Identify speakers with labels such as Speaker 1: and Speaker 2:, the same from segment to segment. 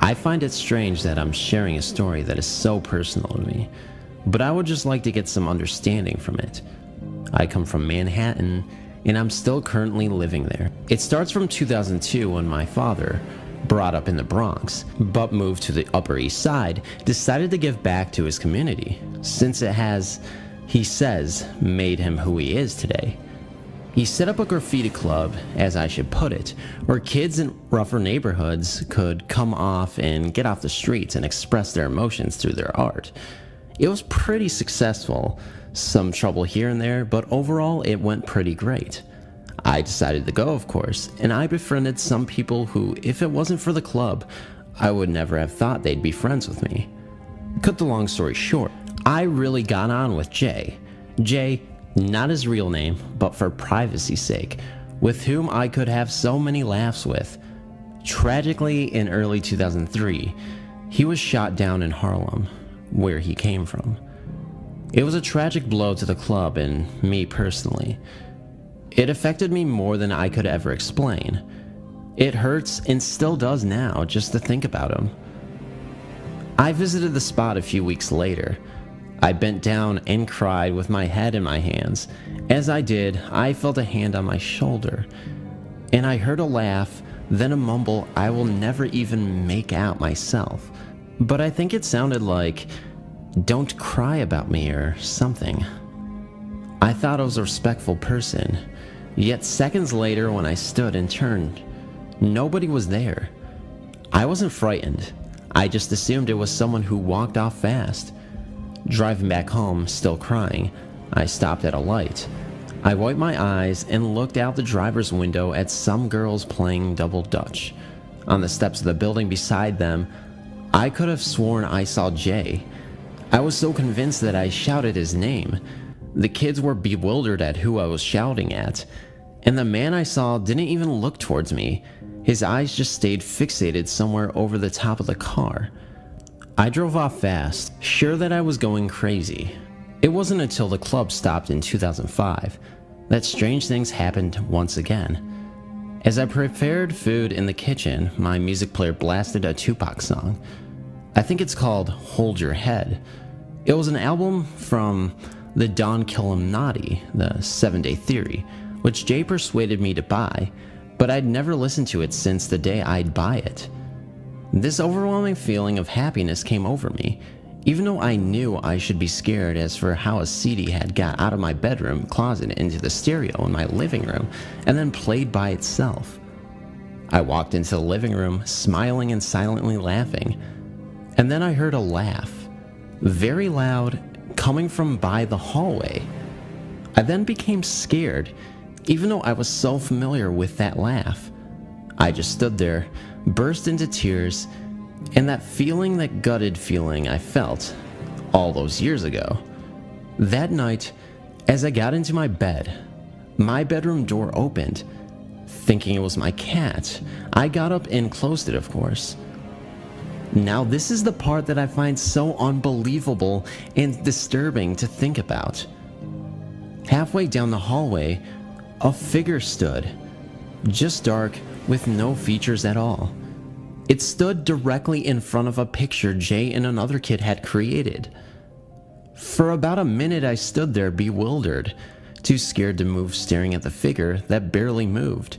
Speaker 1: I find it strange that I'm sharing a story that is so personal to me, but I would just like to get some understanding from it. I come from Manhattan, and I'm still currently living there. It starts from 2002 when my father, brought up in the Bronx, but moved to the Upper East Side, decided to give back to his community, since it has, he says, made him who he is today. He set up a graffiti club, as I should put it, where kids in rougher neighborhoods could come off and get off the streets and express their emotions through their art. It was pretty successful, some trouble here and there, but overall it went pretty great. I decided to go, of course, and I befriended some people who, if it wasn't for the club, I would never have thought they'd be friends with me. Cut the long story short, I really got on with Jay. Jay, not his real name, but for privacy's sake, with whom I could have so many laughs with. Tragically, in early 2003, he was shot down in Harlem, where he came from. It was a tragic blow to the club and me personally. It affected me more than I could ever explain. It hurts and still does now just to think about him. I visited the spot a few weeks later. I bent down and cried with my head in my hands. As I did, I felt a hand on my shoulder, and I heard a laugh, then a mumble I will never even make out myself. But I think it sounded like, "Don't cry about me" or something. I thought I was a respectful person, yet seconds later when I stood and turned, nobody was there. I wasn't frightened. I just assumed it was someone who walked off fast. Driving back home, still crying, I stopped at a light. I wiped my eyes and looked out the driver's window at some girls playing double dutch. On the steps of the building beside them, I could have sworn I saw Jay. I was so convinced that I shouted his name. The kids were bewildered at who I was shouting at, and the man I saw didn't even look towards me. His eyes just stayed fixated somewhere over the top of the car. I drove off fast, sure that I was going crazy. It wasn't until the club stopped in 2005 that strange things happened once again. As I prepared food in the kitchen, my music player blasted a Tupac song. I think it's called Hold Your Head. It was an album from the Don Killuminati, the 7-Day Theory, which Jay persuaded me to buy, but I'd never listened to it since the day I'd buy it. This overwhelming feeling of happiness came over me, even though I knew I should be scared as for how a CD had got out of my bedroom closet into the stereo in my living room and then played by itself. I walked into the living room, smiling and silently laughing, and then I heard a laugh, very loud, coming from by the hallway. I then became scared, even though I was so familiar with that laugh. I just stood there, burst into tears, and that feeling, that gutted feeling I felt all those years ago. That night, as I got into my bed, my bedroom door opened. Thinking it was my cat, I got up and closed it, of course. Now this is the part that I find so unbelievable and disturbing to think about. Halfway down the hallway, a figure stood, just dark with no features at all. It stood directly in front of a picture Jay and another kid had created. For about a minute I stood there bewildered, too scared to move, staring at the figure that barely moved.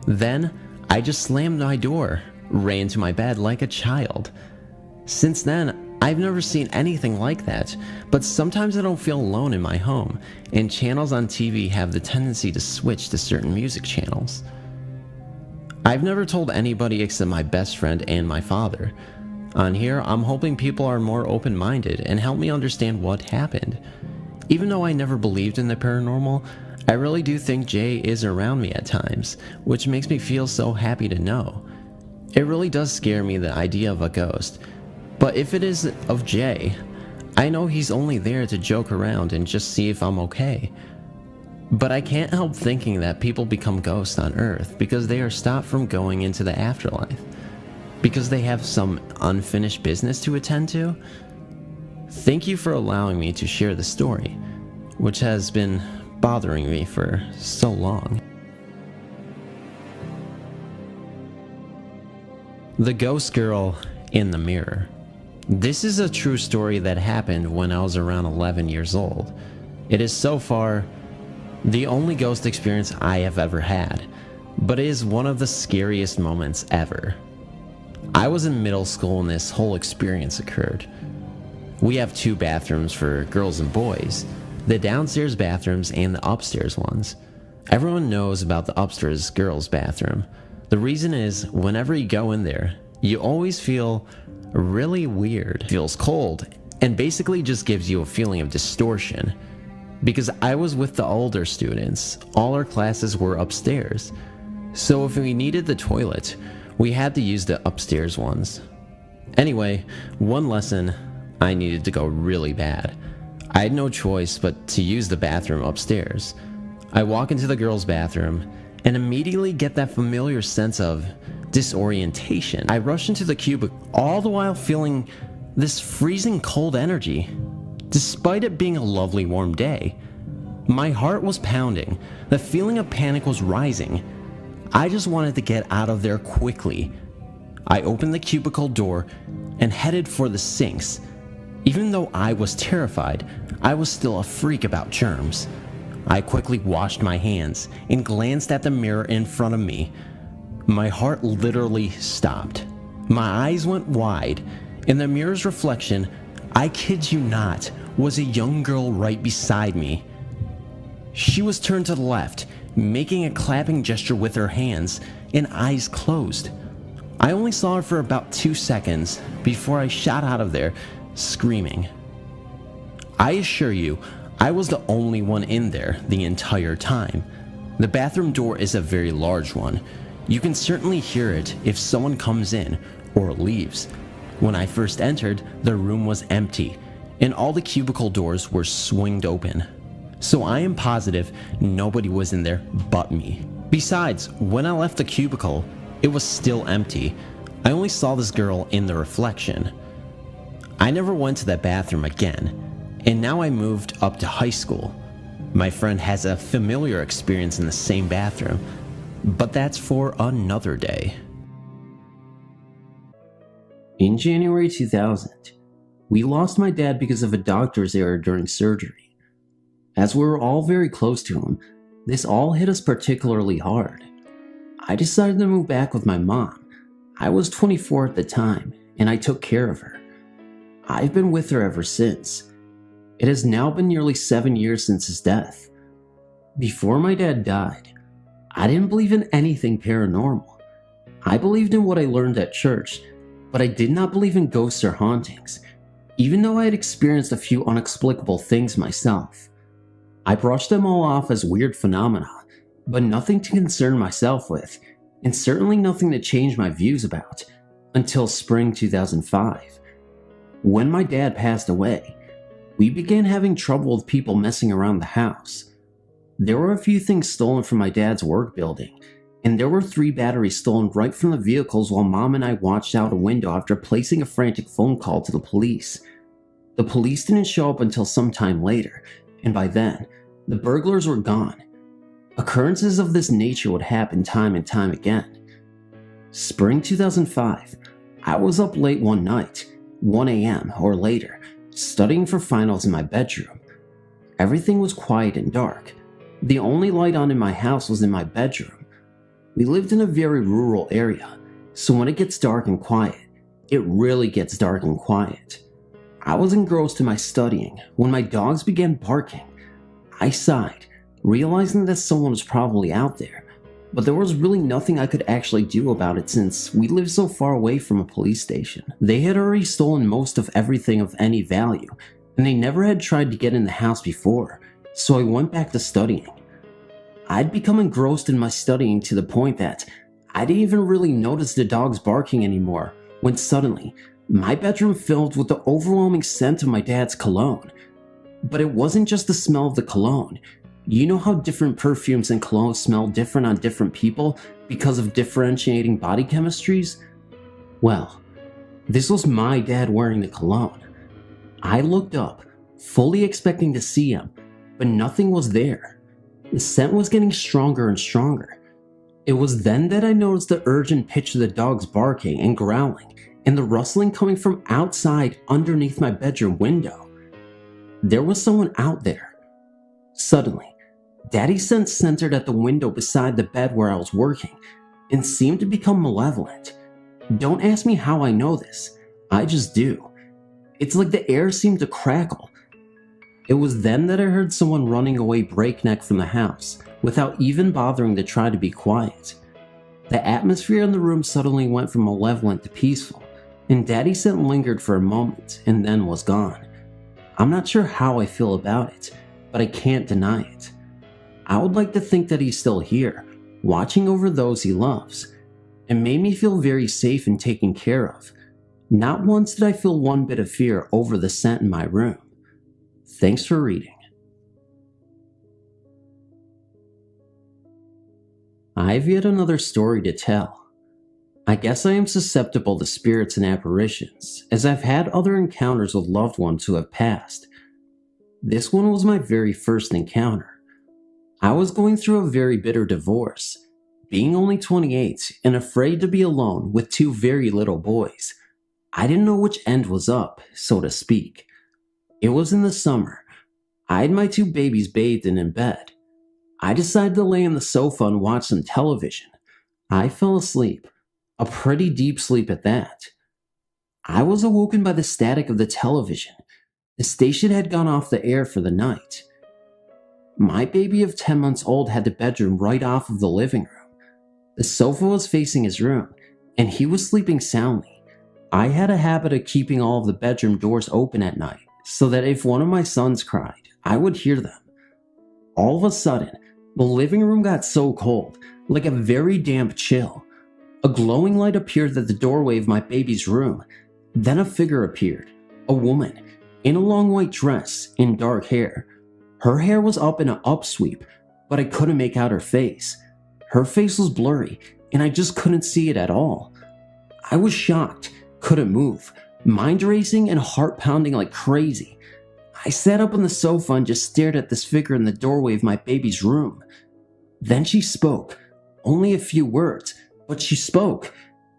Speaker 1: Then I just slammed my door, ran to my bed like a child. Since then, I've never seen anything like that, but sometimes I don't feel alone in my home, and channels on TV have the tendency to switch to certain music channels. I've never told anybody except my best friend and my father. On here, I'm hoping people are more open-minded and help me understand what happened. Even though I never believed in the paranormal, I really do think Jay is around me at times, which makes me feel so happy to know. It really does scare me, the idea of a ghost, but if it is of Jay, I know he's only there to joke around and just see if I'm okay. But I can't help thinking that people become ghosts on Earth because they are stopped from going into the afterlife, because they have some unfinished business to attend to. Thank you for allowing me to share the story, which has been bothering me for so long. The ghost girl in the mirror. This is a true story that happened when I was around 11 years old. It is so far the only ghost experience I have ever had, but it is one of the scariest moments ever. I was in middle school when this whole experience occurred. We have two bathrooms for girls and boys, the downstairs bathrooms and the upstairs ones. Everyone knows about the upstairs girls' bathroom. The reason is, whenever you go in there, you always feel really weird. It feels cold, and basically just gives you a feeling of distortion. Because I was with the older students, all our classes were upstairs. So if we needed the toilet, we had to use the upstairs ones. Anyway, one lesson, I needed to go really bad. I had no choice but to use the bathroom upstairs. I walk into the girls' bathroom and immediately get that familiar sense of disorientation. I rush into the cubicle, all the while feeling this freezing cold energy. Despite it being a lovely warm day, my heart was pounding. The feeling of panic was rising. I just wanted to get out of there quickly. I opened the cubicle door and headed for the sinks. Even though I was terrified, I was still a freak about germs. I quickly washed my hands and glanced at the mirror in front of me. My heart literally stopped. My eyes went wide. In the mirror's reflection, I kid you not, was a young girl right beside me. She was turned to the left, making a clapping gesture with her hands and eyes closed. I only saw her for about 2 seconds before I shot out of there, screaming. I assure you, I was the only one in there the entire time. The bathroom door is a very large one. You can certainly hear it if someone comes in or leaves. When I first entered, the room was empty, and all the cubicle doors were swinged open. So I am positive nobody was in there but me. Besides, when I left the cubicle, it was still empty. I only saw this girl in the reflection. I never went to that bathroom again, and now I moved up to high school. My friend has a familiar experience in the same bathroom, but that's for another day. In January 2000, we lost my dad because of a doctor's error during surgery. As we were all very close to him, this all hit us particularly hard. I decided to move back with my mom. I was 24 at the time, and I took care of her. I've been with her ever since. It has now been nearly 7 years since his death. Before my dad died, I didn't believe in anything paranormal. I believed in what I learned at church, but I did not believe in ghosts or hauntings, even though I had experienced a few inexplicable things myself. I brushed them all off as weird phenomena, but nothing to concern myself with, and certainly nothing to change my views about, until spring 2005. When my dad passed away, we began having trouble with people messing around the house. There were a few things stolen from my dad's work building, and there were 3 batteries stolen right from the vehicles while Mom and I watched out a window after placing a frantic phone call to the police. The police didn't show up until some time later, and by then, the burglars were gone. Occurrences of this nature would happen time and time again. Spring 2005, I was up late one night, 1 a.m. or later, studying for finals in my bedroom. Everything was quiet and dark. The only light on in my house was in my bedroom. We lived in a very rural area, so when it gets dark and quiet, it really gets dark and quiet. I was engrossed in my studying when my dogs began barking. I sighed, realizing that someone was probably out there, but there was really nothing I could actually do about it since we lived so far away from a police station. They had already stolen most of everything of any value, and they never had tried to get in the house before, so I went back to studying. I'd become engrossed in my studying to the point that I didn't even really notice the dogs barking anymore, when suddenly, my bedroom filled with the overwhelming scent of my dad's cologne. But it wasn't just the smell of the cologne. You know how different perfumes and colognes smell different on different people because of differentiating body chemistries? Well, this was my dad wearing the cologne. I looked up, fully expecting to see him, but nothing was there. The scent was getting stronger and stronger.
Speaker 2: It was then that I noticed the urgent pitch of the dogs barking and growling, and the rustling coming from outside underneath my bedroom window. There was someone out there. Suddenly, Daddy's sense centered at the window beside the bed where I was working, and seemed to become malevolent. Don't ask me how I know this, I just do. It's like the air seemed to crackle. It was then that I heard someone running away breakneck from the house, without even bothering to try to be quiet. The atmosphere in the room suddenly went from malevolent to peaceful, and Daddy's scent lingered for a moment and then was gone. I'm not sure how I feel about it, but I can't deny it. I would like to think that he's still here, watching over those he loves. It made me feel very safe and taken care of. Not once did I feel one bit of fear over the scent in my room. Thanks for reading. I have yet another story to tell. I guess I am susceptible to spirits and apparitions, as I've had other encounters with loved ones who have passed. This one was my very first encounter. I was going through a very bitter divorce, being only 28 and afraid to be alone with two very little boys. I didn't know which end was up, so to speak. It was in the summer. I had my two babies bathed and in bed. I decided to lay on the sofa and watch some television. I fell asleep, a pretty deep sleep at that. I was awoken by the static of the television. The station had gone off the air for the night. My baby of 10 months old had the bedroom right off of the living room. The sofa was facing his room, and he was sleeping soundly. I had a habit of keeping all of the bedroom doors open at night, so that if one of my sons cried, I would hear them. All of a sudden, the living room got so cold, like a very damp chill. A glowing light appeared at the doorway of my baby's room. Then a figure appeared, a woman, in a long white dress and dark hair. Her hair was up in an upsweep, but I couldn't make out her face. Her face was blurry, and I just couldn't see it at all. I was shocked, couldn't move, mind racing and heart pounding like crazy. I sat up on the sofa and just stared at this figure in the doorway of my baby's room. Then she spoke, only a few words, but she spoke.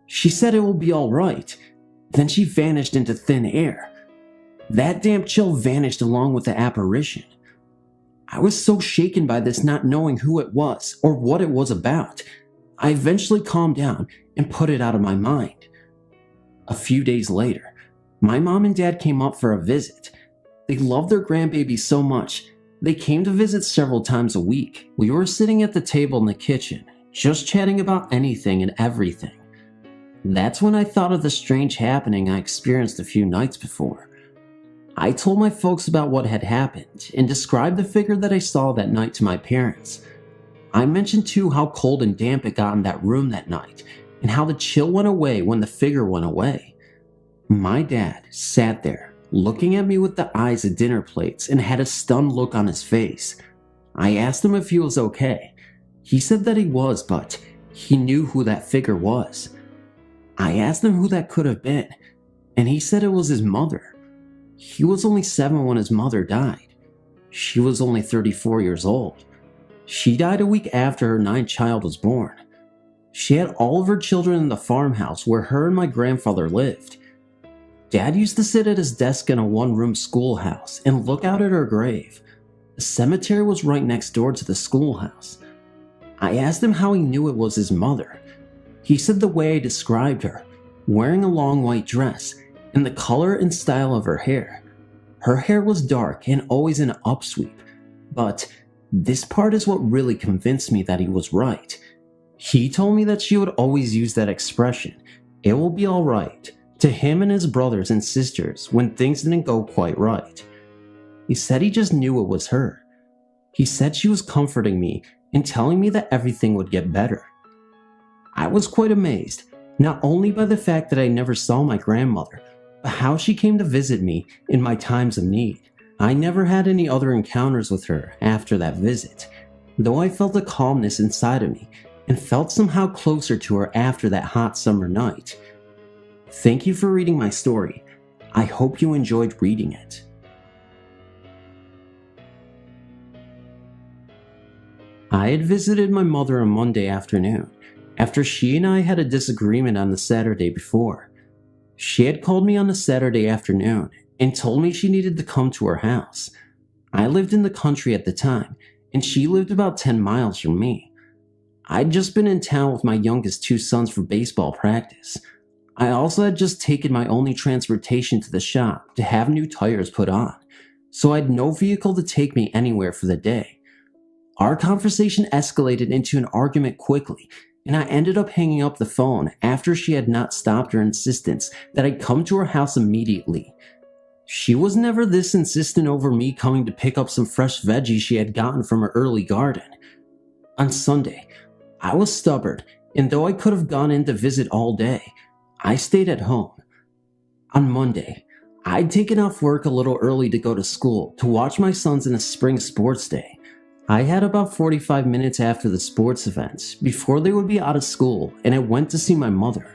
Speaker 2: She said it will be all right. Then she vanished into thin air. That damp chill vanished along with the apparition. I was so shaken by this, not knowing who it was or what it was about. I eventually calmed down and put it out of my mind. A few days later, my mom and dad came up for a visit. They loved their grandbaby so much, they came to visit several times a week. We were sitting at the table in the kitchen, just chatting about anything and everything. That's when I thought of the strange happening I experienced a few nights before. I told my folks about what had happened and described the figure that I saw that night to my parents. I mentioned too how cold and damp it got in that room that night and how the chill went away when the figure went away. My dad sat there looking at me with the eyes of dinner plates and had a stunned look on his face. I asked him if he was okay. He said that he was, but he knew who that figure was. I asked him who that could have been, and he said it was his mother. He was only 7 when his mother died. She was only 34 years old. She died a week after her 9th child was born. She had all of her children in the farmhouse where her and my grandfather lived. Dad used to sit at his desk in a one-room schoolhouse and look out at her grave. The cemetery was right next door to the schoolhouse. I asked him how he knew it was his mother. He said the way I described her, wearing a long white dress, and the color and style of her hair. Her hair was dark and always in an upsweep, but this part is what really convinced me that he was right. He told me that she would always use that expression, "It will be alright," to him and his brothers and sisters when things didn't go quite right. He said he just knew it was her. He said she was comforting me and telling me that everything would get better. I was quite amazed, not only by the fact that I never saw my grandmother, but how she came to visit me in my times of need. I never had any other encounters with her after that visit, though I felt a calmness inside of me and felt somehow closer to her after that hot summer night. Thank you for reading my story. I hope you enjoyed reading it. I had visited my mother on Monday afternoon, after she and I had a disagreement on the Saturday before. She had called me on the Saturday afternoon and told me she needed to come to her house. I lived in the country at the time, and she lived about 10 miles from me. I'd just been in town with my youngest two sons for baseball practice. I also had just taken my only transportation to the shop to have new tires put on, so I had no vehicle to take me anywhere for the day. Our conversation escalated into an argument quickly, and I ended up hanging up the phone after she had not stopped her insistence that I come to her house immediately. She was never this insistent over me coming to pick up some fresh veggies she had gotten from her early garden. On Sunday, I was stubborn, and though I could have gone in to visit all day, I stayed at home. On Monday, I'd taken off work a little early to go to school to watch my sons in a spring sports day. I had about 45 minutes after the sports events before they would be out of school, and I went to see my mother.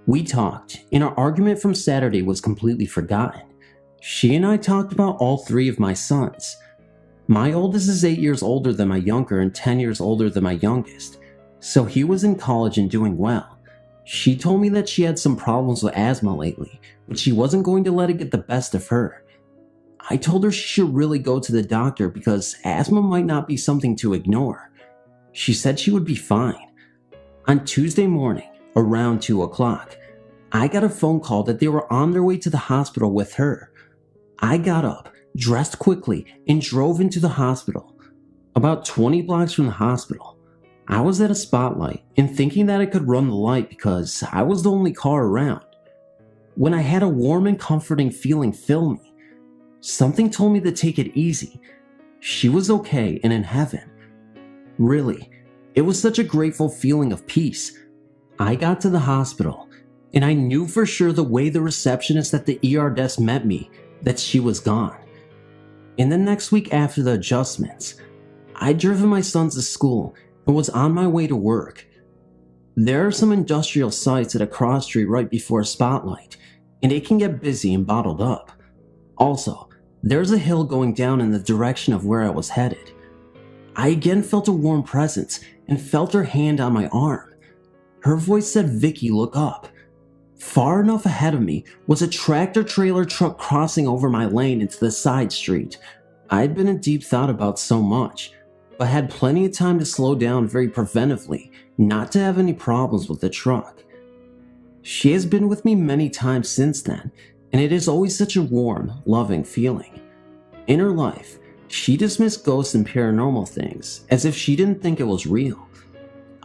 Speaker 2: We talked, and our argument from Saturday was completely forgotten. She and I talked about all three of my sons. My oldest is 8 years older than my younger and 10 years older than my youngest, so he was in college and doing well. She told me that she had some problems with asthma lately, but she wasn't going to let it get the best of her. I told her she should really go to the doctor because asthma might not be something to ignore. She said she would be fine. On Tuesday morning, around 2 o'clock, I got a phone call that they were on their way to the hospital with her. I got up, dressed quickly, and drove into the hospital. About 20 blocks from the hospital, I was at a spotlight and thinking that I could run the light because I was the only car around, when I had a warm and comforting feeling fill me. Something told me to take it easy. She was okay and in heaven. Really, it was such a grateful feeling of peace. I got to the hospital, and I knew for sure the way the receptionist at the ER desk met me that she was gone. In the next week after the adjustments, I'd driven my sons to school and was on my way to work. There are some industrial sites at a cross street right before a spotlight, and it can get busy and bottled up. Also, there's a hill going down in the direction of where I was headed. I again felt a warm presence and felt her hand on my arm. Her voice said, "Vicky, look up." Far enough ahead of me was a tractor-trailer truck crossing over my lane into the side street. I had been in deep thought about so much, but had plenty of time to slow down very preventively, not to have any problems with the truck. She has been with me many times since then, and it is always such a warm, loving feeling. In her life, she dismissed ghosts and paranormal things as if she didn't think it was real.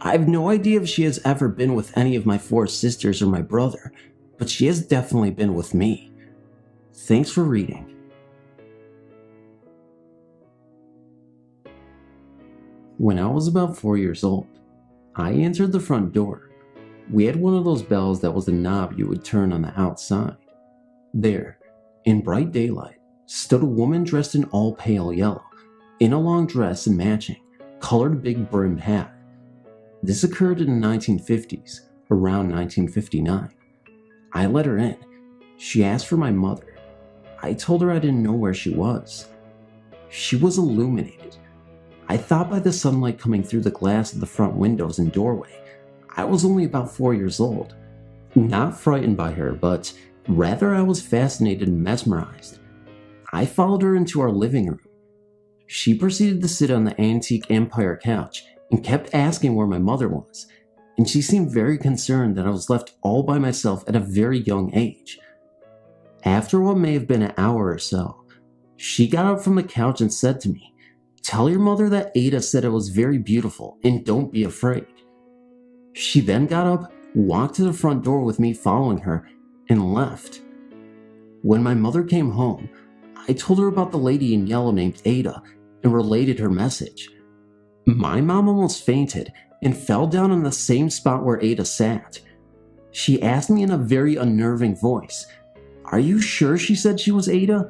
Speaker 2: I have no idea if she has ever been with any of my 4 sisters or my brother, but she has definitely been with me. Thanks for reading. When I was about 4 years old, I answered the front door. We had one of those bells that was a knob you would turn on the outside. There, in bright daylight, stood a woman dressed in all pale yellow, in a long dress and matching, colored big brimmed hat. This occurred in the 1950s, around 1959. I let her in. She asked for my mother. I told her I didn't know where she was. She was illuminated. I thought by the sunlight coming through the glass of the front windows and doorway, I was only about 4 years old. Not frightened by her, but rather I was fascinated and mesmerized. I followed her into our living room. She proceeded to sit on the antique Empire couch and kept asking where my mother was, and she seemed very concerned that I was left all by myself at a very young age. After what may have been an hour or so, she got up from the couch and said to me, "Tell your mother that Ada said it was very beautiful and don't be afraid." She then got up, walked to the front door with me following her, and left. When my mother came home, I told her about the lady in yellow named Ada and related her message. My mom almost fainted and fell down on the same spot where Ada sat. She asked me in a very unnerving voice, "Are you sure she said she was Ada?"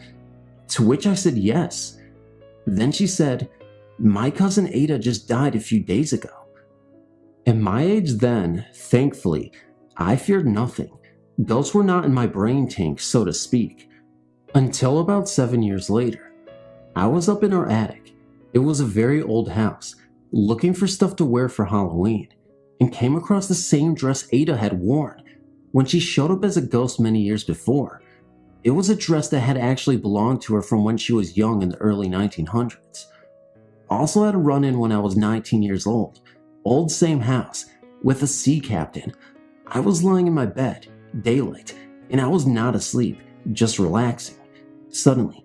Speaker 2: To which I said yes. Then she said, "My cousin Ada just died a few days ago." At my age then, thankfully, I feared nothing. Ghosts were not in my brain tank, so to speak. Until about 7 years later, I was up in our attic. It was a very old house, looking for stuff to wear for Halloween, and came across the same dress Ada had worn when she showed up as a ghost many years before. It was a dress that had actually belonged to her from when she was young in the early 1900s. Also had a run-in when I was 19 years old same house, with a sea captain. I was lying in my bed, daylight, and I was not asleep, just relaxing. Suddenly,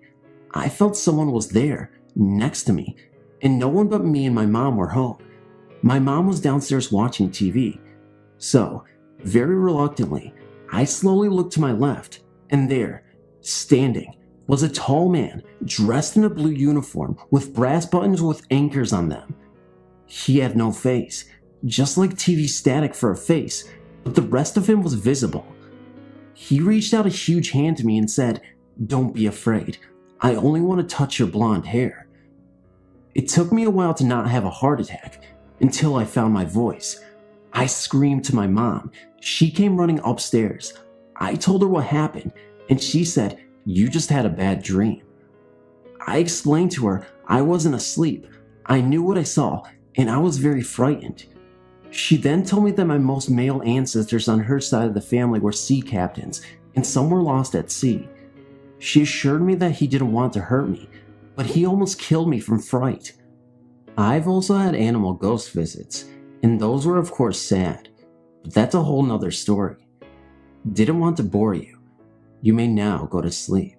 Speaker 2: I felt someone was there, next to me, and no one but me and my mom were home. My mom was downstairs watching TV. So, very reluctantly, I slowly looked to my left, and there, standing, was a tall man dressed in a blue uniform with brass buttons with anchors on them. He had no face, just like TV static for a face, but the rest of him was visible. He reached out a huge hand to me and said, "Don't be afraid. I only want to touch your blonde hair." It took me a while to not have a heart attack, until I found my voice. I screamed to my mom. She came running upstairs. I told her what happened, and she said, "You just had a bad dream." I explained to her I wasn't asleep. I knew what I saw, and I was very frightened. She then told me that my most male ancestors on her side of the family were sea captains, and some were lost at sea. She assured me that he didn't want to hurt me, but he almost killed me from fright. I've also had animal ghost visits, and those were of course sad, but that's a whole nother story. Didn't want to bore you. You may now go to sleep.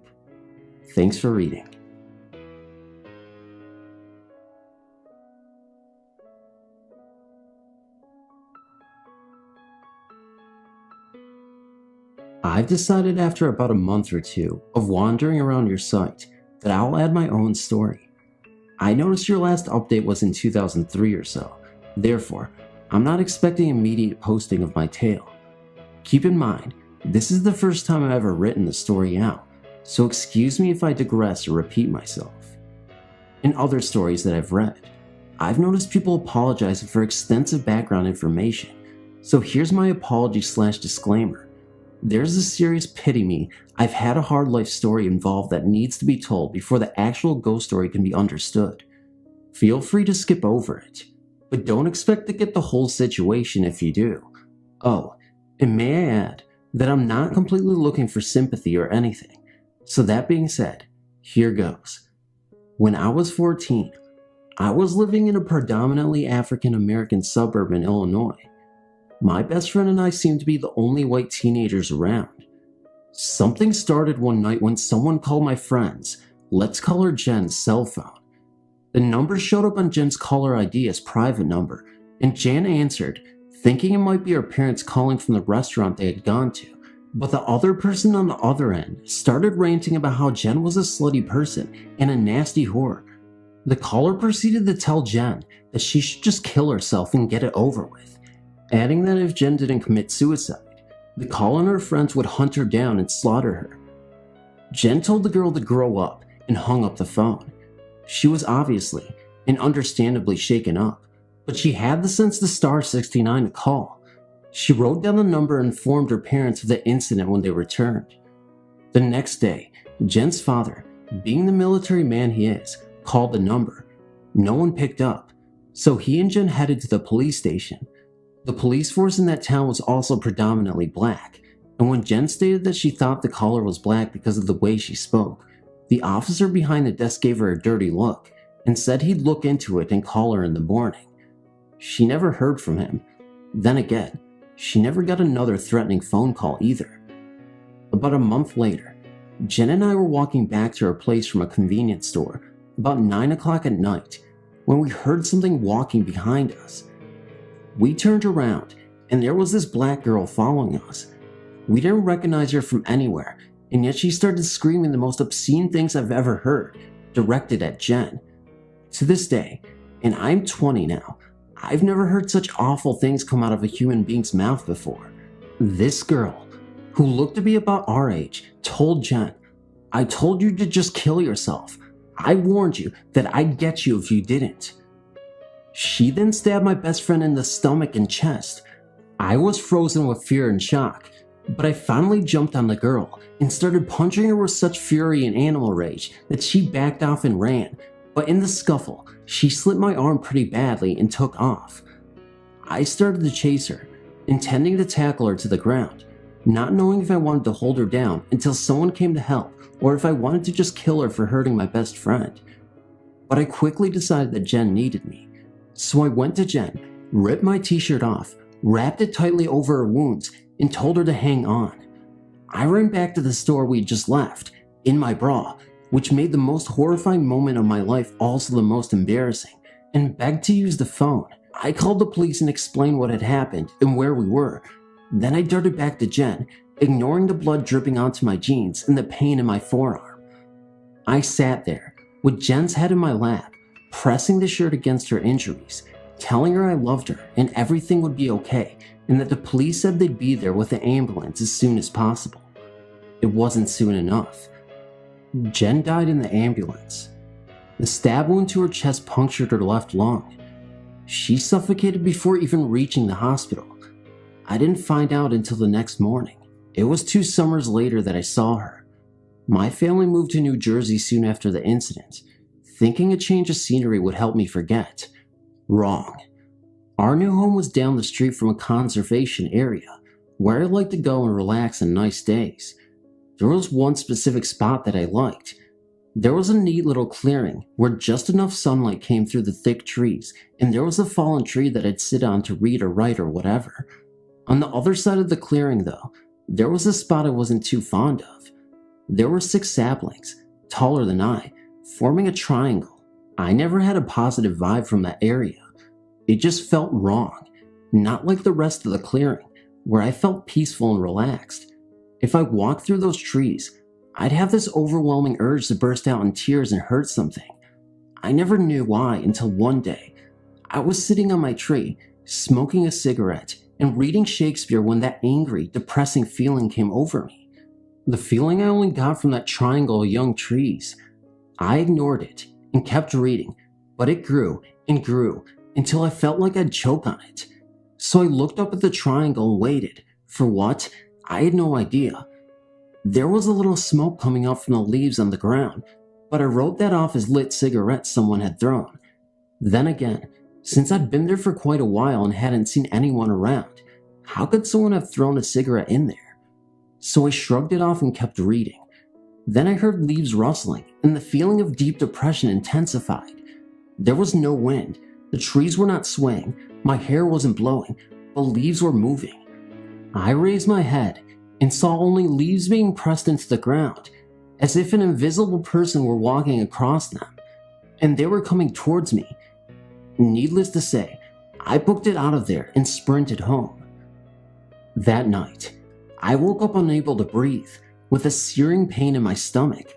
Speaker 2: Thanks for reading. I've decided after about a month or two of wandering around your site that I'll add my own story. I noticed your last update was in 2003 or so, therefore, I'm not expecting immediate posting of my tale. Keep in mind, this is the first time I've ever written the story out, so excuse me if I digress or repeat myself. In other stories that I've read, I've noticed people apologizing for extensive background information, so here's my apology/disclaimer. There's a serious pity me, I've had a hard life story involved that needs to be told before the actual ghost story can be understood. Feel free to skip over it, but don't expect to get the whole situation if you do. Oh, and may I add that I'm not completely looking for sympathy or anything. So that being said, here goes. When I was 14, I was living in a predominantly African American suburb in Illinois. My best friend and I seemed to be the only white teenagers around. Something started one night when someone called my friend's, let's call her Jen's, cell phone. The number showed up on Jen's caller ID as private number, and Jen answered, thinking it might be her parents calling from the restaurant they had gone to. But the other person on the other end started ranting about how Jen was a slutty person and a nasty whore. The caller proceeded to tell Jen that she should just kill herself and get it over with, adding that if Jen didn't commit suicide, the caller and her friends would hunt her down and slaughter her. Jen told the girl to grow up and hung up the phone. She was obviously and understandably shaken up, but she had the sense to star 69 to call. She wrote down the number and informed her parents of the incident when they returned. The next day, Jen's father, being the military man he is, called the number. No one picked up, so he and Jen headed to the police station. The police force in that town was also predominantly black, and when Jen stated that she thought the caller was black because of the way she spoke, the officer behind the desk gave her a dirty look and said he'd look into it and call her in the morning. She never heard from him. Then again, she never got another threatening phone call either. About a month later, Jen and I were walking back to our place from a convenience store about 9 o'clock at night when we heard something walking behind us. We turned around, and there was this black girl following us. We didn't recognize her from anywhere, and yet she started screaming the most obscene things I've ever heard, directed at Jen. To this day, and I'm 20 now, I've never heard such awful things come out of a human being's mouth before. This girl, who looked to be about our age, told Jen, "I told you to just kill yourself. I warned you that I'd get you if you didn't." She then stabbed my best friend in the stomach and chest. I was frozen with fear and shock, but I finally jumped on the girl and started punching her with such fury and animal rage that she backed off and ran. but in the scuffle, she slit my arm pretty badly and took off. I started to chase her, intending to tackle her to the ground, not knowing if I wanted to hold her down until someone came to help or if I wanted to just kill her for hurting my best friend. But I quickly decided that Jen needed me, so I went to Jen, ripped my t-shirt off, wrapped it tightly over her wounds, and told her to hang on. I ran back to the store we had just left, in my bra, which made the most horrifying moment of my life also the most embarrassing, and begged to use the phone. I called the police and explained what had happened and where we were. Then I darted back to Jen, ignoring the blood dripping onto my jeans and the pain in my forearm. I sat there, with Jen's head in my lap, pressing the shirt against her injuries, telling her I loved her and everything would be okay, and that the police said they'd be there with the ambulance as soon as possible. It wasn't soon enough. Jen died in the ambulance. The stab wound to her chest punctured her left lung. She suffocated before even reaching the hospital. I didn't find out until the next morning. It was 2 summers later that I saw her. My family moved to New Jersey soon after the incident, thinking a change of scenery would help me forget. Wrong. Our new home was down the street from a conservation area, where I liked to go and relax on nice days. There was one specific spot that I liked. There was a neat little clearing where just enough sunlight came through the thick trees, and there was a fallen tree that I'd sit on to read or write or whatever. On the other side of the clearing, though, there was a spot I wasn't too fond of. There were 6 saplings, taller than I, forming a triangle. I never had a positive vibe from that area. It just felt wrong, not like the rest of the clearing, where I felt peaceful and relaxed. If I walked through those trees, I'd have this overwhelming urge to burst out in tears and hurt something. I never knew why until one day. I was sitting on my tree, smoking a cigarette, and reading Shakespeare when that angry, depressing feeling came over me. The feeling I only got from that triangle of young trees. I ignored it and kept reading, but it grew and grew until I felt like I'd choke on it. So I looked up at the triangle and waited. For what? I had no idea. There was a little smoke coming up from the leaves on the ground, but I wrote that off as lit cigarettes someone had thrown. Then again, since I'd been there for quite a while and hadn't seen anyone around, how could someone have thrown a cigarette in there? So I shrugged it off and kept reading. Then I heard leaves rustling, and the feeling of deep depression intensified. There was no wind, the trees were not swaying, my hair wasn't blowing, the leaves were moving. I raised my head and saw only leaves being pressed into the ground, as if an invisible person were walking across them, and they were coming towards me. Needless to say, I booked it out of there and sprinted home. That night, I woke up unable to breathe, with a searing pain in my stomach.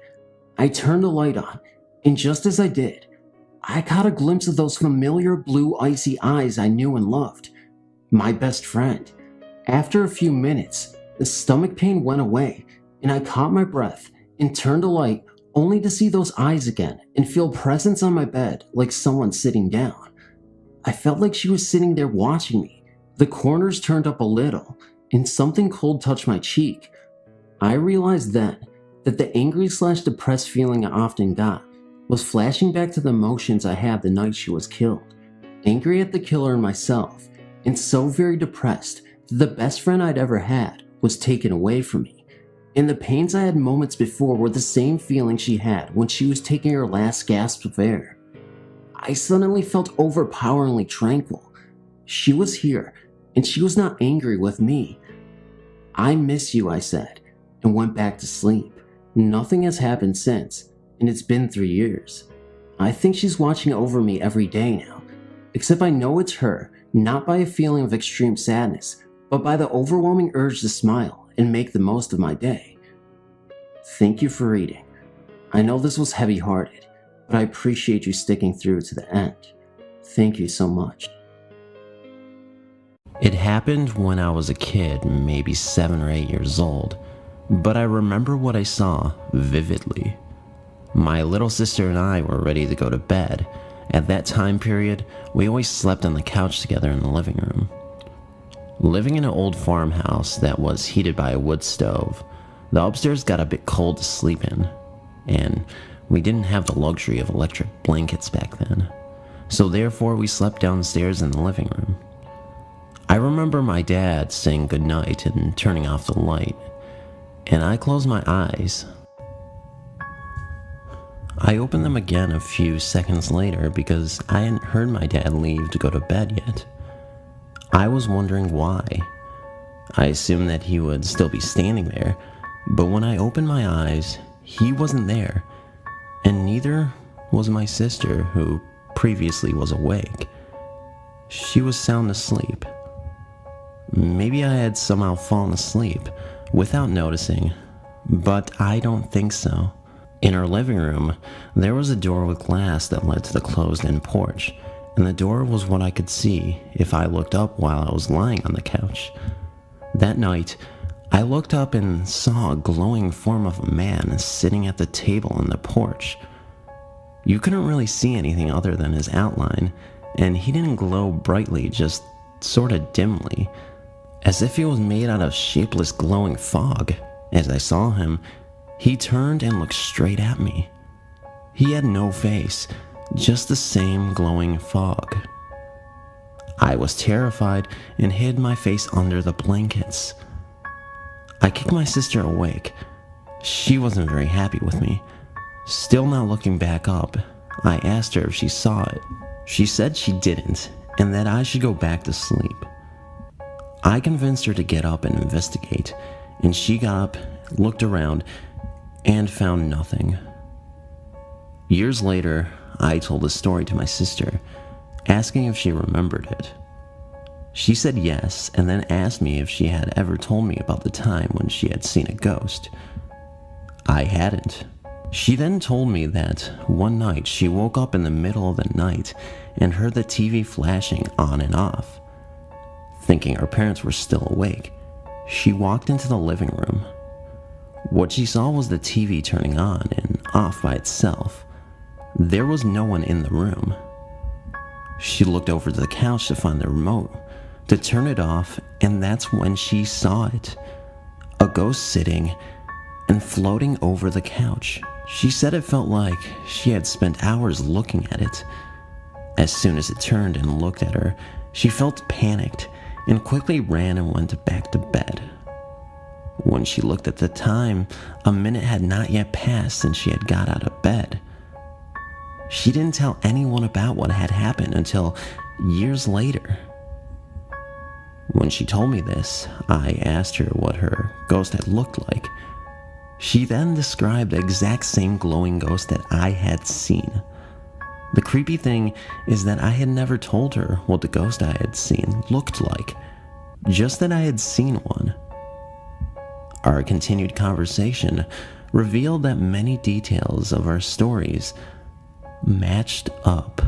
Speaker 2: I turned the light on, and just as I did, I caught a glimpse of those familiar blue icy eyes I knew and loved. My best friend. After a few minutes, the stomach pain went away, and I caught my breath and turned the light only to see those eyes again and feel presence on my bed like someone sitting down. I felt like she was sitting there watching me. The corners turned up a little, and something cold touched my cheek. I realized then that the angry/depressed feeling I often got was flashing back to the emotions I had the night she was killed. Angry at the killer and myself, and so very depressed that the best friend I'd ever had was taken away from me. And the pains I had moments before were the same feeling she had when she was taking her last gasp of air. I suddenly felt overpoweringly tranquil. She was here, and she was not angry with me. "I miss you," I said, and went back to sleep. Nothing has happened since, and it's been 3 years. I think she's watching over me every day now, except I know it's her, not by a feeling of extreme sadness, but by the overwhelming urge to smile and make the most of my day. Thank you for reading. I know this was heavy-hearted, but I appreciate you sticking through to the end. Thank you so much.
Speaker 1: It happened when I was a kid, maybe 7 or 8 years old, but I remember what I saw vividly. My little sister and I were ready to go to bed. At that time period, we always slept on the couch together in the living room. Living in an old farmhouse that was heated by a wood stove, the upstairs got a bit cold to sleep in, and We didn't have the luxury of electric blankets back then, so therefore we slept downstairs in the living room. I remember my dad saying goodnight and turning off the light, and I closed my eyes. I opened them again a few seconds later because I hadn't heard my dad leave to go to bed yet. I was wondering why. I assumed that he would still be standing there, but when I opened my eyes, he wasn't there, and neither was my sister, who previously was awake. She was sound asleep. Maybe I had somehow fallen asleep without noticing, but I don't think so. In our living room, there was a door with glass that led to the closed-in porch, and the door was what I could see if I looked up while I was lying on the couch. That night, I looked up and saw a glowing form of a man sitting at the table on the porch. You couldn't really see anything other than his outline, and he didn't glow brightly, just sorta dimly, as if he was made out of shapeless glowing fog. As I saw him, he turned and looked straight at me. He had no face, just the same glowing fog. I was terrified and hid my face under the blankets. I kicked my sister awake. She wasn't very happy with me. Still not looking back up, I asked her if she saw it. She said she didn't, and that I should go back to sleep. I convinced her to get up and investigate, and she got up, looked around, and found nothing. Years later, I told the story to my sister, asking if she remembered it. She said yes, and then asked me if she had ever told me about the time when she had seen a ghost. I hadn't. She then told me that one night she woke up in the middle of the night and heard the TV flashing on and off. Thinking her parents were still awake, she walked into the living room. What she saw was the TV turning on and off by itself. There was no one in the room. She looked over to the couch to find the remote, to turn it off, and that's when she saw it. A ghost sitting and floating over the couch. She said it felt like she had spent hours looking at it. As soon as it turned and looked at her, she felt panicked and quickly ran and went back to bed. When she looked at the time, a minute had not yet passed since she had got out of bed. She didn't tell anyone about what had happened until years later. When she told me this, I asked her what her ghost had looked like. She then described the exact same glowing ghost that I had seen. The creepy thing is that I had never told her what the ghost I had seen looked like, just that I had seen one. Our continued conversation revealed that many details of our stories matched up.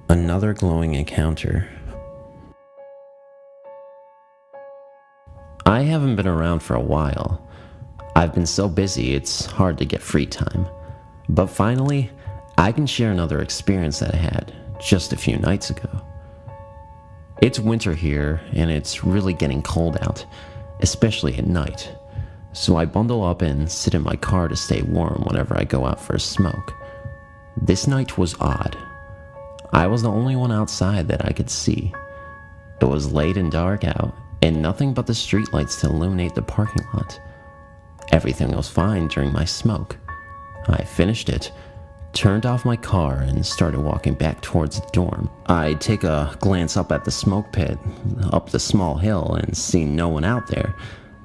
Speaker 1: Another glowing encounter. I haven't been around for a while. I've been so busy it's hard to get free time. But finally, I can share another experience that I had just a few nights ago. It's winter here and it's really getting cold out, especially at night. So I bundle up and sit in my car to stay warm whenever I go out for a smoke. This night was odd. I was the only one outside that I could see. It was late and dark out, and nothing but the streetlights to illuminate the parking lot. Everything was fine during my smoke. I finished it, turned off my car, and started walking back towards the dorm. I take a glance up at the smoke pit, up the small hill, and see no one out there.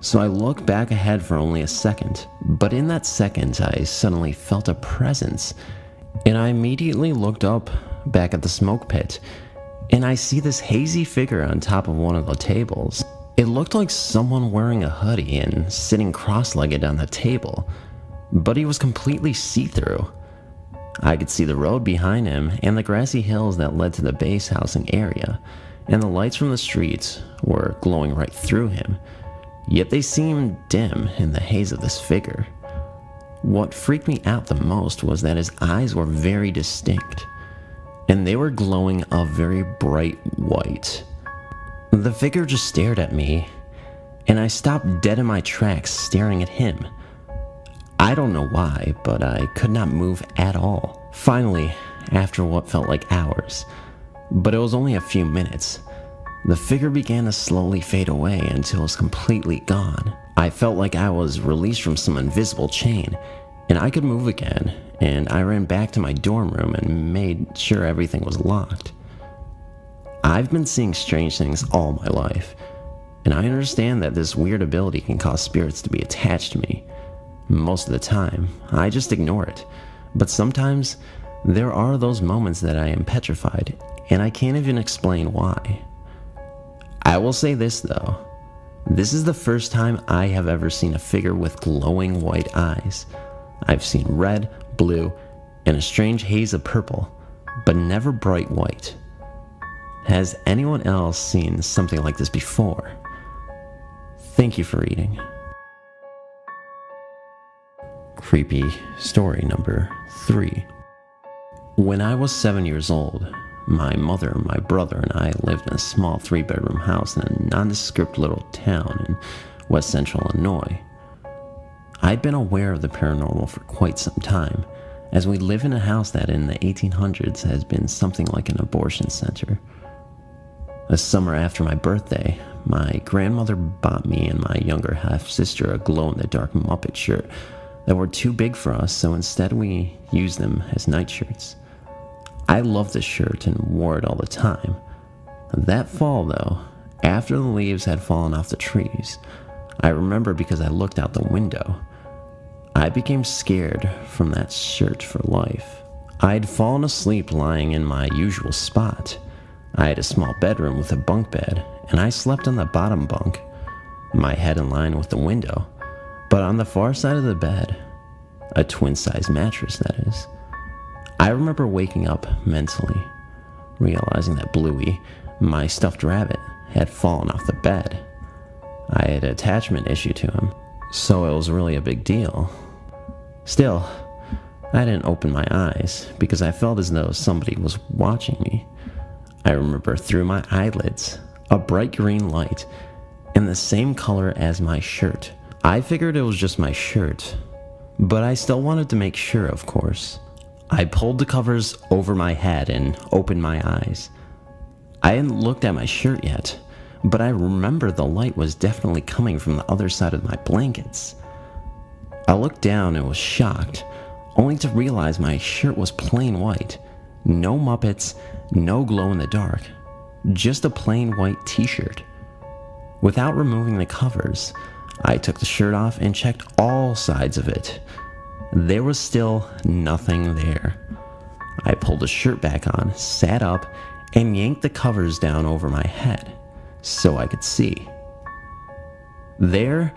Speaker 1: So I look back ahead for only a second. But in that second, I suddenly felt a presence, and I immediately looked up back at the smoke pit, and I see this hazy figure on top of one of the tables. It looked like someone wearing a hoodie and sitting cross-legged on the table, but he was completely see-through. I could see the road behind him and the grassy hills that led to the base housing area, and the lights from the streets were glowing right through him, yet they seemed dim in the haze of this figure. What freaked me out the most was that his eyes were very distinct, and they were glowing a very bright white. The figure just stared at me, and I stopped dead in my tracks staring at him. I don't know why, but I could not move at all. Finally, after what felt like hours, but it was only a few minutes, the figure began to slowly fade away until it was completely gone. I felt like I was released from some invisible chain, and I could move again, and I ran back to my dorm room and made sure everything was locked. I've been seeing strange things all my life, and I understand that this weird ability can cause spirits to be attached to me. Most of the time, I just ignore it, but sometimes there are those moments that I am petrified, and I can't even explain why. I will say this though, this is the first time I have ever seen a figure with glowing white eyes. I've seen red, blue, and a strange haze of purple, but never bright white. Has anyone else seen something like this before? Thank you for reading. Creepy story number 3. When I was 7 years old, my mother, my brother, and I lived in a small 3-bedroom house in a nondescript little town in west central Illinois. I'd been aware of the paranormal for quite some time, as we live in a house that in the 1800s has been something like an abortion center. A summer after my birthday, my grandmother bought me and my younger half-sister a glow-in-the-dark Muppet shirt that were too big for us, so instead we used them as nightshirts. I loved this shirt and wore it all the time. That fall though, after the leaves had fallen off the trees, I remember because I looked out the window. I became scared from that shirt for life. I'd fallen asleep lying in my usual spot. I had a small bedroom with a bunk bed, and I slept on the bottom bunk, my head in line with the window, but on the far side of the bed, a twin-size mattress that is. I remember waking up mentally, realizing that Bluey, my stuffed rabbit, had fallen off the bed. I had an attachment issue to him, so it was really a big deal. Still, I didn't open my eyes because I felt as though somebody was watching me. I remember through my eyelids, a bright green light in the same color as my shirt. I figured it was just my shirt, but I still wanted to make sure, of course. I pulled the covers over my head and opened my eyes. I hadn't looked at my shirt yet, but I remember the light was definitely coming from the other side of my blankets. I looked down and was shocked, only to realize my shirt was plain white. No Muppets, no glow in the dark, just a plain white t-shirt. Without removing the covers, I took the shirt off and checked all sides of it. There was still nothing there. I pulled the shirt back on, sat up, and yanked the covers down over my head so I could see. There,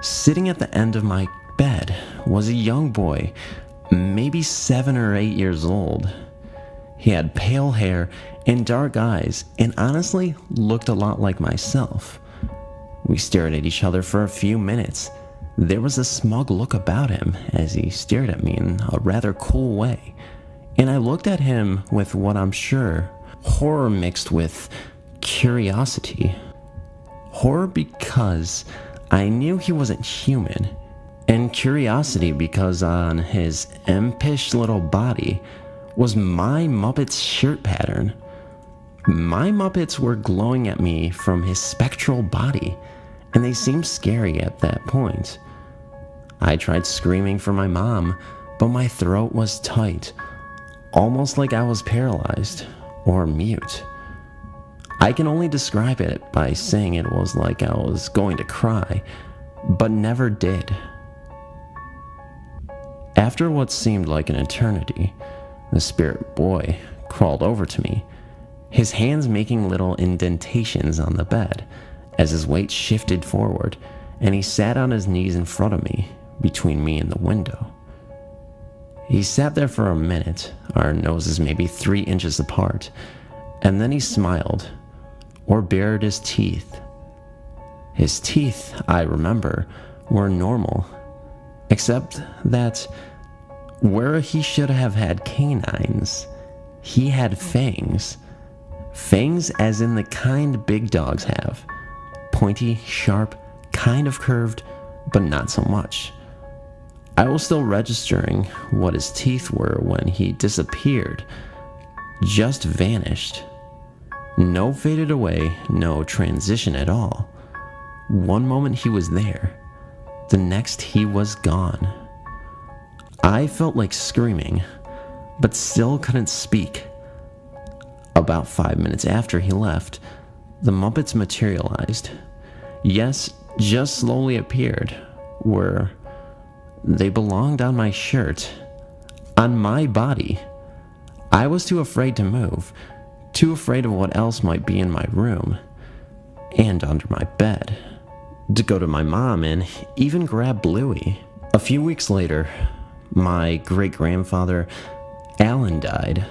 Speaker 1: sitting at the end of my bed, was a young boy, maybe 7 or 8 years old. He had pale hair and dark eyes, and honestly looked a lot like myself. We stared at each other for a few minutes. There was a smug look about him as he stared at me in a rather cool way, and I looked at him with what I'm sure horror mixed with curiosity. Horror because I knew he wasn't human, and curiosity because on his impish little body was my Muppet's shirt pattern. My Muppets were glowing at me from his spectral body, and they seemed scary at that point. I tried screaming for my mom, but my throat was tight, almost like I was paralyzed or mute. I can only describe it by saying it was like I was going to cry, but never did. After what seemed like an eternity, the spirit boy crawled over to me, his hands making little indentations on the bed as his weight shifted forward, and he sat on his knees in front of me, between me and the window. He sat there for a minute, our noses maybe 3 inches apart, and then he smiled, or bared his teeth. His teeth, I remember, were normal, except that where he should have had canines, he had fangs. Fangs as in the kind big dogs have. Pointy, sharp, kind of curved, but not so much. I was still registering what his teeth were when he disappeared. Just vanished. No faded away, no transition at all. One moment he was there, the next he was gone. I felt like screaming, but still couldn't speak. About 5 minutes after he left, the Muppets materialized. Yes, just slowly appeared, where they belonged on my shirt, on my body. I was too afraid to move, too afraid of what else might be in my room, and under my bed, to go to my mom and even grab Bluey. A few weeks later, my great-grandfather, Alan, died.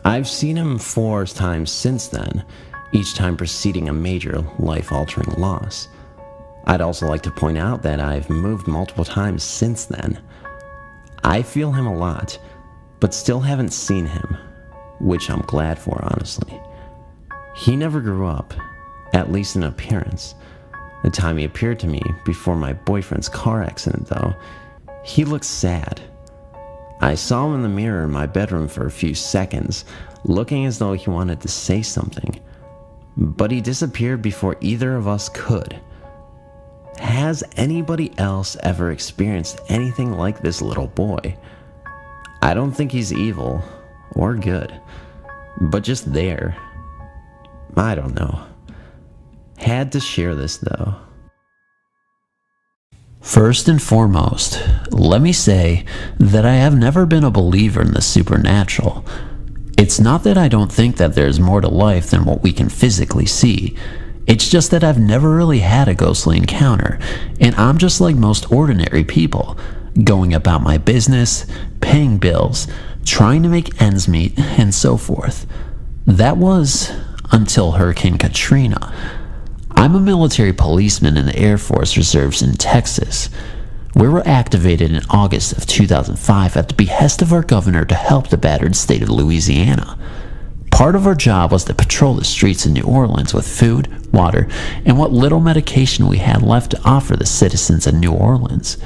Speaker 1: I've seen him 4 times since then, each time preceding a major life-altering loss. I'd also like to point out that I've moved multiple times since then. I feel him a lot, but still haven't seen him, which I'm glad for, honestly. He never grew up, at least in appearance. The time he appeared to me before my boyfriend's car accident, though, he looked sad. I saw him in the mirror in my bedroom for a few seconds, looking as though he wanted to say something, but he disappeared before either of us could. Has anybody else ever experienced anything like this little boy? I don't think he's evil or good, but just there. I don't know. Had to share this though.
Speaker 3: First and foremost, let me say that I have never been a believer in the supernatural. It's not that I don't think that there's more to life than what we can physically see. It's just that I've never really had a ghostly encounter, and I'm just like most ordinary people, going about my business, paying bills, trying to make ends meet, and so forth. That was until Hurricane Katrina. I'm a military policeman in the Air Force Reserves in Texas. We were activated in August of 2005 at the behest of our governor to help the battered state of Louisiana. Part of our job was to patrol the streets in New Orleans with food, water, and what little medication we had left to offer the citizens of New Orleans.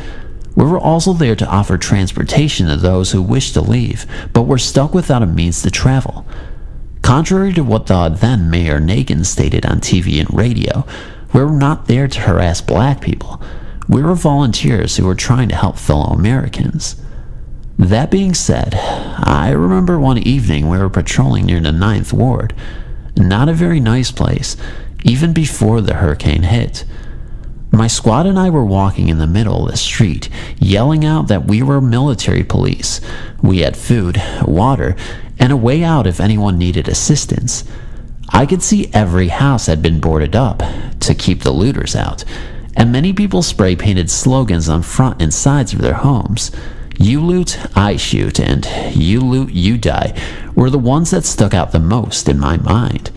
Speaker 3: We were also there to offer transportation to those who wished to leave, but were stuck without a means to travel. Contrary to what the then Mayor Nagin stated on TV and radio, we were not there to harass black people. We were volunteers who were trying to help fellow Americans. That being said, I remember one evening we were patrolling near the 9th Ward. Not a very nice place, even before the hurricane hit. My squad and I were walking in the middle of the street, yelling out that we were military police. We had food, water, and a way out if anyone needed assistance. I could see every house had been boarded up to keep the looters out, and many people spray-painted slogans on front and sides of their homes. "You loot, I shoot," and "You loot, you die," were the ones that stuck out the most in my mind.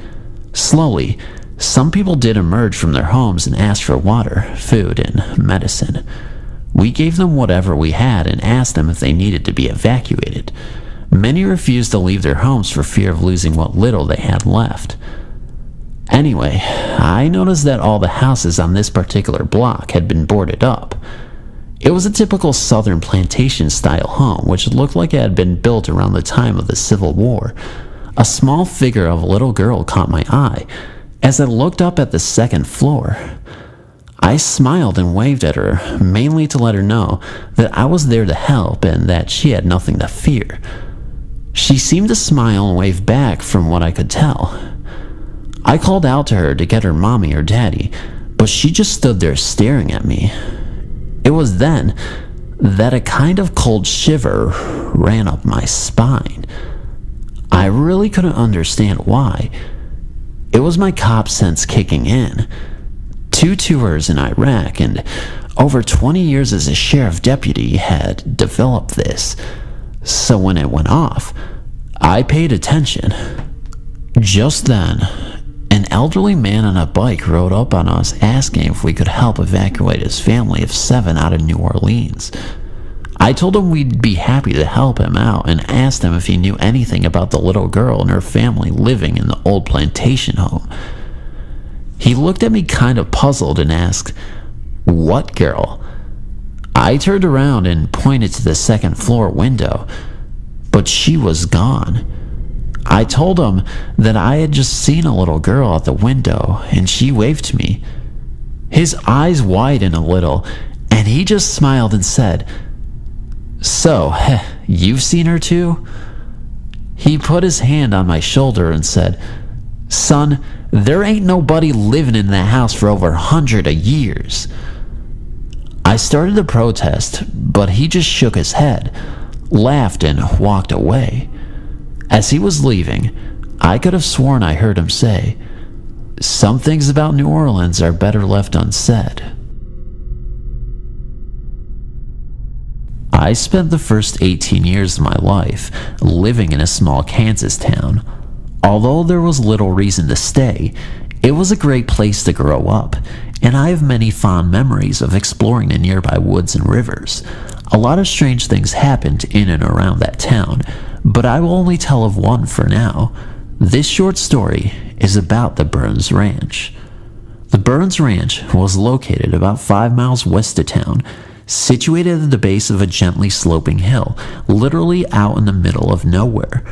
Speaker 3: Slowly, some people did emerge from their homes and asked for water, food, and medicine. We gave them whatever we had and asked them if they needed to be evacuated. Many refused to leave their homes for fear of losing what little they had left. Anyway, I noticed that all the houses on this particular block had been boarded up. It was a typical southern plantation-style home, which looked like it had been built around the time of the Civil War. A small figure of a little girl caught my eye as I looked up at the 2nd floor. I smiled and waved at her, mainly to let her know that I was there to help and that she had nothing to fear. She seemed to smile and wave back from what I could tell. I called out to her to get her mommy or daddy, but she just stood there staring at me. It was then that a kind of cold shiver ran up my spine. I really couldn't understand why. It was my cop sense kicking in. 2 tours in Iraq and over 20 years as a sheriff deputy had developed this. So when it went off, I paid attention. Just then, an elderly man on a bike rode up on us asking if we could help evacuate his family of 7 out of New Orleans. I told him we'd be happy to help him out and asked him if he knew anything about the little girl and her family living in the old plantation home. He looked at me kind of puzzled and asked, "What girl?" I turned around and pointed to the second floor window, but she was gone. I told him that I had just seen a little girl at the window and she waved to me. His eyes widened a little and he just smiled and said, "So, you've seen her too?" He put his hand on my shoulder and said, "Son, there ain't nobody living in that house for over 100 years." I started to protest, but he just shook his head, laughed, and walked away. As he was leaving, I could have sworn I heard him say, "Some things about New Orleans are better left unsaid." I spent the first 18 years of my life living in a small Kansas town. Although there was little reason to stay, it was a great place to grow up, and I have many fond memories of exploring the nearby woods and rivers. A lot of strange things happened in and around that town, but I will only tell of one for now. This short story is about the Burns Ranch. The Burns Ranch was located about 5 miles west of town, situated at the base of a gently sloping hill, literally out in the middle of nowhere.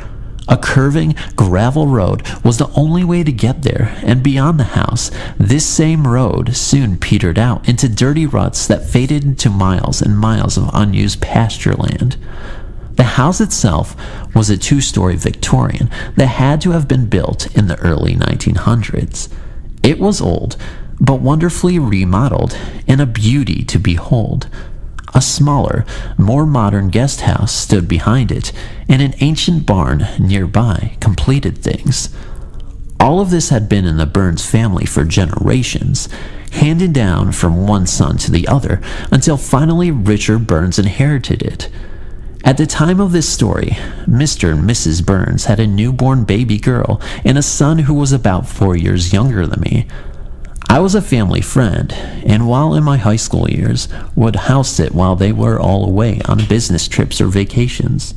Speaker 3: A curving gravel road was the only way to get there, and beyond the house, this same road soon petered out into dirty ruts that faded into miles and miles of unused pasture land. The house itself was a 2-story Victorian that had to have been built in the early 1900s. It was old, but wonderfully remodeled and a beauty to behold. A smaller, more modern guest house stood behind it, and an ancient barn nearby completed things. All of this had been in the Burns family for generations, handed down from one son to the other, until finally Richard Burns inherited it. At the time of this story, Mr. and Mrs. Burns had a newborn baby girl and a son who was about 4 years younger than me. I was a family friend, and while in my high school years, would house sit while they were all away on business trips or vacations.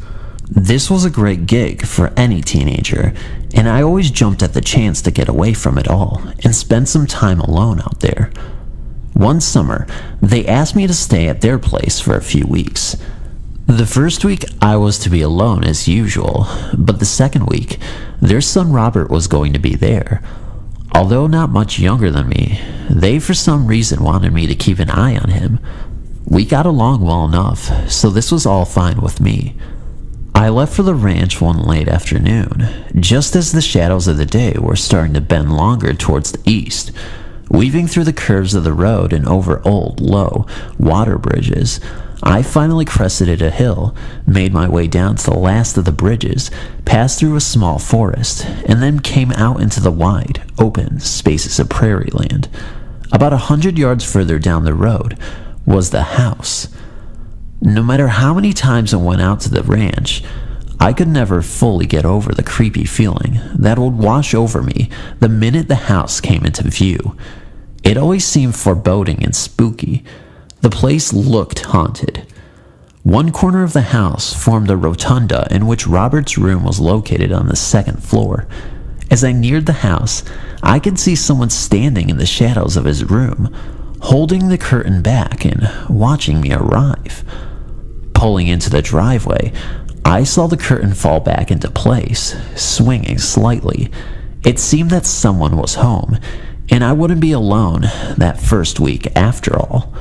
Speaker 3: This was a great gig for any teenager, and I always jumped at the chance to get away from it all and spend some time alone out there. One summer, they asked me to stay at their place for a few weeks. The first week, I was to be alone as usual, but the second week, their son Robert was going to be there. Although not much younger than me, they for some reason wanted me to keep an eye on him. We got along well enough, so this was all fine with me. I left for the ranch one late afternoon, just as the shadows of the day were starting to bend longer towards the east. Weaving through the curves of the road and over old, low water bridges, I finally crested a hill, made my way down to the last of the bridges, passed through a small forest, and then came out into the wide, open spaces of prairie land. About 100 yards further down the road was the house. No matter how many times I went out to the ranch, I could never fully get over the creepy feeling that would wash over me the minute the house came into view. It always seemed foreboding and spooky. The place looked haunted. One corner of the house formed a rotunda in which Robert's room was located on the second floor. As I neared the house, I could see someone standing in the shadows of his room, holding the curtain back and watching me arrive. Pulling into the driveway, I saw the curtain fall back into place, swinging slightly. It seemed that someone was home, and I wouldn't be alone that first week after all.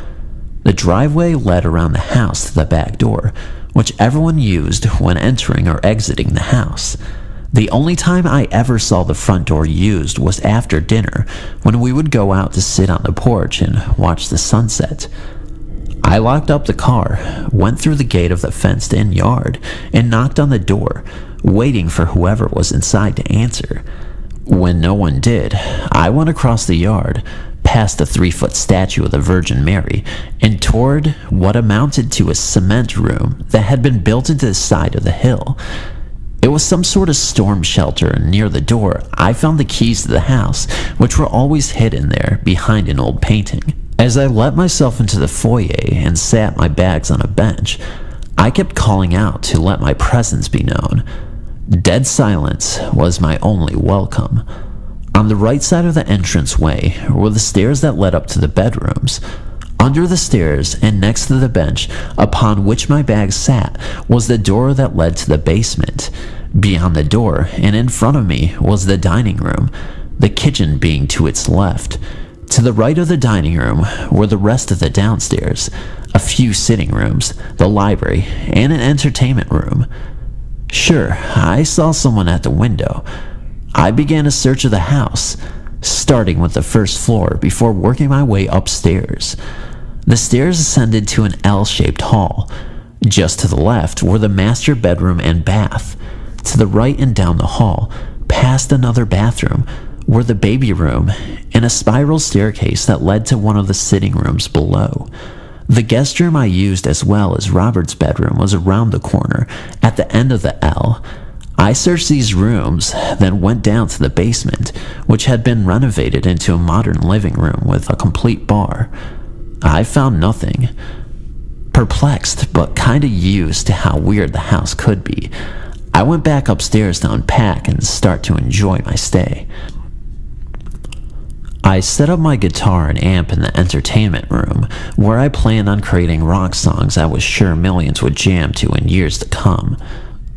Speaker 3: The driveway led around the house to the back door, which everyone used when entering or exiting the house. The only time I ever saw the front door used was after dinner, when we would go out to sit on the porch and watch the sunset. I locked up the car, went through the gate of the fenced-in yard, and knocked on the door, waiting for whoever was inside to answer. When no one did, I went across the yard, past the 3-foot statue of the Virgin Mary, and toward what amounted to a cement room that had been built into the side of the hill. It was some sort of storm shelter, and near the door, I found the keys to the house, which were always hidden there behind an old painting. As I let myself into the foyer and sat my bags on a bench, I kept calling out to let my presence be known. Dead silence was my only welcome. On the right side of the entranceway were the stairs that led up to the bedrooms. Under the stairs and next to the bench upon which my bag sat was the door that led to the basement. Beyond the door and in front of me was the dining room, the kitchen being to its left. To the right of the dining room were the rest of the downstairs, a few sitting rooms, the library, and an entertainment room. Sure, I saw someone at the window. I began a search of the house, starting with the first floor before working my way upstairs. The stairs ascended to an L-shaped hall. Just to the left were the master bedroom and bath. To the right and down the hall, past another bathroom, were the baby room and a spiral staircase that led to one of the sitting rooms below. The guest room I used as well as Robert's bedroom was around the corner at the end of the L. I searched these rooms, then went down to the basement, which had been renovated into a modern living room with a complete bar. I found nothing. Perplexed, but kinda used to how weird the house could be, I went back upstairs to unpack and start to enjoy my stay. I set up my guitar and amp in the entertainment room, where I planned on creating rock songs I was sure millions would jam to in years to come.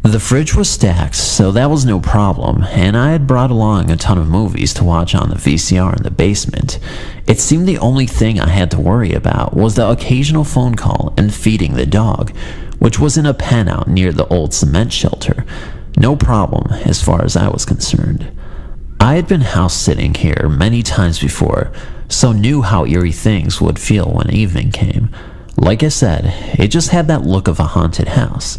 Speaker 3: The fridge was stacked, so that was no problem, and I had brought along a ton of movies to watch on the VCR in the basement. It seemed the only thing I had to worry about was the occasional phone call and feeding the dog, which was in a pen out near the old cement shelter. No problem as far as I was concerned. I had been house sitting here many times before, so knew how eerie things would feel when evening came. Like I said, it just had that look of a haunted house.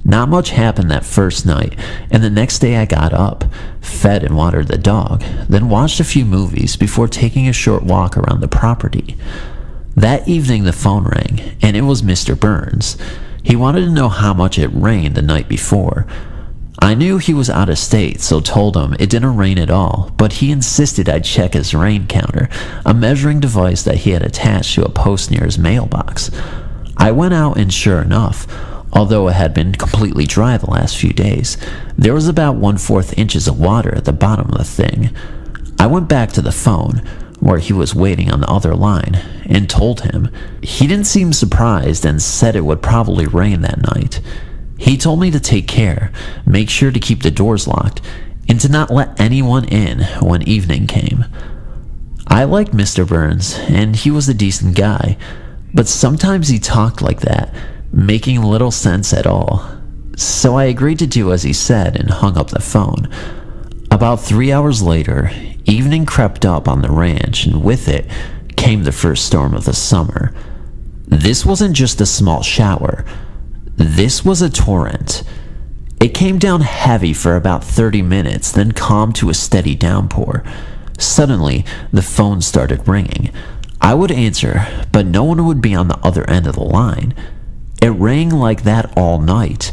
Speaker 3: Not much happened that first night, and the next day I got up, fed and watered the dog, then watched a few movies before taking a short walk around the property. That evening the phone rang, and it was Mr. Burns. He wanted to know how much it rained the night before. I knew he was out of state, so told him it didn't rain at all, but he insisted I check his rain counter, a measuring device that he had attached to a post near his mailbox. I went out and sure enough, although it had been completely dry the last few days, there was about 1/4 inches of water at the bottom of the thing. I went back to the phone, where he was waiting on the other line, and told him. He didn't seem surprised and said it would probably rain that night. He told me to take care, make sure to keep the doors locked, and to not let anyone in when evening came. I liked Mr. Burns, and he was a decent guy, but sometimes he talked like that, making little sense at all. So I agreed to do as he said and hung up the phone. About 3 hours later, evening crept up on the ranch, and with it came the first storm of the summer. This wasn't just a small shower. This was a torrent. It came down heavy for about 30 minutes, then calmed to a steady downpour. Suddenly, the phone started ringing. I would answer, but no one would be on the other end of the line. It rang like that all night,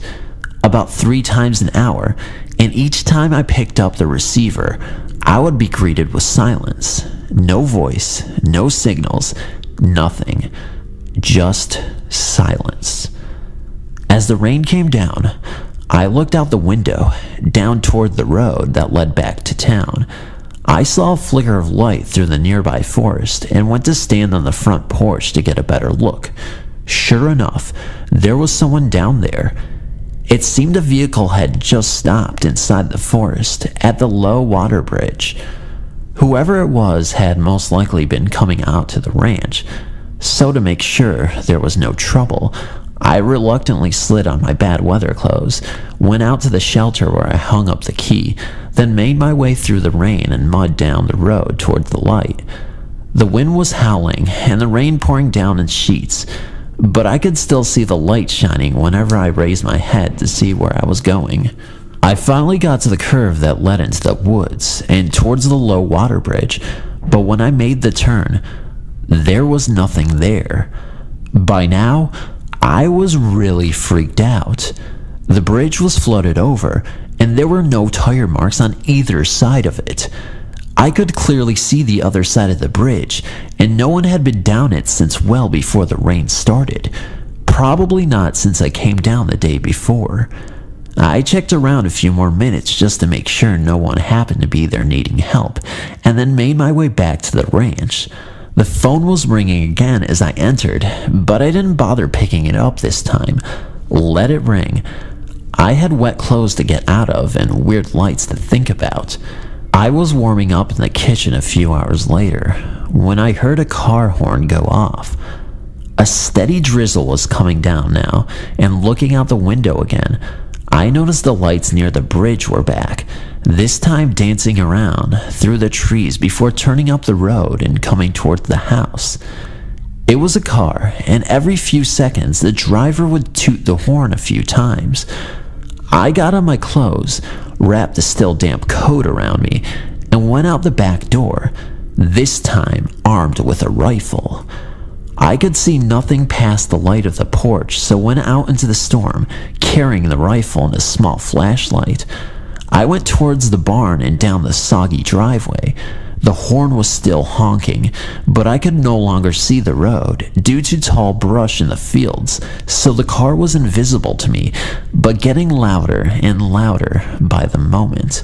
Speaker 3: about 3 times an hour, and each time I picked up the receiver, I would be greeted with silence. No voice, no signals, nothing. Just silence. As the rain came down, I looked out the window, down toward the road that led back to town. I saw a flicker of light through the nearby forest and went to stand on the front porch to get a better look. Sure enough, there was someone down there. It seemed a vehicle had just stopped inside the forest at the low water bridge. Whoever it was had most likely been coming out to the ranch, so to make sure there was no trouble, I reluctantly slid on my bad weather clothes, went out to the shelter where I hung up the key, then made my way through the rain and mud down the road toward the light. The wind was howling and the rain pouring down in sheets, but I could still see the light shining whenever I raised my head to see where I was going. I finally got to the curve that led into the woods and towards the low water bridge, but when I made the turn, there was nothing there. By now, I was really freaked out. The bridge was flooded over, and there were no tire marks on either side of it. I could clearly see the other side of the bridge, and no one had been down it since well before the rain started. Probably not since I came down the day before. I checked around a few more minutes just to make sure no one happened to be there needing help, and then made my way back to the ranch. The phone was ringing again as I entered, but I didn't bother picking it up this time. Let it ring. I had wet clothes to get out of and weird lights to think about. I was warming up in the kitchen a few hours later when I heard a car horn go off. A steady drizzle was coming down now, and looking out the window again, I noticed the lights near the bridge were back, this time dancing around through the trees before turning up the road and coming toward the house. It was a car, and every few seconds the driver would toot the horn a few times. I got on my clothes, wrapped a still damp coat around me, and went out the back door, this time armed with a rifle. I could see nothing past the light of the porch, so went out into the storm, carrying the rifle and a small flashlight. I went towards the barn and down the soggy driveway. The horn was still honking, but I could no longer see the road due to tall brush in the fields, so the car was invisible to me, but getting louder and louder by the moment.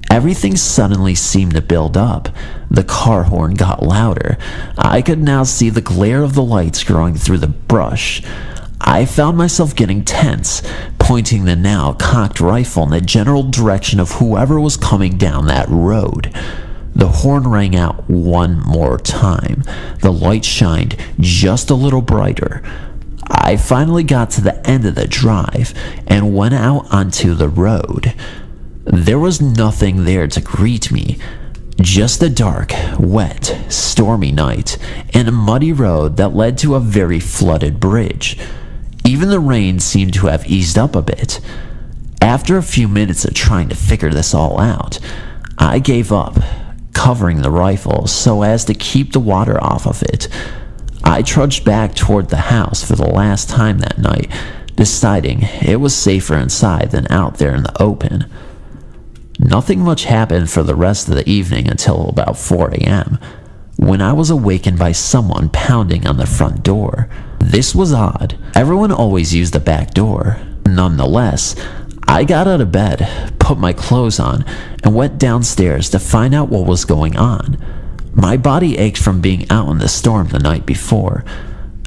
Speaker 3: Everything suddenly seemed to build up. The car horn got louder. I could now see the glare of the lights growing through the brush. I found myself getting tense, pointing the now cocked rifle in the general direction of whoever was coming down that road. The horn rang out one more time. The light shined just a little brighter. I finally got to the end of the drive and went out onto the road. There was nothing there to greet me, just a dark, wet, stormy night and a muddy road that led to a very flooded bridge. Even the rain seemed to have eased up a bit. After a few minutes of trying to figure this all out, I gave up, covering the rifle so as to keep the water off of it. I trudged back toward the house for the last time that night, deciding it was safer inside than out there in the open. Nothing much happened for the rest of the evening until about 4 a.m., when I was awakened by someone pounding on the front door. This was odd. Everyone always used the back door. Nonetheless, I got out of bed, put my clothes on, and went downstairs to find out what was going on. My body ached from being out in the storm the night before.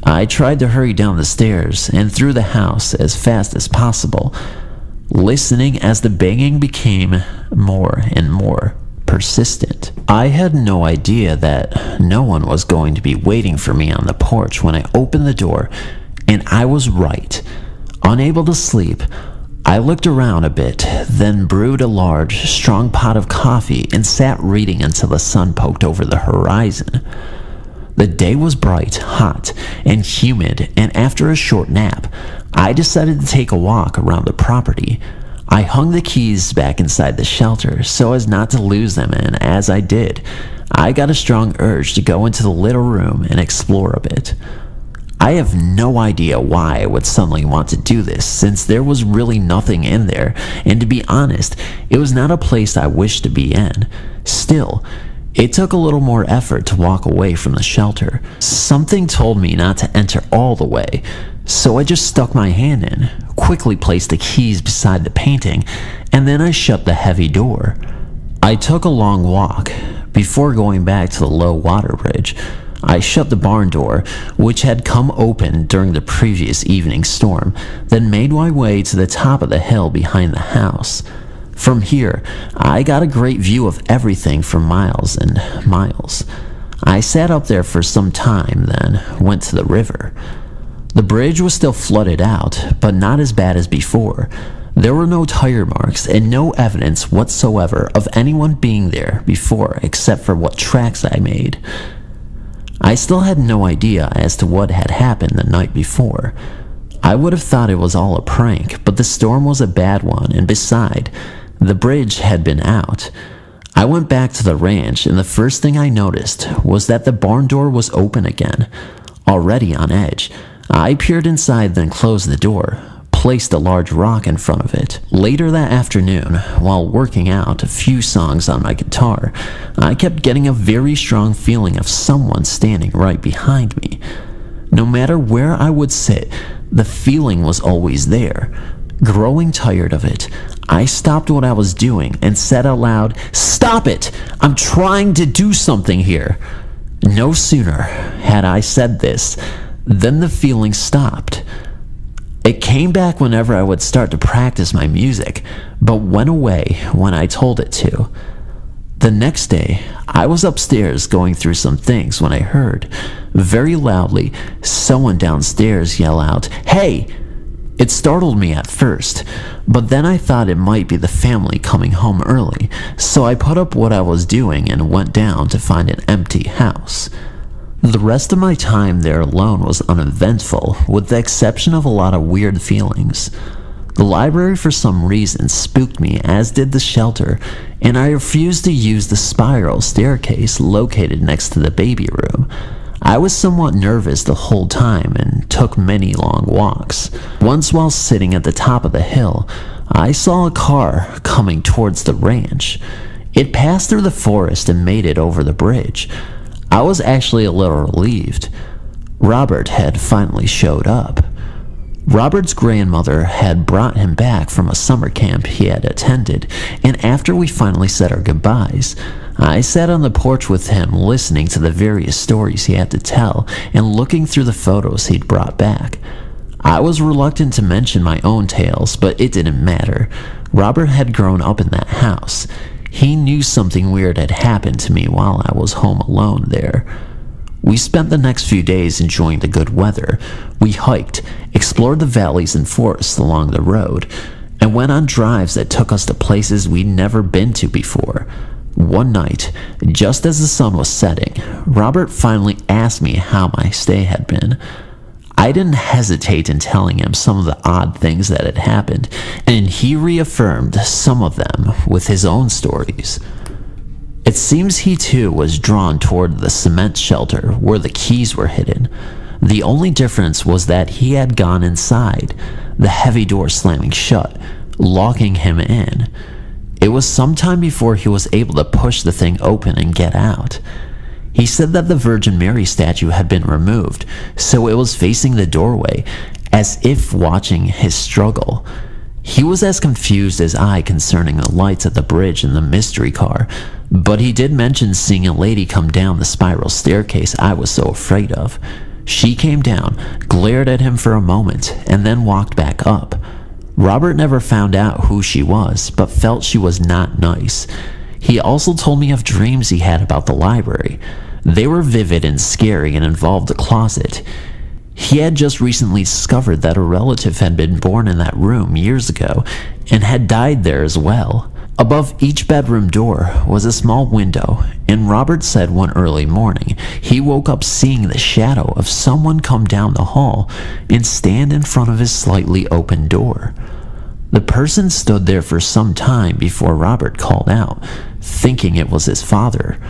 Speaker 3: I tried to hurry down the stairs and through the house as fast as possible, listening as the banging became more and more persistent. I had no idea that no one was going to be waiting for me on the porch when I opened the door, and I was right. Unable to sleep, I looked around a bit, then brewed a large, strong pot of coffee and sat reading until the sun poked over the horizon. The day was bright, hot, and humid, and after a short nap, I decided to take a walk around the property. I hung the keys back inside the shelter so as not to lose them, and as I did, I got a strong urge to go into the little room and explore a bit. I have no idea why I would suddenly want to do this, since there was really nothing in there, and to be honest, it was not a place I wished to be in. Still, it took a little more effort to walk away from the shelter. Something told me not to enter all the way, so I just stuck my hand in, quickly placed the keys beside the painting, and then I shut the heavy door. I took a long walk. Before going back to the low water bridge, I shut the barn door, which had come open during the previous evening storm, then made my way to the top of the hill behind the house. From here, I got a great view of everything for miles and miles. I sat up there for some time, then went to the river. The bridge was still flooded out, but not as bad as before. There were no tire marks and no evidence whatsoever of anyone being there before except for what tracks I made. I still had no idea as to what had happened the night before. I would have thought it was all a prank, but the storm was a bad one, and beside, the bridge had been out. I went back to the ranch, and the first thing I noticed was that the barn door was open again. Already on edge, I peered inside, then closed the door, placed a large rock in front of it. Later that afternoon, while working out a few songs on my guitar, I kept getting a very strong feeling of someone standing right behind me. No matter where I would sit, the feeling was always there. Growing tired of it, I stopped what I was doing and said out loud, "Stop it! I'm trying to do something here." No sooner had I said this than the feeling stopped. It came back whenever I would start to practice my music, but went away when I told it to. The next day, I was upstairs going through some things when I heard, very loudly, someone downstairs yell out, "Hey!" It startled me at first, but then I thought it might be the family coming home early, so I put up what I was doing and went down to find an empty house. The rest of my time there alone was uneventful, with the exception of a lot of weird feelings. The library for some reason spooked me, as did the shelter, and I refused to use the spiral staircase located next to the baby room. I was somewhat nervous the whole time and took many long walks. Once while sitting at the top of the hill, I saw a car coming towards the ranch. It passed through the forest and made it over the bridge. I was actually a little relieved. Robert had finally showed up. Robert's grandmother had brought him back from a summer camp he had attended, and after we finally said our goodbyes, I sat on the porch with him listening to the various stories he had to tell and looking through the photos he'd brought back. I was reluctant to mention my own tales, but it didn't matter. Robert had grown up in that house. He knew something weird had happened to me while I was home alone there. We spent the next few days enjoying the good weather. We hiked, explored the valleys and forests along the road, and went on drives that took us to places we'd never been to before. One night, just as the sun was setting, Robert finally asked me how my stay had been. I didn't hesitate in telling him some of the odd things that had happened, and he reaffirmed some of them with his own stories. It seems he too was drawn toward the cement shelter where the keys were hidden. The only difference was that he had gone inside, the heavy door slamming shut, locking him in. It was some time before he was able to push the thing open and get out. He said that the Virgin Mary statue had been removed, so it was facing the doorway, as if watching his struggle. He was as confused as I concerning the lights at the bridge and the mystery car, but he did mention seeing a lady come down the spiral staircase I was so afraid of. She came down, glared at him for a moment, and then walked back up. Robert never found out who she was, but felt she was not nice. He also told me of dreams he had about the library. They were vivid and scary and involved a closet. He had just recently discovered that a relative had been born in that room years ago and had died there as well. Above each bedroom door was a small window, and Robert said one early morning he woke up seeing the shadow of someone come down the hall and stand in front of his slightly open door. The person stood there for some time before Robert called out, thinking it was his father.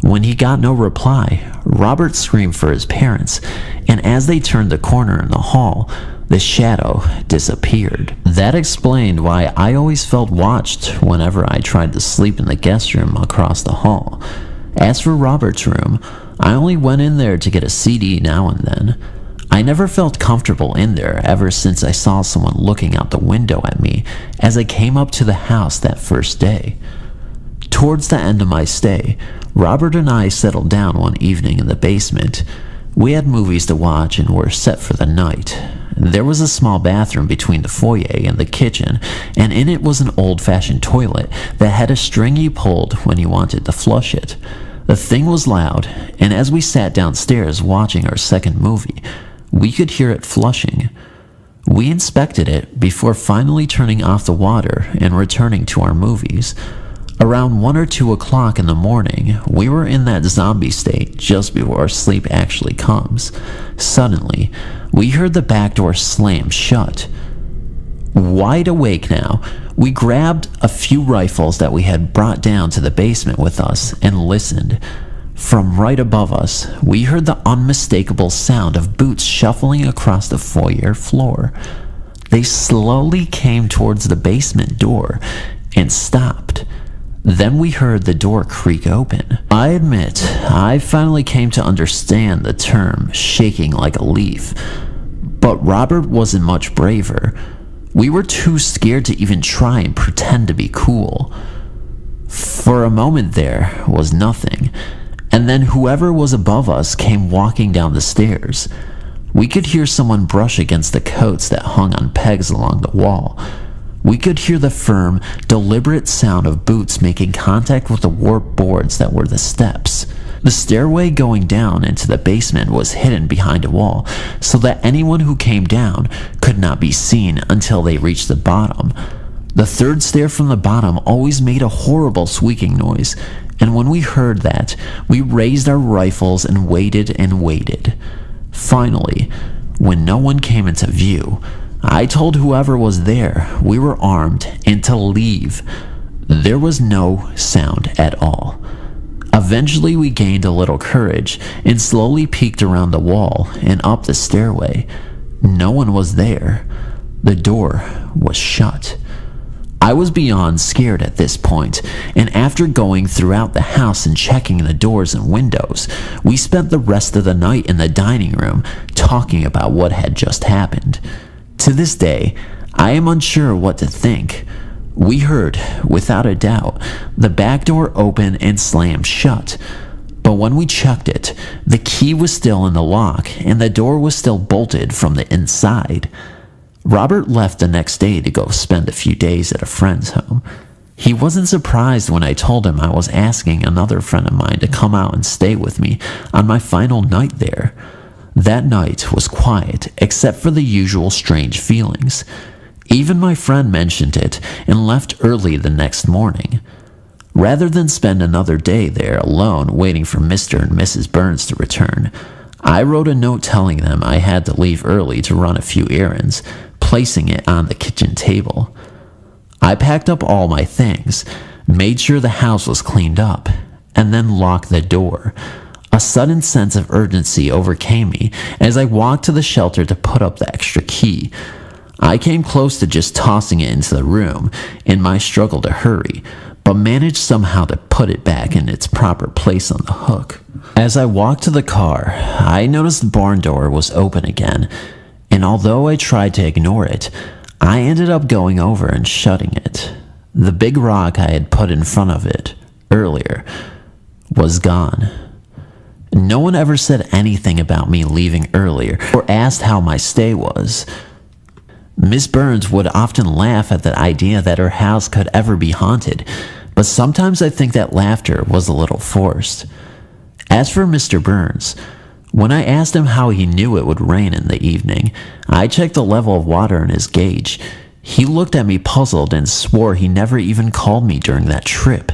Speaker 3: When he got no reply, Robert screamed for his parents, and as they turned the corner in the hall, the shadow disappeared. That explained why I always felt watched whenever I tried to sleep in the guest room across the hall. As for Robert's room, I only went in there to get a CD now and then. I never felt comfortable in there ever since I saw someone looking out the window at me as I came up to the house that first day. Towards the end of my stay, Robert and I settled down one evening in the basement. We had movies to watch and were set for the night. There was a small bathroom between the foyer and the kitchen, and in it was an old-fashioned toilet that had a string you pulled when you wanted to flush it. The thing was loud, and as we sat downstairs watching our second movie, we could hear it flushing. We inspected it before finally turning off the water and returning to our movies. Around 1 or 2 o'clock in the morning, we were in that zombie state just before sleep actually comes. Suddenly, we heard the back door slam shut. Wide awake now, we grabbed a few rifles that we had brought down to the basement with us and listened. From right above us, we heard the unmistakable sound of boots shuffling across the foyer floor. They slowly came towards the basement door and stopped. Then we heard the door creak open. I admit, I finally came to understand the term shaking like a leaf, but Robert wasn't much braver. We were too scared to even try and pretend to be cool. For a moment there was nothing, and and then whoever was above us came walking down the stairs. We could hear someone brush against the coats that hung on pegs along the wall. We could hear the firm, deliberate sound of boots making contact with the warped boards that were the steps. The stairway going down into the basement was hidden behind a wall, so that anyone who came down could not be seen until they reached the bottom. The third stair from the bottom always made a horrible squeaking noise, and when we heard that, we raised our rifles and waited and waited. Finally, when no one came into view, I told whoever was there we were armed and to leave. There was no sound at all. Eventually we gained a little courage and slowly peeked around the wall and up the stairway. No one was there. The door was shut. I was beyond scared at this point, and after going throughout the house and checking the doors and windows, we spent the rest of the night in the dining room talking about what had just happened. To this day, I am unsure what to think. We heard, without a doubt, the back door open and slam shut. But when we checked it, the key was still in the lock and the door was still bolted from the inside. Robert left the next day to go spend a few days at a friend's home. He wasn't surprised when I told him I was asking another friend of mine to come out and stay with me on my final night there. That night was quiet, except for the usual strange feelings. Even my friend mentioned it and left early the next morning. Rather than spend another day there alone waiting for Mr. and Mrs. Burns to return, I wrote a note telling them I had to leave early to run a few errands, placing it on the kitchen table. I packed up all my things, made sure the house was cleaned up, and then locked the door. A sudden sense of urgency overcame me as I walked to the shelter to put up the extra key. I came close to just tossing it into the room in my struggle to hurry, but managed somehow to put it back in its proper place on the hook. As I walked to the car, I noticed the barn door was open again, and although I tried to ignore it, I ended up going over and shutting it. The big rock I had put in front of it earlier was gone. No one ever said anything about me leaving earlier or asked how my stay was. Miss Burns would often laugh at the idea that her house could ever be haunted, but sometimes I think that laughter was a little forced. As for Mr. Burns, when I asked him how he knew it would rain in the evening, I checked the level of water in his gauge. He looked at me puzzled and swore he never even called me during that trip.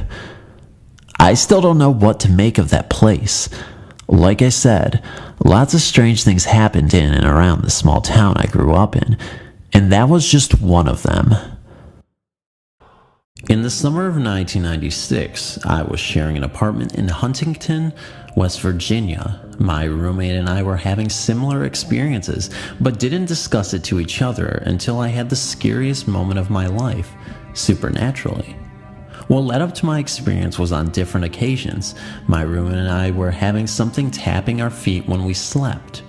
Speaker 3: I still don't know what to make of that place. Like I said, lots of strange things happened in and around the small town I grew up in, and that was just one of them.
Speaker 1: In the summer of 1996, I was sharing an apartment in Huntington, West Virginia. My roommate and I were having similar experiences, but didn't discuss it to each other until I had the scariest moment of my life, supernaturally. What led up to my experience was on different occasions. My roommate and I were having something tapping our feet when we slept.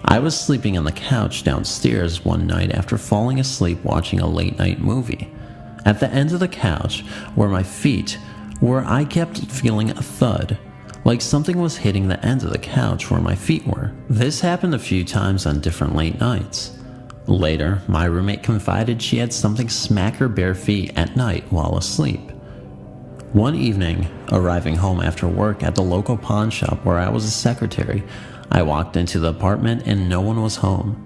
Speaker 1: I was sleeping on the couch downstairs one night after falling asleep watching a late-night movie. At the end of the couch were my feet, where I kept feeling a thud, like something was hitting the end of the couch where my feet were. This happened a few times on different late nights. Later, my roommate confided she had something smack her bare feet at night while asleep. One evening, arriving home after work at the local pawn shop where I was a secretary, I walked into the apartment and no one was home.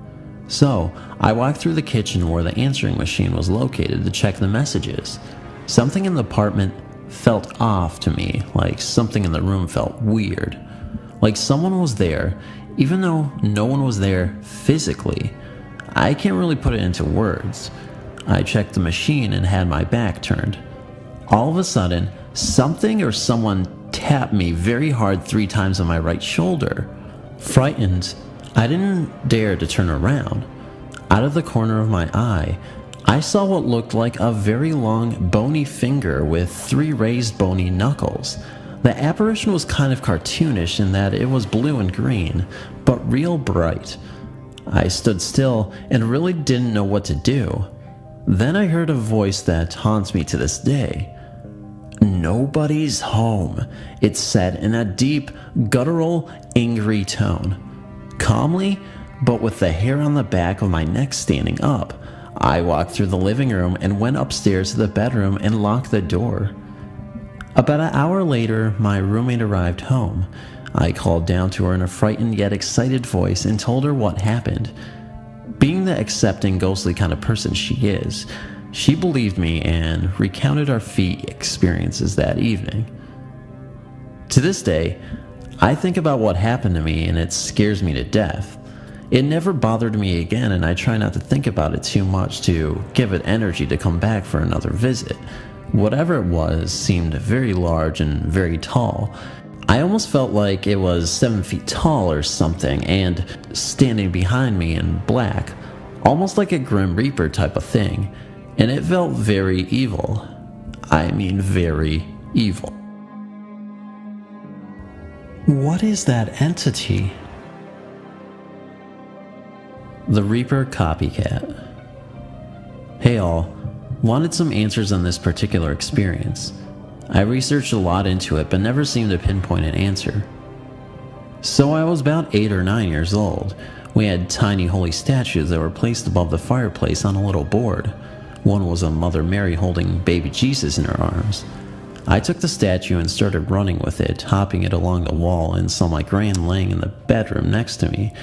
Speaker 1: So, I walked through the kitchen where the answering machine was located to check the messages. Something in the apartment felt off to me, like something in the room felt weird. Like someone was there, even though no one was there physically. I can't really put it into words. I checked the machine and had my back turned. All of a sudden, something or someone tapped me very hard 3 times on my right shoulder. Frightened, I didn't dare to turn around. Out of the corner of my eye, I saw what looked like a very long, bony finger with 3 raised bony knuckles. The apparition was kind of cartoonish in that it was blue and green, but real bright. I stood still and really didn't know what to do. Then I heard a voice that haunts me to this day. "Nobody's home," it said in a deep, guttural, angry tone. Calmly, but with the hair on the back of my neck standing up, I walked through the living room and went upstairs to the bedroom and locked the door. About an hour later, my roommate arrived home. I called down to her in a frightened yet excited voice and told her what happened. Being the accepting, ghostly kind of person she is, she believed me and recounted our feet experiences that evening. To this day, I think about what happened to me and it scares me to death. It never bothered me again, and I try not to think about it too much to give it energy to come back for another visit. Whatever it was seemed very large and very tall. I almost felt like it was 7 feet tall or something, and standing behind me in black, almost like a Grim Reaper type of thing, and it felt very evil. I mean very evil. What is that entity? The Reaper Copycat. Hey all, wanted some answers on this particular experience. I researched a lot into it but never seemed to pinpoint an answer. So I was about 8 or 9 years old. We had tiny holy statues that were placed above the fireplace on a little board. One was a Mother Mary holding baby Jesus in her arms. I took the statue and started running with it, hopping it along the wall, and saw my gran laying in the bedroom next to me,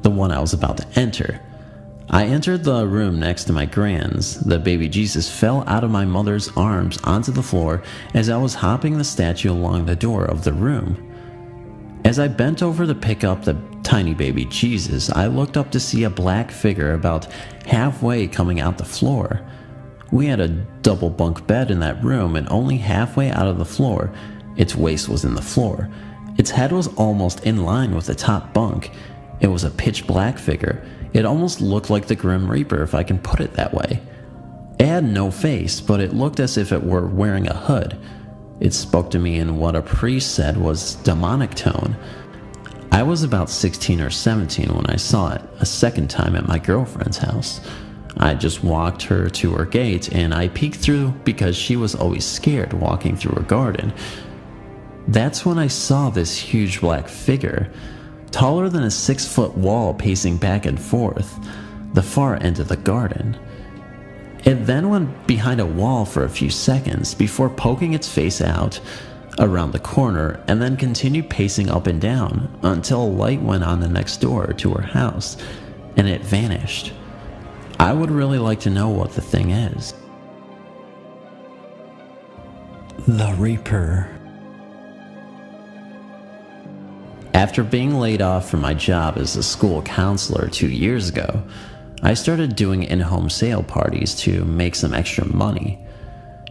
Speaker 1: the one I was about to enter. I entered the room next to my gran's. The baby Jesus fell out of my mother's arms onto the floor as I was hopping the statue along the door of the room. As I bent over to pick up the tiny baby Jesus, I looked up to see a black figure about halfway coming out the floor. We had a double bunk bed in that room, and only halfway out of the floor, its waist was in the floor. Its head was almost in line with the top bunk. It was a pitch black figure. It almost looked like the Grim Reaper, if I can put it that way. It had no face, but it looked as if it were wearing a hood. It spoke to me in what a priest said was demonic tone. I was about 16 or 17 when I saw it a second time at my girlfriend's house. I just walked her to her gate and I peeked through because she was always scared walking through her garden. That's when I saw this huge black figure, taller than a 6-foot wall, pacing back and forth, the far end of the garden. It then went behind a wall for a few seconds before poking its face out around the corner and then continued pacing up and down until a light went on the next door to her house and it vanished. I would really like to know what the thing is. The Reaper. After being laid off from my job as a school counselor 2 years ago, I started doing in-home sale parties to make some extra money.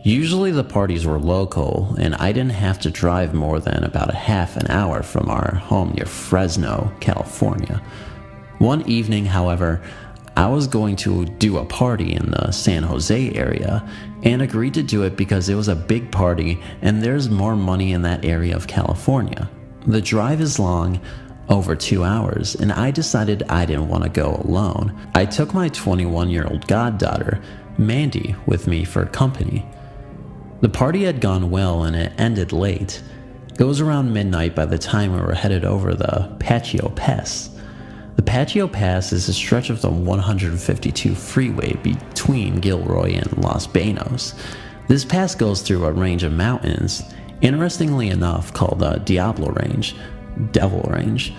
Speaker 1: Usually the parties were local, and I didn't have to drive more than about a half an hour from our home near Fresno, California. One evening, however, I was going to do a party in the San Jose area and agreed to do it because it was a big party and there's more money in that area of California. The drive is long, over 2 hours, and I decided I didn't want to go alone. I took my 21-year-old goddaughter, Mandy, with me for company. The party had gone well and it ended late. It was around midnight by the time we were headed over the Patio Pass. The Patio Pass is a stretch of the 152 freeway between Gilroy and Los Banos. This pass goes through a range of mountains, interestingly enough called the Devil Range.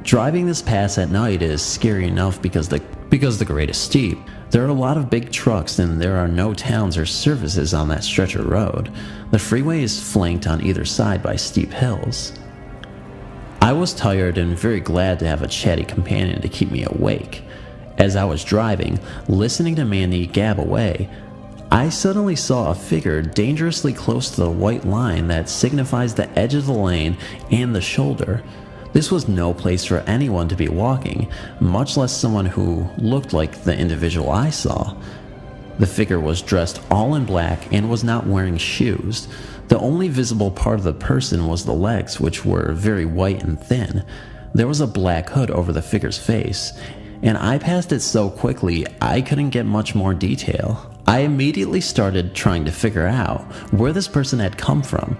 Speaker 1: Driving this pass at night is scary enough because the grade is steep. There are a lot of big trucks and there are no towns or services on that stretch of road. The freeway is flanked on either side by steep hills. I was tired and very glad to have a chatty companion to keep me awake. As I was driving, listening to Mandy gab away, I suddenly saw a figure dangerously close to the white line that signifies the edge of the lane and the shoulder. This was no place for anyone to be walking, much less someone who looked like the individual I saw. The figure was dressed all in black and was not wearing shoes. The only visible part of the person was the legs, which were very white and thin. There was a black hood over the figure's face, and I passed it so quickly I couldn't get much more detail. I immediately started trying to figure out where this person had come from.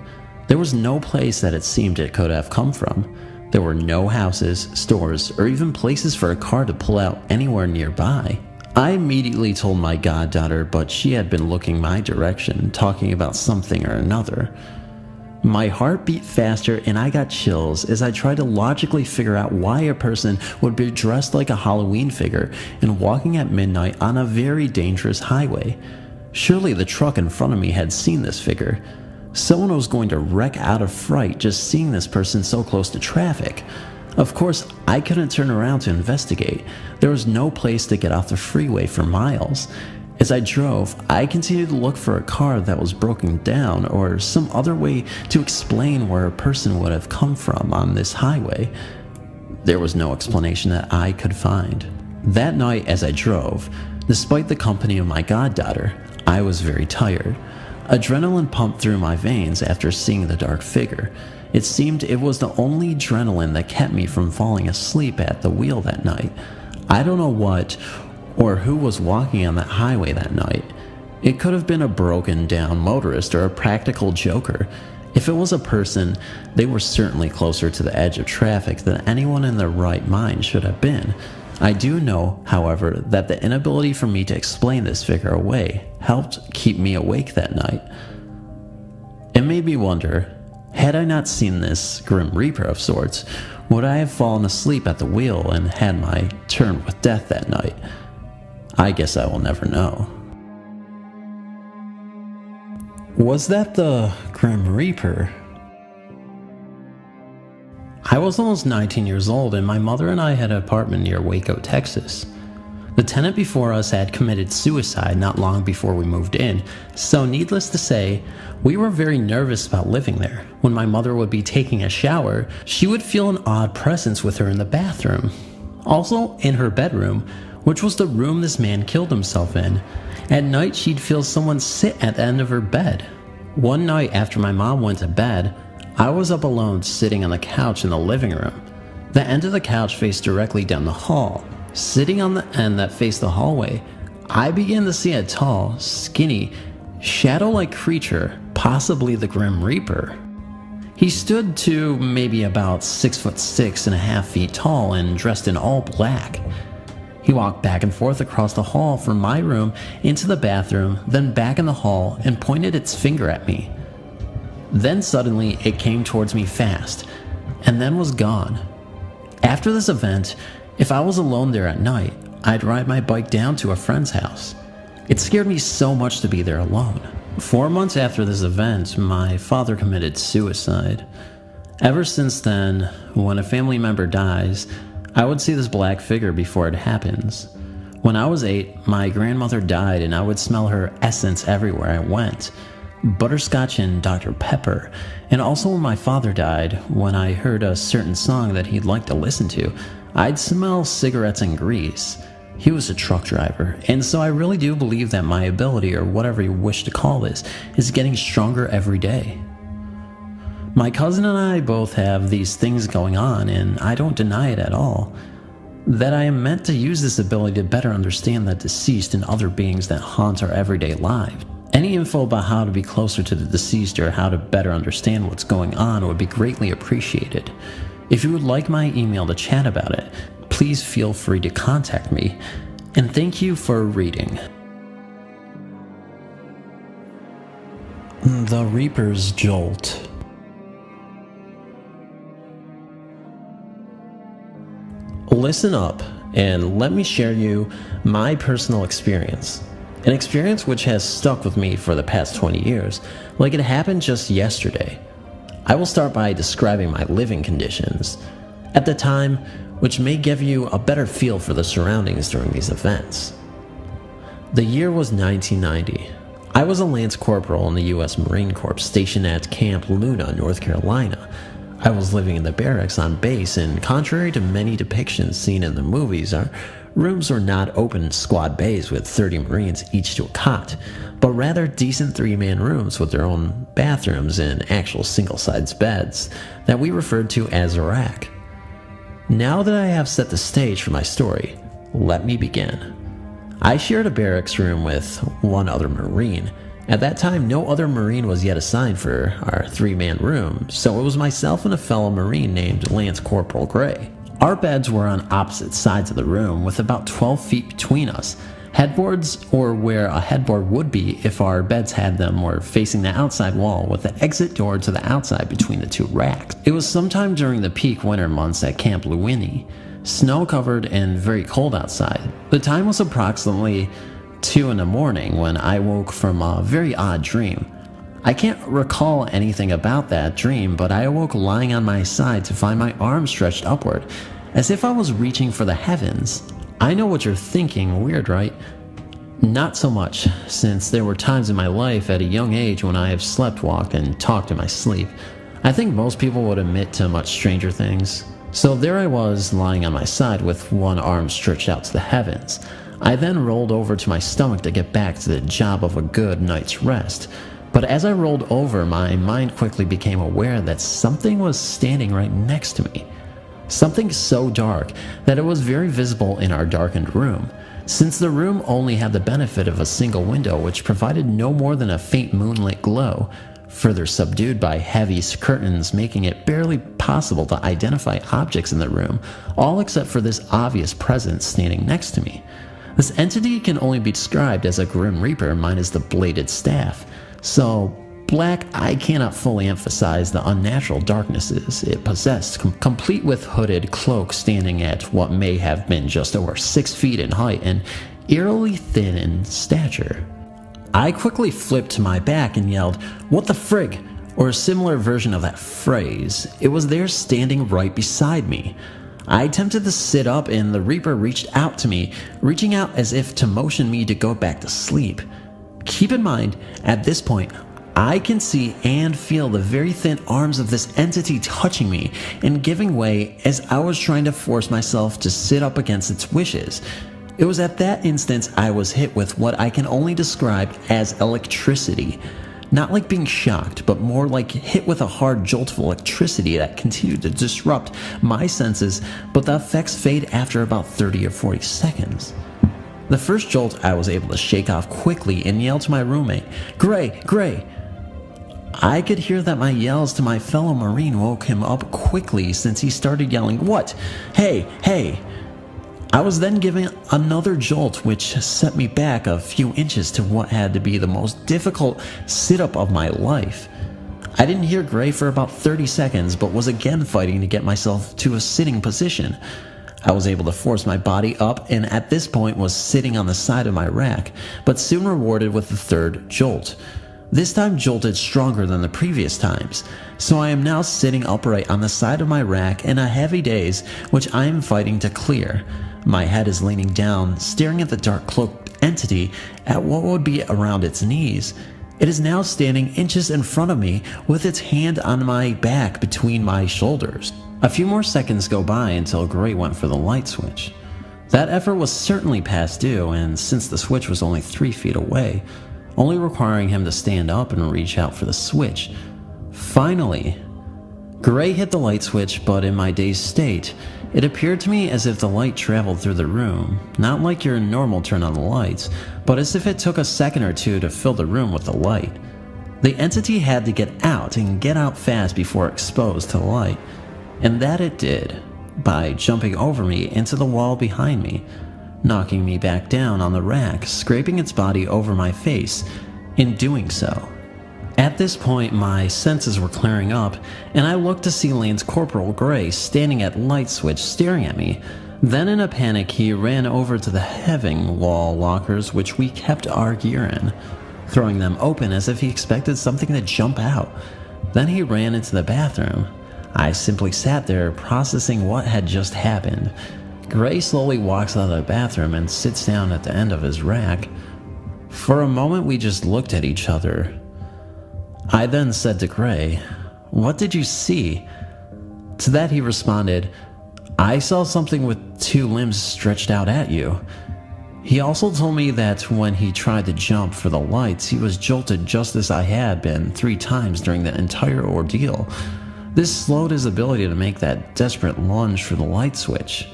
Speaker 1: There was no place that it seemed it could have come from. There were no houses, stores, or even places for a car to pull out anywhere nearby. I immediately told my goddaughter, but she had been looking my direction, talking about something or another. My heart beat faster and I got chills as I tried to logically figure out why a person would be dressed like a Halloween figure and walking at midnight on a very dangerous highway. Surely the truck in front of me had seen this figure. Someone was going to wreck out of fright just seeing this person so close to traffic. Of course, I couldn't turn around to investigate. There was no place to get off the freeway for miles. As I drove, I continued to look for a car that was broken down or some other way to explain where a person would have come from on this highway. There was no explanation that I could find. That night as I drove, despite the company of my goddaughter, I was very tired. Adrenaline pumped through my veins after seeing the dark figure. It seemed it was the only adrenaline that kept me from falling asleep at the wheel that night. I don't know what or who was walking on that highway that night. It could have been a broken down motorist or a practical joker. If it was a person, they were certainly closer to the edge of traffic than anyone in their right mind should have been. I do know, however, that the inability for me to explain this figure away helped keep me awake that night. It made me wonder, had I not seen this Grim Reaper of sorts, would I have fallen asleep at the wheel and had my turn with death that night? I guess I will never know. Was that the Grim Reaper? I was almost 19 years old and my mother and I had an apartment near Waco, Texas. The tenant before us had committed suicide not long before we moved in, so needless to say, we were very nervous about living there. When my mother would be taking a shower, she would feel an odd presence with her in the bathroom. Also, in her bedroom, which was the room this man killed himself in, at night she'd feel someone sit at the end of her bed. One night after my mom went to bed, I was up alone sitting on the couch in the living room. The end of the couch faced directly down the hall. Sitting on the end that faced the hallway, I began to see a tall, skinny, shadow-like creature, possibly the Grim Reaper. He stood to maybe about 6'6.5 feet tall and dressed in all black. He walked back and forth across the hall from my room into the bathroom, then back in the hall and pointed its finger at me. Then suddenly it came towards me fast, and then was gone. After this event, if I was alone there at night, I'd ride my bike down to a friend's house. It scared me so much to be there alone. 4 months after this event, my father committed suicide. Ever since then, when a family member dies, I would see this black figure before it happens. When I was 8, my grandmother died and I would smell her essence everywhere I went. Butterscotch and Dr. Pepper. And also when my father died, when I heard a certain song that he'd like to listen to, I'd smell cigarettes and grease. He was a truck driver, and so I really do believe that my ability, or whatever you wish to call this, is getting stronger every day. My cousin and I both have these things going on, and I don't deny it at all. That I am meant to use this ability to better understand the deceased and other beings that haunt our everyday lives. Any info about how to be closer to the deceased or how to better understand what's going on would be greatly appreciated. If you would like my email to chat about it, please feel free to contact me. And thank you for reading. The Reaper's Jolt. Listen up and let me share you my personal experience. An experience which has stuck with me for the past 20 years, like it happened just yesterday. I will start by describing my living conditions at the time, which may give you a better feel for the surroundings during these events. The year was 1990. I was a Lance Corporal in the U.S. Marine Corps stationed at Camp Luna, North Carolina. I was living in the barracks on base, and contrary to many depictions seen in the movies, our rooms were not open squad bays with 30 Marines each to a cot, but rather decent 3-man rooms with their own bathrooms and actual single-sized beds that we referred to as a rack. Now that I have set the stage for my story, let me begin. I shared a barracks room with one other Marine. At that time, no other Marine was yet assigned for our 3-man room, so it was myself and a fellow Marine named Lance Corporal Gray. Our beds were on opposite sides of the room with about 12 feet between us. Headboards, or where a headboard would be if our beds had them, were facing the outside wall with the exit door to the outside between the 2 racks. It was sometime during the peak winter months at Camp Luini, snow-covered and very cold outside. The time was approximately 2 in the morning when I woke from a very odd dream. I can't recall anything about that dream, but I awoke lying on my side to find my arms stretched upward, as if I was reaching for the heavens. I know what you're thinking, weird, right? Not so much, since there were times in my life at a young age when I have slept, walked, and talked in my sleep. I think most people would admit to much stranger things. So there I was, lying on my side with one arm stretched out to the heavens. I then rolled over to my stomach to get back to the job of a good night's rest. But as I rolled over, my mind quickly became aware that something was standing right next to me. Something so dark that it was very visible in our darkened room, since the room only had the benefit of a single window which provided no more than a faint moonlit glow, further subdued by heavy curtains, making it barely possible to identify objects in the room, all except for this obvious presence standing next to me. This entity can only be described as a Grim Reaper minus the bladed staff. So black, I cannot fully emphasize the unnatural darknesses it possessed, complete with hooded cloak standing at what may have been just over 6 feet in height and eerily thin in stature. I quickly flipped to my back and yelled, "What the frig?" or a similar version of that phrase. It was there standing right beside me. I attempted to sit up and the Reaper reached out to me, reaching out as if to motion me to go back to sleep. Keep in mind, at this point, I can see and feel the very thin arms of this entity touching me and giving way as I was trying to force myself to sit up against its wishes. It was at that instance I was hit with what I can only describe as electricity. Not like being shocked, but more like hit with a hard jolt of electricity that continued to disrupt my senses, but the effects fade after about 30 or 40 seconds. The first jolt I was able to shake off quickly and yell to my roommate, "Gray, Gray!" I could hear that my yells to my fellow Marine woke him up quickly since he started yelling, "What? Hey, hey!" I was then given another jolt which set me back a few inches to what had to be the most difficult sit-up of my life. I didn't hear Gray for about 30 seconds but was again fighting to get myself to a sitting position. I was able to force my body up and at this point was sitting on the side of my rack, but soon rewarded with the third jolt. This time jolted stronger than the previous times, so I am now sitting upright on the side of my rack in a heavy daze which I am fighting to clear. My head is leaning down, staring at the dark cloaked entity at what would be around its knees. It is now standing inches in front of me with its hand on my back between my shoulders. A few more seconds go by until Gray went for the light switch. That effort was certainly past due, and since the switch was only 3 feet away, only requiring him to stand up and reach out for the switch. Finally, Gray hit the light switch, but in my dazed state, it appeared to me as if the light traveled through the room, not like your normal turn on the lights, but as if it took a second or two to fill the room with the light. The entity had to get out and get out fast before exposed to the light, and that it did, by jumping over me into the wall behind me, knocking me back down on the rack, scraping its body over my face in doing so. At this point, my senses were clearing up, and I looked to see Lance Corporal Gray standing at light switch staring at me. Then in a panic, he ran over to the heaving wall lockers which we kept our gear in, throwing them open as if he expected something to jump out. Then he ran into the bathroom. I simply sat there processing what had just happened. Gray slowly walks out of the bathroom and sits down at the end of his rack. For a moment we just looked at each other. I then said to Gray, "What did you see?" To that he responded, "I saw something with 2 limbs stretched out at you." He also told me that when he tried to jump for the lights, he was jolted just as I had been 3 times during the entire ordeal. This slowed his ability to make that desperate lunge for the light switch.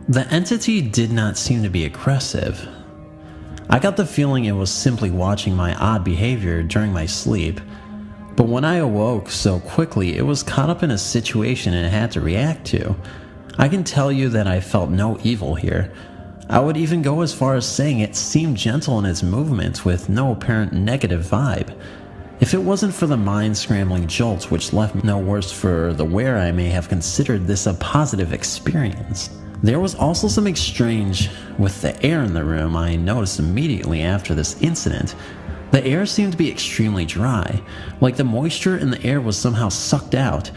Speaker 1: The entity did not seem to be aggressive. I got the feeling it was simply watching my odd behavior during my sleep. But when I awoke so quickly, it was caught up in a situation it had to react to. I can tell you that I felt no evil here. I would even go as far as saying it seemed gentle in its movements with no apparent negative vibe. If it wasn't for the mind-scrambling jolts which left me no worse for the wear, I may have considered this a positive experience. There was also something strange with the air in the room I noticed immediately after this incident. The air seemed to be extremely dry, like the moisture in the air was somehow sucked out.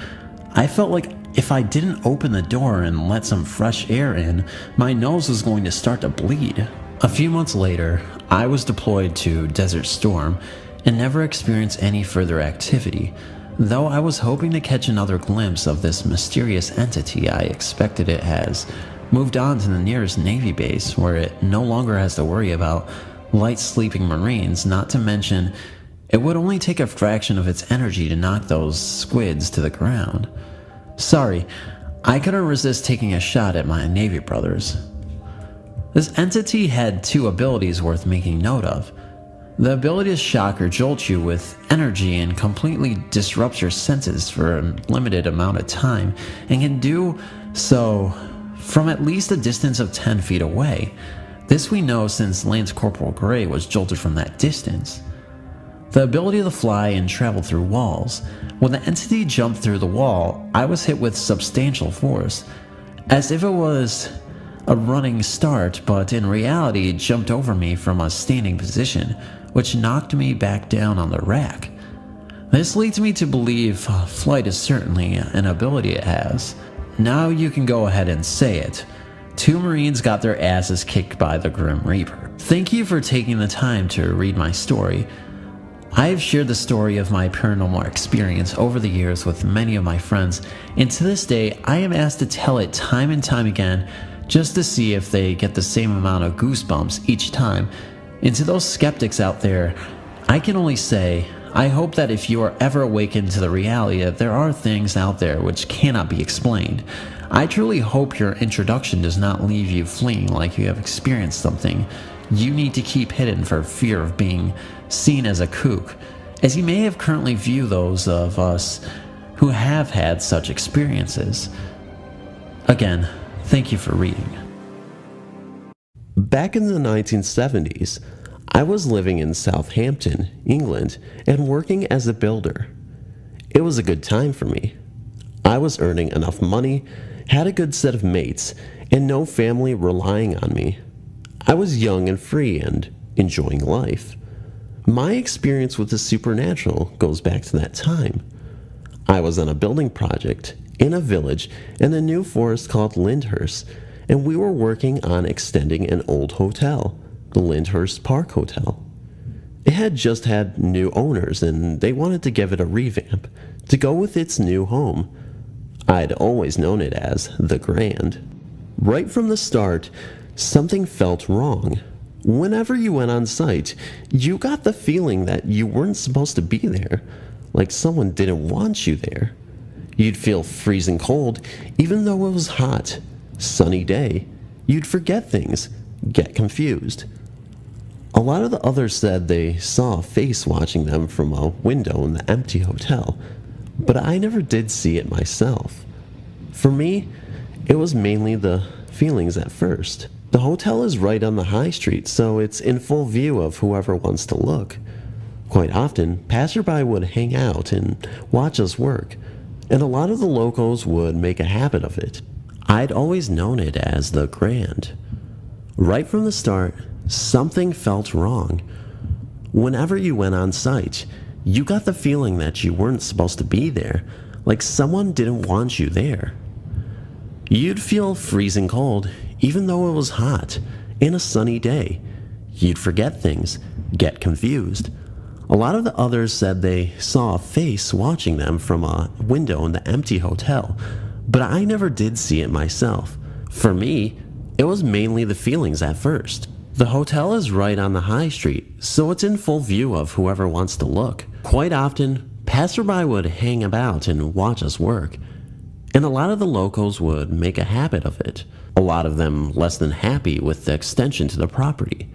Speaker 1: I felt like if I didn't open the door and let some fresh air in, my nose was going to start to bleed. A few months later, I was deployed to Desert Storm and never experienced any further activity, though I was hoping to catch another glimpse of this mysterious entity. I expected it has moved on to the nearest Navy base where it no longer has to worry about light sleeping Marines, not to mention it would only take a fraction of its energy to knock those squids to the ground. Sorry, I couldn't resist taking a shot at my Navy brothers. This entity had two abilities worth making note of. The ability to shock or jolt you with energy and completely disrupts your senses for a limited amount of time, and can do so from at least a distance of 10 feet away. This we know since Lance Corporal Gray was jolted from that distance. The ability to fly and travel through walls. When the entity jumped through the wall, I was hit with substantial force, as if it was a running start, but in reality it jumped over me from a standing position, which knocked me back down on the rack. This leads me to believe flight is certainly an ability it has. Now you can go ahead and say it. 2 Marines got their asses kicked by the Grim Reaper. Thank you for taking the time to read my story. I have shared the story of my paranormal experience over the years with many of my friends, and to this day I am asked to tell it time and time again just to see if they get the same amount of goosebumps each time. And to those skeptics out there, I can only say, I hope that if you are ever awakened to the reality that there are things out there which cannot be explained, I truly hope your introduction does not leave you fleeing like you have experienced something you need to keep hidden for fear of being seen as a kook, as you may have currently view those of us who have had such experiences. Again, thank you for reading.
Speaker 4: Back in the 1970s, I was living in Southampton, England, and working as a builder. It was a good time for me. I was earning enough money, had a good set of mates, and no family relying on me. I was young and free and enjoying life. My experience with the supernatural goes back to that time. I was on a building project in a village in a new forest called Lyndhurst, and we were working on extending an old hotel, the Lyndhurst Park Hotel. It had just had new owners, and they wanted to give it a revamp to go with its new home. I'd always known it as the Grand. Right from the start, something felt wrong. Whenever you went on site, you got the feeling that you weren't supposed to be there, like someone didn't want you there. You'd feel freezing cold, even though it was hot, sunny day. You'd forget things, get confused. A lot of the others said they saw a face watching them from a window in the empty hotel, but I never did see it myself. For me, it was mainly the feelings at first. The hotel is right on the high street, so it's in full view of whoever wants to look. Quite often, passerby would hang out and watch us work, and a lot of the locals would make a habit of it. I'd always known it as the Grand. Right from the start, something felt wrong. Whenever you went on site, you got the feeling that you weren't supposed to be there, like someone didn't want you there. You'd feel freezing cold, even though it was hot, and a sunny day. You'd forget things, get confused. A lot of the others said they saw a face watching them from a window in the empty hotel, but I never did see it myself. For me, it was mainly the feelings at first. The hotel is right on the high street, so it's in full view of whoever wants to look. Quite often, passerby would hang about and watch us work, and a lot of the locals would make a habit of it. A lot of them less than happy with the extension to the property.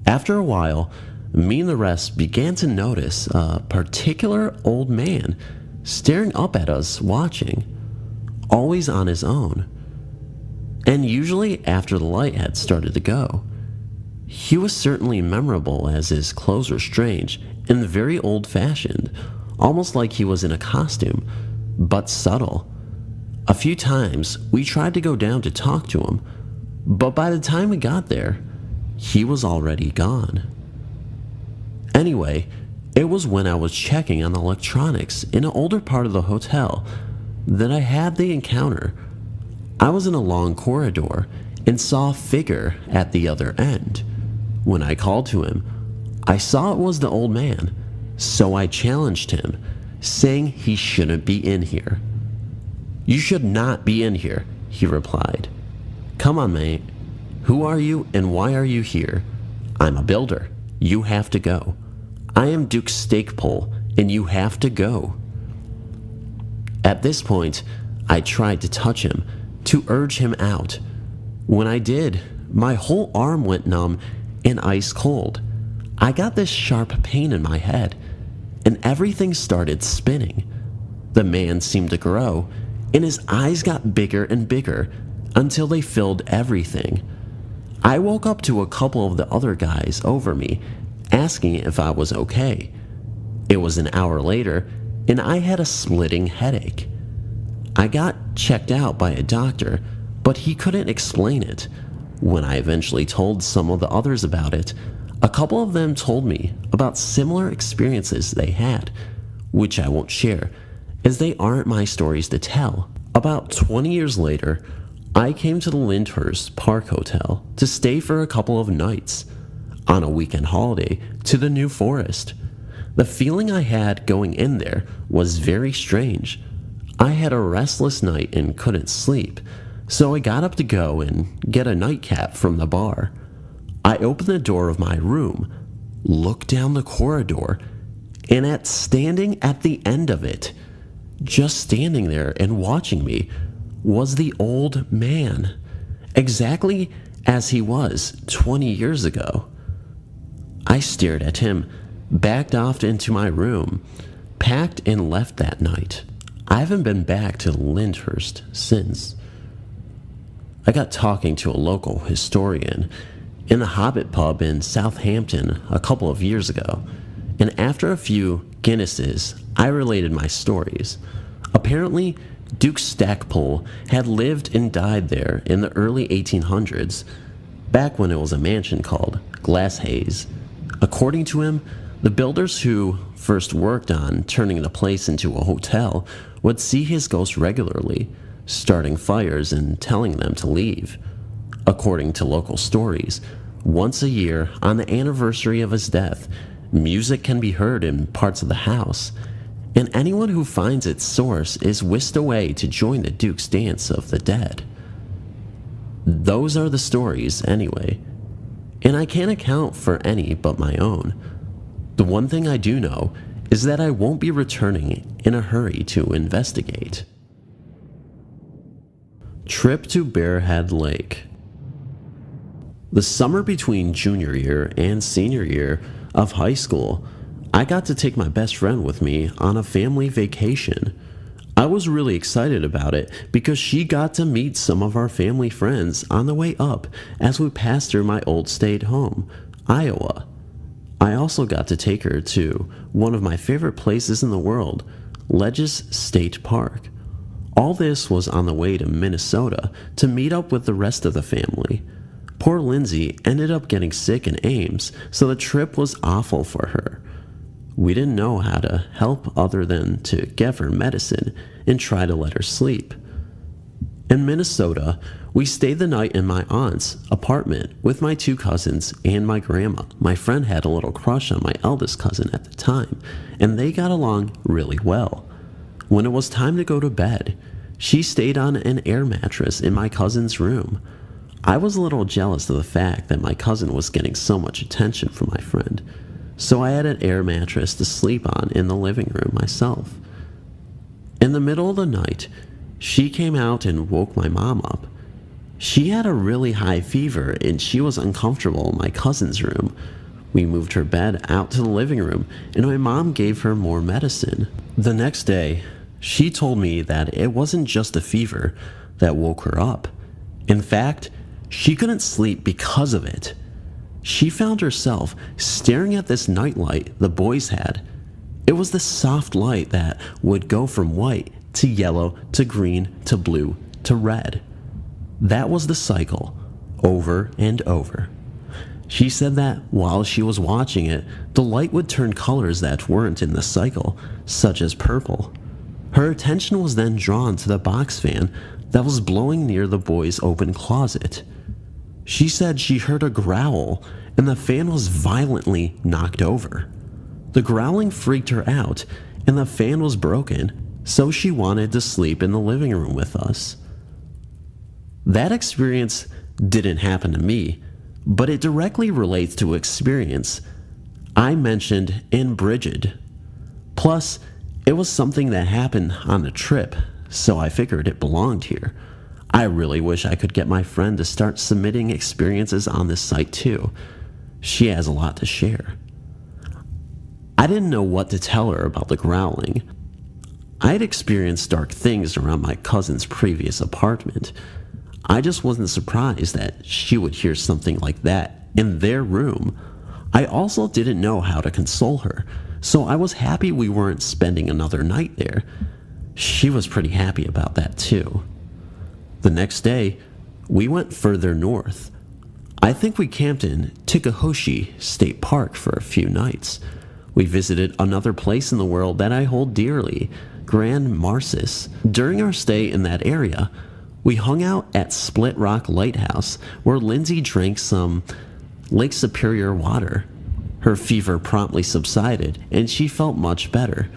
Speaker 4: After a while, me and the rest began to notice a particular old man staring up at us watching, always on his own. And usually after the light had started to go. He was certainly memorable as his clothes were strange and very old-fashioned, almost like he was in a costume, but subtle. A few times we tried to go down to talk to him, but by the time we got there, he was already gone. Anyway, it was when I was checking on the electronics in an older part of the hotel that I had the encounter. I was in a long corridor and saw a figure at the other end. When I called to him, I saw it was the old man, so I challenged him, saying he shouldn't be in here. "You should not be in here," he replied. "Come on, mate. Who are you and why are you here? I'm a builder. You have to go. I am Duke Stakepole, and you have to go." At this point, I tried to touch him, to urge him out. When I did, my whole arm went numb and ice cold. I got this sharp pain in my head, and everything started spinning. The man seemed to grow, and his eyes got bigger and bigger until they filled everything. I woke up to a couple of the other guys over me, asking if I was okay. It was an hour later, and I had a splitting headache. I got checked out by a doctor, but he couldn't explain it. When I eventually told some of the others about it, a couple of them told me about similar experiences they had, which I won't share, as they aren't my stories to tell. About 20 years later, I came to the Lyndhurst Park Hotel to stay for a couple of nights, on a weekend holiday to the New Forest. The feeling I had going in there was very strange. I had a restless night and couldn't sleep, so I got up to go and get a nightcap from the bar. I opened the door of my room, looked down the corridor, and standing at the end of it, just standing there and watching me, was the old man, exactly as he was 20 years ago. I stared at him, backed off into my room, packed and left that night. I haven't been back to Lyndhurst since. I got talking to a local historian in the Hobbit pub in Southampton a couple of years ago, and after a few Guinnesses, I related my stories. Apparently, Duke Stackpole had lived and died there in the early 1800s, back when it was a mansion called Glasshaze. According to him, the builders who first worked on turning the place into a hotel would see his ghost regularly, starting fires and telling them to leave. According to local stories, once a year, on the anniversary of his death, music can be heard in parts of the house, and anyone who finds its source is whisked away to join the Duke's Dance of the Dead. Those are the stories, anyway, and I can't account for any but my own. The one thing I do know is that I won't be returning in a hurry to investigate. Trip to Bearhead Lake. The summer between junior year and senior year of high school, I got to take my best friend with me on a family vacation. I was really excited about it because she got to meet some of our family friends on the way up as we passed through my old state home, Iowa. I also got to take her to one of my favorite places in the world, Ledges State Park. All this was on the way to Minnesota to meet up with the rest of the family. Poor Lindsay ended up getting sick in Ames, so the trip was awful for her. We didn't know how to help other than to give her medicine and try to let her sleep. In Minnesota, we stayed the night in my aunt's apartment with my two cousins and my grandma. My friend had a little crush on my eldest cousin at the time, and they got along really well. When it was time to go to bed, she stayed on an air mattress in my cousin's room. I was a little jealous of the fact that my cousin was getting so much attention from my friend, so I had an air mattress to sleep on in the living room myself. In the middle of the night, she came out and woke my mom up. She had a really high fever and she was uncomfortable in my cousin's room. We moved her bed out to the living room and my mom gave her more medicine. The next day, she told me that it wasn't just a fever that woke her up. In fact, she couldn't sleep because of it. She found herself staring at this nightlight the boys had. It was the soft light that would go from white to yellow to green to blue to red. That was the cycle, over and over. She said that while she was watching it, the light would turn colors that weren't in the cycle, such as purple. Her attention was then drawn to the box fan that was blowing near the boys' open closet. She said she heard a growl and the fan was violently knocked over. The growling freaked her out and the fan was broken, so she wanted to sleep in the living room with us. That experience didn't happen to me, but it directly relates to experience I mentioned in Bridget. Plus, it was something that happened on the trip, so I figured it belonged here. I really wish I could get my friend to start submitting experiences on this site too. She has a lot to share. I didn't know what to tell her about the growling. I had experienced dark things around my cousin's previous apartment. I just wasn't surprised that she would hear something like that in their room. I also didn't know how to console her, so I was happy we weren't spending another night there. She was pretty happy about that too. The next day, we went further north. I think we camped in Tikahoshi State Park for a few nights. We visited another place in the world that I hold dearly, Grand Marcis. During our stay in that area, we hung out at Split Rock Lighthouse, where Lindsay drank some Lake Superior water. Her fever promptly subsided, and she felt much better,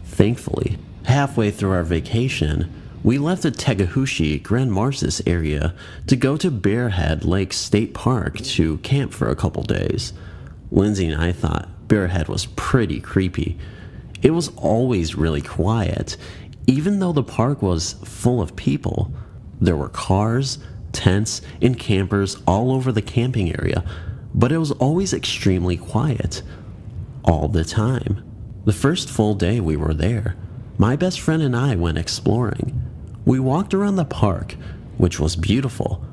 Speaker 4: thankfully. Halfway through our vacation, we left the Tegahushi Grand Marcis area to go to Bearhead Lake State Park to camp for a couple days. Lindsay and I thought Bearhead was pretty creepy. It was always really quiet, even though the park was full of people. There were cars, tents, and campers all over the camping area, but it was always extremely quiet. All the time. The first full day we were there, my best friend and I went exploring. We walked around the park, which was beautiful,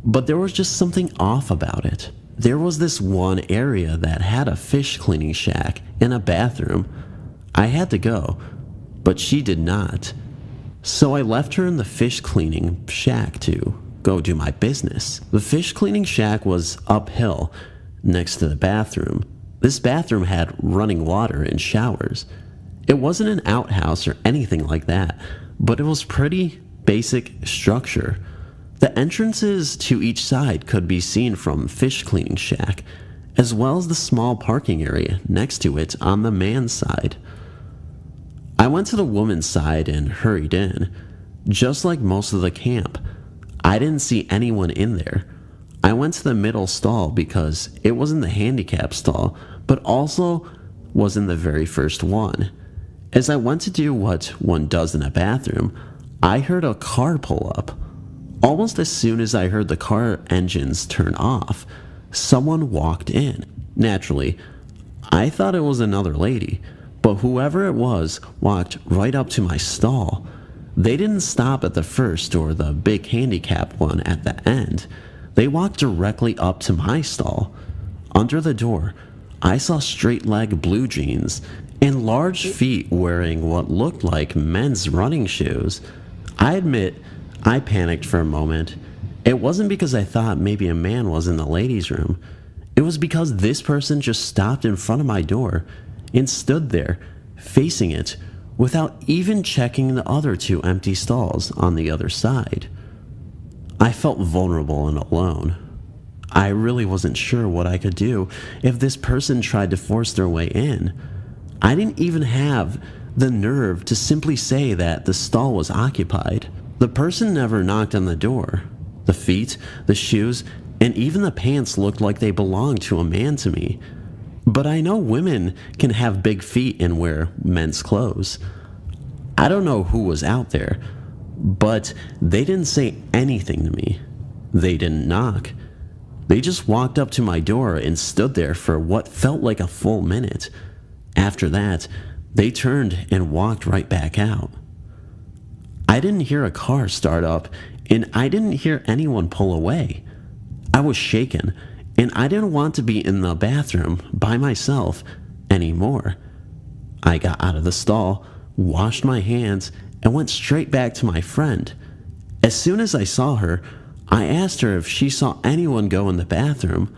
Speaker 4: but there was just something off about it. There was this one area that had a fish cleaning shack and a bathroom. I had to go, but she did not. So I left her in the fish cleaning shack to go do my business. The fish cleaning shack was uphill next to the bathroom. This bathroom had running water and showers. It wasn't an outhouse or anything like that, but it was pretty basic structure. The entrances to each side could be seen from fish cleaning shack, as well as the small parking area next to it on the man's side. I went to the woman's side and hurried in. Just like most of the camp, I didn't see anyone in there. I went to the middle stall because it wasn't the handicap stall, but also wasn't the very first one. As I went to do what one does in a bathroom, I heard a car pull up. Almost as soon as I heard the car engines turn off, someone walked in. Naturally, I thought it was another lady, but whoever it was walked right up to my stall. They didn't stop at the first or the big handicap one at the end. They walked directly up to my stall. Under the door, I saw straight-leg blue jeans and large feet wearing what looked like men's running shoes. I admit, I panicked for a moment. It wasn't because I thought maybe a man was in the ladies' room. It was because this person just stopped in front of my door and stood there, facing it, without even checking the other two empty stalls on the other side. I felt vulnerable and alone. I really wasn't sure what I could do if this person tried to force their way in. I didn't even have the nerve to simply say that the stall was occupied. The person never knocked on the door. The feet, the shoes, and even the pants looked like they belonged to a man to me. But I know women can have big feet and wear men's clothes. I don't know who was out there, but they didn't say anything to me. They didn't knock. They just walked up to my door and stood there for what felt like a full minute. After that, they turned and walked right back out. I didn't hear a car start up, and I didn't hear anyone pull away. I was shaken, and I didn't want to be in the bathroom by myself anymore. I got out of the stall, washed my hands, and went straight back to my friend. As soon as I saw her, I asked her if she saw anyone go in the bathroom.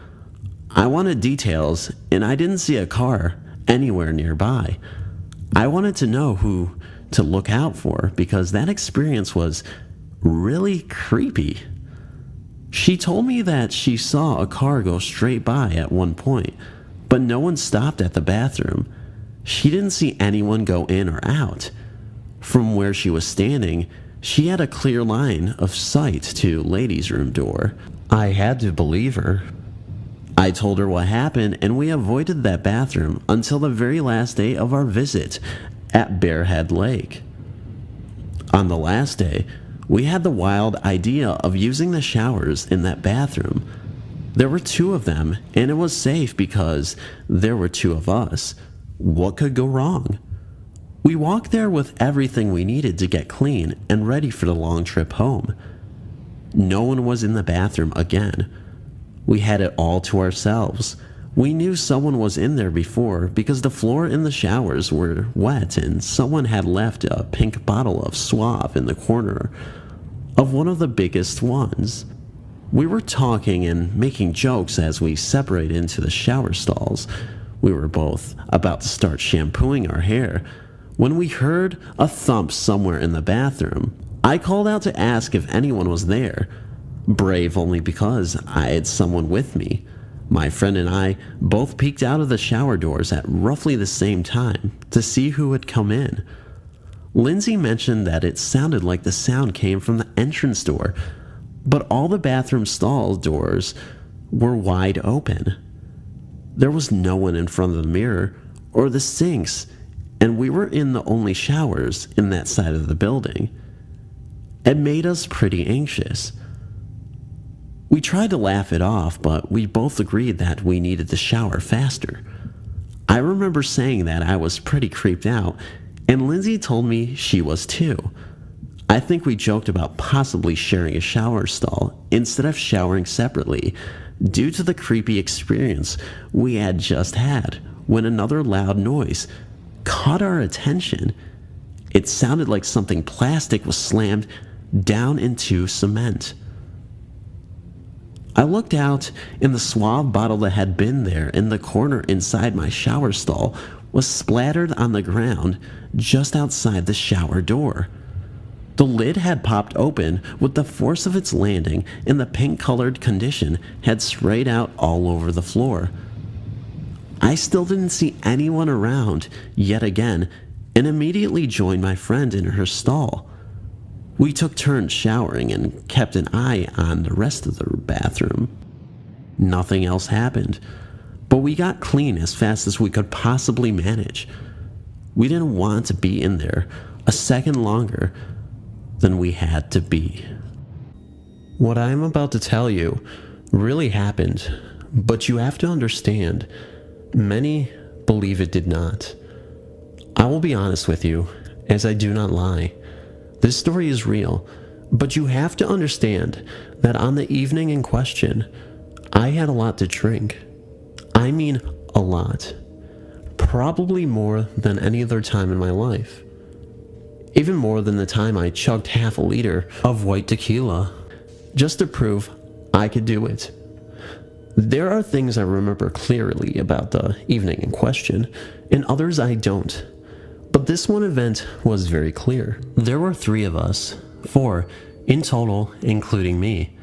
Speaker 4: I wanted details, and I didn't see a car anywhere nearby. I wanted to know who to look out for because that experience was really creepy. She told me that she saw a car go straight by at one point, but no one stopped at the bathroom. She didn't see anyone go in or out. From where she was standing, she had a clear line of sight to ladies' room door. I had to believe her. I told her what happened, and we avoided that bathroom until the very last day of our visit at Bearhead Lake. On the last day, we had the wild idea of using the showers in that bathroom. There were 2 of them, and it was safe because there were 2 of us. What could go wrong? We walked there with everything we needed to get clean and ready for the long trip home. No one was in the bathroom again. We had it all to ourselves. We knew someone was in there before because the floor in the showers were wet and someone had left a pink bottle of Suave in the corner of one of the biggest ones. We were talking and making jokes as we separated into the shower stalls. We were both about to start shampooing our hair when we heard a thump somewhere in the bathroom. I called out to ask if anyone was there, brave only because I had someone with me. My friend and I both peeked out of the shower doors at roughly the same time to see who had come in. Lindsay mentioned that it sounded like the sound came from the entrance door, but all the bathroom stall doors were wide open. There was no one in front of the mirror or the sinks, and we were in the only showers in that side of the building. It made us pretty anxious. We tried to laugh it off, but we both agreed that we needed to shower faster. I remember saying that I was pretty creeped out, and Lindsay told me she was too. I think we joked about possibly sharing a shower stall instead of showering separately due to the creepy experience we had just had when another loud noise caught our attention. It sounded like something plastic was slammed down into cement. I looked out, and the Suave bottle that had been there in the corner inside my shower stall was splattered on the ground just outside the shower door. The lid had popped open with the force of its landing, and the pink-colored condition had sprayed out all over the floor. I still didn't see anyone around yet again, and immediately joined my friend in her stall. We took turns showering and kept an eye on the rest of the bathroom. Nothing else happened, but we got clean as fast as we could possibly manage. We didn't want to be in there a second longer than we had to be. What I am about to tell you really happened, but you have to understand, many believe it did not. I will be honest with you, as I do not lie. This story is real, but you have to understand that on the evening in question, I had a lot to drink. I mean, a lot. Probably more than any other time in my life. Even more than the time I chugged half a liter of white tequila, just to prove I could do it. There are things I remember clearly about the evening in question, and others I don't. But this one event was very clear. There were 3 of us, 4 in total, including me.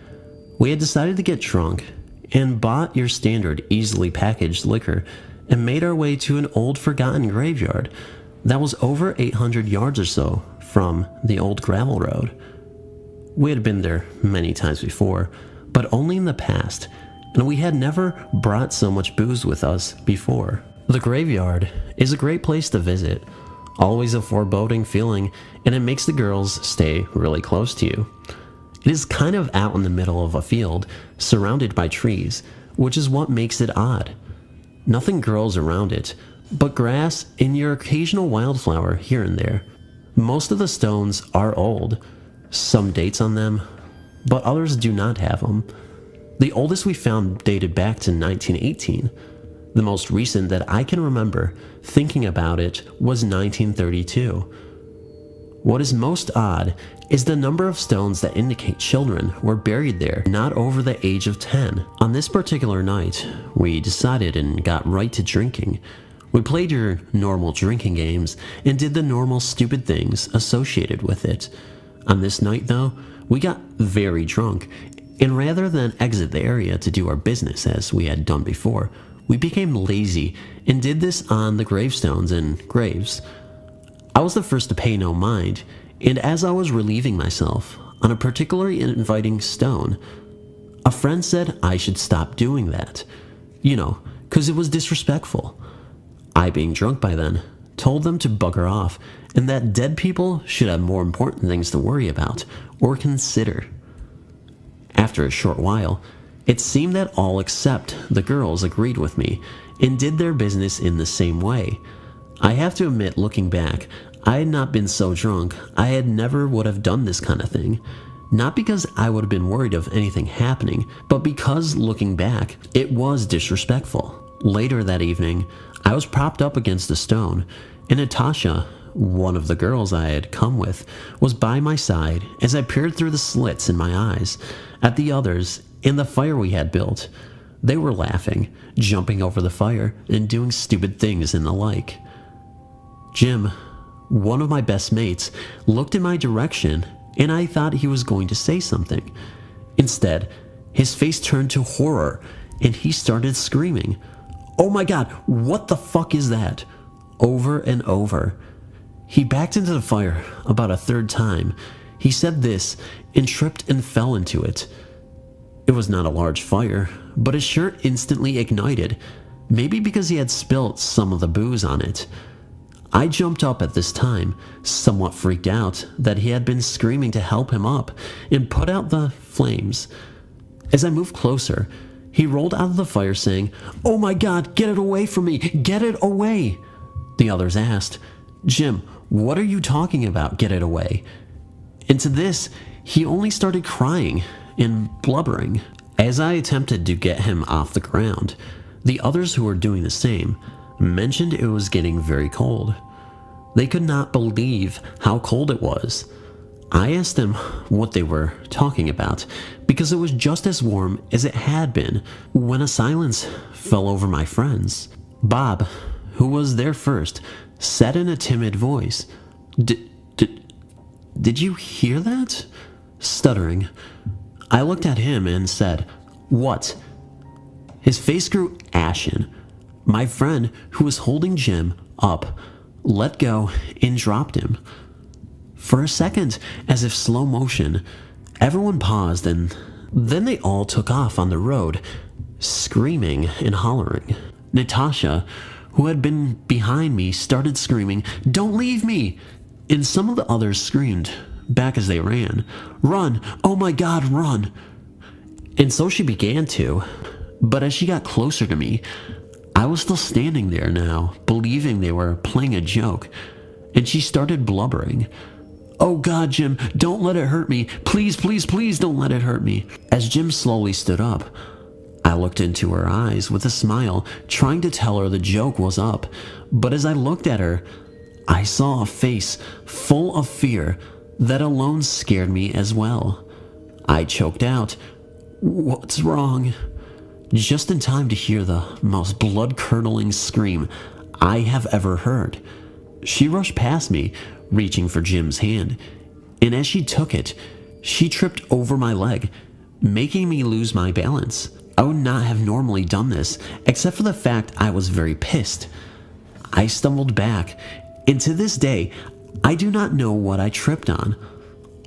Speaker 4: We had decided to get drunk and bought your standard easily packaged liquor and made our way to an old forgotten graveyard that was over 800 yards or so from the old gravel road. We had been there many times before, but only in the past, and we had never brought so much booze with us before. The graveyard is a great place to visit. Always a foreboding feeling, and it makes the girls stay really close to you. It is kind of out in the middle of a field, surrounded by trees, which is what makes it odd. Nothing grows around it, but grass and your occasional wildflower here and there. Most of the stones are old, some dates on them, but others do not have them. The oldest we found dated back to 1918. The most recent that I can remember thinking about it was 1932. What is most odd is the number of stones that indicate children were buried there not over the age of 10. On this particular night, we decided and got right to drinking. We played your normal drinking games and did the normal stupid things associated with it. On this night though, we got very drunk, and rather than exit the area to do our business as we had done before, we became lazy and did this on the gravestones and graves. I was the first to pay no mind, and as I was relieving myself on a particularly inviting stone, a friend said I should stop doing that. You know, 'cause it was disrespectful. I, being drunk by then, told them to bugger off and that dead people should have more important things to worry about or consider. After a short while, it seemed that all except the girls agreed with me and did their business in the same way. I have to admit, looking back, I had not been so drunk, I had never would have done this kind of thing. Not because I would have been worried of anything happening, but because, looking back, it was disrespectful. Later that evening, I was propped up against a stone, and Natasha, one of the girls I had come with, was by my side as I peered through the slits in my eyes at the others and the fire we had built. They were laughing, jumping over the fire, and doing stupid things and the like. Jim, one of my best mates, looked in my direction, and I thought he was going to say something. Instead, his face turned to horror, and he started screaming, "Oh my God, what the fuck is that?" over and over. He backed into the fire about a third time. He said this and tripped and fell into it. It was not a large fire, but his shirt instantly ignited, maybe because he had spilt some of the booze on it. I jumped up at this time, somewhat freaked out that he had been screaming to help him up and put out the flames. As I moved closer, he rolled out of the fire saying, "Oh my God, get it away from me, get it away." The others asked, "Jim, what are you talking about, get it away?" And to this, he only started crying and blubbering. As I attempted to get him off the ground, the others who were doing the same mentioned it was getting very cold. They could not believe how cold it was. I asked them what they were talking about, because it was just as warm as it had been when a silence fell over my friends. Bob, who was there first, said in a timid voice, Did you hear that?" Stuttering, I looked at him and said, "What?" His face grew ashen. My friend, who was holding Jim up, let go and dropped him. For a second, as if slow motion, everyone paused, and then they all took off on the road, screaming and hollering. Natasha, who had been behind me, started screaming, "Don't leave me!" And some of the others screamed back as they ran, "Run! Oh my God, run!" And so she began to, but as she got closer to me, I was still standing there now, believing they were playing a joke, and she started blubbering. "Oh God, Jim, don't let it hurt me. Please, please, please don't let it hurt me." As Jim slowly stood up, I looked into her eyes with a smile, trying to tell her the joke was up, but as I looked at her, I saw a face full of fear that alone scared me as well. I choked out, "What's wrong?" just in time to hear the most blood-curdling scream I have ever heard. She rushed past me, reaching for Jim's hand, and as she took it, she tripped over my leg, making me lose my balance. I would not have normally done this, except for the fact I was very pissed. I stumbled back, and to this day, I do not know what I tripped on.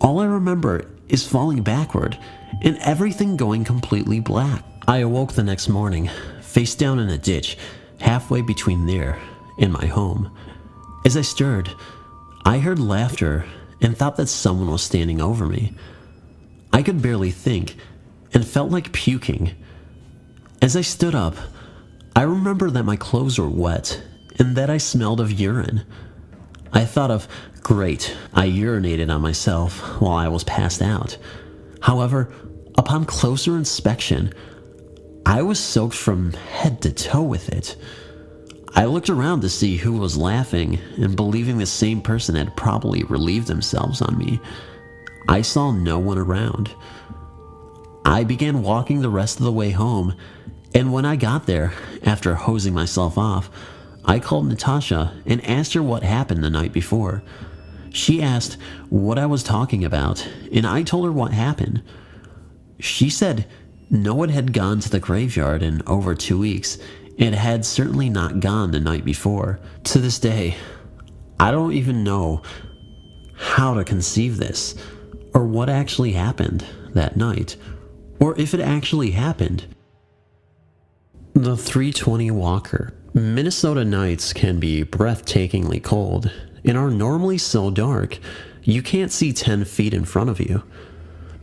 Speaker 4: All I remember is falling backward, and everything going completely black. I awoke the next morning, face down in a ditch, halfway between there and my home. As I stirred, I heard laughter and thought that someone was standing over me.
Speaker 3: I could barely think and felt like puking. As I stood up, I remember that my clothes were wet and that I smelled of urine. I thought of, great, I urinated on myself while I was passed out. However, upon closer inspection, I was soaked from head to toe with it. I looked around to see who was laughing and believing the same person had probably relieved themselves on me. I saw no one around. I began walking the rest of the way home, and when I got there, after hosing myself off, I called Natasha and asked her what happened the night before. She asked what I was talking about, and I told her what happened. She said no one had gone to the graveyard in over 2 weeks, and had certainly not gone the night before. To this day, I don't even know how to conceive this, or what actually happened that night, or if it actually happened.
Speaker 1: The 320 Walker. Minnesota nights can be breathtakingly cold and are normally so dark you can't see 10 feet in front of you.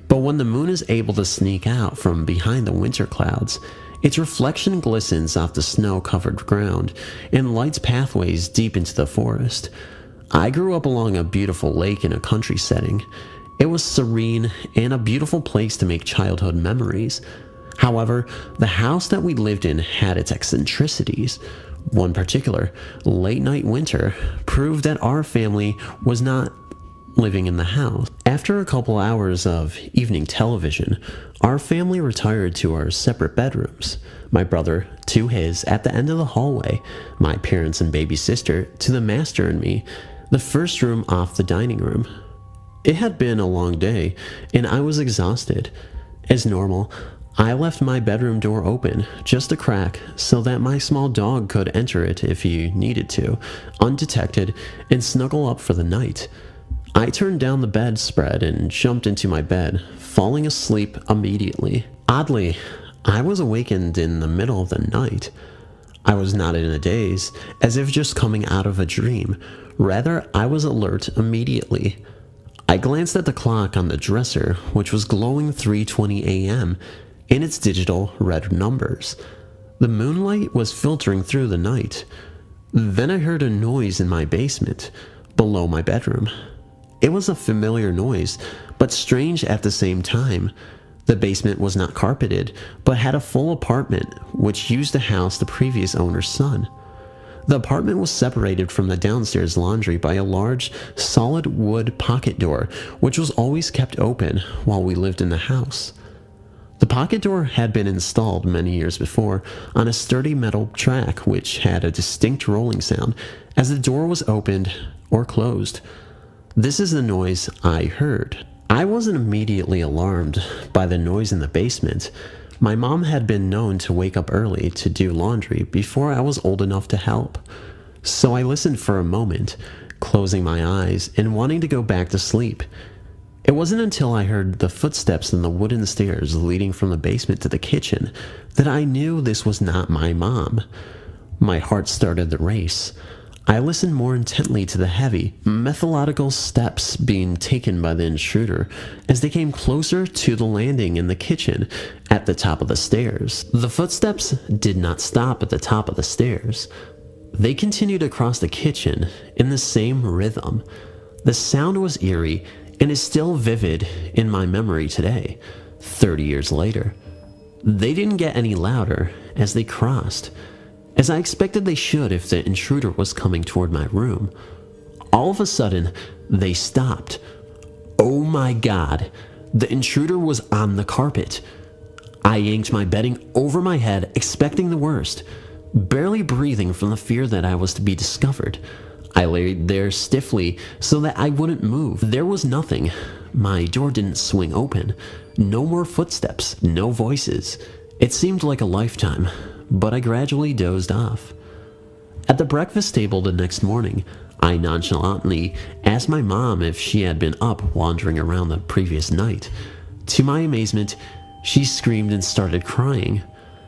Speaker 1: But when the moon is able to sneak out from behind the winter clouds, its reflection glistens off the snow-covered ground and lights pathways deep into the forest. I grew up along a beautiful lake in a country setting. It was serene and a beautiful place to make childhood memories. However, the house that we lived in had its eccentricities. One particular late-night winter proved that our family was not living in the house. After a couple hours of evening television, our family retired to our separate bedrooms. My brother to his at the end of the hallway, my parents and baby sister to the master and me, the first room off the dining room. It had been a long day, and I was exhausted. As normal, I left my bedroom door open, just a crack, so that my small dog could enter it if he needed to, undetected, and snuggle up for the night. I turned down the bedspread and jumped into my bed, falling asleep immediately. Oddly, I was awakened in the middle of the night. I was not in a daze, as if just coming out of a dream. Rather, I was alert immediately. I glanced at the clock on the dresser, which was glowing 3:20 a.m. in its digital red numbers. The moonlight was filtering through the night. Then I heard a noise in my basement, below my bedroom. It was a familiar noise, but strange at the same time. The basement was not carpeted, but had a full apartment, which used to house the previous owner's son. The apartment was separated from the downstairs laundry by a large, solid wood pocket door, which was always kept open while we lived in the house. The pocket door had been installed many years before on a sturdy metal track which had a distinct rolling sound as the door was opened or closed. This is the noise I heard. I wasn't immediately alarmed by the noise in the basement. My mom had been known to wake up early to do laundry before I was old enough to help. So I listened for a moment, closing my eyes and wanting to go back to sleep. It wasn't until I heard the footsteps on the wooden stairs leading from the basement to the kitchen that I knew this was not my mom. My heart started to race. I listened more intently to the heavy, methodical steps being taken by the intruder as they came closer to the landing in the kitchen at the top of the stairs. The footsteps did not stop at the top of the stairs. They continued across the kitchen in the same rhythm. The sound was eerie and is still vivid in my memory today, 30 years later. They didn't get any louder as they crossed, as I expected they should if the intruder was coming toward my room. All of a sudden, they stopped. Oh my God, the intruder was on the carpet. I yanked my bedding over my head, expecting the worst, barely breathing from the fear that I was to be discovered. I laid there stiffly so that I wouldn't move. There was nothing. My door didn't swing open. No more footsteps, no voices. It seemed like a lifetime, but I gradually dozed off. At the breakfast table the next morning, I nonchalantly asked my mom if she had been up wandering around the previous night. To my amazement, she screamed and started crying.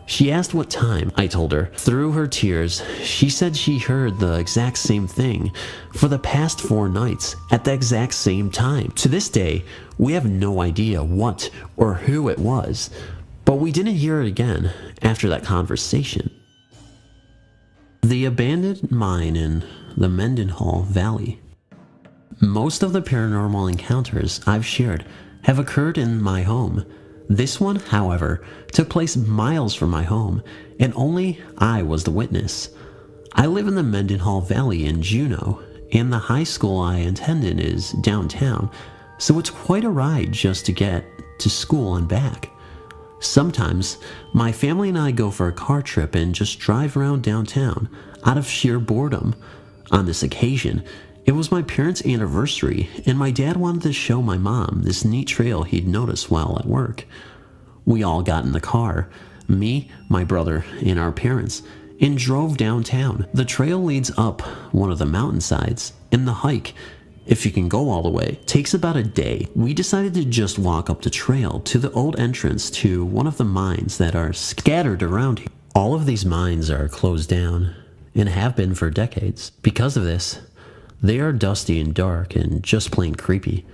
Speaker 3: She asked what time. I told her. Through her tears, she said she heard the exact same thing for the past 4 nights at the exact same time. To this day, we have no idea what or who it was, but we didn't hear it again after that conversation. The abandoned mine in the Mendenhall Valley. Most of the paranormal encounters I've shared have occurred in my home. This one, however, took place miles from my home, and only I was the witness. I live in the Mendenhall Valley in Juneau, and the high school I attended is downtown, so it's quite a ride just to get to school and back. Sometimes, my family and I go for a car trip and just drive around downtown out of sheer boredom. On this occasion, it was my parents' anniversary, and my dad wanted to show my mom this neat trail he'd noticed while at work. We all got in the car, me, my brother, and our parents, and drove downtown. The trail leads up one of the mountainsides, and the hike, if you can go all the way, takes about a day. We decided to just walk up the trail to the old entrance to one of the mines that are scattered around here. All of these mines are closed down, and have been for decades. Because of this, they are dusty and dark and just plain creepy.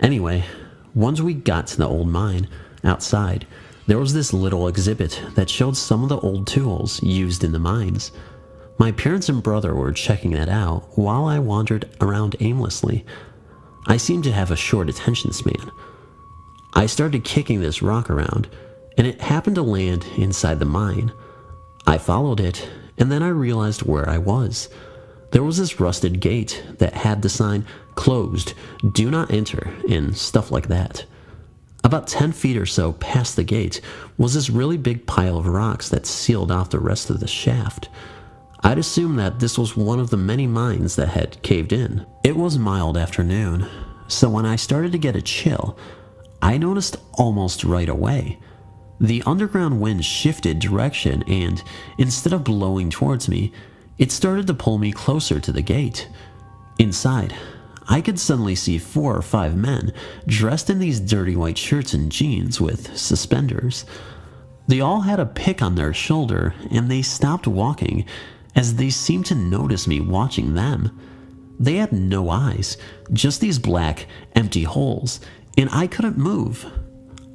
Speaker 3: Anyway, once we got to the old mine, outside, there was this little exhibit that showed some of the old tools used in the mines. My parents and brother were checking that out while I wandered around aimlessly. I seemed to have a short attention span. I started kicking this rock around, and it happened to land inside the mine. I followed it, and then I realized where I was. There was this rusted gate that had the sign, "Closed, do not enter," and stuff like that. About 10 feet or so past the gate was this really big pile of rocks that sealed off the rest of the shaft. I'd assumed that this was one of the many mines that had caved in. It was mild afternoon, so when I started to get a chill, I noticed almost right away. The underground wind shifted direction, and instead of blowing towards me, it started to pull me closer to the gate. Inside, I could suddenly see 4 or 5 men dressed in these dirty white shirts and jeans with suspenders. They all had a pick on their shoulder, and they stopped walking as they seemed to notice me watching them. They had no eyes, just these black, empty holes, and I couldn't move.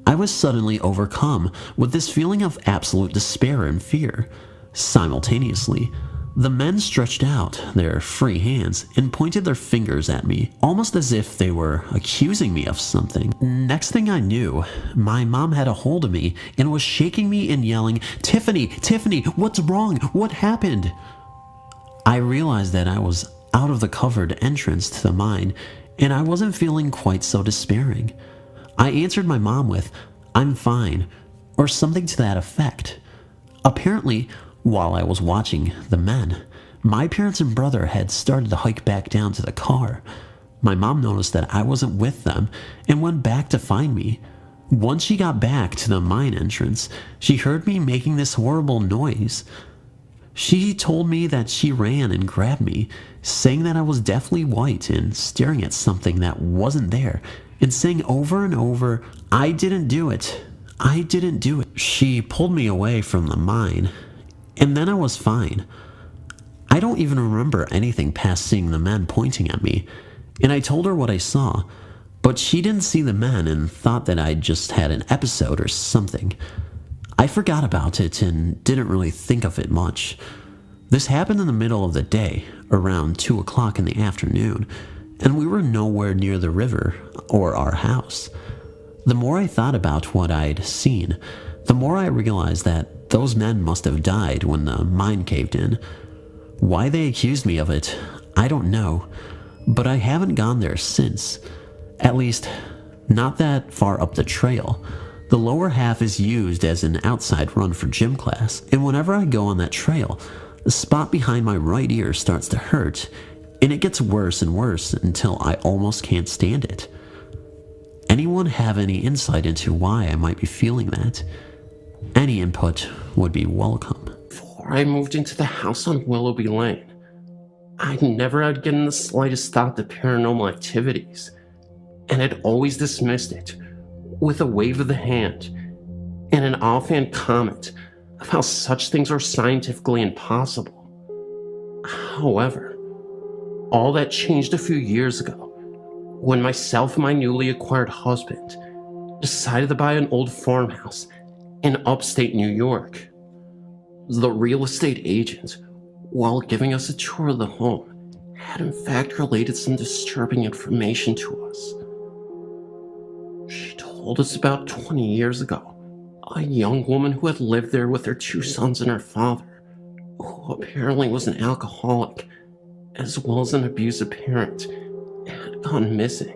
Speaker 3: I was suddenly overcome with this feeling of absolute despair and fear. Simultaneously, the men stretched out their free hands and pointed their fingers at me, almost as if they were accusing me of something. Next thing I knew, my mom had a hold of me and was shaking me and yelling, "Tiffany, Tiffany, what's wrong? What happened?" I realized that I was out of the covered entrance to the mine, and I wasn't feeling quite so despairing. I answered my mom with, "I'm fine," or something to that effect. Apparently, while I was watching the men, my parents and brother had started to hike back down to the car. My mom noticed that I wasn't with them and went back to find me. Once she got back to the mine entrance, she heard me making this horrible noise. She told me that she ran and grabbed me, saying that I was deathly white and staring at something that wasn't there, and saying over and over, "I didn't do it. I didn't do it." She pulled me away from the mine, and then I was fine. I don't even remember anything past seeing the men pointing at me, and I told her what I saw, but she didn't see the men and thought that I'd just had an episode or something. I forgot about it and didn't really think of it much. This happened in the middle of the day, around 2 o'clock in the afternoon, and we were nowhere near the river or our house. The more I thought about what I'd seen, the more I realized that those men must have died when the mine caved in. Why they accused me of it, I don't know, but I haven't gone there since. At least, not that far up the trail. The lower half is used as an outside run for gym class, and whenever I go on that trail, the spot behind my right ear starts to hurt, and it gets worse and worse until I almost can't stand it. Anyone have any insight into why I might be feeling that? Any input would be welcome.
Speaker 2: Before I moved into the house on Willoughby Lane, I never had given the slightest thought to paranormal activities, and had always dismissed it with a wave of the hand and an offhand comment of how such things are scientifically impossible. However, all that changed a few years ago when myself and my newly acquired husband decided to buy an old farmhouse in upstate New York. The real estate agent, while giving us a tour of the home, had in fact related some disturbing information to us. She told us about 20 years ago, a young woman who had lived there with her 2 sons and her father, who apparently was an alcoholic, as well as an abusive parent, had gone missing.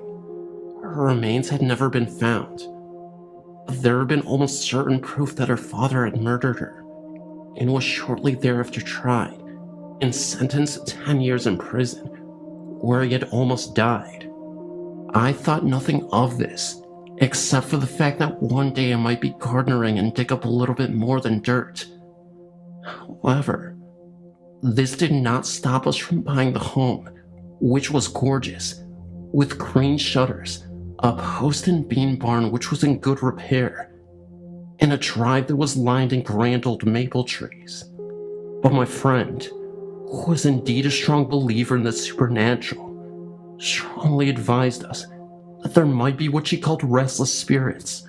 Speaker 2: Her remains had never been found. There had been almost certain proof that her father had murdered her, and was shortly thereafter tried and sentenced to 10 years in prison, where he had almost died. I thought nothing of this, except for the fact that one day I might be gardening and dig up a little bit more than dirt. However, this did not stop us from buying the home, which was gorgeous, with green shutters, a post and beam barn which was in good repair, and a drive that was lined in grand old maple trees. But my friend, who was indeed a strong believer in the supernatural, strongly advised us that there might be what she called restless spirits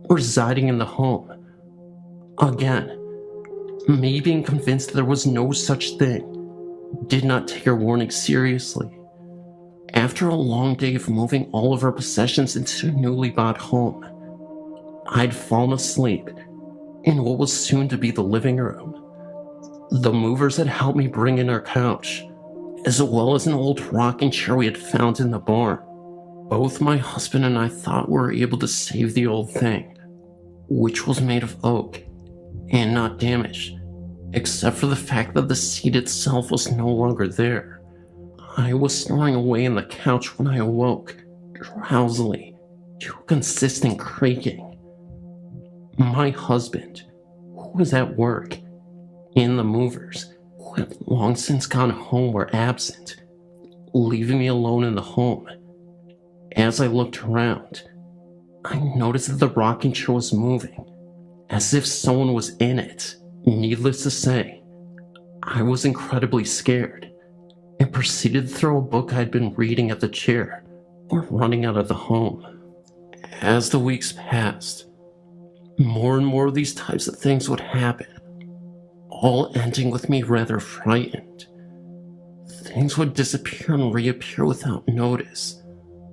Speaker 2: residing in the home. Again, me being convinced there was no such thing did not take her warning seriously. After a long day of moving all of our possessions into a newly bought home, I'd fallen asleep in what was soon to be the living room. The movers had helped me bring in our couch, as well as an old rocking chair we had found in the barn. Both my husband and I thought we were able to save the old thing, which was made of oak and not damaged, except for the fact that the seat itself was no longer there. I was snoring away on the couch when I awoke, drowsily, to a consistent creaking. My husband, who was at work, and the movers, who had long since gone home, were absent, leaving me alone in the home. As I looked around, I noticed that the rocking chair was moving, as if someone was in it. Needless to say, I was incredibly scared, and proceeded to throw a book I'd been reading at the chair, or running out of the home. As the weeks passed, more and more of these types of things would happen, all ending with me rather frightened. Things would disappear and reappear without notice,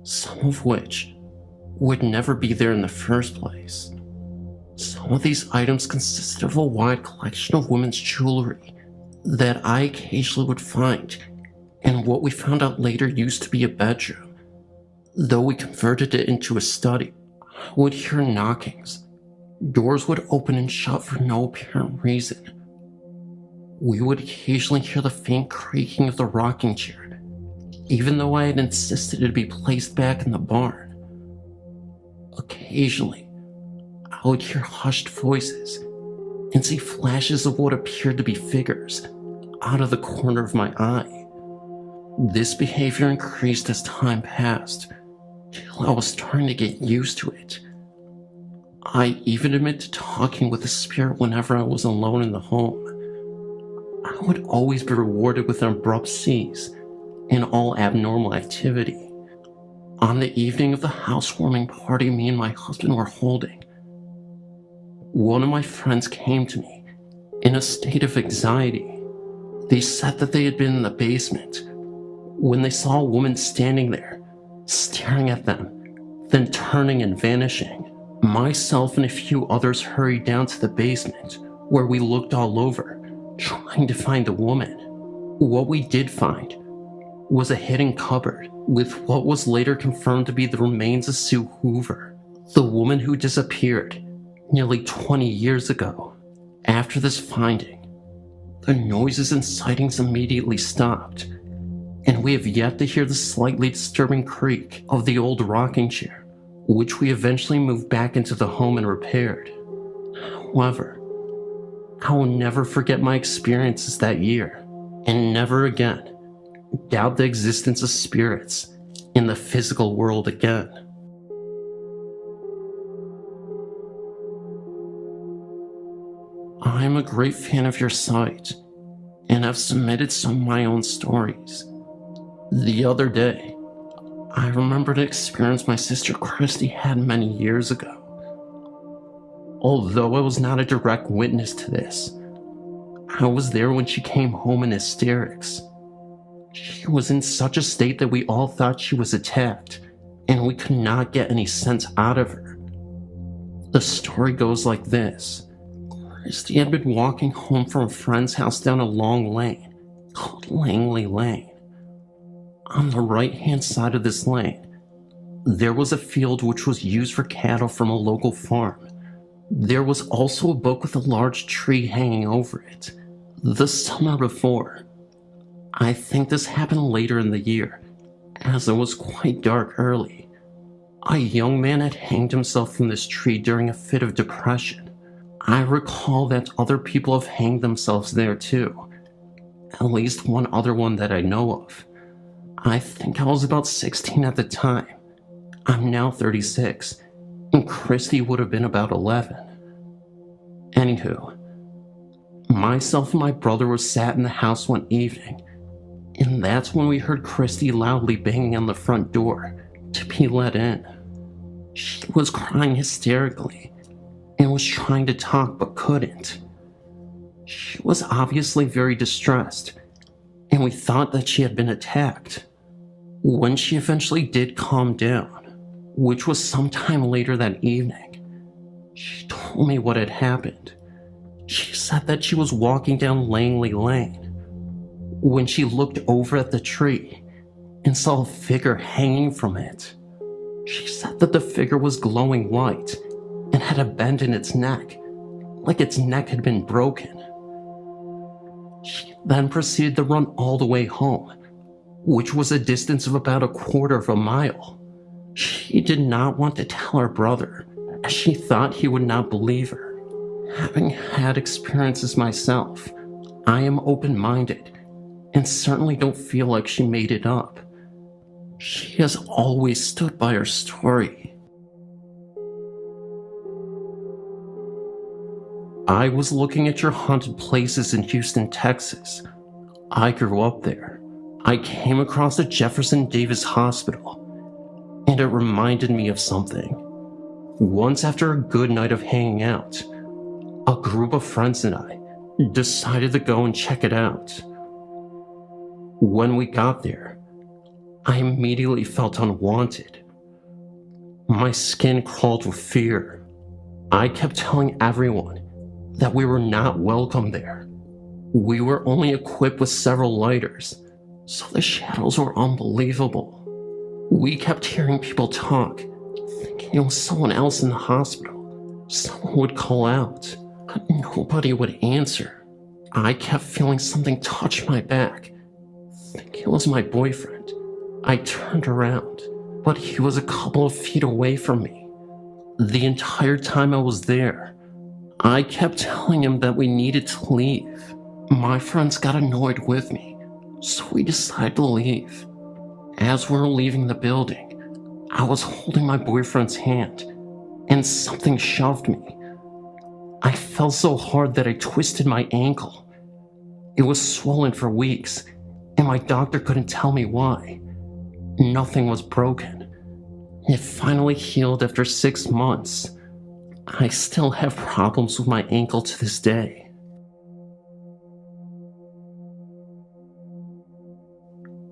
Speaker 2: some of which would never be there in the first place. Some of these items consisted of a wide collection of women's jewelry that I occasionally would find in what we found out later used to be a bedroom. Though we converted it into a study, I would hear knockings. Doors would open and shut for no apparent reason. We would occasionally hear the faint creaking of the rocking chair, even though I had insisted it be placed back in the barn. Occasionally, I would hear hushed voices and see flashes of what appeared to be figures out of the corner of my eye. This behavior increased as time passed, till I was starting to get used to it. I even admit to talking with the spirit whenever I was alone in the home. I would always be rewarded with an abrupt cease in all abnormal activity. On the evening of the housewarming party me and my husband were holding, one of my friends came to me in a state of anxiety. They said that they had been in the basement when they saw a woman standing there, staring at them, then turning and vanishing. Myself and a few others hurried down to the basement, where we looked all over, trying to find the woman. What we did find was a hidden cupboard with what was later confirmed to be the remains of Sue Hoover, the woman who disappeared nearly 20 years ago. After this finding, the noises and sightings immediately stopped, and we have yet to hear the slightly disturbing creak of the old rocking chair, which we eventually moved back into the home and repaired. However, I will never forget my experiences that year, and never again doubt the existence of spirits in the physical world again. I'm a great fan of your site, and I've submitted some of my own stories. The other day, I remembered an experience my sister Christy had many years ago. Although I was not a direct witness to this, I was there when she came home in hysterics. She was in such a state that we all thought she was attacked, and we could not get any sense out of her. The story goes like this. Christy had been walking home from a friend's house down a long lane called Langley Lane. On the right-hand side of this lane, there was a field which was used for cattle from a local farm. There was also a book with a large tree hanging over it. The summer before, I think this happened later in the year, as it was quite dark early, a young man had hanged himself from this tree during a fit of depression. I recall that other people have hanged themselves there too, at least one other one that I know of. I think I was about 16 at the time. I'm now 36, and Christy would have been about 11. Anywho, myself and my brother were sat in the house one evening, and that's when we heard Christy loudly banging on the front door to be let in. She was crying hysterically and was trying to talk but couldn't. She was obviously very distressed, and we thought that she had been attacked. When she eventually did calm down, which was sometime later that evening, she told me what had happened. She said that she was walking down Langley Lane when she looked over at the tree and saw a figure hanging from it. She said that the figure was glowing white and had a bend in its neck, like its neck had been broken. She then proceeded to run all the way home, which was a distance of about 1/4 mile. She did not want to tell her brother, as she thought he would not believe her. Having had experiences myself, I am open-minded and certainly don't feel like she made it up. She has always stood by her story. I was looking at your haunted places in Houston, Texas. I grew up there. I came across the Jefferson Davis Hospital, and it reminded me of something. Once after a good night of hanging out, a group of friends and I decided to go and check it out. When we got there, I immediately felt unwanted. My skin crawled with fear. I kept telling everyone that we were not welcome there. We were only equipped with several lighters, so the shadows were unbelievable. We kept hearing people talk, thinking it was someone else in the hospital. Someone would call out, but nobody would answer. I kept feeling something touch my back, thinking it was my boyfriend. I turned around, but he was a couple of feet away from me. The entire time I was there, I kept telling him that we needed to leave. My friends got annoyed with me, so we decided to leave. As we were leaving the building, I was holding my boyfriend's hand, and something shoved me. I fell so hard that I twisted my ankle. It was swollen for weeks, and my doctor couldn't tell me why. Nothing was broken. It finally healed after 6 months. I still have problems with my ankle to this day.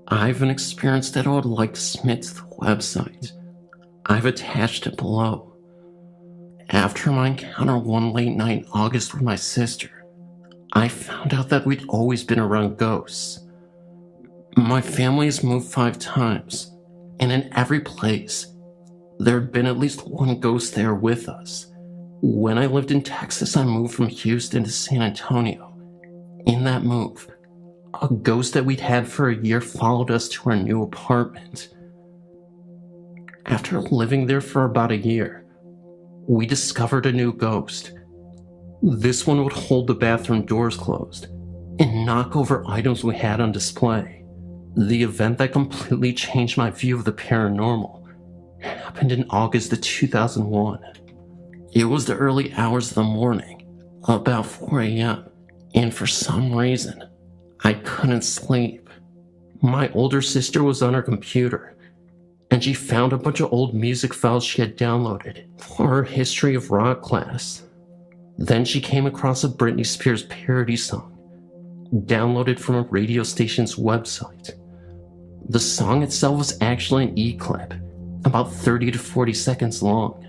Speaker 2: I have an experience that I would like to submit to the website. I've attached it below. After my encounter one late night in August with my sister, I found out that we'd always been around ghosts. My family has moved 5 times, and in every place, there had been at least one ghost there with us. When I lived in Texas, I moved from Houston to San Antonio. In that move, a ghost that we'd had for a year followed us to our new apartment. After living there for about a year, we discovered a new ghost. This one would hold the bathroom doors closed and knock over items we had on display. The event that completely changed my view of the paranormal happened in August of 2001. It was the early hours of the morning, about 4 a.m., and for some reason, I couldn't sleep. My older sister was on her computer, and she found a bunch of old music files she had downloaded for her history of rock class. Then she came across a Britney Spears parody song, downloaded from a radio station's website. The song itself was actually an E-clip, about 30 to 40 seconds long.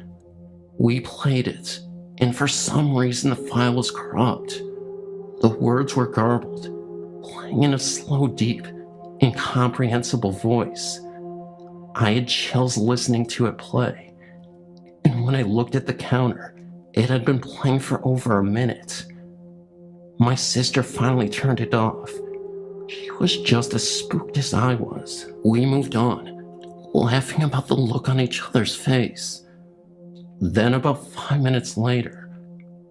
Speaker 2: We played it, and for some reason the file was corrupt. The words were garbled, playing in a slow, deep, incomprehensible voice. I had chills listening to it play, and when I looked at the counter, it had been playing for over a minute. My sister finally turned it off. She was just as spooked as I was. We moved on, laughing about the look on each other's face. Then about 5 minutes later,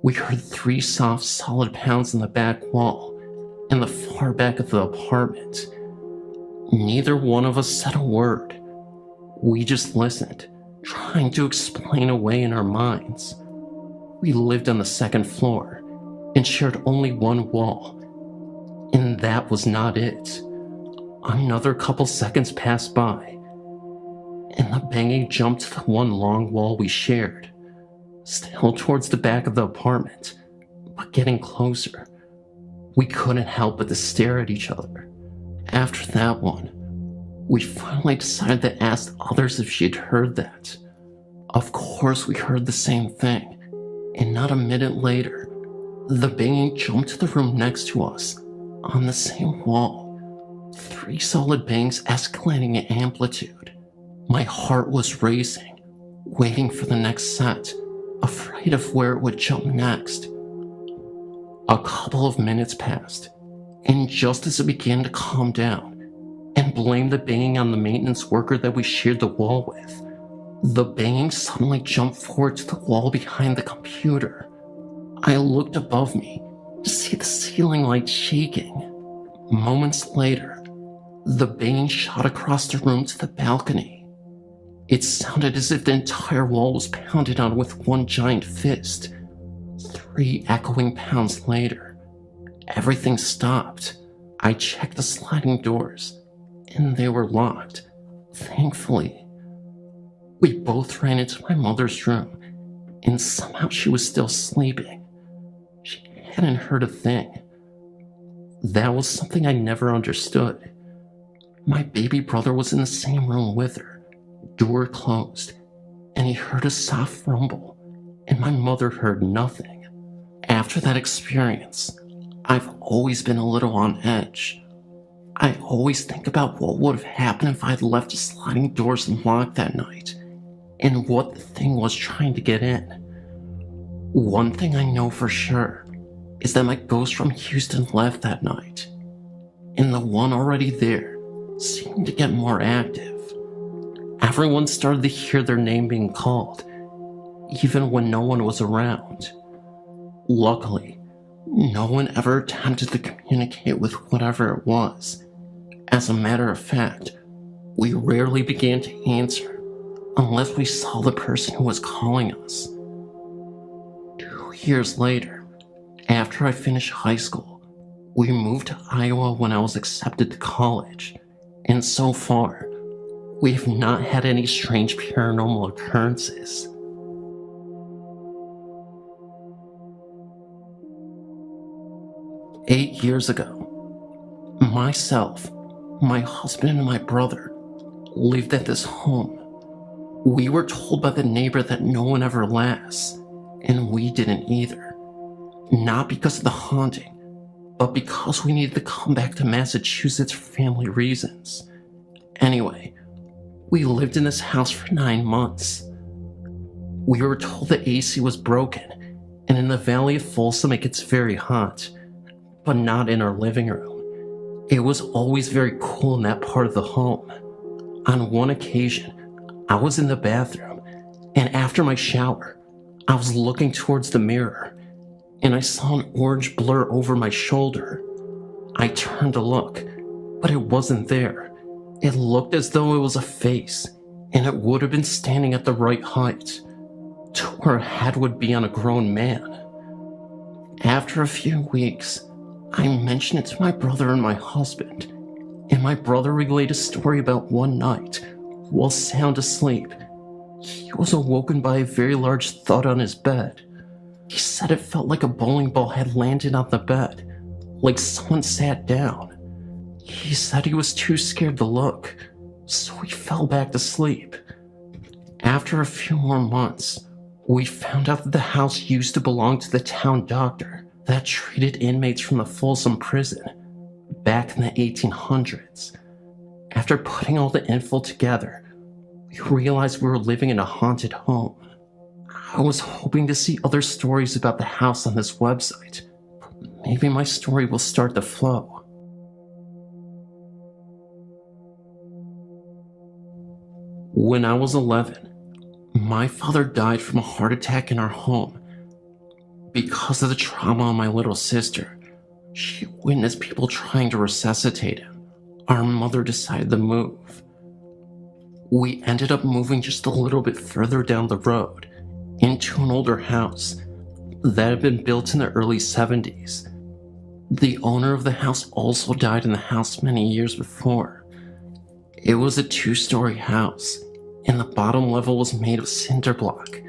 Speaker 2: we heard 3 soft, solid pounds in the back wall in the far back of the apartment. Neither one of us said a word. We just listened, trying to explain away in our minds. We lived on the 2nd floor and shared only one wall, and that was not it. Another couple seconds passed by, and the banging jumped to the one long wall we shared, still towards the back of the apartment, but getting closer. We couldn't help but to stare at each other. After that one, we finally decided to ask others if she'd heard that. Of course we heard the same thing, and not a minute later, the banging jumped to the room next to us, on the same wall. 3 solid bangs escalating in amplitude. My heart was racing, waiting for the next set, afraid of where it would jump next. A couple of minutes passed, and just as it began to calm down, and blame the banging on the maintenance worker that we shared the wall with, the banging suddenly jumped forward to the wall behind the computer. I looked above me to see the ceiling light shaking. Moments later, the banging shot across the room to the balcony. It sounded as if the entire wall was pounded on with one giant fist. 3 echoing pounds later, everything stopped. I checked the sliding doors, and they were locked, thankfully. We both ran into my mother's room, and somehow she was still sleeping. She hadn't heard a thing. That was something I never understood. My baby brother was in the same room with her, door closed, and he heard a soft rumble, and my mother heard nothing. After that experience, I've always been a little on edge. I always think about what would have happened if I had left the sliding doors unlocked that night, and what the thing was trying to get in. One thing I know for sure is that my ghost from Houston left that night, and the one already there seemed to get more active. Everyone started to hear their name being called, even when no one was around. Luckily, no one ever attempted to communicate with whatever it was. As a matter of fact, we rarely began to answer unless we saw the person who was calling us. 2 years later, after I finished high school, we moved to Iowa when I was accepted to college, and so far, we have not had any strange paranormal occurrences. "8 years ago, myself, my husband, and my brother lived at this home. We were told by the neighbor that no one ever lasts, and we didn't either. Not because of the haunting, but because we needed to come back to Massachusetts for family reasons. Anyway, we lived in this house for 9 months. We were told the AC was broken, and in the Valley of Folsom it gets very hot, but not in our living room. It was always very cool in that part of the home. On one occasion, I was in the bathroom, and after my shower, I was looking towards the mirror, and I saw an orange blur over my shoulder. I turned to look, but it wasn't there. It looked as though it was a face, and it would have been standing at the right height, to where a head would be on a grown man. After a few weeks, I mentioned it to my brother and my husband, and my brother relayed a story about one night, while sound asleep, he was awoken by a very large thud on his bed. He said it felt like a bowling ball had landed on the bed, like someone sat down. He said he was too scared to look, so he fell back to sleep. After a few more months, we found out that the house used to belong to the town doctor that treated inmates from the Folsom prison back in the 1800s. After putting all the info together, we realized we were living in a haunted home. I was hoping to see other stories about the house on this website, but maybe my story will start to flow. When I was 11, my father died from a heart attack in our home. Because of the trauma on my little sister, she witnessed people trying to resuscitate him. Our mother decided to move. We ended up moving just a little bit further down the road, into an older house that had been built in the early 70s. The owner of the house also died in the house many years before. It was a 2-story house, and the bottom level was made of cinder block.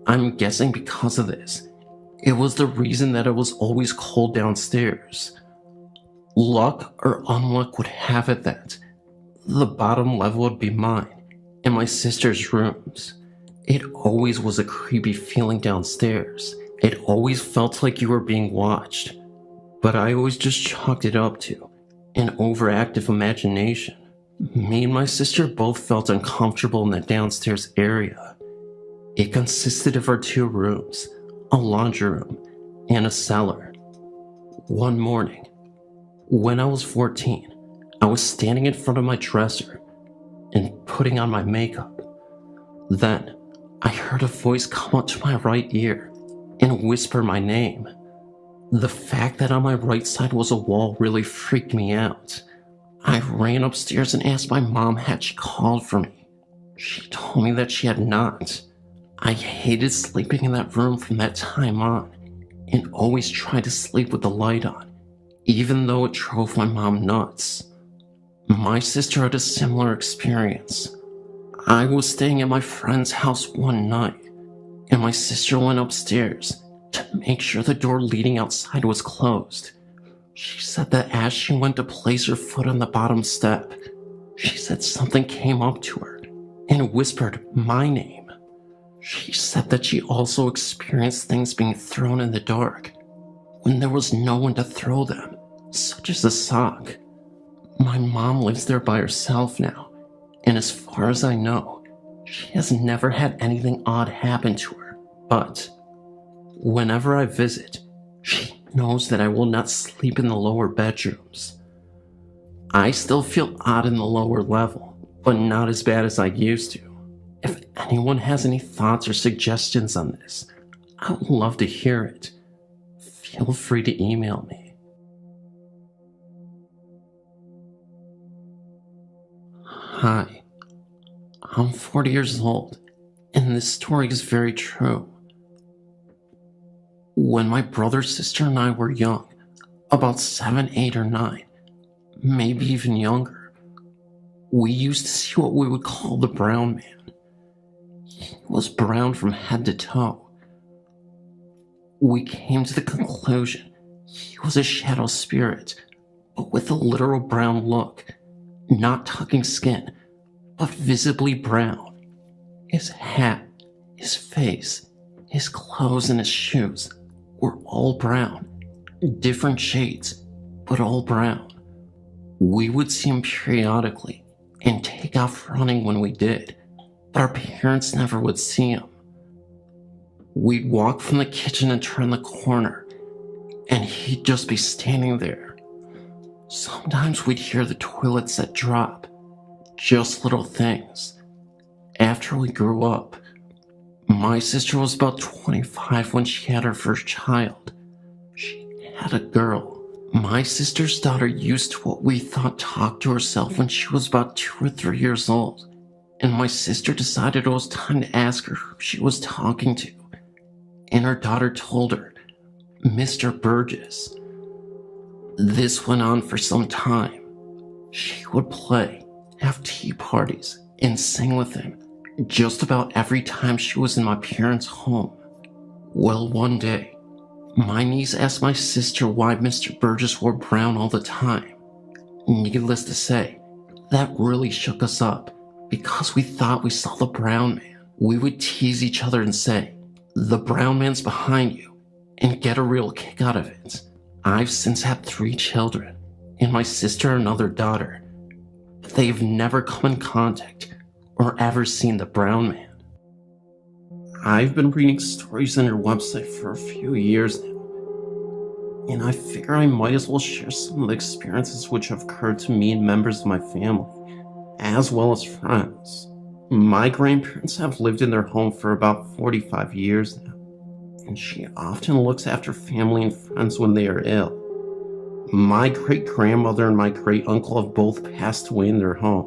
Speaker 2: I'm guessing because of this, it was the reason that it was always cold downstairs. Luck or unluck would have it that the bottom level would be mine and my sister's rooms. It always was a creepy feeling downstairs. It always felt like you were being watched, but I always just chalked it up to an overactive imagination. Me and my sister both felt uncomfortable in the downstairs area. It consisted of our 2 rooms, a laundry room, and a cellar. One morning, when I was 14, I was standing in front of my dresser and putting on my makeup. Then, I heard a voice come up to my right ear and whisper my name. The fact that on my right side was a wall really freaked me out. I ran upstairs and asked my mom had she called for me. She told me that she had not. I hated sleeping in that room from that time on, and always tried to sleep with the light on, even though it drove my mom nuts. My sister had a similar experience. I was staying at my friend's house one night, and my sister went upstairs to make sure the door leading outside was closed. She said that as she went to place her foot on the bottom step, she said something came up to her and whispered my name. She said that she also experienced things being thrown in the dark when there was no one to throw them, such as a sock. My mom lives there by herself now, and as far as I know, she has never had anything odd happen to her. But whenever I visit, she knows that I will not sleep in the lower bedrooms. I still feel odd in the lower level, but not as bad as I used to. If anyone has any thoughts or suggestions on this, I would love to hear it. Feel free to email me. Hi, I'm 40 years old, and this story is very true. When my brother, sister, and I were young, about 7, 8, or 9, maybe even younger, we used to see what we would call the brown man. He was brown from head to toe. We came to the conclusion he was a shadow spirit, but with a literal brown look, not tucking skin, but visibly brown. His hat, his face, his clothes, and his shoes were all brown, different shades, but all brown. We would see him periodically and take off running when we did, but our parents never would see him. We'd walk from the kitchen and turn the corner, and he'd just be standing there. Sometimes we'd hear the toilet set drop, just little things. After we grew up, my sister was about 25 when she had her first child. She had a girl. My sister's daughter used to what we thought talk to herself when she was about 2 or 3 years old, and my sister decided it was time to ask her who she was talking to. And her daughter told her, Mr. Burgess. This went on for some time. She would play, have tea parties, and sing with him just about every time she was in my parents' home. Well, one day, my niece asked my sister why Mr. Burgess wore brown all the time. Needless to say, that really shook us up because we thought we saw the brown man. We would tease each other and say, "The brown man's behind you," and get a real kick out of it. I've since had 3 children, and my sister another daughter, but they've never come in contact or ever seen the brown man. I've been reading stories on your website for a few years now, and I figure I might as well share some of the experiences which have occurred to me and members of my family, as well as friends. My grandparents have lived in their home for about 45 years now, and she often looks after family and friends when they are ill. My great-grandmother and my great-uncle have both passed away in their home,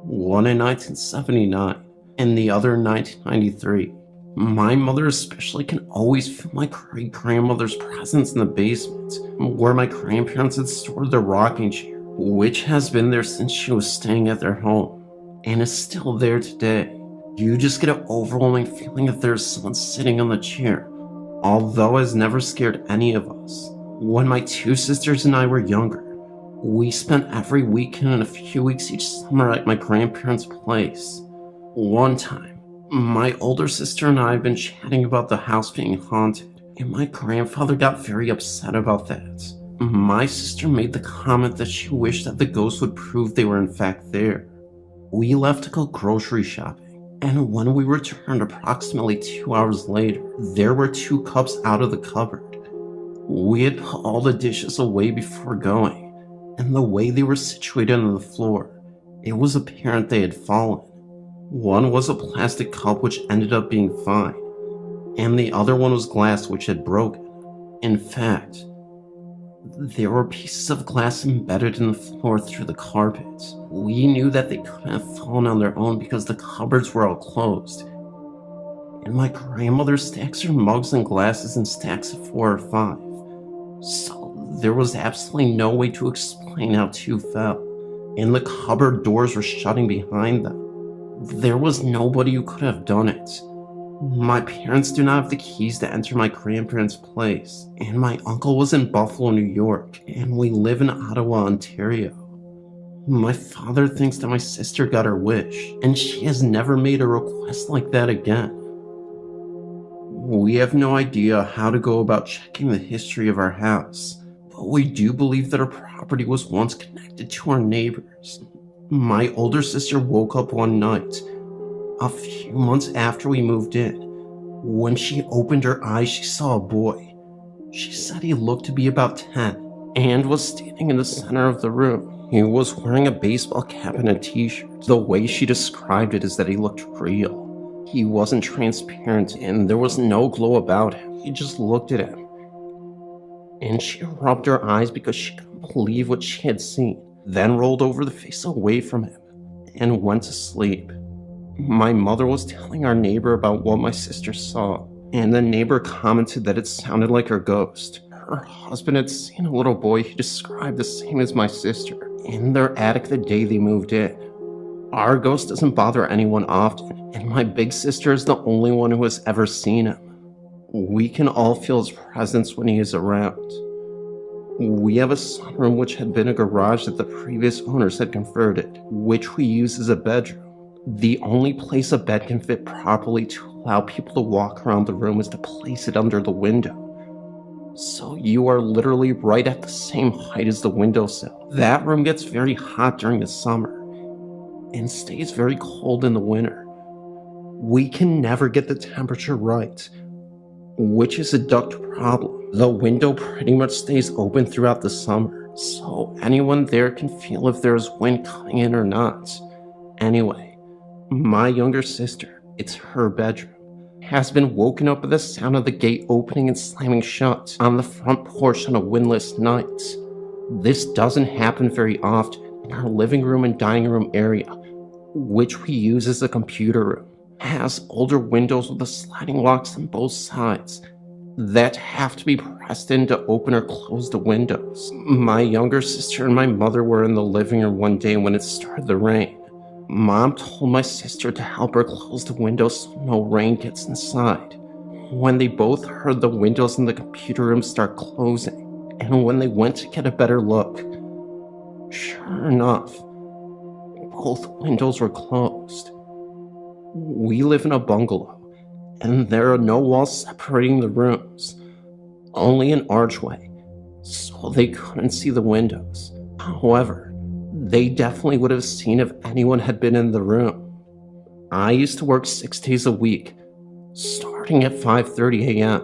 Speaker 2: one in 1979 and the other in 1993. My mother especially can always feel my great-grandmother's presence in the basement, where my grandparents had stored their rocking chair, which has been there since she was staying at their home, and is still there today. You just get an overwhelming feeling that there's someone sitting on the chair, although it has never scared any of us. When my 2 sisters and I were younger, we spent every weekend and a few weeks each summer at my grandparents' place. One time, my older sister and I had been chatting about the house being haunted, and my grandfather got very upset about that. My sister made the comment that she wished that the ghost would prove they were in fact there. We left to go grocery shopping, and when we returned approximately 2 hours later, there were 2 cups out of the cupboard. We had put all the dishes away before going, and the way they were situated on the floor, it was apparent they had fallen. One was a plastic cup which ended up being fine, and the other one was glass which had broken. In fact, there were pieces of glass embedded in the floor through the carpet. We knew that they couldn't have fallen on their own because the cupboards were all closed, and my grandmother stacks her mugs and glasses in stacks of 4 or 5. So there was absolutely no way to explain how 2 fell, and the cupboard doors were shutting behind them. There was nobody who could have done it. My parents do not have the keys to enter my grandparents' place, and my uncle was in Buffalo, New York, and we live in Ottawa, Ontario. My father thinks that my sister got her wish, and she has never made a request like that again. We have no idea how to go about checking the history of our house, but we do believe that our property was once connected to our neighbors. My older sister woke up one night, a few months after we moved in. When she opened her eyes, she saw a boy. She said he looked to be about 10 and was standing in the center of the room. He was wearing a baseball cap and a t-shirt. The way she described it is that he looked real. He wasn't transparent and there was no glow about him. He just looked at him. And she rubbed her eyes because she couldn't believe what she had seen, then rolled over the face away from him and went to sleep. My mother was telling our neighbor about what my sister saw, and the neighbor commented that it sounded like her ghost. Her husband had seen a little boy he described the same as my sister in their attic the day they moved in. Our ghost doesn't bother anyone often, and my big sister is the only one who has ever seen him. We can all feel his presence when he is around. We have a sunroom which had been a garage that the previous owners had converted, which we use as a bedroom. The only place a bed can fit properly to allow people to walk around the room is to place it under the window. So you are literally right at the same height as the windowsill. That room gets very hot during the summer and stays very cold in the winter. We can never get the temperature right, which is a duct problem. The window pretty much stays open throughout the summer, so anyone there can feel if there's wind coming in or not. Anyway, my younger sister, it's her bedroom, has been woken up with the sound of the gate opening and slamming shut on the front porch on a windless night. This doesn't happen very often in our living room and dining room area, which we use as a computer room. It has older windows with the sliding locks on both sides,
Speaker 5: that have to be pressed in to open or close the windows. My younger sister and my mother were in the living room one day when it started to rain. Mom told my sister to help her close the windows so no rain gets inside. When they both heard the windows in the computer room start closing, and when they went to get a better look, sure enough, both windows were closed. We live in a bungalow, and there are no walls separating the rooms, only an archway, so they couldn't see the windows. However, they definitely would have seen if anyone had been in the room. I used to work 6 days a week, starting at 5:30 a.m.,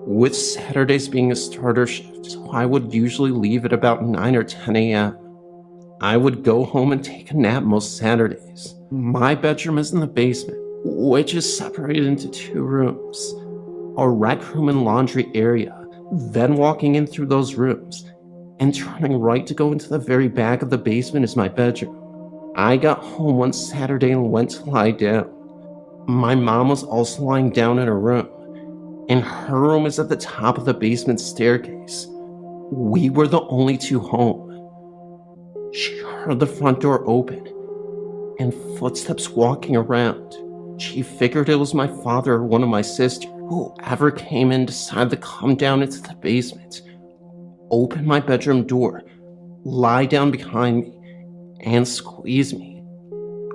Speaker 5: with Saturdays being a starter shift, so I would usually leave at about 9 or 10 a.m. I would go home and take a nap most Saturdays. My bedroom is in the basement, which is separated into 2 rooms, a rec room and laundry area. Then walking in through those rooms and turning right to go into the very back of the basement is my bedroom. I got home one Saturday and went to lie down. My mom was also lying down in her room, and her room is at the top of the basement staircase. We were the only 2 home. She heard the front door open and footsteps walking around. She figured it was my father or one of my sisters. Whoever came in decided to come down into the basement, open my bedroom door, lie down behind me, and squeeze me.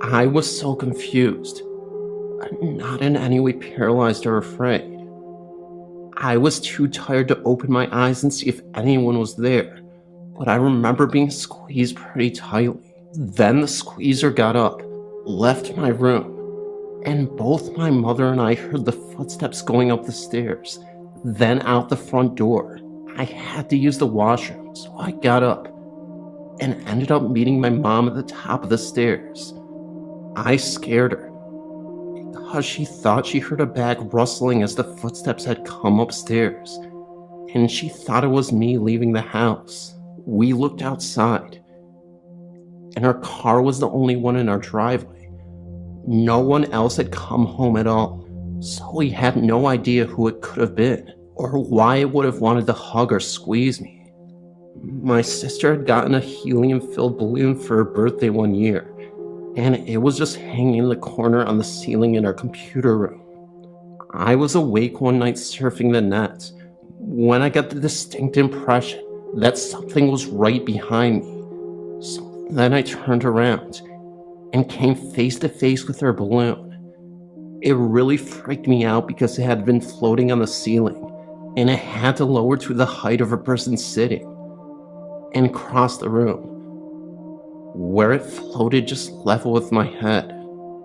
Speaker 5: I was so confused, not in any way paralyzed or afraid. I was too tired to open my eyes and see if anyone was there, but I remember being squeezed pretty tightly. Then the squeezer got up, left my room, and both my mother and I heard the footsteps going up the stairs, then out the front door. I had to use the washroom, so I got up and ended up meeting my mom at the top of the stairs. I scared her because she thought she heard a bag rustling as the footsteps had come upstairs, and she thought it was me leaving the house. We looked outside, and our car was the only one in our driveway. No one else had come home at all, so we had no idea who it could have been, or why it would have wanted to hug or squeeze me. My sister had gotten a helium-filled balloon for her birthday one year, and it was just hanging in the corner on the ceiling in our computer room. I was awake one night surfing the net when I got the distinct impression that something was right behind me. So then I turned around and came face to face with her balloon. It really freaked me out because it had been floating on the ceiling, and it had to lower to the height of a person sitting and cross the room. Where it floated just level with my head.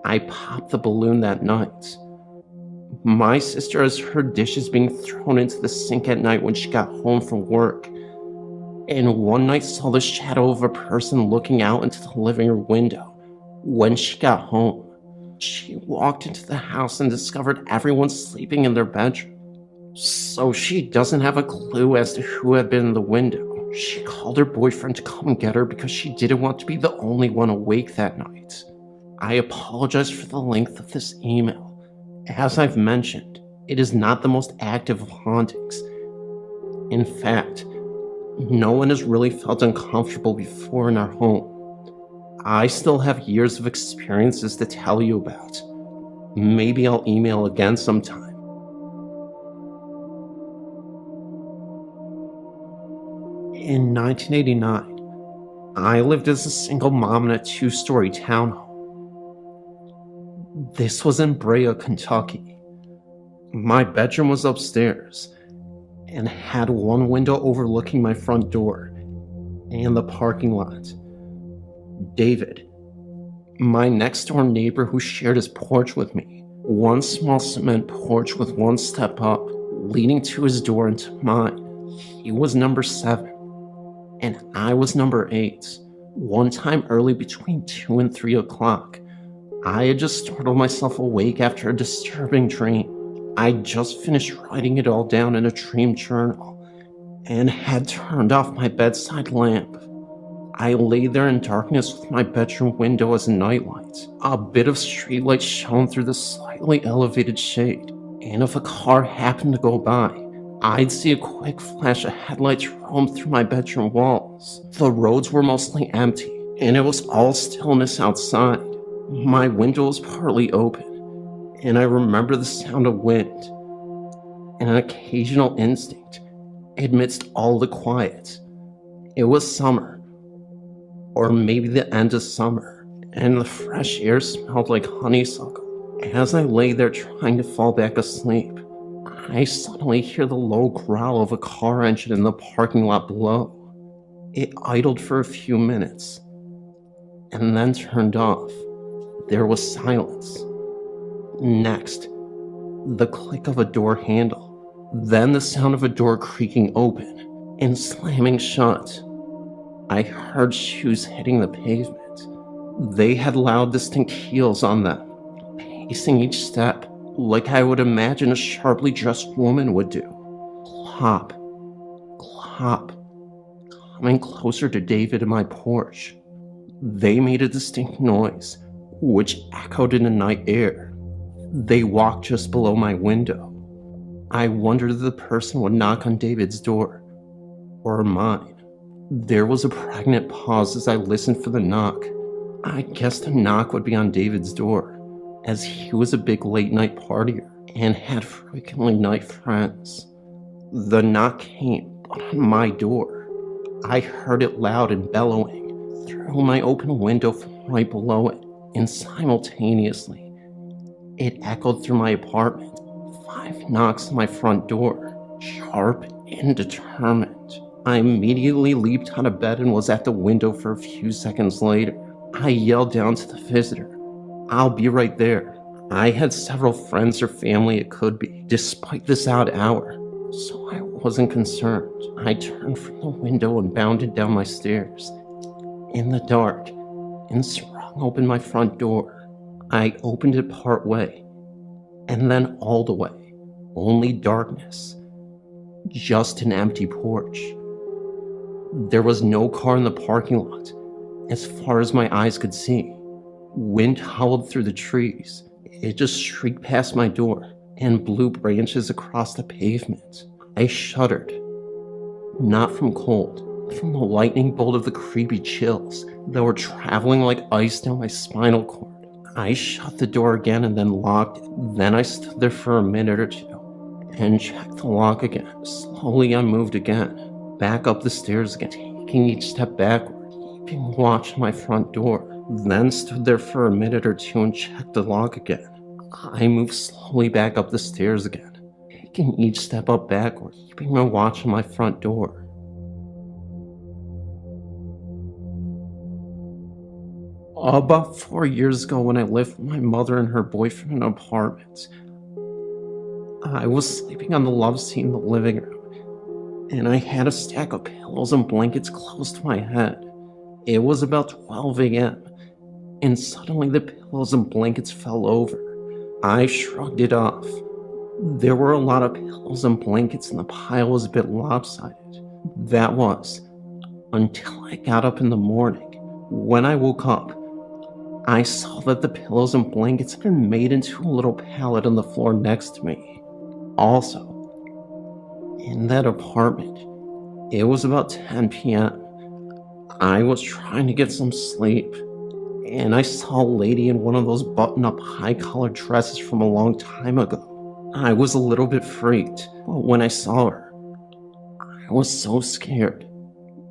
Speaker 5: I popped the balloon that night. My sister has heard dishes being thrown into the sink at night when she got home from work, and one night saw the shadow of a person looking out into the living room window. When she got home, she walked into the house and discovered everyone sleeping in their bedroom. So she doesn't have a clue as to who had been in the window. She called her boyfriend to come and get her because she didn't want to be the only one awake that night. I apologize for the length of this email. As I've mentioned, it is not the most active of hauntings. In fact, no one has really felt uncomfortable before in our home. I still have years of experiences to tell you about. Maybe I'll email again sometime. In 1989, I lived as a single mom in a 2-story townhome. This was in Brea, Kentucky. My bedroom was upstairs and had one window overlooking my front door and the parking lot. David, my next door neighbor who shared his porch with me, one small cement porch with one step up, leading to his door into mine. He was number 7, and I was number 8. One time early between 2 and 3 o'clock, I had just startled myself awake after a disturbing dream. I'd just finished writing it all down in a dream journal and had turned off my bedside lamp. I lay there in darkness with my bedroom window as a nightlight. A bit of streetlight shone through the slightly elevated shade, and if a car happened to go by, I'd see a quick flash of headlights roam through my bedroom walls. The roads were mostly empty, and it was all stillness outside. My window was partly open, and I remember the sound of wind, and an occasional instinct amidst all the quiet. It was summer, or maybe the end of summer, and the fresh air smelled like honeysuckle. As I lay there trying to fall back asleep, I suddenly hear the low growl of a car engine in the parking lot below. It idled for a few minutes, and then turned off. There was silence. Next, the click of a door handle, then the sound of a door creaking open and slamming shut. I heard shoes hitting the pavement. They had loud, distinct heels on them, pacing each step like I would imagine a sharply dressed woman would do. Clop, clop, coming closer to David and my porch. They made a distinct noise, which echoed in the night air. They walked just below my window. I wondered if the person would knock on David's door, or mine. There was a pregnant pause as I listened for the knock. I guessed the knock would be on David's door, as he was a big late-night partier and had frequently night friends. The knock came, but on my door. I heard it loud and bellowing through my open window from right below it, and simultaneously, it echoed through my apartment. 5 knocks on my front door, sharp and determined. I immediately leaped out of bed and was at the window for a few seconds later. I yelled down to the visitor, "I'll be right there." I had several friends or family it could be, despite this odd hour, so I wasn't concerned. I turned from the window and bounded down my stairs in the dark and sprung open my front door. I opened it part way, and then all the way. Only darkness. Just an empty porch. There was no car in the parking lot, as far as my eyes could see. Wind howled through the trees. It just shrieked past my door and blew branches across the pavement. I shuddered. Not from cold, but from the lightning bolt of the creepy chills that were traveling like ice down my spinal cord. I shut the door again and then locked it. Then I stood there for a minute or two and checked the lock again. Slowly I moved again, back up the stairs again, taking each step backward, keeping watch on my front door. Then stood there for a minute or two and checked the lock again. I moved slowly back up the stairs again, taking each step up backward, keeping my watch on my front door. About 4 years ago, when I lived with my mother and her boyfriend in an apartment, I was sleeping on the love seat in the living room, and I had a stack of pillows and blankets close to my head. It was about 12 a.m., and suddenly the pillows and blankets fell over. I shrugged it off. There were a lot of pillows and blankets, and the pile was a bit lopsided. That was, until I got up in the morning. When I woke up, I saw that the pillows and blankets had been made into a little pallet on the floor next to me. Also, in that apartment, it was about 10 p.m. I was trying to get some sleep, and I saw a lady in one of those button-up high-collared dresses from a long time ago. I was a little bit freaked, but when I saw her, I was so scared,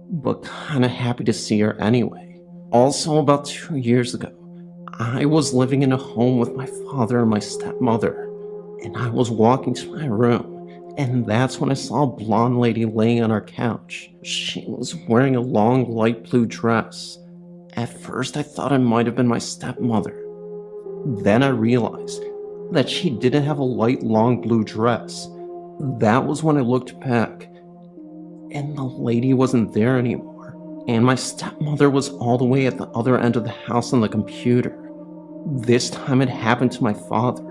Speaker 5: but kinda happy to see her anyway. Also, about 2 years ago, I was living in a home with my father and my stepmother, and I was walking to my room, and that's when I saw a blonde lady laying on our couch. She was wearing a long light blue dress. At first I thought it might have been my stepmother. Then I realized that she didn't have a light long blue dress. That was when I looked back, and the lady wasn't there anymore, and my stepmother was all the way at the other end of the house on the computer. This time it happened to my father.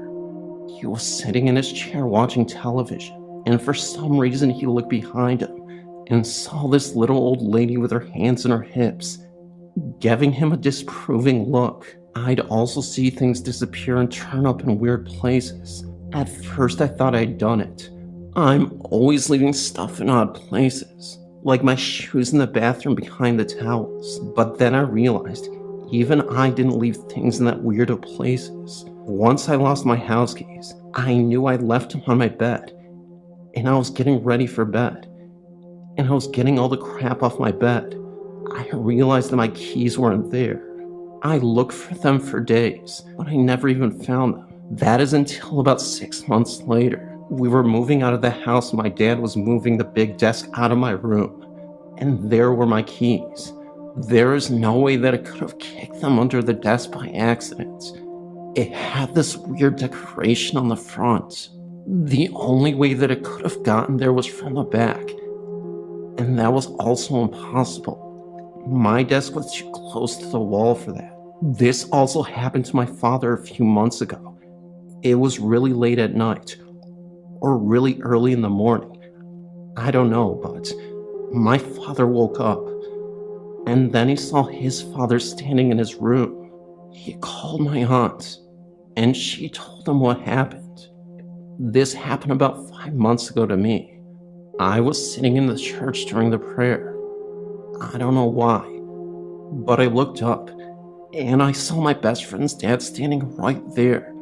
Speaker 5: He was sitting in his chair watching television, and for some reason he looked behind him and saw this little old lady with her hands on her hips, giving him a disapproving look. I'd also see things disappear and turn up in weird places. At first I thought I'd done it, I'm always leaving stuff in odd places, like my shoes in the bathroom behind the towels. But then I realized even I didn't leave things in that weirdo places. Once I lost my house keys, I knew I'd left them on my bed, and I was getting ready for bed, and I was getting all the crap off my bed. I realized that my keys weren't there. I looked for them for days, but I never even found them. That is until about 6 months later. We were moving out of the house. My dad was moving the big desk out of my room, and there were my keys. There is no way that I could have kicked them under the desk by accident. It had this weird decoration on the front. The only way that it could have gotten there was from the back, and that was also impossible. My desk was too close to the wall for that. This also happened to my father a few months ago. It was really late at night, or really early in the morning. I don't know, but my father woke up, and then he saw his father standing in his room. He called my aunt, and she told him what happened. This happened about 5 months ago to me. I was sitting in the church during the prayer. I don't know why, but I looked up, and I saw my best friend's dad standing right there,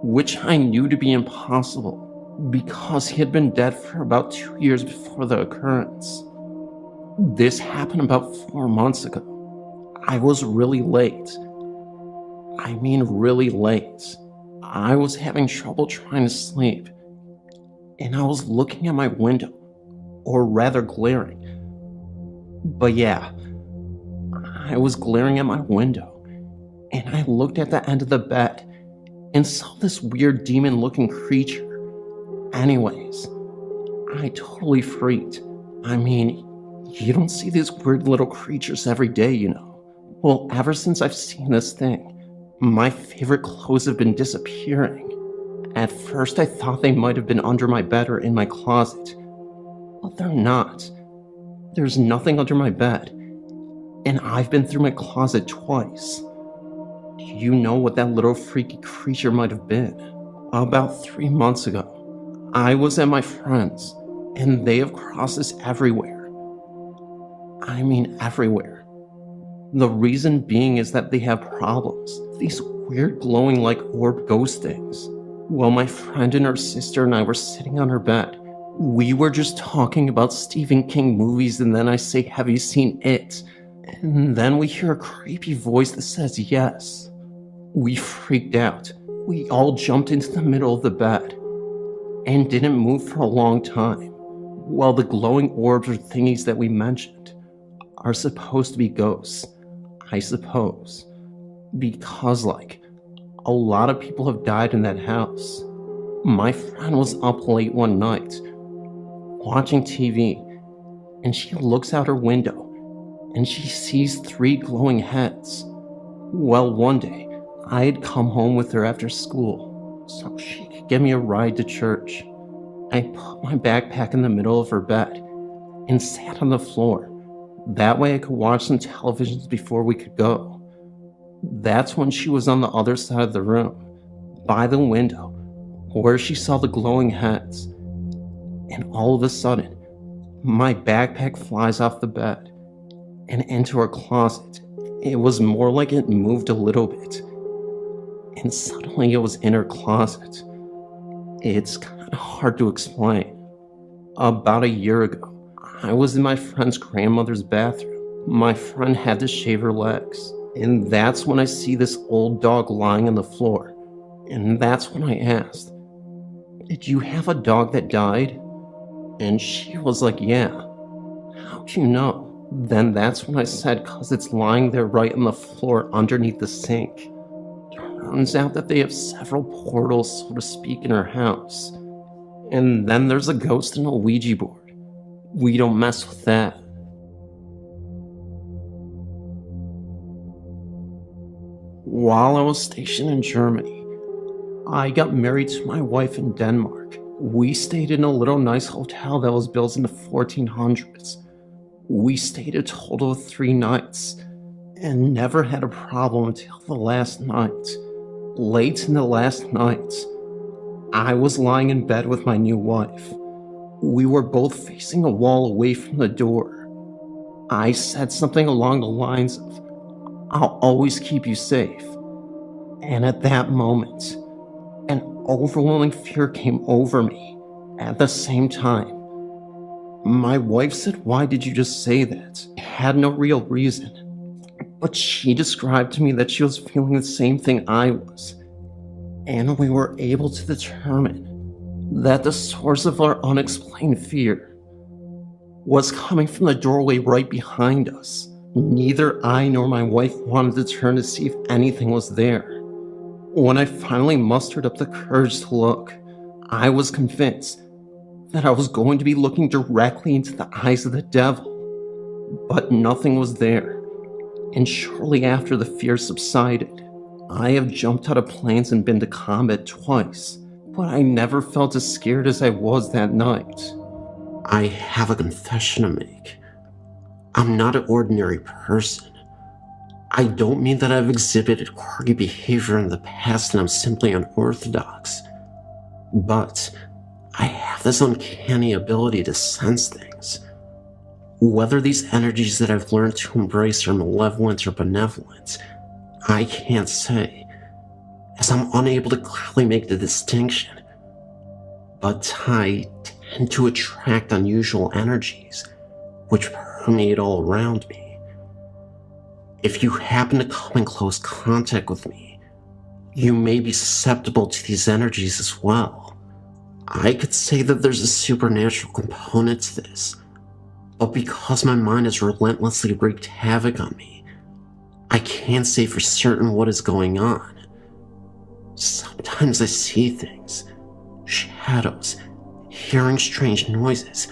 Speaker 5: which I knew to be impossible, because he had been dead for about 2 years before the occurrence. This happened about 4 months ago. I was really late. I mean really late. I was having trouble trying to sleep, and I was looking at my window, or rather glaring. But yeah, I was glaring at my window, and I looked at the end of the bed and saw this weird demon-looking creature. Anyways, I totally freaked. I mean, you don't see these weird little creatures every day, you know. Well, ever since I've seen this thing, my favorite clothes have been disappearing. At first I thought they might have been under my bed or in my closet, but they're not. There's nothing under my bed, and I've been through my closet twice. Do you know what that little freaky creature might have been? About 3 months ago, I was at my friend's, and they have crosses everywhere. I mean everywhere. The reason being is that they have problems. These weird glowing like orb ghost things. Well, my friend and her sister and I were sitting on her bed. We were just talking about Stephen King movies, and then I say, "Have you seen It?" And then we hear a creepy voice that says yes. We freaked out. We all jumped into the middle of the bed and didn't move for a long time. Well, the glowing orbs or thingies that we mentioned are supposed to be ghosts, I suppose, because a lot of people have died in that house. My friend was up late one night watching TV, and she looks out her window and she sees 3 glowing heads. Well, one day I had come home with her after school so she could give me a ride to church. I put my backpack in the middle of her bed and sat on the floor. That way I could watch some televisions before we could go. That's when she was on the other side of the room, by the window, where she saw the glowing heads. And all of a sudden, my backpack flies off the bed and into her closet. It was more like it moved a little bit, and suddenly it was in her closet. It's kind of hard to explain. About a year ago, I was in my friend's grandmother's bathroom. My friend had to shave her legs, and that's when I see this old dog lying on the floor. And that's when I asked, "Did you have a dog that died?" And she was like, "Yeah." "How'd you know?" Then that's when I said, "'Cause it's lying there right on the floor underneath the sink." Turns out that they have several portals, so to speak, in her house. And then there's a ghost and a Ouija board. We don't mess with that. While I was stationed in Germany, I got married to my wife in Denmark. We stayed in a little nice hotel that was built in the 1400s. We stayed a total of 3 nights and never had a problem until the last night. Late in the last night, I was lying in bed with my new wife. We were both facing a wall away from the door. I said something along the lines of, "I'll always keep you safe." And at that moment, an overwhelming fear came over me. At the same time, my wife said, "Why did you just say that?" It had no real reason. But she described to me that she was feeling the same thing I was. And we were able to determine that the source of our unexplained fear was coming from the doorway right behind us. Neither I nor my wife wanted to turn to see if anything was there. When I finally mustered up the courage to look, I was convinced that I was going to be looking directly into the eyes of the devil. But nothing was there, and shortly after the fear subsided, I have jumped out of planes and been to combat twice, but I never felt as scared as I was that night.
Speaker 2: I have a confession to make. I'm not an ordinary person. I don't mean that I've exhibited quirky behavior in the past and I'm simply unorthodox. But I have this uncanny ability to sense things. Whether these energies that I've learned to embrace are malevolent or benevolent, I can't say, as I'm unable to clearly make the distinction. But I tend to attract unusual energies, which permeate all around me. If you happen to come in close contact with me, you may be susceptible to these energies as well. I could say that there's a supernatural component to this, but because my mind has relentlessly wreaked havoc on me, I can't say for certain what is going on. Sometimes I see things, shadows, hearing strange noises,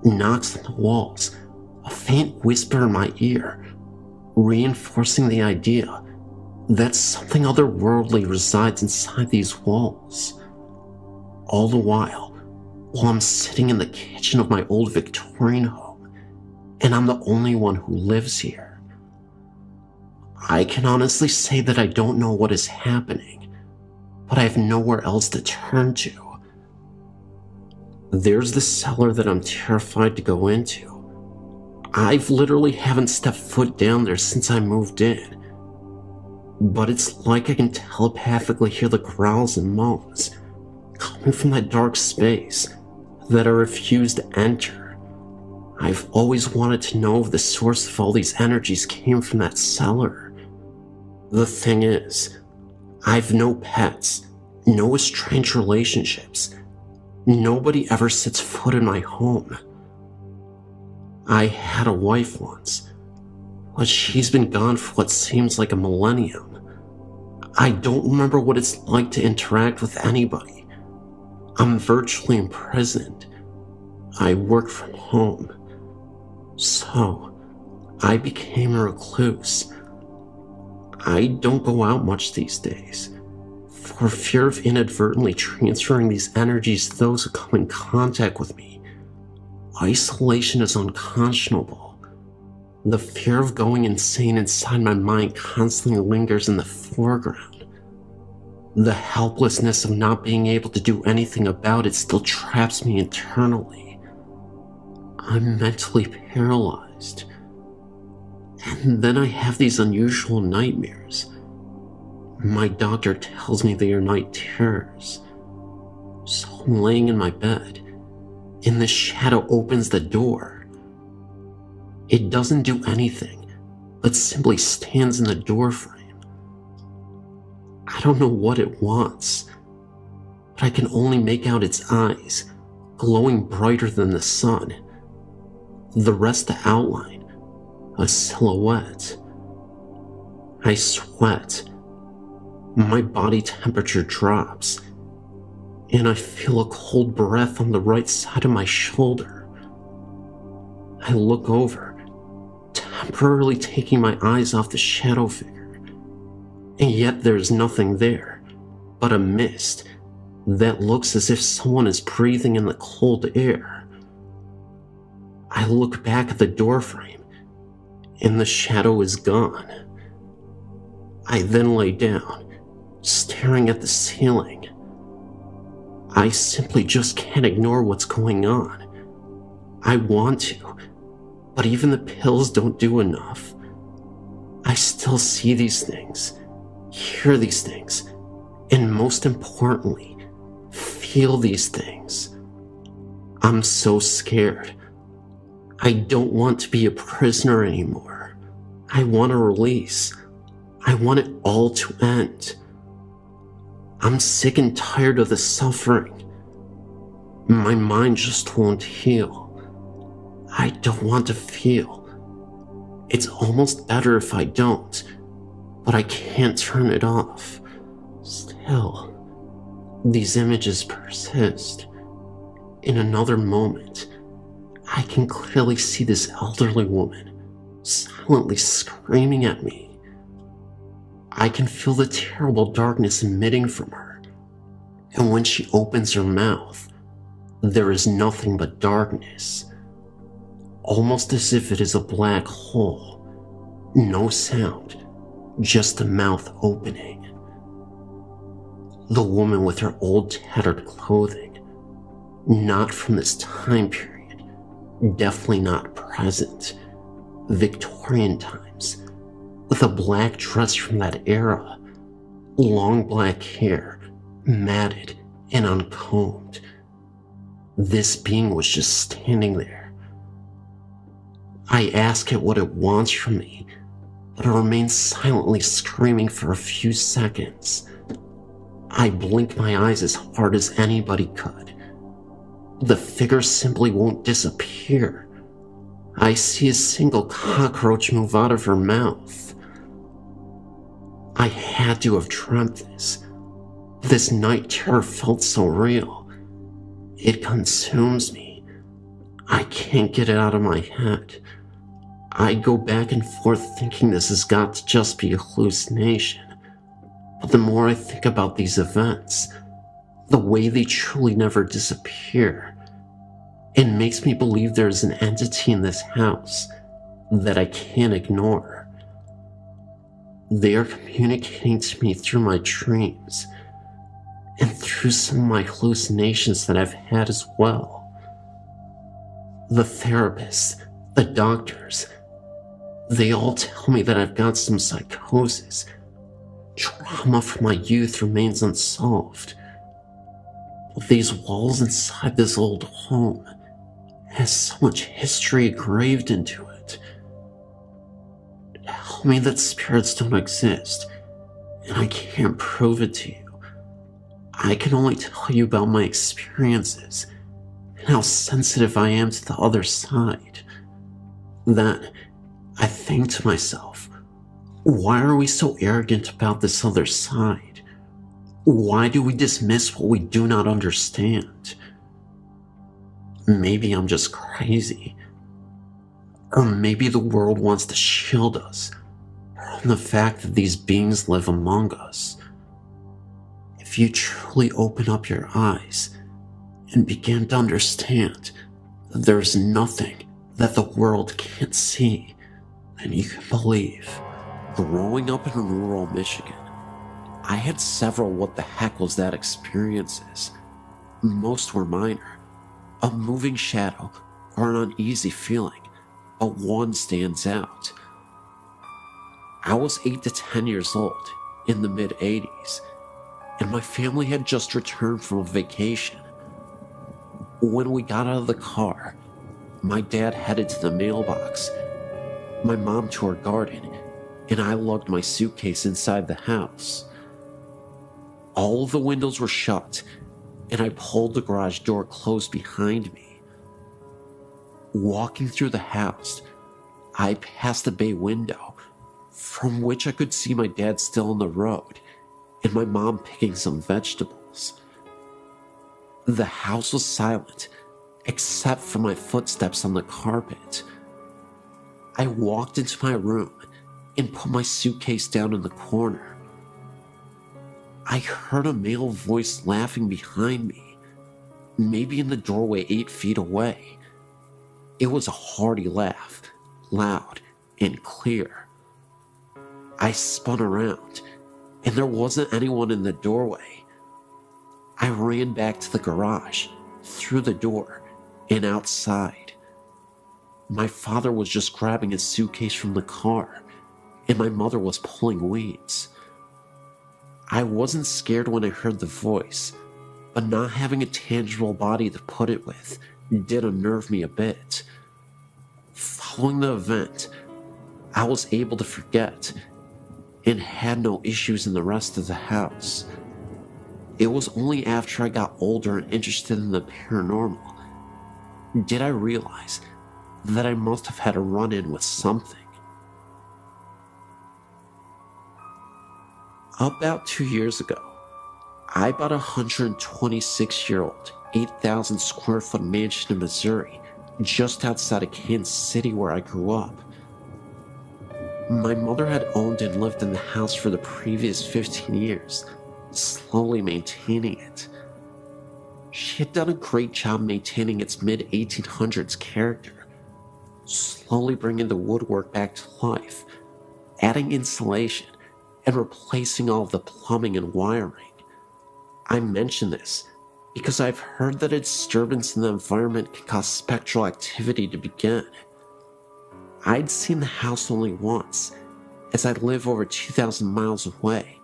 Speaker 2: knocks on the walls, a faint whisper in my ear, reinforcing the idea that something otherworldly resides inside these walls. All the while I'm sitting in the kitchen of my old Victorian home, and I'm the only one who lives here. I can honestly say that I don't know what is happening, but I have nowhere else to turn to. There's the cellar that I'm terrified to go into. I've literally haven't stepped foot down there since I moved in. But it's like I can telepathically hear the growls and moans coming from that dark space that I refuse to enter. I've always wanted to know if the source of all these energies came from that cellar. The thing is, I've no pets, no estranged relationships. Nobody ever sets foot in my home. I had a wife once, but she's been gone for what seems like a millennium. I don't remember what it's like to interact with anybody. I'm virtually imprisoned. I work from home. So, I became a recluse. I don't go out much these days, for fear of inadvertently transferring these energies to those who come in contact with me. Isolation is unconscionable. The fear of going insane inside my mind constantly lingers in the foreground. The helplessness of not being able to do anything about it still traps me internally. I'm mentally paralyzed. And then I have these unusual nightmares. My doctor tells me they are night terrors. So I'm laying in my bed, and the shadow opens the door. It doesn't do anything, but simply stands in the doorframe. I don't know what it wants, but I can only make out its eyes, glowing brighter than the sun. The rest the outline, a silhouette. I sweat. My body temperature drops, and I feel a cold breath on the right side of my shoulder. I look over, temporarily taking my eyes off the shadow figure, and yet there's nothing there but a mist that looks as if someone is breathing in the cold air. I look back at the doorframe, and the shadow is gone. I then lay down, staring at the ceiling. I simply just can't ignore what's going on. I want to, but even the pills don't do enough. I still see these things, hear these things, and most importantly, feel these things. I'm so scared. I don't want to be a prisoner anymore. I want a release. I want it all to end. I'm sick and tired of the suffering. My mind just won't heal. I don't want to feel. It's almost better if I don't, but I can't turn it off. Still, these images persist. In another moment, I can clearly see this elderly woman silently screaming at me. I can feel the terrible darkness emitting from her, and when she opens her mouth, there is nothing but darkness, almost as if it is a black hole. No sound, just the mouth opening. The woman with her old tattered clothing, not from this time period, definitely not present, Victorian times, with a black dress from that era, long black hair, matted and uncombed. This being was just standing there. I ask it what it wants from me, but it remains silently screaming for a few seconds. I blink my eyes as hard as anybody could. The figure simply won't disappear. I see a single cockroach move out of her mouth. I had to have dreamt this. This night terror felt so real. It consumes me. I can't get it out of my head. I go back and forth thinking this has got to just be a hallucination. But the more I think about these events, the way they truly never disappear, it makes me believe there's an entity in this house that I can't ignore. They are communicating to me through my dreams and through some of my hallucinations that I've had as well. The therapists, the doctors, they all tell me that I've got some psychosis. Trauma from my youth remains unsolved. But these walls inside this old home has so much history engraved into it. Tell me that spirits don't exist, and I can't prove it to you. I can only tell you about my experiences and how sensitive I am to the other side. Then I think to myself, why are we so arrogant about this other side? Why do we dismiss what we do not understand? Maybe I'm just crazy. Or maybe the world wants to shield us from the fact that these beings live among us. If you truly open up your eyes and begin to understand that there's nothing that the world can't see, then you can believe. Growing up in rural Michigan, I had several what the heck was that experiences. Most were minor, a moving shadow or an uneasy feeling, but one stands out. I was 8 to 10 years old in the mid-80s, and my family had just returned from a vacation. When we got out of the car, my dad headed to the mailbox, my mom to her garden, and I lugged my suitcase inside the house. All of the windows were shut, and I pulled the garage door closed behind me. Walking through the house, I passed the bay window, from which I could see my dad still on the road, and my mom picking some vegetables. The house was silent, except for my footsteps on the carpet. I walked into my room and put my suitcase down in the corner. I heard a male voice laughing behind me, maybe in the doorway 8 feet away. It was a hearty laugh, loud and clear. I spun around, and there wasn't anyone in the doorway. I ran back to the garage, through the door, and outside. my father was just grabbing his suitcase from the car, and my mother was pulling weeds. I wasn't scared when I heard the voice, but not having a tangible body to put it with did unnerve me a bit. Following the event, I was able to forget and had no issues in the rest of the house. It was only after I got older and interested in the paranormal did I realize that I must have had a run-in with something. About 2 years ago, I bought a 126-year-old, 8,000 square foot mansion in Missouri, just outside of Kansas City where I grew up. My mother had owned and lived in the house for the previous 15 years, slowly maintaining it. She had done a great job maintaining its mid-1800s character, slowly bringing the woodwork back to life, adding insulation, and replacing all of the plumbing and wiring. I mention this because I've heard that a disturbance in the environment can cause spectral activity to begin. I'd seen the house only once, as I live over 2,000 miles away,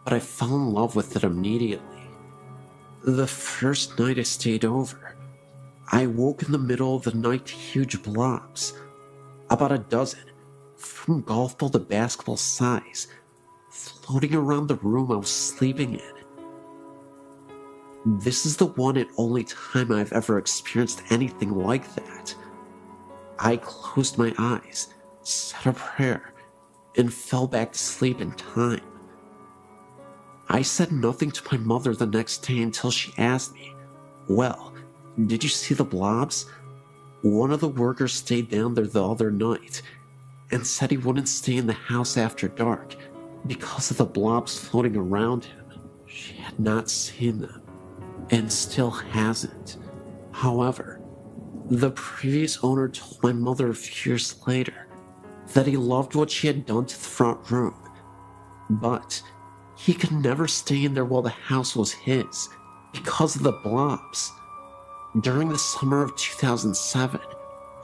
Speaker 2: but I fell in love with it immediately. The first night I stayed over, I woke in the middle of the night to huge blobs, about a dozen, from golf ball to basketball size, floating around the room I was sleeping in. This is the one and only time I've ever experienced anything like that. I closed my eyes, said a prayer, and fell back to sleep in time. I said nothing to my mother the next day until she asked me, "Well, did you see the blobs?" One of the workers stayed down there the other night and said he wouldn't stay in the house after dark because of the blobs floating around him. She had not seen them, and still hasn't. However, the previous owner told my mother a few years later that he loved what she had done to the front room, but he could never stay in there while the house was his because of the blobs. During the summer of 2007,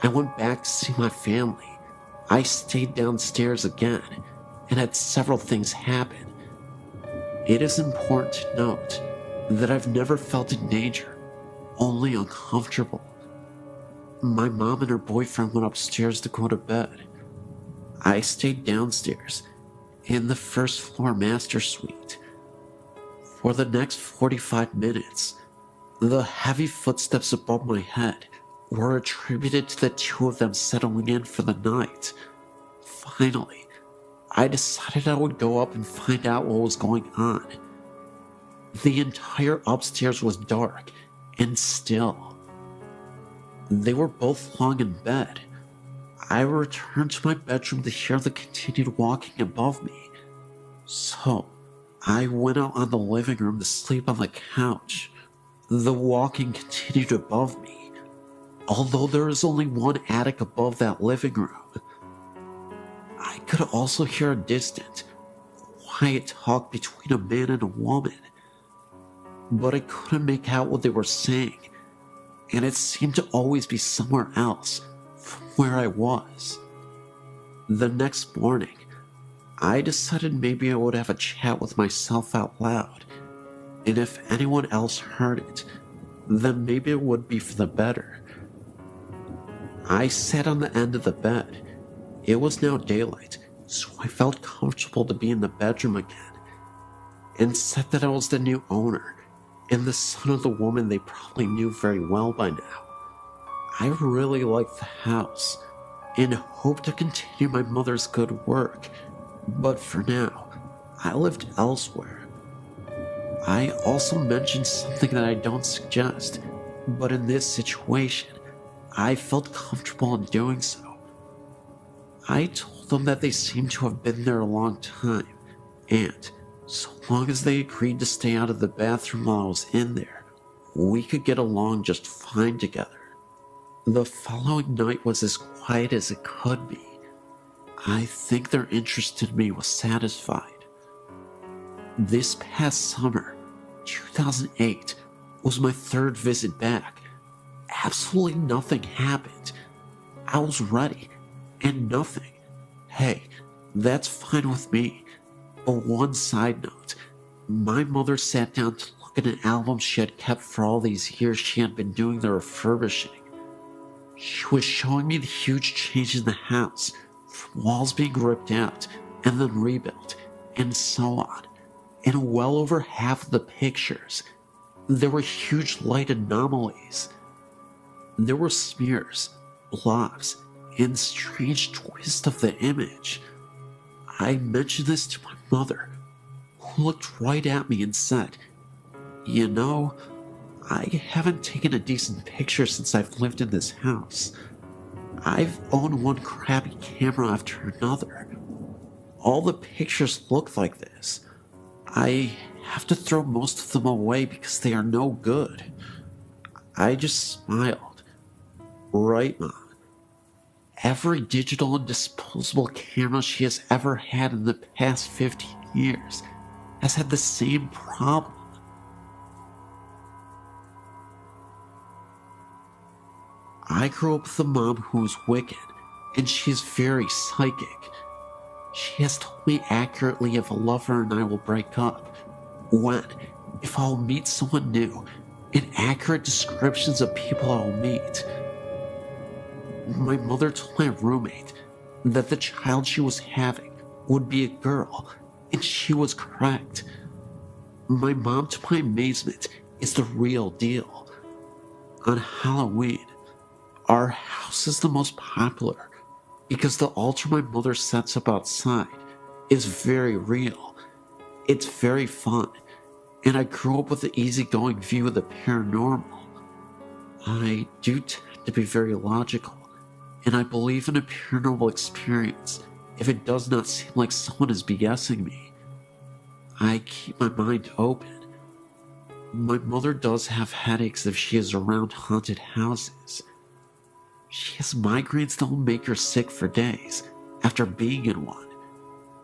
Speaker 2: I went back to see my family. I stayed downstairs again and had several things happen. It is important to note that I've never felt in danger, only uncomfortable. My mom and her boyfriend went upstairs to go to bed. I stayed downstairs in the first floor master suite. For the next 45 minutes, the heavy footsteps above my head were attributed to the two of them settling in for the night. Finally, I decided I would go up and find out what was going on. The entire upstairs was dark and still. They were both lying in bed. I returned to my bedroom to hear the continued walking above me. So, I went out on the living room to sleep on the couch. The walking continued above me, although there is only one attic above that living room. I could also hear a distant, quiet talk between a man and a woman, but I couldn't make out what they were saying, and it seemed to always be somewhere else from where I was. The next morning, I decided maybe I would have a chat with myself out loud, and if anyone else heard it, then maybe it would be for the better. I sat on the end of the bed. It was now daylight, so I felt comfortable to be in the bedroom again, and said that I was the new owner and the son of the woman they probably knew very well by now. I really liked the house and hoped to continue my mother's good work, but for now, I lived elsewhere. I also mentioned something that I don't suggest, but in this situation, I felt comfortable in doing so. I told them that they seemed to have been there a long time, and so long as they agreed to stay out of the bathroom while I was in there, we could get along just fine together. The following night was as quiet as it could be. I think their interest in me was satisfied. This past summer, 2008, was my third visit back. Absolutely nothing happened.
Speaker 6: I was ready, and nothing. Hey, that's fine with me. But one side note, my mother sat down to look at an album she had kept for all these years she had been doing the refurbishing. She was showing me the huge change in the house, from walls being ripped out and then rebuilt, and so on. In well over half of the pictures, there were huge light anomalies. There were smears, blobs, and strange twists of the image. I mentioned this to my mother, who looked right at me and said, "You know, I haven't taken a decent picture since I've lived in this house. I've owned one crappy camera after another. All the pictures look like this. I have to throw most of them away because they are no good." I just smiled. Right, Mom. Every digital and disposable camera she has ever had in the past 15 years has had the same problem. I grew up with a mom who is wicked, and she is very psychic. She has told me accurately if a lover and I will break up, when, if I'll meet someone new, and accurate descriptions of people I'll meet. My mother told my roommate that the child she was having would be a girl, and she was correct. My mom, to my amazement, is the real deal. On Halloween, our house is the most popular because the altar my mother sets up outside is very real. It's very fun, and I grew up with an easygoing view of the paranormal. I do tend to be very logical, and I believe in a paranormal experience if it does not seem like someone is BSing me. I keep my mind open. My mother does have headaches if she is around haunted houses. She has migraines that will make her sick for days after being in one.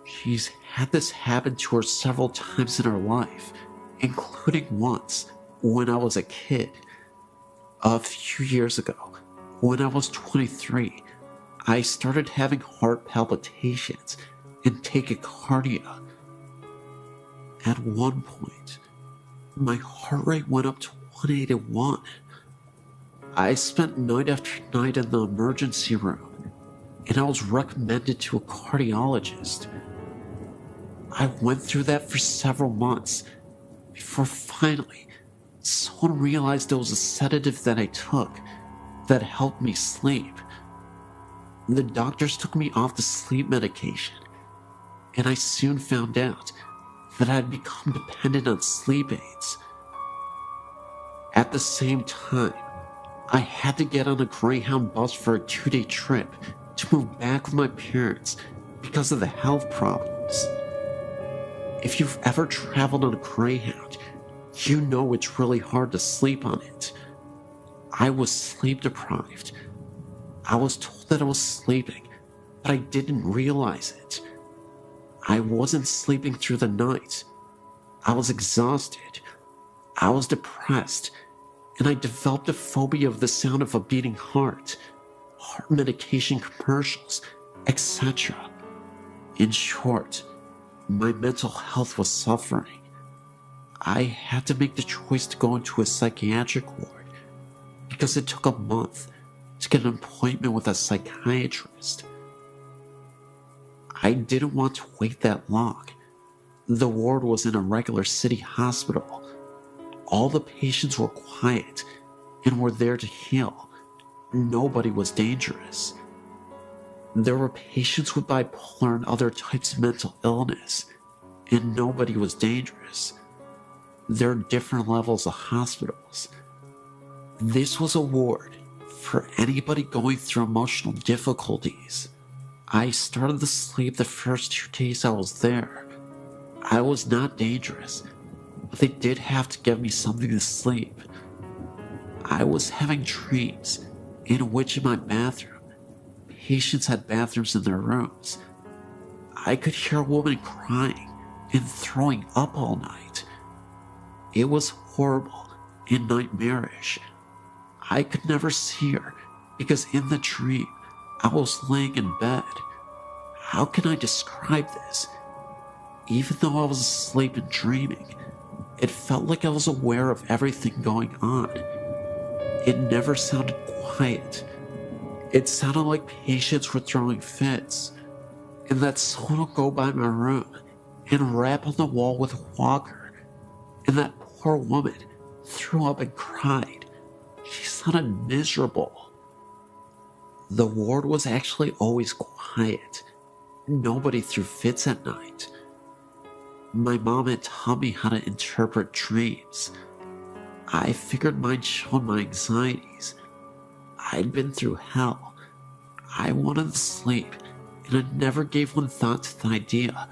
Speaker 6: She's had this happen to her several times in her life, including once when I was a kid. A few years ago, when I was 23, I started having heart palpitations and tachycardia. At one point, my heart rate went up to 181. I spent night after night in the emergency room, and I was recommended to a cardiologist. I went through that for several months before finally someone realized it was a sedative that I took that helped me sleep. The doctors took me off the sleep medication, and I soon found out that I had become dependent on sleep aids. At the same time, I had to get on a Greyhound bus for a 2-day trip to move back with my parents because of the health problems. If you've ever traveled on a Greyhound, you know it's really hard to sleep on it. I was sleep deprived. I was told that I was sleeping, but I didn't realize it. I wasn't sleeping through the night. I was exhausted. I was depressed, and I developed a phobia of the sound of a beating heart medication commercials, etc. In short, my mental health was suffering. I had to make the choice to go into a psychiatric ward because it took a month to get an appointment with a psychiatrist. I didn't want to wait that long. The ward was in a regular city hospital. All the patients were quiet and were there to heal. Nobody was dangerous. There were patients with bipolar and other types of mental illness, and nobody was dangerous. There are different levels of hospitals. This was a ward for anybody going through emotional difficulties. I started to sleep the first 2 days I was there. I was not dangerous, but they did have to give me something to sleep. I was having dreams in which in my bathroom, patients had bathrooms in their rooms. I could hear a woman crying and throwing up all night. It was horrible and nightmarish. I could never see her because in the dream, I was laying in bed. How can I describe this? Even though I was asleep and dreaming, it felt like I was aware of everything going on. It never sounded quiet. It sounded like patients were throwing fits, and that someone would go by my room and rap on the wall with a walker, and that poor woman threw up and cried. She sounded miserable. The ward was actually always quiet. Nobody threw fits at night. My mom had taught me how to interpret dreams. I figured mine showed my anxieties. I'd been through hell. I wanted to sleep, and I never gave one thought to the idea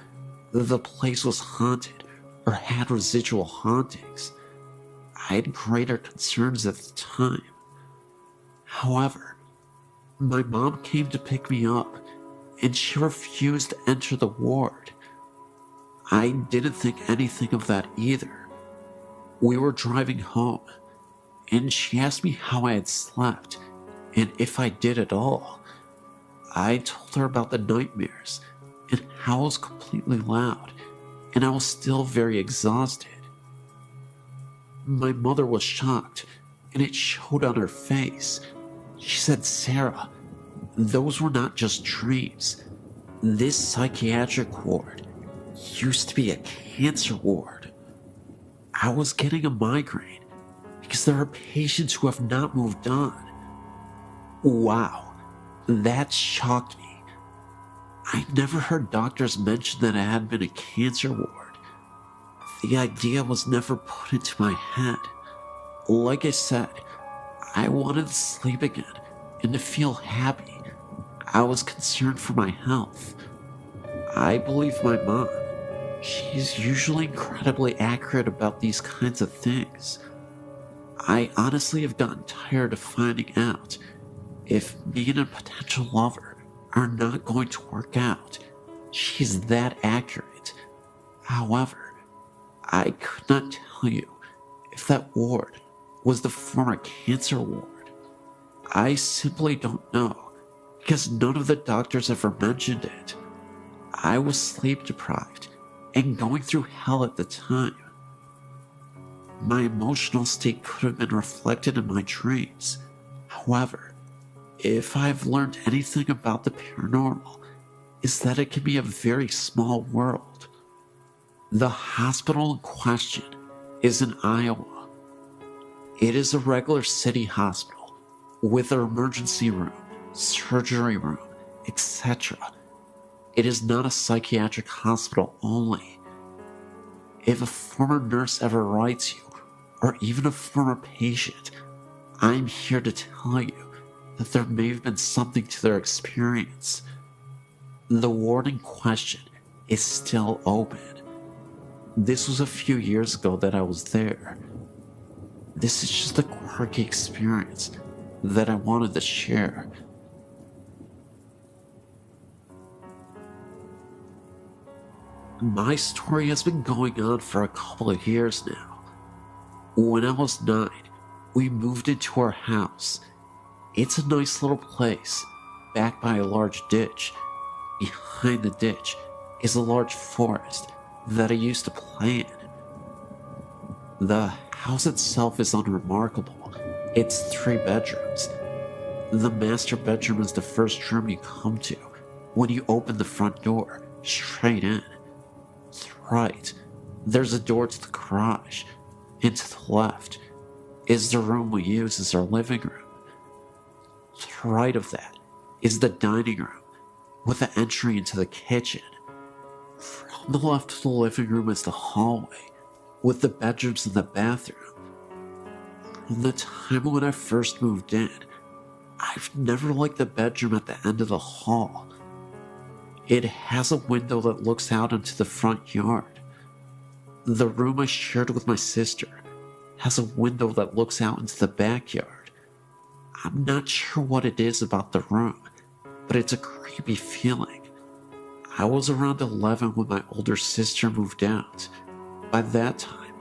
Speaker 6: that the place was haunted or had residual hauntings. I had greater concerns at the time. However, my mom came to pick me up, and she refused to enter the ward. I didn't think anything of that either. We were driving home, and she asked me how I had slept, and if I did at all. I told her about the nightmares, and how I was completely loud, and I was still very exhausted. My mother was shocked, and it showed on her face. She said, "Sarah, those were not just dreams. This psychiatric ward used to be a cancer ward." I was getting a migraine because there are patients who have not moved on. Wow, that shocked me. I never heard doctors mention that I had been a cancer ward. The idea was never put into my head. Like I said, I wanted to sleep again and to feel happy. I was concerned for my health. I believe my mom. She's usually incredibly accurate about these kinds of things. I honestly have gotten tired of finding out if me and a potential lover are not going to work out. She's that accurate. However, I could not tell you if that ward was the former cancer ward. I simply don't know because none of the doctors ever mentioned it. I was sleep deprived and going through hell at the time. My emotional state could have been reflected in my dreams. However, if I've learned anything about the paranormal, is that it can be a very small world. The hospital in question is in Iowa. It is a regular city hospital with an emergency room, surgery room, etc. It is not a psychiatric hospital only. If a former nurse ever writes you, or even a former patient, I'm here to tell you that there may have been something to their experience. The ward in question is still open. This was a few years ago that I was there. This is just a quirky experience that I wanted to share. My story has been going on for a couple of years now. When I was 9, we moved into our house. It's a nice little place, backed by a large ditch. Behind the ditch is a large forest that I used to play in. The house itself is unremarkable. It's 3 bedrooms. The master bedroom is the first room you come to when you open the front door, straight in. To the right, there's a door to the garage, and to the left is the room we use as our living room. To the right of that is the dining room, with the entry into the kitchen. From the left of the living room is the hallway, with the bedrooms and the bathroom. From the time when I first moved in, I've never liked the bedroom at the end of the hall. It has a window that looks out into the front yard. The room I shared with my sister has a window that looks out into the backyard. I'm not sure what it is about the room, but it's a creepy feeling. I was around 11 when my older sister moved out. By that time,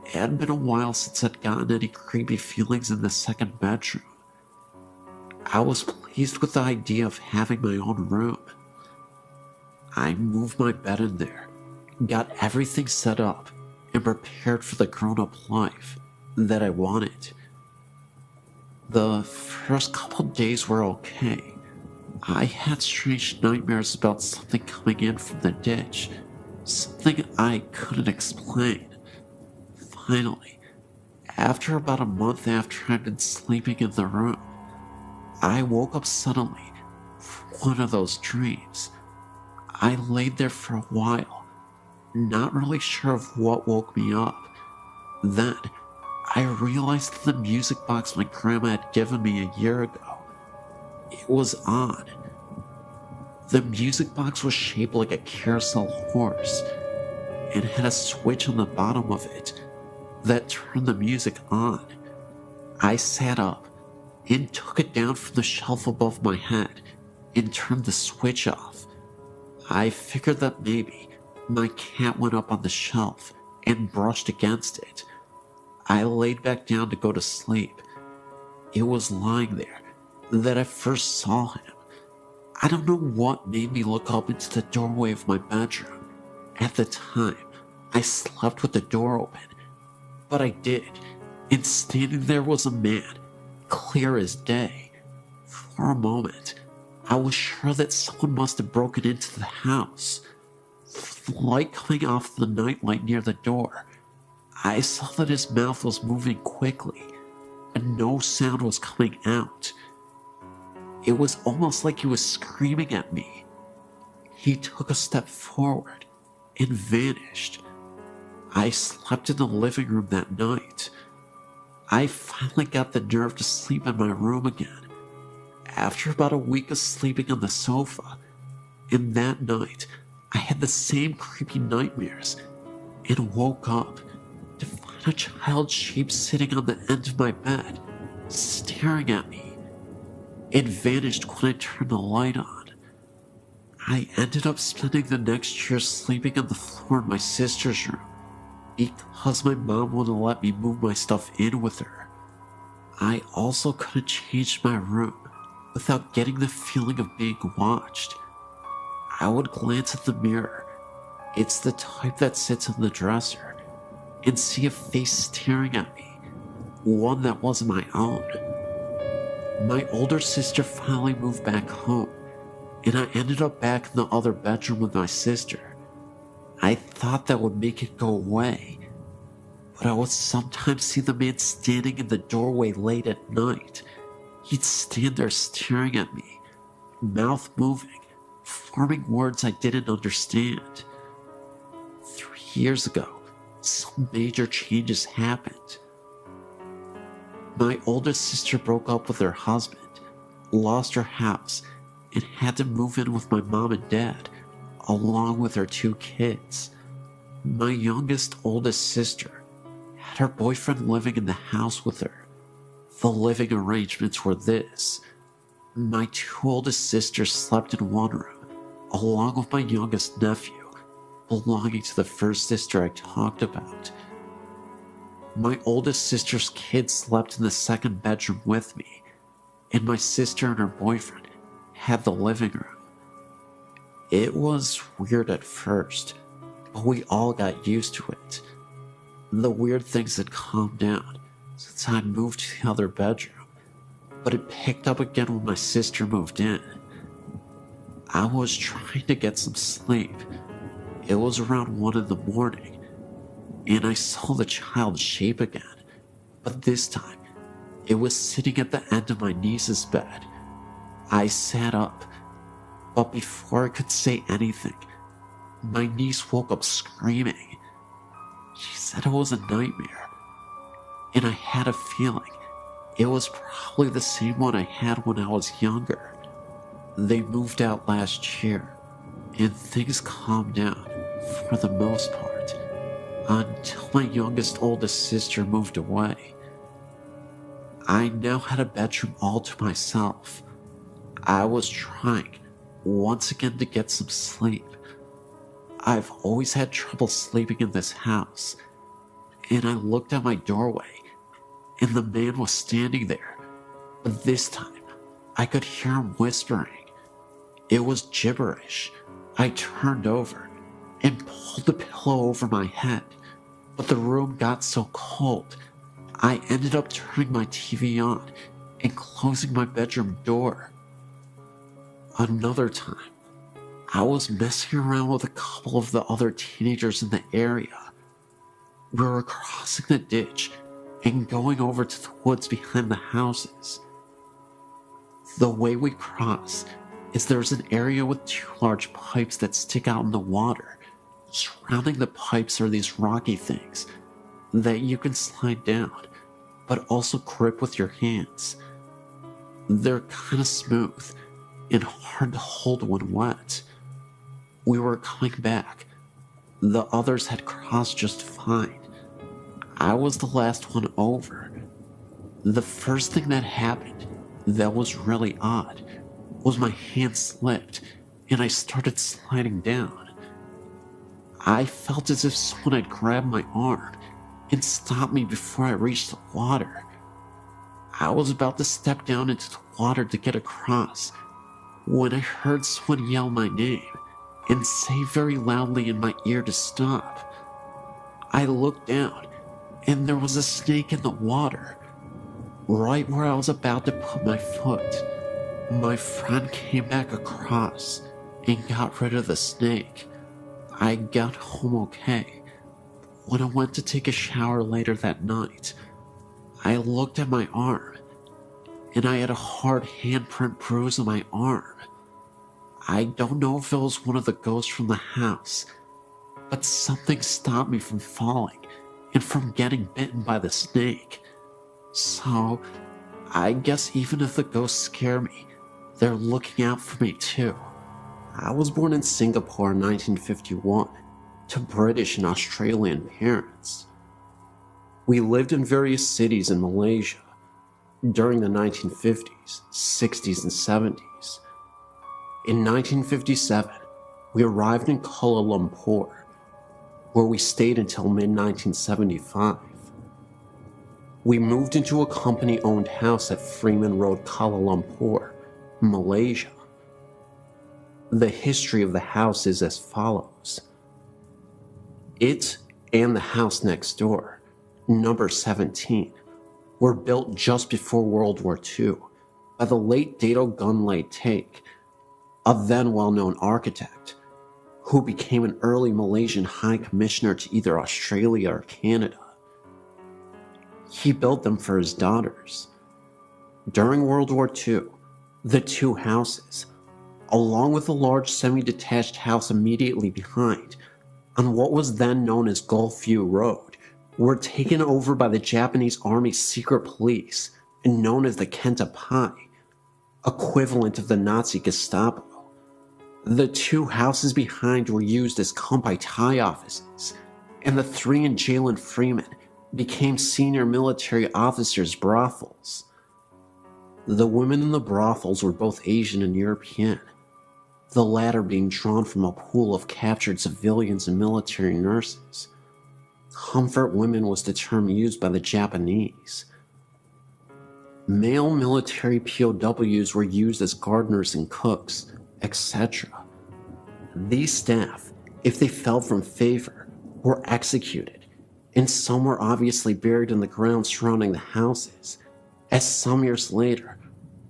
Speaker 6: it had been a while since I'd gotten any creepy feelings in the second bedroom. I was pleased with the idea of having my own room. I moved my bed in there, got everything set up, and prepared for the grown-up life that I wanted. The first couple days were okay. I had strange nightmares about something coming in from the ditch, something I couldn't explain. Finally, after about a month after I'd been sleeping in the room, I woke up suddenly from one of those dreams. I laid there for a while, not really sure of what woke me up. Then, I realized that the music box my grandma had given me a year ago, it was on. The music box was shaped like a carousel horse and had a switch on the bottom of it that turned the music on. I sat up and took it down from the shelf above my head and turned the switch off. I figured that maybe my cat went up on the shelf and brushed against it. I laid back down to go to sleep. It was lying there that I first saw him. I don't know what made me look up into the doorway of my bedroom. At the time, I slept with the door open, but I did, and standing there was a man, clear as day. For a moment, I was sure that someone must have broken into the house. With the light coming off the nightlight near the door, I saw that his mouth was moving quickly, and no sound was coming out. It was almost like he was screaming at me. He took a step forward and vanished. I slept in the living room that night. I finally got the nerve to sleep in my room again, after about a week of sleeping on the sofa. And that night, I had the same creepy nightmares and woke up to find a child's shape sitting on the end of my bed, staring at me. It vanished when I turned the light on. I ended up spending the next year sleeping on the floor in my sister's room because my mom wouldn't let me move my stuff in with her. I also couldn't change my room without getting the feeling of being watched. I would glance at the mirror, it's the type that sits on the dresser, and see a face staring at me, one that wasn't my own. My older sister finally moved back home, and I ended up back in the other bedroom with my sister. I thought that would make it go away, but I would sometimes see the man standing in the doorway late at night. He'd stand there staring at me, mouth moving, forming words I didn't understand. 3 years ago, some major changes happened. My oldest sister broke up with her husband, lost her house, and had to move in with my mom and dad, along with her 2 kids. My oldest sister had her boyfriend living in the house with her. The living arrangements were this. My 2 oldest sisters slept in one room, along with my youngest nephew, belonging to the first sister I talked about. My oldest sister's kids slept in the second bedroom with me, and my sister and her boyfriend had the living room. It was weird at first, but we all got used to it. The weird things had calmed down since I moved to the other bedroom, but it picked up again when my sister moved in. I was trying to get some sleep. It was around 1 in the morning, and I saw the child's shape again, but this time, it was sitting at the end of my niece's bed. I sat up, but before I could say anything, my niece woke up screaming. She said it was a nightmare, and I had a feeling it was probably the same one I had when I was younger. They moved out last year, and things calmed down for the most part, until my oldest sister moved away. I now had a bedroom all to myself. I was trying once again to get some sleep. I've always had trouble sleeping in this house, and I looked at my doorway, and the man was standing there, but this time I could hear him whispering. It was gibberish. I turned over and pulled the pillow over my head, but the room got so cold, I ended up turning my TV on and closing my bedroom door. Another time, I was messing around with a couple of the other teenagers in the area. We were crossing the ditch and going over to the woods behind the houses. The way we cross is there's an area with two large pipes that stick out in the water. Surrounding the pipes are these rocky things that you can slide down, but also grip with your hands. They're kind of smooth and hard to hold when wet. We were coming back. The others had crossed just fine. I was the last one over. The first thing that happened that was really odd was my hand slipped and I started sliding down. I felt as if someone had grabbed my arm and stopped me before I reached the water. I was about to step down into the water to get across when I heard someone yell my name and say very loudly in my ear to stop. I looked down and there was a snake in the water, right where I was about to put my foot. My friend came back across and got rid of the snake. I got home okay. When I went to take a shower later that night, I looked at my arm and I had a hard handprint bruise on my arm. I don't know if it was one of the ghosts from the house, but something stopped me from falling and from getting bitten by the snake. So, I guess even if the ghosts scare me, they're looking out for me too.
Speaker 2: I was born in Singapore in 1951 to British and Australian parents. We lived in various cities in Malaysia during the 1950s, 60s, and 70s. In 1957, we arrived in Kuala Lumpur, where we stayed until mid-1975. We moved into a company-owned house at Freeman Road, Kuala Lumpur, Malaysia. The history of the house is as follows. It and the house next door, number 17, were built just before World War II by the late Dato Gunlay Take, a then well-known architect, who became an early Malaysian High Commissioner to either Australia or Canada. He built them for his daughters. During World War II, the two houses, along with a large semi-detached house immediately behind, on what was then known as Gulfview Road, were taken over by the Japanese Army's secret police, known as the Kenta Pai, equivalent of the Nazi Gestapo. The two houses behind were used as Kampai Thai offices, and the three in jail in Freeman became senior military officers' brothels. The women in the brothels were both Asian and European, the latter being drawn from a pool of captured civilians and military nurses. Comfort women was the term used by the Japanese. Male military POWs were used as gardeners and cooks, etc. These staff, if they fell from favor, were executed, and some were obviously buried in the ground surrounding the houses. As some years later,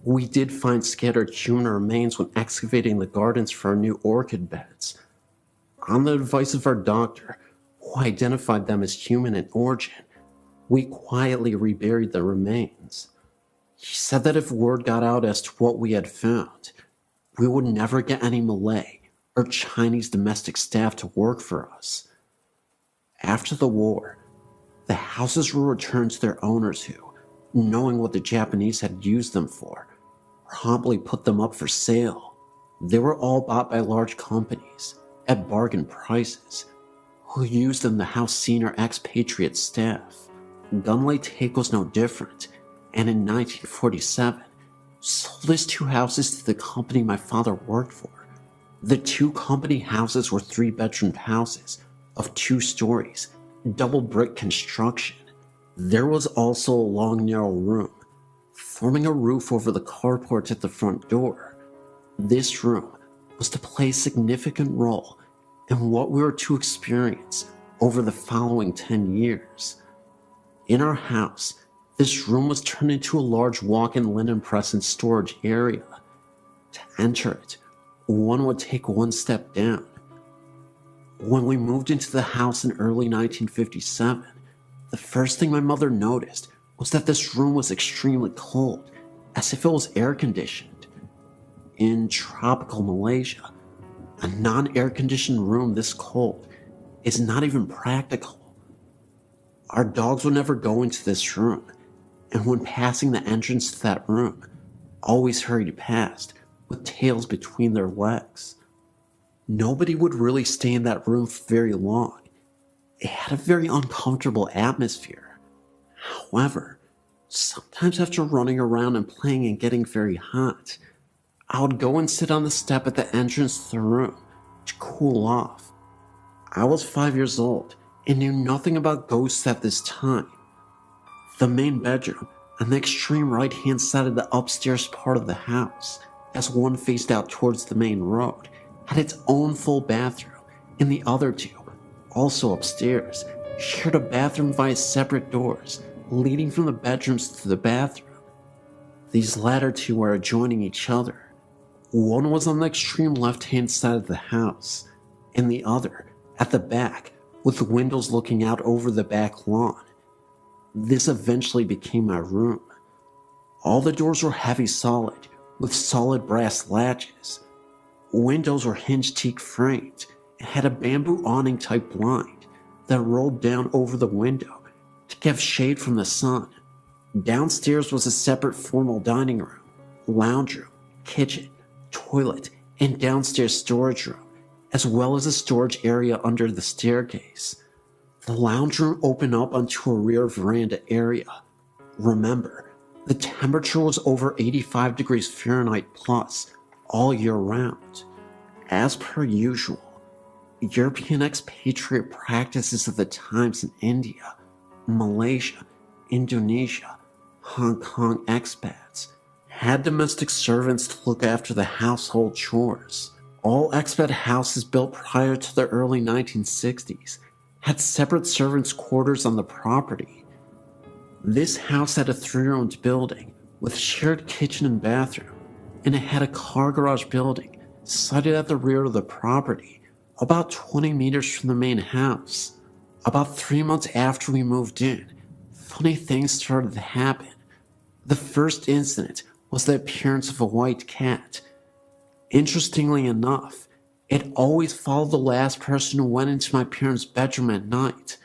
Speaker 2: we did find scattered human remains when excavating the gardens for our new orchid beds. On the advice of our doctor, who identified them as human in origin, we quietly reburied the remains. He said that if word got out as to what we had found, we would never get any Malay or Chinese domestic staff to work for us. After the war, the houses were returned to their owners who, knowing what the Japanese had used them for, promptly put them up for sale. They were all bought by large companies at bargain prices, who used them to house senior expatriate staff. Gunlay Take was no different, and in 1947, sold his two houses to the company my father worked for. The two company houses were 3-bedroom houses of 2 stories, double brick construction. There was also a long narrow room forming a roof over the carport at the front door. This room was to play a significant role in what we were to experience over the following 10 years. In our house, this room was turned into a large walk-in linen press and storage area. To enter it, one would take one step down. When we moved into the house in early 1957, the first thing my mother noticed was that this room was extremely cold, as if it was air-conditioned. In tropical Malaysia, a non-air-conditioned room this cold is not even practical. Our dogs would never go into this room, and when passing the entrance to that room, always hurried past with tails between their legs. Nobody would really stay in that room for very long. It had a very uncomfortable atmosphere. However, sometimes after running around and playing and getting very hot, I would go and sit on the step at the entrance to the room to cool off. I was 5 years old and knew nothing about ghosts at this time. The main bedroom, on the extreme right-hand side of the upstairs part of the house, as one faced out towards the main road, had its own full bathroom, and the other two, also upstairs, shared a bathroom via separate doors leading from the bedrooms to the bathroom. These latter two were adjoining each other. One was on the extreme left-hand side of the house, and the other at the back, with windows looking out over the back lawn. This eventually became my room. All the doors were heavy solid, with solid brass latches. Windows were hinged teak framed and had a bamboo awning type blind that rolled down over the window to give shade from the sun. Downstairs was a separate formal dining room, lounge room, kitchen, toilet, and downstairs storage room, as well as a storage area under the staircase. The lounge room opened up onto a rear veranda area. Remember, the temperature was over 85 degrees Fahrenheit plus all year round. As per usual, European expatriate practices of the times in India, Malaysia, Indonesia, Hong Kong expats had domestic servants to look after the household chores. All expat houses built prior to the early 1960s had separate servants' quarters on the property. This house had a 3-roomed building with shared kitchen and bathroom, and it had a car garage building sited at the rear of the property, about 20 meters from the main house. About 3 months after we moved in, funny things started to happen. The first incident was the appearance of a white cat. Interestingly enough, it always followed the last person who went into my parents' bedroom at night,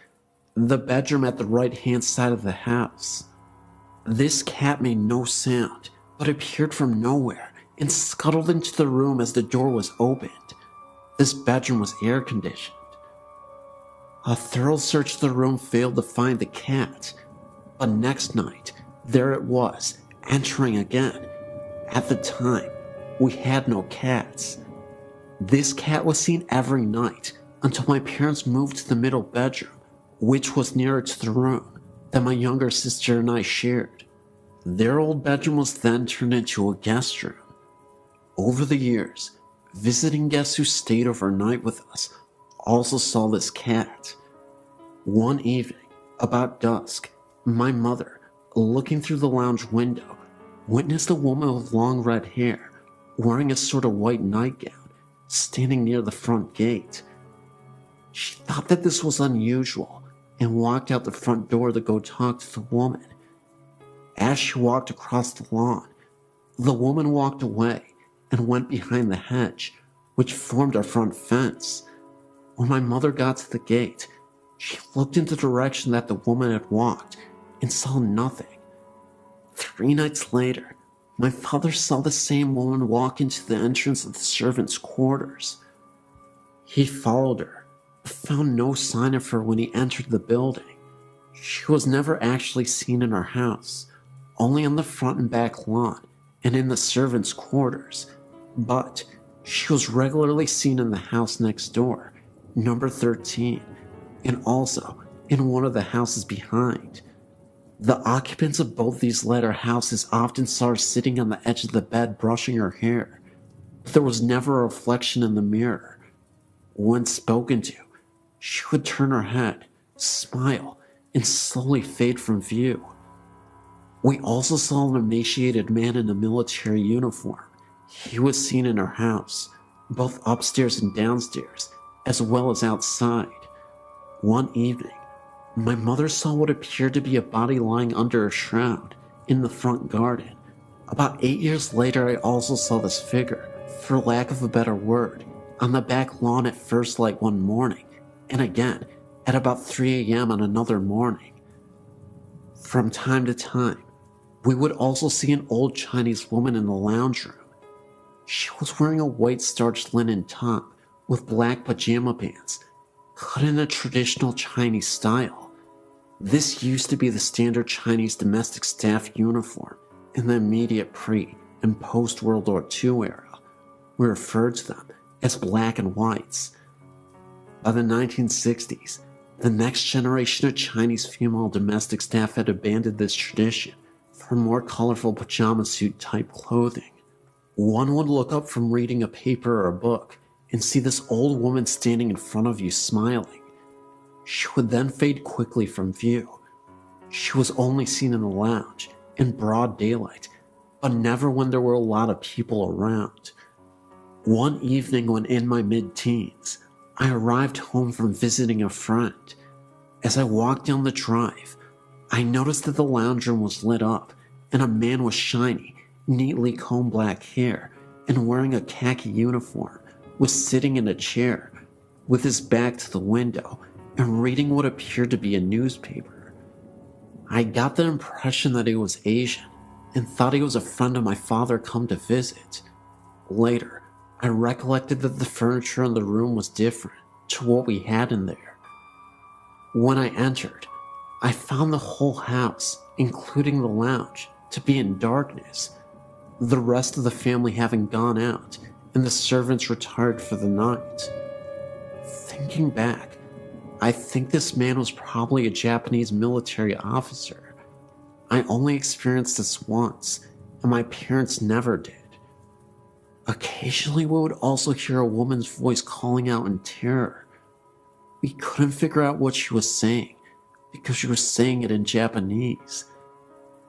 Speaker 2: the bedroom at the right-hand side of the house. This cat made no sound, but appeared from nowhere and scuttled into the room as the door was opened. This bedroom was air-conditioned. A thorough search of the room failed to find the cat, but next night, there it was, entering again. At the time, we had no cats. This cat was seen every night until my parents moved to the middle bedroom, which was nearer to the room that my younger sister and I shared. Their old bedroom was then turned into a guest room. Over the years, visiting guests who stayed overnight with us also saw this cat. One evening, about dusk, my mother, looking through the lounge window, witnessed a woman with long red hair, wearing a sort of white nightgown, standing near the front gate. She thought that this was unusual and walked out the front door to go talk to the woman. As she walked across the lawn, the woman walked away and went behind the hedge, which formed our front fence. When my mother got to the gate, she looked in the direction that the woman had walked and saw nothing. 3 nights later, my father saw the same woman walk into the entrance of the servants' quarters. He followed her, but found no sign of her when he entered the building. She was never actually seen in our house, only on the front and back lawn and in the servants' quarters, but she was regularly seen in the house next door, number 13, and also in one of the houses behind.
Speaker 6: The occupants of both these latter houses often saw her sitting on the edge of the bed brushing her hair, but there was never a reflection in the mirror. When spoken to, she would turn her head, smile, and slowly fade from view. We also saw an emaciated man in a military uniform. He was seen in her house, both upstairs and downstairs, as well as outside. One evening, my mother saw what appeared to be a body lying under a shroud in the front garden. About 8 years later, I also saw this figure, for lack of a better word, on the back lawn at first light one morning, and again at about 3 a.m. on another morning. From time to time, we would also see an old Chinese woman in the lounge room. She was wearing a white starched linen top with black pajama pants, cut in a traditional Chinese style. This used to be the standard Chinese domestic staff uniform in the immediate pre- and post-World War II era. We referred to them as black and whites. By the 1960s, the next generation of Chinese female domestic staff had abandoned this tradition for more colorful pajama suit type clothing. One would look up from reading a paper or a book and see this old woman standing in front of you smiling. She would then fade quickly from view. She was only seen in the lounge, in broad daylight, but never when there were a lot of people around. One evening when in my mid-teens, I arrived home from visiting a friend. As I walked down the drive, I noticed that the lounge room was lit up and a man with shiny, neatly combed black hair and wearing a khaki uniform was sitting in a chair with his back to the window and reading what appeared to be a newspaper. I got the impression that he was Asian and thought he was a friend of my father come to visit. Later, I recollected that the furniture in the room was different to what we had in there. When I entered, I found the whole house, including the lounge, to be in darkness, the rest of the family having gone out and the servants retired for the night. Thinking back, I think this man was probably a Japanese military officer. I only experienced this once, and my parents never did. Occasionally we would also hear a woman's voice calling out in terror. We couldn't figure out what she was saying, because she was saying it in Japanese.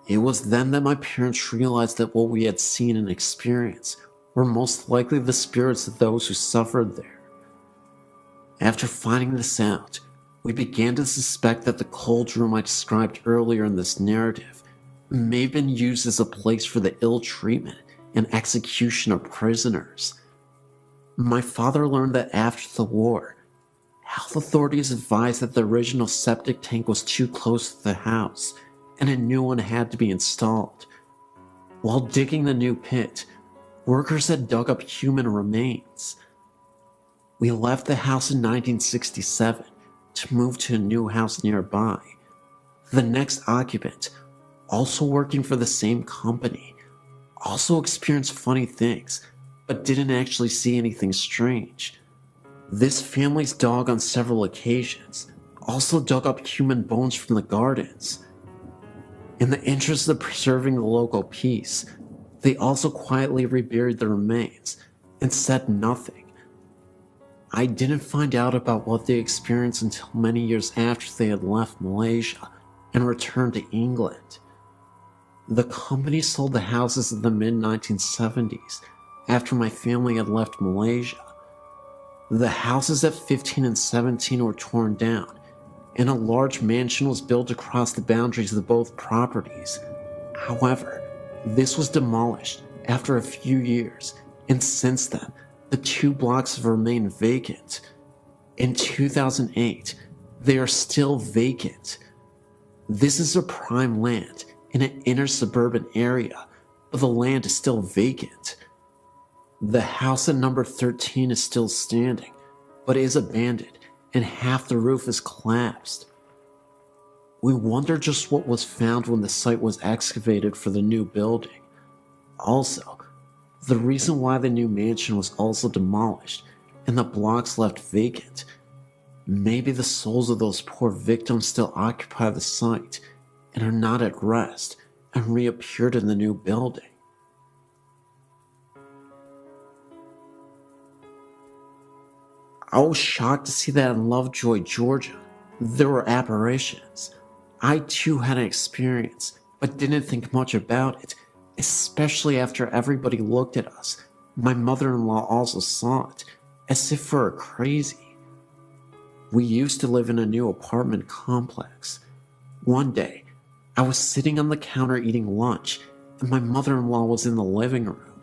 Speaker 6: It was then that my parents realized that what we had seen and experienced were most likely the spirits of those who suffered there. After finding this out, we began to suspect that the cold room I described earlier in this narrative may have been used as a place for the ill treatment and execution of prisoners. My father learned that after the war, health authorities advised that the original septic tank was too close to the house and a new one had to be installed. While digging the new pit, workers had dug up human remains. We left the house in 1967 to move to a new house nearby. The next occupant, also working for the same company, also experienced funny things, but didn't actually see anything strange. This family's dog on several occasions also dug up human bones from the gardens. In the interest of preserving the local peace, they also quietly reburied the remains and said nothing. I didn't find out about what they experienced until many years after they had left Malaysia and returned to England. The company sold the houses in the mid-1970s after my family had left Malaysia. The houses at 15 and 17 were torn down, and a large mansion was built across the boundaries of both properties. However, this was demolished after a few years, and since then, the 2 blocks have remained vacant. In 2008, they are still vacant. This is a prime land in an inner suburban area, but the land is still vacant. The house at number 13 is still standing, but is abandoned and half the roof is collapsed. We wonder just what was found when the site was excavated for the new building. Also, the reason why the new mansion was also demolished and the blocks left vacant. Maybe the souls of those poor victims still occupy the site and are not at rest and reappeared in the new building. I was shocked to see that in Lovejoy, Georgia, there were apparitions. I too had an experience, but didn't think much about it, especially after everybody looked at us. My mother-in-law also saw it, as if we were crazy. We used to live in a new apartment complex. One day, I was sitting on the counter eating lunch, and my mother-in-law was in the living room.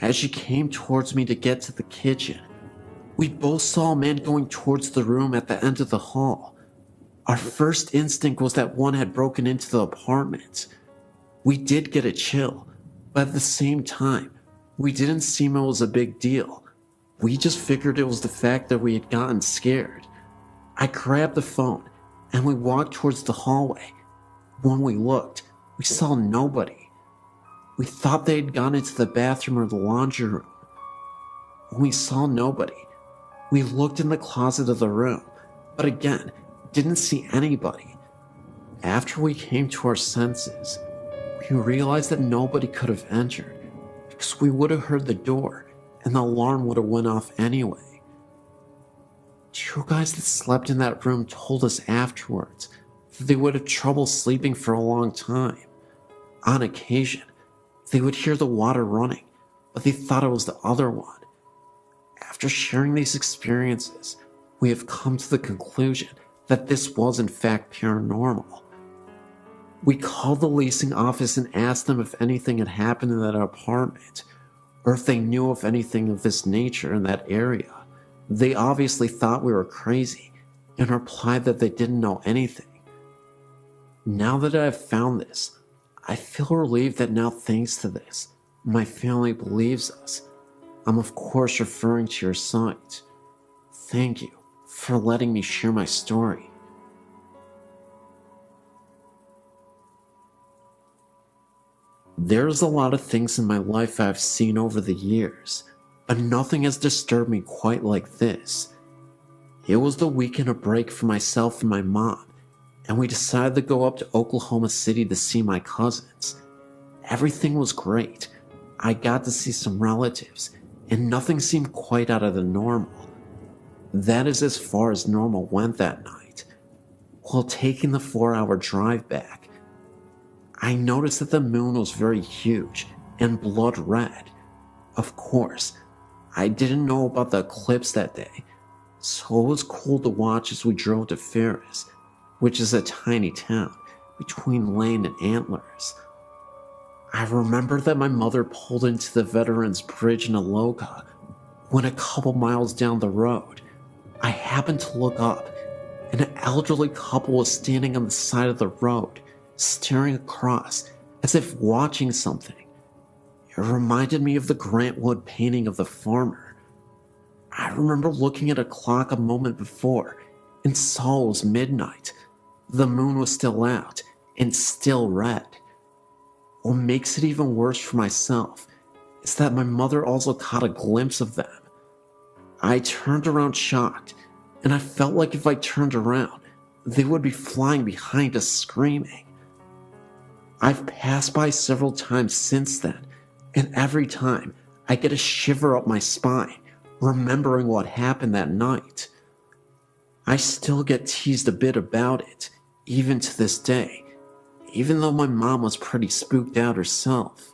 Speaker 6: As she came towards me to get to the kitchen, we both saw a man going towards the room at the end of the hall. Our first instinct was that one had broken into the apartment. We did get a chill, but at the same time, we didn't seem it was a big deal. We just figured it was the fact that we had gotten scared. I grabbed the phone and we walked towards the hallway. When we looked, we saw nobody. We thought they had gone into the bathroom or the laundry room. When we saw nobody, we looked in the closet of the room, but again, didn't see anybody. After we came to our senses, we realized that nobody could have entered because we would have heard the door and the alarm would have went off anyway. Two guys that slept in that room told us afterwards that they would have trouble sleeping for a long time. On occasion, they would hear the water running, but they thought it was the other one. After sharing these experiences, we have come to the conclusion that this was in fact paranormal. We called the leasing office and asked them if anything had happened in that apartment, or if they knew of anything of this nature in that area. They obviously thought we were crazy and replied that they didn't know anything. Now that I have found this, I feel relieved that now, thanks to this, my family believes us. I'm of course referring to your site. Thank you for letting me share my story. There's a lot of things in my life I've seen over the years, but nothing has disturbed me quite like this. It was the weekend of break for myself and my mom, and we decided to go up to Oklahoma City to see my cousins. Everything was great. I got to see some relatives, and nothing seemed quite out of the normal. That is as far as normal went that night. While taking the 4-hour drive back, I noticed that the moon was very huge and blood red. Of course, I didn't know about the eclipse that day, so it was cool to watch as we drove to Ferris, which is a tiny town between Lane and Antlers. I remember that my mother pulled into the Veterans Bridge in Aloka when a couple miles down the road, I happened to look up and an elderly couple was standing on the side of the road, staring across as if watching something. It reminded me of the Grant Wood painting of the farmer. I remember looking at a clock a moment before and saw it was midnight. The moon was still out and still red. What makes it even worse for myself is that my mother also caught a glimpse of them. I turned around shocked, and I felt like if I turned around, they would be flying behind us screaming. I've passed by several times since then, and every time I get a shiver up my spine, remembering what happened that night. I still get teased a bit about it, even to this day, even though my mom was pretty spooked out herself.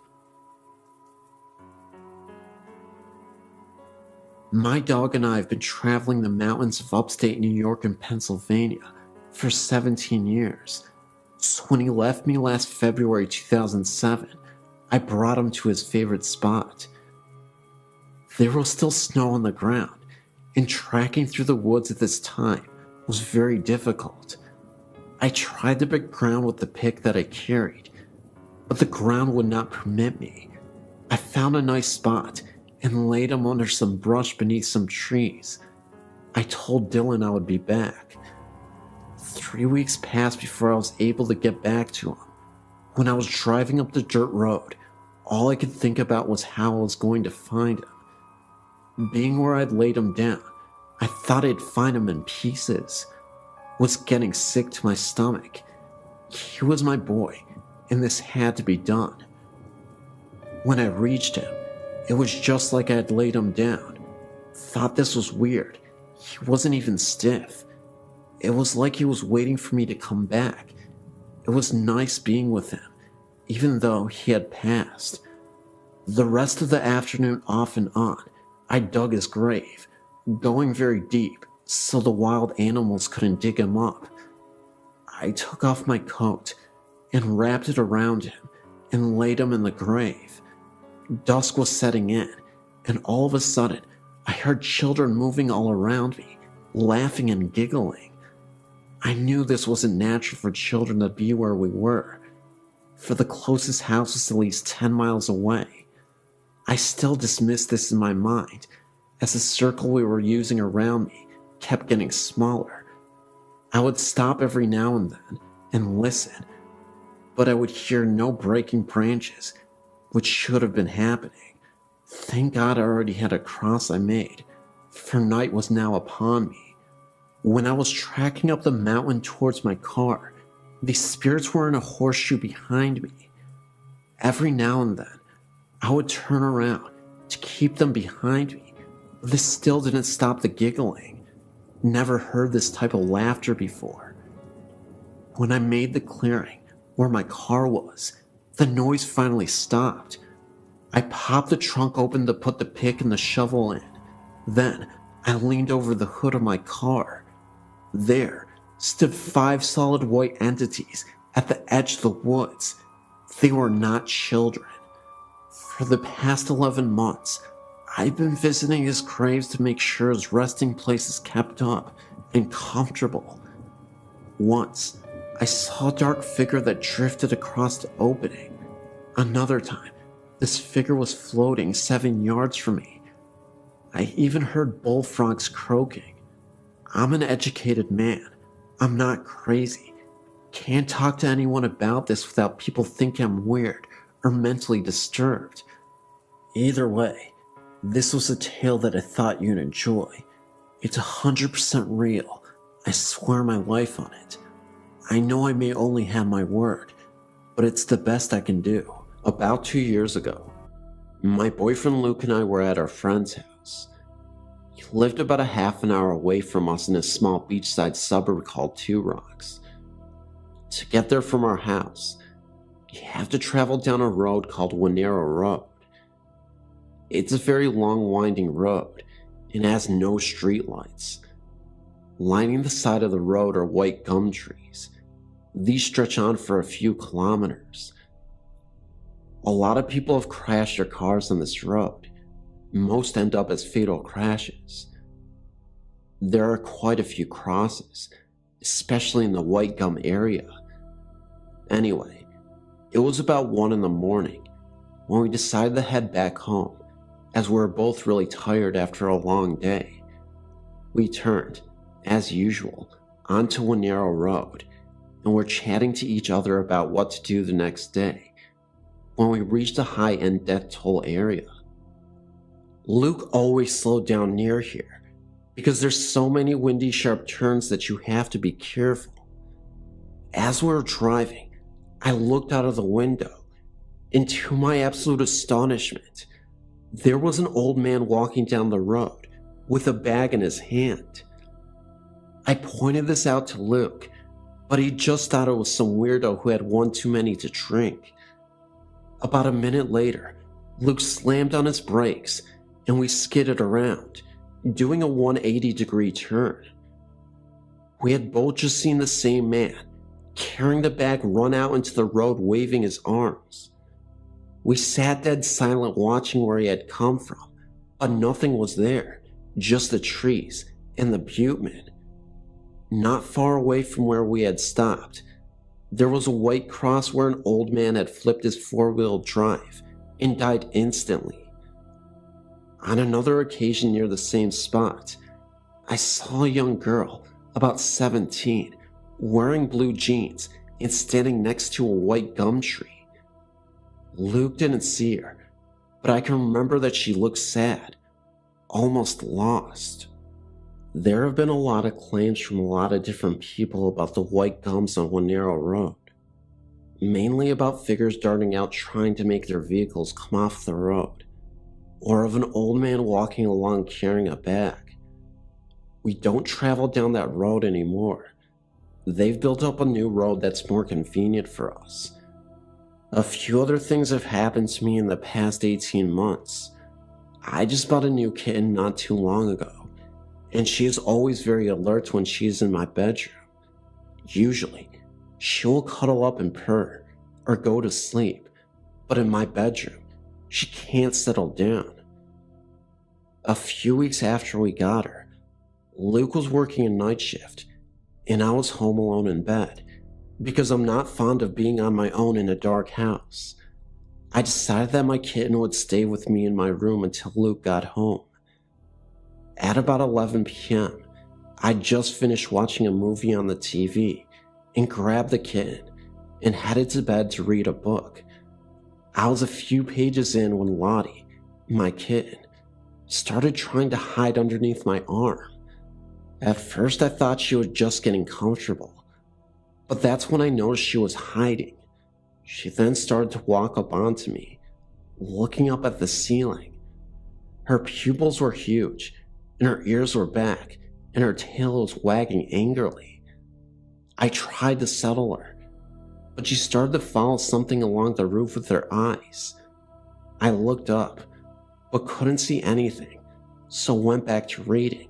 Speaker 6: My dog and I have been traveling the mountains of upstate New York and Pennsylvania for 17 years. So when he left me last February 2007, I brought him to his favorite spot. There was still snow on the ground, and tracking through the woods at this time was very difficult. I tried to break ground with the pick that I carried, but the ground would not permit me. I found a nice spot and laid him under some brush beneath some trees. I told Dylan I would be back. 3 weeks passed before I was able to get back to him. When I was driving up the dirt road, all I could think about was how I was going to find him. Being where I'd laid him down, I thought I'd find him in pieces. Was getting sick to my stomach. He was my boy, and this had to be done. When I reached him, it was just like I had laid him down. Thought this was weird. He wasn't even stiff. It was like he was waiting for me to come back. It was nice being with him, even though he had passed. The rest of the afternoon, off and on, I dug his grave, going very deep so the wild animals couldn't dig him up. I took off my coat and wrapped it around him and laid him in the grave. Dusk was setting in, and all of a sudden, I heard children moving all around me, laughing and giggling. I knew this wasn't natural for children to be where we were, for the closest house was at least 10 miles away. I still dismissed this in my mind, as the circle we were using around me kept getting smaller. I would stop every now and then and listen, but I would hear no breaking branches, which should have been happening. Thank God I already had a cross I made, for night was now upon me. When I was tracking up the mountain towards my car, these spirits were in a horseshoe behind me. Every now and then, I would turn around to keep them behind me, but this still didn't stop the giggling. Never heard this type of laughter before. When I made the clearing where my car was, the noise finally stopped. I popped the trunk open to put the pick and the shovel in. Then I leaned over the hood of my car. There stood 5 solid white entities at the edge of the woods. They were not children. For the past 11 months, I've been visiting his graves to make sure his resting place is kept up and comfortable. Once, I saw a dark figure that drifted across the opening. Another time, this figure was floating 7 yards from me. I even heard bullfrogs croaking. I'm an educated man. I'm not crazy. Can't talk to anyone about this without people thinking I'm weird or mentally disturbed. Either way, this was a tale that I thought you'd enjoy. It's 100% real. I swear my life on it. I know I may only have my word, but it's the best I can do. About 2 years ago, my boyfriend Luke and I were at our friend's house. He lived about a half an hour away from us in a small beachside suburb called Two Rocks. To get there from our house, you have to travel down a road called Wanero Road. It's a very long winding road and has no streetlights. Lining the side of the road are white gum trees. These stretch on for a few kilometers. A lot of people have crashed their cars on this road. Most end up as fatal crashes. There are quite a few crosses, especially in the white gum area. Anyway, it was about 1 in the morning when we decided to head back home, as we were both really tired after a long day. We turned, as usual, onto Wanero Road, and were chatting to each other about what to do the next day, when we reached a high-end death toll area. Luke always slowed down near here, because there's so many windy, sharp turns that you have to be careful. As we were driving, I looked out of the window, and to my absolute astonishment, there was an old man walking down the road with a bag in his hand. I pointed this out to Luke, but he just thought it was some weirdo who had one too many to drink. About a minute later, Luke slammed on his brakes and we skidded around, doing a 180-degree turn. We had both just seen the same man, carrying the bag, run out into the road waving his arms. We sat dead silent watching where he had come from, but nothing was there, just the trees and the buteman. Not far away from where we had stopped, there was a white cross where an old man had flipped his four-wheel drive and died instantly. On another occasion near the same spot, I saw a young girl, about 17, wearing blue jeans and standing next to a white gum tree. Luke didn't see her, but I can remember that she looked sad, almost lost. There have been a lot of claims from a lot of different people about the white gums on Wanero Road.
Speaker 2: mainly about figures darting out trying to make their vehicles come off the road, or of an old man walking along carrying a bag. We don't travel down that road anymore. They've built up a new road that's more convenient for us. A few other things have happened to me in the past 18 months. I just bought a new kitten not too long ago, and she is always very alert when she's in my bedroom. Usually, she will cuddle up and purr, or go to sleep, but in my bedroom, she can't settle down. A few weeks after we got her, Luke was working a night shift, and I was home alone in bed, because I'm not fond of being on my own in a dark house. I decided that my kitten would stay with me in my room until Luke got home. At about 11 p.m., I just finished watching a movie on the TV and grabbed the kitten and headed to bed to read a book. I was a few pages in when Lottie, my kitten, started trying to hide underneath my arm. At first I thought she was just getting comfortable, but that's when I noticed she was hiding. She then started to walk up onto me, looking up at the ceiling. Her pupils were huge, and her ears were back, and her tail was wagging angrily. I tried to settle her, but she started to follow something along the roof with her eyes. I looked up, but couldn't see anything, so went back to reading,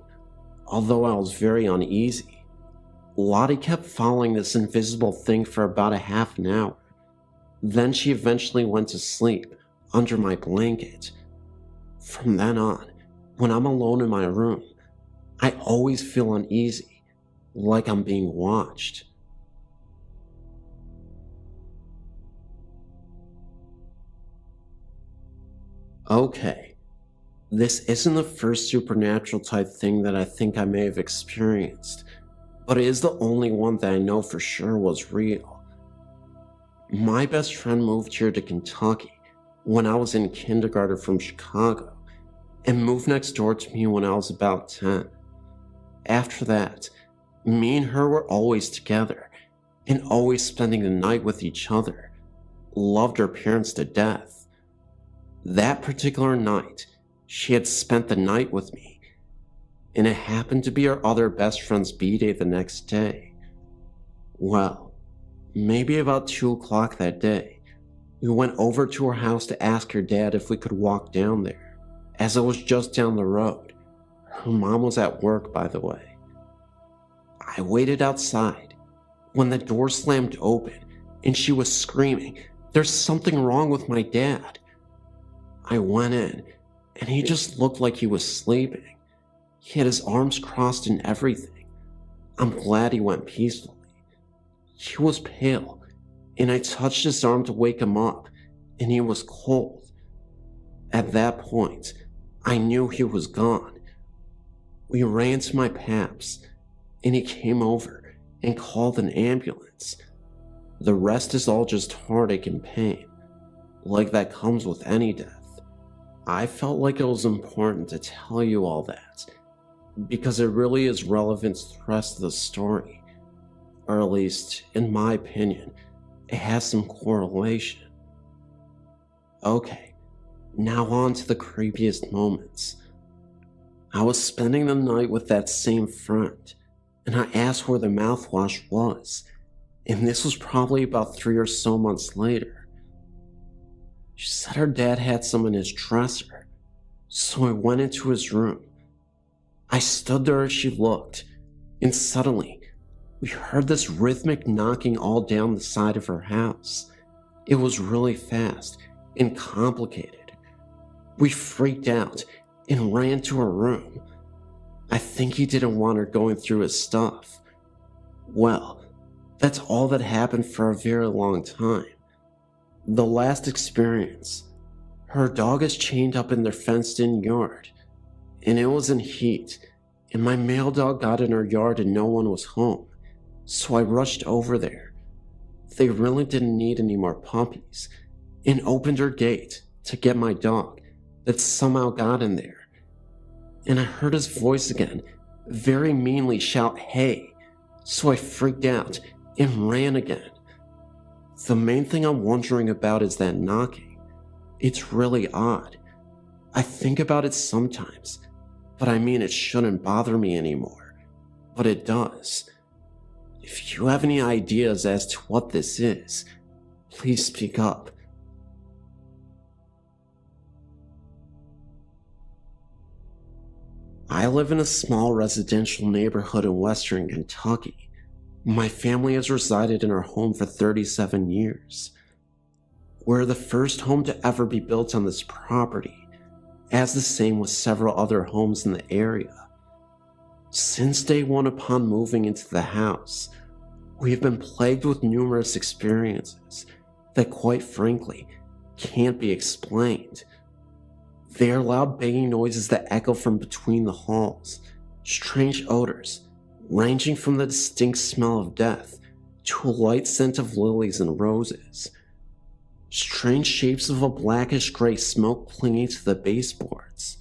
Speaker 2: although I was very uneasy. Lottie kept following this invisible thing for about a half an hour. Then she eventually went to sleep under my blanket. From then on, when I'm alone in my room, I always feel uneasy, like I'm being watched. Okay, this isn't the first supernatural type thing that I think I may have experienced, but it is the only one that I know for sure was real. My best friend moved here to Kentucky when I was in kindergarten from Chicago, and moved next door to me when I was about 10. After that, me and her were always together, and always spending the night with each other. Loved her parents to death. That particular night, she had spent the night with me, and it happened to be our other best friend's b-day the next day. Well, maybe about 2 o'clock that day, we went over to her house to ask her dad if we could walk down there, as it was just down the road. Her mom was at work, by the way. I waited outside when the door slammed open and she was screaming, "There's something wrong with my dad." I went in and he just looked like he was sleeping. He had his arms crossed and everything. I'm glad he went peacefully. He was pale, and I touched his arm to wake him up, and he was cold. At that point, I knew he was gone. We ran to my paps, and he came over and called an ambulance. The rest is all just heartache and pain, like that comes with any death. I felt like it was important to tell you all that, because it really is relevant to the rest of the story, or at least, in my opinion, it has some correlation. Okay, now on to the creepiest moments. I was spending the night with that same friend, and I asked where the mouthwash was, and this was probably about 3 or so months later. She said her dad had some in his dresser, so I went into his room. I stood there as she looked, and suddenly, we heard this rhythmic knocking all down the side of her house. It was really fast and complicated. We freaked out and ran to her room. I think he didn't want her going through his stuff. Well, that's all that happened for a very long time. The last experience, her dog is chained up in their fenced-in yard, and it was in heat, and my male dog got in her yard and no one was home, so I rushed over there. They really didn't need any more puppies, and opened her gate to get my dog that somehow got in there. And I heard his voice again, very meanly shout, "Hey," so I freaked out and ran again.
Speaker 5: The main thing I'm wondering about is that knocking. It's really odd. I think about it sometimes, but I mean it shouldn't bother me anymore. But it does. If you have any ideas as to what this is, please speak up. I live in a small residential neighborhood in western Kentucky. My family has resided in our home for 37 years. We're the first home to ever be built on this property, as the same with several other homes in the area. Since day one upon moving into the house, we have been plagued with numerous experiences that, quite frankly, can't be explained. They are loud banging noises that echo from between the halls, strange odors, ranging from the distinct smell of death to a light scent of lilies and roses. Strange shapes of a blackish gray smoke clinging to the baseboards.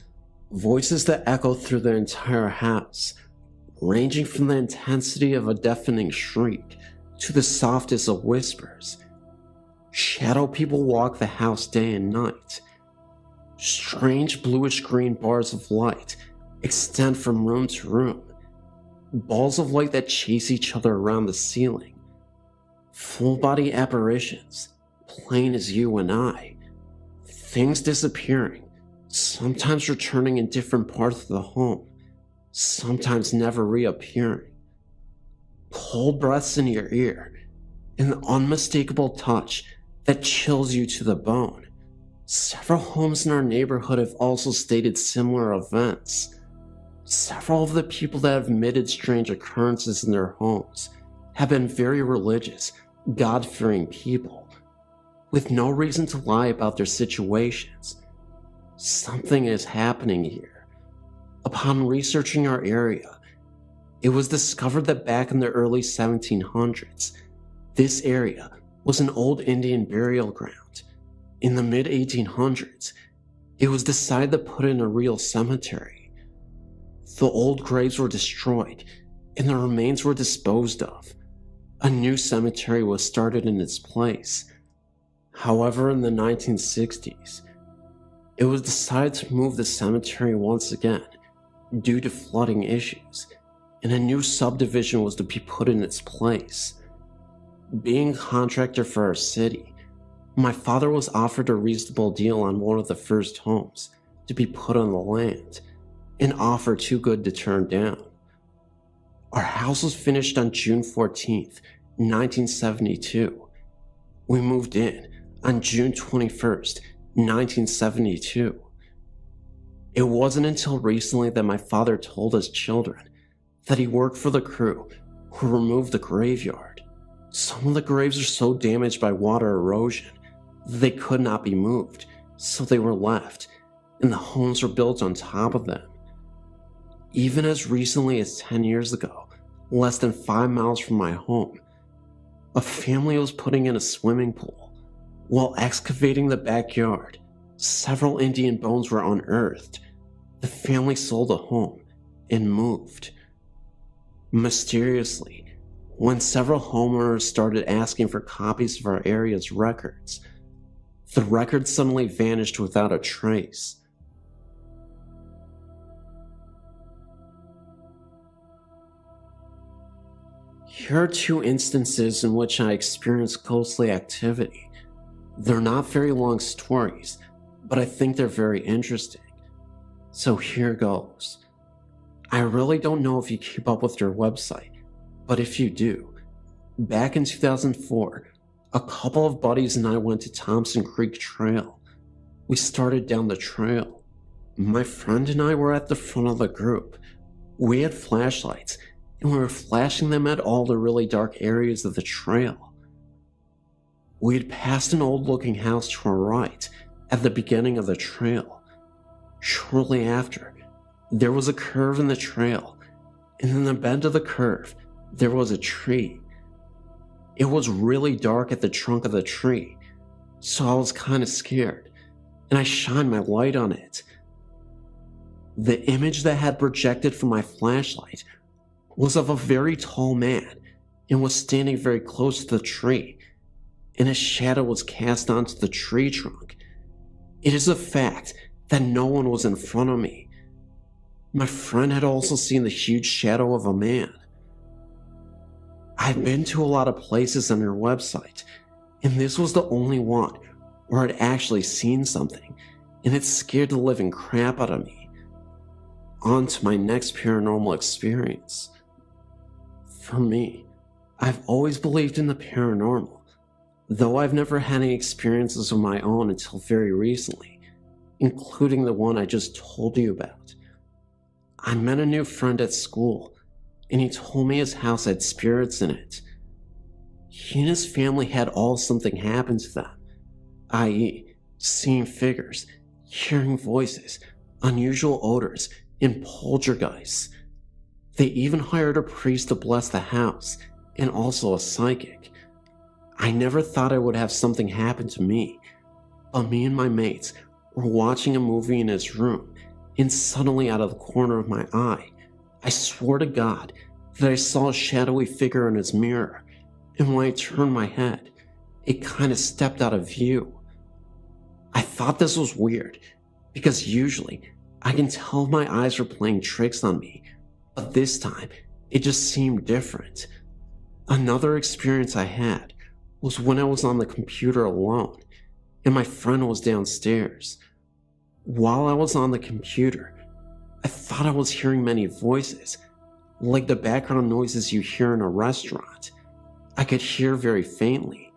Speaker 5: Voices that echo through the entire house, ranging from the intensity of a deafening shriek to the softest of whispers. Shadow people walk the house day and night. Strange bluish-green bars of light extend from room to room. Balls of light that chase each other around the ceiling. Full-body apparitions, plain as you and I. Things disappearing, sometimes returning in different parts of the home, sometimes never reappearing. Cold breaths in your ear, an unmistakable touch that chills you to the bone. Several homes in our neighborhood have also stated similar events. Several of the people that have admitted strange occurrences in their homes have been very religious, God-fearing people, with no reason to lie about their situations. Something is happening here. Upon researching our area, it was discovered that back in the early 1700s, this area was an old Indian burial ground. In the mid-1800s, it was decided to put in a real cemetery. The old graves were destroyed, and the remains were disposed of. A new cemetery was started in its place. However, in the 1960s, it was decided to move the cemetery once again due to flooding issues, and a new subdivision was to be put in its place. Being a contractor for our city, my father was offered a reasonable deal on one of the first homes to be put on the land, an offer too good to turn down. Our house was finished on June 14th, 1972. We moved in on June 21st, 1972. It wasn't until recently that my father told us children that he worked for the crew who removed the graveyard. Some of the graves are so damaged by water erosion that they could not be moved, so they were left, and the homes were built on top of them. Even as recently as 10 years ago, less than 5 miles from my home, a family was putting in a swimming pool. While excavating the backyard, several Indian bones were unearthed. The family sold the home and moved. Mysteriously, when several homeowners started asking for copies of our area's records, the records suddenly vanished without a trace. Here are 2 instances in which I experienced ghostly activity. They're not very long stories, but I think they're very interesting. So here goes. I really don't know if you keep up with your website, but if you do, back in 2004, a couple of buddies and I went to Thompson Creek Trail. We started down the trail. My friend and I were at the front of the group. We had flashlights, and we were flashing them at all the really dark areas of the trail. We had passed an old-looking house to our right at the beginning of the trail. Shortly after, there was a curve in the trail, and in the bend of the curve, there was a tree. It was really dark at the trunk of the tree, so I was kind of scared, and I shined my light on it. The image that had projected from my flashlight was of a very tall man and was standing very close to the tree,
Speaker 2: and a shadow was cast onto the tree trunk. It is a fact that no one was in front of me. My friend had also seen the huge shadow of a man. I've been to a lot of places on your website, and this was the only one where I'd actually seen something, and it scared the living crap out of me. On to my next paranormal experience. For me, I've always believed in the paranormal, though I've never had any experiences of my own until very recently, including the one I just told you about. I met a new friend at school, and he told me his house had spirits in it. He and his family had all something happen to them, i.e., seeing figures, hearing voices, unusual odors, and poltergeists. They even hired a priest to bless the house, and also a psychic. I never thought I would have something happen to me, but me and my mates were watching a movie in his room, and suddenly out of the corner of my eye, I swore to God that I saw a shadowy figure in his mirror, and when I turned my head, it kind of stepped out of view. I thought this was weird, because usually I can tell if my eyes were playing tricks on me, but this time it just seemed different. Another experience I had was when I was on the computer alone, and my friend was downstairs. While I was on the computer, I thought I was hearing many voices, like the background noises you hear in a restaurant. I could hear very faintly.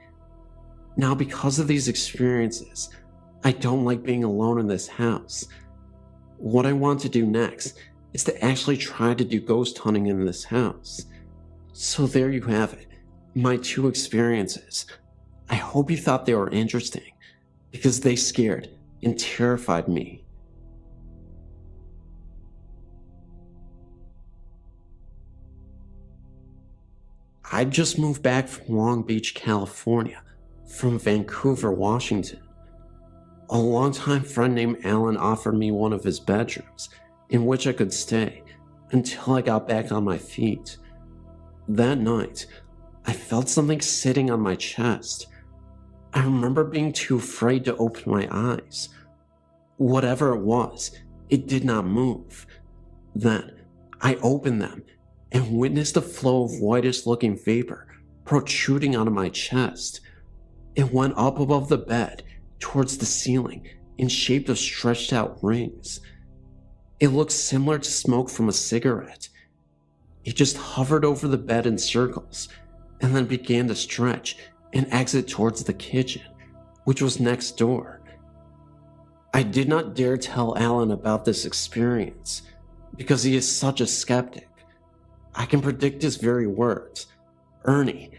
Speaker 2: Now, because of these experiences, I don't like being alone in this house. What I want to do next is to actually try to do ghost hunting in this house. So there you have it, my 2 experiences. I hope you thought they were interesting, because they scared and terrified me. I just moved back from Long Beach, California, from Vancouver, Washington. A longtime friend named Alan offered me one of his bedrooms, in which I could stay until I got back on my feet. That night, I felt something sitting on my chest. I remember being too afraid to open my eyes. Whatever it was, it did not move. Then, I opened them and witnessed a flow of whitish-looking vapor protruding out of my chest. It went up above the bed towards the ceiling in shape of stretched-out rings. It looked similar to smoke from a cigarette. It just hovered over the bed in circles and then began to stretch and exit towards the kitchen, which was next door. I did not dare tell Alan about this experience because he is such a skeptic. I can predict his very words. Ernie,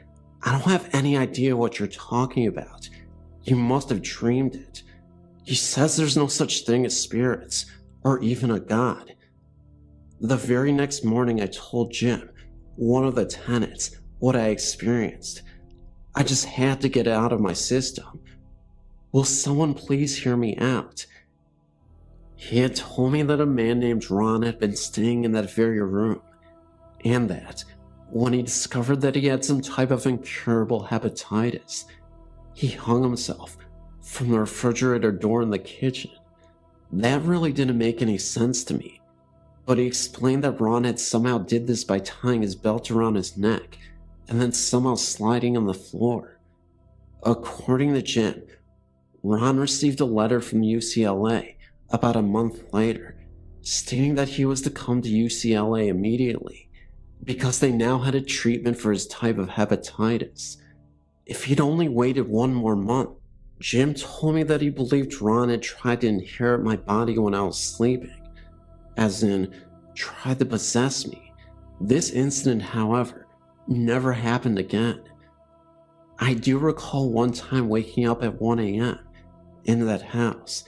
Speaker 2: I don't have any idea what you're talking about. You must have dreamed it. He says there's no such thing as spirits or even a god. The very next morning I told Jim, one of the tenants, what I experienced. I just had to get it out of my system. Will someone please hear me out? He had told me that a man named Ron had been staying in that very room, and that, when he discovered that he had some type of incurable hepatitis, he hung himself from the refrigerator door in the kitchen. That really didn't make any sense to me, but he explained that Ron had somehow did this by tying his belt around his neck and then somehow sliding on the floor. According to Jim, Ron received a letter from UCLA about a month later, stating that he was to come to UCLA immediately because they now had a treatment for his type of hepatitis. If he'd only waited 1 more month, Jim told me that he believed Ron had tried to inherit my body when I was sleeping, as in, tried to possess me. This incident, however, never happened again. I do recall one time waking up at 1 a.m. in that house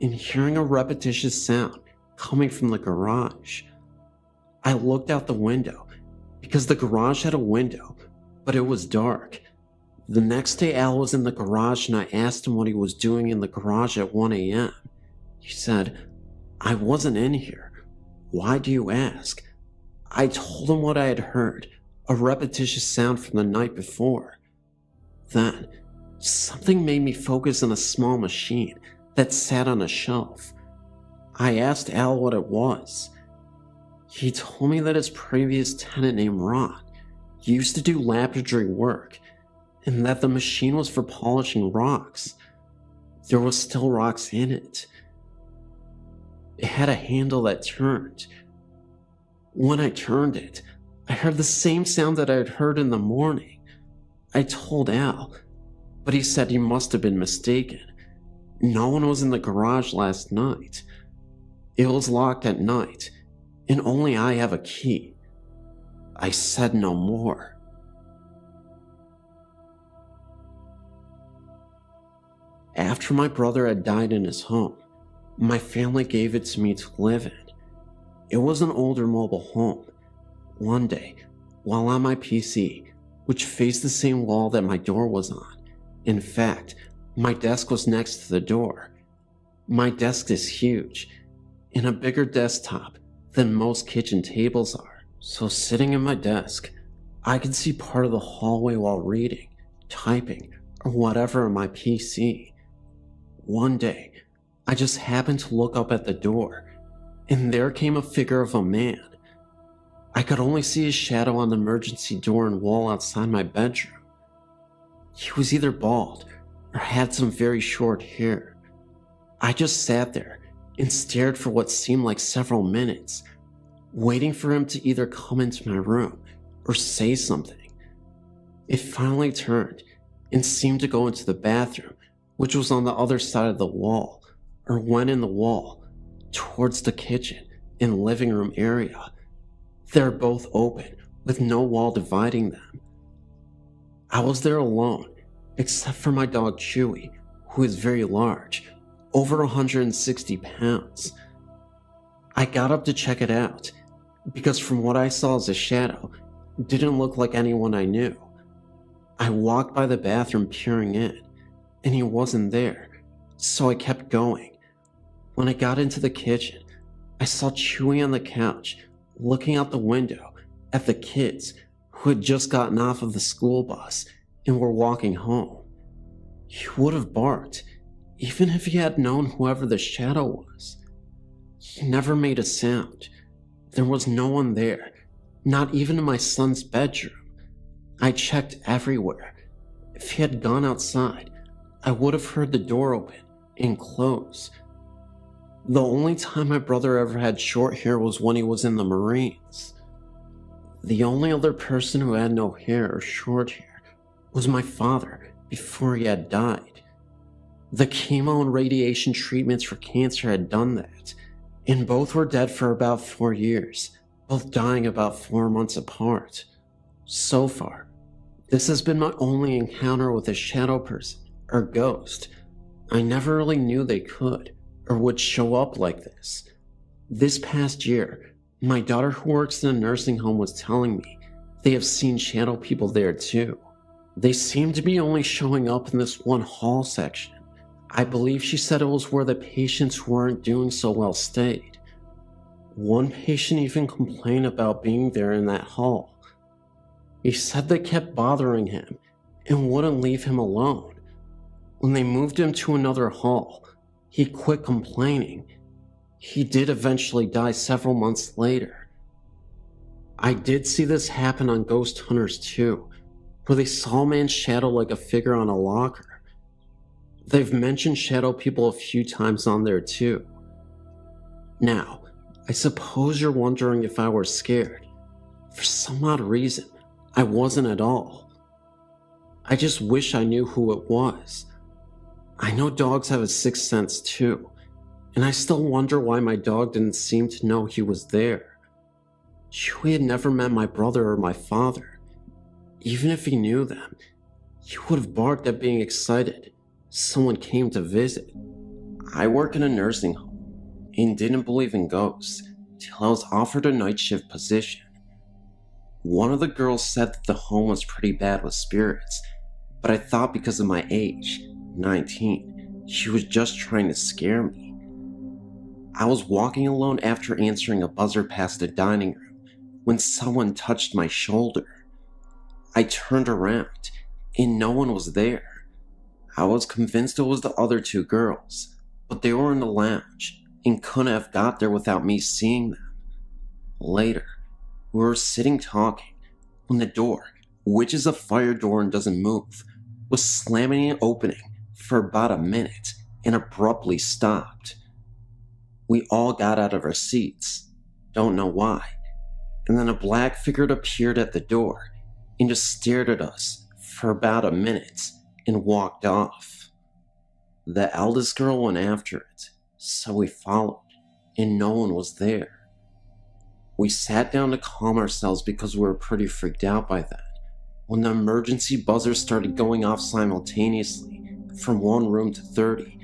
Speaker 2: and hearing a repetitious sound coming from the garage. I looked out the window because the garage had a window, but it was dark. The next day Al was in the garage and I asked him what he was doing in the garage at 1 a.m. He said, "I wasn't in here. Why do you ask?" I told him what I had heard, a repetitious sound from the night before. Then, Something made me focus on a small machine that sat on a shelf. I asked Al what it was. He told me that his previous tenant named Ron used to do laboratory work, and that the machine was for polishing rocks. There was still rocks in it. It had a handle that turned. When I turned it, I heard the same sound that I had heard in the morning. I told Al, but he said he must have been mistaken. No one was in the garage last night. It was locked at night, and only I have a key. I said no more. After my brother had died in his home, my family gave it to me to live in. It was an older mobile home. One day, while on my PC, which faced the same wall that my door was on, in fact, my desk was next to the door. My desk is huge, and a bigger desktop than most kitchen tables are. So sitting at my desk, I could see part of the hallway while reading, typing, or whatever on my PC. One day, I just happened to look up at the door, and there came a figure of a man. I could only see his shadow on the emergency door and wall outside my bedroom. He was either bald or had some very short hair. I just sat there and stared for what seemed like several minutes, waiting for him to either come into my room or say something. It finally turned and seemed to go into the bathroom, which was on the other side of the wall, or went in the wall, towards the kitchen and living room area. They're both open, with no wall dividing them. I was there alone, except for my dog Chewy, who is very large, over 160 pounds. I got up to check it out, because from what I saw as a shadow, it didn't look like anyone I knew. I walked by the bathroom peering in, and he wasn't there, so I kept going. When I got into the kitchen, I saw Chewy on the couch, looking out the window at the kids who had just gotten off of the school bus and were walking home. He would have barked, even if he had known whoever the shadow was. He never made a sound. There was no one there, not even in my son's bedroom. I checked everywhere. If he had gone outside, I would have heard the door open and close. The only time my brother ever had short hair was when he was in the Marines. The only other person who had no hair or short hair was my father before he had died. The chemo and radiation treatments for cancer had done that, and both were dead for about 4 years, both dying about 4 months apart. So far, this has been my only encounter with a shadow person or ghost. I never really knew they could or would show up like this. This past year, my daughter who works in a nursing home was telling me they have seen shadow people there too. They seem to be only showing up in this one hall section. I believe she said it was where the patients who weren't doing so well stayed. One patient even complained about being there in that hall. He said they kept bothering him and wouldn't leave him alone. When they moved him to another hall, he quit complaining. He did eventually die several months later. I did see this happen on Ghost Hunters too, where they saw a man's shadow like a figure on a locker. They've mentioned shadow people a few times on there too. Now, I suppose you're wondering if I were scared. For some odd reason, I wasn't at all. I just wish I knew who it was. I know dogs have a sixth sense too, and I still wonder why my dog didn't seem to know he was there. Chewy had never met my brother or my father. Even if he knew them, he would have barked at being excited someone came to visit. I work in a nursing home and didn't believe in ghosts till I was offered a night shift position. One of the girls said that the home was pretty bad with spirits, but I thought because of my age, 19, she was just trying to scare me. I was walking alone after answering a buzzer past the dining room when someone touched my shoulder. I turned around and no one was there. I was convinced it was the other two girls, but they were in the lounge and couldn't have got there without me seeing them. Later, we were sitting talking when the door, which is a fire door and doesn't move, was slamming and opening for about a minute and abruptly stopped. We all got out of our seats, don't know why, and then a black figure appeared at the door and just stared at us for about a minute and walked off. The eldest girl went after it, so we followed, and no one was there. We sat down to calm ourselves because we were pretty freaked out by that, when the emergency buzzers started going off simultaneously from one room to 30,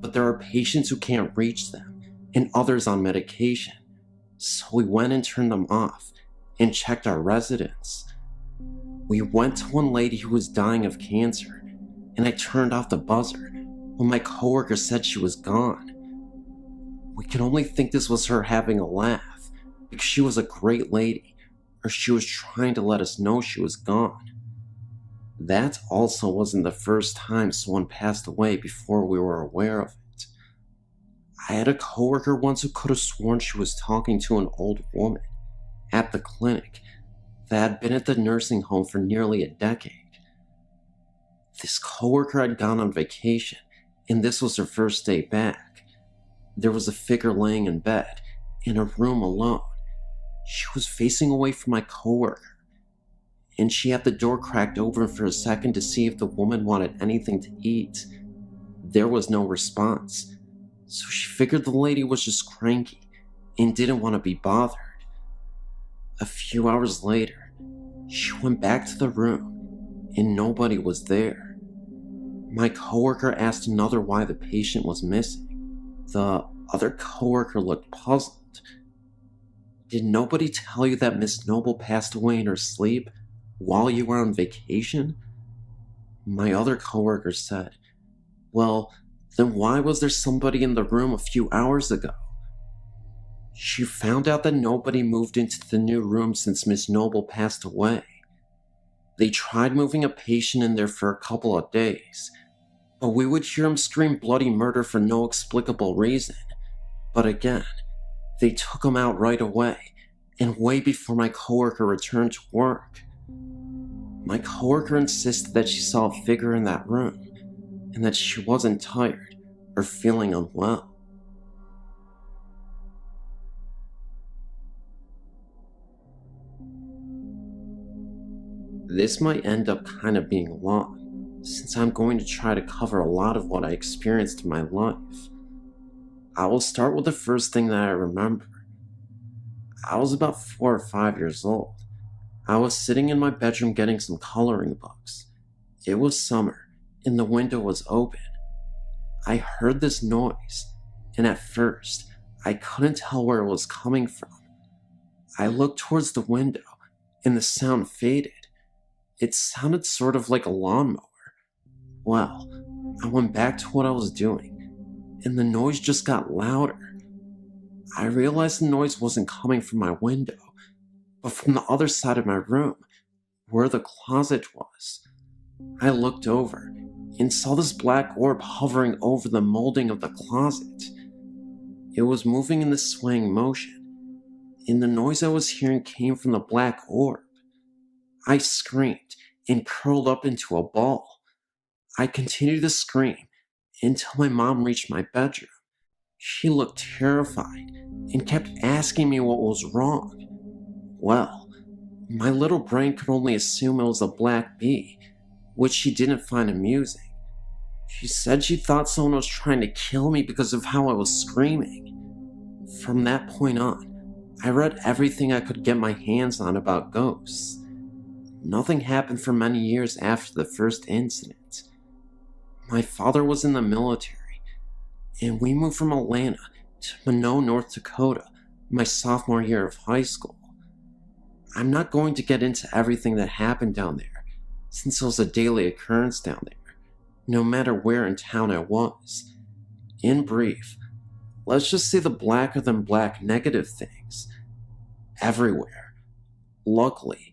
Speaker 2: but there are patients who can't reach them and others on medication, so we went and turned them off and checked our residents. We went to one lady who was dying of cancer, and I turned off the buzzer when my coworker said she was gone. We can only think this was her having a laugh, because she was a great lady, or she was trying to let us know she was gone. That also wasn't the first time someone passed away before we were aware of it. I had a coworker once who could have sworn she was talking to an old woman at the clinic that had been at the nursing home for nearly a decade. This coworker had gone on vacation, and this was her first day back. There was a figure laying in bed, in a room alone. She was facing away from my coworker, and she had the door cracked open for a second to see if the woman wanted anything to eat. There was no response, so she figured the lady was just cranky and didn't want to be bothered. A few hours later, she went back to the room, and nobody was there. My coworker asked another why the patient was missing. The other coworker looked puzzled. Did nobody tell you that Miss Noble passed away in her sleep while you were on vacation? My other coworker said, well, then why was there somebody in the room a few hours ago? She found out that nobody moved into the new room since Miss Noble passed away. They tried moving a patient in there for a couple of days, but we would hear him scream bloody murder for no explicable reason. But again, they took him out right away, and way before my coworker returned to work. My coworker insisted that she saw a figure in that room, and that she wasn't tired or feeling unwell. This might end up kind of being long, since I'm going to try to cover a lot of what I experienced in my life. I will start with the first thing that I remember. I was about 4 or 5 years old. I was sitting in my bedroom getting some coloring books. It was summer, and the window was open. I heard this noise, and at first, I couldn't tell where it was coming from. I looked towards the window, and the sound faded. It sounded sort of like a lawnmower. Well, I went back to what I was doing, and the noise just got louder. I realized the noise wasn't coming from my window, but from the other side of my room, where the closet was. I looked over and saw this black orb hovering over the molding of the closet. It was moving in this swaying motion, and the noise I was hearing came from the black orb. I screamed and curled up into a ball. I continued to scream until my mom reached my bedroom. She looked terrified and kept asking me what was wrong. Well, my little brain could only assume it was a black bee, which she didn't find amusing. She said she thought someone was trying to kill me because of how I was screaming. From that point on, I read everything I could get my hands on about ghosts. Nothing happened for many years after the first incident. My father was in the military, and we moved from Atlanta to Minot, North Dakota, my sophomore year of high school. I'm not going to get into everything that happened down there, since it was a daily occurrence down there, no matter where in town I was. In brief, let's just say the blacker than black negative things. Everywhere. Luckily,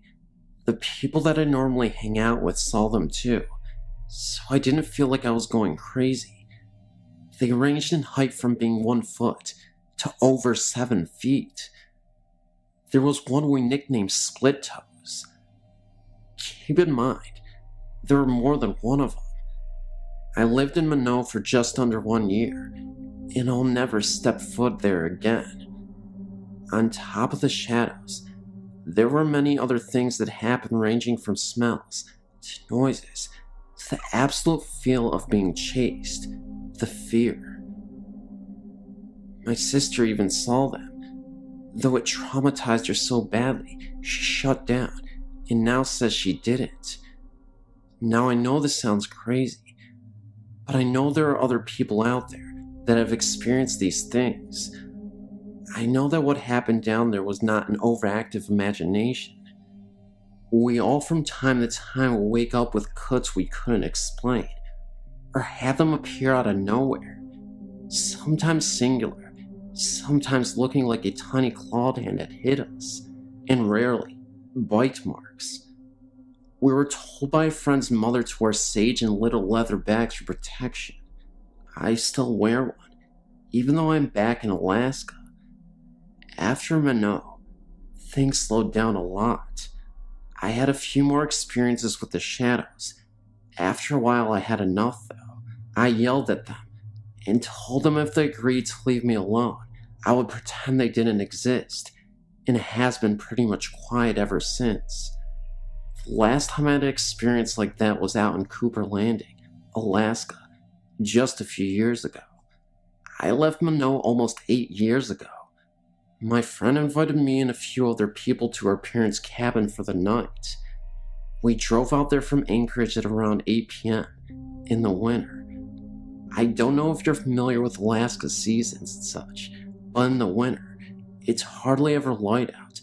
Speaker 2: the people that I normally hang out with saw them too, so I didn't feel like I was going crazy. They ranged in height from being 1 foot to over 7 feet. There was one we nicknamed Split Toes. Keep in mind, there were more than one of them. I lived in Minot for just under 1 year, and I'll never step foot there again. On top of the shadows, there were many other things that happened, ranging from smells to noises to the absolute feel of being chased, the fear. My sister even saw them, though it traumatized her so badly she shut down and now says she didn't. Now I know this sounds crazy, but I know there are other people out there that have experienced these things. I know that what happened down there was not an overactive imagination. We all from time to time will wake up with cuts we couldn't explain, or have them appear out of nowhere, sometimes singular, sometimes looking like a tiny clawed hand that hit us, and rarely bite marks. We were told by a friend's mother to wear sage and little leather bags for protection. I still wear one, even though I'm back in Alaska. After Minot, things slowed down a lot. I had a few more experiences with the shadows. After a while, I had enough, though. I yelled at them and told them if they agreed to leave me alone, I would pretend they didn't exist, and it has been pretty much quiet ever since. The last time I had an experience like that was out in Cooper Landing, Alaska, just a few years ago. I left Minot almost 8 years ago. My friend invited me and a few other people to her parents' cabin for the night. We drove out there from Anchorage at around 8 p.m. in the winter. I don't know if you're familiar with Alaska seasons and such, but in the winter, it's hardly ever light out.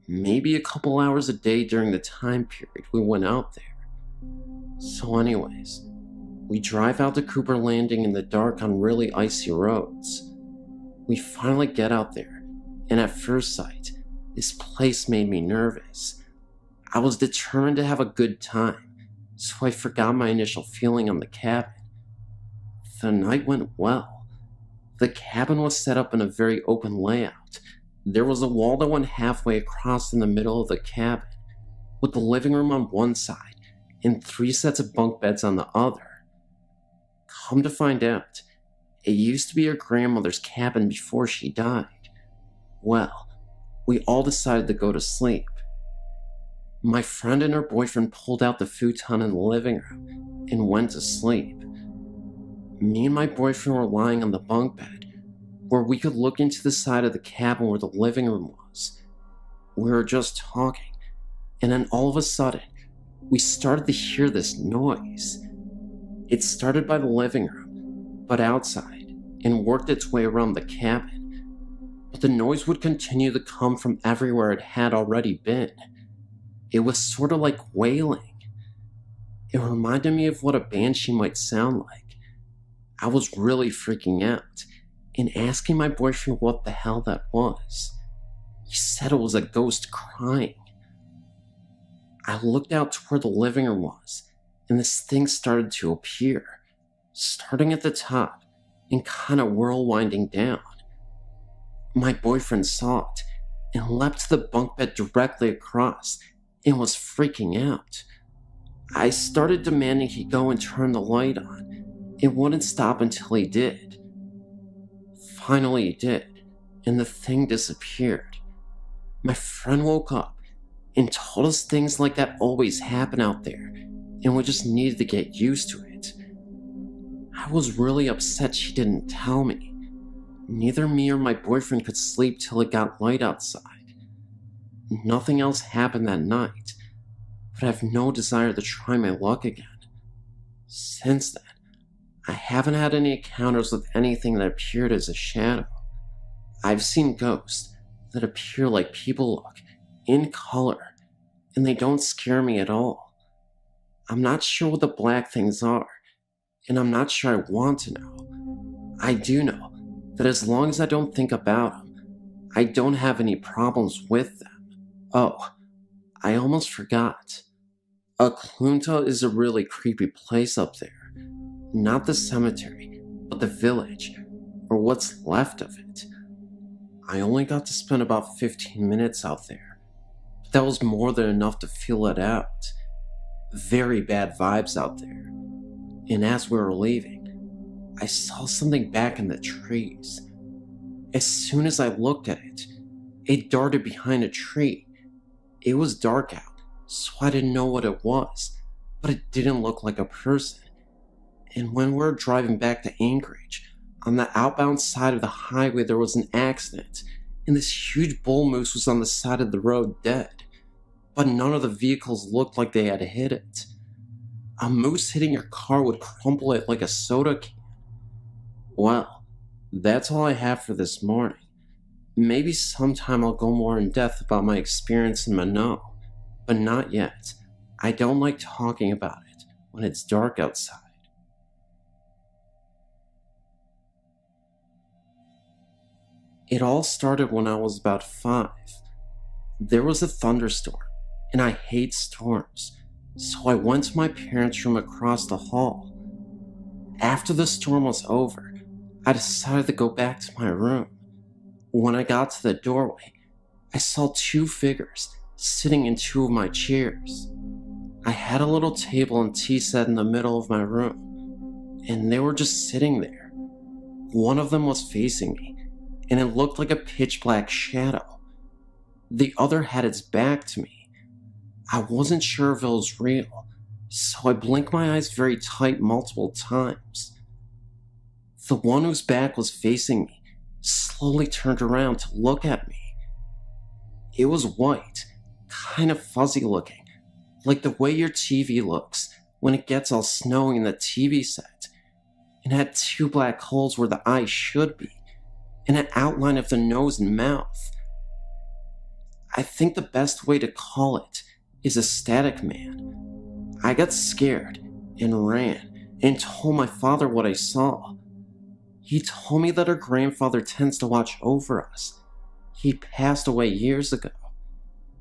Speaker 2: Maybe a couple hours a day during the time period we went out there. So anyways, we drive out to Cooper Landing in the dark on really icy roads. We finally get out there, and at first sight, this place made me nervous. I was determined to have a good time, so I forgot my initial feeling on the cabin. The night went well. The cabin was set up in a very open layout. There was a wall that went halfway across in the middle of the cabin, with the living room on one side and 3 sets of bunk beds on the other. Come to find out, it used to be her grandmother's cabin before she died. Well, we all decided to go to sleep. My friend and her boyfriend pulled out the futon in the living room and went to sleep. Me and my boyfriend were lying on the bunk bed, where we could look into the side of the cabin where the living room was. We were just talking, and then all of a sudden, we started to hear this noise. It started by the living room, but outside, and worked its way around the cabin. But the noise would continue to come from everywhere it had already been. It was sort of like wailing. It reminded me of what a banshee might sound like. I was really freaking out and asking my boyfriend what the hell that was. He said it was a ghost crying. I looked out to where the living room was, and this thing started to appear, starting at the top and kind of whirlwinding down. My boyfriend saw it and leapt to the bunk bed directly across and was freaking out. I started demanding he go and turn the light on. It wouldn't stop until he did. Finally he did, and the thing disappeared. My friend woke up and told us things like that always happen out there, and we just needed to get used to it. I was really upset she didn't tell me. Neither me or my boyfriend could sleep till it got light outside. Nothing else happened that night, but I have no desire to try my luck again. Since then, I haven't had any encounters with anything that appeared as a shadow. I've seen ghosts that appear like people look, in color, and they don't scare me at all. I'm not sure what the black things are, and I'm not sure I want to know. I do know that as long as I don't think about them, I don't have any problems with them. Oh, I almost forgot. Oklunta is a really creepy place up there. Not the cemetery, but the village, or what's left of it. I only got to spend about 15 minutes out there, but that was more than enough to feel it out. Very bad vibes out there. And as we were leaving, I saw something back in the trees. As soon as I looked at it, it darted behind a tree. It was dark out, so I didn't know what it was, but it didn't look like a person. And when we were driving back to Anchorage, on the outbound side of the highway there was an accident, and this huge bull moose was on the side of the road dead. But none of the vehicles looked like they had hit it. A moose hitting your car would crumple it like a soda can. Well, that's all I have for this morning. Maybe sometime I'll go more in depth about my experience in Minot, but not yet. I don't like talking about it when it's dark outside. It all started when I was about 5. There was a thunderstorm, and I hate storms, so I went to my parents' room across the hall. After the storm was over, I decided to go back to my room. When I got to the doorway, I saw 2 figures sitting in 2 of my chairs. I had a little table and tea set in the middle of my room, and they were just sitting there. One of them was facing me, and it looked like a pitch black shadow. The other had its back to me. I wasn't sure if it was real, so I blinked my eyes very tight multiple times. The one whose back was facing me slowly turned around to look at me. It was white, kind of fuzzy looking, like the way your TV looks when it gets all snowy in the TV set, and had 2 black holes where the eyes should be, and an outline of the nose and mouth. I think the best way to call it is a static man. I got scared and ran and told my father what I saw. He told me that our grandfather tends to watch over us. He passed away years ago.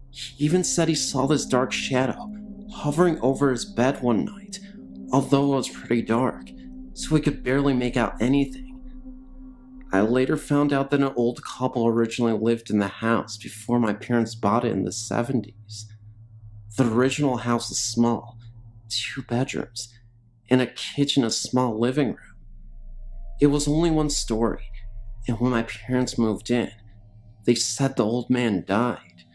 Speaker 2: He even said he saw this dark shadow hovering over his bed one night, although it was pretty dark, so we could barely make out anything. I later found out that an old couple originally lived in the house before my parents bought it in the 70s. The original house was small, 2 bedrooms, and a kitchen, a small living room. It was only 1 story, and when my parents moved in, they said the old man died.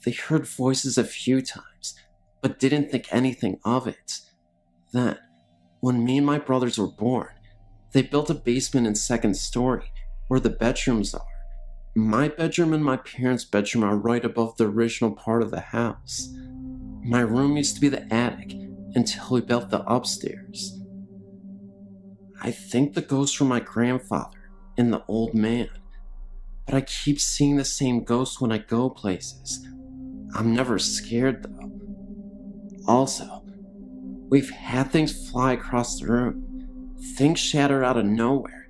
Speaker 2: They heard voices a few times, but didn't think anything of it. Then, when me and my brothers were born, they built a basement and 2nd story where the bedrooms are. My bedroom and my parents' bedroom are right above the original part of the house. My room used to be the attic until we built the upstairs. I think the ghosts were my grandfather and the old man, but I keep seeing the same ghosts when I go places. I'm never scared though. Also, we've had things fly across the room, things shatter out of nowhere,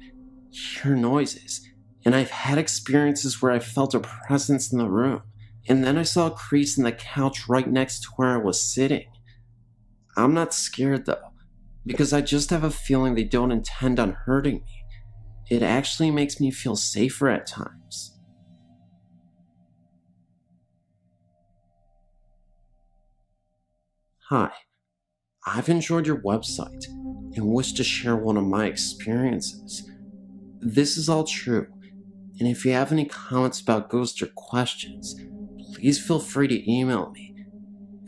Speaker 2: hear noises, and I've had experiences where I felt a presence in the room, and then I saw a crease in the couch right next to where I was sitting. I'm not scared though, because I just have a feeling they don't intend on hurting me. It actually makes me feel safer at times. Hi, I've enjoyed your website and wish to share one of my experiences. This is all true, and if you have any comments about ghosts or questions, please feel free to email me,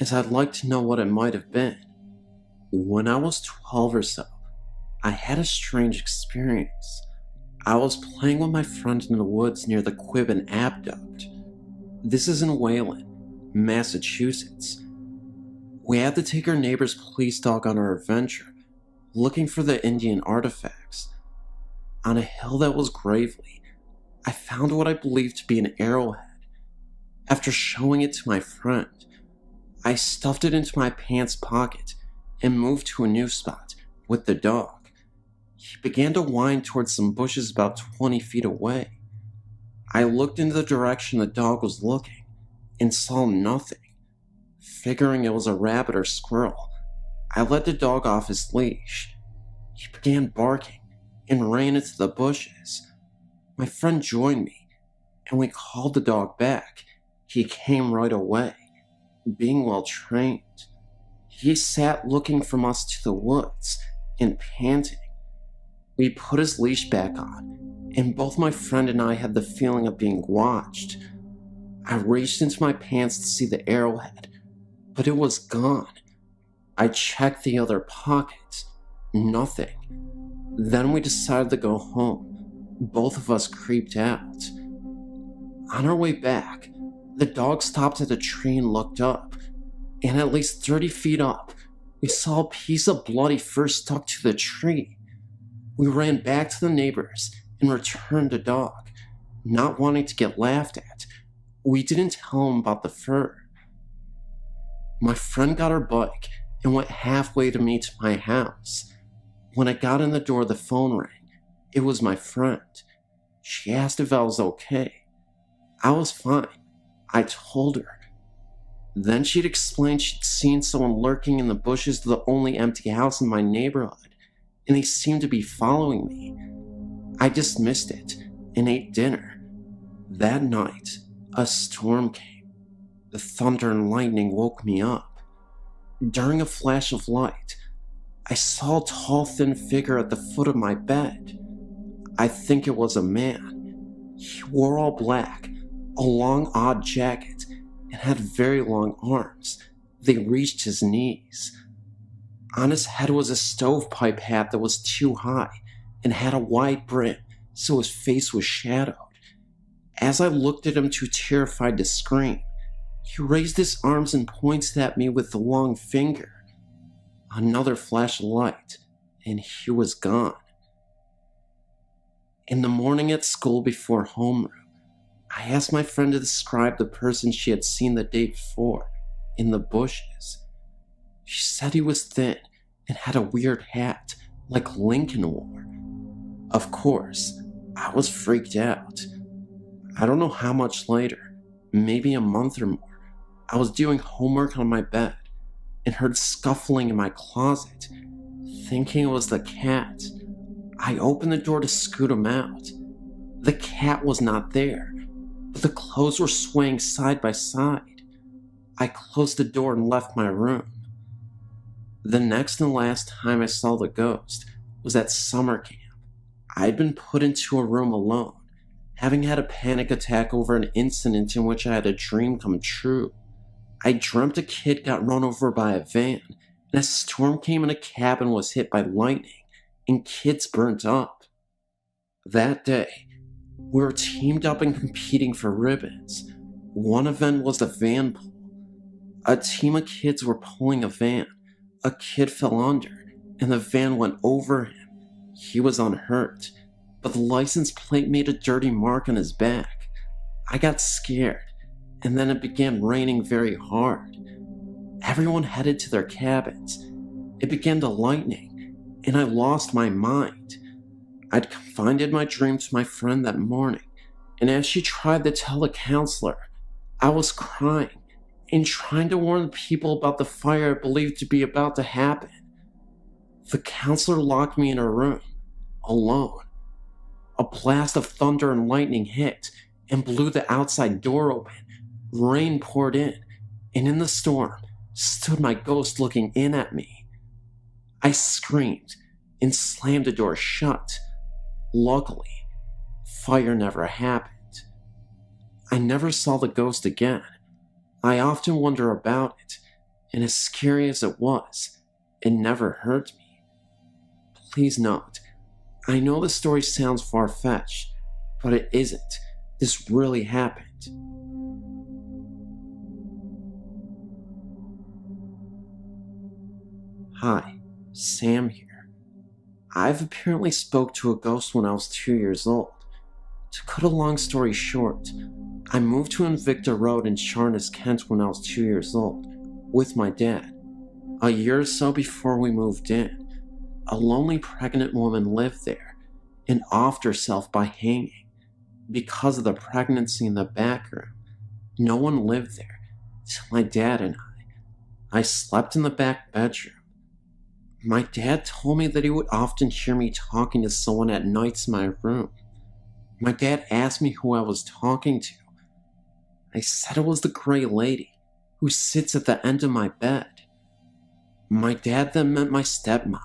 Speaker 2: as I'd like to know what it might have been. When I was 12 or so, I had a strange experience. I was playing with my friend in the woods near the Quibbin Aqueduct. This is in Wayland, Massachusetts. We had to take our neighbor's police dog on our adventure, looking for the Indian artifacts. On a hill that was gravelly, I found what I believed to be an arrowhead. After showing it to my friend, I stuffed it into my pants pocket and moved to a new spot with the dog. He began to whine towards some bushes about 20 feet away. I looked in the direction the dog was looking and saw nothing.
Speaker 5: Figuring it was a rabbit or squirrel, I let the dog off his leash. He began barking and ran into the bushes. My friend joined me, and we called the dog back. He came right away, being well trained. He sat looking from us to the woods and panting. We put his leash back on, and both my friend and I had the feeling of being watched. I reached into my pants to see the arrowhead, but it was gone. I checked the other pockets. Nothing. Then we decided to go home. Both of us creeped out. On our way back, the dog stopped at a tree and looked up, and at least 30 feet up, we saw a piece of bloody fur stuck to the tree. We ran back to the neighbors and returned the dog, not wanting to get laughed at. We didn't tell him about the fur. My friend got her bike and went halfway to me to my house. When I got in the door, the phone rang. It was my friend. She asked if I was okay. I was fine. I told her. Then she'd explained she'd seen someone lurking in the bushes of the only empty house in my neighborhood, and they seemed to be following me. I dismissed it and ate dinner. That night, a storm came. The thunder and lightning woke me up. During a flash of light, I saw a tall, thin figure at the foot of my bed. I think it was a man. He wore all black, a long, odd jacket, and had very long arms. They reached his knees. On his head was a stovepipe hat that was too high and had a wide brim, so his face was shadowed. As I looked at him, too terrified to scream, he raised his arms and pointed at me with the long finger. Another flash of light, and he was gone. In the morning at school before homeroom, I asked my friend to describe the person she had seen the day before in the bushes. She said he was thin and had a weird hat like Lincoln wore. Of course, I was freaked out. I don't know how much later, maybe a month or more, I was doing homework on my bed and heard scuffling in my closet, thinking it was the cat. I opened the door to scoot him out. The cat was not there, but the clothes were swaying side by side. I closed the door and left my room. The next and last time I saw the ghost was at summer camp. I'd been put into a room alone, having had a panic attack over an incident in which I had a dream come true. I dreamt a kid got run over by a van, and a storm came and a cabin was hit by lightning, and kids burnt up. That day, we were teamed up and competing for ribbons. One event was the van pull. A team of kids were pulling a van. A kid fell under, and the van went over him. He was unhurt, but the license plate made a dirty mark on his back. I got scared, and then it began raining very hard. Everyone headed to their cabins. It began to lightning, and I lost my mind. I'd confided my dream to my friend that morning, and as she tried to tell the counselor, I was crying and trying to warn the people about the fire I believed to be about to happen. The counselor locked me in her room, alone. A blast of thunder and lightning hit and blew the outside door open. Rain poured in, and in the storm stood my ghost looking in at me. I screamed and slammed the door shut. Luckily, fire never happened. I never saw the ghost again. I often wonder about it, and as scary as it was, it never hurt me. Please note, I know the story sounds far-fetched, but it isn't. This really happened. Hi, Sam here. I've apparently spoke to a ghost when I was 2 years old. To cut a long story short, I moved to Invicta Road in Charnes, Kent when I was 2 years old, with my dad. A year or so before we moved in, a lonely pregnant woman lived there and offed herself by hanging. Because of the pregnancy in the back room, no one lived there till my dad and I,
Speaker 2: I slept in the back bedroom. My dad told me that he would often hear me talking to someone at nights in my room. My dad asked me who I was talking to. I said it was the gray lady who sits at the end of my bed. My dad then met my stepmom,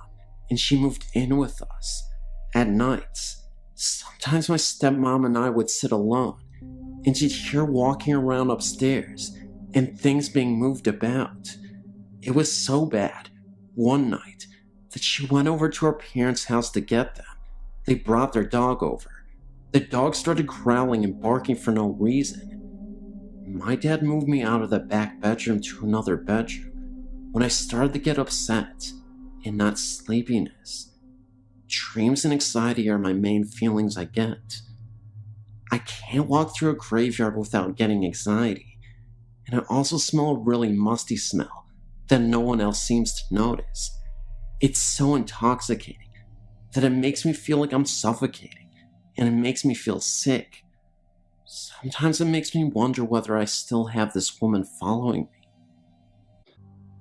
Speaker 2: and she moved in with us. At nights, sometimes my stepmom and I would sit alone, and she'd hear walking around upstairs and things being moved about. It was so bad, one night, that she went over to her parents' house to get them. They brought their dog over. The dog started growling and barking for no reason. My dad moved me out of the back bedroom to another bedroom when I started to get upset and not sleepiness. Dreams and anxiety are my main feelings I get. I can't walk through a graveyard without getting anxiety, and I also smell a really musty smell that no one else seems to notice. It's so intoxicating that it makes me feel like I'm suffocating, and it makes me feel sick. Sometimes it makes me wonder whether I still have this woman following me.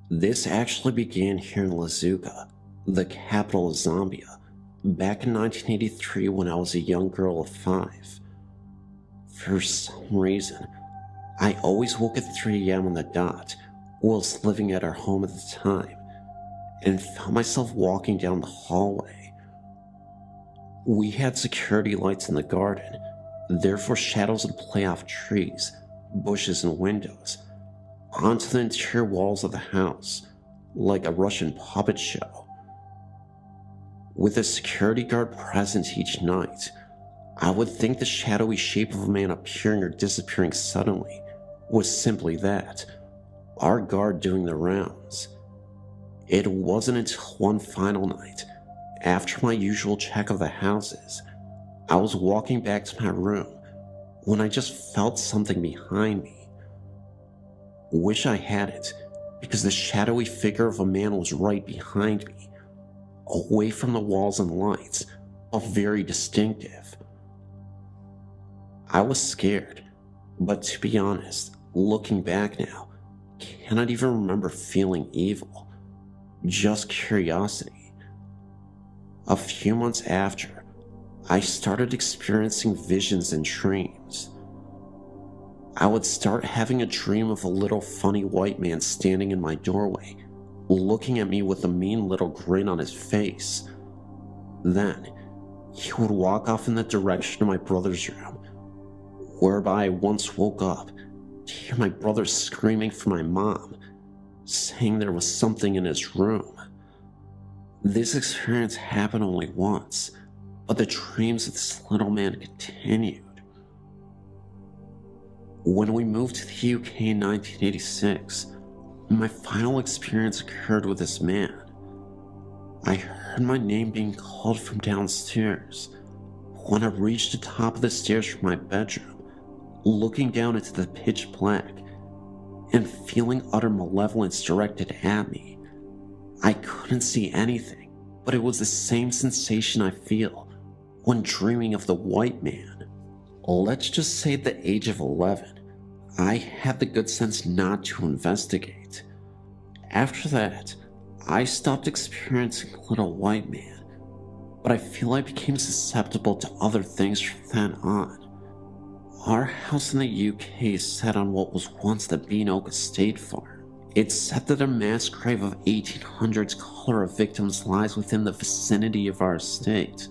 Speaker 2: This actually began here in Lazuka, the capital of Zambia, back in 1983 when I was a young girl of 5. For some reason, I always woke at 3 a.m. on the dot whilst living at our home at the time, and found myself walking down the hallway. We had security lights in the garden, therefore shadows would play off trees, bushes, and windows onto the interior walls of the house, like a Russian puppet show. With a security guard present each night, I would think the shadowy shape of a man appearing or disappearing suddenly was simply that, our guard doing the rounds. It wasn't until one final night, after my usual check of the houses, I was walking back to my room when I just felt something behind me. Wish I hadn't, because the shadowy figure of a man was right behind me, away from the walls and lights, but very distinctive. I was scared, but to be honest, looking back now, cannot even remember feeling evil, just curiosity. A few months after, I started experiencing visions and dreams. I would start having a dream of a little funny white man standing in my doorway, looking at me with a mean little grin on his face. Then, he would walk off in the direction of my brother's room, whereby I once woke up to hear my brother screaming for my mom, saying there was something in his room. This experience happened only once, but the dreams of this little man continued. When we moved to the UK in 1986, my final experience occurred with this man. I heard my name being called from downstairs. When I reached the top of the stairs from my bedroom, looking down into the pitch black, and feeling utter malevolence directed at me, I couldn't see anything, but it was the same sensation I feel when dreaming of the white man. Let's just say at the age of 11, I had the good sense not to investigate. After that, I stopped experiencing little white man, but I feel I became susceptible to other things from then on. Our house in the UK is set on what was once the Beanoak Estate Farm. It's said that a mass grave of 1800s cholera victims lies within the vicinity of our estate,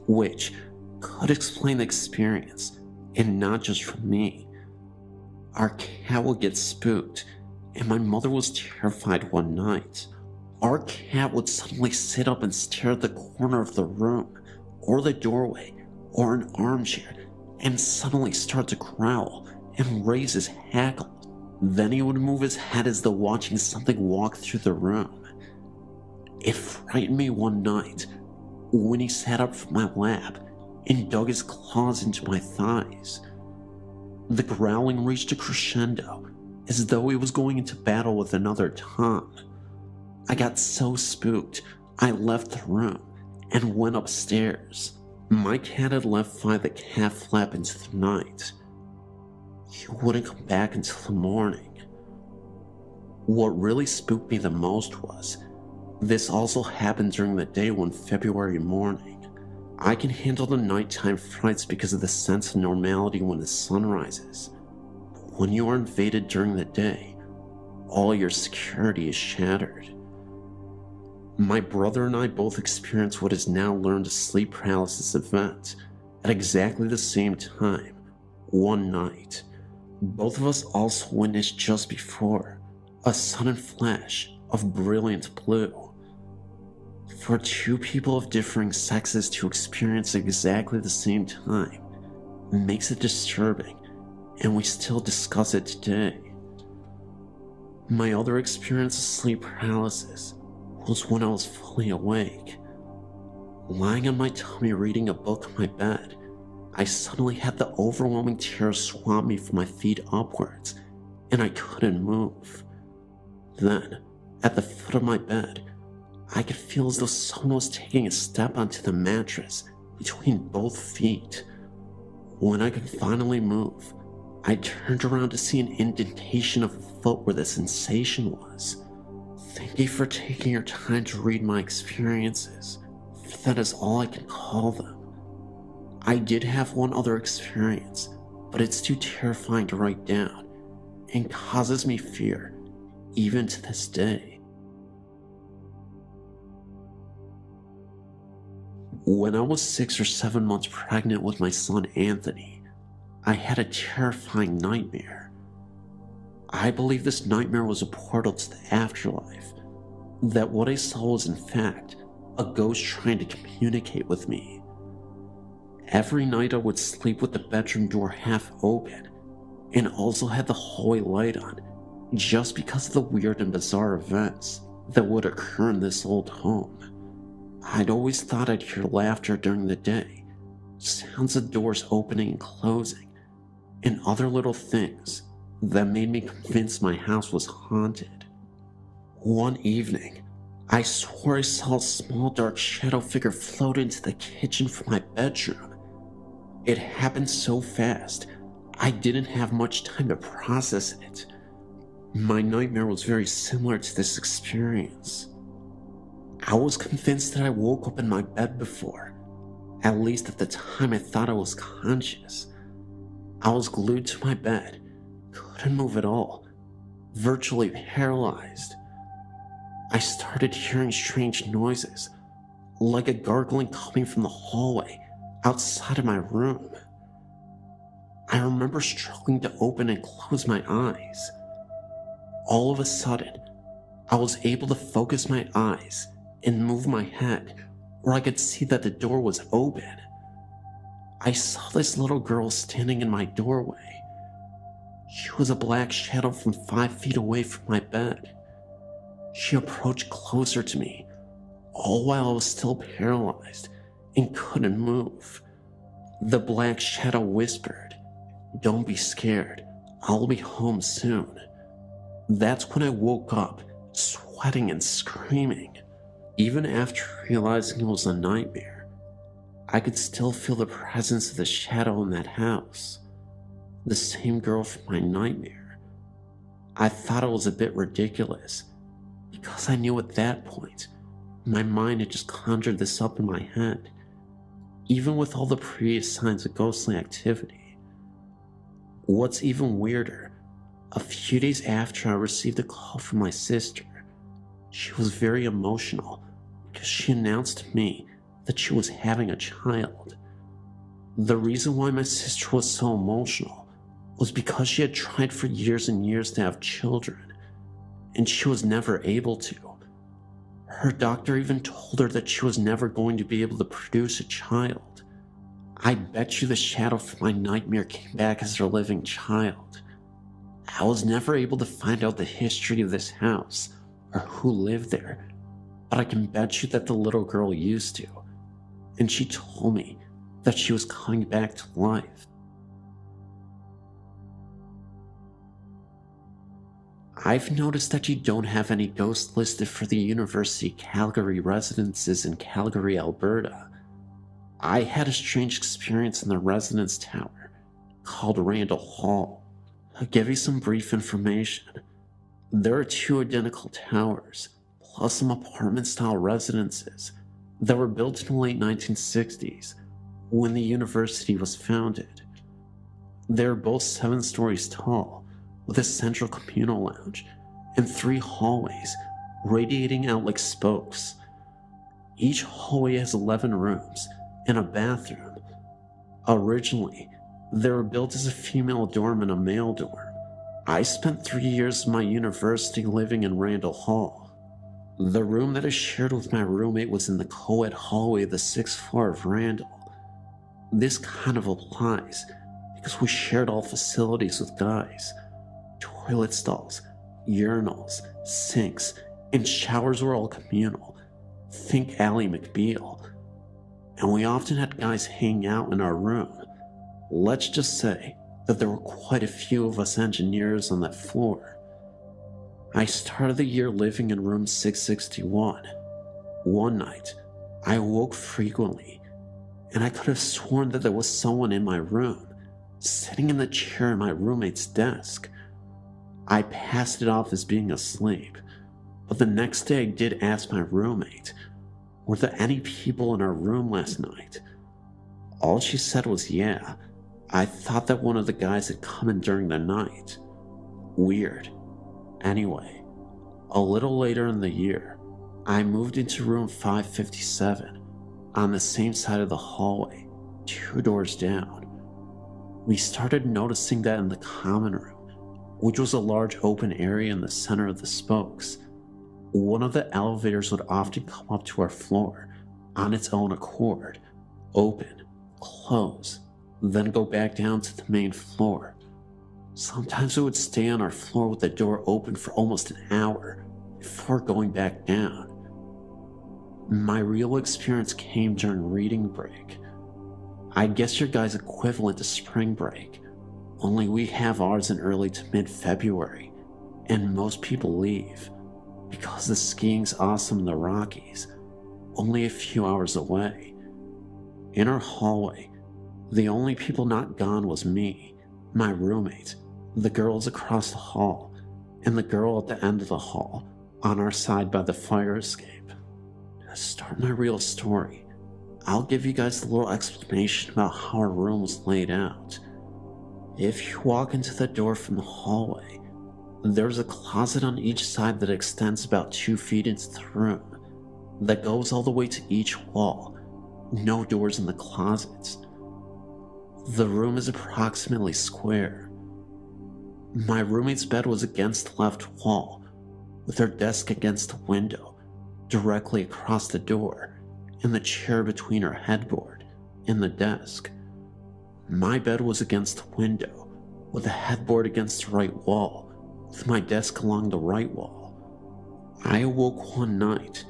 Speaker 2: which could explain the experience, and not just for me. Our cat would get spooked, and my mother was terrified one night. Our cat would suddenly sit up and stare at the corner of the room, or the doorway, or an armchair, and suddenly start to growl and raise his hackle. Then he would move his head as though watching something walk through the room. It frightened me one night when he sat up from my lap and dug his claws into my thighs. The growling reached a crescendo, as though he was going into battle with another Tom. I got so spooked, I left the room and went upstairs. My cat had left by the cat flap into the night. He wouldn't come back until the morning.
Speaker 6: What really spooked me the most was, this also happened during the day one February morning. I can handle the nighttime frights because of the sense of normality when the sun rises. But when you are invaded during the day, all your security is shattered. My brother and I both experienced what is now learned as sleep paralysis event at exactly the same time, one night. Both of us also witnessed just before a sudden flash of brilliant blue. For two people of differing sexes to experience exactly the same time makes it disturbing, and we still discuss it today. My other experience of sleep paralysis was when I was fully awake. Lying on my tummy reading a book on my bed, I suddenly had the overwhelming terror swamp me from my feet upwards, and I couldn't move. Then, at the foot of my bed, I could feel as though someone was taking a step onto the mattress between both feet. When I could finally move, I turned around to see an indentation of a foot where the sensation was. Thank you for taking your time to read my experiences, for that is all I can call them. I did have one other experience, but it's too terrifying to write down, and causes me fear, even to this day. When I was 6 or 7 months pregnant with my son Anthony, I had a terrifying nightmare. I believe this nightmare was a portal to the afterlife, that what I saw was in fact a ghost trying to communicate with me. Every night I would sleep with the bedroom door half open, and also had the hallway light on, just because of the weird and bizarre events that would occur in this old home. I'd always thought I'd hear laughter during the day, sounds of doors opening and closing, and other little things that made me convinced my house was haunted. One evening, I swore I saw a small dark shadow figure float into the kitchen from my bedroom. It happened so fast, I didn't have much time to process it. My nightmare was very similar to this experience. I was convinced that I woke up in my bed before. At least at the time I thought I was conscious. I was glued to my bed, couldn't move at all, virtually paralyzed. I started hearing strange noises, like a gargling coming from the hallway outside of my room. I remember struggling to open and close my eyes. All of a sudden, I was able to focus my eyes and move my head where I could see that the door was open. I saw this little girl standing in my doorway. She was a black shadow from 5 feet away from my bed. She approached closer to me, all while I was still paralyzed and couldn't move. The black shadow whispered, "Don't be scared, I'll be home soon." That's when I woke up, sweating and screaming. Even after realizing it was a nightmare, I could still feel the presence of the shadow in that house. The same girl from my nightmare. I thought it was a bit ridiculous, because I knew at that point, my mind had just conjured this up in my head, even with all the previous signs of ghostly activity. What's even weirder, a few days after I received a call from my sister, she was very emotional because she announced to me that she was having a child. The reason why my sister was so emotional was because she had tried for years and years to have children, and she was never able to. Her doctor even told her that she was never going to be able to produce a child. I bet you the shadow from my nightmare came back as her living child. I was never able to find out the history of this house or who lived there, but I can bet you that the little girl used to, and she told me that she was coming back to life. I've noticed that you don't have any ghosts listed for the University Calgary residences in Calgary, Alberta. I had a strange experience in the residence tower called Randall Hall. I'll give you some brief information. There are 2 identical towers, plus some apartment-style residences that were built in the late 1960s when the university was founded. They are both 7 stories tall, with a central communal lounge and 3 hallways radiating out like spokes. Each hallway has 11 rooms and a bathroom. Originally, they were built as a female dorm and a male dorm. I spent 3 years of my university living in Randall Hall. The room that I shared with my roommate was in the co-ed hallway of the 6th floor of Randall. This kind of applies because we shared all facilities with guys. Toilet stalls, urinals, sinks, and showers were all communal. Think Ally McBeal. And we often had guys hang out in our room. Let's just say that there were quite a few of us engineers on that floor. I started the year living in room 661. One night, I woke frequently, and I could have sworn that there was someone in my room, sitting in the chair at my roommate's desk. I passed it off as being asleep, but the next day I did ask my roommate, were there any people in our room last night? All she said was yeah. I thought that one of the guys had come in during the night. Weird. Anyway, a little later in the year, I moved into room 557, on the same side of the hallway, 2 doors down. We started noticing that in the common room, which was a large open area in the center of the spokes, one of the elevators would often come up to our floor on its own accord, open, close, then go back down to the main floor. Sometimes it would stay on our floor with the door open for almost an hour before going back down. My real experience came during reading break. I guess your guys' equivalent to spring break, only we have ours in early to mid-February, and most people leave because the skiing's awesome in the Rockies, only a few hours away. In our hallway, the only people not gone was me, my roommate, the girls across the hall, and the girl at the end of the hall, on our side by the fire escape. To start my real story, I'll give you guys a little explanation about how our room was laid out. If you walk into the door from the hallway, there's a closet on each side that extends about 2 feet into the room, that goes all the way to each wall. No doors in the closets. The room is approximately square. My roommate's bed was against the left wall, with her desk against the window, directly across the door, and the chair between her headboard and the desk. My bed was against the window, with the headboard against the right wall, with my desk along the right wall. I awoke one night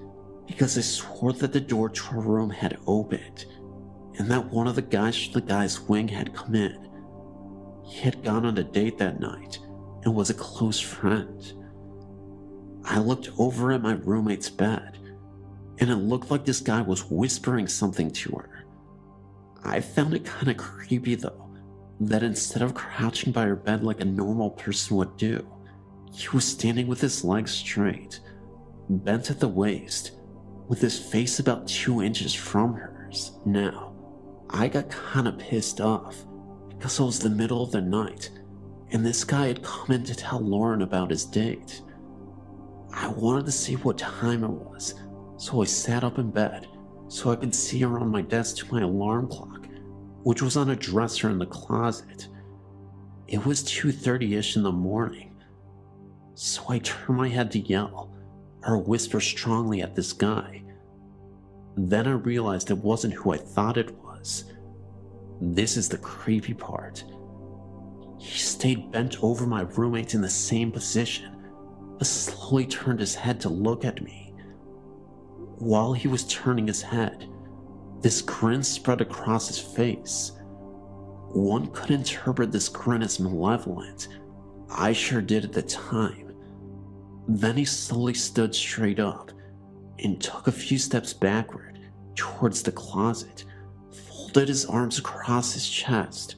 Speaker 6: because I swore that the door to our room had opened, and that one of the guys from the guy's wing had come in. He had gone on a date that night and was a close friend. I looked over at my roommate's bed, and it looked like this guy was whispering something to her. I found it kind of creepy though, that instead of crouching by her bed like a normal person would do, he was standing with his legs straight, bent at the waist, with his face about 2 inches from hers. Now, I got kinda pissed off because it was the middle of the night and this guy had come in to tell Lauren about his date. I wanted to see what time it was, so I sat up in bed so I could see around my desk to my alarm clock, which was on a dresser in the closet. It was 2:30-ish in the morning, so I turned my head to yell or whisper strongly at this guy. Then I realized it wasn't who I thought it was. This is the creepy part. He stayed bent over my roommate in the same position, but slowly turned his head to look at me. While he was turning his head, this grin spread across his face. One could interpret this grin as malevolent. I sure did at the time. Then he slowly stood straight up and took a few steps backward towards the closet, folded his arms across his chest,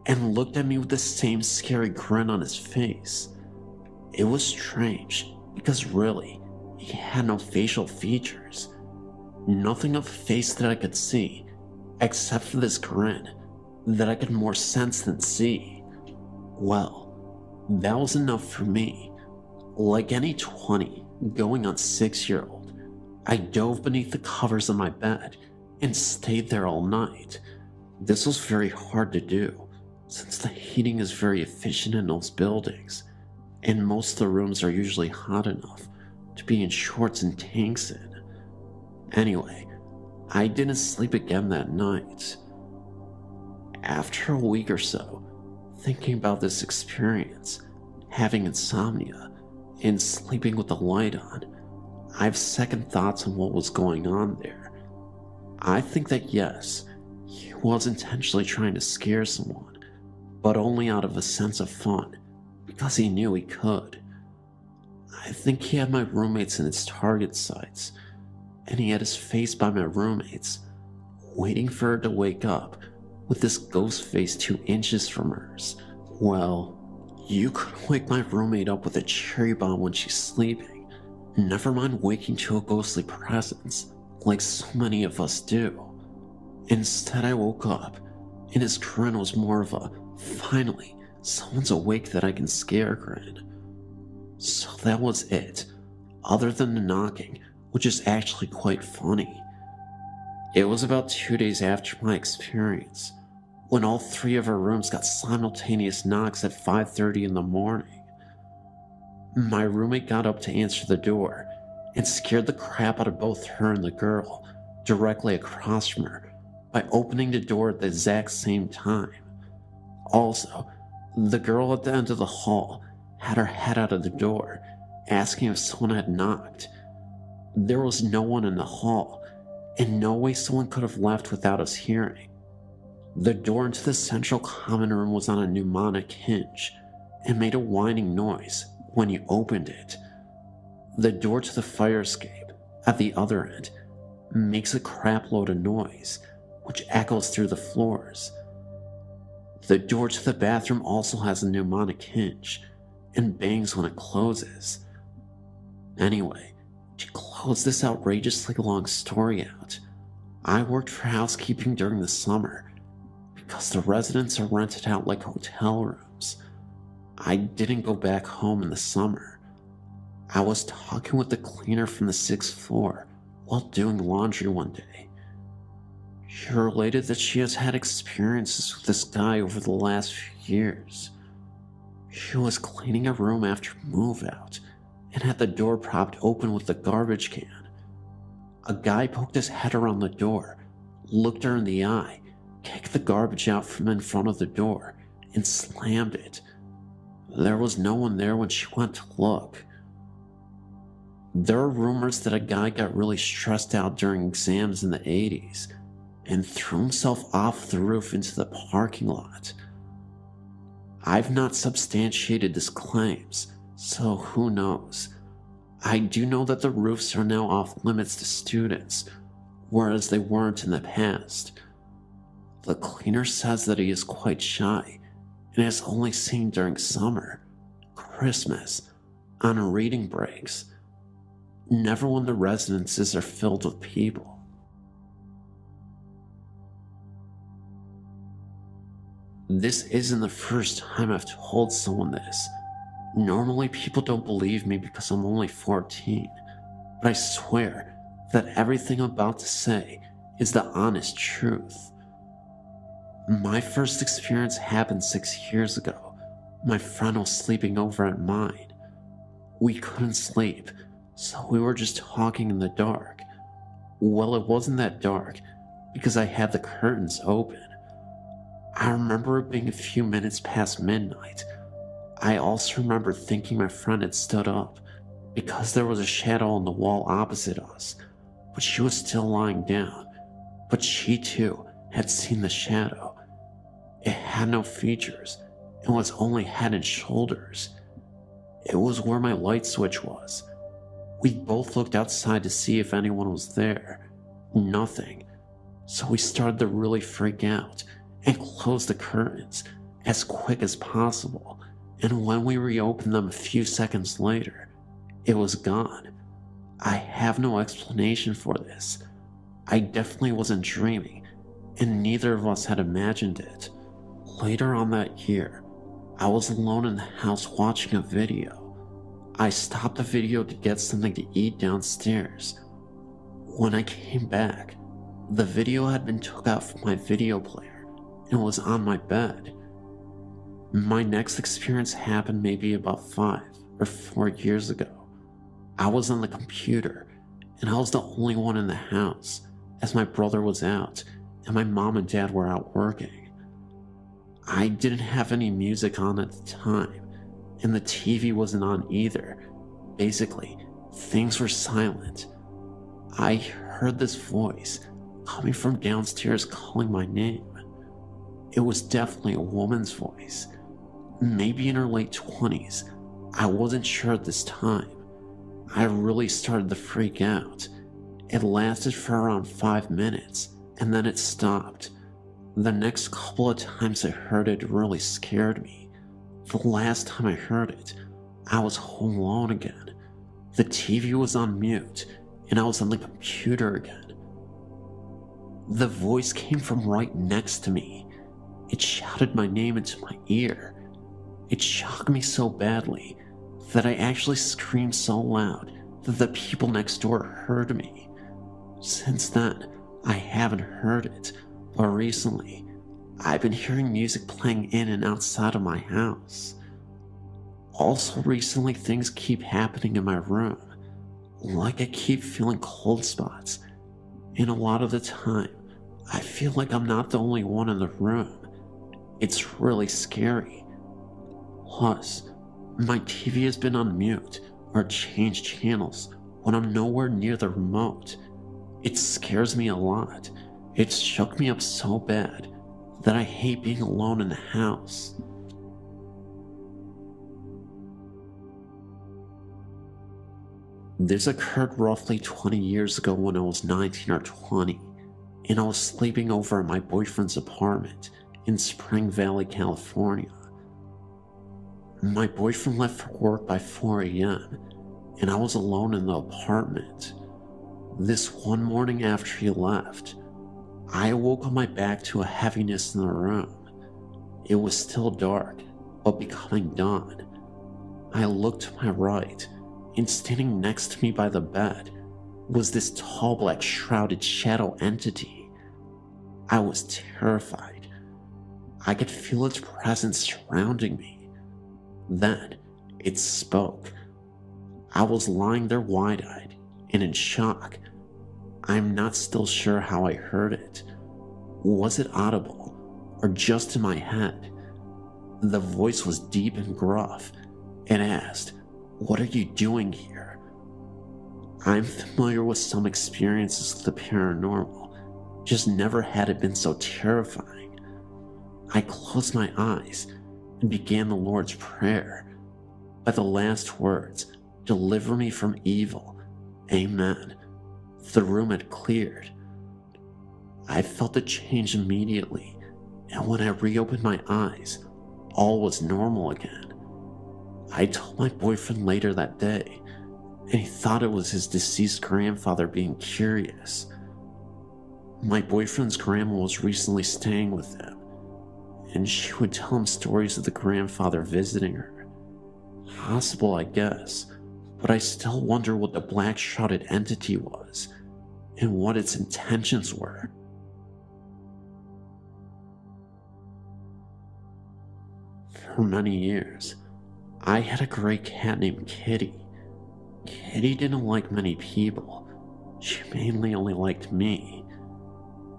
Speaker 6: and looked at me with the same scary grin on his face. It was strange because really, he had no facial features. Nothing of a face that I could see, except for this grin that I could more sense than see. Well, that was enough for me. Like any 20 going on 6-year-old, I dove beneath the covers of my bed and stayed there all night. This was very hard to do, since the heating is very efficient in those buildings, and most of the rooms are usually hot enough to be in shorts and tanks in. Anyway, I didn't sleep again that night. After a week or so, thinking about this experience, having insomnia, and sleeping with the light on, I have second thoughts on what was going on there. I think that yes, he was intentionally trying to scare someone, but only out of a sense of fun, because he knew he could. I think he had my roommates in his target sights, and he had his face by my roommates, waiting for her to wake up with this ghost face 2 inches from hers. Well, you could wake my roommate up with a cherry bomb when she's sleeping, never mind waking to a ghostly presence like so many of us do. Instead, I woke up, and his grin was more of a, finally, someone's awake that I can scare grin. So that was it, other than the knocking, which is actually quite funny. It was about 2 days after my experience, when all 3 of our rooms got simultaneous knocks at 5:30 in the morning. My roommate got up to answer the door and scared the crap out of both her and the girl directly across from her by opening the door at the exact same time. Also, the girl at the end of the hall had her head out of the door, asking if someone had knocked. There was no one in the hall, and no way someone could have left without us hearing. The door into the central common room was on a mnemonic hinge and made a whining noise when you opened it. The door to the fire escape at the other end makes a crapload of noise, which echoes through the floors. The door to the bathroom also has a mnemonic hinge and bangs when it closes. Anyway, to close this outrageously long story out, I worked for housekeeping during the summer because the residents are rented out like hotel rooms. I didn't go back home in the summer. I was talking with the cleaner from the 6th floor while doing laundry one day. She related that she has had experiences with this guy over the last few years. She was cleaning a room after move out and had the door propped open with the garbage can. A guy poked his head around the door, looked her in the eye, kicked the garbage out from in front of the door, and slammed it. There was no one there when she went to look. There are rumors that a guy got really stressed out during exams in the 80s and threw himself off the roof into the parking lot. I've not substantiated his claims, so who knows. I do know that the roofs are now off limits to students, whereas they weren't in the past. The cleaner says that he is quite shy and is only seen during summer, Christmas, on reading breaks, never when the residences are filled with people. This isn't the first time I've told someone this. Normally people don't believe me because I'm only 14, but I swear that everything I'm about to say is the honest truth. My first experience happened 6 years ago. My friend was sleeping over at mine. We couldn't sleep, so we were just talking in the dark. Well, it wasn't that dark because I had the curtains open. I remember it being a few minutes past midnight. I also remember thinking my friend had stood up because there was a shadow on the wall opposite us, but she was still lying down. But she too had seen the shadow. It had no features and was only head and shoulders. It was where my light switch was. We both looked outside to see if anyone was there. Nothing. So we started to really freak out and closed the curtains as quick as possible and when we reopened them a few seconds later, it was gone. I have no explanation for this. I definitely wasn't dreaming, and neither of us had imagined it. Later on that year, I was alone in the house watching a video. I stopped the video to get something to eat downstairs. When I came back, the video had been took out from my video player and was on my bed. My next experience happened maybe about 5 or 4 years ago. I was on the computer, and I was the only one in the house, as my brother was out and my mom and dad were out working. I didn't have any music on at the time, and the TV wasn't on either. Basically, things were silent. I heard this voice coming from downstairs calling my name. It was definitely a woman's voice, maybe in her late 20s. I wasn't sure at this time. I really started to freak out. It lasted for around 5 minutes, and then it stopped. The next couple of times I heard it really scared me. The last time I heard it, I was home alone again. The TV was on mute, and I was on the computer again. The voice came from right next to me. It shouted my name into my ear. It shocked me so badly that I actually screamed so loud that the people next door heard me. Since then, I haven't heard it, but recently, I've been hearing music playing in and outside of my house. Also recently, things keep happening in my room. Like I keep feeling cold spots, and a lot of the time, I feel like I'm not the only one in the room. It's really scary. Plus, my TV has been on mute or changed channels when I'm nowhere near the remote. It scares me a lot. It's shook me up so bad that I hate being alone in the house. This occurred roughly 20 years ago when I was 19 or 20, and I was sleeping over at my boyfriend's apartment in Spring Valley, California. My boyfriend left for work by 4 a.m., and I was alone in the apartment. This one morning after he left, I awoke on my back to a heaviness in the room. It was still dark, but becoming dawn. I looked to my right, and standing next to me by the bed was this tall black shrouded shadow entity. I was terrified. I could feel its presence surrounding me. Then it spoke. I was lying there wide-eyed and in shock. I'm not still sure how I heard it. Was it audible or just in my head? The voice was deep and gruff and asked, "What are you doing here?" I'm familiar with some experiences with the paranormal, just never had it been so terrifying. I closed my eyes and began the Lord's Prayer. By the last words, "Deliver me from evil. Amen." The room had cleared. I felt a change immediately, and when I reopened my eyes, all was normal again. I told my boyfriend later that day, and he thought it was his deceased grandfather being curious. My boyfriend's grandma was recently staying with him, and she would tell him stories of the grandfather visiting her. Possible, I guess, but I still wonder what the black shrouded entity was, and what its intentions were. For many years, I had a gray cat named Kitty. Kitty didn't like many people. She mainly only liked me.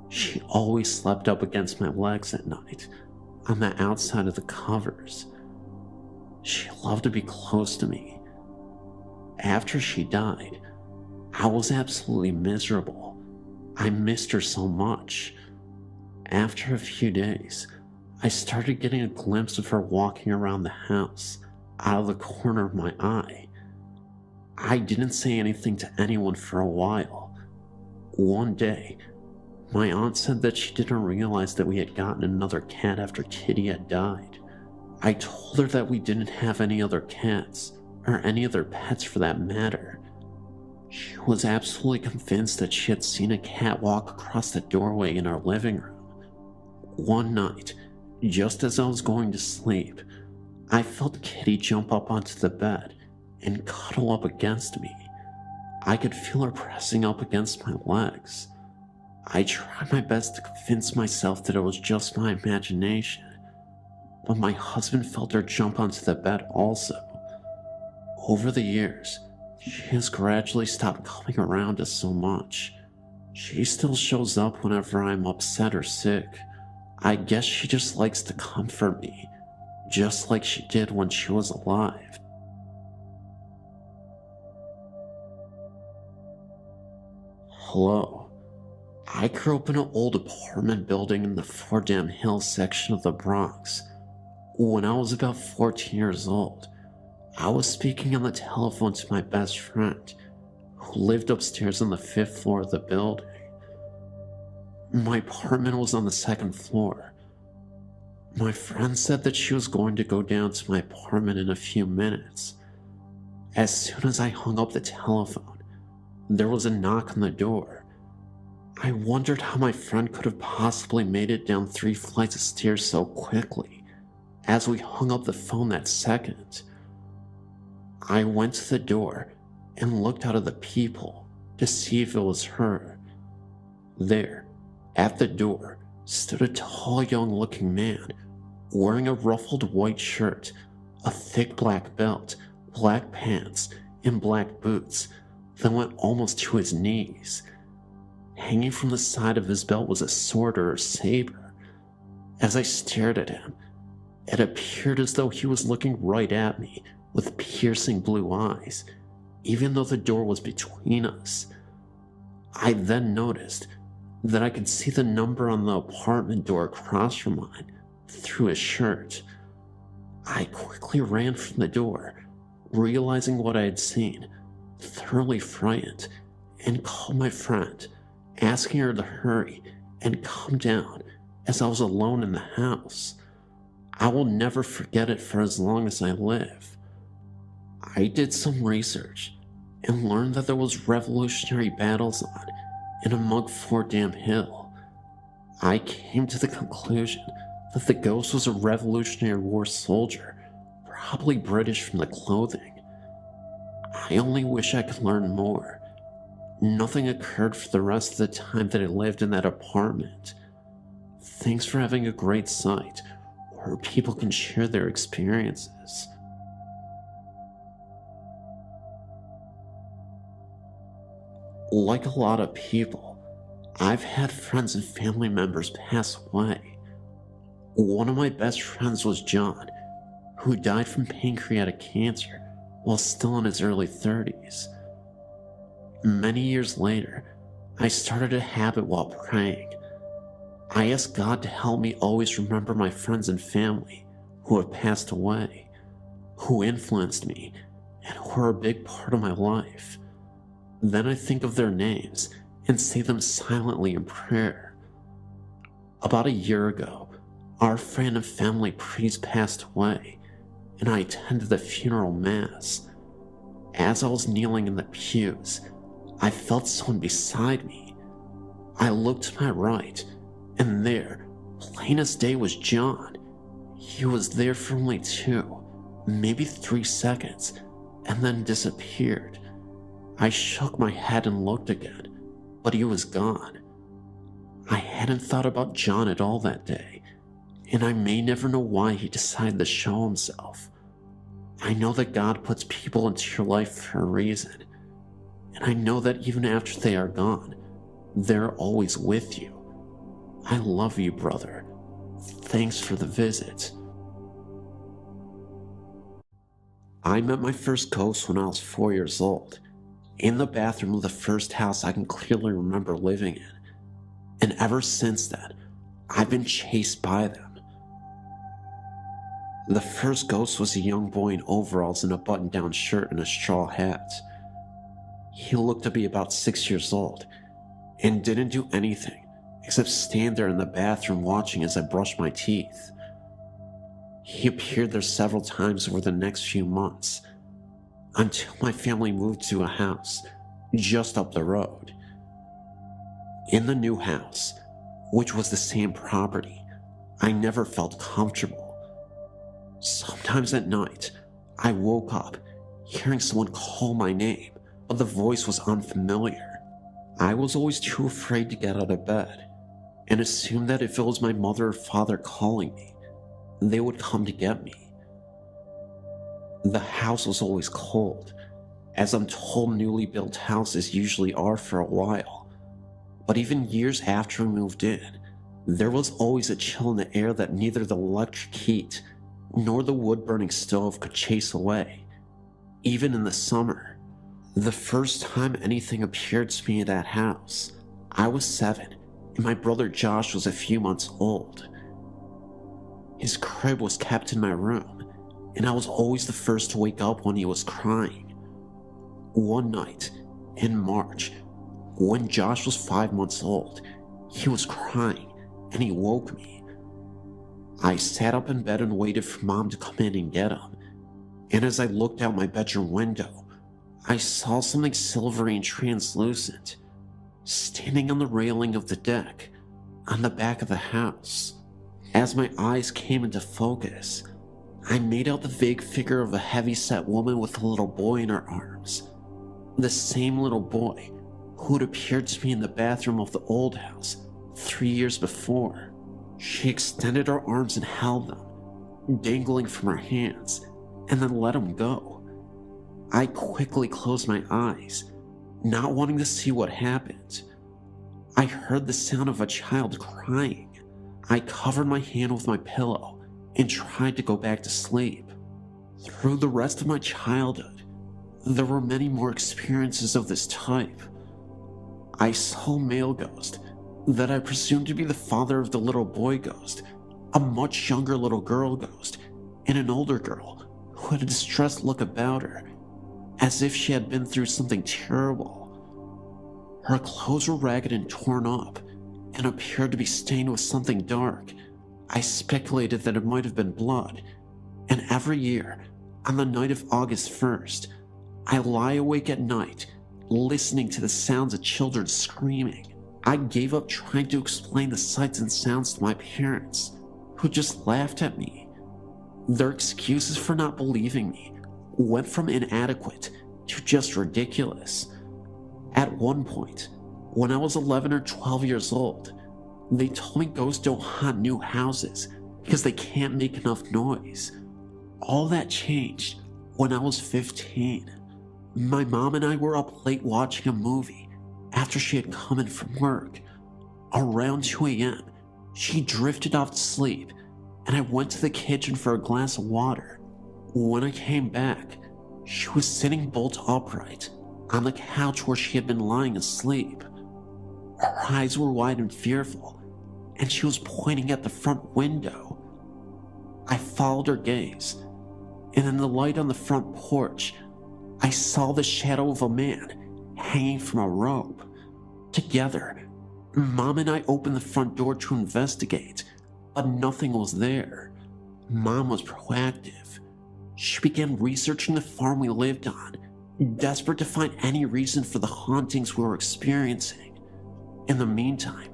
Speaker 6: She always slept up against my legs at night, on the outside of the covers. She loved to be close to me. After she died, I was absolutely miserable. I missed her so much. After a few days, I started getting a glimpse of her walking around the house, out of the corner of my eye. I didn't say anything to anyone for a while. One day, my aunt said that she didn't realize that we had gotten another cat after Kitty had died.
Speaker 2: I told her that we didn't have any other cats, or any other pets for that matter. She was absolutely convinced that she had seen a cat walk across the doorway in our living room. One night, just as I was going to sleep, I felt Kitty jump up onto the bed and cuddle up against me. I could feel her pressing up against my legs. I tried my best to convince myself that it was just my imagination, but my husband felt her jump onto the bed also. Over the years, she has gradually stopped coming around us so much. She still shows up whenever I'm upset or sick. I guess she just likes to comfort me, just like she did when she was alive. Hello. I grew up in an old apartment building in the Fordham Hills section of the Bronx. When I was about 14 years old, I was speaking on the telephone to my best friend, who lived upstairs on the 5th floor of the building. My apartment was on the 2nd floor. My friend said that she was going to go down to my apartment in a few minutes. As soon as I hung up the telephone, there was a knock on the door. I wondered how my friend could have possibly made it down 3 flights of stairs so quickly. As we hung up the phone that second, I went to the door and looked out at the peephole to see if it was her. There, at the door, stood a tall young-looking man wearing a ruffled white shirt, a thick black belt, black pants, and black boots that went almost to his knees. Hanging from the side of his belt was a sword or a saber. As I stared at him, it appeared as though he was looking right at me with piercing blue eyes, even though the door was between us. I then noticed that I could see the number on the apartment door across from mine through his shirt. I quickly ran from the door, realizing what I had seen, thoroughly frightened, and called my friend, asking her to hurry and come down as I was alone in the house. I will never forget it for as long as I live. I did some research and learned that there was Revolutionary battles on and among Fordham Hill. I came to the conclusion that the ghost was a Revolutionary War soldier, probably British from the clothing. I only wish I could learn more. Nothing occurred for the rest of the time that I lived in that apartment. Thanks for having a great site where people can share their experiences. Like a lot of people, I've had friends and family members pass away. One of my best friends was John, who died from pancreatic cancer while still in his early 30s. Many years later, I started a habit while praying. I asked God to help me always remember my friends and family who have passed away, who influenced me, and who are a big part of my life. Then I think of their names and say them silently in prayer. About a year ago, our friend and family priest passed away, and I attended the funeral mass. As I was kneeling in the pews, I felt someone beside me. I looked to my right, and there, plain as day, was John. He was there for only 2, maybe 3 seconds, and then disappeared. I shook my head and looked again, but he was gone. I hadn't thought about John at all that day, and I may never know why he decided to show himself. I know that God puts people into your life for a reason, and I know that even after they are gone, they're always with you. I love you, brother. Thanks for the visit. I met my first ghost when I was 4 years old, in the bathroom of the first house I can clearly remember living in, and ever since then, I've been chased by them. The first ghost was a young boy in overalls and a button-down shirt and a straw hat. He looked to be about 6 years old, and didn't do anything except stand there in the bathroom watching as I brushed my teeth.
Speaker 6: He appeared there several times over the next few months, until my family moved to a house just up the road. In the new house, which was the same property, I never felt comfortable. Sometimes at night, I woke up hearing someone call my name, but the voice was unfamiliar. I was always too afraid to get out of bed, and assumed that if it was my mother or father calling me, they would come to get me. The house was always cold, as I'm told newly built houses usually are for a while. But even years after we moved in, there was always a chill in the air that neither the electric heat nor the wood-burning stove could chase away, even in the summer. The first time anything appeared to me in that house, I was 7, and my brother Josh was a few months old. His crib was kept in my room, and I was always the first to wake up when he was crying. One night, in March, when Josh was 5 months old, he was crying, and he woke me. I sat up in bed and waited for Mom to come in and get him, and as I looked out my bedroom window, I saw something silvery and translucent, standing on the railing of the deck, on the back of the house. As my eyes came into focus, I made out the vague figure of a heavy-set woman with a little boy in her arms. The same little boy who had appeared to me in the bathroom of the old house 3 years before. She extended her arms and held them, dangling from her hands, and then let them go. I quickly closed my eyes, not wanting to see what happened. I heard the sound of a child crying. I covered my hand with my pillow and tried to go back to sleep. Through the rest of my childhood, there were many more experiences of this type. I saw a male ghost that I presumed to be the father of the little boy ghost, a much younger little girl ghost, and an older girl who had a distressed look about her, as if she had been through something terrible. Her clothes were ragged and torn up, and appeared to be stained with something dark. I speculated that it might have been blood, and every year, on the night of August 1st, I lie awake at night, listening to the sounds of children screaming. I gave up trying to explain the sights and sounds to my parents, who just laughed at me. Their excuses for not believing me went from inadequate to just ridiculous. At one point, when I was 11 or 12 years old, they told me ghosts don't haunt new houses because they can't make enough noise. All that changed when I was 15. My mom and I were up late watching a movie after she had come in from work. Around 2 a.m., she drifted off to sleep, and I went to the kitchen for a glass of water. When I came back, she was sitting bolt upright on the couch where she had been lying asleep. Her eyes were wide and fearful, and she was pointing at the front window. I followed her gaze, and in the light on the front porch, I saw the shadow of a man hanging from a rope. Together, Mom and I opened the front door to investigate, but nothing was there. Mom was proactive. She began researching the farm we lived on, desperate to find any reason for the hauntings we were experiencing. In the meantime,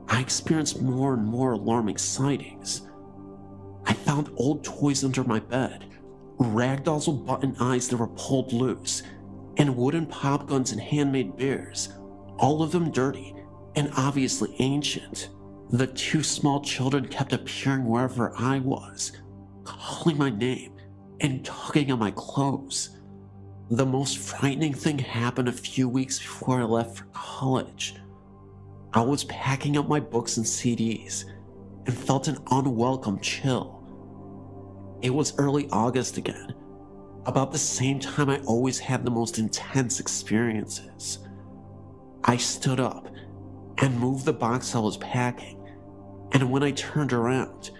Speaker 6: I experienced more and more alarming sightings. I found old toys under my bed, ragdolls with button eyes that were pulled loose, and wooden pop guns and handmade bears, all of them dirty and obviously ancient. The 2 small children kept appearing wherever I was, calling my name and tugging on my clothes. The most frightening thing happened a few weeks before I left for college. I was packing up my books and CDs and felt an unwelcome chill. It was early August again, about the same time I always had the most intense experiences. I stood up and moved the box I was packing, and when I turned around,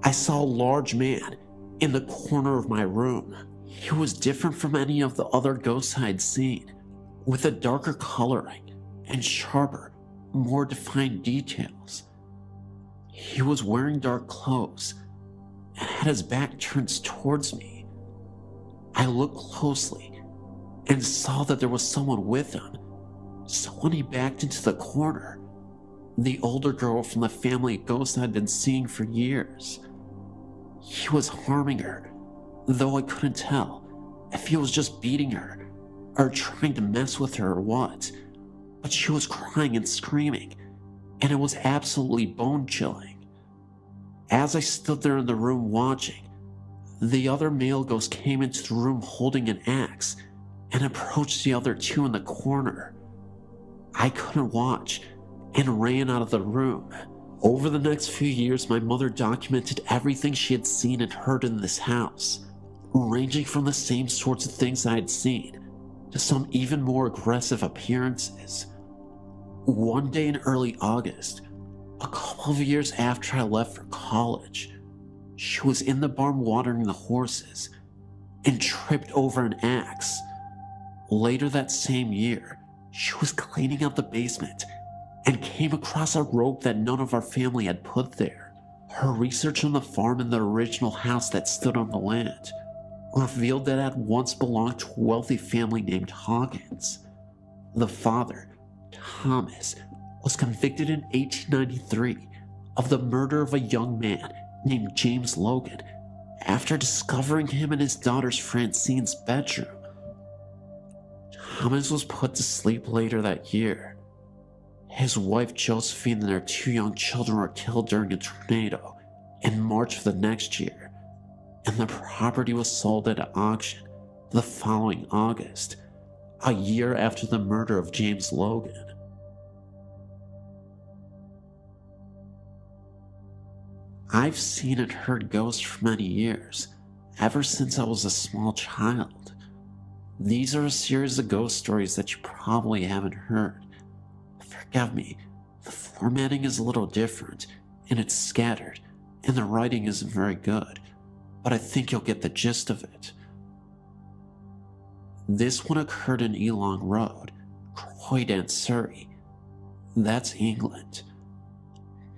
Speaker 6: I saw a large man in the corner of my room. He was different from any of the other ghosts I had seen, with a darker coloring and sharper, more defined details. He was wearing dark clothes, and had his back turned towards me. I looked closely and saw that there was someone with him, someone he backed into the corner. The older girl from the family ghost I'd been seeing for years. He was harming her, though I couldn't tell if he was just beating her or trying to mess with her or what. But she was crying and screaming, and it was absolutely bone-chilling. As I stood there in the room watching, the other male ghost came into the room holding an axe and approached the other two in the corner. I couldn't watch and ran out of the room. Over the next few years, my mother documented everything she had seen and heard in this house, ranging from the same sorts of things I had seen to some even more aggressive appearances. One day in early August, a couple of years after I left for college, she was in the barn watering the horses and tripped over an axe. Later that same year, she was cleaning out the basement and came across a rope that none of our family had put there. Her research on the farm and the original house that stood on the land revealed that it had once belonged to a wealthy family named Hawkins. The father, Thomas, was convicted in 1893 of the murder of a young man named James Logan after discovering him in his daughter Francine's bedroom. Thomas was put to sleep later that year. His wife Josephine and their two young children were killed during a tornado in March of the next year, and the property was sold at an auction the following August, a year after the murder of James Logan. I've seen and heard ghosts for many years, ever since I was a small child. These are a series of ghost stories that you probably haven't heard. Forgive me, the formatting is a little different, and it's scattered, and the writing isn't very good, but I think you'll get the gist of it. This one occurred in Elong Road, Croydon, Surrey. That's England.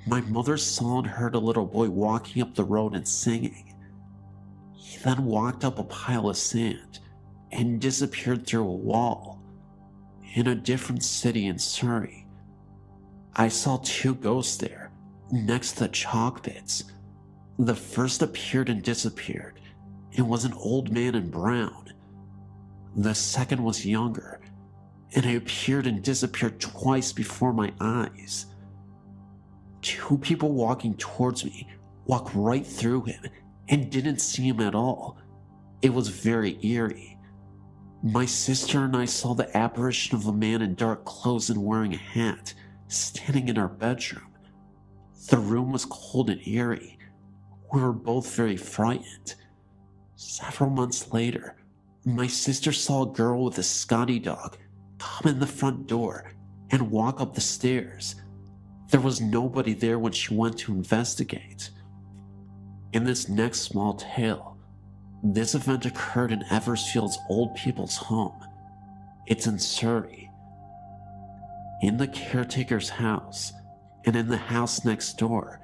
Speaker 6: My mother saw and heard a little boy walking up the road and singing. He then walked up a pile of sand and disappeared through a wall in a different city in Surrey. I saw two ghosts there, next to the chalk pits. The first appeared and disappeared, and was an old man in brown. The second was younger, and he appeared and disappeared twice before my eyes. Two people walking towards me walked right through him and didn't see him at all. It was very eerie. My sister and I saw the apparition of a man in dark clothes and wearing a hat, standing in our bedroom. The room was cold and eerie. We were both very frightened. Several months later, my sister saw a girl with a Scotty dog come in the front door and walk up the stairs. There was nobody there when she went to investigate. In this next small tale, this event occurred in Eversfield's old people's home. It's in Surrey. In the caretaker's house, and in the house next door,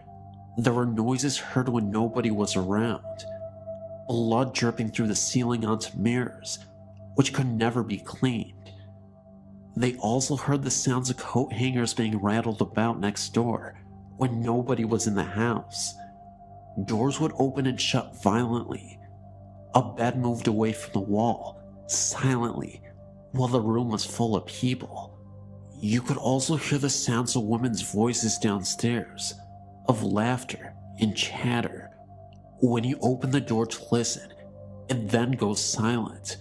Speaker 6: there were noises heard when nobody was around. Blood dripping through the ceiling onto mirrors, which could never be cleaned. They also heard the sounds of coat hangers being rattled about next door when nobody was in the house. Doors would open and shut violently. A bed moved away from the wall, silently, while the room was full of people. You could also hear the sounds of women's voices downstairs, of laughter and chatter. When you open the door to listen, it then goes silent.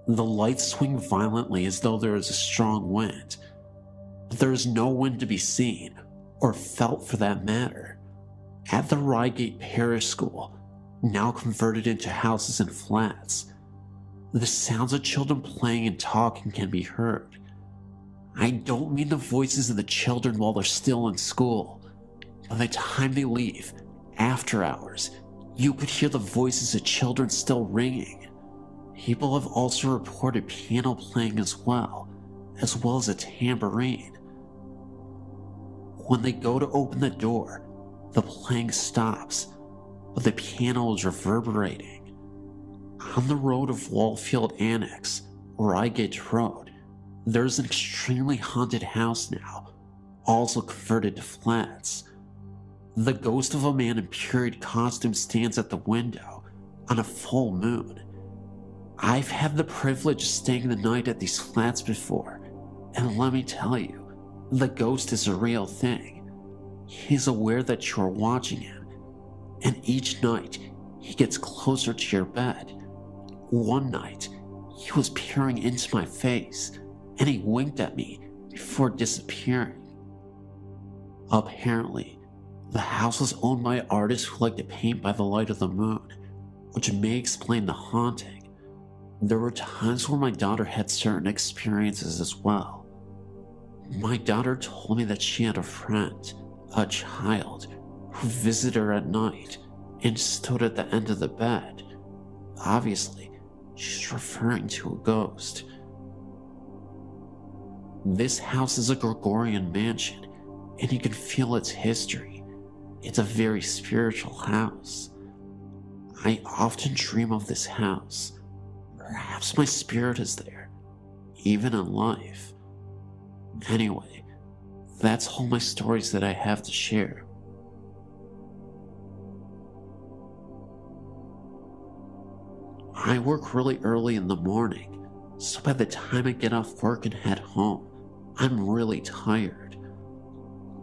Speaker 6: The lights swing violently as though there is a strong wind, but there is no wind to be seen, or felt for that matter. At the Reigate Parish School, now converted into houses and flats, the sounds of children playing and talking can be heard. I don't mean the voices of the children while they're still in school. By the time they leave, after hours, you could hear the voices of children still ringing. People have also reported piano playing as well as a tambourine. When they go to open the door, the playing stops, but the piano was reverberating. On the road of Wallfield Annex, Reigate Road, there's an extremely haunted house now, also converted to flats. The ghost of a man in period costume stands at the window on a full moon. I've had the privilege of staying the night at these flats before, and let me tell you, the ghost is a real thing. He's aware that you're watching him, and each night he gets closer to your bed. One night, he was peering into my face, and he winked at me before disappearing. Apparently, the house was owned by artists who like to paint by the light of the moon, which may explain the haunting. There were times where my daughter had certain experiences as well. My daughter told me that she had a friend, a child, who visited her at night and stood at the end of the bed. Obviously, she's referring to a ghost. This house is a Gregorian mansion, and you can feel its history. It's a very spiritual house. I often dream of this house. Perhaps my spirit is there, even in life. Anyway, that's all my stories that I have to share. I work really early in the morning, so by the time I get off work and head home, I'm really tired.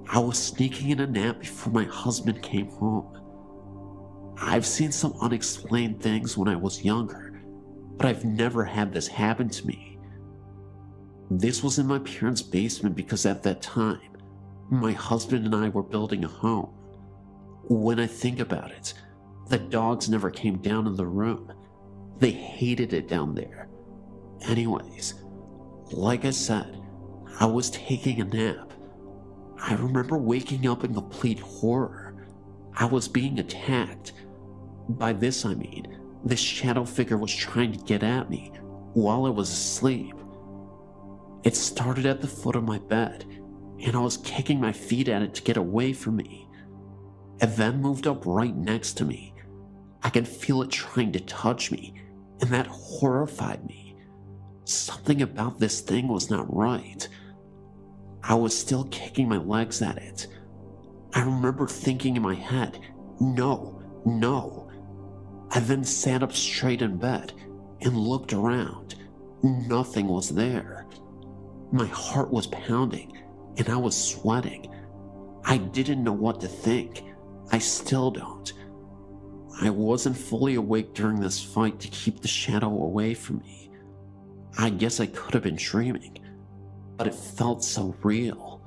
Speaker 6: I was sneaking in a nap before my husband came home. I've seen some unexplained things when I was younger, but I've never had this happen to me. This was in my parents' basement because at that time, my husband and I were building a home. When I think about it, the dogs never came down in the room. They hated it down there. Anyways, like I said, I was taking a nap. I remember waking up in complete horror. I was being attacked. By this I mean, this shadow figure was trying to get at me while I was asleep. It started at the foot of my bed, and I was kicking my feet at it to get away from me. It then moved up right next to me. I could feel it trying to touch me, and that horrified me. Something about this thing was not right. I was still kicking my legs at it. I remember thinking in my head, no, no. I then sat up straight in bed and looked around. Nothing was there. My heart was pounding and I was sweating. I didn't know what to think. I still don't. I wasn't fully awake during this fight to keep the shadow away from me. I guess I could have been dreaming, but it felt so real.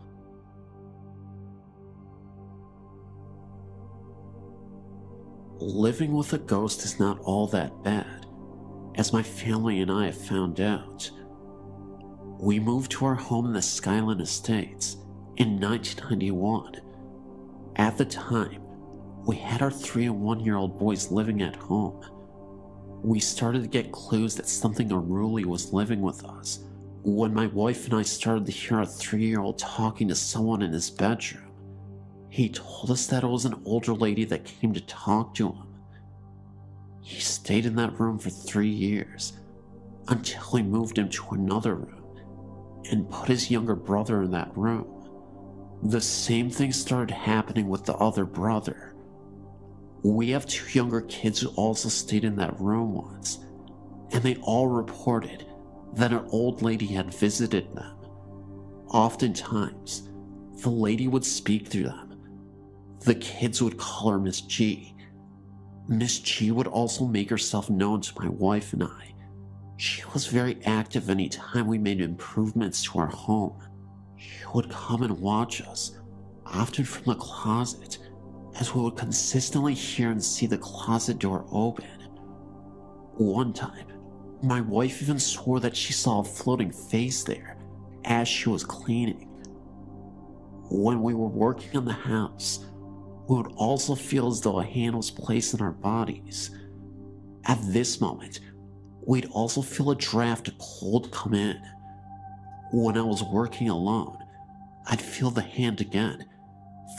Speaker 6: Living with a ghost is not all that bad, as my family and I have found out. We moved to our home in the Skyline Estates in 1991. At the time, we had our 3 and 1-year-old boys living at home. We started to get clues that something unruly was living with us when my wife and I started to hear our 3-year-old talking to someone in his bedroom. He told us that it was an older lady that came to talk to him. He stayed in that room for 3 years until we moved him to another room and put his younger brother in that room. The same thing started happening with the other brother. We have 2 younger kids who also stayed in that room once, and they all reported that an old lady had visited them. Oftentimes, the lady would speak through them. The kids would call her Miss G. Miss G would also make herself known to my wife and I. She was very active any time we made improvements to our home. She would come and watch us, often from the closet, as we would consistently hear and see the closet door open. One time, my wife even swore that she saw a floating face there as she was cleaning. When we were working on the house, we would also feel as though a hand was placed in our bodies. At this moment, we'd also feel a draft of cold come in. When I was working alone, I'd feel the hand again,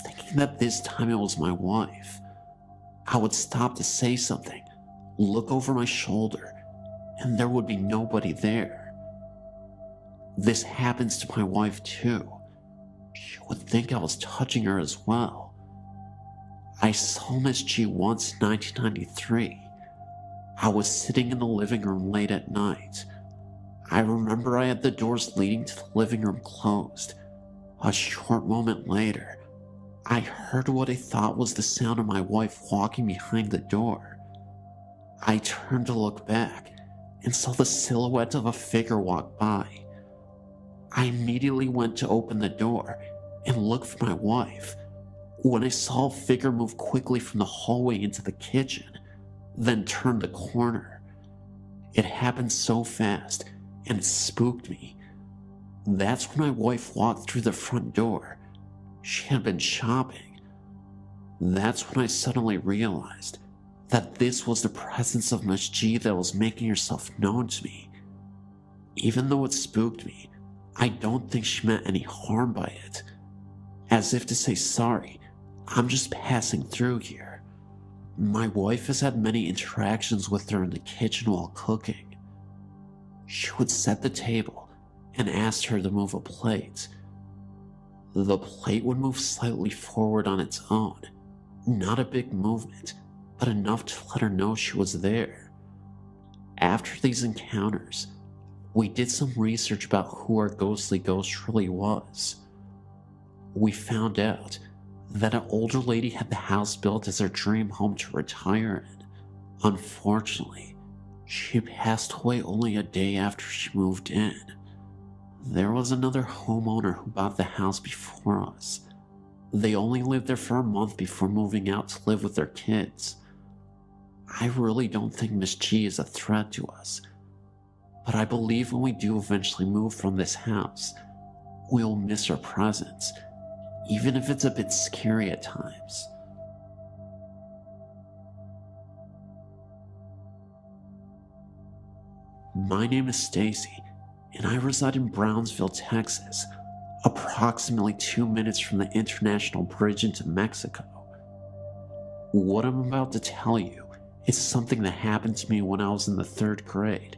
Speaker 6: thinking that this time it was my wife. I would stop to say something, look over my shoulder, and there would be nobody there. This happens to my wife too. She would think I was touching her as well. I saw Miss G once in 1993. I was sitting in the living room late at night. I remember I had the doors leading to the living room closed. A short moment later, I heard what I thought was the sound of my wife walking behind the door. I turned to look back and saw the silhouette of a figure walk by. I immediately went to open the door and look for my wife when I saw a figure move quickly from the hallway into the kitchen, then turn the corner. It happened so fast and it spooked me. That's when my wife walked through the front door. She had been shopping. That's when I suddenly realized that this was the presence of Miss G that was making herself known to me. Even though it spooked me, I don't think she meant any harm by it. As if to say, sorry, I'm just passing through here. My wife has had many interactions with her in the kitchen while cooking. She would set the table and ask her to move a plate. The plate would move slightly forward on its own. Not a big movement, but enough to let her know she was there. After these encounters, we did some research about who our ghostly ghost really was. We found out that an older lady had the house built as her dream home to retire in. Unfortunately, she passed away only a day after she moved in. There was another homeowner who bought the house before us. They only lived there for a month before moving out to live with their kids. I really don't think Miss G is a threat to us, but I believe when we do eventually move from this house, we'll miss her presence, even if it's a bit scary at times. My name is Stacy, and I reside in Brownsville, Texas, approximately 2 minutes from the international bridge into Mexico. What I'm about to tell you is something that happened to me when I was in the 3rd grade,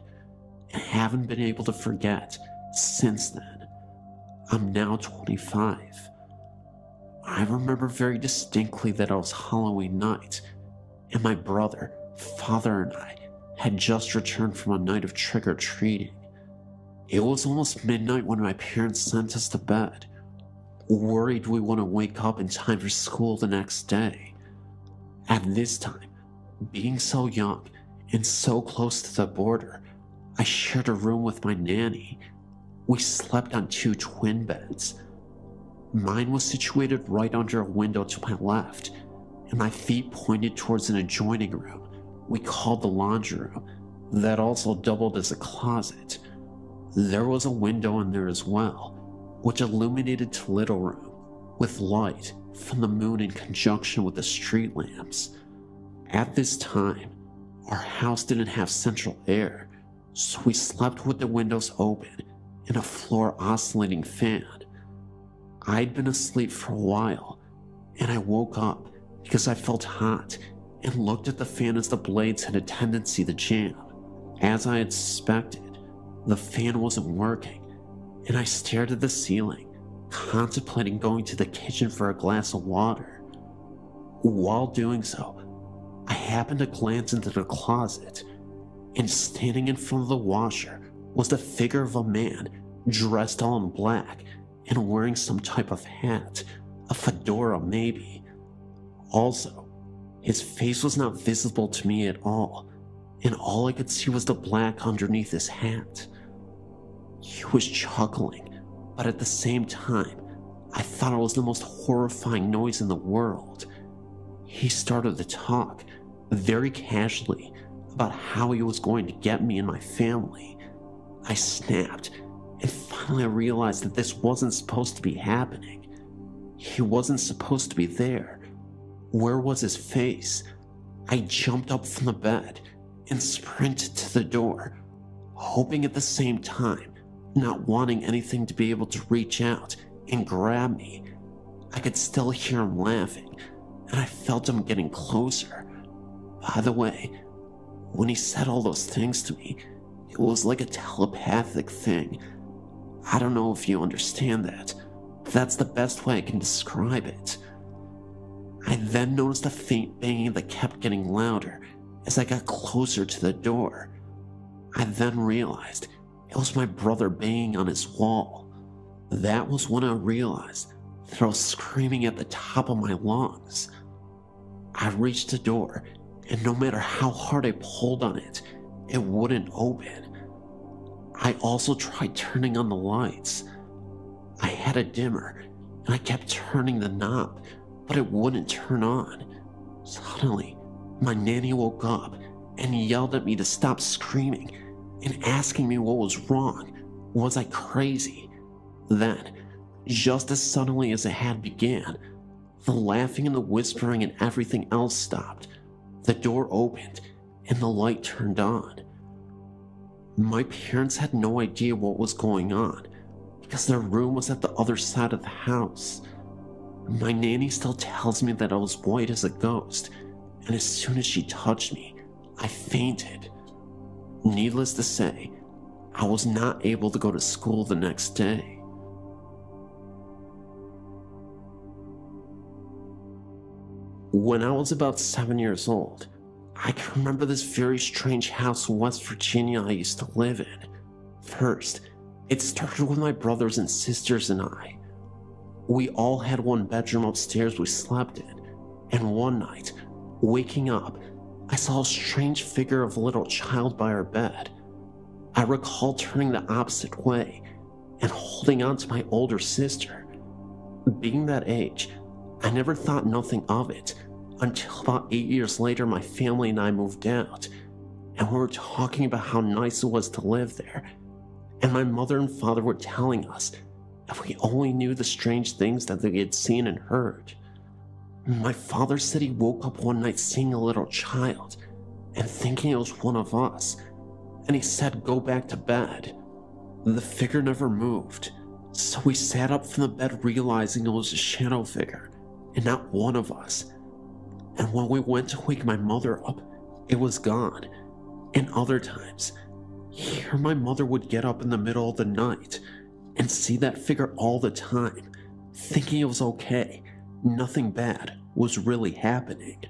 Speaker 6: and haven't been able to forget since then. I'm now 25. I remember very distinctly that it was Halloween night, and my brother, father, and I had just returned from a night of trick-or-treating. It was almost midnight when my parents sent us to bed, worried we wouldn't wake up in time for school the next day. At this time, being so young and so close to the border, I shared a room with my nanny. We slept on 2 twin beds. Mine was situated right under a window to my left, and my feet pointed towards an adjoining room we called the laundry room that also doubled as a closet. There was a window in there as well, which illuminated the little room with light from the moon in conjunction with the street lamps. At this time, our house didn't have central air, so we slept with the windows open and a floor oscillating fan. I'd been asleep for a while, and I woke up because I felt hot and looked at the fan as the blades had a tendency to jam. As I had suspected, the fan wasn't working, and I stared at the ceiling, contemplating going to the kitchen for a glass of water. While doing so, I happened to glance into the closet, and standing in front of the washer was the figure of a man dressed all in black and wearing some type of hat, a fedora maybe. Also, his face was not visible to me at all, and all I could see was the black underneath his hat. He was chuckling, but at the same time, I thought it was the most horrifying noise in the world. He started to talk, very casually, about how he was going to get me and my family. I snapped, and finally realized that this wasn't supposed to be happening. He wasn't supposed to be there. Where was his face? I jumped up from the bed and sprinted to the door, hoping at the same time, not wanting anything to be able to reach out and grab me. I could still hear him laughing, and I felt him getting closer. By the way, when he said all those things to me, it was like a telepathic thing. I don't know if you understand that, but that's the best way I can describe it. I then noticed a faint banging that kept getting louder as I got closer to the door. I then realized it was my brother banging on his wall. That was when I realized that I was screaming at the top of my lungs. I reached the door, and no matter how hard I pulled on it, it wouldn't open. I also tried turning on the lights. I had a dimmer, and I kept turning the knob, but it wouldn't turn on. Suddenly, my nanny woke up and yelled at me to stop screaming and asking me what was wrong. Was I crazy? Then, just as suddenly as it had began, the laughing and the whispering and everything else stopped. The door opened and the light turned on. My parents had no idea what was going on because their room was at the other side of the house. My nanny still tells me that I was white as a ghost, and as soon as she touched me, I fainted. Needless to say, I was not able to go to school the next day. When I was about 7 years old, I can remember this very strange house in West Virginia I used to live in. First, it started with my brothers and sisters and I. We all had one bedroom upstairs we slept in, and one night, waking up, I saw a strange figure of a little child by our bed. I recall turning the opposite way and holding on to my older sister. Being that age, I never thought nothing of it until about 8 years later my family and I moved out, and we were talking about how nice it was to live there, and my mother and father were telling us if we only knew the strange things that they had seen and heard. My father said he woke up one night seeing a little child and thinking it was one of us, and he said go back to bed. The figure never moved, so we sat up from the bed realizing it was a shadow figure and not one of us. And when we went to wake my mother up, it was gone. And other times, here my mother would get up in the middle of the night and see that figure all the time, thinking it was okay, nothing bad was really happening.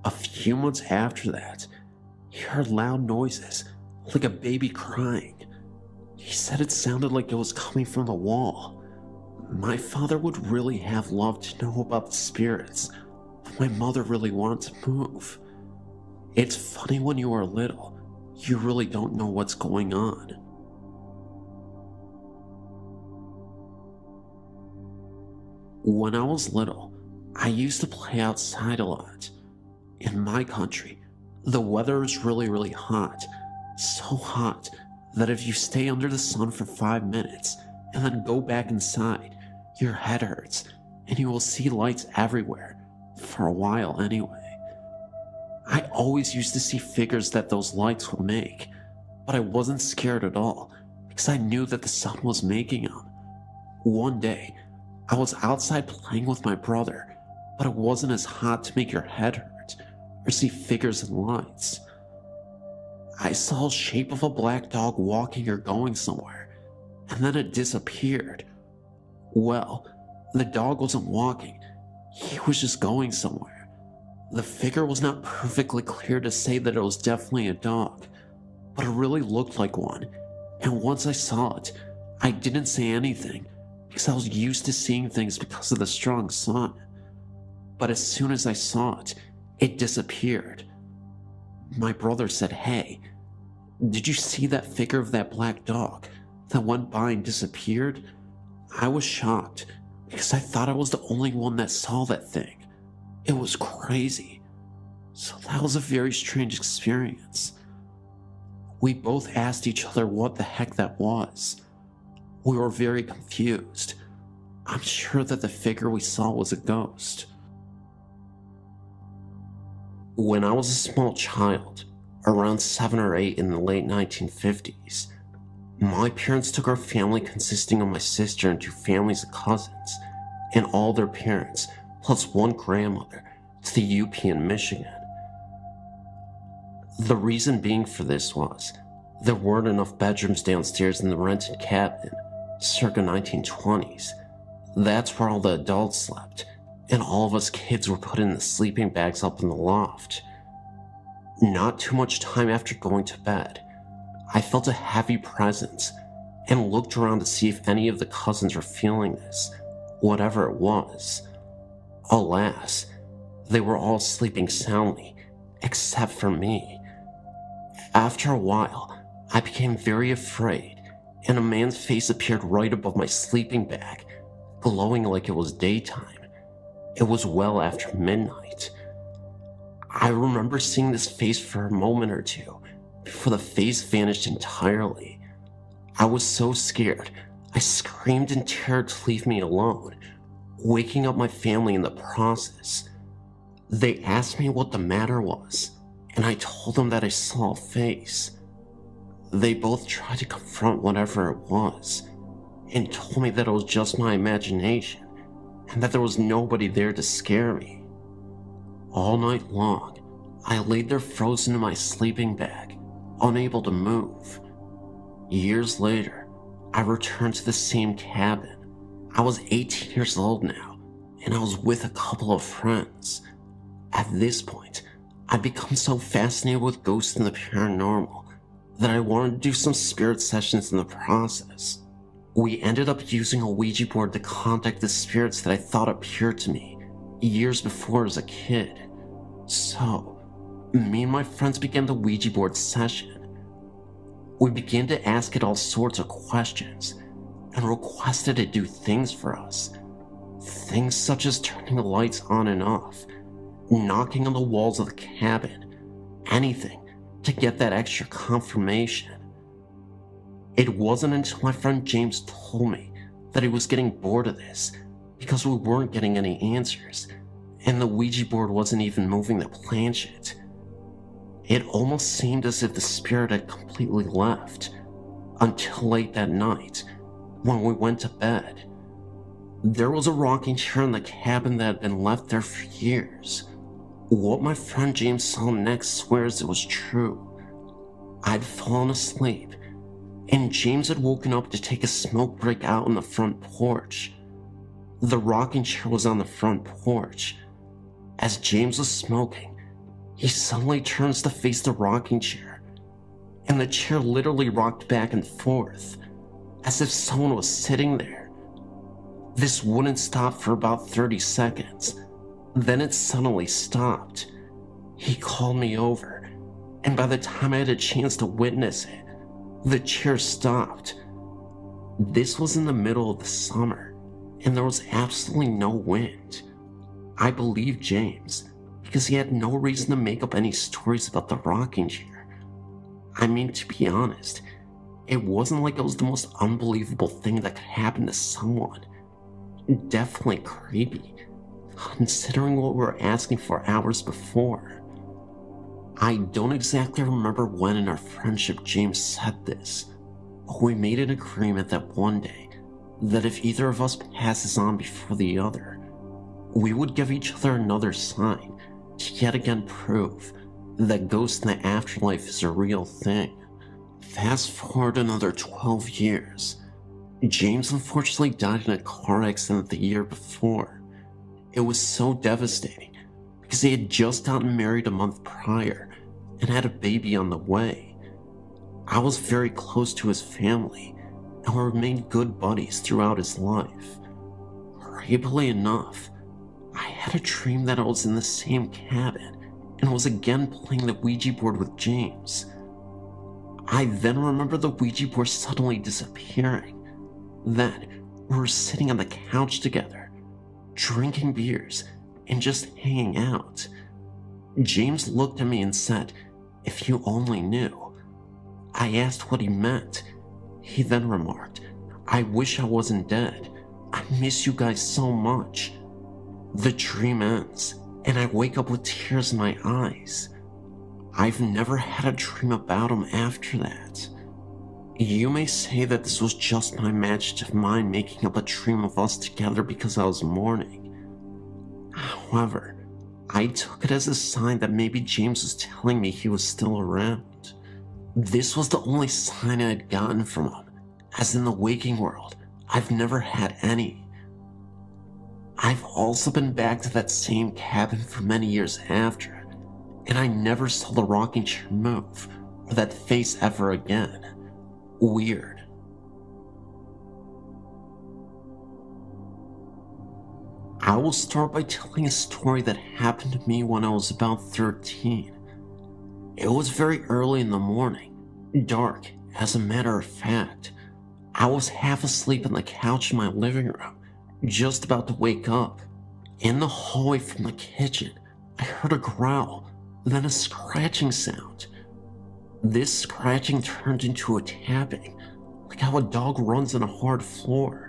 Speaker 6: A few months after that, he heard loud noises, like a baby crying. He said it sounded like it was coming from the wall. My father would really have loved to know about the spirits, but my mother really wanted to move. It's funny when you are little, you really don't know what's going on. When I was little, I used to play outside a lot. In my country, the weather is really hot. So hot that if you stay under the sun for 5 minutes and then go back inside, your head hurts and you will see lights everywhere, for a while anyway. I always used to see figures that those lights would make, but I wasn't scared at all because I knew that the sun was making them. One day, I was outside playing with my brother, but it wasn't as hot to make your head hurt or see figures and lights. I saw a shape of a black dog walking or going somewhere, and then it disappeared. Well, the dog wasn't walking, he was just going somewhere. The figure was not perfectly clear to say that it was definitely a dog, but it really looked like one, and once I saw it, I didn't say anything because I was used to seeing things because of the strong sun. But as soon as I saw it, it disappeared. My brother said, "Hey, did you see that figure of that black dog that went by and disappeared?" I was shocked because I thought I was the only one that saw that thing. It was crazy. So that was a very strange experience. We both asked each other what the heck that was. We were very confused. I'm sure that the figure we saw was a ghost. When I was a small child, around 7 or 8 in the late 1950s, my parents took our family consisting of my sister and 2 families of cousins, and all their parents, plus 1 grandmother, to the UP in Michigan.
Speaker 2: The reason being for this was, there weren't enough bedrooms downstairs in the rented cabin, circa 1920s. That's where all the adults slept, and all of us kids were put in the sleeping bags up in the loft. Not too much time after going to bed, I felt a heavy presence and looked around to see if any of the cousins were feeling this, whatever it was. Alas, they were all sleeping soundly, except for me. After a while, I became very afraid, and a man's face appeared right above my sleeping bag, glowing like it was daytime. It was well after midnight. I remember seeing this face for a moment or two, before the face vanished entirely. I was so scared, I screamed in terror to leave me alone, waking up my family in the process. They asked me what the matter was, and I told them that I saw a face. They both tried to confront whatever it was, and told me that it was just my imagination, and that there was nobody there to scare me. All night long, I laid there frozen in my sleeping bag, unable to move. Years later, I returned to the same cabin. I was 18 years old now, and I was with a couple of friends. At this point, I'd become so fascinated with ghosts and the paranormal that I wanted to do some spirit sessions in the process. We ended up using a Ouija board to contact the spirits that I thought appeared to me years before as a kid. So, me and my friends began the Ouija board session. We began to ask it all sorts of questions and requested it do things for us. Things such as turning the lights on and off, knocking on the walls of the cabin, anything to get that extra confirmation. It wasn't until my friend James told me that he was getting bored of this because we weren't getting any answers, and the Ouija board wasn't even moving the planchette. It almost seemed as if the spirit had completely left, until late that night, when we went to bed. There was a rocking chair in the cabin that had been left there for years. What my friend James saw next swears it was true. I'd fallen asleep, and James had woken up to take a smoke break out on the front porch. The rocking chair was on the front porch. As James was smoking, he suddenly turns to face the rocking chair, and the chair literally rocked back and forth, as if someone was sitting there. This wouldn't stop for about 30 seconds. Then it suddenly stopped. He called me over, and by the time I had a chance to witness it, the chair stopped. This was in the middle of the summer, and there was absolutely no wind. I believed James, because he had no reason to make up any stories about the rocking chair. I mean, to be honest, it wasn't like it was the most unbelievable thing that could happen to someone. Definitely creepy, considering what we were asking for hours before. I don't exactly remember when in our friendship James said this, but we made an agreement that one day, that if either of us passes on before the other, we would give each other another sign to yet again prove that ghosts in the afterlife is a real thing. Fast forward another 12 years. James unfortunately died in a car accident the year before. It was so devastating because he had just gotten married a month prior and had a baby on the way. I was very close to his family and we remained good buddies throughout his life. Creepily enough, I had a dream that I was in the same cabin and was again playing the Ouija board with James. I then remember the Ouija board suddenly disappearing. Then, we were sitting on the couch together, drinking beers, and just hanging out. James looked at me and said, "If you only knew." I asked what he meant. He then remarked, "I wish I wasn't dead. I miss you guys so much." The dream ends, and I wake up with tears in my eyes. I've never had a dream about him after that. You may say that this was just my imaginative mind making up a dream of us together because I was mourning. However,
Speaker 6: I took it as a sign that maybe James was telling me he was still around. This was the only sign I had gotten from him, as in the waking world, I've never had any. I've also been back to that same cabin for many years after, and I never saw the rocking chair move, or that face ever again. Weird. I will start by telling a story that happened to me when I was about 13. It was very early in the morning, dark, as a matter of fact. I was half asleep on the couch in my living room, just about to wake up. In the hallway from the kitchen, I heard a growl, then a scratching sound. This scratching turned into a tapping, like how a dog runs on a hard floor.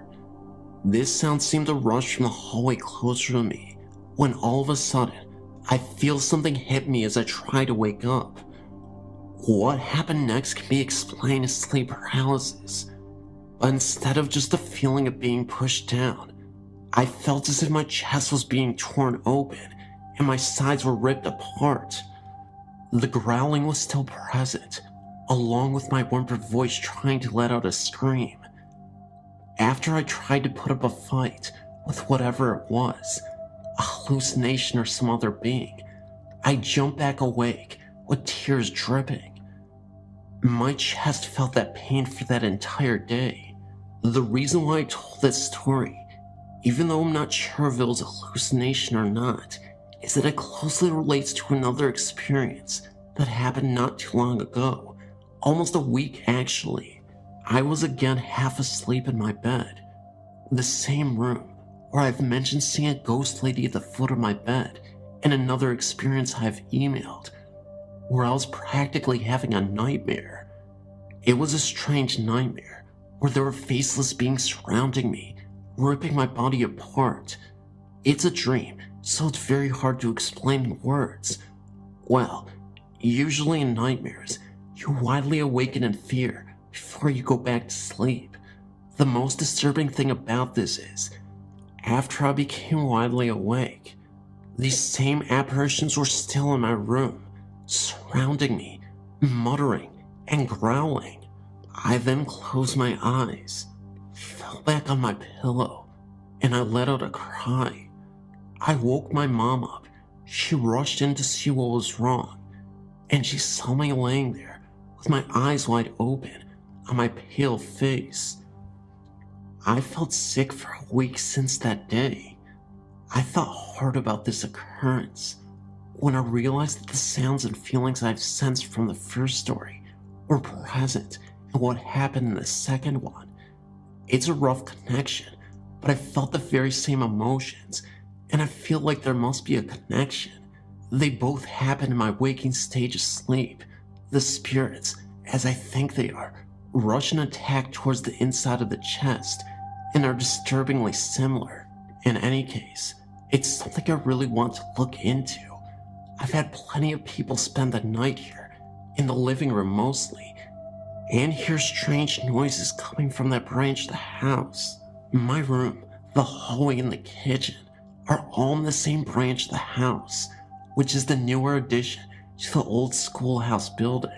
Speaker 6: This sound seemed to rush from the hallway closer to me, when all of a sudden, I feel something hit me as I try to wake up. What happened next can be explained as sleep paralysis, but instead of just a feeling of being pushed down, I felt as if my chest was being torn open and my sides were ripped apart. The growling was still present, along with my whimpered voice trying to let out a scream. After I tried to put up a fight with whatever it was, a hallucination or some other being, I jumped back awake with tears dripping. My chest felt that pain for that entire day. The reason why I told this story, even though I'm not sure if it was a hallucination or not, is that it closely relates to another experience that happened not too long ago, almost a week actually. I was again half asleep in my bed, the same room where I've mentioned seeing a ghost lady at the foot of my bed, and another experience I've emailed, where I was practically having a nightmare. It was a strange nightmare, where there were faceless beings surrounding me, ripping my body apart. It's a dream, so it's very hard to explain in words. Well, usually in nightmares, you widely awaken in fear before you go back to sleep. The most disturbing thing about this is, after I became widely awake, these same apparitions were still in my room, surrounding me, muttering and growling. I then closed my eyes, fell back on my pillow, and I let out a cry. I woke my mom up. She rushed in to see what was wrong, and she saw me laying there with my eyes wide open on my pale face. I felt sick for a week since that day. I thought hard about this occurrence when I realized that the sounds and feelings I've sensed from the first story were present in what happened in the second one. It's a rough connection, but I felt the very same emotions, and I feel like there must be a connection. They both happen in my waking stage of sleep. The spirits, as I think they are, rush and attack towards the inside of the chest, and are disturbingly similar. In any case, it's something I really want to look into. I've had plenty of people spend the night here, in the living room mostly, and hear strange noises coming from that branch of the house. My room, the hallway, and the kitchen are all in the same branch of the house, which is the newer addition to the old schoolhouse building.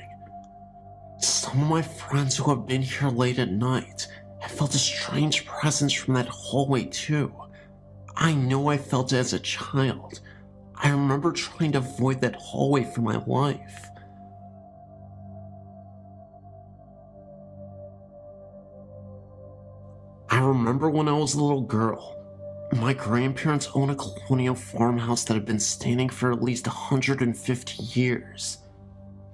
Speaker 6: Some of my friends who have been here late at night have felt a strange presence from that hallway too. I know I felt it as a child. I remember trying to avoid that hallway for my life. I remember when I was a little girl, my grandparents owned a colonial farmhouse that had been standing for at least 150 years.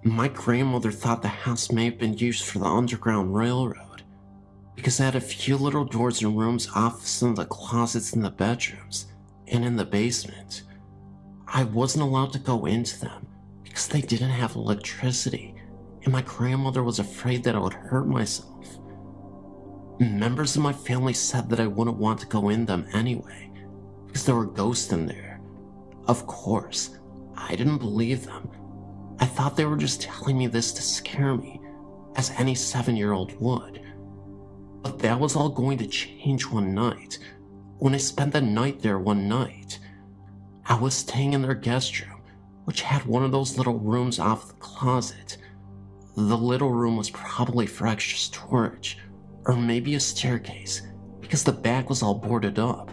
Speaker 6: My grandmother thought the house may have been used for the Underground Railroad, because it had a few little doors and rooms off some of the closets in the bedrooms and in the basement. I wasn't allowed to go into them because they didn't have electricity, and my grandmother was afraid that I would hurt myself. Members of my family said that I wouldn't want to go in them anyway, because there were ghosts in there. Of course, I didn't believe them. I thought they were just telling me this to scare me, as any 7-year-old would. But that was all going to change one night, when I spent the night there one night.
Speaker 5: I was staying in their guest room, which had one of those little rooms off the closet. The little room was probably for extra storage, or maybe a staircase, because the back was all boarded up.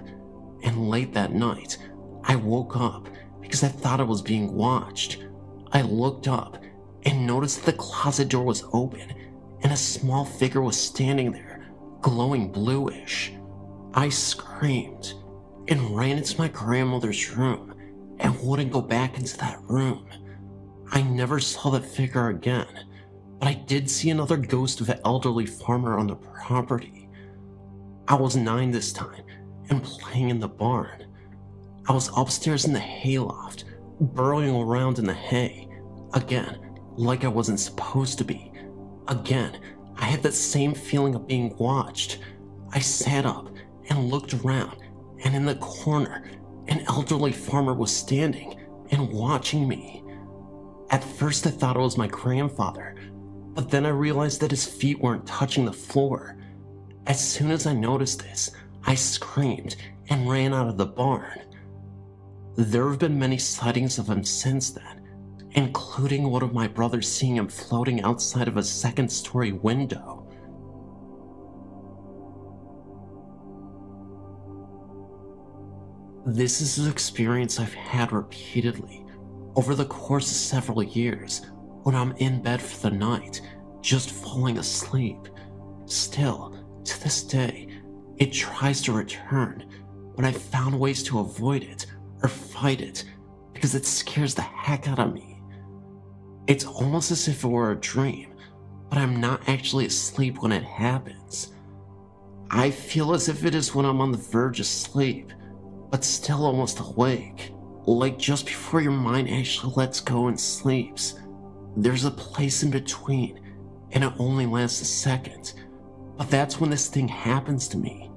Speaker 5: And late that night, I woke up because I thought I was being watched. I looked up and noticed that the closet door was open and a small figure was standing there, glowing bluish. I screamed and ran into my grandmother's room and wouldn't go back into that room. I never saw that figure again, but I did see another ghost of an elderly farmer on the property. I was 9 this time and playing in the barn. I was upstairs in the hayloft, burrowing around in the hay. Again, like I wasn't supposed to be. Again, I had that same feeling of being watched. I sat up and looked around, and in the corner, an elderly farmer was standing and watching me. At first I thought it was my grandfather, but then I realized that his feet weren't touching the floor. As soon as I noticed this, I screamed and ran out of the barn. There have been many sightings of him since then, including one of my brothers seeing him floating outside of a second-story window. This is an experience I've had repeatedly over the course of several years when I'm in bed for the night, just falling asleep. Still, to this day, it tries to return, but I've found ways to avoid it or fight it because it scares the heck out of me. It's almost as if it were a dream, but I'm not actually asleep when it happens. I feel as if it is when I'm on the verge of sleep, but still almost awake, like just before your mind actually lets go and sleeps. There's a place in between, and it only lasts a second, but that's when this thing happens to me.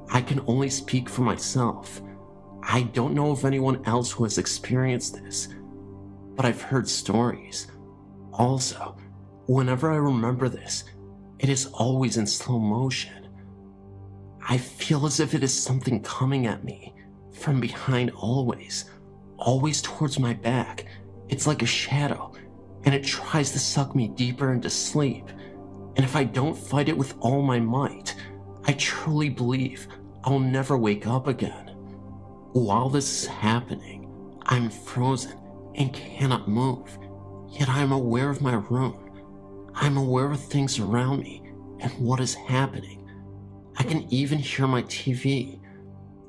Speaker 5: I can only speak for myself. I don't know of anyone else who has experienced this, but I've heard stories. Also, whenever I remember this, it is always in slow motion. I feel as if it is something coming at me from behind always towards my back. It's like a shadow, and it tries to suck me deeper into sleep. And if I don't fight it with all my might, I truly believe I'll never wake up again. While this is happening, I'm frozen and cannot move, yet I am aware of my room. I'm aware of things around me and what is happening. I can even hear my TV.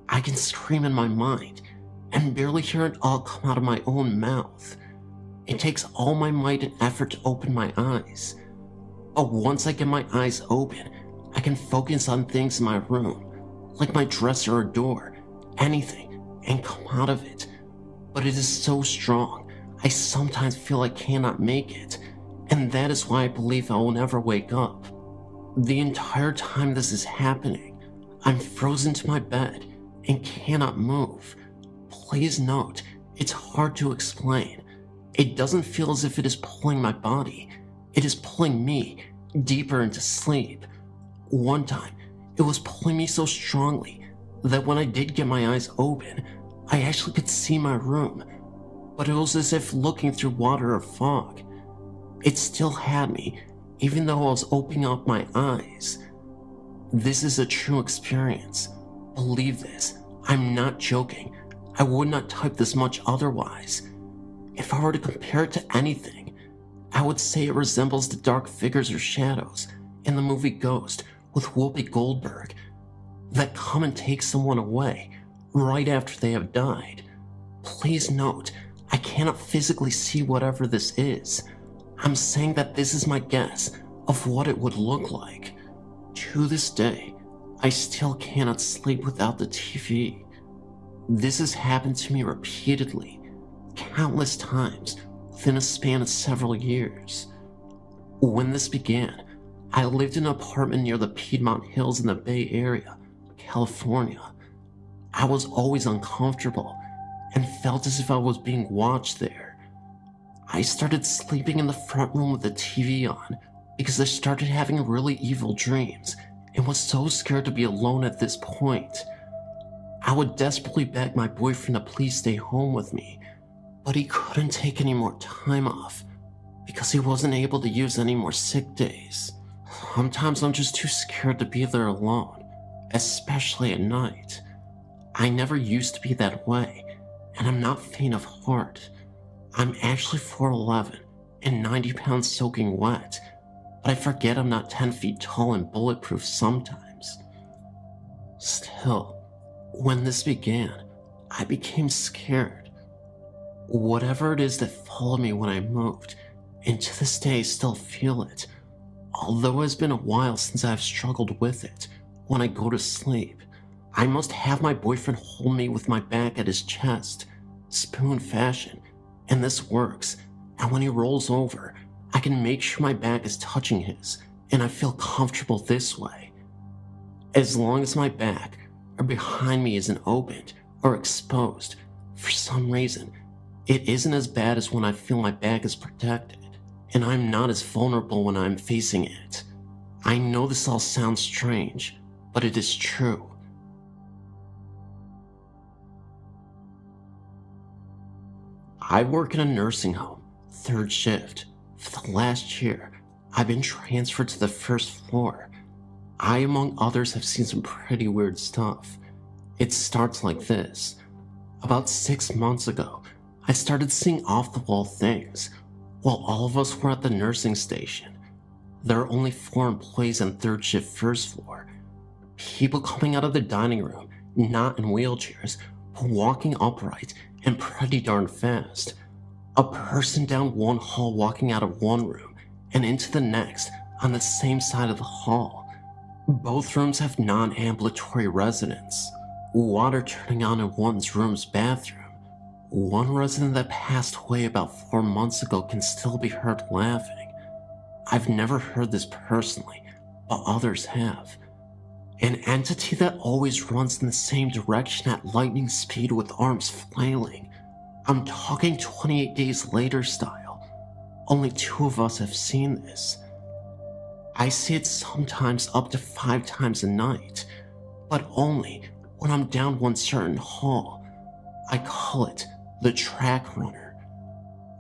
Speaker 5: I can scream in my mind and barely hear it all come out of my own mouth. It takes all my might and effort to open my eyes. But once I get my eyes open, I can focus on things in my room, like my dresser or door, anything, and come out of it. But it is so strong, I sometimes feel I cannot make it, and that is why I believe I will never wake up. The entire time this is happening, I'm frozen to my bed and cannot move. Please note, it's hard to explain. It doesn't feel as if it is pulling my body. It is pulling me deeper into sleep. One time, it was pulling me so strongly that when I did get my eyes open, I actually could see my room, but it was as if looking through water or fog. It still had me, even though I was opening up my eyes. This is a true experience. Believe this, I'm not joking. I would not type this much otherwise. If I were to compare it to anything, I would say it resembles the dark figures or shadows in the movie Ghost with Whoopi Goldberg that come and take someone away right after they have died. Please note, I cannot physically see whatever this is. I'm saying that this is my guess of what it would look like. To this day, I still cannot sleep without the TV. This has happened to me repeatedly, countless times within a span of several years. When this began, I lived in an apartment near the Piedmont Hills in the Bay Area, California. I was always uncomfortable and felt as if I was being watched there. I started sleeping in the front room with the TV on because I started having really evil dreams and was so scared to be alone at this point. I would desperately beg my boyfriend to please stay home with me, but he couldn't take any more time off because he wasn't able to use any more sick days. Sometimes I'm just too scared to be there alone, especially at night. I never used to be that way, and I'm not faint of heart. I'm actually 4'11" and 90 pounds soaking wet, but I forget I'm not 10 feet tall and bulletproof sometimes. Still, when this began, I became scared. Whatever it is that followed me when I moved, and to this day I still feel it, although it's been a while since I've struggled with it. When I go to sleep, I must have my boyfriend hold me with my back at his chest, spoon fashion, and this works, and when he rolls over, I can make sure my back is touching his, and I feel comfortable this way. As long as my back or behind me isn't opened or exposed, for some reason, it isn't as bad as when I feel my back is protected, and I'm not as vulnerable when I'm facing it. I know this all sounds strange, but it is true. I work in a nursing home, 3rd shift. For the last year, I've been transferred to the 1st floor. I, among others, have seen some pretty weird stuff. It starts like this. About 6 months ago, I started seeing off-the-wall things. While all of us were at the nursing station, there are only 4 employees on 3rd shift 1st floor. People coming out of the dining room, not in wheelchairs, but walking upright and pretty darn fast. A person down one hall walking out of one room and into the next on the same side of the hall. Both rooms have non-ambulatory residents. Water turning on in one's room's bathroom. One resident that passed away about 4 months ago can still be heard laughing. I've never heard this personally, but others have. An entity that always runs in the same direction at lightning speed with arms flailing. I'm talking 28 days later style. Only 2 of us have seen this. I see it sometimes up to 5 times a night, but only when I'm down one certain hall. I call it the track runner.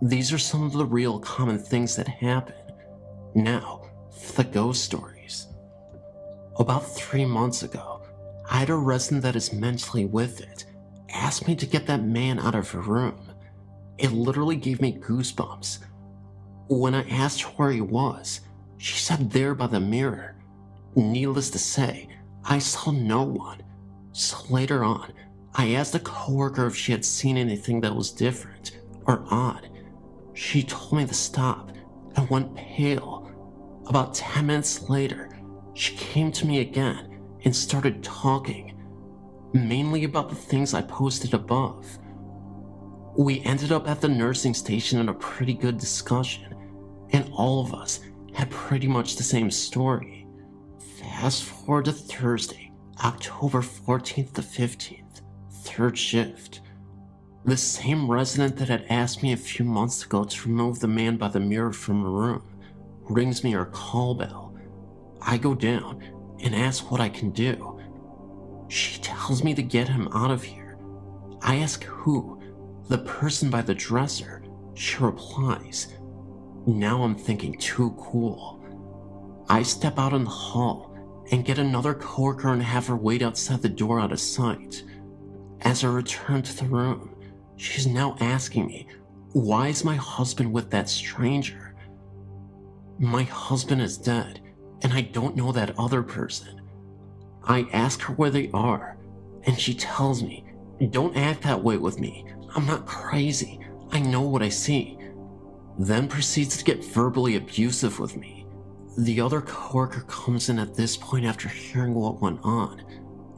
Speaker 5: These are some of the real common things that happen. Now, for the ghost stories. About 3 months ago, I had a resident that is mentally with it ask me to get that man out of her room. It literally gave me goosebumps. When I asked her where he was, she said there by the mirror. Needless to say, I saw no one. So later on, I asked a coworker if she had seen anything that was different or odd. She told me to stop and went pale. About 10 minutes later, she came to me again and started talking, mainly about the things I posted above. We ended up at the nursing station in a pretty good discussion, and all of us had pretty much the same story. Fast forward to Thursday, October 14th to 15th, 3rd shift. The same resident that had asked me a few months ago to remove the man by the mirror from her room rings me her call bell. I go down and ask what I can do. She tells me to get him out of here. I ask who, the person by the dresser. She replies, now I'm thinking too cool. I step out in the hall and get another coworker and have her wait outside the door out of sight. As I return to the room, she's now asking me, why is my husband with that stranger? My husband is dead, and I don't know that other person. I ask her where they are, and she tells me, don't act that way with me. I'm not crazy. I know what I see. Then proceeds to get verbally abusive with me. The other coworker comes in at this point after hearing what went on,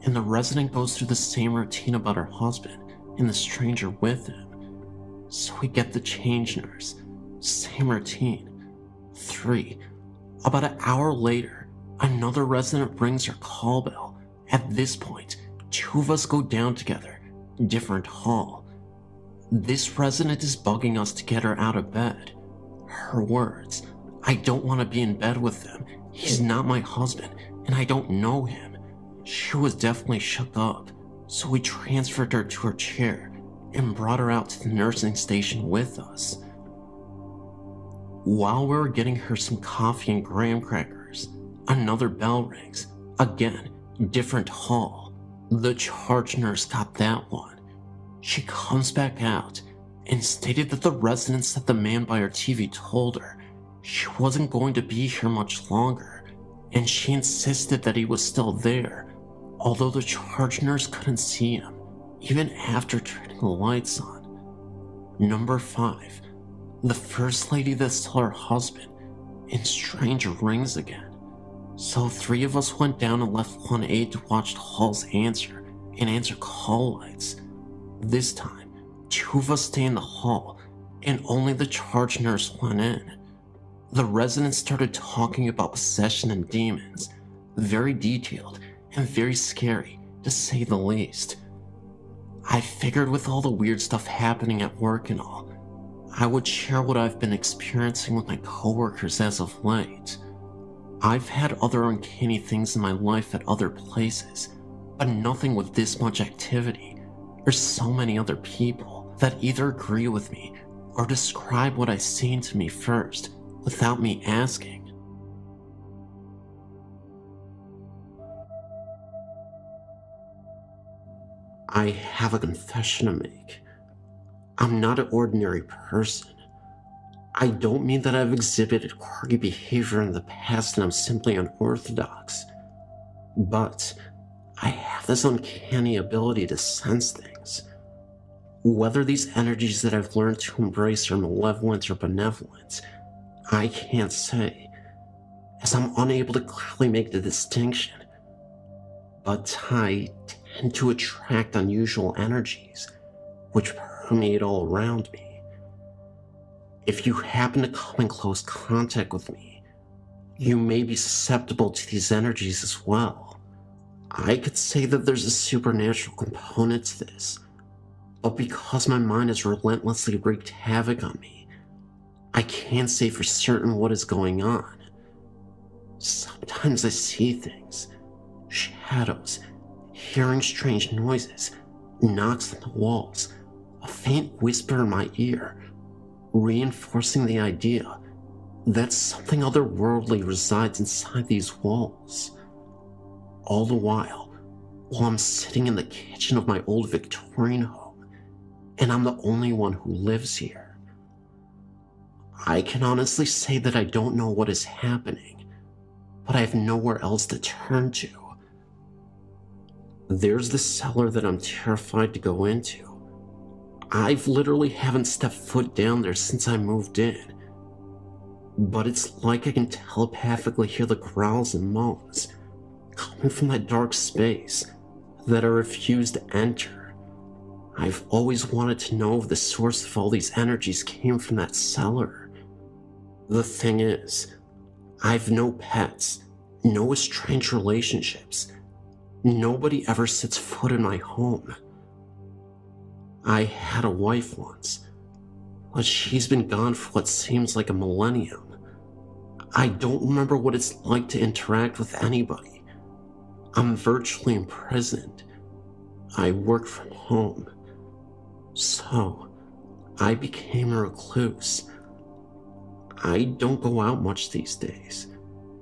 Speaker 5: and the resident goes through the same routine about her husband and the stranger with him. So we get the change nurse. Same routine. 3. About an hour later, another resident rings her call bell. At this point, 2 of us go down together, different hall. This resident is bugging us to get her out of bed. Her words, I don't want to be in bed with him. He's not my husband, and I don't know him. She was definitely shook up.
Speaker 2: so we transferred her to her chair and brought her out to the nursing station with us. While we were getting her some coffee and graham crackers, another bell rings. Again, different hall. The charge nurse got that one. She comes back out and stated that the resident said the man by her TV told her she wasn't going to be here much longer, and she insisted that he was still there, although the charge nurse couldn't see him, even after turning the lights on. Number 5. The first lady that saw her husband in strange rings again. So 3 of us went down and left one aide to watch the halls answer and answer call lights. This time, 2 of us stayed in the hall, and only the charge nurse went in. The residents started talking about possession and demons, very detailed and very scary, to say the least. I figured with all the weird stuff happening at work and all, I would share what I've been experiencing with my coworkers as of late. I've had other uncanny things in my life at other places, but nothing with this much activity, or so many other people that either agree with me or describe what I've seen to me first, without me asking. I have a confession to make. I'm not an ordinary person. I don't mean that I've exhibited quirky behavior in the past and I'm simply unorthodox. But I have this uncanny ability to sense things. Whether these energies that I've learned to embrace are malevolent or benevolent, I can't say, as I'm unable to clearly make the distinction. But I tend to attract unusual energies, which permeate all around me. If you happen to come in close contact with me, you may be susceptible to these energies as well. I could say that there's a supernatural component to this, but because my mind has relentlessly wreaked havoc on me, I can't say for certain what is going on. Sometimes I see things, shadows, hearing strange noises, knocks on the walls, a faint whisper in my ear, reinforcing the idea that something otherworldly resides inside these walls. All the while I'm sitting in the kitchen of my old Victorian home, and I'm the only one who lives here. I can honestly say that I don't know what is happening, but I have nowhere else to turn to. There's the cellar that I'm terrified to go into. I've literally haven't stepped foot down there since I moved in, but it's like I can telepathically hear the growls and moans coming from that dark space that I refuse to enter. I've always wanted to know if the source of all these energies came from that cellar. The thing is, I've no pets, no estranged relationships. Nobody ever sets foot in my home. I had a wife once, but she's been gone for what seems like a millennium. I don't remember what it's like to interact with anybody. I'm virtually imprisoned. I work from home. So, I became a recluse. I don't go out much these days,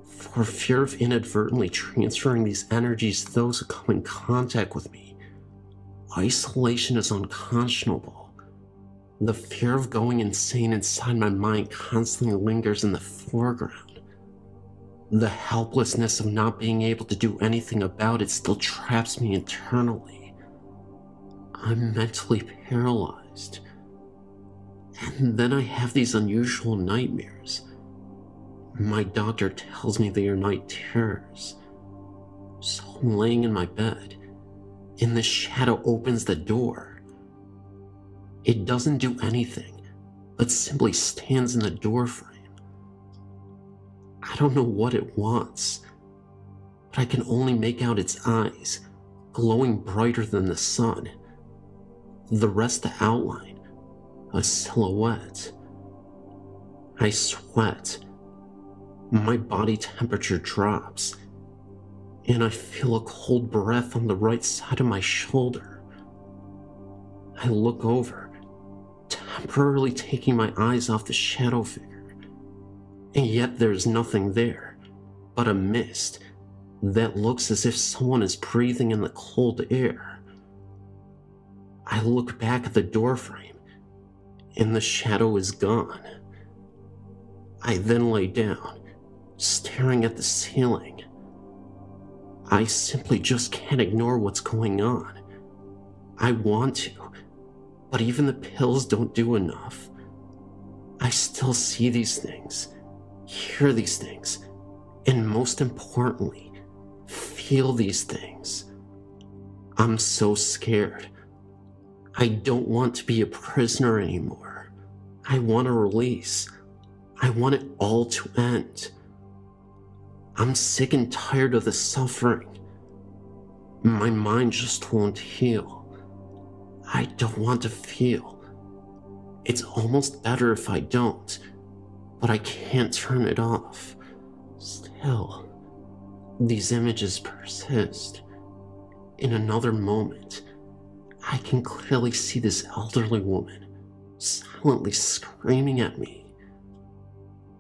Speaker 2: for fear of inadvertently transferring these energies to those who come in contact with me. Isolation is unconscionable. The fear of going insane inside my mind constantly lingers in the foreground. The helplessness of not being able to do anything about it still traps me internally. I'm mentally paralyzed. And then I have these unusual nightmares. My doctor tells me they are night terrors. So I'm laying in my bed, and the shadow opens the door. It doesn't do anything, but simply stands in the doorframe. I don't know what it wants, but I can only make out its eyes, glowing brighter than the sun. The rest the outline, a silhouette. I sweat. My body temperature drops, and I feel a cold breath on the right side of my shoulder. I look over, temporarily taking my eyes off the shadow figure, and yet there's nothing there but a mist that looks as if someone is breathing in the cold air. I look back at the doorframe, and the shadow is gone. I then lay down, staring at the ceiling. I simply just can't ignore what's going on. I want to, but even the pills don't do enough. I still see these things, hear these things, and most importantly, feel these things. I'm so scared. I don't want to be a prisoner anymore. I want a release. I want it all to end. I'm sick and tired of the suffering. My mind just won't heal. I don't want to feel. It's almost better if I don't, but I can't turn it off. Still, these images persist. In another moment, I can clearly see this elderly woman silently screaming at me.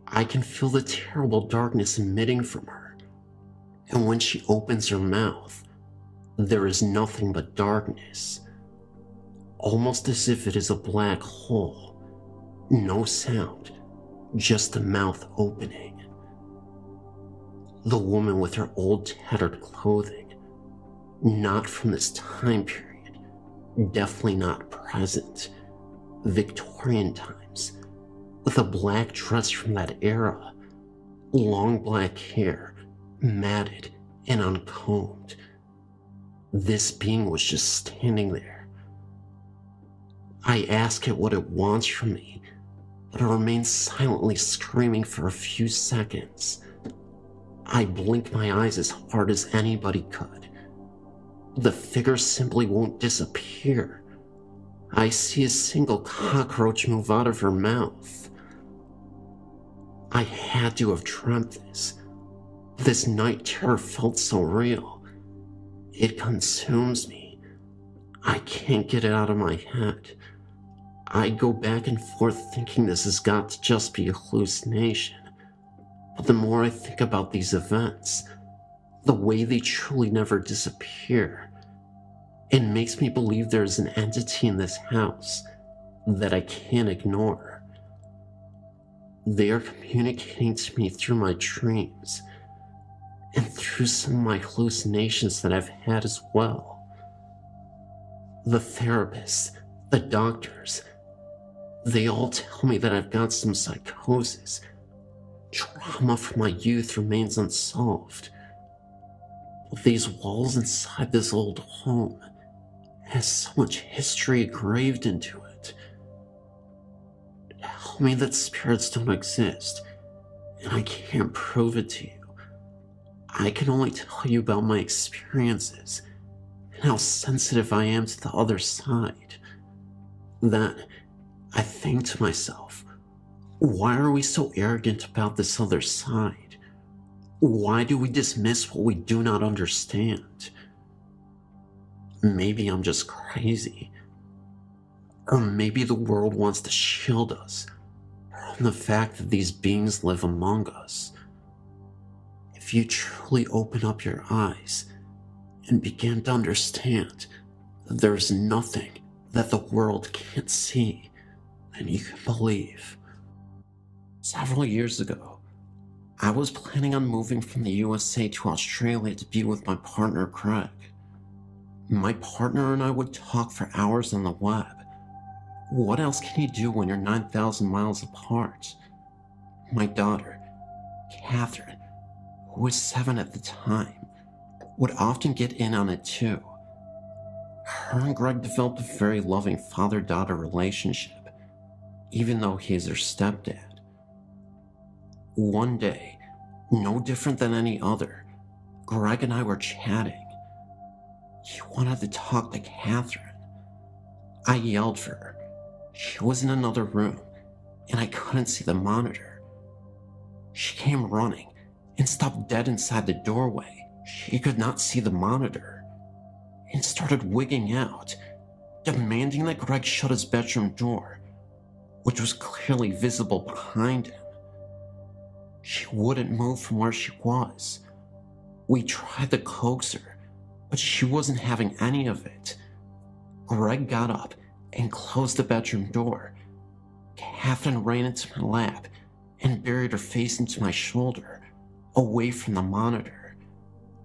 Speaker 2: I can feel the terrible darkness emitting from her, and when she opens her mouth, there is nothing but darkness, almost as if it is a black hole. No sound, just the mouth opening. The woman with her old tattered clothing, not from this time period, definitely not present, Victorian times, with a black dress from that era, long black hair, matted and uncombed. This being was just standing there. I ask it what it wants from me, but it remains silently screaming for a few seconds. I blink my eyes as hard as anybody could. The figure simply won't disappear. I see a single cockroach move out of her mouth. I had to have dreamt this. This night terror felt so real. It consumes me. I can't get it out of my head. I go back and forth thinking this has got to just be a hallucination. But the more I think about these events, the way they truly never disappear, it makes me believe there is an entity in this house that I can't ignore. They are communicating to me through my dreams and through some of my hallucinations that I've had as well. The therapists, the doctors, they all tell me that I've got some psychosis. Trauma from my youth remains unsolved. These walls inside this old home has so much history engraved into it. Tell me that spirits don't exist, and I can't prove it to you. I can only tell you about my experiences and how sensitive I am to the other side. Then I think to myself, why are we so arrogant about this other side? Why do we dismiss what we do not understand? Maybe I'm just crazy. Or maybe the world wants to shield us from the fact that these beings live among us. If you truly open up your eyes and begin to understand that there's nothing that the world can't see, then you can believe. Several years ago, I was planning on moving from the USA to Australia to be with my partner, Craig. My partner and I would talk for hours on the web. What else can you do when you're 9,000 miles apart? My daughter, Catherine, who was 7 at the time, would often get in on it too. Her and Greg developed a very loving father-daughter relationship, even though he is her stepdad. One day, no different than any other, Greg and I were chatting. He wanted to talk to Catherine. I yelled for her. She was in another room, and I couldn't see the monitor. She came running and stopped dead inside the doorway, She could not see the monitor and started wigging out, demanding that Greg shut his bedroom door, which was clearly visible behind him. She wouldn't move from where she was. We tried to coax her, but she wasn't having any of it. Greg got up and closed the bedroom door. Catherine ran into my lap and buried her face into my shoulder, away from the monitor.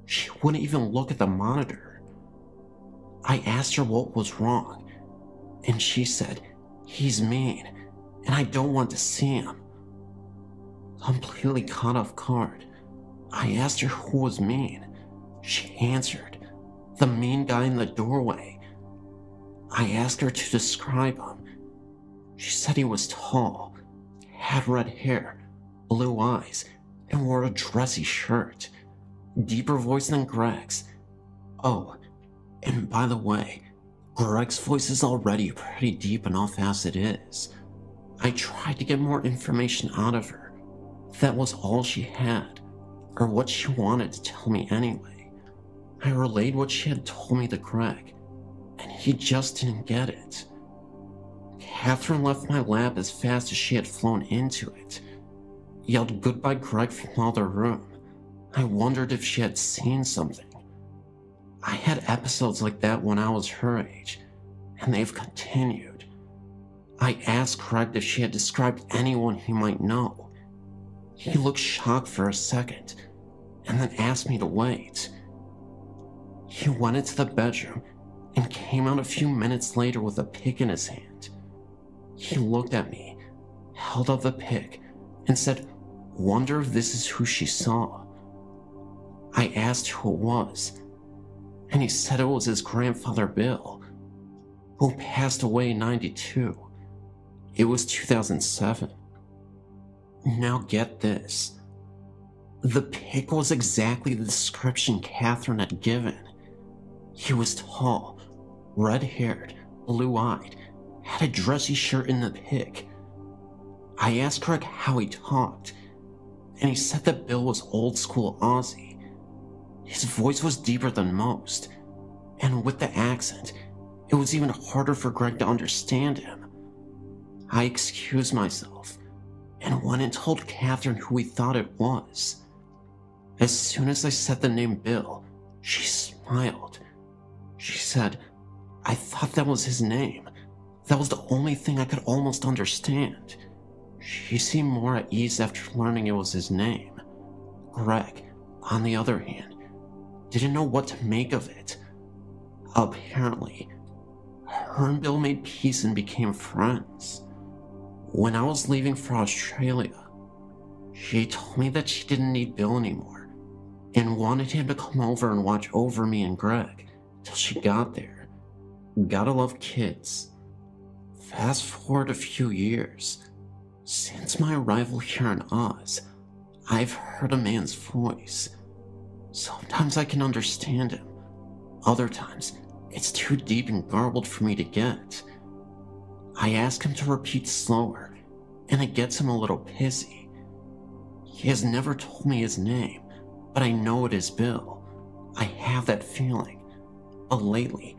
Speaker 2: She wouldn't even look at the monitor. I asked her what was wrong, and she said, "He's mean, and I don't want to see him." Completely caught off guard, I asked her who was mean. She answered, "The mean guy in the doorway." I asked her to describe him. She said he was tall, had red hair, blue eyes, and wore a dressy shirt. Deeper voice than Greg's. Oh, and by the way, Greg's voice is already pretty deep enough as it is. I tried to get more information out of her. That was all she had, or what she wanted to tell me anyway. I relayed what she had told me to Greg, and he just didn't get it. Catherine left my lap as fast as she had flown into it, yelled goodbye Greg from the other room. I wondered if she had seen something. I had episodes like that when I was her age, and they've continued. I asked Greg if she had described anyone he might know. He looked shocked for a second, and then asked me to wait. He went into the bedroom and came out a few minutes later with a pick in his hand. He looked at me, held up the pick, and said, "Wonder if this is who she saw." I asked who it was, and he said it was his grandfather Bill, who passed away in '92. It was 2007. Now get this. The pick was exactly the description Catherine had given. He was tall, red-haired, blue-eyed, had a dressy shirt in the pic. I asked Greg how he talked, and he said that Bill was old-school Aussie. His voice was deeper than most, and with the accent, it was even harder for Greg to understand him. I excused myself, and went and told Catherine who we thought it was. As soon as I said the name Bill, she smiled. She said, "I thought that was his name. That was the only thing I could almost understand." She seemed more at ease after learning it was his name. Greg, on the other hand, didn't know what to make of it. Apparently, her and Bill made peace and became friends. When I was leaving for Australia, she told me that she didn't need Bill anymore and wanted him to come over and watch over me and Greg till she got there. Gotta love kids. Fast forward a few years. Since my arrival here in Oz, I've heard a man's voice. Sometimes I can understand him. Other times, it's too deep and garbled for me to get. I ask him to repeat slower, and it gets him a little pissy. He has never told me his name, but I know it is Bill. I have that feeling. But lately,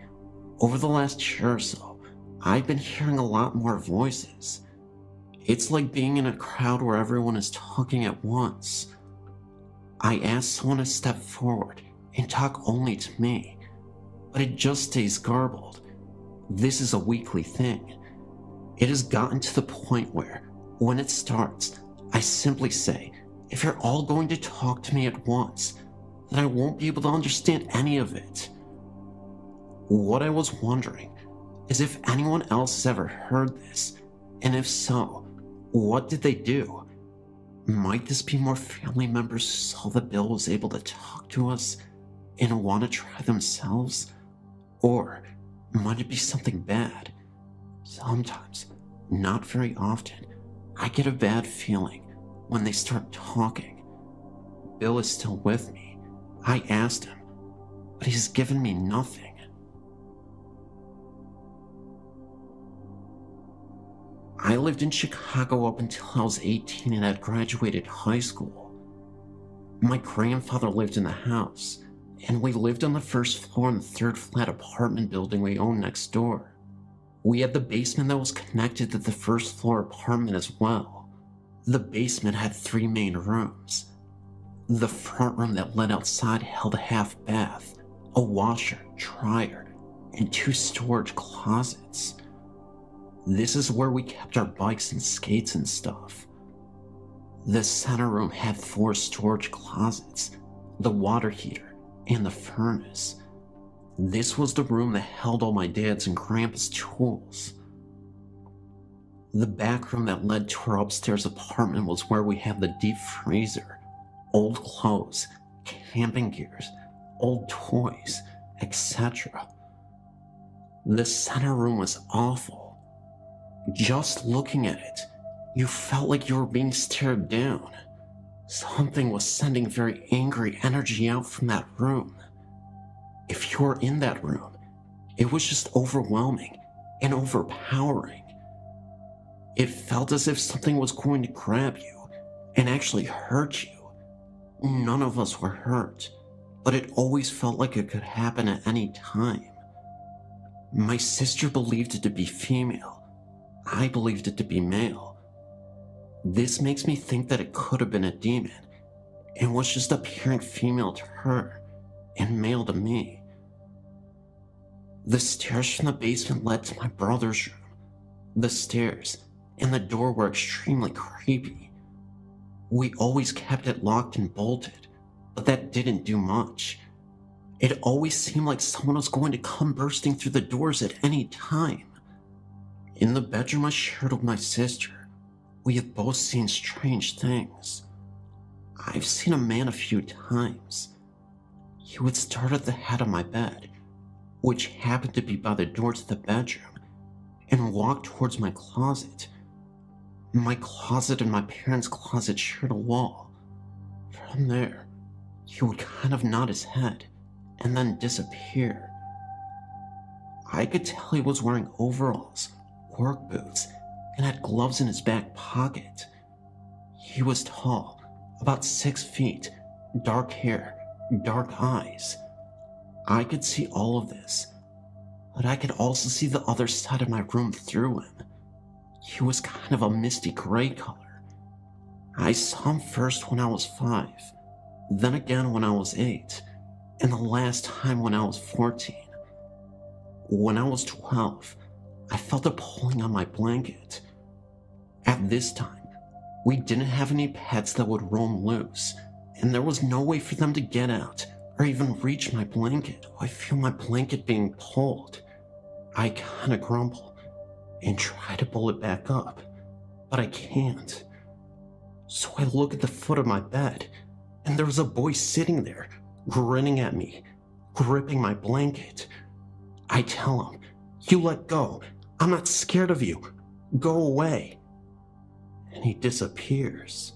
Speaker 2: over the last year or so, I've been hearing a lot more voices. It's like being in a crowd where everyone is talking at once. I ask someone to step forward and talk only to me, but it just stays garbled. This is a weekly thing. It has gotten to the point where, when it starts, I simply say, if you're all going to talk to me at once, then I won't be able to understand any of it. What I was wondering is if anyone else has ever heard this, and if so, what did they do? Might this be more family members who saw that Bill was able to talk to us and want to try themselves? Or might it be something bad? Sometimes, not very often, I get a bad feeling when they start talking. Bill is still with me. I asked him, but he's given me nothing. I lived in Chicago up until I was 18 and had graduated high school. My grandfather lived in the house,
Speaker 6: and we lived on the first floor in the third flat apartment building we owned next door. We had the basement that was connected to the first floor apartment as well. The basement had 3 main rooms. The front room that led outside held a half bath, a washer, dryer, and 2 storage closets. This is where we kept our bikes and skates and stuff. The center room had 4 storage closets, the water heater, and the furnace. This was the room that held all my dad's and grandpa's tools. The back room that led to our upstairs apartment was where we had the deep freezer, old clothes, camping gears, old toys, etc. The center room was awful. Just looking at it, you felt like you were being stared down. Something was sending very angry energy out from that room. If you were in that room, it was just overwhelming and overpowering. It felt as if something was going to grab you and actually hurt you. None of us were hurt, but it always felt like it could happen at any time. My sister believed it to be female. I believed it to be male. This makes me think that it could have been a demon and was just appearing female to her and male to me. The stairs from the basement led to my brother's room. The stairs and the door were extremely creepy. We always kept it locked and bolted, but that didn't do much. It always seemed like someone was going to come bursting through the doors at any time. In the bedroom I shared with my sister, we have both seen strange things. I've seen a man a few times. He would start at the head of my bed, which happened to be by the door to the bedroom, and walk towards my closet. My closet and my parents' closet shared a wall. From there, he would kind of nod his head and then disappear. I could tell he was wearing overalls, work boots, and had gloves in his back pocket. He was tall, about 6 feet, dark hair, dark eyes. I could see all of this, but I could also see the other side of my room through him. He was kind of a misty gray color. I saw him first when I was 5, then again when I was 8, and the last time when I was 14. When I was 12, I felt a pulling on my blanket. At this time, we didn't have any pets that would roam loose, and there was no way for them to get out or even reach my blanket. I feel my blanket being pulled. I kinda grumble and try to pull it back up, but I can't. So I look at the foot of my bed, and there was a boy sitting there, grinning at me, gripping my blanket. I tell him, "You let go. I'm not scared of you. Go away." And he disappears.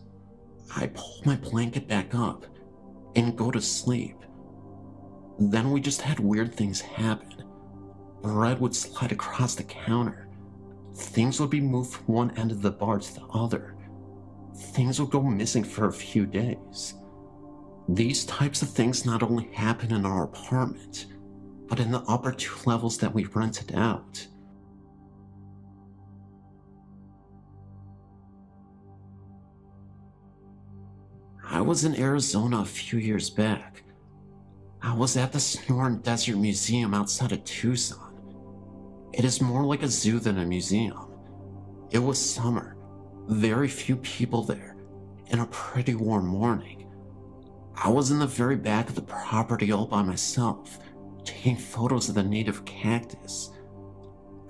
Speaker 6: I pull my blanket back up and go to sleep. Then we just had weird things happen. Bread would slide across the counter. Things would be moved from one end of the bar to the other. Things would go missing for a few days. These types of things not only happen in our apartment, but in the upper 2 levels that we rented out. I was in Arizona a few years back. I was at the Sonoran Desert Museum outside of Tucson. It is more like a zoo than a museum. It was summer, very few people there, and a pretty warm morning. I was in the very back of the property all by myself, taking photos of the native cactus.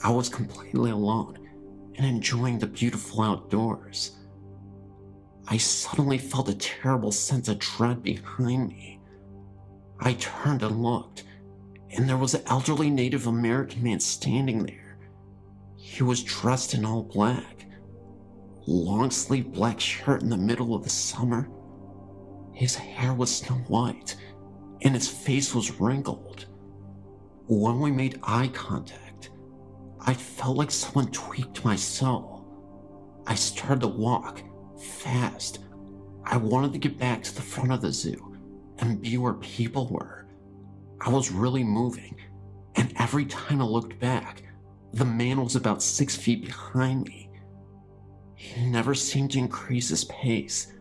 Speaker 6: I was completely alone and enjoying the beautiful outdoors. I suddenly felt a terrible sense of dread behind me. I turned and looked, and there was an elderly Native American man standing there. He was dressed in all black, long-sleeved black shirt in the middle of the summer. His hair was snow white, and his face was wrinkled. When we made eye contact, I felt like someone tweaked my soul. I started to walk, fast. I wanted to get back to the front of the zoo and be where people were, I was really moving, and every time I looked back, the man was about 6 feet behind me. He never seemed to increase his pace,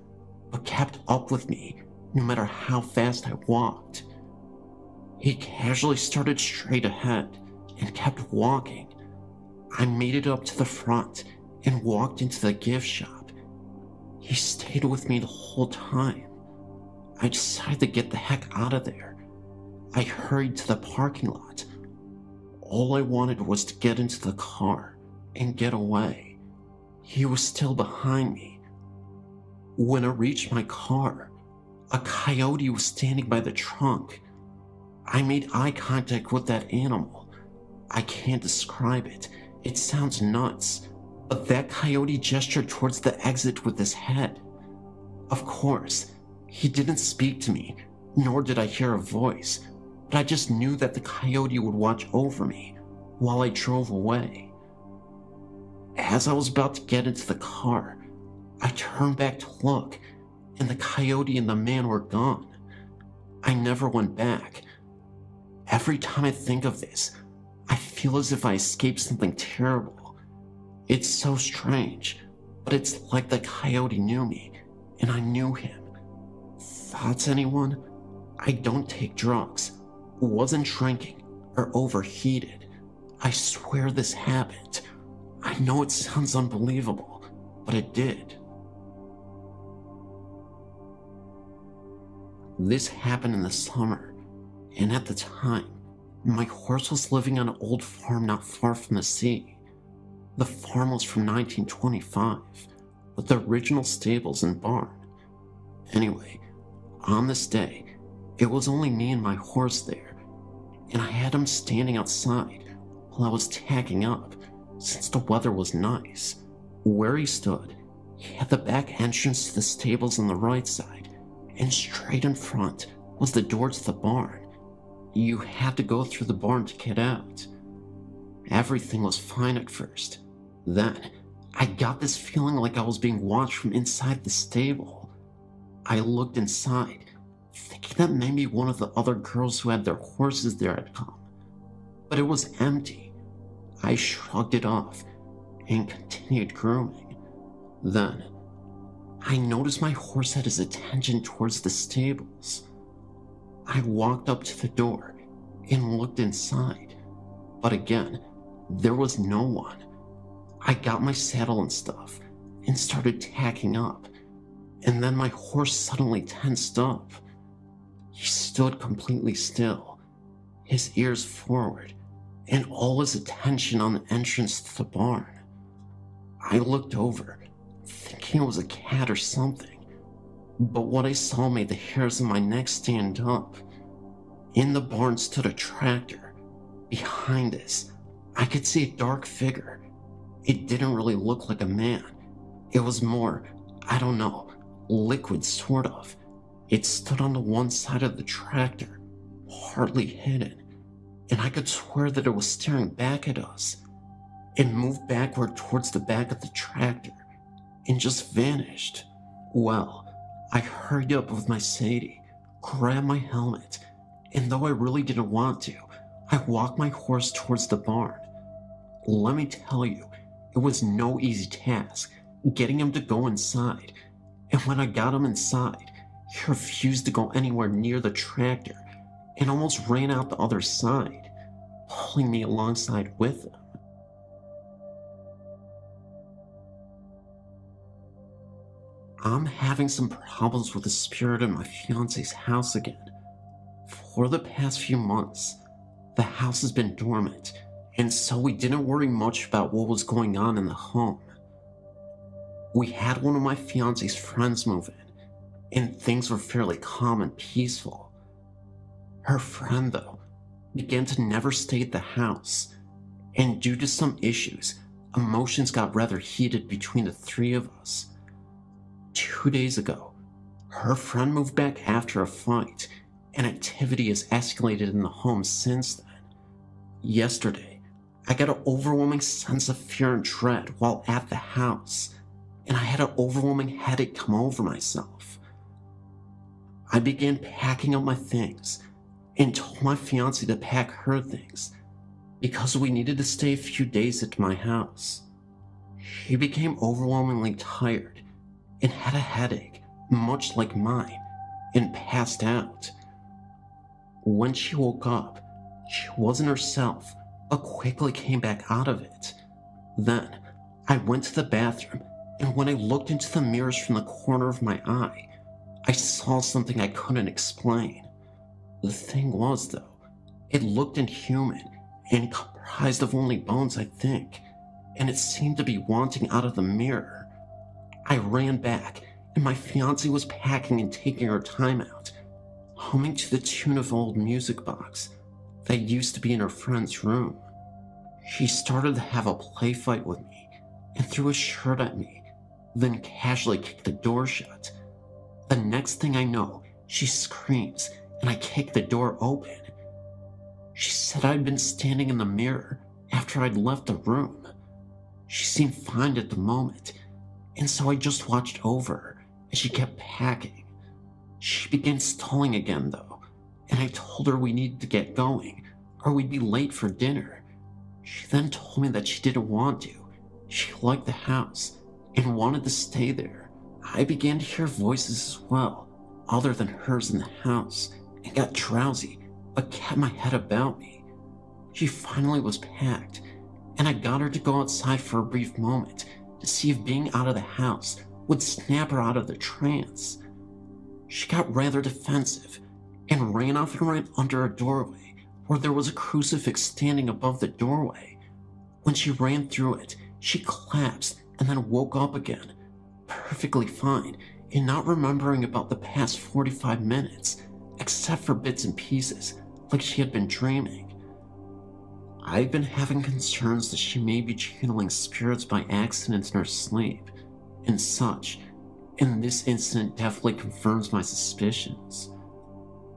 Speaker 6: but kept up with me no matter how fast I walked. He casually started straight ahead and kept walking. I made it up to the front and walked into the gift shop. He stayed with me the whole time. I decided to get the heck out of there. I hurried to the parking lot. All I wanted was to get into the car and get away. He was still behind me. When I reached my car, a coyote was standing by the trunk. I made eye contact with that animal. I can't describe it. It sounds nuts, but that coyote gestured towards the exit with his head. Of course, he didn't speak to me, nor did I hear a voice, but I just knew that the coyote would watch over me while I drove away. As I was about to get into the car, I turned back to look, and the coyote and the man were gone. I never went back. Every time I think of this, I feel as if I escaped something terrible. It's so strange, but it's like the coyote knew me, and I knew him. Thoughts, anyone? I don't take drugs, wasn't drinking, or overheated. I swear this happened. I know it sounds unbelievable, but it did. This happened in the summer, and at the time, my horse was living on an old farm not far from the sea. The farm was from 1925, with the original stables and barn. Anyway, on this day, it was only me and my horse there, and I had him standing outside while I was tacking up, since the weather was nice. Where he stood, he had the back entrance to the stables on the right side, and straight in front was the door to the barn. You had to go through the barn to get out. Everything was fine at first. Then, I got this feeling like I was being watched from inside the stable. I looked inside, thinking that maybe one of the other girls who had their horses there had come. But it was empty. I shrugged it off and continued grooming. Then, I noticed my horse had his attention towards the stables. I walked up to the door and looked inside, but again, there was no one. I got my saddle and stuff and started tacking up, and then my horse suddenly tensed up. He stood completely still, his ears forward, and all his attention on the entrance to the barn. I looked over, thinking it was a cat or something, but what I saw made the hairs on my neck stand up. In the barn stood a tractor. Behind this, I could see a dark figure. It didn't really look like a man. It was more, I don't know, liquid sort of. It stood on the one side of the tractor, hardly hidden, and I could swear that it was staring back at us. It moved backward towards the back of the tractor and just vanished. Well, I hurried up with my Sadie, grabbed my helmet, and though I really didn't want to, I walked my horse towards the barn. Let me tell you, it was no easy task getting him to go inside, and when I got him inside, he refused to go anywhere near the tractor and almost ran out the other side, pulling me alongside with him. I'm having some problems with the spirit in my fiance's house again. For the past few months, the house has been dormant, and so we didn't worry much about what was going on in the home. We had one of my fiance's friends move in, and things were fairly calm and peaceful. Her friend, though, began to never stay at the house, and due to some issues, emotions got rather heated between the three of us. 2 days ago, her friend moved back after a fight, and activity has escalated in the home since then. Yesterday, I got an overwhelming sense of fear and dread while at the house, and I had an overwhelming headache come over myself. I began packing up my things
Speaker 2: and told my fiancée to pack her things because we needed to stay a few days at my house. She became overwhelmingly tired and had a headache, much like mine, and passed out. When she woke up, she wasn't herself, but quickly came back out of it. Then, I went to the bathroom, and when I looked into the mirrors from the corner of my eye, I saw something I couldn't explain. The thing was, though, it looked inhuman and comprised of only bones, I think, and it seemed to be wanting out of the mirror. I ran back, and my fiancée was packing and taking her time out, humming to the tune of an old music box that used to be in her friend's room. She started to have a play fight with me and threw a shirt at me, then casually kicked the door shut. The next thing I know, she screams and I kick the door open. She said I'd been standing in the mirror after I'd left the room. She seemed fine at the moment, and so I just watched over her as she kept packing. She began stalling again, though, and I told her we needed to get going, or we'd be late for dinner. She then told me that she didn't want to. She liked the house and wanted to stay there. I began to hear voices as well, other than hers in the house, and got drowsy, but kept my head about me. She finally was packed, and I got her to go outside for a brief moment to see if being out of the house would snap her out of the trance. She got rather defensive and ran off and ran under a doorway where there was a crucifix standing above the doorway. When she ran through it, she collapsed and then woke up again, perfectly fine and not remembering about the past 45 minutes, except for bits and pieces, like she had been dreaming. I've been having concerns that she may be channeling spirits by accident in her sleep and such, and this incident definitely confirms my suspicions.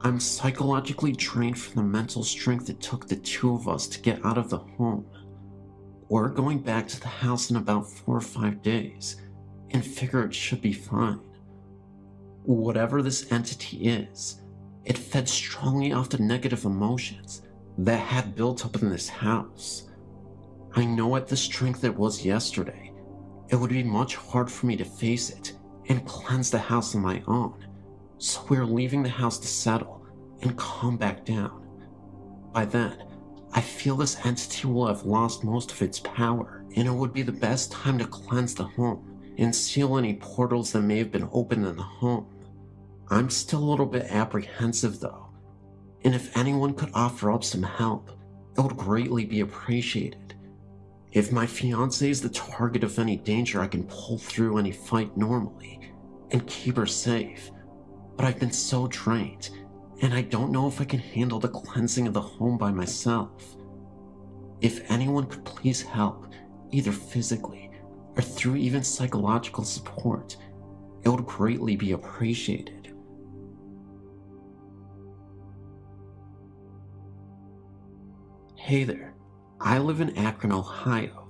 Speaker 2: I'm psychologically drained from the mental strength it took the two of us to get out of the home. We're going back to the house in about 4 or 5 days, and figure it should be fine. Whatever this entity is, it fed strongly off the negative emotions that had built up in this house. I know at the strength it was yesterday, it would be much hard for me to face it and cleanse the house on my own, so we're leaving the house to settle and calm back down. By then, I feel this entity will have lost most of its power, and it would be the best time to cleanse the home and seal any portals that may have been opened in the home. I'm still a little bit apprehensive though, and if anyone could offer up some help, it would greatly be appreciated. If my fiancée is the target of any danger, I can pull through any fight normally and keep her safe, but I've been so drained, and I don't know if I can handle the cleansing of the home by myself. If anyone could please help, either physically or through even psychological support, it would greatly be appreciated. Hey there, I live in Akron, Ohio.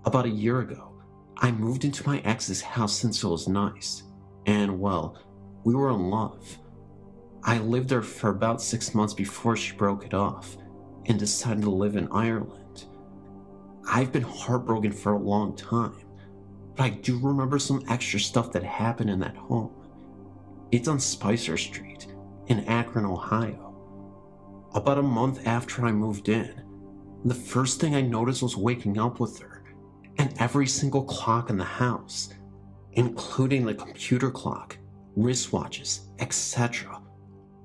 Speaker 2: About a year ago, I moved into my ex's house since it was nice, and well, we were in love. I lived there for about 6 months before she broke it off and decided to live in Ireland. I've been heartbroken for a long time, but I do remember some extra stuff that happened in that home. It's on Spicer Street in Akron, Ohio. About a month after I moved in, the first thing I noticed was waking up with her, and every single clock in the house, including the computer clock, wristwatches, etc.,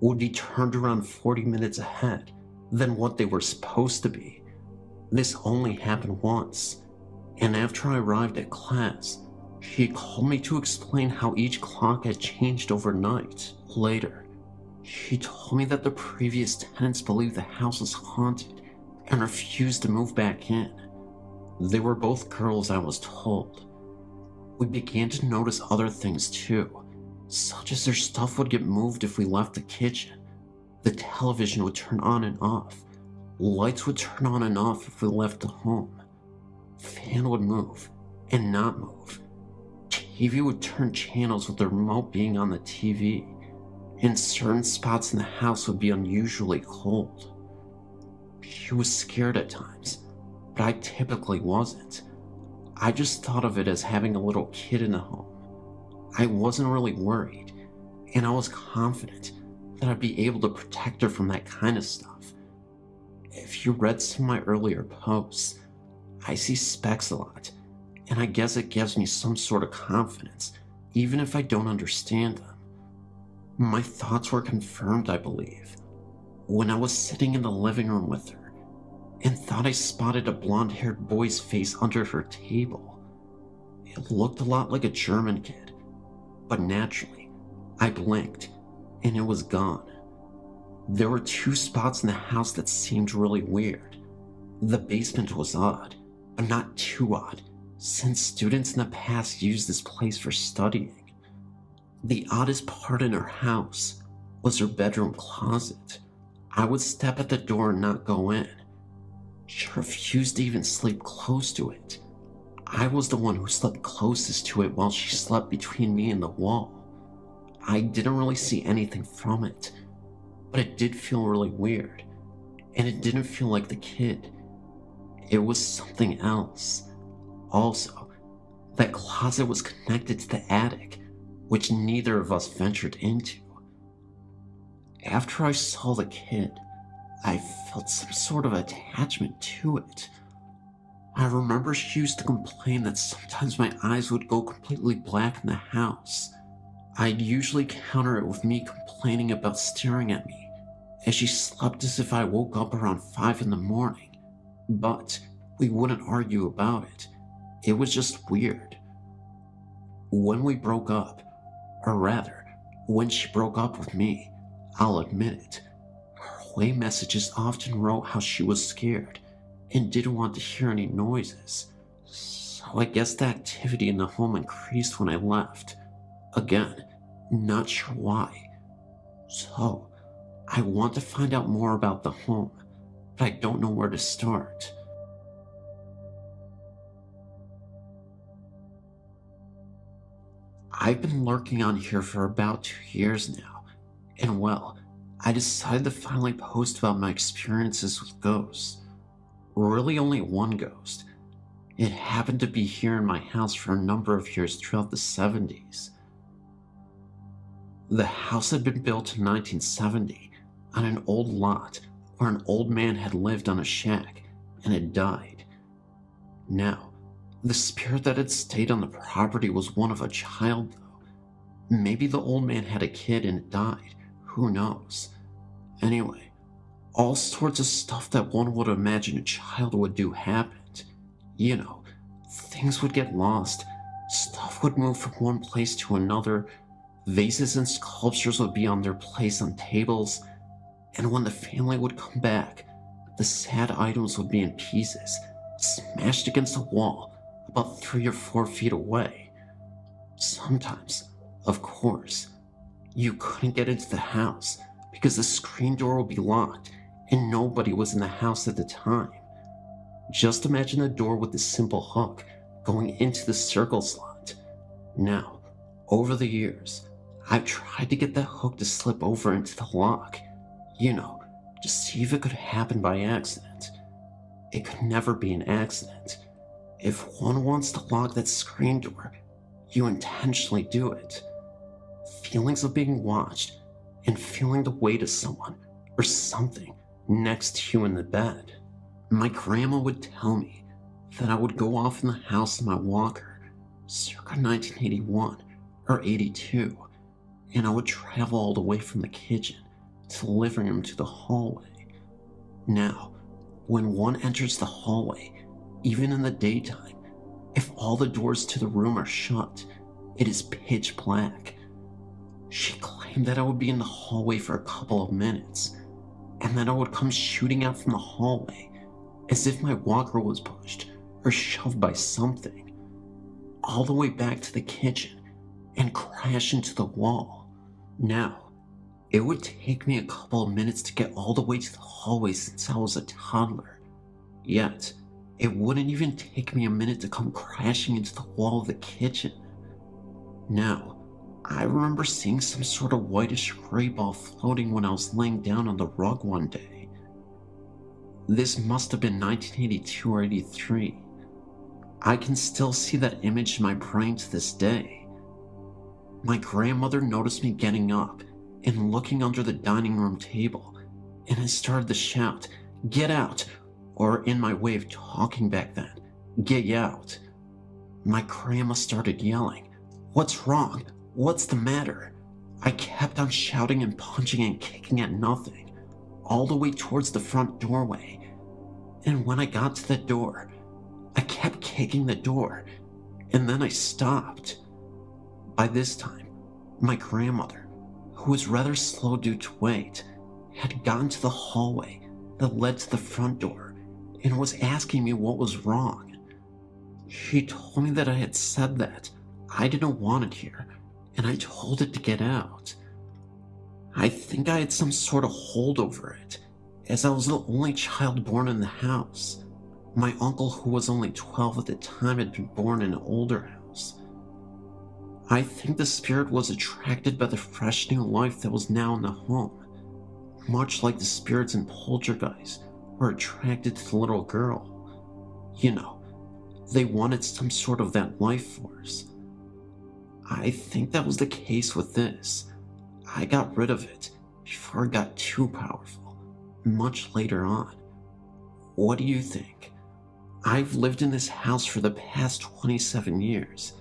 Speaker 2: would be turned around 40 minutes ahead than what they were supposed to be. This only happened once, and after I arrived at class, she called me to explain how each clock had changed overnight. Later, she told me that the previous tenants believed the house was haunted and refused to move back in. They were both girls, I was told. We began to notice other things too, such as their stuff would get moved if we left the kitchen, the television would turn on and off, lights would turn on and off if we left the home, fan would move and not move, TV would turn channels with the remote being on the TV,
Speaker 6: and certain spots in the house would be unusually cold. She was scared at times, but I typically wasn't. I just thought of it as having a little kid in the home. I wasn't really worried, and I was confident that I'd be able to protect her from that kind of stuff. If you read some of my earlier posts, I see specks a lot, and I guess it gives me some sort of confidence, even if I don't understand them. My thoughts were confirmed, I believe, when I was sitting in the living room with her and thought I spotted a blonde-haired boy's face under her table. It looked a lot like a German kid, but naturally, I blinked and it was gone. There were 2 spots in the house that seemed really weird. The basement was odd, but not too odd, since students in the past used this place for studying. The oddest part in her house was her bedroom closet. I would step at the door and not go in. She refused to even sleep close to it. I was the one who slept closest to it while she slept between me and the wall. I didn't really see anything from it, but it did feel really weird, and it didn't feel like the kid. It was something else. Also, that closet was connected to the attic, which neither of us ventured into. After I saw the kid, I felt some sort of attachment to it. I remember she used to complain that sometimes my eyes would go completely black in the house. I'd usually counter it with me complaining about staring at me, as she slept as if I woke up around 5 in the morning, but we wouldn't argue about it. It was just weird. When we broke up, or rather, when she broke up with me, I'll admit it, her away messages often wrote how she was scared and didn't want to hear any noises. So I guess the activity in the home increased when I left. Again, not sure why. So, I want to find out more about the home, but I don't know where to start. I've been lurking on here for about 2 years now, and well, I decided to finally post about my experiences with ghosts. Really only one ghost. It happened to be here in my house for a number of years throughout the 70s. The house had been built in 1970 on an old lot where an old man had lived on a shack and had died. Now, the spirit that had stayed on the property was one of a child, though. Maybe the old man had a kid and it died. Who knows? Anyway, all sorts of stuff that one would imagine a child would do happened. You know, things would get lost, stuff would move from one place to another, vases and sculptures would be on their place on tables, and when the family would come back, the sad items would be in pieces, smashed against the wall about 3 or 4 feet away. Sometimes, of course, you couldn't get into the house because the screen door would be locked and nobody was in the house at the time. Just imagine a door with a simple hook going into the circle slot. Now, over the years, I've tried to get that hook to slip over into the lock, you know, to see if it could happen by accident. It could never be an accident. If one wants to lock that screen door, you intentionally do it. Feelings of being watched and feeling the weight of someone or something next to you in the bed. My grandma would tell me that I would go off in the house in my walker circa 1981 or 82, and I would travel all the way from the kitchen to the living room to the hallway. Now, when one enters the hallway, even in the daytime, if all the doors to the room are shut, it is pitch black. She claimed that I would be in the hallway for a couple of minutes, and that I would come shooting out from the hallway as if my walker was pushed or shoved by something, all the way back to the kitchen and crash into the wall. Now, it would take me a couple of minutes to get all the way to the hallway since I was a toddler, yet it wouldn't even take me a minute to come crashing into the wall of the kitchen. Now, I remember seeing some sort of whitish gray ball floating when I was laying down on the rug one day. This must have been 1982 or 83. I can still see that image in my brain to this day. My grandmother noticed me getting up and looking under the dining room table, and I started to shout, "Get out!" or in my way of talking back then, "Get out!" My grandma started yelling, "What's wrong? What's the matter?" I kept on shouting and punching and kicking at nothing, all the way towards the front doorway. And when I got to the door, I kept kicking the door, and then I stopped. By this time, my grandmother, who was rather slow due to weight, had gotten to the hallway that led to the front door and was asking me what was wrong. She told me that I had said that I didn't want it here, and I told it to get out. I think I had some sort of hold over it, as I was the only child born in the house. My uncle, who was only 12 at the time, had been born in an older house. I think the spirit was attracted by the fresh new life that was now in the home, much like the spirits in Poltergeist were attracted to the little girl. You know, they wanted some sort of that life force. I think that was the case with this. I got rid of it before it got too powerful, much later on. What do you think? I've lived in this house for the past 27 years.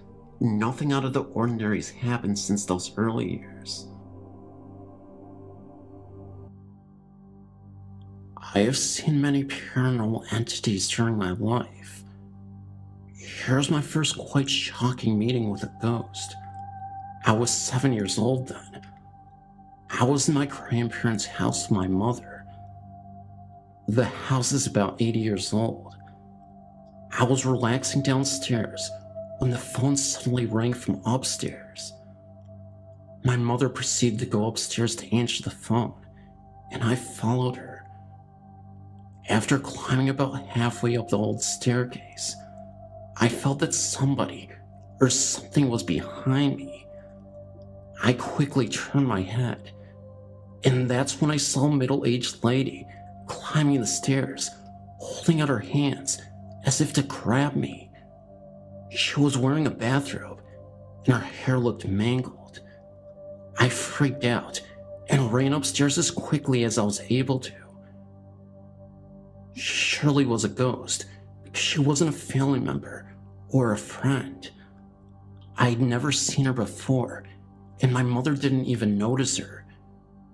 Speaker 6: Nothing out of the ordinary has happened since those early years.
Speaker 2: I have seen many paranormal entities during my life. Here's my first quite shocking meeting with a ghost. I was 7 years old then. I was in my grandparents' house with my mother. The house is about 80 years old. I was relaxing downstairs when the phone suddenly rang from upstairs. My mother proceeded to go upstairs to answer the phone, and I followed her. After climbing about halfway up the old staircase, I felt that somebody or something was behind me. I quickly turned my head, and that's when I saw a middle-aged lady climbing the stairs, holding out her hands as if to grab me. She was wearing a bathrobe, and her hair looked mangled. I freaked out and ran upstairs as quickly as I was able to. She surely was a ghost, because she wasn't a family member or a friend. I'd never seen her before, and my mother didn't even notice her.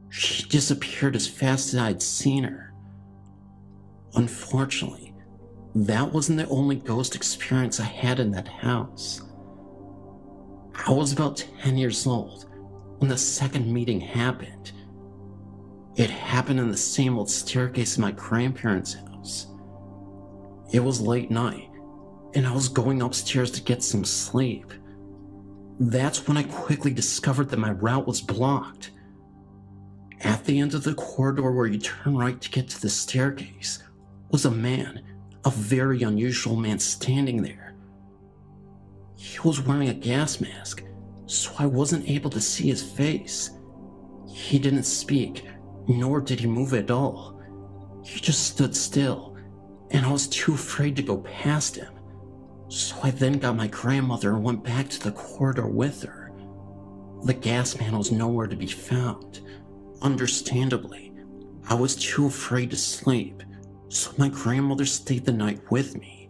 Speaker 2: She disappeared as fast as I'd seen her. Unfortunately, that wasn't the only ghost experience I had in that house. I was about 10 years old when the second meeting happened. It happened in the same old staircase in my grandparents' house. It was late night, and I was going upstairs to get some sleep. That's when I quickly discovered that my route was blocked. At the end of the corridor where you turn right to get to the staircase was a man, a very unusual man standing there. He was wearing a gas mask, so I wasn't able to see his face. He didn't speak, nor did he move at all. He just stood still, and I was too afraid to go past him. So I then got my grandmother and went back to the corridor with her. The gas man was nowhere to be found. Understandably, I was too afraid to sleep, so my grandmother stayed the night with me.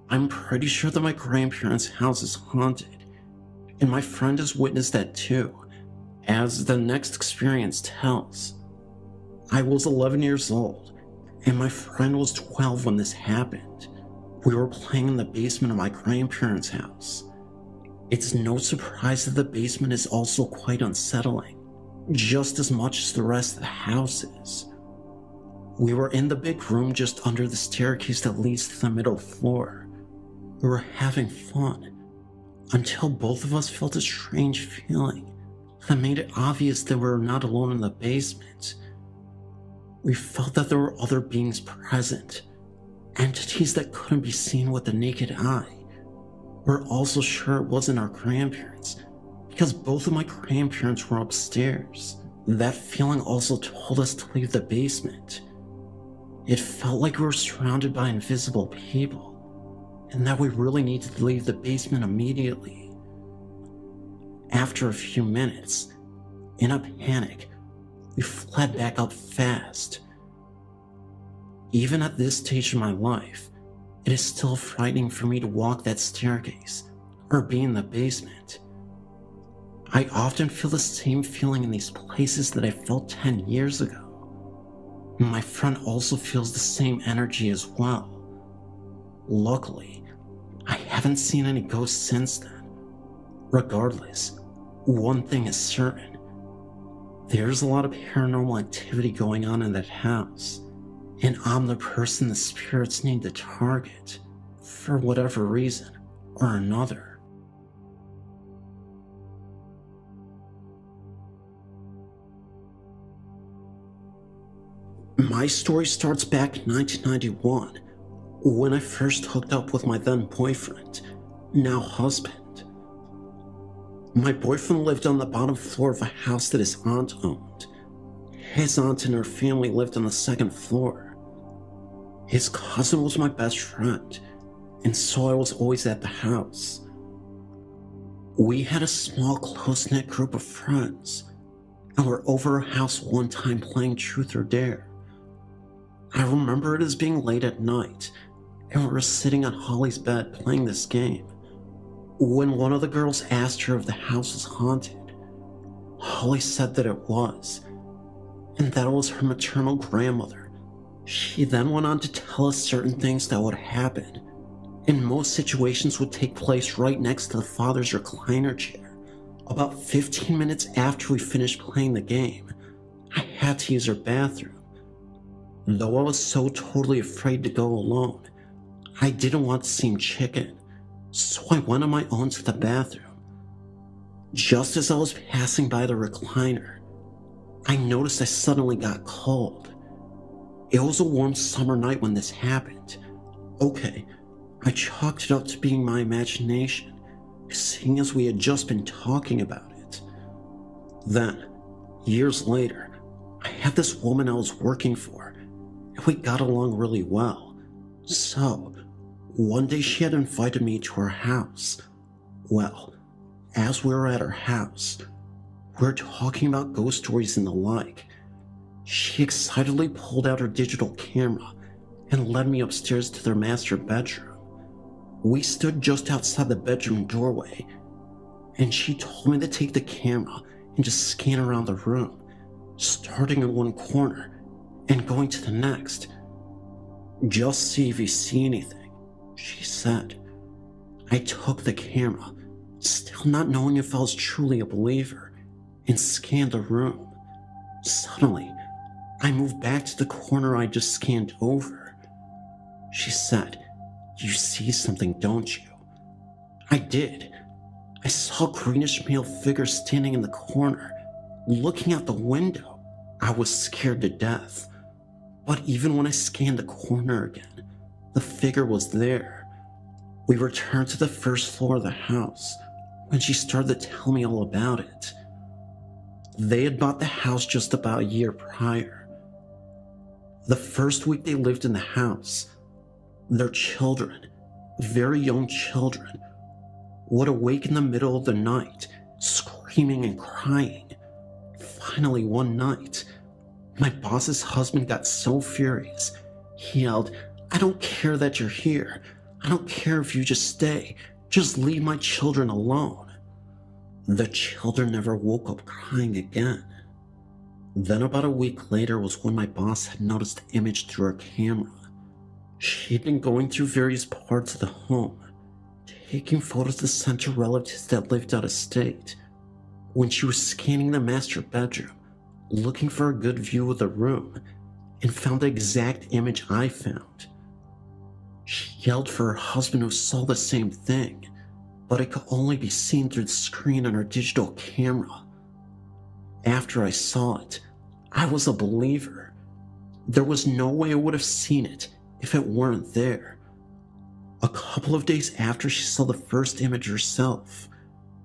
Speaker 2: I'm pretty sure that my grandparents' house is haunted, and my friend has witnessed that too, as the next experience tells. I was 11 years old, and my friend was 12 when this happened. We were playing in the basement of my grandparents' house. It's no surprise that the basement is also quite unsettling, just as much as the rest of the house is. We were in the big room just under the staircase that leads to the middle floor. We were having fun, until both of us felt a strange feeling that made it obvious that we were not alone in the basement. We felt that there were other beings present, entities that couldn't be seen with the naked eye. We're also sure it wasn't our grandparents, because both of my grandparents were upstairs. That feeling also told us to leave the basement. It felt like we were surrounded by invisible people, and that we really needed to leave the basement immediately. After a few minutes, in a panic, we fled back up fast. Even at this stage in my life, it is still frightening for me to walk that staircase or be in the basement. I often feel the same feeling in these places that I felt 10 years ago. My friend also feels the same energy as well. Luckily, I haven't seen any ghosts since then. Regardless, one thing is certain. There's a lot of paranormal activity going on in that house, and I'm the person the spirits need to target, for whatever reason or another. My story starts back in 1991, when I first hooked up with my then boyfriend, now husband. My boyfriend lived on the bottom floor of a house that his aunt owned. His aunt and her family lived on the second floor. His cousin was my best friend, and so I was always at the house. We had a small, close-knit group of friends, and were over our house one time playing Truth or Dare. I remember it as being late at night, and we were sitting on Holly's bed playing this game, when one of the girls asked her if the house was haunted. Holly said that it was, and that it was her maternal grandmother. She then went on to tell us certain things that would happen, and most situations would take place right next to the father's recliner chair. About 15 minutes after we finished playing the game, I had to use her bathroom. Though I was so totally afraid to go alone, I didn't want to seem chicken, so I went on my own to the bathroom. Just as I was passing by the recliner, I noticed I suddenly got cold. It was a warm summer night when this happened. Okay, I chalked it up to being my imagination, seeing as we had just been talking about it. Then, years later, I had this woman I was working for, and we got along really well. So, one day she had invited me to her house. Well, as we were at her house, we were talking about ghost stories and the like. She excitedly pulled out her digital camera and led me upstairs to their master bedroom. We stood just outside the bedroom doorway, and she told me to take the camera and just scan around the room, starting in one corner and going to the next. Just see if you see anything, she said. I took the camera, still not knowing if I was truly a believer, and scanned the room. Suddenly, I moved back to the corner I just scanned over. She said, "You see something, don't you?" I did. I saw a greenish male figure standing in the corner, looking out the window. I was scared to death. But even when I scanned the corner again, the figure was there. We returned to the first floor of the house when she started to tell me all about it. They had bought the house just about a year prior. The first week they lived in the house, their children, very young children, would awake in the middle of the night, screaming and crying. Finally, one night, my boss's husband got so furious, he yelled, "I don't care that you're here. I don't care if you just stay. Just leave my children alone." The children never woke up crying again. Then about a week later was when my boss had noticed the image through her camera. She'd been going through various parts of the home, taking photos to send to relatives that lived out of state. When she was scanning the master bedroom, looking for a good view of the room, and found the exact image I found. She yelled for her husband, who saw the same thing, but it could only be seen through the screen on her digital camera. After I saw it, I was a believer. There was no way I would have seen it if it weren't there. A couple of days after she saw the first image herself,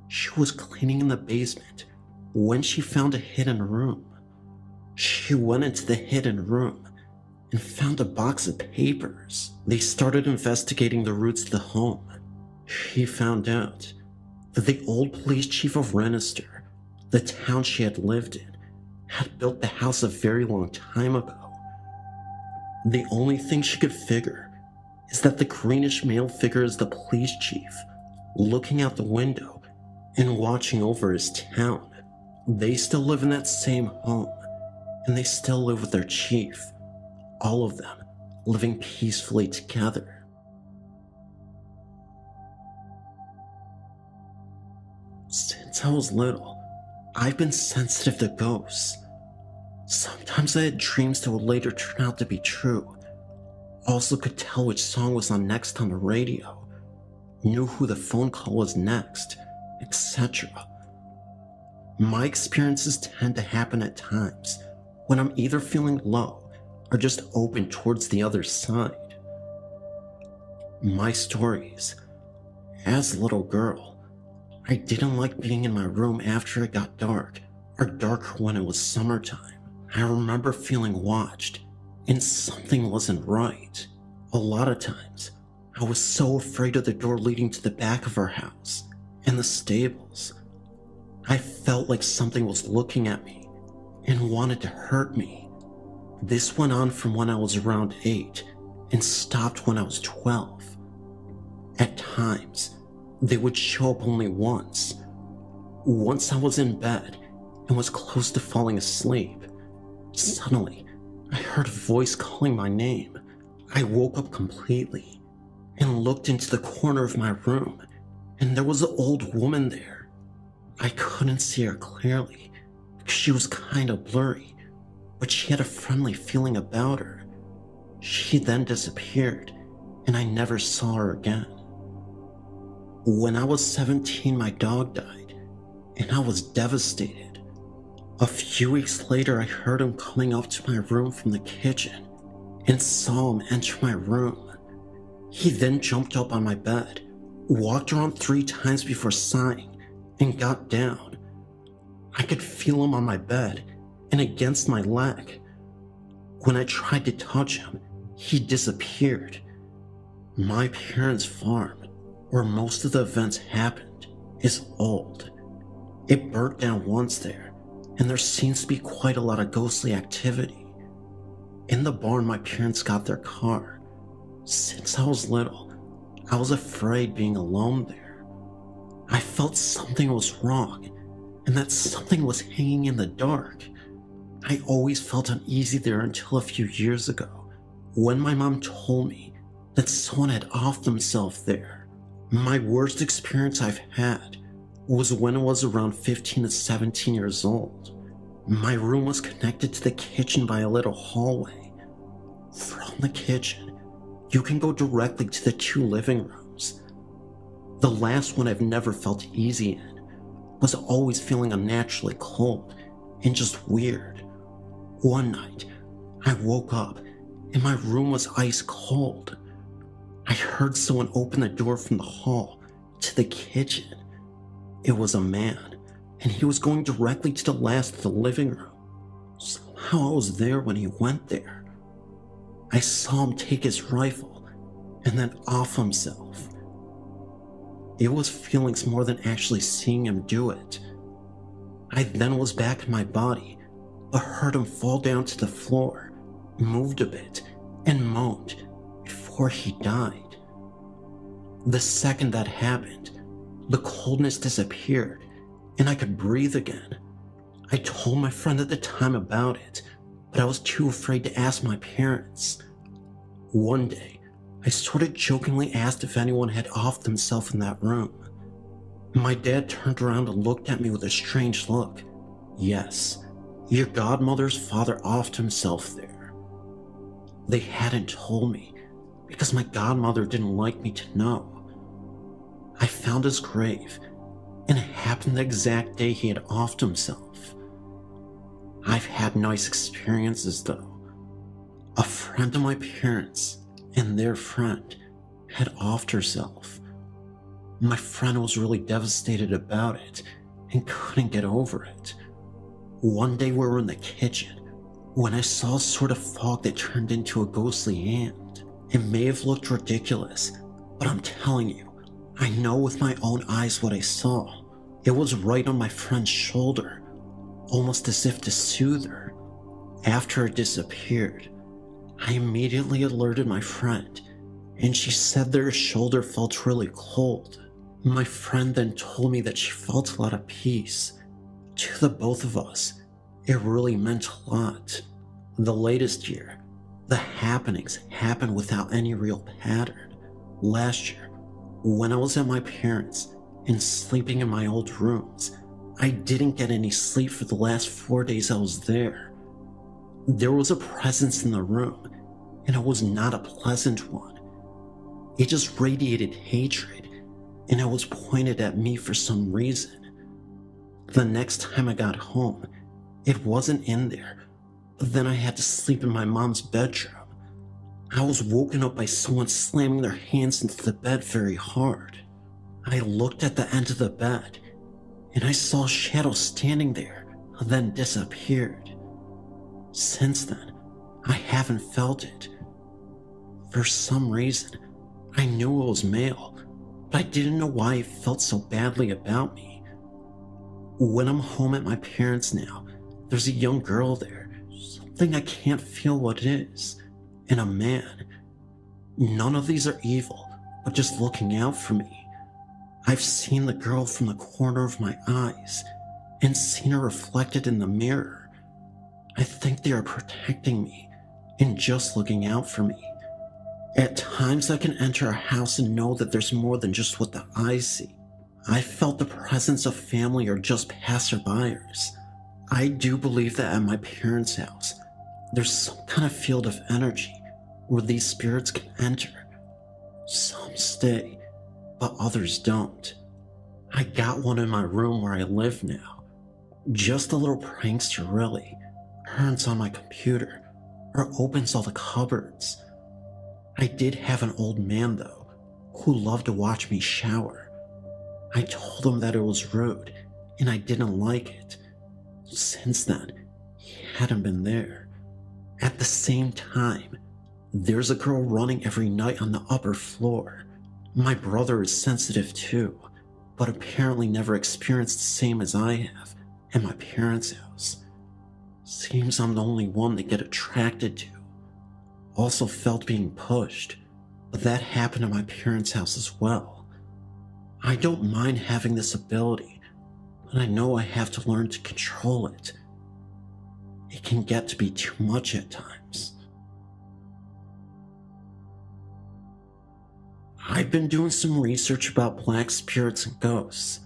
Speaker 2: She was cleaning in the basement when she found a hidden room. She went into the hidden room and found a box of papers. They started investigating the roots of the home. She found out that the old police chief of Renister, the town she had lived in, had built the house a very long time ago. The only thing she could figure is that the greenish male figure is the police chief, looking out the window and watching over his town. They still live in that same home, and they still live with their chief, all of them living peacefully together. Since I was little, I've been sensitive to ghosts. Sometimes I had dreams that would later turn out to be true. Also could tell which song was on next on the radio, knew who the phone call was next, etc. My experiences tend to happen at times when I'm either feeling low or just open towards the other side. My stories. As a little girl, I didn't like being in my room after it got dark, or darker when it was summertime. I remember feeling watched, and something wasn't right. A lot of times, I was so afraid of the door leading to the back of our house and the stables. I felt like something was looking at me and wanted to hurt me. This went on from when I was around 8 and stopped when I was 12. At times, they would show up only once. Once I was in bed and was close to falling asleep. Suddenly, I heard a voice calling my name. I woke up completely and looked into the corner of my room, and there was an old woman there. I couldn't see her clearly because she was kind of blurry, but she had a friendly feeling about her. She then disappeared, and I never saw her again. When I was 17, my dog died, and I was devastated. A few weeks later, I heard him coming up to my room from the kitchen and saw him enter my room. He then jumped up on my bed, walked around 3 times before sighing, and got down. I could feel him on my bed and against my leg. When I tried to touch him, he disappeared. My parents' farm, where most of the events happened, is old. It burnt down once there, and there seems to be quite a lot of ghostly activity. In the barn, my parents got their car. Since I was little, I was afraid being alone there. I felt something was wrong, and that something was hanging in the dark. I always felt uneasy there until a few years ago, when my mom told me that someone had offed themselves there. My worst experience I've had was when I was around 15 to 17 years old. My room was connected to the kitchen by a little hallway. From the kitchen, you can go directly to the 2 living rooms. The last one I've never felt easy in was always feeling unnaturally cold and just weird. One night, I woke up and my room was ice cold. I heard someone open the door from the hall to the kitchen. It was a man, and he was going directly to the last of the living room. Somehow I was there when he went there. I saw him take his rifle and then off himself. It was feelings more than actually seeing him do it. I then was back in my body, but heard him fall down to the floor, moved a bit, and moaned before he died. The second that happened, the coldness disappeared, and I could breathe again. I told my friend at the time about it, but I was too afraid to ask my parents. One day, I sort of jokingly asked if anyone had offed themselves in that room. My dad turned around and looked at me with a strange look. Yes, your godmother's father offed himself there. They hadn't told me because my godmother didn't like me to know. I found his grave, and it happened the exact day he had offed himself. I've had nice experiences though. A friend of my parents and their friend had offed herself. My friend was really devastated about it and couldn't get over it. One day we were in the kitchen when I saw a sort of fog that turned into a ghostly hand. It may have looked ridiculous, but I'm telling you, I know with my own eyes what I saw. It was right on my friend's shoulder, almost as if to soothe her. After it disappeared, I immediately alerted my friend, and she said that her shoulder felt really cold. My friend then told me that she felt a lot of peace. To the both of us, it really meant a lot. The latest year, the happenings happened without any real pattern. Last year, when I was at my parents' and sleeping in my old rooms, I didn't get any sleep for the last 4 days I was there. There was a presence in the room, and it was not a pleasant one. It just radiated hatred, and it was pointed at me for some reason. The next time I got home, it wasn't in there, but then I had to sleep in my mom's bedroom. I was woken up by someone slamming their hands into the bed very hard. I looked at the end of the bed, and I saw a shadow standing there, then disappeared. Since then, I haven't felt it. For some reason, I knew it was male, but I didn't know why it felt so badly about me. When I'm home at my parents' now, there's a young girl there, something I can't feel what it is, and a man. None of these are evil, but just looking out for me. I've seen the girl from the corner of my eyes and seen her reflected in the mirror. I think they are protecting me and just looking out for me. At times I can enter a house and know that there's more than just what the eyes see. I felt the presence of family or just passerbyers. I do believe that at my parents' house, there's some kind of field of energy where these spirits can enter. Some stay, but others don't. I got one in my room where I live now. Just a little prankster, really. Turns on my computer, or opens all the cupboards. I did have an old man, though, who loved to watch me shower. I told him that it was rude, and I didn't like it. Since then, he hadn't been there. At the same time, there's a girl running every night on the upper floor. My brother is sensitive too, but apparently never experienced the same as I have at my parents' house. Seems I'm the only one they get attracted to. Also felt being pushed, but that happened at my parents' house as well. I don't mind having this ability, but I know I have to learn to control it. It can get to be too much at times. I've been doing some research about black spirits and ghosts.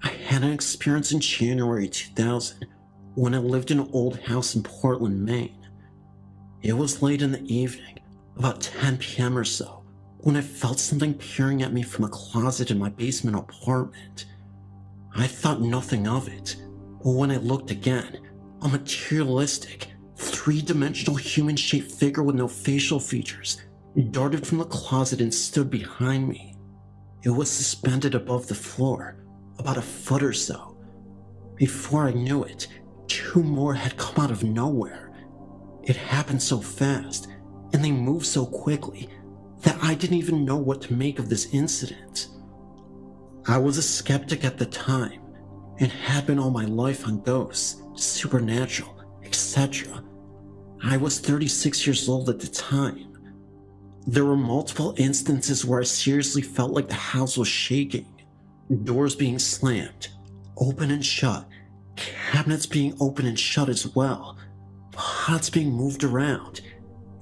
Speaker 2: I had an experience in January 2000 when I lived in an old house in Portland, Maine. It was late in the evening, about 10 p.m. or so, when I felt something peering at me from a closet in my basement apartment. I thought nothing of it, but when I looked again, a materialistic, three-dimensional human-shaped figure with no facial features darted from the closet and stood behind me. It was suspended above the floor, about a foot or so. Before I knew it, two more had come out of nowhere. It happened so fast, and they moved so quickly, that I didn't even know what to make of this incident. I was a skeptic at the time, and had been all my life on ghosts, supernatural, etc. I was 36 years old at the time. There were multiple instances where I seriously felt like the house was shaking. Doors being slammed, open and shut, cabinets being open and shut as well, pots being moved around.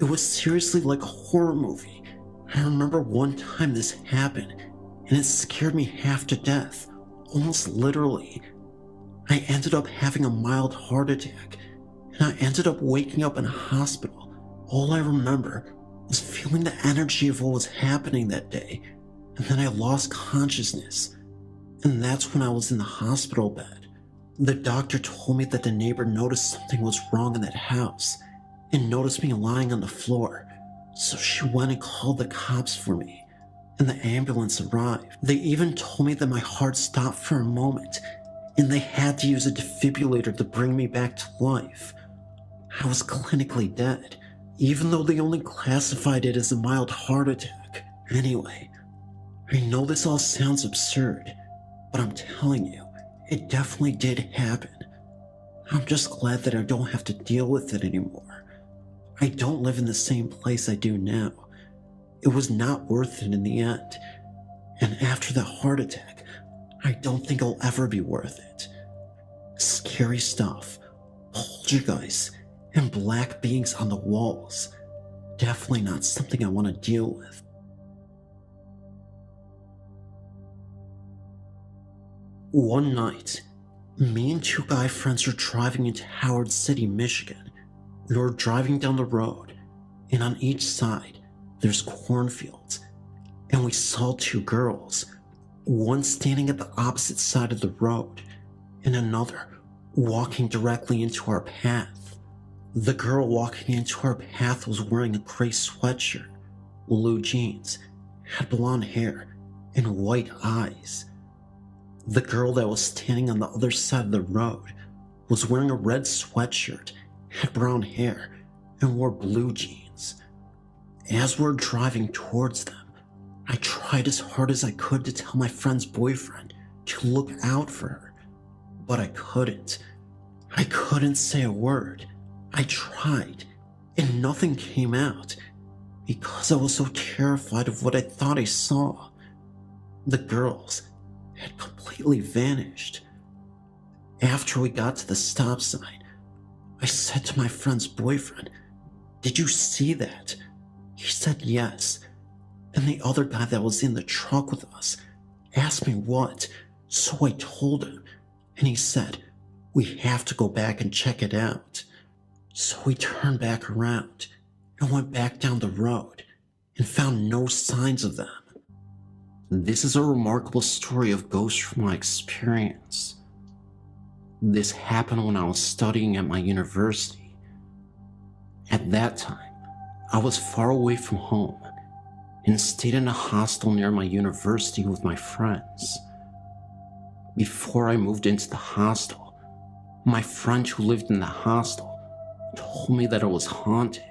Speaker 2: It was seriously like a horror movie. I remember one time this happened, and it scared me half to death, almost literally. I ended up having a mild heart attack, and I ended up waking up in a hospital. All I remember was feeling the energy of what was happening that day, and then I lost consciousness. And that's when I was in the hospital bed. The doctor told me that the neighbor noticed something was wrong in that house, and noticed me lying on the floor, so she went and called the cops for me. and the ambulance arrived. They even told me that my heart stopped for a moment, and they had to use a defibrillator to bring me back to life. I was clinically dead, even though they only classified it as a mild heart attack. Anyway, I know this all sounds absurd, but I'm telling you, it definitely did happen. I'm just glad that I don't have to deal with it anymore. I don't live in the same place I do now. It was not worth it in the end. And after that heart attack, I don't think it'll ever be worth it. Scary stuff, poltergeists, and black beings on the walls. Definitely not something I want to deal with. One night, me and two guy friends were driving into Howard City, Michigan. We were driving down the road, and on each side, there's cornfields, and we saw two girls, one standing at the opposite side of the road, and another walking directly into our path. The girl walking into our path was wearing a gray sweatshirt, blue jeans, had blonde hair, and white eyes. The girl that was standing on the other side of the road was wearing a red sweatshirt, had brown hair, and wore blue jeans. As we're driving towards them, I tried as hard as I could to tell my friend's boyfriend to look out for her, but I couldn't. I couldn't say a word. I tried, and nothing came out because I was so terrified of what I thought I saw. The girls had completely vanished. After we got to the stop sign, I said to my friend's boyfriend, "Did you see that?" He said yes, and the other guy that was in the truck with us asked me what, so I told him, and he said, "We have to go back and check it out." So we turned back around and went back down the road and found no signs of them. This is a remarkable story of ghosts from my experience. This happened when I was studying at my university. At that time, I was far away from home and stayed in a hostel near my university with my friends. Before I moved into the hostel, my friend who lived in the hostel told me that it was haunted.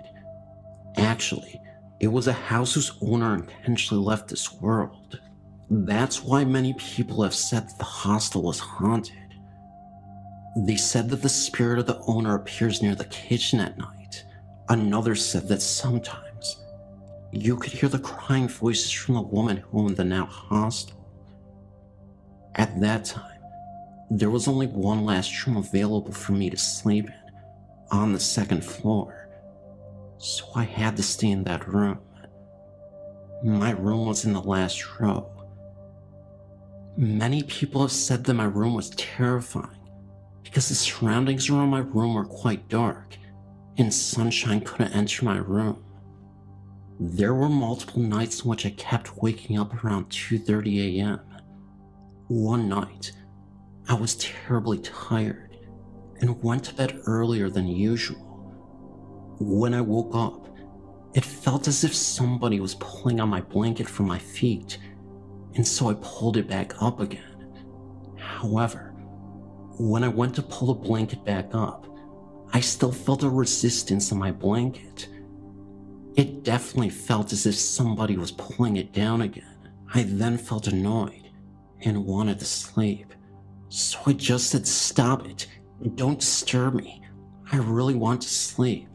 Speaker 2: Actually, it was a house whose owner intentionally left this world. That's why many people have said that the hostel was haunted. They said that the spirit of the owner appears near the kitchen at night. Another said that sometimes you could hear the crying voices from the woman who owned the now hostel. At that time, there was only one last room available for me to sleep in, on the second floor, so I had to stay in that room. My room was in the last row. Many people have said that my room was terrifying because the surroundings around my room were quite dark and sunshine couldn't enter my room. There were multiple nights in which I kept waking up around 2:30 a.m. One night, I was terribly tired and went to bed earlier than usual. When I woke up, it felt as if somebody was pulling on my blanket from my feet, and so I pulled it back up again. However, when I went to pull the blanket back up, I still felt a resistance on my blanket. It definitely felt as if somebody was pulling it down again. I then felt annoyed and wanted to sleep, so I just said, "Stop it. Don't disturb me. I really want to sleep."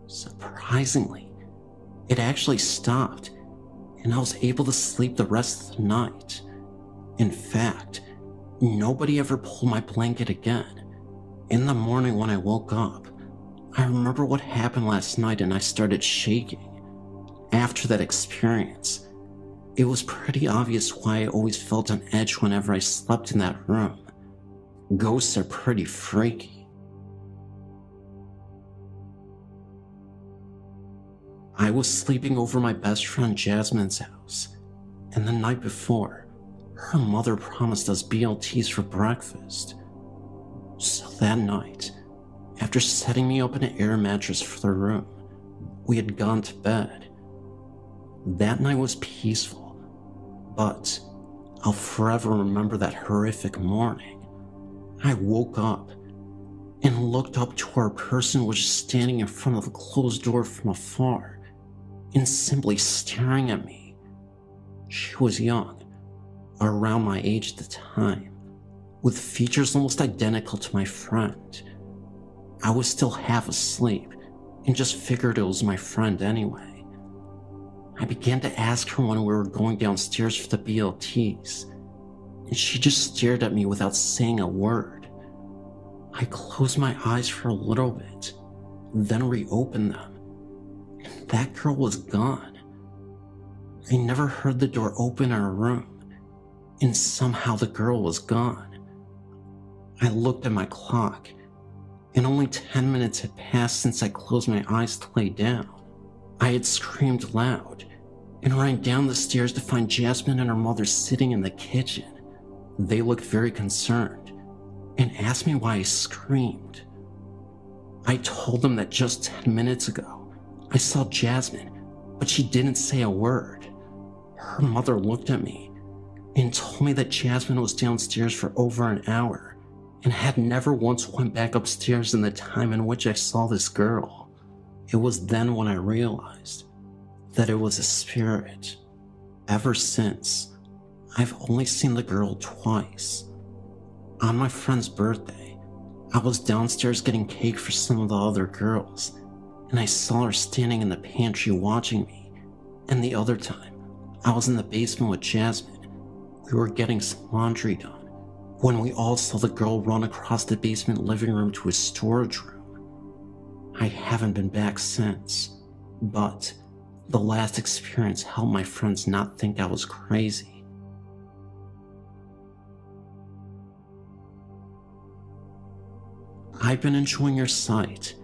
Speaker 2: Surprisingly, it actually stopped, and I was able to sleep the rest of the night. In fact, nobody ever pulled my blanket again. In the morning when I woke up, I remember what happened last night and I started shaking. After that experience, it was pretty obvious why I always felt on edge whenever I slept in that room. Ghosts are pretty freaky. I was sleeping over my best friend Jasmine's house, and the night before, her mother promised us BLTs for breakfast. So that night, after setting me up in an air mattress for the room, we had gone to bed. That night was peaceful, but I'll forever remember that horrific morning. I woke up and looked up to where a person was just standing in front of the closed door from afar and simply staring at me. She was young, around my age at the time, with features almost identical to my friend. I was still half asleep and just figured it was my friend anyway. I began to ask her when we were going downstairs for the BLTs, and she just stared at me without saying a word. I closed my eyes for a little bit, then reopened them, and that girl was gone. I never heard the door open in her room, and somehow the girl was gone. I looked at my clock, and only 10 minutes had passed since I closed my eyes to lay down. I had screamed loud and ran down the stairs to find Jasmine and her mother sitting in the kitchen. They looked very concerned and asked me why I screamed. I told them that just 10 minutes ago I saw Jasmine, but she didn't say a word. Her mother looked at me and told me that Jasmine was downstairs for over an hour and had never once went back upstairs in the time in which I saw this girl. It was then when I realized that it was a spirit. Ever since, I've only seen the girl twice. On my friend's birthday, I was downstairs getting cake for some of the other girls, and I saw her standing in the pantry watching me. And the other time, I was in the basement with Jasmine. We were getting some laundry done when we all saw the girl run across the basement living room to his storage room. I haven't been back since, but the last experience helped my friends not think I was crazy. I've been enjoying your site,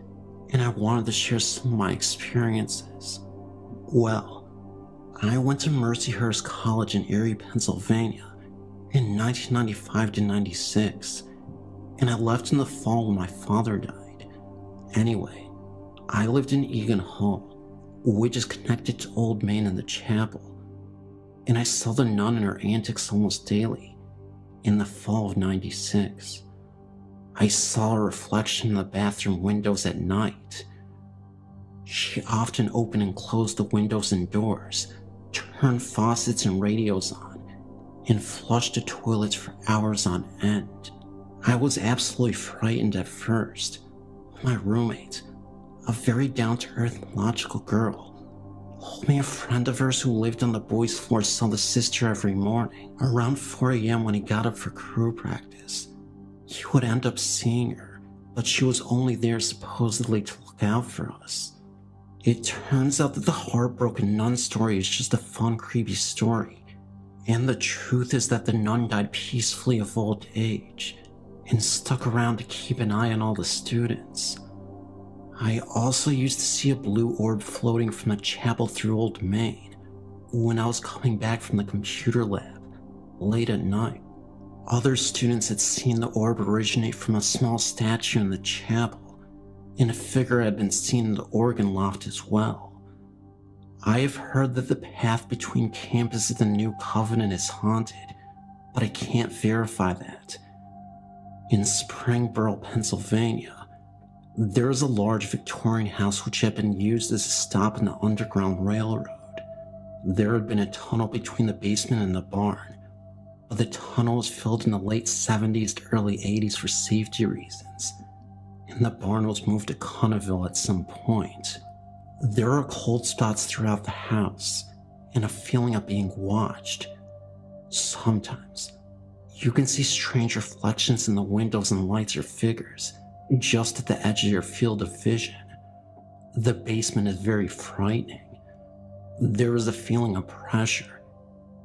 Speaker 2: and I wanted to share some of my experiences. Well, I went to Mercyhurst College in Erie, Pennsylvania in 1995 to 96, and I left in the fall when my father died. Anyway, I lived in Egan Hall, which is connected to Old Main and the chapel, and I saw the nun and her antics almost daily. In the fall of 96, I saw a reflection in the bathroom windows at night. She often opened and closed the windows and doors, turned faucets and radios on, and flushed the toilets for hours on end. I was absolutely frightened at first. My roommate, a very down-to-earth and logical girl, told me a friend of hers who lived on the boys' floor saw the sister every morning, around 4 a.m. when he got up for crew practice. He would end up seeing her, but she was only there supposedly to look out for us. It turns out that the heartbroken nun story is just a fun, creepy story. And the truth is that the nun died peacefully of old age and stuck around to keep an eye on all the students. I also used to see a blue orb floating from the chapel through Old Main when I was coming back from the computer lab late at night. Other students had seen the orb originate from a small statue in the chapel, and a figure had been seen in the organ loft as well. I have heard that the path between campus and the New Covenant is haunted, but I can't verify that. In Springboro, Pennsylvania, there is a large Victorian house which had been used as a stop in the Underground Railroad. There had been a tunnel between the basement and the barn, but the tunnel was filled in the late 70s to early 80s for safety reasons, and the barn was moved to Cunnaville at some point. There are cold spots throughout the house, and a feeling of being watched. Sometimes, you can see strange reflections in the windows and lights or figures, just at the edge of your field of vision. The basement is very frightening. There is a feeling of pressure,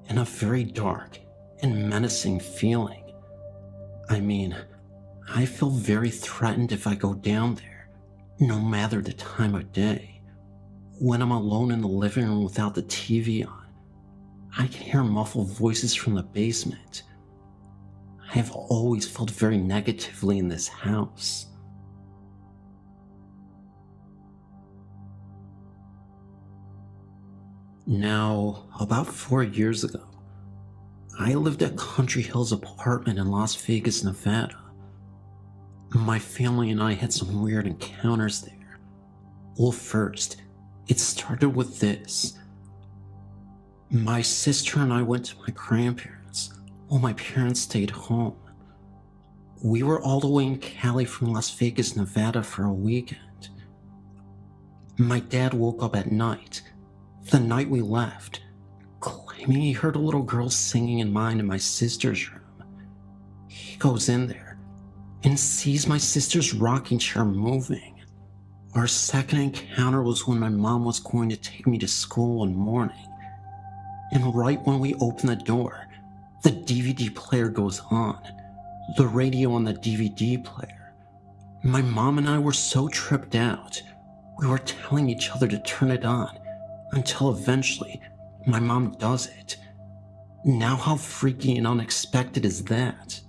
Speaker 2: and a very dark and menacing feeling. I mean, I feel very threatened if I go down there, no matter the time of day. When I'm alone in the living room without the TV on, I can hear muffled voices from the basement. I have always felt very negatively in this house. Now, about 4 years ago, I lived at Country Hills apartment in Las Vegas, Nevada. My family and I had some weird encounters there. Well, first, it started with this. My sister and I went to my grandparents while my parents stayed home. We were all the way in Cali from Las Vegas, Nevada for a weekend. My dad woke up at night, the night we left, claiming he heard a little girl singing in mine and my sister's room. He goes in there and sees my sister's rocking chair moving. Our second encounter was when my mom was going to take me to school one morning. And right when we open the door, the DVD player goes on. The radio on the DVD player. My mom and I were so tripped out, we were telling each other to turn it on, until eventually, my mom does it. Now how freaky and unexpected is that?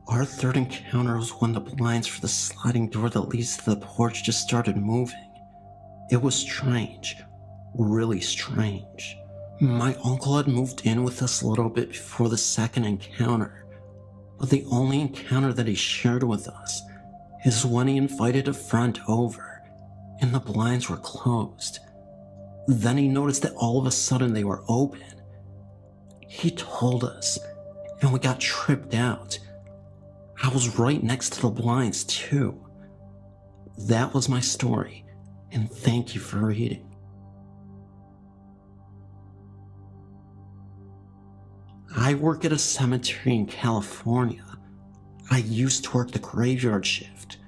Speaker 2: Our third encounter was when the blinds for the sliding door that leads to the porch just started moving. It was strange, really strange. My uncle had moved in with us a little bit before the second encounter, but the only encounter that he shared with us is when he invited a friend over and the blinds were closed. Then he noticed that all of a sudden they were open. He told us, and we got tripped out. I was right next to the blinds too. That was my story, and thank you for reading. I work at a cemetery in California. I used to work the graveyard shift.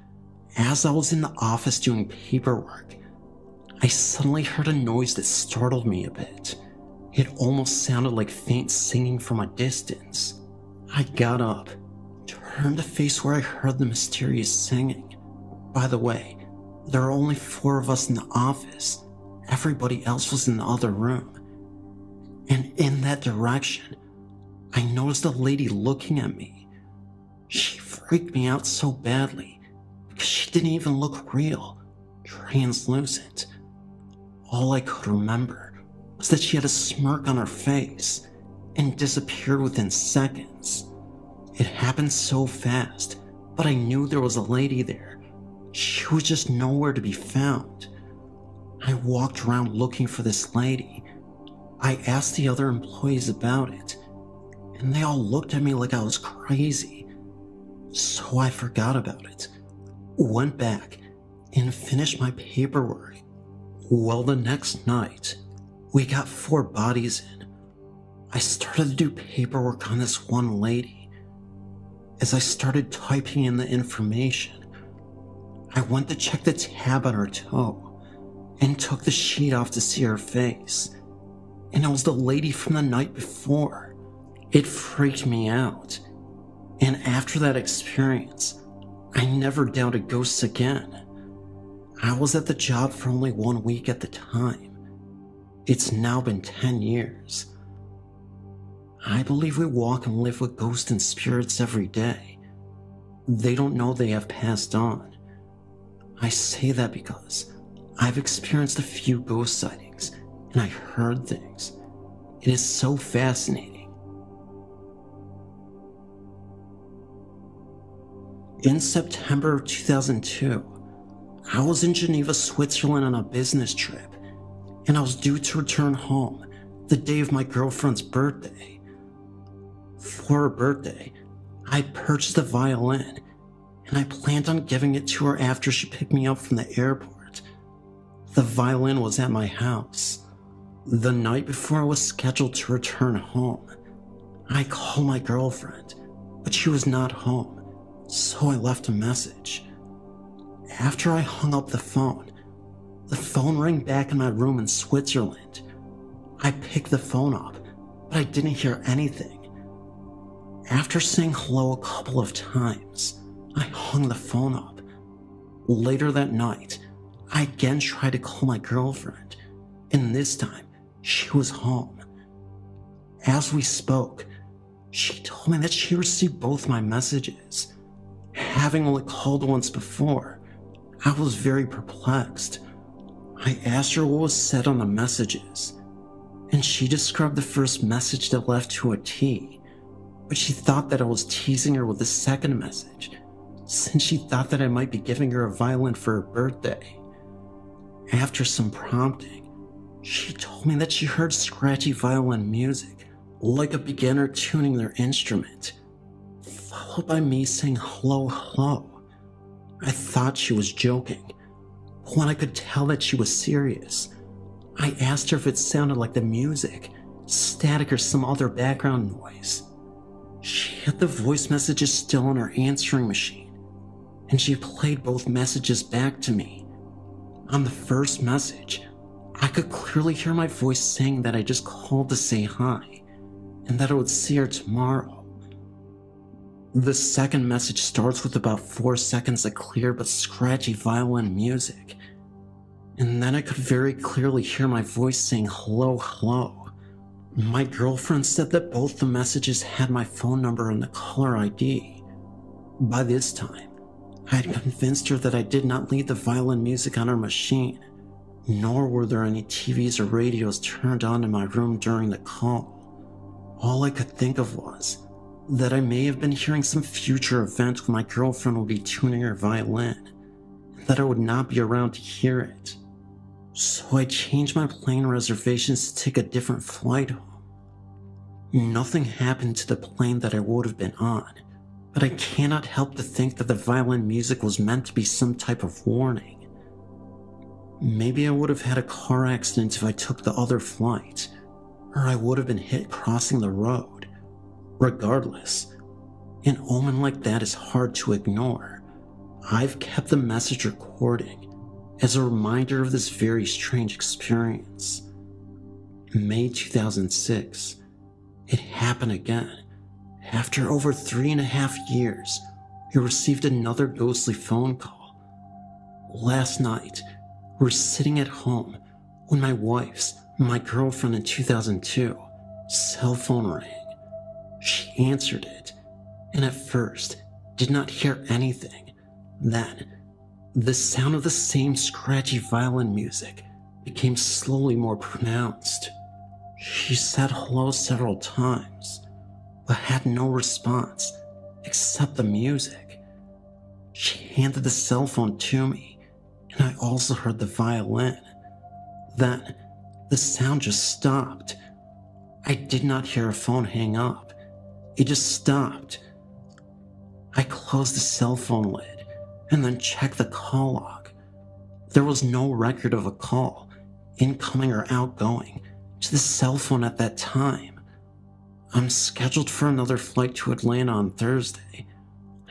Speaker 2: As I was in the office doing paperwork, I suddenly heard a noise that startled me a bit. It almost sounded like faint singing from a distance. I got up, turned to face where I heard the mysterious singing. By the way, there are only 4 of us in the office. Everybody else was in the other room. And in that direction, I noticed a lady looking at me. She freaked me out so badly because she didn't even look real, translucent. All I could remember was that she had a smirk on her face and disappeared within seconds. It happened so fast, but I knew there was a lady there. She was just nowhere to be found. I walked around looking for this lady. I asked the other employees about it, and they all looked at me like I was crazy. So I forgot about it, went back, and finished my paperwork. Well, the next night, we got 4 bodies in. I started to do paperwork on this one lady. As I started typing in the information, I went to check the tab on her toe and took the sheet off to see her face. And it was the lady from the night before. It freaked me out. And after that experience, I never doubted ghosts again. I was at the job for only 1 week at the time. It's now been 10 years. I believe we walk and live with ghosts and spirits every day. They don't know they have passed on. I say that because I've experienced a few ghost sightings and I heard things. It is so fascinating. In September of 2002, I was in Geneva, Switzerland on a business trip, and I was due to return home the day of my girlfriend's birthday. For her birthday, I purchased a violin, and I planned on giving it to her after she picked me up from the airport. The violin was at my house. The night before I was scheduled to return home, I called my girlfriend, but she was not home. So I left a message. After I hung up the phone rang back in my room in Switzerland. I picked the phone up, but I didn't hear anything. After saying hello a couple of times, I hung the phone up. Later that night, I again tried to call my girlfriend, and this time, she was home. As we spoke, she told me that she received both my messages. Having only called once before, I was very perplexed. I asked her what was said on the messages. and she described the first message that left to a T, but she thought that I was teasing her with the second message, since she thought that I might be giving her a violin for her birthday. After some prompting, she told me that she heard scratchy violin music, like a beginner tuning their instrument, followed by me saying hello, hello. I thought she was joking, but when I could tell that she was serious, I asked her if it sounded like the music, static, or some other background noise. She had the voice messages still on her answering machine, and she played both messages back to me. On the first message, I could clearly hear my voice saying that I just called to say hi, and that I would see her tomorrow. The second message starts with about 4 seconds of clear but scratchy violin music, and then I could very clearly hear my voice saying hello, hello. My girlfriend said that both the messages had my phone number and the caller ID. By this time, I had convinced her that I did not leave the violin music on her machine, nor were there any TVs or radios turned on in my room during the call. All I could think of was that I may have been hearing some future event when my girlfriend would be tuning her violin, and that I would not be around to hear it. So I changed my plane reservations to take a different flight home. Nothing happened to the plane that I would have been on, but I cannot help to think that the violin music was meant to be some type of warning. Maybe I would have had a car accident if I took the other flight, or I would have been hit crossing the road. Regardless, an omen like that is hard to ignore. I've kept the message recording as a reminder of this very strange experience. May 2006, it happened again. After over 3.5 years, we received another ghostly phone call. Last night, we were sitting at home when my wife's, my girlfriend in 2002, cell phone rang. She answered it, and at first did not hear anything. Then, the sound of the same scratchy violin music became slowly more pronounced. She said hello several times, but had no response except the music. She handed the cell phone to me, and I also heard the violin. Then, the sound just stopped. I did not hear a phone hang up. It just stopped. I closed the cell phone lid and then checked the call log. There was no record of a call, incoming or outgoing, to the cell phone at that time. I'm scheduled for another flight to Atlanta on Thursday.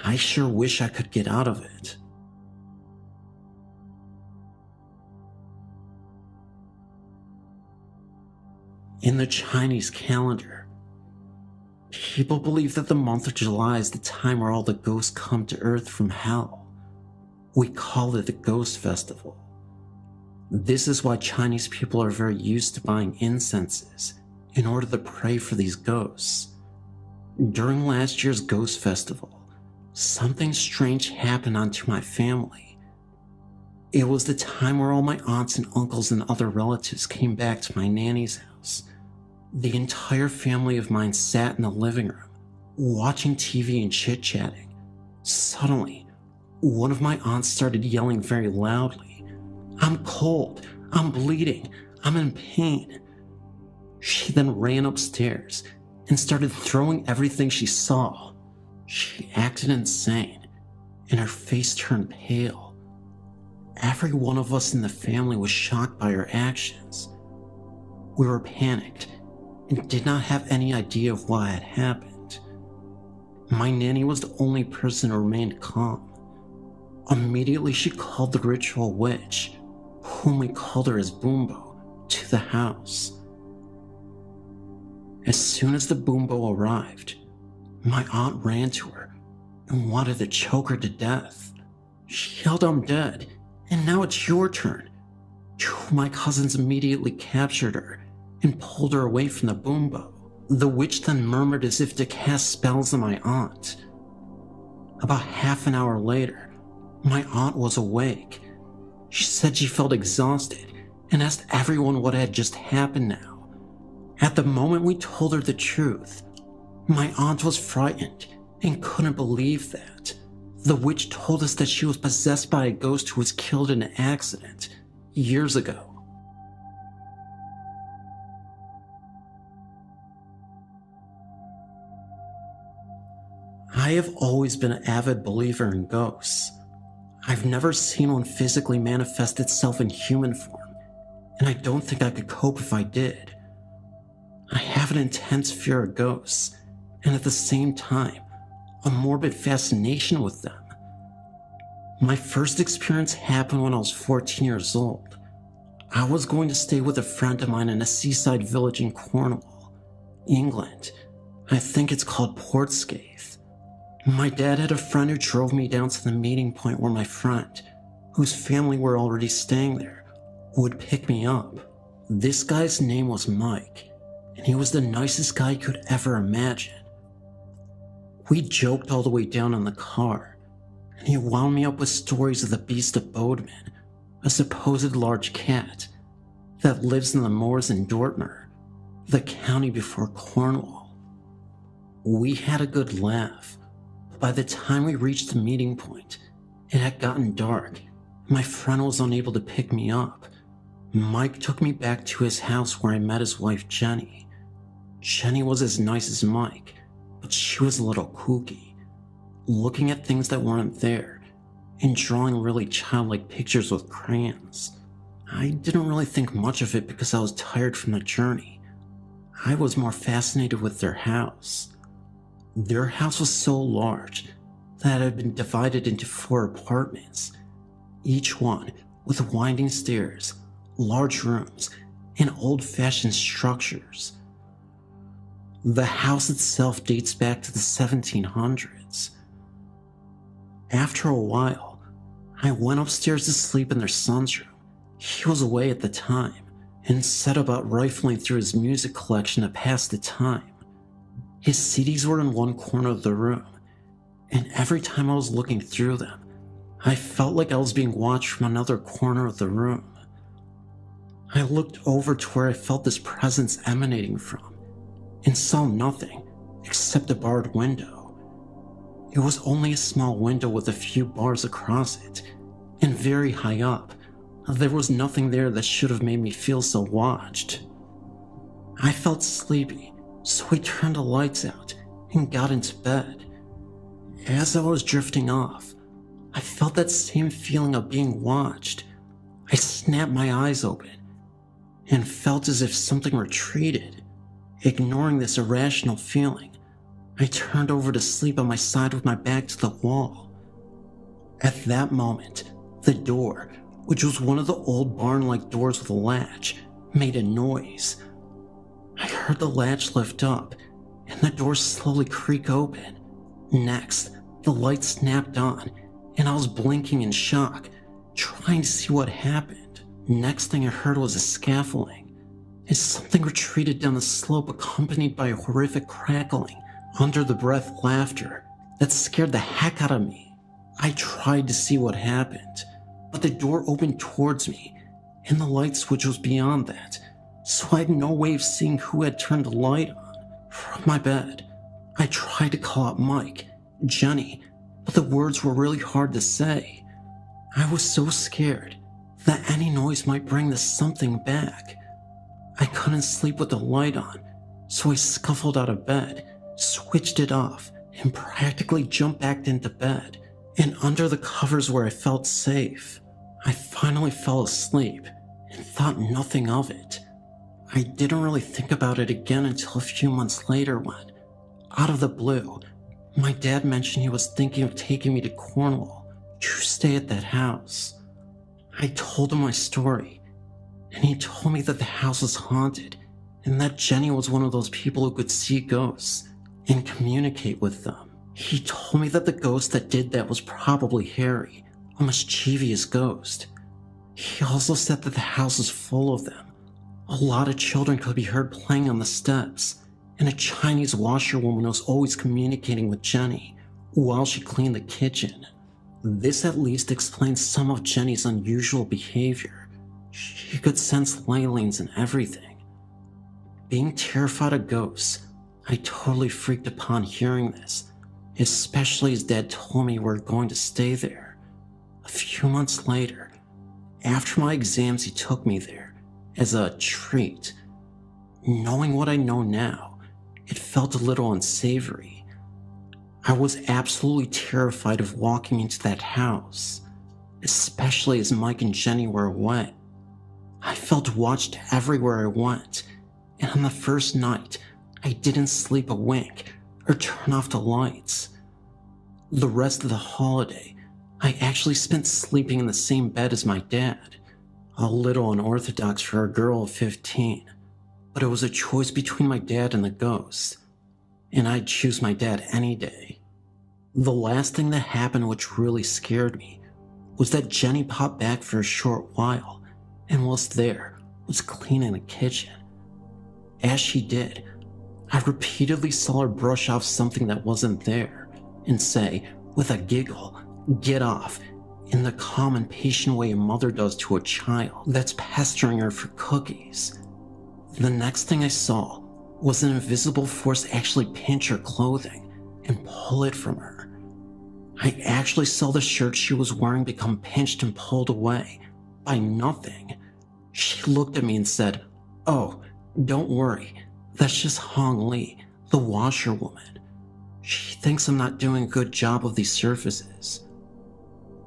Speaker 2: I sure wish I could get out of it. In the Chinese calendar, people believe that the month of July is the time where all the ghosts come to Earth from hell. We call it the Ghost Festival. This is why Chinese people are very used to buying incenses in order to pray for these ghosts. During last year's Ghost Festival, something strange happened onto my family. It was the time where all my aunts and uncles and other relatives came back to my nanny's house. The entire family of mine sat in the living room, watching TV and chit-chatting. Suddenly, one of my aunts started yelling very loudly, "I'm cold, I'm bleeding, I'm in pain." She then ran upstairs and started throwing everything she saw. She acted insane, and her face turned pale. Every one of us in the family was shocked by her actions. We were panicked and did not have any idea of what had happened. My nanny was the only person who remained calm. Immediately she called the ritual witch, whom we called her as Boombo, to the house. As soon as the Boombo arrived, my aunt ran to her and wanted to choke her to death. She yelled, "I'm dead, and now it's your turn." Two of my cousins immediately captured her and pulled her away from the Boombo. The witch then murmured as if to cast spells on my aunt. About half an hour later, my aunt was awake. She said she felt exhausted and asked everyone what had just happened now. At the moment we told her the truth, my aunt was frightened and couldn't believe that. The witch told us that she was possessed by a ghost who was killed in an accident years ago. I have always been an avid believer in ghosts. I've never seen one physically manifest itself in human form, and I don't think I could cope if I did. I have an intense fear of ghosts, and at the same time, a morbid fascination with them. My first experience happened when I was 14 years old. I was going to stay with a friend of mine in a seaside village in Cornwall, England. I think it's called Portscape. My dad had a friend who drove me down to the meeting point where my friend, whose family were already staying there, would pick me up. This guy's name was Mike, and he was the nicest guy you could ever imagine. We joked all the way down in the car, and he wound me up with stories of the Beast of Bodmin, a supposed large cat that lives in the moors in Dortmund, the county before Cornwall. We had a good laugh. By the time we reached the meeting point, it had gotten dark. My friend was unable to pick me up. Mike took me back to his house where I met his wife, Jenny. Jenny was as nice as Mike, but she was a little kooky, looking at things that weren't there and drawing really childlike pictures with crayons. I didn't really think much of it because I was tired from the journey. I was more fascinated with their house. Their house was so large that it had been divided into 4 apartments, each one with winding stairs, large rooms, and old-fashioned structures. The house itself dates back to the 1700s. After a while, I went upstairs to sleep in their son's room. He was away at the time and set about rifling through his music collection to pass the time. His CDs were in one corner of the room, and every time I was looking through them, I felt like I was being watched from another corner of the room. I looked over to where I felt this presence emanating from, and saw nothing except a barred window. It was only a small window with a few bars across it, and very high up. There was nothing there that should have made me feel so watched. I felt sleepy, so I turned the lights out and got into bed. As I was drifting off, I felt that same feeling of being watched. I snapped my eyes open and felt as if something retreated. Ignoring this irrational feeling, I turned over to sleep on my side with my back to the wall. At that moment, the door, which was one of the old barn-like doors with a latch, made a noise. I heard the latch lift up, and the door slowly creak open. Next, the light snapped on, and I was blinking in shock, trying to see what happened. Next thing I heard was a scaffolding, as something retreated down the slope accompanied by a horrific crackling, under-the-breath laughter that scared the heck out of me. I tried to see what happened, but the door opened towards me, and the light switch was beyond that, so I had no way of seeing who had turned the light on. From my bed, I tried to call out Mike, Jenny, but the words were really hard to say. I was so scared that any noise might bring this something back. I couldn't sleep with the light on, so I scuffled out of bed, switched it off, and practically jumped back into bed, and under the covers where I felt safe. I finally fell asleep and thought nothing of it. I didn't really think about it again until a few months later when, out of the blue, my dad mentioned he was thinking of taking me to Cornwall to stay at that house. I told him my story, and he told me that the house was haunted and that Jenny was one of those people who could see ghosts and communicate with them. He told me that the ghost that did that was probably Harry, a mischievous ghost. He also said that the house was full of them. A lot of children could be heard playing on the steps, and a Chinese washerwoman was always communicating with Jenny while she cleaned the kitchen. This at least explains some of Jenny's unusual behavior. She could sense ley lines and everything. Being terrified of ghosts, I totally freaked upon hearing this, especially as Dad told me we were going to stay there. A few months later, after my exams, he took me there as a treat. Knowing what I know now, it felt a little unsavory. I was absolutely terrified of walking into that house, especially as Mike and Jenny were away. I felt watched everywhere I went, and on the first night, I didn't sleep a wink or turn off the lights. The rest of the holiday, I actually spent sleeping in the same bed as my dad. A little unorthodox for a girl of 15, but it was a choice between my dad and the ghost, and I'd choose my dad any day. The last thing that happened which really scared me was that Jenny popped back for a short while and whilst there was cleaning the kitchen. As she did, I repeatedly saw her brush off something that wasn't there and say, with a giggle, "Get off," in the calm and patient way a mother does to a child that's pestering her for cookies. The next thing I saw was an invisible force actually pinch her clothing and pull it from her. I actually saw the shirt she was wearing become pinched and pulled away by nothing. She looked at me and said, "Oh, don't worry, that's just Hong Lee, the washerwoman. She thinks I'm not doing a good job of these surfaces."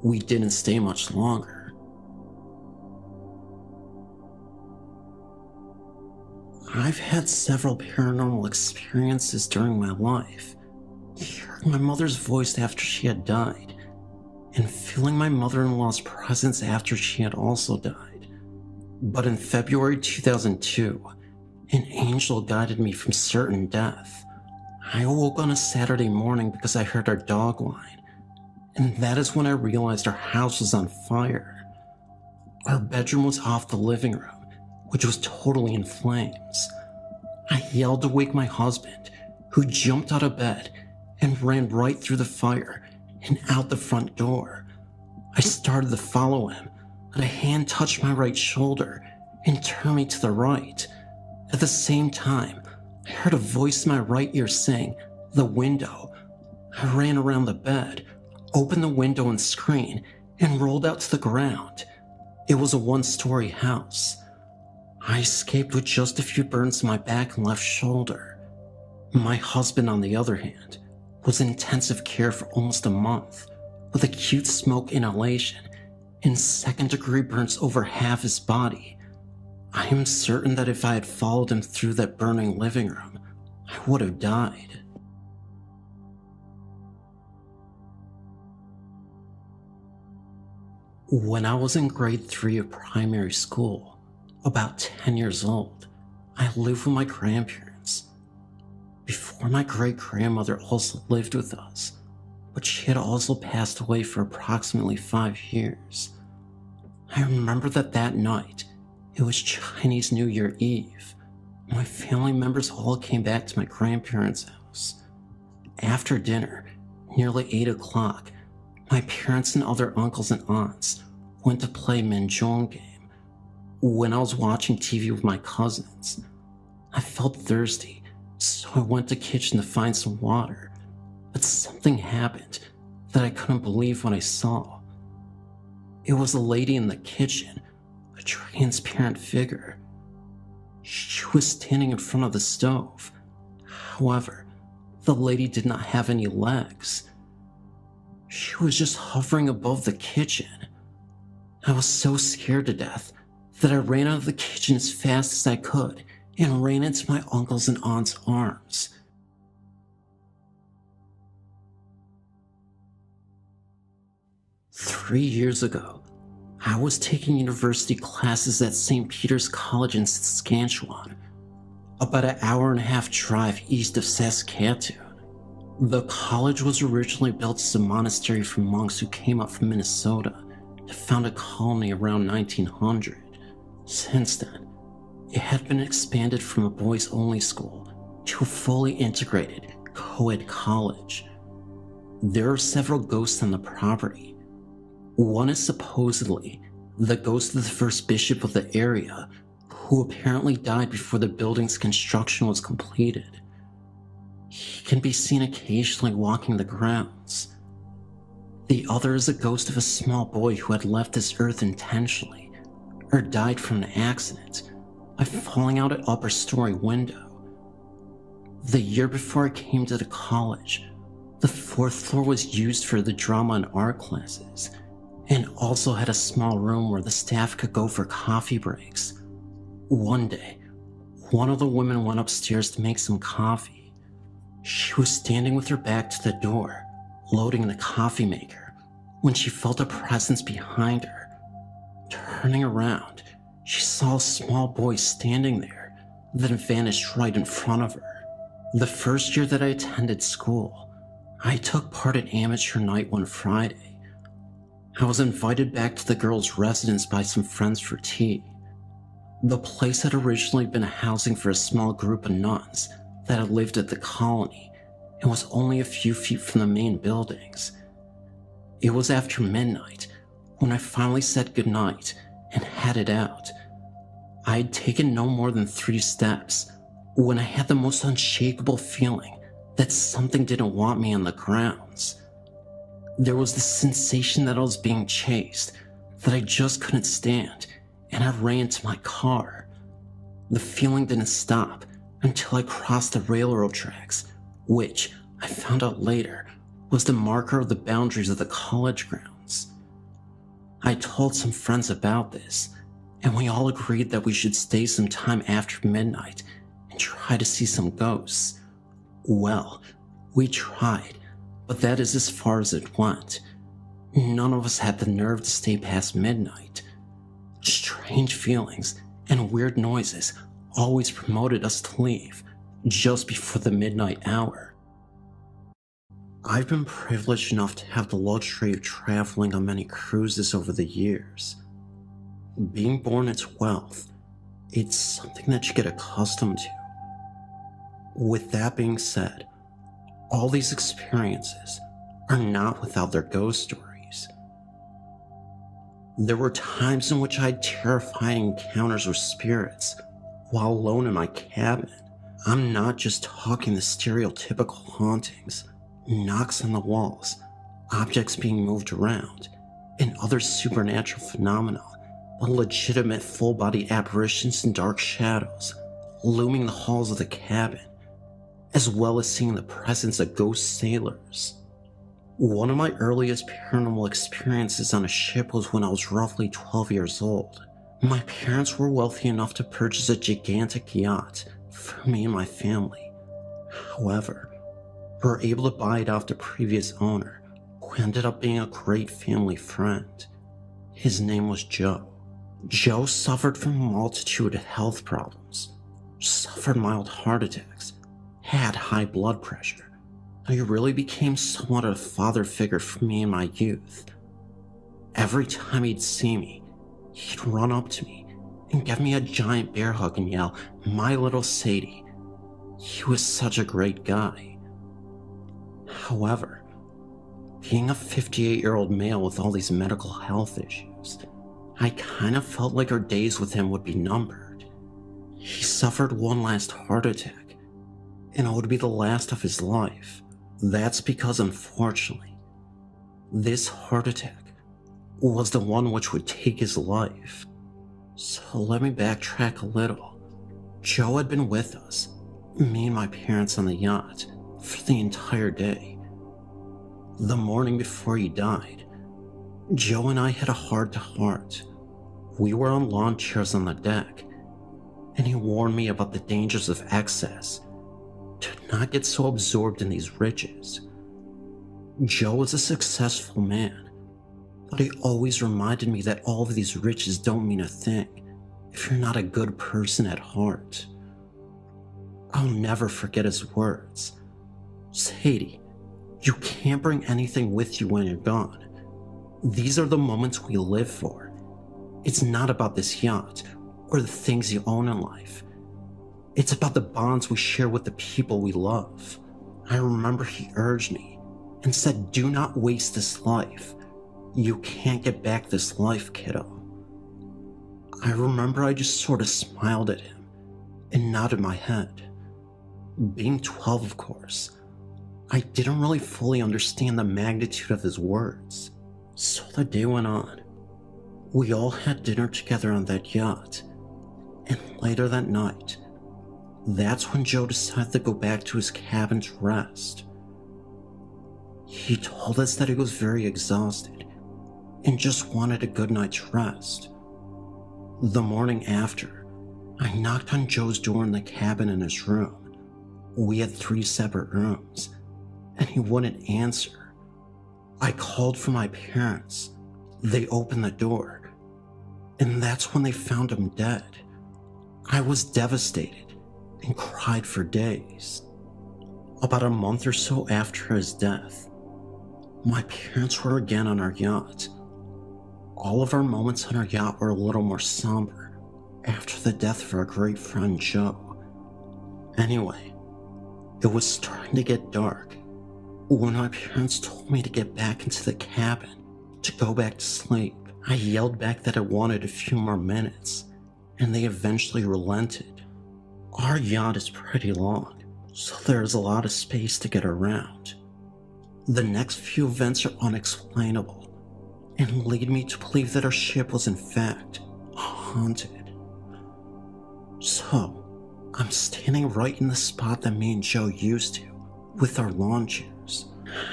Speaker 2: We didn't stay much longer. I've had several paranormal experiences during my life. Hearing my mother's voice after she had died, and feeling my mother-in-law's presence after she had also died. But in February 2002, an angel guided me from certain death. I awoke on a Saturday morning because I heard our dog whine, and that is when I realized our house was on fire. Our bedroom was off the living room, which was totally in flames. I yelled to wake my husband, who jumped out of bed and ran right through the fire and out the front door. I started to follow him, but a hand touched my right shoulder and turned me to the right. At the same time, I heard a voice in my right ear saying, "The window." I ran around the bed, opened the window and screen, and rolled out to the ground. It was a one-story house. I escaped with just a few burns to my back and left shoulder. My husband, on the other hand, was in intensive care for almost a month, with acute smoke inhalation and second-degree burns over half his body. I am certain that if I had followed him through that burning living room, I would have died. When I was in grade 3 of primary school, about 10 years old, I lived with my grandparents. Before, my great-grandmother also lived with us, but she had also passed away for approximately 5 years. I remember that night, it was Chinese New Year Eve. My family members all came back to my grandparents' house. After dinner, nearly 8 o'clock, my parents and other uncles and aunts went to play Mahjong game. When I was watching TV with my cousins, I felt thirsty, so I went to the kitchen to find some water, but something happened that I couldn't believe what I saw. It was a lady in the kitchen, a transparent figure. She was standing in front of the stove. However, the lady did not have any legs. She was just hovering above the kitchen. I was so scared to death that I ran out of the kitchen as fast as I could and ran into my uncle's and aunt's arms. "3 years ago, I was taking university classes at St. Peter's College in Saskatchewan, about an hour-and-a-half drive east of Saskatoon. The college was originally built as a monastery for monks who came up from Minnesota to found a colony around 1900. Since then, it had been expanded from a boys-only school to a fully integrated co-ed college. There are several ghosts on the property. One is supposedly the ghost of the first bishop of the area, who apparently died before the building's construction was completed. He can be seen occasionally walking the grounds. The other is a ghost of a small boy who had left this earth intentionally, or died from an accident by falling out an upper story window. The year before I came to the college, the 4th floor was used for the drama and art classes, and also had a small room where the staff could go for coffee breaks. One day, one of the women went upstairs to make some coffee. She was standing with her back to the door, loading the coffee maker, when she felt a presence behind her. Turning around, she saw a small boy standing there, then vanished right in front of her. The first year that I attended school, I took part at amateur night one Friday. I was invited back to the girls' residence by some friends for tea. The place had originally been housing for a small group of nuns that had lived at the colony and was only a few feet from the main buildings. It was after midnight when I finally said goodnight and headed out. I had taken no more than 3 steps when I had the most unshakable feeling that something didn't want me on the grounds. There was this sensation that I was being chased that I just couldn't stand, and I ran to my car. The feeling didn't stop until I crossed the railroad tracks, which I found out later was the marker of the boundaries of the college grounds. I told some friends about this, and we all agreed that we should stay some time after midnight and try to see some ghosts. Well, we tried, but that is as far as it went. None of us had the nerve to stay past midnight. Strange feelings and weird noises always promoted us to leave just before the midnight hour. I've been privileged enough to have the luxury of traveling on many cruises over the years. Being born at 12, it's something that you get accustomed to. With that being said, all these experiences are not without their ghost stories. There were times in which I had terrifying encounters with spirits while alone in my cabin. I'm not just talking the stereotypical hauntings, knocks on the walls, objects being moved around, and other supernatural phenomena, but legitimate full-body apparitions and dark shadows looming the halls of the cabin, as well as seeing the presence of ghost sailors. One of my earliest paranormal experiences on a ship was when I was roughly 12 years old. My parents were wealthy enough to purchase a gigantic yacht for me and my family. However, we were able to buy it off the previous owner, who ended up being a great family friend. His name was Joe. Joe suffered from a multitude of health problems, suffered mild heart attacks, had high blood pressure. He really became somewhat of a father figure for me in my youth. Every time he'd see me, he'd run up to me and give me a giant bear hug and yell, "My little Sadie." He was such a great guy. However, being a 58-year-old male with all these medical health issues, I kind of felt like our days with him would be numbered. He suffered one last heart attack, and it would be the last of his life. That's because, unfortunately, this heart attack was the one which would take his life. So let me backtrack a little. Joe had been with us, me and my parents on the yacht, for the entire day. The morning before he died, Joe and I had a heart-to-heart. We were on lawn chairs on the deck, and he warned me about the dangers of excess, to not get so absorbed in these riches. Joe was a successful man, but he always reminded me that all of these riches don't mean a thing if you're not a good person at heart. I'll never forget his words. "Sadie, you can't bring anything with you when you're gone. These are the moments we live for. It's not about this yacht or the things you own in life. It's about the bonds we share with the people we love." I remember he urged me and said, "Do not waste this life. You can't get back this life, kiddo." I remember I just sort of smiled at him and nodded my head. Being 12, of course, I didn't really fully understand the magnitude of his words. So the day went on. We all had dinner together on that yacht, and later that night, that's when Joe decided to go back to his cabin to rest. He told us that he was very exhausted and just wanted a good night's rest. The morning after, I knocked on Joe's door in the cabin in his room. We had 3 separate rooms, and he wouldn't answer. I called for my parents. They opened the door, and that's when they found him dead. I was devastated and cried for days. About a month or so after his death, my parents were again on our yacht. All of our moments on our yacht were a little more somber after the death of our great friend Joe. Anyway, it was starting to get dark when my parents told me to get back into the cabin to go back to sleep. I yelled back that I wanted a few more minutes, and they eventually relented. Our yacht is pretty long, so there is a lot of space to get around. The next few events are unexplainable and lead me to believe that our ship was in fact haunted. So, I'm standing right in the spot that me and Joe used to, with our lawn chairs,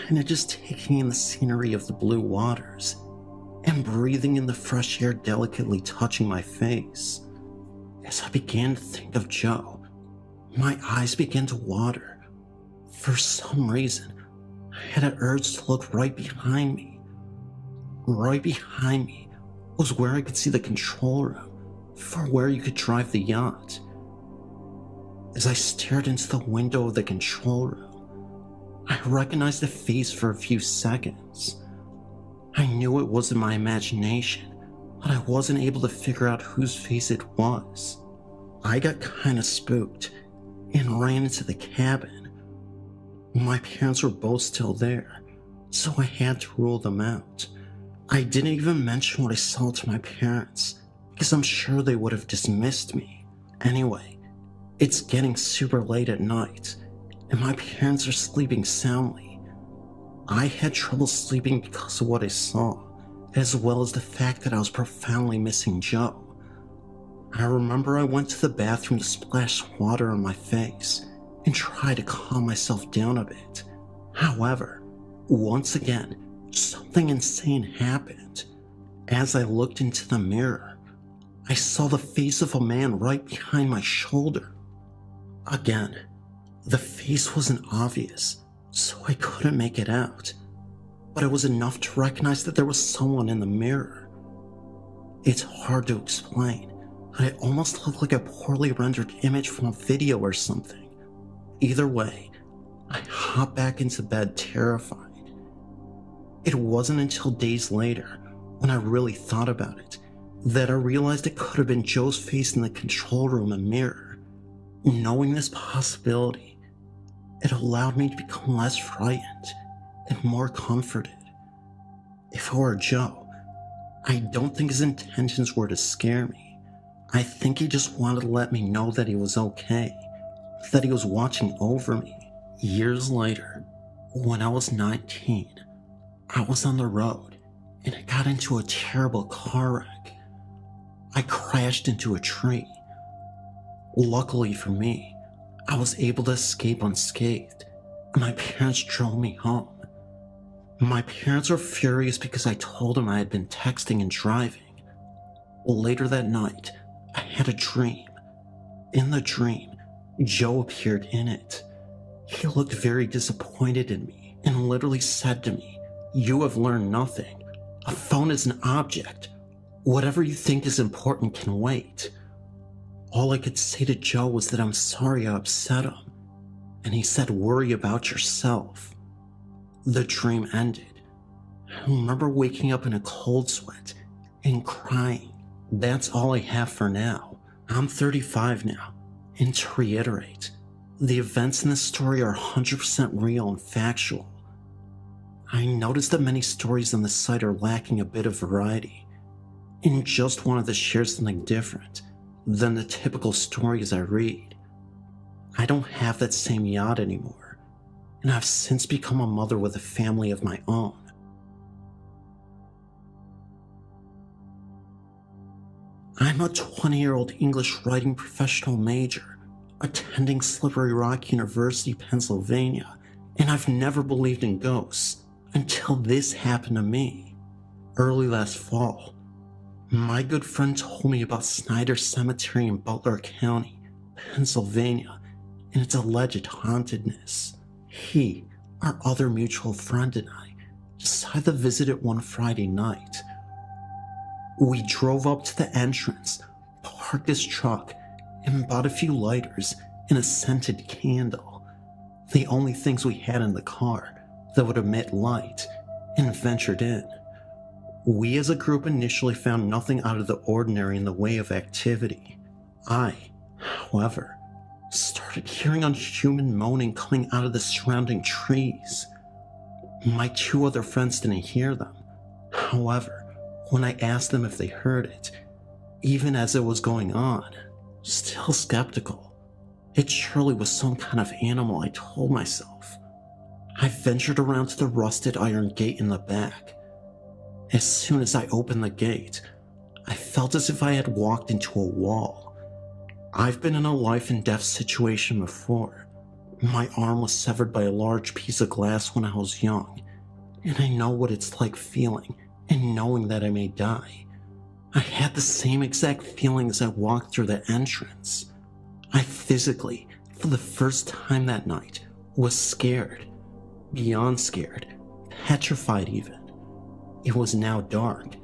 Speaker 2: and I'm just taking in the scenery of the blue waters and breathing in the fresh air delicately touching my face. As I began to think of Joe, my eyes began to water. For some reason, I had an urge to look right behind me. Right behind me was where I could see the control room for where you could drive the yacht. As I stared into the window of the control room, I recognized the face for a few seconds. I knew it wasn't my imagination, but I wasn't able to figure out whose face it was. I got kinda spooked and ran into the cabin. My parents were both still there, so I had to rule them out. I didn't even mention what I saw to my parents, because I'm sure they would have dismissed me. Anyway, it's getting super late at night, and my parents are sleeping soundly. I had trouble sleeping because of what I saw, as well as the fact that I was profoundly missing Joe. I remember I went to the bathroom to splash water on my face and try to calm myself down a bit. However, once again, something insane happened. As I looked into the mirror, I saw the face of a man right behind my shoulder. Again, the face wasn't obvious, so I couldn't make it out, but it was enough to recognize that there was someone in the mirror. It's hard to explain, but it almost looked like a poorly rendered image from a video or something. Either way, I hopped back into bed terrified. It wasn't until days later, when I really thought about it, that I realized it could have been Joe's face in the control room and mirror. Knowing this possibility, it allowed me to become less frightened and more comforted. If it were Joe, I don't think his intentions were to scare me. I think he just wanted to let me know that he was okay, that he was watching over me. Years later, when I was 19, I was on the road and I got into a terrible car wreck. I crashed into a tree. Luckily for me, I was able to escape unscathed, and my parents drove me home. My parents were furious because I told them I had been texting and driving. Later that night, I had a dream. In the dream, Joe appeared in it. He looked very disappointed in me and literally said to me, "You have learned nothing. A phone is an object. Whatever you think is important can wait." All I could say to Joe was that I'm sorry I upset him, and he said, "Worry about yourself." The dream ended. I remember waking up in a cold sweat and crying. That's all I have for now. I'm 35 now, and to reiterate, the events in this story are 100% real and factual. I noticed that many stories on the site are lacking a bit of variety, and just wanted to share something different than the typical stories I read. I don't have that same yacht anymore, and I've since become a mother with a family of my own. I'm a 20-year-old English writing professional major, attending Slippery Rock University, Pennsylvania, and I've never believed in ghosts until this happened to me. Early last fall, my good friend told me about Snyder Cemetery in Butler County, Pennsylvania, and its alleged hauntedness. He, our other mutual friend, and I decided to visit it one Friday night. We drove up to the entrance, parked his truck, and bought a few lighters and a scented candle, the only things we had in the car that would emit light, and ventured in. We as a group initially found nothing out of the ordinary in the way of activity. I, however, started hearing unhuman moaning coming out of the surrounding trees. My two other friends didn't hear them. However, when I asked them if they heard it, even as it was going on, still skeptical, it surely was some kind of animal, I told myself. I ventured around to the rusted iron gate in the back. As soon as I opened the gate, I felt as if I had walked into a wall. I've been in a life and death situation before. My arm was severed by a large piece of glass when I was young, and I know what it's like feeling and knowing that I may die. I had the same exact feeling as I walked through the entrance. I physically, for the first time that night, was scared. Beyond scared, petrified even. It was now dark.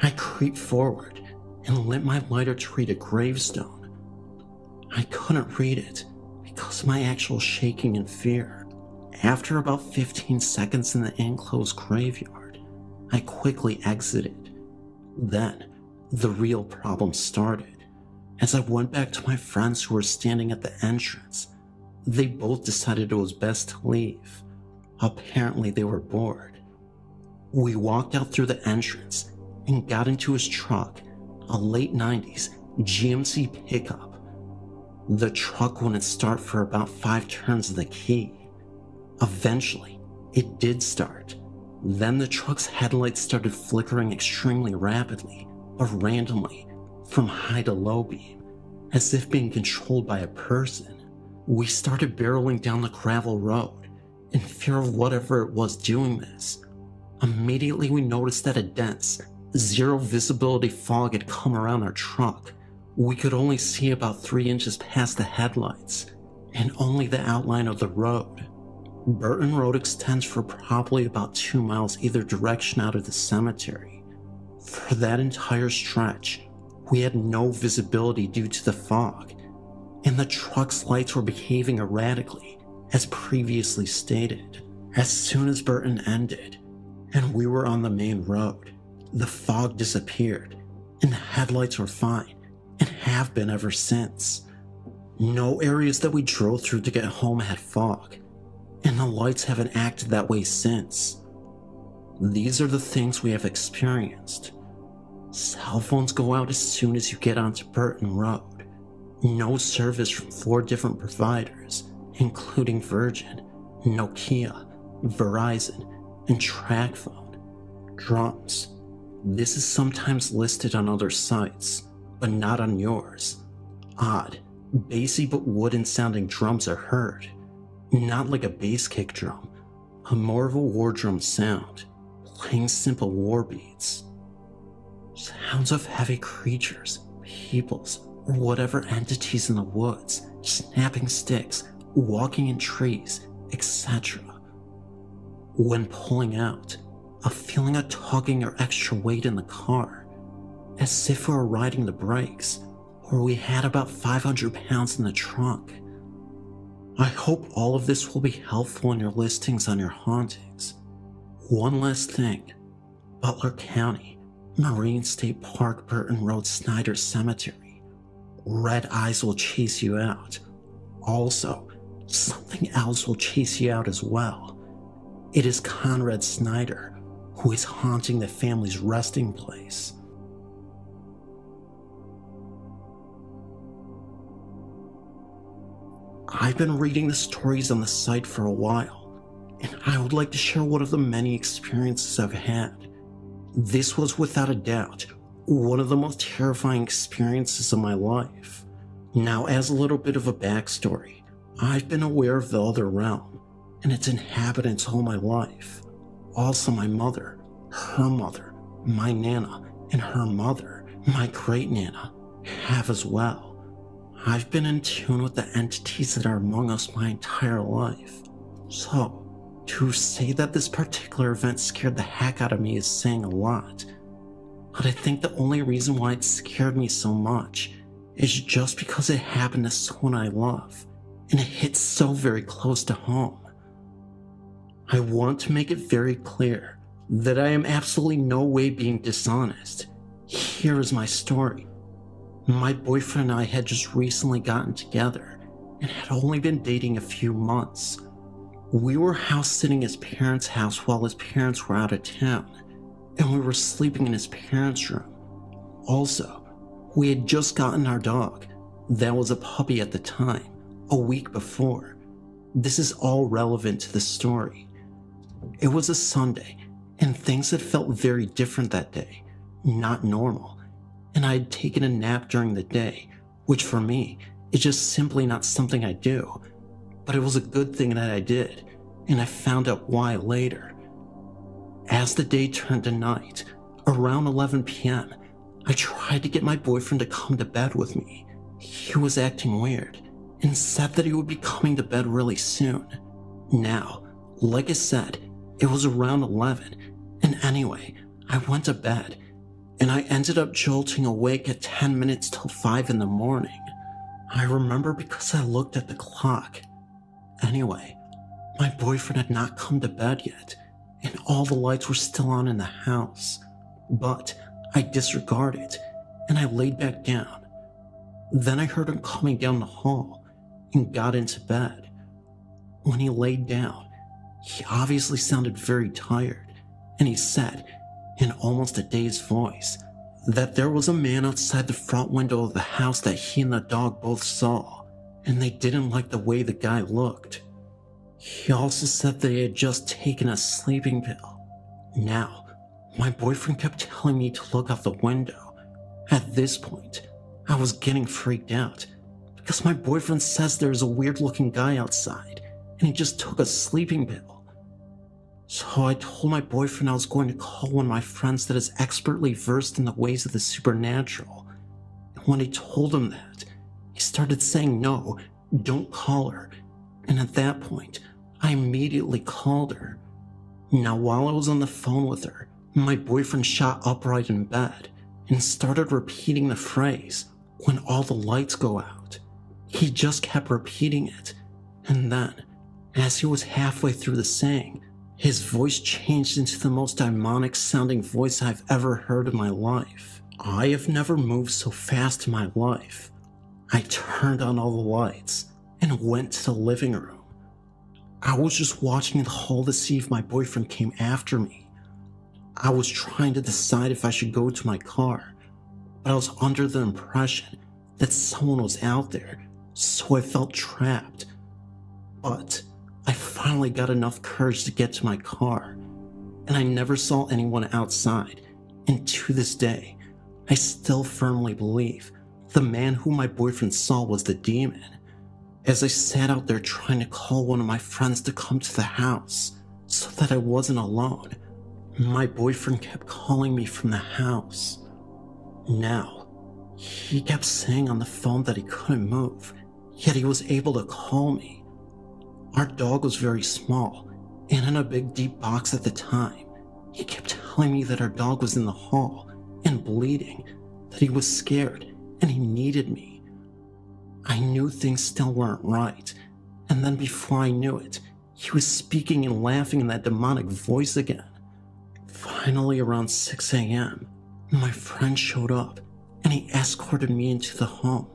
Speaker 2: I creeped forward and lit my lighter to read a gravestone. I couldn't read it because of my actual shaking and fear. After about 15 seconds in the enclosed graveyard, I quickly exited. Then, the real problem started. As I went back to my friends who were standing at the entrance, they both decided it was best to leave. Apparently they were bored. We walked out through the entrance and got into his truck, a late 90s GMC pickup. The truck wouldn't start for about 5 turns of the key. Eventually, it did start. Then the truck's headlights started flickering extremely rapidly, but randomly, from high to low beam, as if being controlled by a person. We started barreling down the gravel road, in fear of whatever it was doing this. Immediately we noticed that a dense, zero visibility fog had come around our truck. We could only see about 3 inches past the headlights, and only the outline of the road. Burton Road extends for probably about 2 miles either direction out of the cemetery. For that entire stretch, we had no visibility due to the fog, and the truck's lights were behaving erratically, as previously stated. As soon as Burton ended, and we were on the main road, the fog disappeared, and the headlights were fine, and have been ever since. No areas that we drove through to get home had fog, and the lights haven't acted that way since. These are the things we have experienced. Cell phones go out as soon as you get onto Burton Road. No service from 4 different providers, including Virgin, Nokia, Verizon, and TracFone. Drums. This is sometimes listed on other sites, but not on yours. Odd, bassy but wooden sounding drums are heard. Not like a bass kick drum, but more of a war drum sound, playing simple war beats. Sounds of heavy creatures, peoples, or whatever entities in the woods, snapping sticks, walking in trees, etc. When pulling out, a feeling of tugging or extra weight in the car, as if we were riding the brakes, or we had about 500 pounds in the trunk. I hope all of this will be helpful in your listings on your hauntings. One last thing. Butler County, Marine State Park, Burton Road, Snyder Cemetery. Red eyes will chase you out. Also, something else will chase you out as well. It is Conrad Snyder, who is haunting the family's resting place.
Speaker 5: I've been reading the stories on the site for a while, and I would like to share one of the many experiences I've had. This was without a doubt one of the most terrifying experiences of my life. Now, as a little bit of a backstory, I've been aware of the other realm and its inhabitants all my life. Also my mother, her mother, my Nana, and her mother, my great Nana, have as well. I've been in tune with the entities that are among us my entire life. So, to say that this particular event scared the heck out of me is saying a lot. But I think the only reason why it scared me so much is just because it happened to someone I love, and it hits so very close to home. I want to make it very clear that I am absolutely no way being dishonest. Here is my story. My boyfriend and I had just recently gotten together and had only been dating a few months. We were house sitting at his parents' house while his parents were out of town, and we were sleeping in his parents' room. Also, we had just gotten our dog. That was a puppy at the time, a week before. This is all relevant to the story. It was a Sunday, and things had felt very different that day, not normal. And I had taken a nap during the day, which for me is just simply not something I do. But it was a good thing that I did, and I found out why later. As the day turned to night, around 11 p.m., I tried to get my boyfriend to come to bed with me. He was acting weird, and said that he would be coming to bed really soon. Now, like I said, it was around 11, and anyway, I went to bed, and I ended up jolting awake at 10 minutes till 5 in the morning. I remember because I looked at the clock. Anyway, my boyfriend had not come to bed yet, and all the lights were still on in the house. But I disregarded, and I laid back down. Then I heard him coming down the hall, and got into bed. When he laid down, he obviously sounded very tired, and he said, in almost a dazed voice, that there was a man outside the front window of the house that he and the dog both saw, and they didn't like the way the guy looked. He also said that he had just taken a sleeping pill. Now, my boyfriend kept telling me to look out the window. At this point, I was getting freaked out, because my boyfriend says there's a weird looking guy outside, and he just took a sleeping pill. So I told my boyfriend I was going to call one of my friends that is expertly versed in the ways of the supernatural. And when I told him that, he started saying, "No, don't call her." And at that point, I immediately called her. Now, while I was on the phone with her, my boyfriend shot upright in bed and started repeating the phrase, "When all the lights go out." He just kept repeating it. And then, as he was halfway through the saying, his voice changed into the most demonic sounding voice I've ever heard in my life. I have never moved so fast in my life. I turned on all the lights and went to the living room. I was just watching the hall to see if my boyfriend came after me. I was trying to decide if I should go to my car, but I was under the impression that someone was out there, so I felt trapped. But I finally got enough courage to get to my car, and I never saw anyone outside, and to this day, I still firmly believe the man who my boyfriend saw was the demon. As I sat out there trying to call one of my friends to come to the house so that I wasn't alone, my boyfriend kept calling me from the house. Now, he kept saying on the phone that he couldn't move, yet he was able to call me. Our dog was very small, and in a big deep box at the time. He kept telling me that our dog was in the hall, and bleeding, that he was scared, and he needed me. I knew things still weren't right, and then before I knew it, he was speaking and laughing in that demonic voice again. Finally, around 6 a.m., my friend showed up, and he escorted me into the home.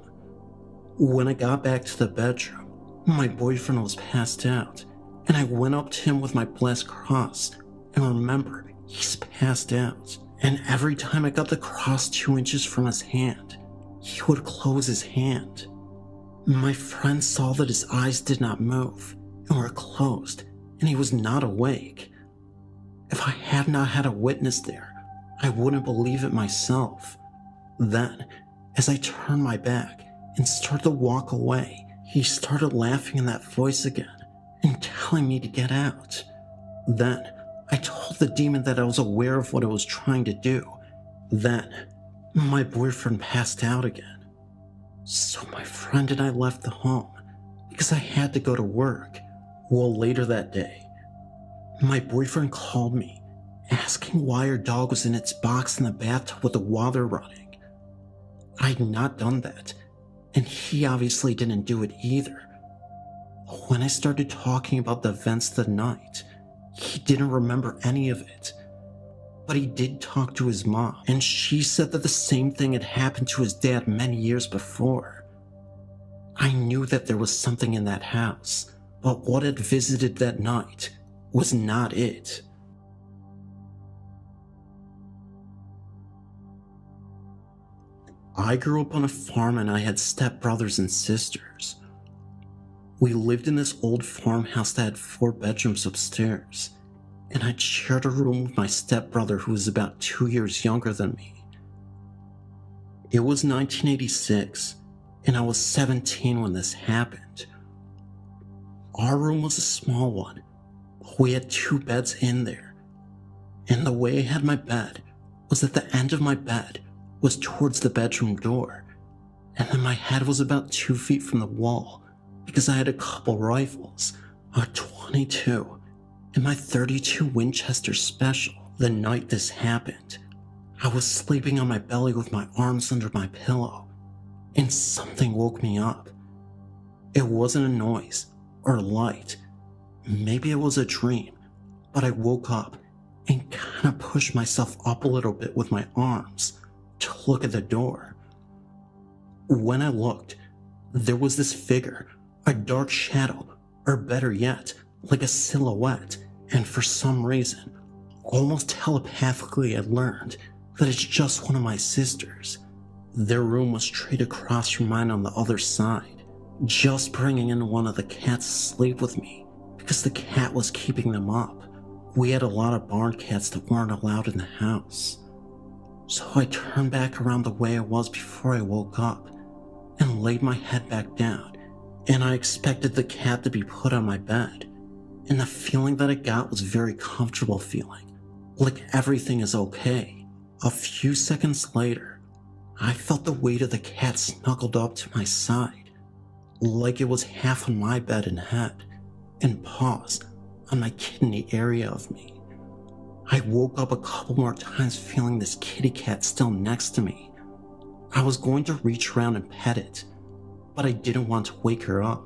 Speaker 5: When I got back to the bedroom, my boyfriend was passed out, and I went up to him with my blessed cross, and remember, he's passed out. And every time I got the cross 2 inches from his hand, he would close his hand.
Speaker 2: My friend saw that his eyes did not move and were closed, and he was not awake. If I had not had a witness there, I wouldn't believe it myself. Then, as I turned my back and started to walk away, he started laughing in that voice again and telling me to get out. Then, I told the demon that I was aware of what it was trying to do. Then, my boyfriend passed out again. So my friend and I left the home because I had to go to work. Well, later that day, my boyfriend called me asking why our dog was in its box in the bathtub with the water running. I had not done that, and he obviously didn't do it either. When I started talking about the events of the night, he didn't remember any of it. But he did talk to his mom, and she said that the same thing had happened to his dad many years before. I knew that there was something in that house, but what had visited that night was not it. I grew up on a farm and I had stepbrothers and sisters. We lived in this old farmhouse that had 4 bedrooms upstairs, and I'd shared a room with my stepbrother who was about 2 years younger than me. It was 1986, and I was 17 when this happened. Our room was a small one, but we had 2 beds in there, and the way I had my bed was that the end of my bed was towards the bedroom door, and then my head was about 2 feet from the wall because I had a couple rifles, a .22 and my .32 Winchester Special. The night this happened, I was sleeping on my belly with my arms under my pillow, and something woke me up. It wasn't a noise or light. Maybe it was a dream, but I woke up and kind of pushed myself up a little bit with my arms to look at the door. When I looked, there was this figure, a dark shadow, or better yet, like a silhouette, and for some reason, almost telepathically I learned that it's just one of my sisters. Their room was straight across from mine on the other side, just bringing in one of the cats to sleep with me because the cat was keeping them up. We had a lot of barn cats that weren't allowed in the house. So I turned back around the way I was before I woke up and laid my head back down, and I expected the cat to be put on my bed, and the feeling that I got was a very comfortable feeling, like everything is okay. A few seconds later, I felt the weight of the cat snuggled up to my side, like it was half on my bed and head, and paws on my kidney area of me. I woke up a couple more times feeling this kitty cat still next to me. I was going to reach around and pet it, but I didn't want to wake her up.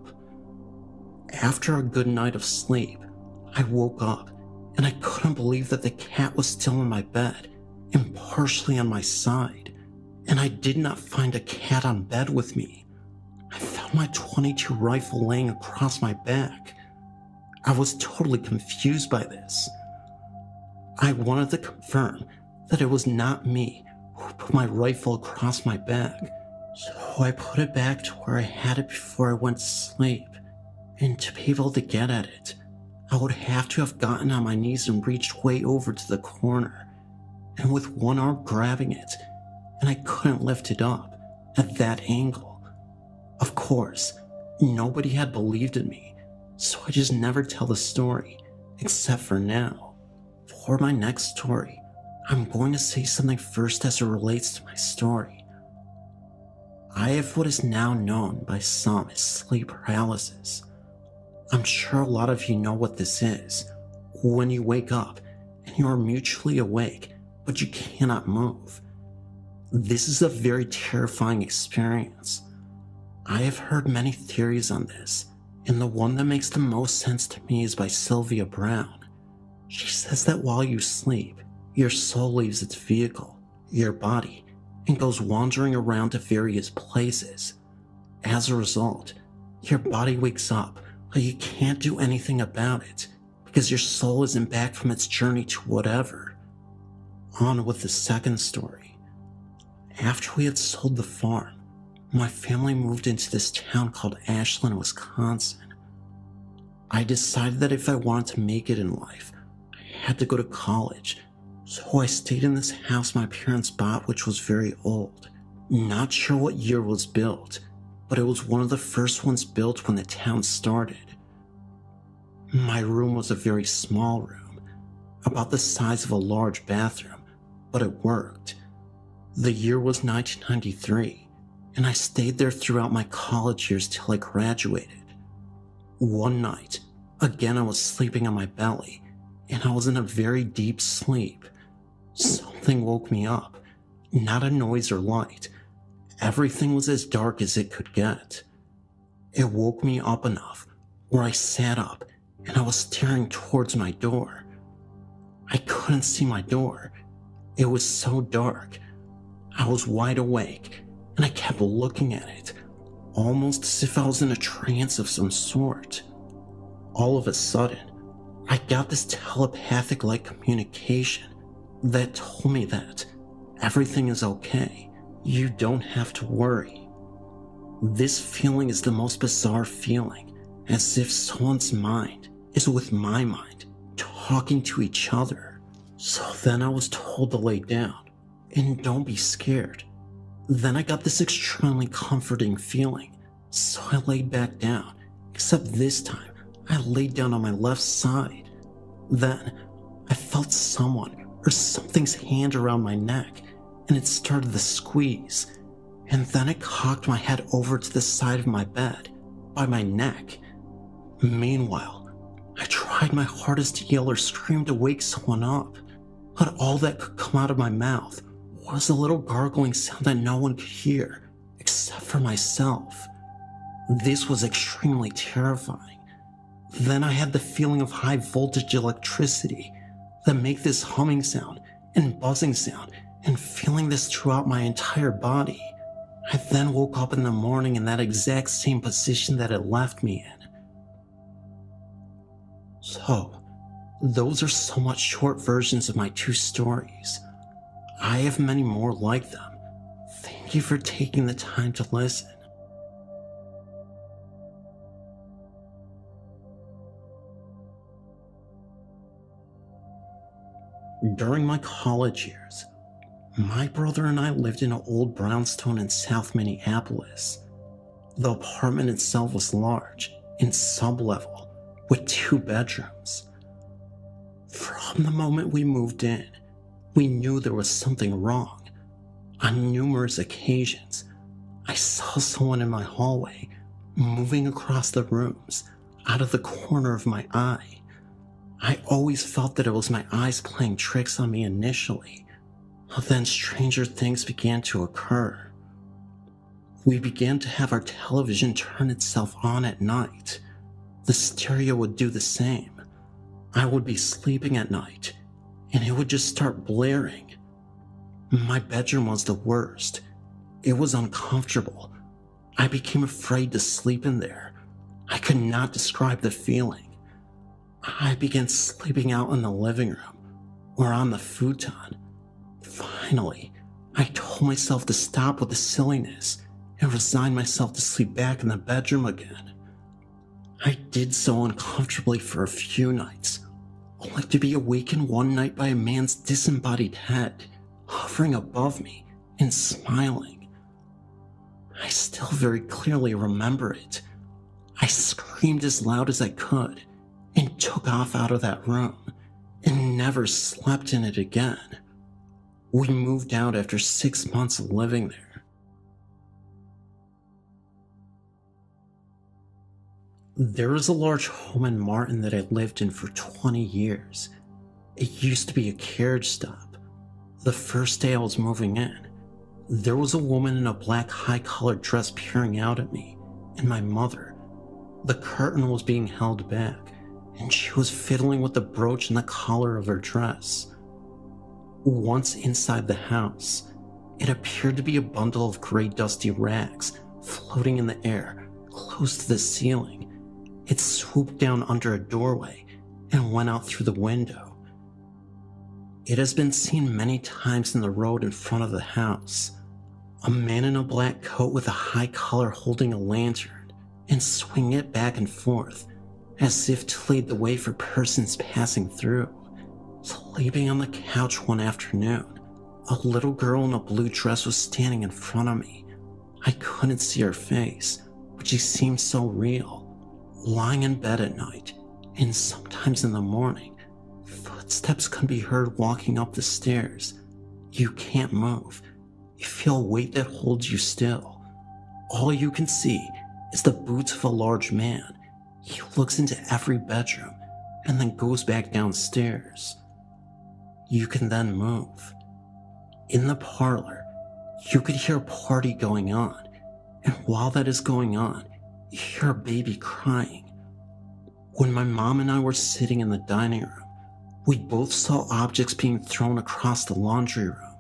Speaker 2: After a good night of sleep, I woke up and I couldn't believe that the cat was still in my bed and partially on my side, and I did not find a cat on bed with me. I found my .22 rifle laying across my back. I was totally confused by this. I wanted to confirm that it was not me who put my rifle across my back, so I put it back to where I had it before I went to sleep. And to be able to get at it, I would have to have gotten on my knees and reached way over to the corner, and with one arm grabbing it, and I couldn't lift it up at that angle. Of course, nobody had believed in me, so I just never tell the story, except for now. For my next story, I'm going to say something first as it relates to my story. I have what is now known by some as sleep paralysis. I'm sure a lot of you know what this is. When you wake up and you are mutually awake, but you cannot move. This is a very terrifying experience. I have heard many theories on this, and the one that makes the most sense to me is by Sylvia Brown. She says that while you sleep, your soul leaves its vehicle, your body, and goes wandering around to various places. As a result, your body wakes up, but you can't do anything about it because your soul isn't back from its journey to whatever. On with the second story. After we had sold the farm, my family moved into this town called Ashland, Wisconsin. I decided that if I wanted to make it in life, I had to go to college. So I stayed in this house my parents bought, which was very old. Not sure what year it was built, but it was one of the first ones built when the town started. My room was a very small room, about the size of a large bathroom, but it worked. The year was 1993, and I stayed there throughout my college years till I graduated. One night, again I was sleeping on my belly, and I was in a very deep sleep. Something woke me up, not a noise or light. Everything was as dark as it could get. It woke me up enough where I sat up and I was staring towards my door. I couldn't see my door. It was so dark. I was wide awake and I kept looking at it, almost as if I was in a trance of some sort. All of a sudden, I got this telepathic-like communication that told me that everything is okay. You don't have to worry. This feeling is the most bizarre feeling, as if someone's mind is with my mind, talking to each other. So then I was told to lay down and don't be scared. Then I got this extremely comforting feeling, so I laid back down, except this time I laid down on my left side. Then I felt someone or something's hand around my neck, and it started to squeeze, and then it cocked my head over to the side of my bed, by my neck. Meanwhile, I tried my hardest to yell or scream to wake someone up, but all that could come out of my mouth was a little gargling sound that no one could hear, except for myself. This was extremely terrifying. Then I had the feeling of high voltage electricity that make this humming sound and buzzing sound, and feeling this throughout my entire body. I then woke up in the morning in that exact same position that it left me in. So, those are somewhat short versions of my two stories. I have many more like them. Thank you for taking the time to listen. During my college years, my brother and I lived in an old brownstone in South Minneapolis. The apartment itself was large and sub-level with 2 bedrooms. From the moment we moved in, we knew there was something wrong. On numerous occasions, I saw someone in my hallway moving across the rooms out of the corner of my eye. I always felt that it was my eyes playing tricks on me initially, but then stranger things began to occur. We began to have our television turn itself on at night. The stereo would do the same. I would be sleeping at night, and it would just start blaring. My bedroom was the worst. It was uncomfortable. I became afraid to sleep in there. I could not describe the feeling. I began sleeping out in the living room or on the futon. Finally, I told myself to stop with the silliness and resign myself to sleep back in the bedroom again. I did so uncomfortably for a few nights, only to be awakened one night by a man's disembodied head hovering above me and smiling. I still very clearly remember it. I screamed as loud as I could and took off out of that room and never slept in it again. We moved out after 6 months of living there. There is a large home in Martin that I lived in for 20 years. It used to be a carriage stop. The first day I was moving in, there was a woman in a black high-collared dress peering out at me and my mother. The curtain was being held back, and she was fiddling with the brooch and the collar of her dress. Once inside the house, it appeared to be a bundle of gray dusty rags floating in the air close to the ceiling. It swooped down under a doorway and went out through the window. It has been seen many times in the road in front of the house. A man in a black coat with a high collar holding a lantern and swinging it back and forth as if to lead the way for persons passing through. Sleeping on the couch one afternoon, a little girl in a blue dress was standing in front of me. I couldn't see her face, but she seemed so real. Lying in bed at night, and sometimes in the morning, footsteps can be heard walking up the stairs. You can't move. You feel a weight that holds you still. All you can see is the boots of a large man. He looks into every bedroom and then goes back downstairs. You can then move. In the parlor, you could hear a party going on, and while that is going on, you hear a baby crying. When my mom and I were sitting in the dining room, we both saw objects being thrown across the laundry room.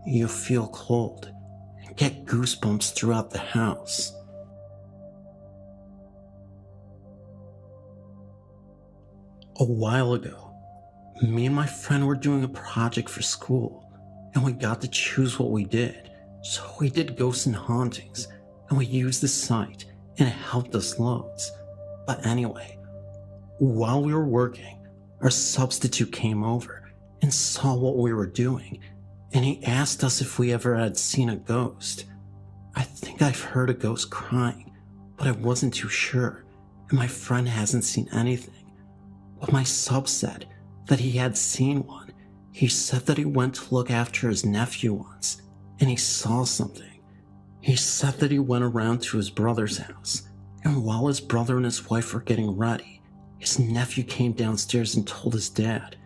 Speaker 2: You feel cold and get goosebumps throughout the house. A while ago, me and my friend were doing a project for school, and we got to choose what we did. So we did ghosts and hauntings, and we used the site, and it helped us loads. But anyway, while we were working, our substitute came over and saw what we were doing, and he asked us if we ever had seen a ghost. I think I've heard a ghost crying, but I wasn't too sure, and my friend hasn't seen anything. But my sub said that he had seen one. He said that he went to look after his nephew once, and he saw something. He said that he went around to his brother's house, and while his brother and his wife were getting ready, his nephew came downstairs and told his dad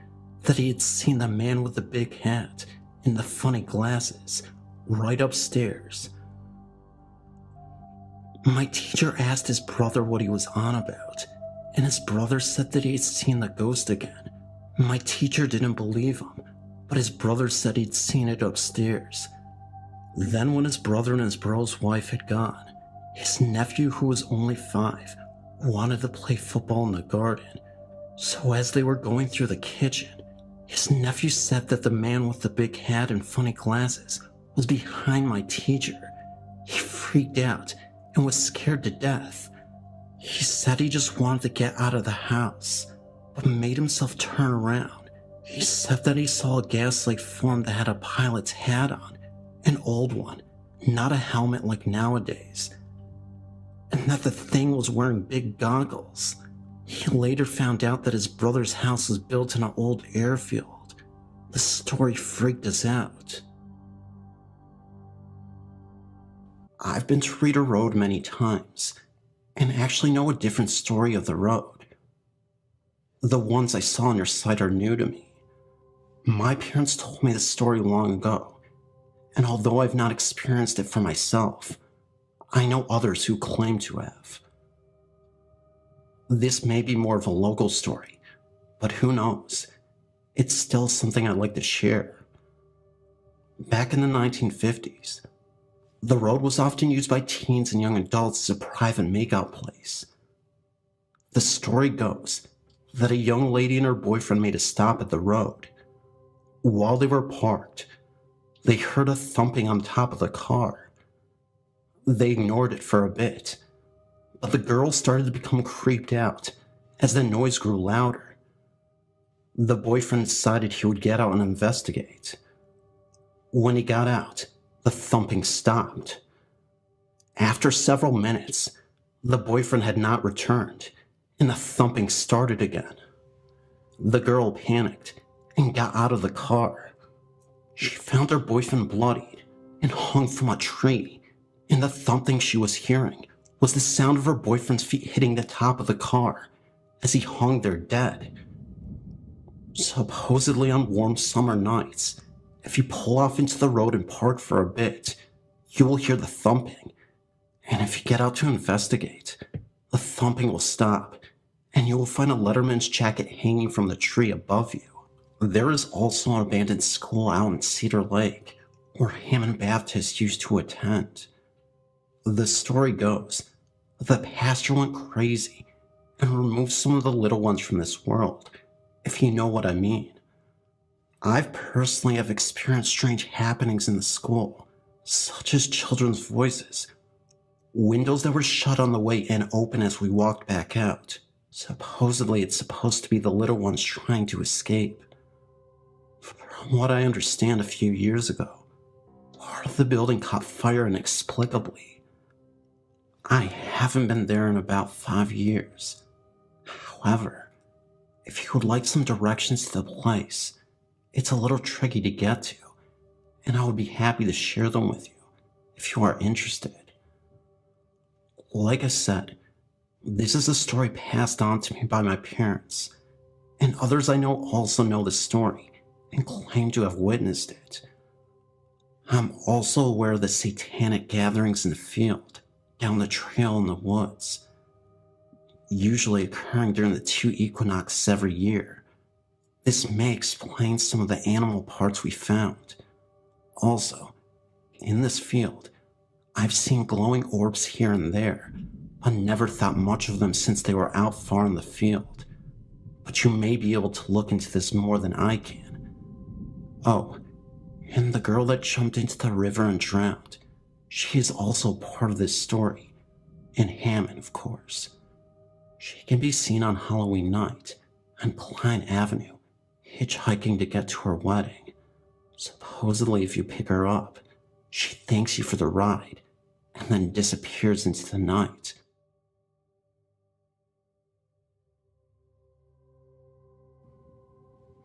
Speaker 2: that he had seen the man with the big hat and the funny glasses right upstairs. My teacher asked his brother what he was on about, and his brother said that he had seen the ghost again. My teacher didn't believe him, but his brother said he'd seen it upstairs. Then when his brother and his bro's wife had gone, his nephew, who was only 5, wanted to play football in the garden. So as they were going through the kitchen, his nephew said that the man with the big hat and funny glasses was behind my teacher. He freaked out and was scared to death. He said he just wanted to get out of the house, but made himself turn around. He said that he saw a gaslight form that had a pilot's hat on, an old one, not a helmet like nowadays, and that the thing was wearing big goggles. He later found out that his brother's house was built in an old airfield. The story freaked us out. I've been to Reader Road many times, and actually know a different story of the road. The ones I saw on your site are new to me. My parents told me the story long ago, and although I've not experienced it for myself, I know others who claim to have. This may be more of a local story, but who knows? It's still something I'd like to share. Back in the 1950s, the road was often used by teens and young adults as a private makeout place. The story goes that a young lady and her boyfriend made a stop at the road. While they were parked, they heard a thumping on top of the car. They ignored it for a bit, but the girl started to become creeped out as the noise grew louder. The boyfriend decided he would get out and investigate. When he got out, the thumping stopped. After several minutes, the boyfriend had not returned, and the thumping started again. The girl panicked and got out of the car. She found her boyfriend bloodied and hung from a tree, and the thumping she was hearing was the sound of her boyfriend's feet hitting the top of the car as he hung there dead. Supposedly on warm summer nights, if you pull off into the road and park for a bit, you will hear the thumping, and if you get out to investigate, the thumping will stop, and you will find a letterman's jacket hanging from the tree above you. There is also an abandoned school out in Cedar Lake, where Hammond Baptist used to attend. The story goes that the pastor went crazy and removed some of the little ones from this world, if you know what I mean. I've personally have experienced strange happenings in the school, such as children's voices, windows that were shut on the way and open as we walked back out. Supposedly, it's supposed to be the little ones trying to escape. From what I understand, a few years ago, part of the building caught fire inexplicably. I haven't been there in about 5 years. However, if you would like some directions to the place, it's a little tricky to get to, and I would be happy to share them with you if you are interested. Like I said, this is a story passed on to me by my parents, and others I know also know the story and claim to have witnessed it. I'm also aware of the satanic gatherings in the field, down the trail in the woods, usually occurring during the 2 equinoxes every year. This may explain some of the animal parts we found. Also, in this field, I've seen glowing orbs here and there, but never thought much of them since they were out far in the field. But you may be able to look into this more than I can. Oh, and the girl that jumped into the river and drowned, she is also part of this story. And Hammond, of course. She can be seen on Halloween night on Pine Avenue, hitchhiking to get to her wedding. Supposedly, if you pick her up, she thanks you for the ride and then disappears into the night.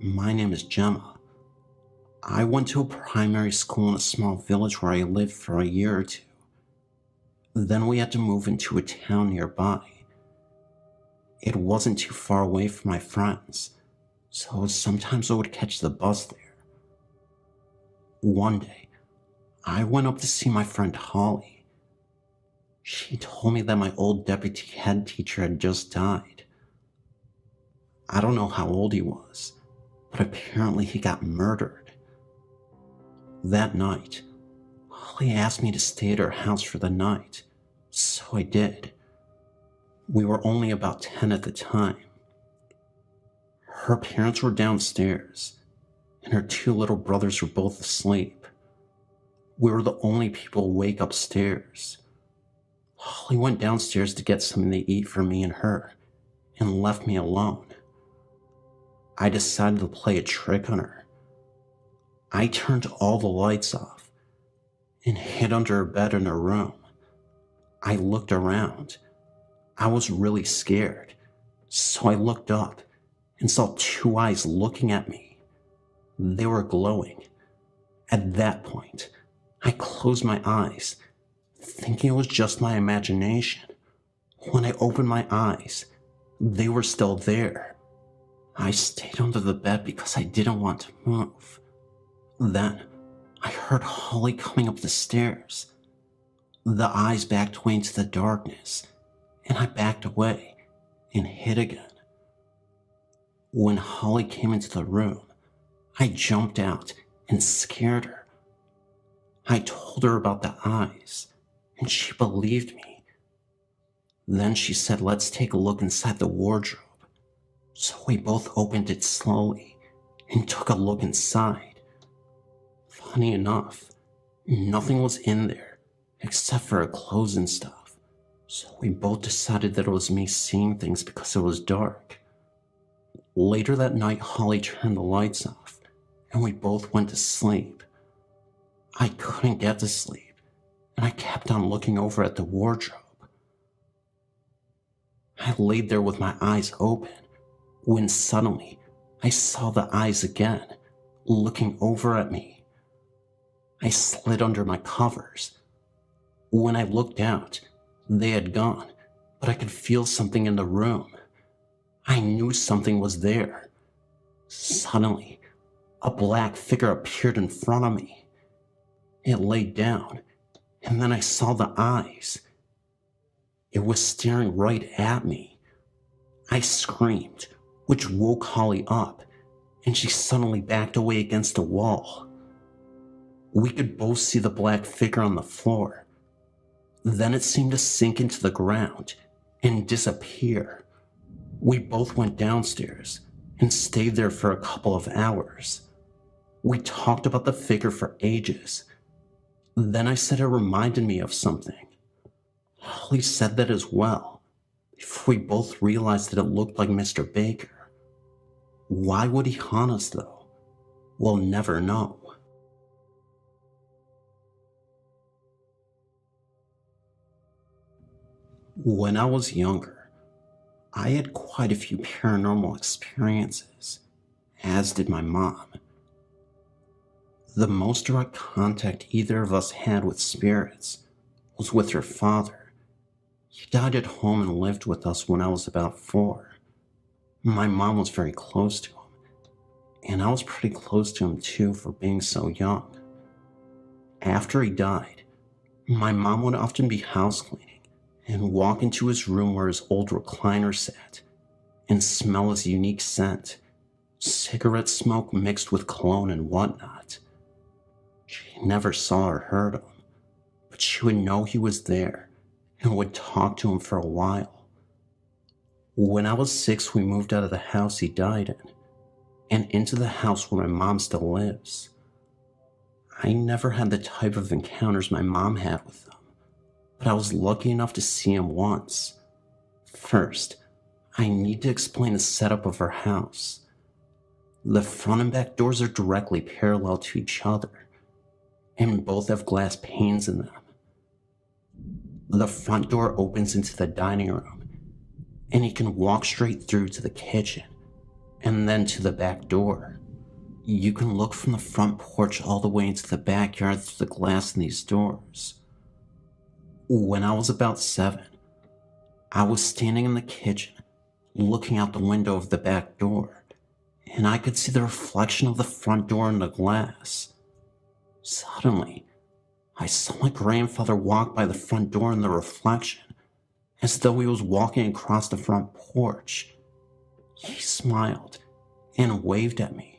Speaker 2: My name is Gemma. I went to a primary school in a small village where I lived for a year or 2. Then we had to move into a town nearby. It wasn't too far away from my friends, so sometimes I would catch the bus there. One day, I went up to see my friend Holly. She told me that my old deputy head teacher had just died. I don't know how old he was, but apparently he got murdered. That night, Holly asked me to stay at her house for the night, so I did. We were only about 10 at the time. Her parents were downstairs, and her 2 little brothers were both asleep. We were the only people awake upstairs. Holly went downstairs to get something to eat for me and her, and left me alone. I decided to play a trick on her. I turned all the lights off and hid under her bed in her room. I looked around. I was really scared, so I looked up and saw 2 eyes looking at me. They were glowing. At that point, I closed my eyes, thinking it was just my imagination. When I opened my eyes, they were still there. I stayed under the bed because I didn't want to move. Then, I heard Holly coming up the stairs. The eyes backed away into the darkness, and I backed away and hid again. When Holly came into the room, I jumped out and scared her. I told her about the eyes, and she believed me. Then she said, "Let's take a look inside the wardrobe." So we both opened it slowly and took a look inside. Funny enough, nothing was in there except for her clothes and stuff. So we both decided that it was me seeing things because it was dark. Later that night, Holly turned the lights off, and we both went to sleep. I couldn't get to sleep, and I kept on looking over at the wardrobe. I laid there with my eyes open, when suddenly I saw the eyes again, looking over at me. I slid under my covers. When I looked out, they had gone, but I could feel something in the room. I knew something was there. Suddenly, a black figure appeared in front of me. It laid down, and then I saw the eyes. It was staring right at me. I screamed, which woke Holly up, and she suddenly backed away against the wall. We could both see the black figure on the floor. Then it seemed to sink into the ground and disappear. We both went downstairs and stayed there for a couple of hours. We talked about the figure for ages. Then I said it reminded me of something. Holly said that as well, before we both realized that it looked like Mr. Baker. Why would he haunt us, though? We'll never know. When I was younger, I had quite a few paranormal experiences, as did my mom. The most direct contact either of us had with spirits was with her father. He died at home and lived with us when I was about 4. My mom was very close to him, and I was pretty close to him too for being so young. After he died, my mom would often be house cleaning and walk into his room where his old recliner sat and smell his unique scent, cigarette smoke mixed with cologne and whatnot. She never saw or heard him, but she would know he was there and would talk to him for a while. When I was 6, we moved out of the house he died in and into the house where my mom still lives. I never had the type of encounters my mom had with them, but I was lucky enough to see him once. First, I need to explain the setup of our house. The front and back doors are directly parallel to each other, and both have glass panes in them. The front door opens into the dining room, and you can walk straight through to the kitchen, and then to the back door. You can look from the front porch all the way into the backyard through the glass in these doors. When I was about 7, I was standing in the kitchen, looking out the window of the back door, and I could see the reflection of the front door in the glass. Suddenly, I saw my grandfather walk by the front door in the reflection, as though he was walking across the front porch. He smiled and waved at me.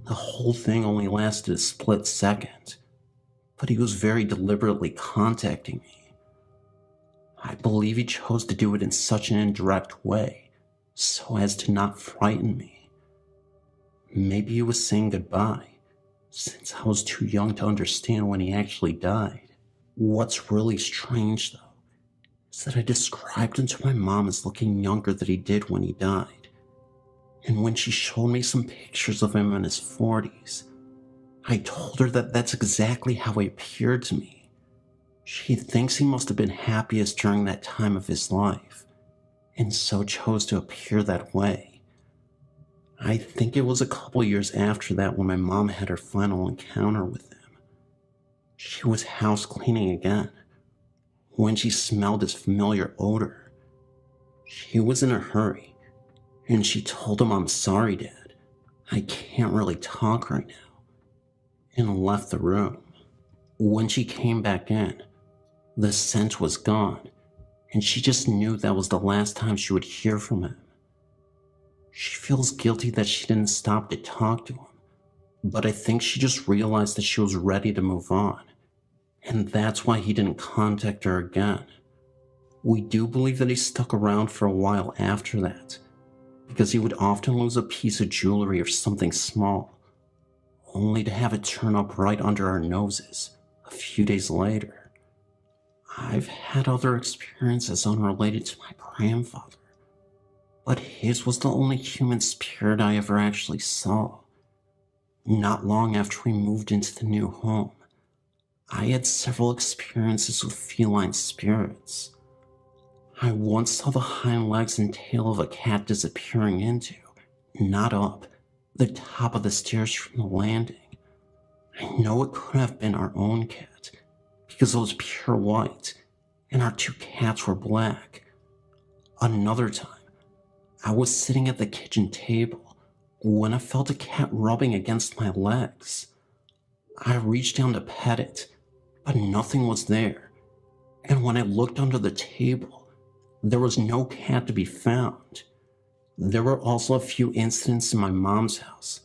Speaker 2: The whole thing only lasted a split second, but he was very deliberately contacting me. I believe he chose to do it in such an indirect way, so as to not frighten me. Maybe he was saying goodbye, since I was too young to understand when he actually died. What's really strange, though, is that I described him to my mom as looking younger than he did when he died. And when she showed me some pictures of him in his 40s, I told her that that's exactly how he appeared to me. She thinks he must have been happiest during that time of his life, and so chose to appear that way. I think it was a couple years after that when my mom had her final encounter with him. She was house cleaning again, when she smelled his familiar odor. She was in a hurry, and she told him, "I'm sorry, Dad, I can't really talk right now," and left the room. When she came back in, the scent was gone, and she just knew that was the last time she would hear from him. She feels guilty that she didn't stop to talk to him, but I think she just realized that she was ready to move on, and that's why he didn't contact her again. We do believe that he stuck around for a while after that, because he would often lose a piece of jewelry or something small, only to have it turn up right under our noses a few days later. I've had other experiences unrelated to my grandfather, but his was the only human spirit I ever actually saw. Not long after we moved into the new home, I had several experiences with feline spirits. I once saw the hind legs and tail of a cat disappearing into, not up, the top of the stairs from the landing. I know it could have been our own cat, because it was pure white, and our 2 cats were black. Another time, I was sitting at the kitchen table when I felt a cat rubbing against my legs. I reached down to pet it, but nothing was there, and when I looked under the table, there was no cat to be found. There were also a few incidents in my mom's house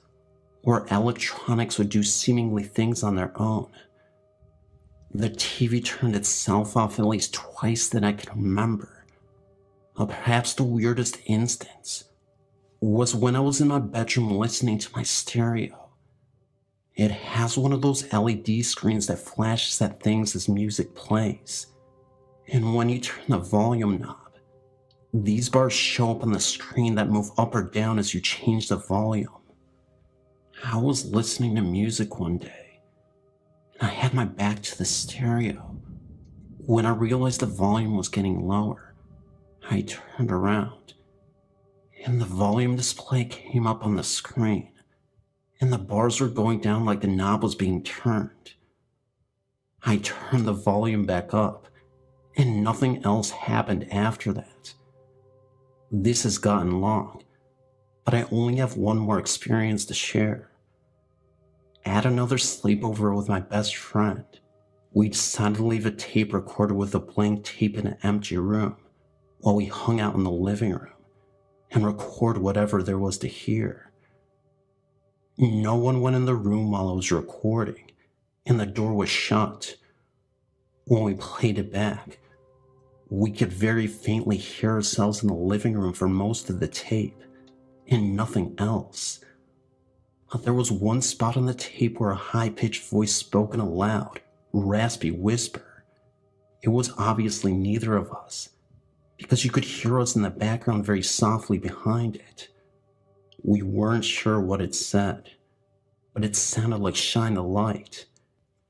Speaker 2: where electronics would do seemingly things on their own. The TV turned itself off at least twice that I can remember. Perhaps the weirdest instance was when I was in my bedroom listening to my stereo, It has one of those LED screens that flashes at things as music plays. And when you turn the volume knob, these bars show up on the screen that move up or down as you change the volume. I was listening to music one day, and I had my back to the stereo. When I realized the volume was getting lower, I turned around, and the volume display came up on the screen, and the bars were going down like the knob was being turned. I turned the volume back up, and nothing else happened after that. This has gotten long, but I only have one more experience to share. At another sleepover with my best friend, we decided to leave a tape recorder with a blank tape in an empty room while we hung out in the living room and record whatever there was to hear. No one went in the room while I was recording, and the door was shut. When we played it back, we could very faintly hear ourselves in the living room for most of the tape, and nothing else. But there was one spot on the tape where a high-pitched voice spoke in a loud, raspy whisper. It was obviously neither of us, because you could hear us in the background very softly behind it. We weren't sure what it said, but it sounded like "shine a light."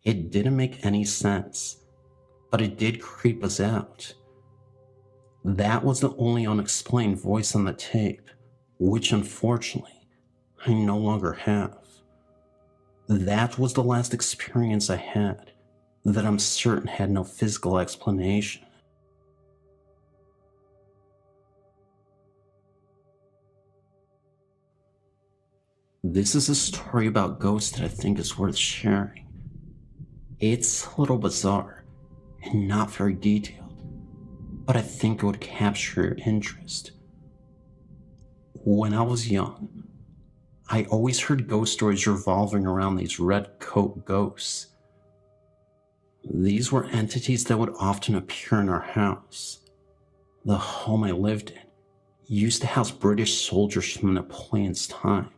Speaker 2: It didn't make any sense, but it did creep us out. That was the only unexplained voice on the tape, which unfortunately I no longer have. That was the last experience I had that I'm certain had no physical explanation. This is a story about ghosts that I think is worth sharing. It's a little bizarre and not very detailed, but I think it would capture your interest. When I was young, I always heard ghost stories revolving around these red coat ghosts. These were entities that would often appear in our house. The home I lived in used to house British soldiers from Napoleon's time,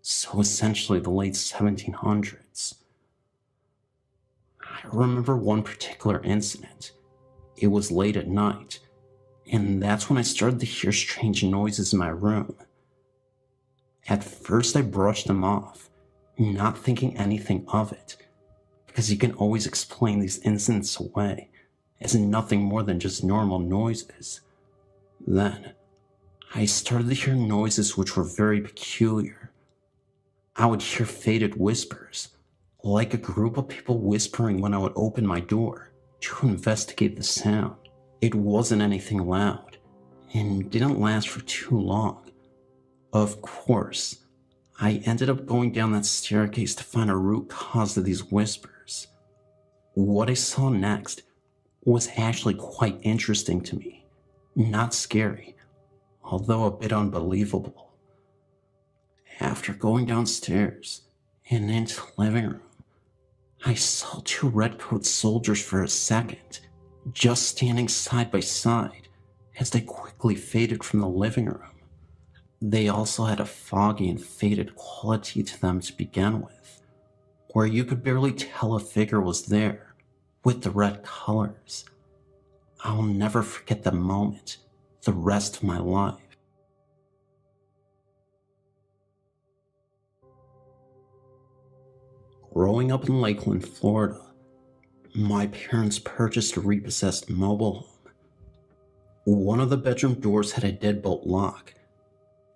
Speaker 2: so essentially the late 1700s. I remember one particular incident. It was late at night, and that's when I started to hear strange noises in my room. At first I brushed them off, not thinking anything of it, because you can always explain these incidents away as nothing more than just normal noises. Then, I started to hear noises which were very peculiar. I would hear faded whispers, like a group of people whispering when I would open my door to investigate the sound. It wasn't anything loud, and didn't last for too long. Of course, I ended up going down that staircase to find a root cause of these whispers. What I saw next was actually quite interesting to me. Not scary, although a bit unbelievable. After going downstairs and into the living room, I saw two redcoat soldiers for a second, just standing side by side as they quickly faded from the living room. They also had a foggy and faded quality to them to begin with, where you could barely tell a figure was there with the red colors. I'll never forget that moment the rest of my life. Growing up in Lakeland, Florida, my parents purchased a repossessed mobile home. One of the bedroom doors had a deadbolt lock,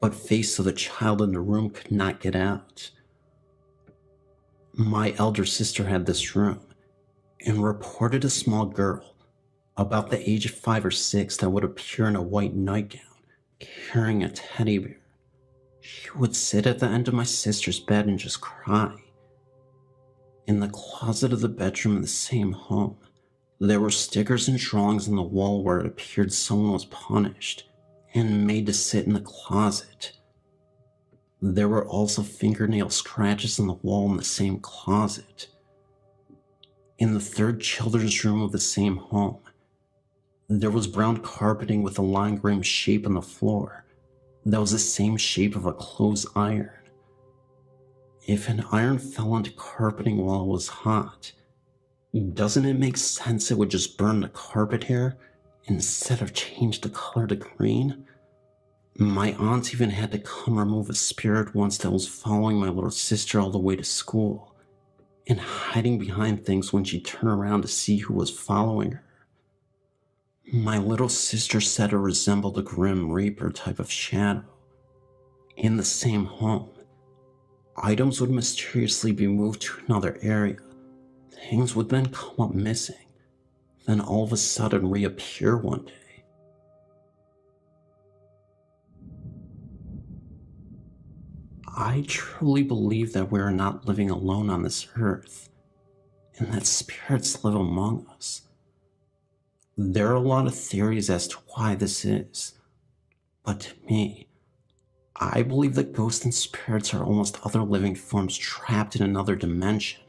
Speaker 2: but face so the child in the room could not get out. My elder sister had this room and reported a small girl about the age of 5 or 6 that would appear in a white nightgown carrying a teddy bear. She would sit at the end of my sister's bed and just cry. In the closet of the bedroom in the same home, there were stickers and drawings on the wall where it appeared someone was punished and made to sit in the closet. There were also fingernail scratches on the wall in the same closet. In the third children's room of the same home, there was brown carpeting with a line rim shape on the floor that was the same shape of a clothes iron. If an iron fell onto carpeting while it was hot, doesn't it make sense it would just burn the carpet hair instead of change the color to green? My aunt even had to come remove a spirit once that was following my little sister all the way to school and hiding behind things when she turned around to see who was following her. My little sister said it resembled a Grim Reaper type of shadow. In the same home, items would mysteriously be moved to another area. Things would then come up missing, then all of a sudden reappear one day. I truly believe that we are not living alone on this earth, and that spirits live among us. There are a lot of theories as to why this is, but to me, I believe that ghosts and spirits are almost other living forms trapped in another dimension.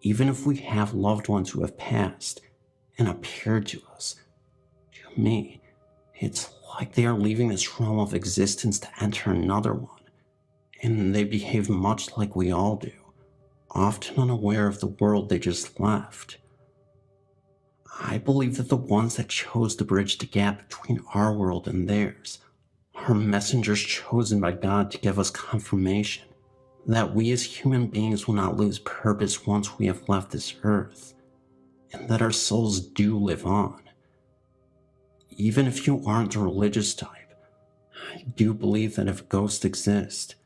Speaker 2: Even if we have loved ones who have passed and appeared to us, to me, it's like they are leaving this realm of existence to enter another one. And they behave much like we all do, often unaware of the world they just left. I believe that the ones that chose to bridge the gap between our world and theirs are messengers chosen by God to give us confirmation that we as human beings will not lose purpose once we have left this earth, and that our souls do live on. Even if you aren't a religious type, I do believe that if ghosts exist,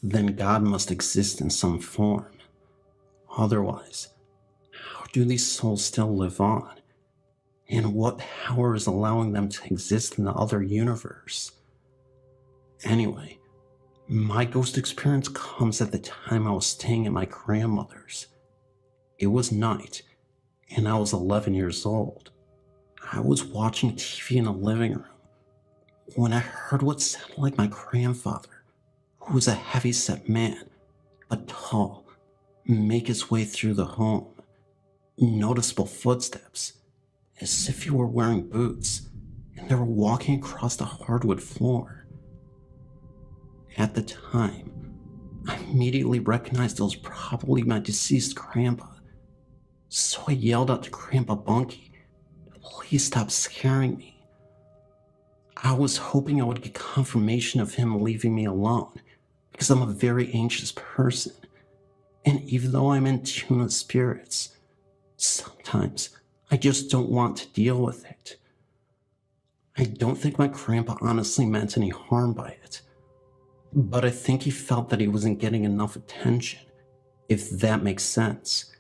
Speaker 2: then God must exist in some form. Otherwise, how do these souls still live on? And what power is allowing them to exist in the other universe? Anyway, my ghost experience comes at the time I was staying at my grandmother's. It was night, and I was 11 years old. I was watching TV in the living room when I heard what sounded like my grandfather, who was a heavy-set man, but tall, make his way through the home. Noticeable footsteps, as if he were wearing boots, and they were walking across the hardwood floor. At the time, I immediately recognized it was probably my deceased grandpa, so I yelled out to Grandpa Bunky to please stop scaring me. I was hoping I would get confirmation of him leaving me alone, because I'm a very anxious person, and even though I'm in tune with spirits, sometimes I just don't want to deal with it. I don't think my grandpa honestly meant any harm by it, but I think he felt that he wasn't getting enough attention, if that makes sense,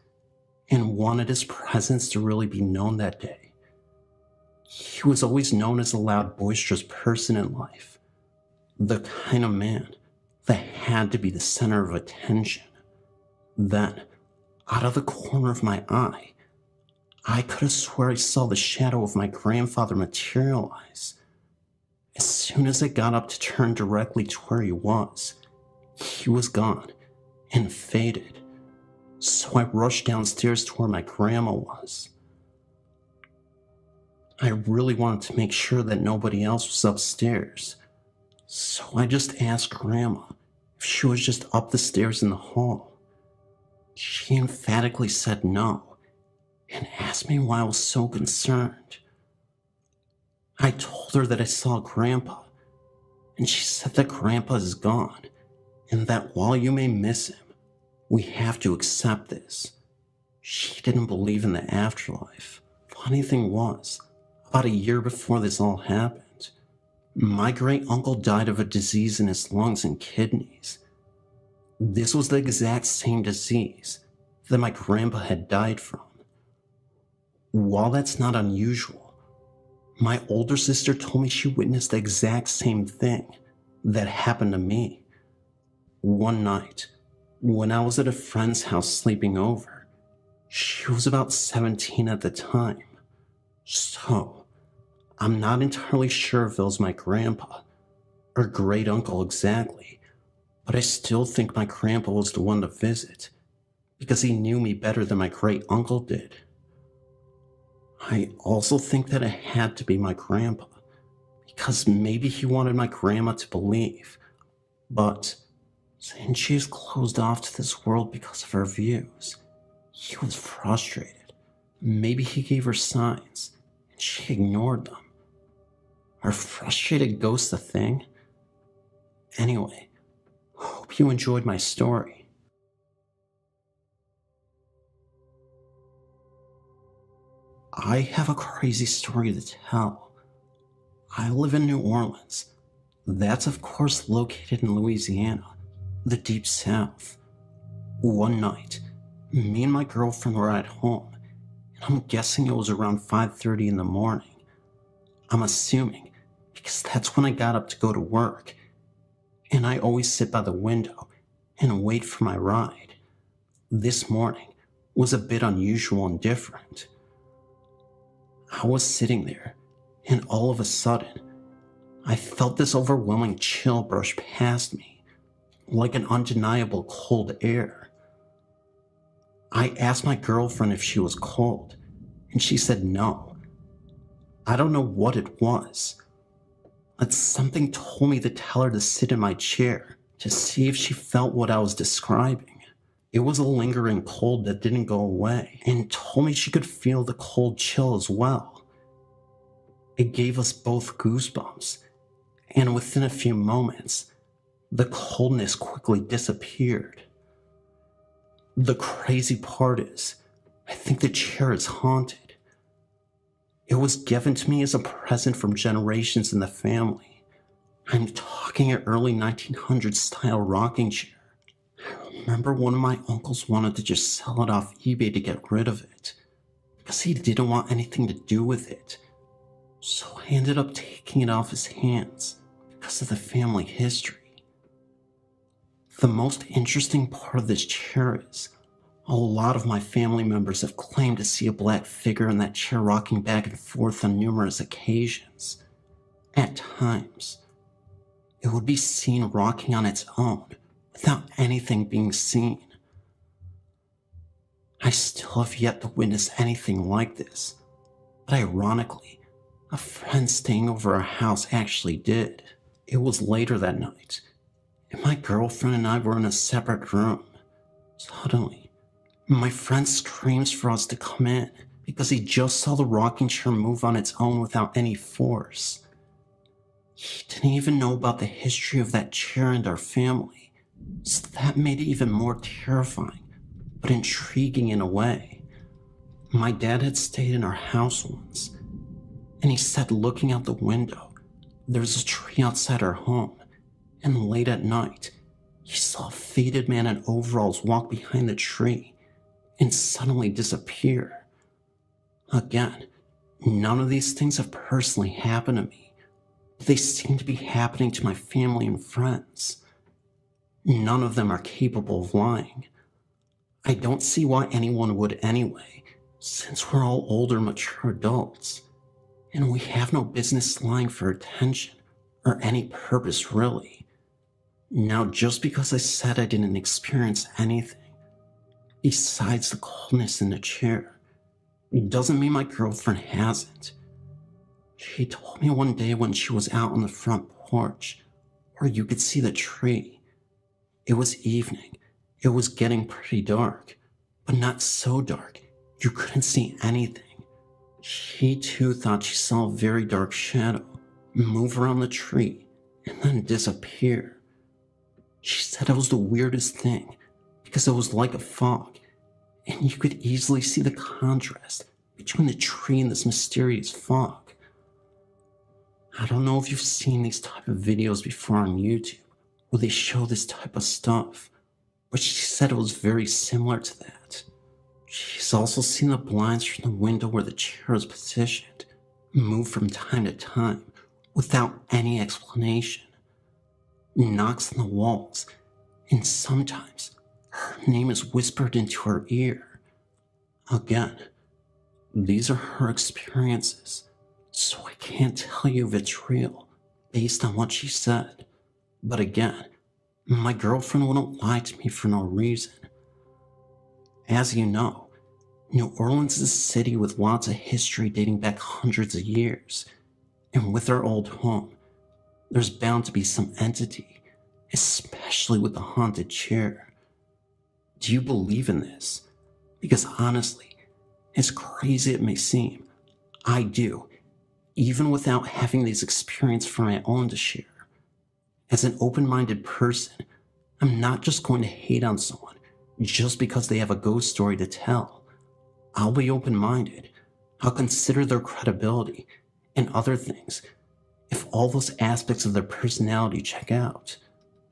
Speaker 2: and wanted his presence to really be known that day. He was always known as a loud, boisterous person in life, the kind of man that had to be the center of attention. Then, out of the corner of my eye, I could have swore I saw the shadow of my grandfather materialize. As soon as I got up to turn directly to where he was gone and faded. So I rushed downstairs to where my grandma was. I really wanted to make sure that nobody else was upstairs, so I just asked Grandma if she was just up the stairs in the hall. She emphatically said no, and asked me why I was so concerned. I told her that I saw Grandpa, and she said that Grandpa is gone, and that while you may miss him, we have to accept this. She didn't believe in the afterlife. Funny thing was, about a year before this all happened, my great-uncle died of a disease in his lungs and kidneys. This was the exact same disease that my grandpa had died from. While that's not unusual, my older sister told me she witnessed the exact same thing that happened to me. One night, when I was at a friend's house sleeping over, she was about 17 at the time. So, I'm not entirely sure if it was my grandpa or great uncle exactly, but I still think my grandpa was the one to visit because he knew me better than my great uncle did. I also think that it had to be my grandpa because maybe he wanted my grandma to believe, but saying she is closed off to this world because of her views. He was frustrated. Maybe he gave her signs, and she ignored them. Are frustrated ghosts a thing? Anyway, hope you enjoyed my story. I have a crazy story to tell. I live in New Orleans. That's of course located in Louisiana, the deep south. One night, me and my girlfriend were at home, and I'm guessing it was around 5:30 in the morning. I'm assuming, because that's when I got up to go to work, and I always sit by the window and wait for my ride. This morning was a bit unusual and different. I was sitting there, and all of a sudden, I felt this overwhelming chill brush past me, like an undeniable cold air. I asked my girlfriend if she was cold, and she said no. I don't know what it was, but something told me to tell her to sit in my chair to see if she felt what I was describing. It was a lingering cold that didn't go away, and told me she could feel the cold chill as well. It gave us both goosebumps, and within a few moments, the coldness quickly disappeared. The crazy part is, I think the chair is haunted. It was given to me as a present from generations in the family. I'm talking an early 1900s style rocking chair. I remember one of my uncles wanted to just sell it off eBay to get rid of it, because he didn't want anything to do with it. So I ended up taking it off his hands because of the family history. The most interesting part of this chair is, a lot of my family members have claimed to see a black figure in that chair rocking back and forth on numerous occasions. At times, it would be seen rocking on its own without anything being seen. I still have yet to witness anything like this, but ironically, a friend staying over our house actually did. It was later that night, and my girlfriend and I were in a separate room. Suddenly, my friend screams for us to come in because he just saw the rocking chair move on its own without any force. He didn't even know about the history of that chair and our family, so that made it even more terrifying, but intriguing in a way. My dad had stayed in our house once, and he said looking out the window, there's a tree outside our home, and late at night, he saw a faded man in overalls walk behind the tree and suddenly disappear. Again, none of these things have personally happened to me, but they seem to be happening to my family and friends. None of them are capable of lying. I don't see why anyone would anyway, since we're all older, mature adults, and we have no business lying for attention or any purpose really. Now, just because I said I didn't experience anything besides the coldness in the chair, doesn't mean my girlfriend hasn't. She told me one day when she was out on the front porch, where you could see the tree. It was evening. It was getting pretty dark, but not so dark you couldn't see anything. She too thought she saw a very dark shadow move around the tree and then disappear. She said it was the weirdest thing because it was like a fog, and you could easily see the contrast between the tree and this mysterious fog. I don't know if you've seen these type of videos before on YouTube where they show this type of stuff, but she said it was very similar to that. She's also seen the blinds from the window where the chair is positioned move from time to time without any explanation. Knocks on the walls, and sometimes her name is whispered into her ear. Again, these are her experiences, so I can't tell you if it's real based on what she said. But again, my girlfriend wouldn't lie to me for no reason. As you know, New Orleans is a city with lots of history dating back hundreds of years, and with our old home, there's bound to be some entity especially with the haunted chair. Do you believe in this? Because honestly, as crazy it may seem, I do, even without having these experiences for my own to share. As an open-minded person, I'm not just going to hate on someone just because they have a ghost story to tell. I'll be open-minded. I'll consider their credibility and other things. If all those aspects of their personality check out,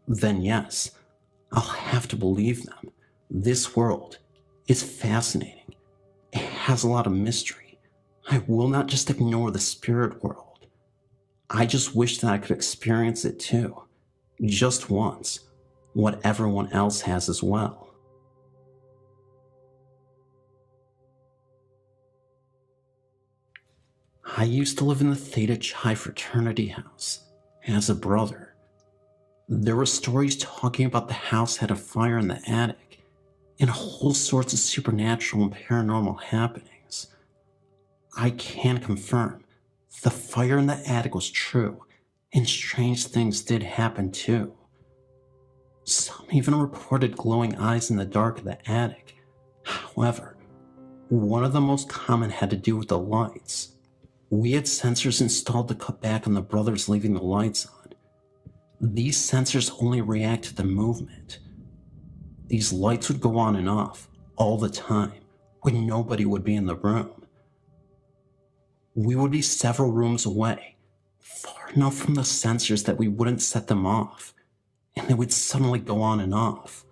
Speaker 2: then yes, I'll have to believe them. This world is fascinating. It has a lot of mystery. I will not just ignore the spirit world. I just wish that I could experience it too. Just once. What everyone else has as well. I used to live in the Theta Chi fraternity house as a brother. There were stories talking about the house had a fire in the attic and whole sorts of supernatural and paranormal happenings. I can confirm the fire in the attic was true, and strange things did happen too. Some even reported glowing eyes in the dark of the attic. However, one of the most common had to do with the lights. We had sensors installed to cut back on the brothers leaving the lights on. These sensors only reacted to movement. These lights would go on and off all the time when nobody would be in the room. We would be several rooms away, far enough from the sensors that we wouldn't set them off, and they would suddenly go on and off.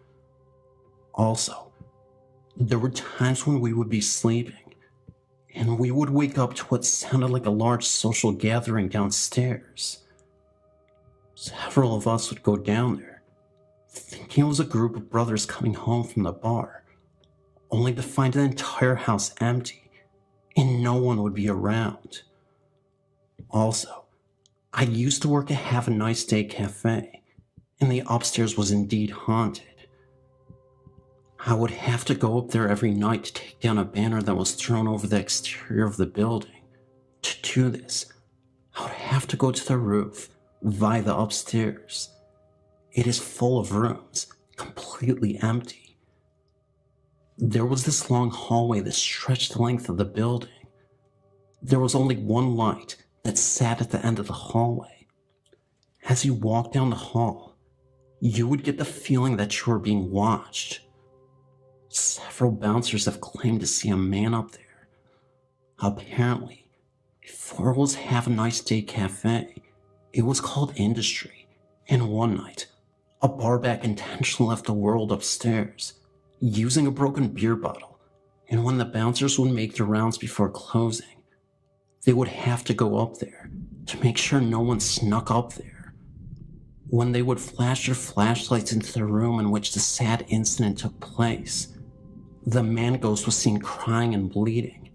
Speaker 2: Also, there were times when we would be sleeping, and we would wake up to what sounded like a large social gathering downstairs. Several of us would go down there, thinking it was a group of brothers coming home from the bar, only to find the entire house empty, and no one would be around. Also, I used to work at Have a Nice Day Cafe, and the upstairs was indeed haunted. I would have to go up there every night to take down a banner that was thrown over the exterior of the building. To do this, I would have to go to the roof via the upstairs. It is full of rooms, completely empty. There was this long hallway that stretched the length of the building. There was only one light that sat at the end of the hallway. As you walked down the hall, you would get the feeling that you were being watched. Several bouncers have claimed to see a man up there. Apparently, before it was Have a Nice Day Cafe, it was called Industry, and one night, a barback intentionally left the world upstairs, using a broken beer bottle, and when the bouncers would make their rounds before closing, they would have to go up there to make sure no one snuck up there. When they would flash their flashlights into the room in which the sad incident took place, the man ghost was seen crying and bleeding.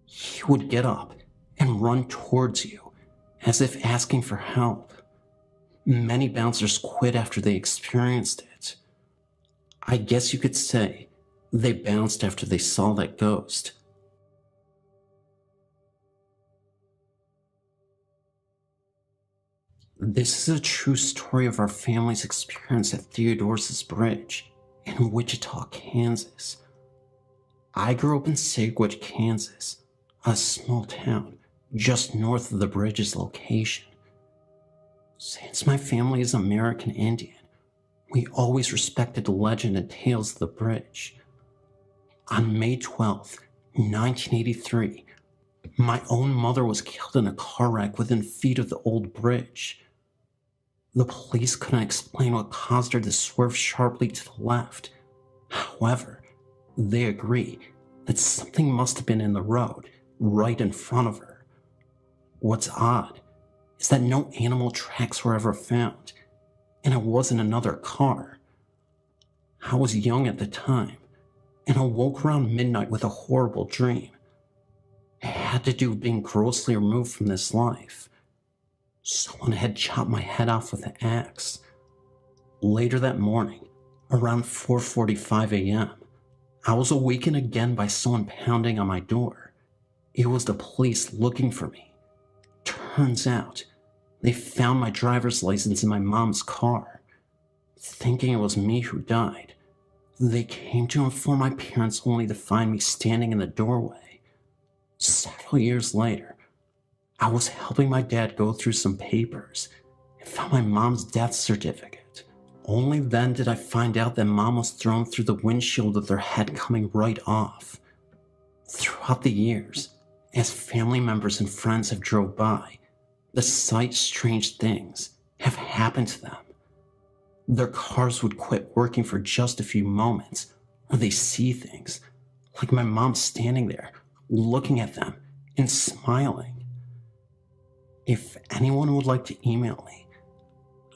Speaker 2: He would get up and run towards you, as if asking for help. Many bouncers quit after they experienced it. I guess you could say they bounced after they saw that ghost. This is a true story of our family's experience at Theodore's Bridge in Wichita, Kansas. I grew up in Sagwitch, Kansas, a small town just north of the bridge's location. Since my family is American Indian, we always respected the legend and tales of the bridge. On May 12th, 1983, my own mother was killed in a car wreck within feet of the old bridge. The police couldn't explain what caused her to swerve sharply to the left. However, they agree that something must have been in the road right in front of her. What's odd is that no animal tracks were ever found, and it wasn't another car. I was young at the time, and awoke around midnight with a horrible dream. It had to do with being grossly removed from this life. Someone had chopped my head off with an axe. Later that morning, around 4:45 a.m., I was awakened again by someone pounding on my door. It was the police looking for me. Turns out, they found my driver's license in my mom's car. thinking it was me who died. They came to inform my parents only to find me standing in the doorway. Several years later, I was helping my dad go through some papers and found my mom's death certificate. Only then did I find out that Mom was thrown through the windshield with her head coming right off. Throughout the years, as family members and friends have drove by, the sight strange things have happened to them. Their cars would quit working for just a few moments, or they see things, like my mom standing there, looking at them and smiling. If anyone would like to email me,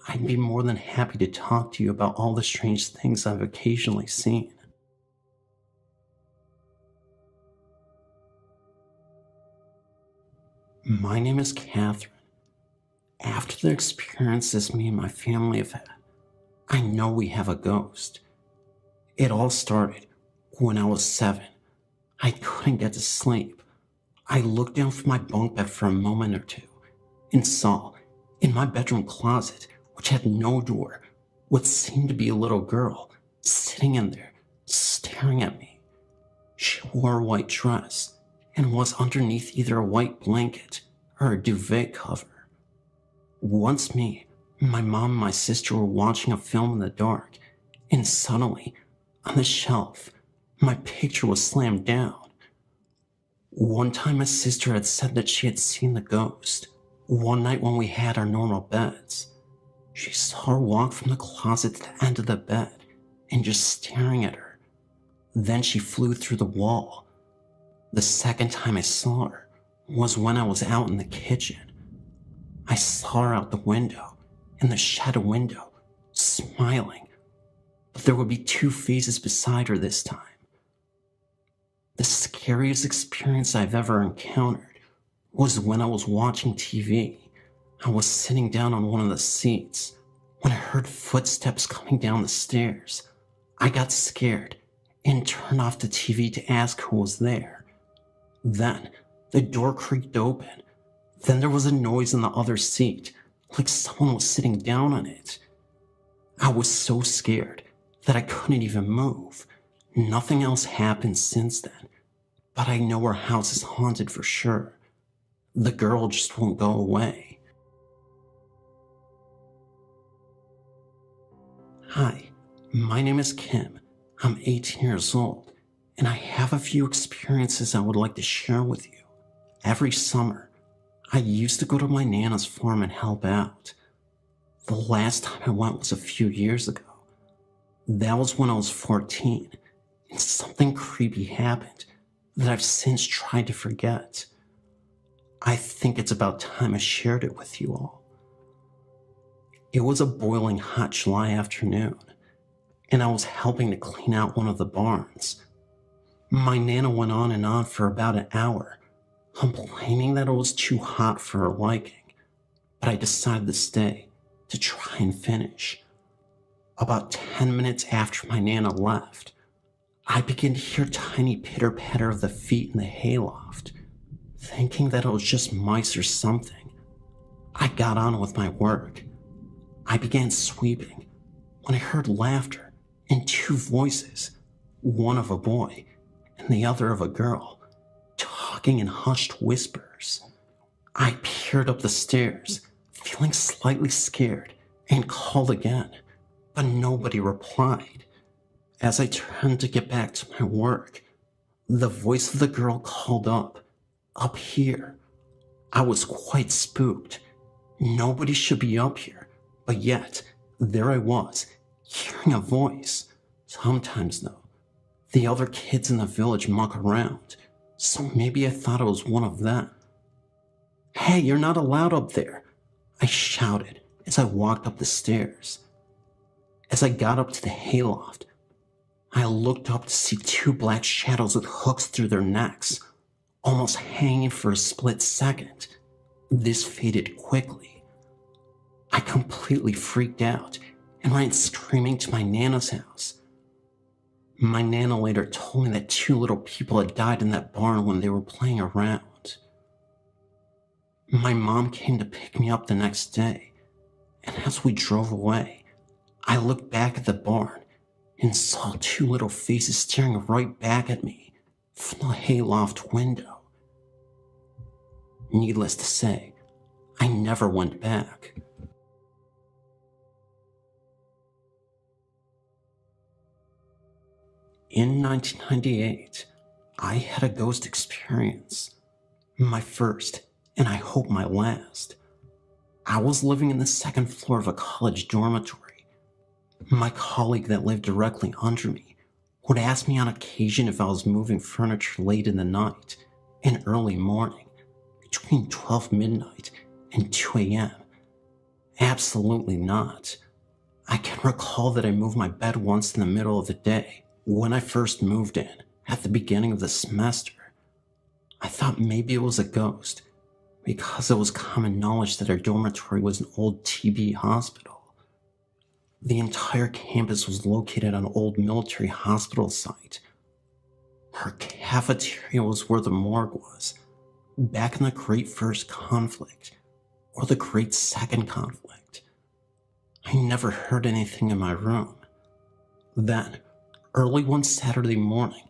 Speaker 2: I'd be more than happy to talk to you about all the strange things I've occasionally seen. My name is Catherine. After the experiences me and my family have had, I know we have a ghost. It all started when I was 7. I couldn't get to sleep. I looked down from my bunk bed for a moment or two and saw, in my bedroom closet, which had no door, what seemed to be a little girl sitting in there, staring at me. She wore a white dress and was underneath either a white blanket or a duvet cover. Once me, my mom and my sister were watching a film in the dark, and suddenly, on the shelf, my picture was slammed down. One time my sister had said that she had seen the ghost. One night when we had our normal beds, she saw her walk from the closet to the end of the bed and just staring at her. Then she flew through the wall. The second time I saw her was when I was out in the kitchen. I saw her out the window, in the shed window, smiling, but there would be 2 faces beside her this time. The scariest experience I've ever encountered was when I was watching TV. I was sitting down on one of the seats when I heard footsteps coming down the stairs. I got scared and turned off the TV to ask who was there. Then the door creaked open. Then there was a noise in the other seat, like someone was sitting down on it. I was so scared that I couldn't even move. Nothing else happened since then, but I know our house is haunted for sure. The girl just won't go away. Hi, my name is Kim. I'm 18 years old, and I have a few experiences I would like to share with you. Every summer, I used to go to my Nana's farm and help out. The last time I went was a few years ago. That was when I was 14, and something creepy happened that I've since tried to forget. I think it's about time I shared it with you all. It was a boiling hot July afternoon, and I was helping to clean out one of the barns. My Nana went on and on for about an hour, complaining that it was too hot for her liking, but I decided to stay to try and finish. About 10 minutes after my Nana left, I began to hear tiny pitter-patter of the feet in the hayloft. Thinking that it was just mice or something, I got on with my work. I began sweeping when I heard laughter and 2 voices, one of a boy and the other of a girl, talking in hushed whispers. I peered up the stairs, feeling slightly scared, and called again, but nobody replied. As I turned to get back to my work, the voice of the girl called up here. I was quite spooked. Nobody should be up here, but yet, there I was, hearing a voice. Sometimes, though, the other kids in the village muck around, so maybe I thought it was one of them. "Hey, you're not allowed up there," I shouted as I walked up the stairs. As I got up to the hayloft, I looked up to see 2 black shadows with hooks through their necks, almost hanging for a split second. This faded quickly. I completely freaked out and ran screaming to my Nana's house. My Nana later told me that 2 little people had died in that barn when they were playing around. My mom came to pick me up the next day, and as we drove away, I looked back at the barn and saw two little faces staring right back at me from the hayloft window. Needless to say, I never went back. In 1998, I had a ghost experience. My first, and I hope my last. I was living in the second floor of a college dormitory. My colleague that lived directly under me would ask me on occasion if I was moving furniture late in the night and early morning, between 12 midnight and 2 a.m. Absolutely not. I can recall that I moved my bed once in the middle of the day when I first moved in at the beginning of the semester. I thought maybe it was a ghost because it was common knowledge that our dormitory was an old TB hospital. The entire campus was located on an old military hospital site. Our cafeteria was where the morgue was, back in the Great First Conflict, or the Great Second Conflict. I never heard anything in my room. Then, early one Saturday morning,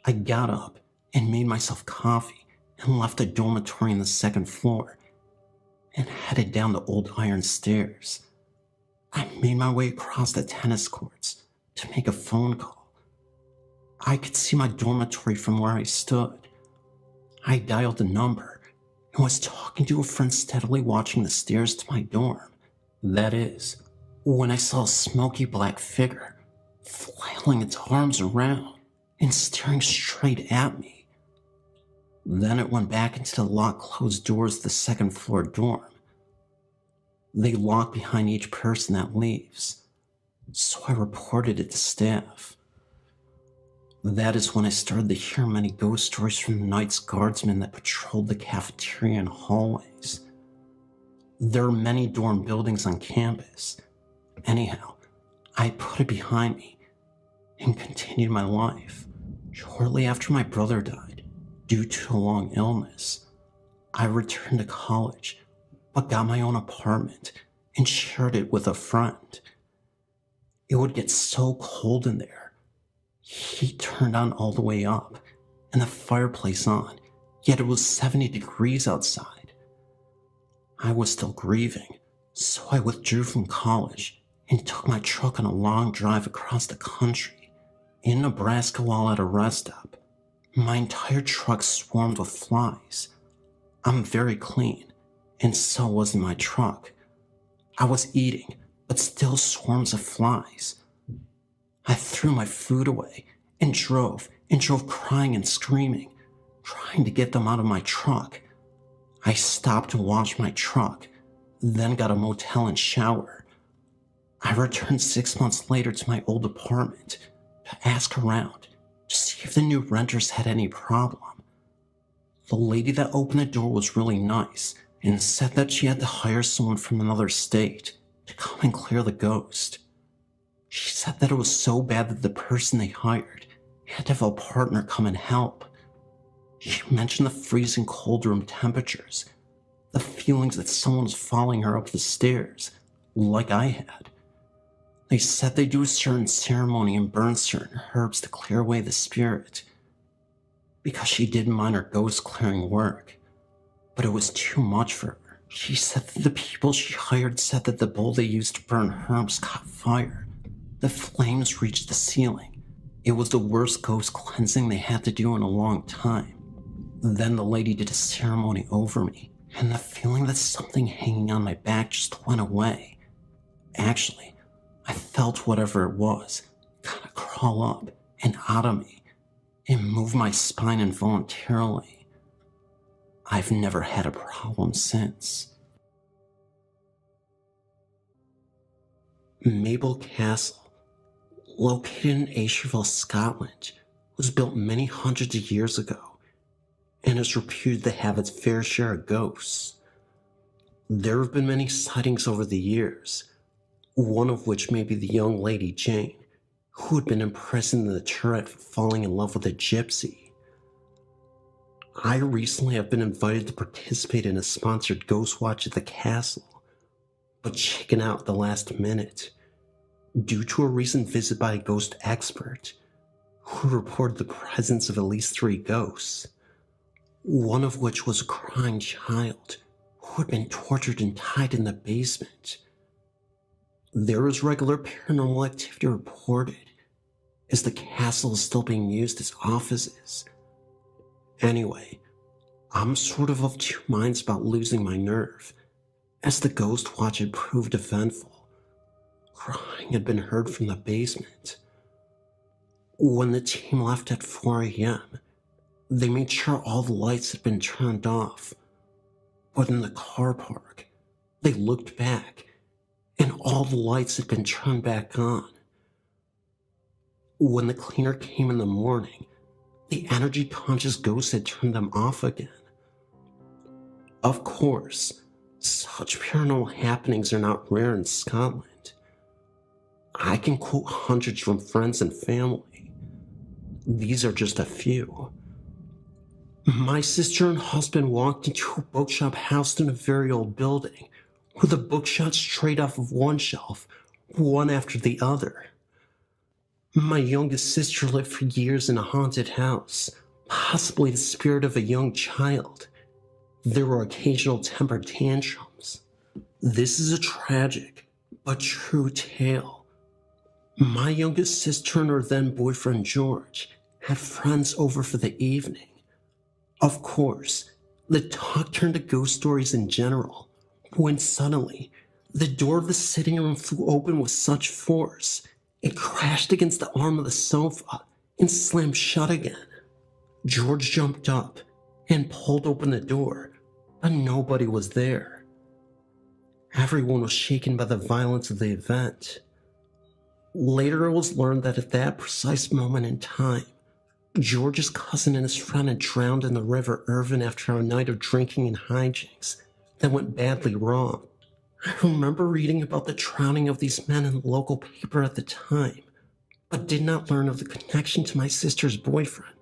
Speaker 2: I got up and made myself coffee and left the dormitory on the second floor and headed down the old iron stairs. I made my way across the tennis courts to make a phone call. I could see my dormitory from where I stood. I dialed the number and was talking to a friend steadily watching the stairs to my dorm. That is, when I saw a smoky black figure flailing its arms around and staring straight at me. Then it went back into the locked closed doors of the second floor dorm. They lock behind each person that leaves, so I reported it to staff. That is when I started to hear many ghost stories from the Knights Guardsmen that patrolled the cafeteria and hallways. There are many dorm buildings on campus. Anyhow, I put it behind me and continued my life. Shortly after my brother died, due to a long illness, I returned to college, but got my own apartment and shared it with a friend. It would get so cold in there. Heat turned on all the way up and the fireplace on, yet it was 70 degrees outside. I was still grieving, so I withdrew from college and took my truck on a long drive across the country. In Nebraska while at a rest stop, my entire truck swarmed with flies. I'm very clean, and so was my truck. I was eating, but still swarms of flies. I threw my food away and drove crying and screaming, trying to get them out of my truck. I stopped to wash my truck, then got a motel and shower. I returned 6 months later to my old apartment to ask around to see if the new renters had any problem. The lady that opened the door was really nice and said that she had to hire someone from another state to come and clear the ghost. She said that it was so bad that the person they hired had to have a partner come and help. She mentioned the freezing cold room temperatures, the feelings that someone was following her up the stairs, like I had. They said they do a certain ceremony and burn certain herbs to clear away the spirit, because she didn't mind her ghost clearing work, but it was too much for her. She said that the people she hired said that the bowl they used to burn herbs caught fire. The flames reached the ceiling. It was the worst ghost cleansing they had to do in a long time. Then the lady did a ceremony over me, and the feeling that something hanging on my back just went away. Actually, I felt whatever it was kind of crawl up and out of me and move my spine involuntarily. I've never had a problem since. Mabel Castle, located in Ayrshire, Scotland, was built many hundreds of years ago and is reputed to have its fair share of ghosts. There have been many sightings over the years, one of which may be the young lady Jane, who had been imprisoned in the turret for falling in love with a gypsy. I recently have been invited to participate in a sponsored ghost watch at the castle, but chickened out at the last minute.
Speaker 5: due to a recent visit by a ghost expert who reported the presence of at least 3 ghosts, one of which was a crying child who had been tortured and tied in the basement. There was regular paranormal activity reported, as the castle is still being used as offices. Anyway, I'm sort of 2 minds about losing my nerve, as the ghost watch had proved eventful. Crying had been heard from the basement. When the team left at 4 a.m., they made sure all the lights had been turned off. But in the car park, they looked back, and all the lights had been turned back on. When the cleaner came in the morning, the energy-conscious ghost had turned them off again. Of course, such paranormal happenings are not rare in Scotland. I can quote hundreds from friends and family. These are just a few. My sister and husband walked into a bookshop housed in a very old building, with the books shot straight off of one shelf, one after the other. My youngest sister lived for years in a haunted house, possibly the spirit of a young child. There were occasional temper tantrums. This is a tragic but true tale. My youngest sister and her then boyfriend George had friends over for the evening. Of course, the talk turned to ghost stories in general, when suddenly, the door of the sitting room flew open with such force, it crashed against the arm of the sofa and slammed shut again. George jumped up and pulled open the door, but nobody was there. Everyone was shaken by the violence of the event. Later it was learned that at that precise moment in time, George's cousin and his friend had drowned in the River Irvine after a night of drinking and hijinks that went badly wrong. I remember reading about the drowning of these men in the local paper at the time, but did not learn of the connection to my sister's boyfriend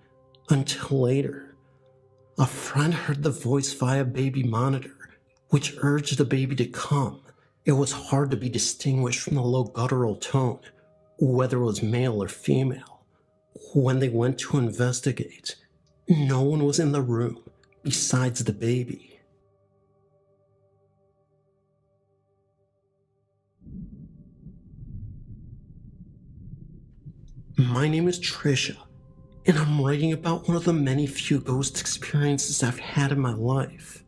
Speaker 5: until later. A friend heard the voice via baby monitor, which urged the baby to come. It was hard to be distinguished from the low guttural tone, whether it was male or female. When they went to investigate, no one was in the room besides the baby. My name is Trisha, and I'm writing about one of the many few ghost experiences I've had in my life.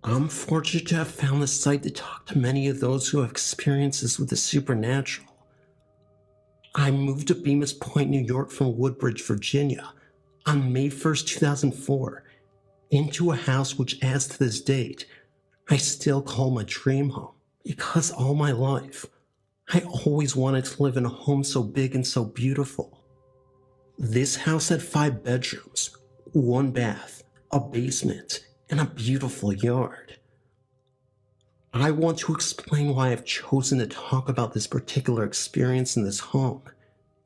Speaker 5: I'm fortunate to have found the site to talk to many of those who have experiences with the supernatural. I moved to Bemis Point, New York from Woodbridge, Virginia on May 1st, 2004, into a house which, as to this date, I still call my dream home, because all my life, I always wanted to live in a home so big and so beautiful. This house had 5 bedrooms, 1 bath, a basement, and a beautiful yard. I want to explain why I've chosen to talk about this particular experience in this home,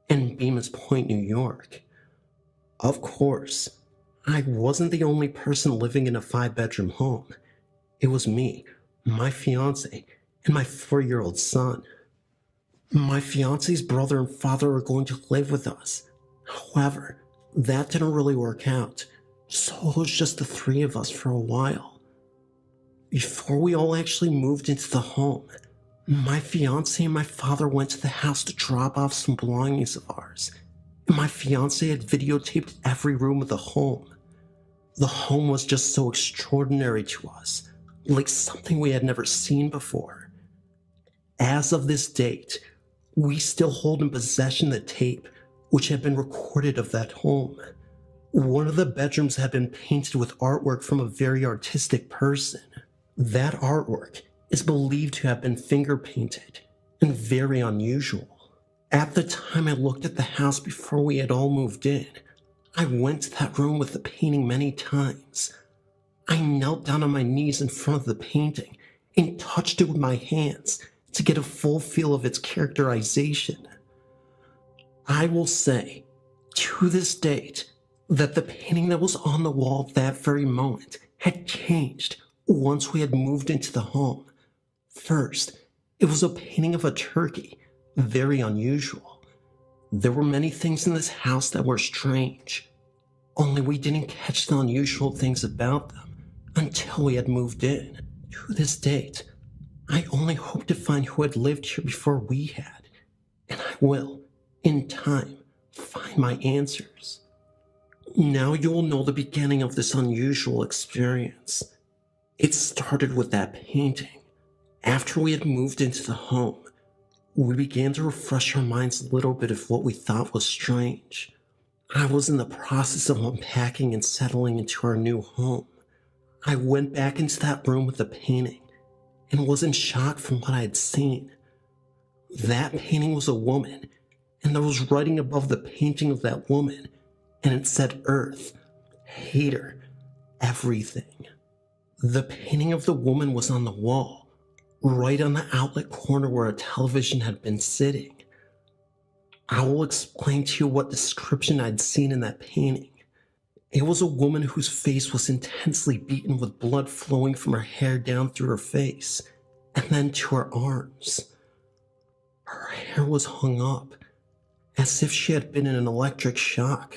Speaker 5: in Bemis Point, New York. Of course, I wasn't the only person living in a 5-bedroom home. It was me, my fiance, and my 4-year-old son. My fiance's brother and father were going to live with us. However, that didn't really work out, so it was just the 3 of us for a while. Before we all actually moved into the home, my fiance and my father went to the house to drop off some belongings of ours, and my fiance had videotaped every room of the home. The home was just so extraordinary to us, like something we had never seen before. As of this date, we still hold in possession the tape which had been recorded of that home. One of the bedrooms had been painted with artwork from a very artistic person. That artwork is believed to have been finger painted and very unusual. At the time I looked at the house before we had all moved in, I went to that room with the painting many times. I knelt down on my knees in front of the painting and touched it with my hands to get a full feel of its characterization. I will say, to this date, that the painting that was on the wall at that very moment had changed once we had moved into the home. First, It was a painting of a turkey, very unusual. There were many things in this house that were strange, only we didn't catch the unusual things about them until we had moved in. To this date, I only hope to find who had lived here before we had, and I will, in time, find my answers. Now you will know the beginning of this unusual experience. It started with that painting. After we had moved into the home, we began to refresh our minds a little bit of what we thought was strange. I was in the process of unpacking and settling into our new home. I went back into that room with the painting and was in shock from what I had seen. That painting was a woman, and there was writing above the painting of that woman, and it said Earth, hate her, everything. The painting of the woman was on the wall, right on the outlet corner where a television had been sitting. I will explain to you what description I'd seen in that painting. It was a woman whose face was intensely beaten with blood flowing from her hair down through her face, and then to her arms. Her hair was hung up, as if she had been in an electric shock.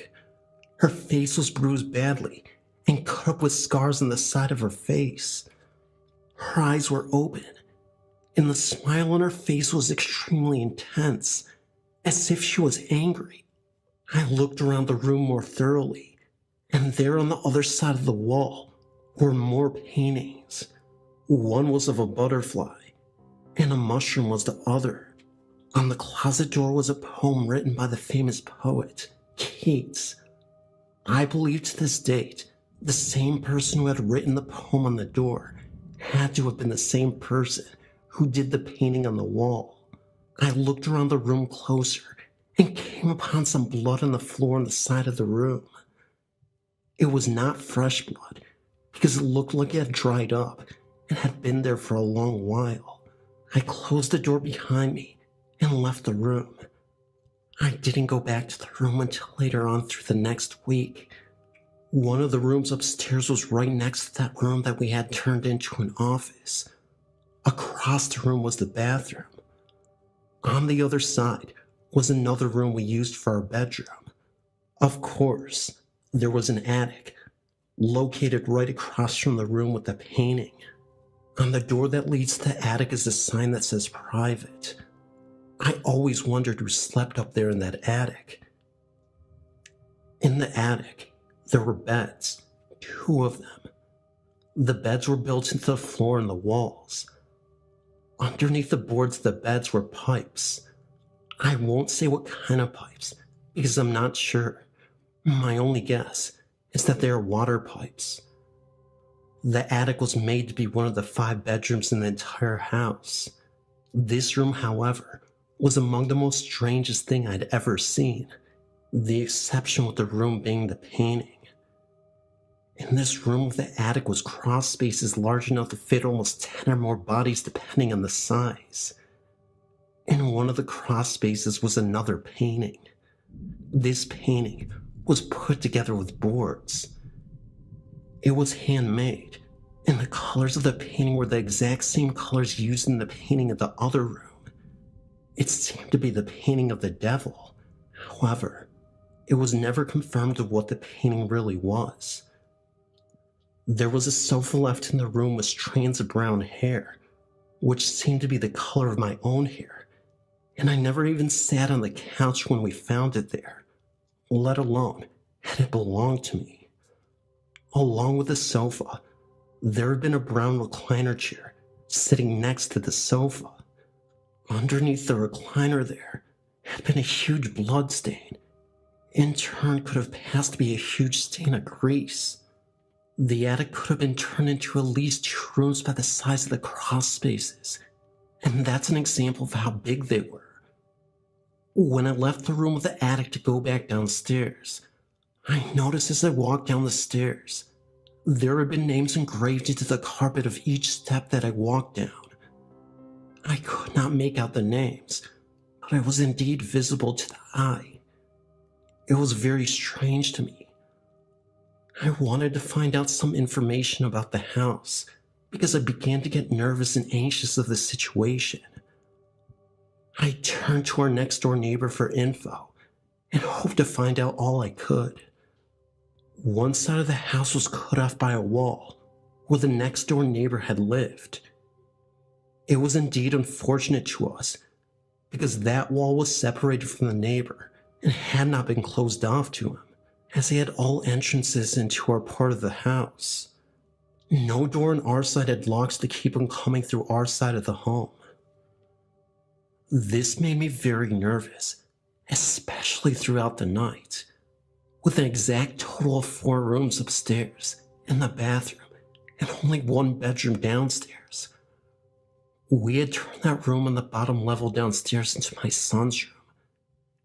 Speaker 5: Her face was bruised badly, and cut up with scars on the side of her face. Her eyes were open, and the smile on her face was extremely intense, as if she was angry. I looked around the room more thoroughly, and there on the other side of the wall were more paintings. One was of a butterfly, and a mushroom was the other. On the closet door was a poem written by the famous poet, Keats. I believe to this date, the same person who had written the poem on the door had to have been the same person who did the painting on the wall. I looked around the room closer and came upon some blood on the floor on the side of the room. It was not fresh blood, because it looked like it had dried up and had been there for a long while. I closed the door behind me and left the room. I didn't go back to the room until later on through the next week. One of the rooms upstairs was right next to that room that we had turned into an office. Across the room was the bathroom. On the other side was another room we used for our bedroom. Of course, there was an attic, located right across from the room with the painting. On the door that leads to the attic is a sign that says private. I always wondered who slept up there in that attic. In the attic, there were beds, 2 of them. The beds were built into the floor and the walls. Underneath the boards of the beds were pipes. I won't say what kind of pipes, because I'm not sure. My only guess is that they are water pipes. The attic was made to be one of the 5 bedrooms in the entire house. This room, however, was among the most strangest thing I'd ever seen, the exception with the room being the painting. In this room, the attic was cross spaces large enough to fit almost 10 or more bodies depending on the size. In one of the cross spaces was another painting. This painting was put together with boards. It was handmade, and the colors of the painting were the exact same colors used in the painting of the other room. It seemed to be the painting of the devil. However, it was never confirmed of what the painting really was. There was a sofa left in the room with strands of brown hair, which seemed to be the color of my own hair, and I never even sat on the couch when we found it there, let alone had it belonged to me. Along with the sofa, there had been a brown recliner chair sitting next to the sofa. Underneath the recliner there had been a huge blood stain. In turn could have passed to be a huge stain of grease. The attic could have been turned into at least 2 rooms by the size of the cross spaces, and that's an example of how big they were. When I left the room of the attic to go back downstairs, I noticed as I walked down the stairs, there had been names engraved into the carpet of each step that I walked down. I could not make out the names, but it was indeed visible to the eye. It was very strange to me. I wanted to find out some information about the house because I began to get nervous and anxious of the situation. I turned to our next door neighbor for info and hoped to find out all I could. One side of the house was cut off by a wall where the next door neighbor had lived. It was indeed unfortunate to us because that wall was separated from the neighbor and had not been closed off to him, as he had all entrances into our part of the house. No door on our side had locks to keep him coming through our side of the home. This made me very nervous, especially throughout the night. With an exact total of 4 rooms upstairs and the bathroom, and only 1 bedroom downstairs. We had turned that room on the bottom level downstairs into my son's room.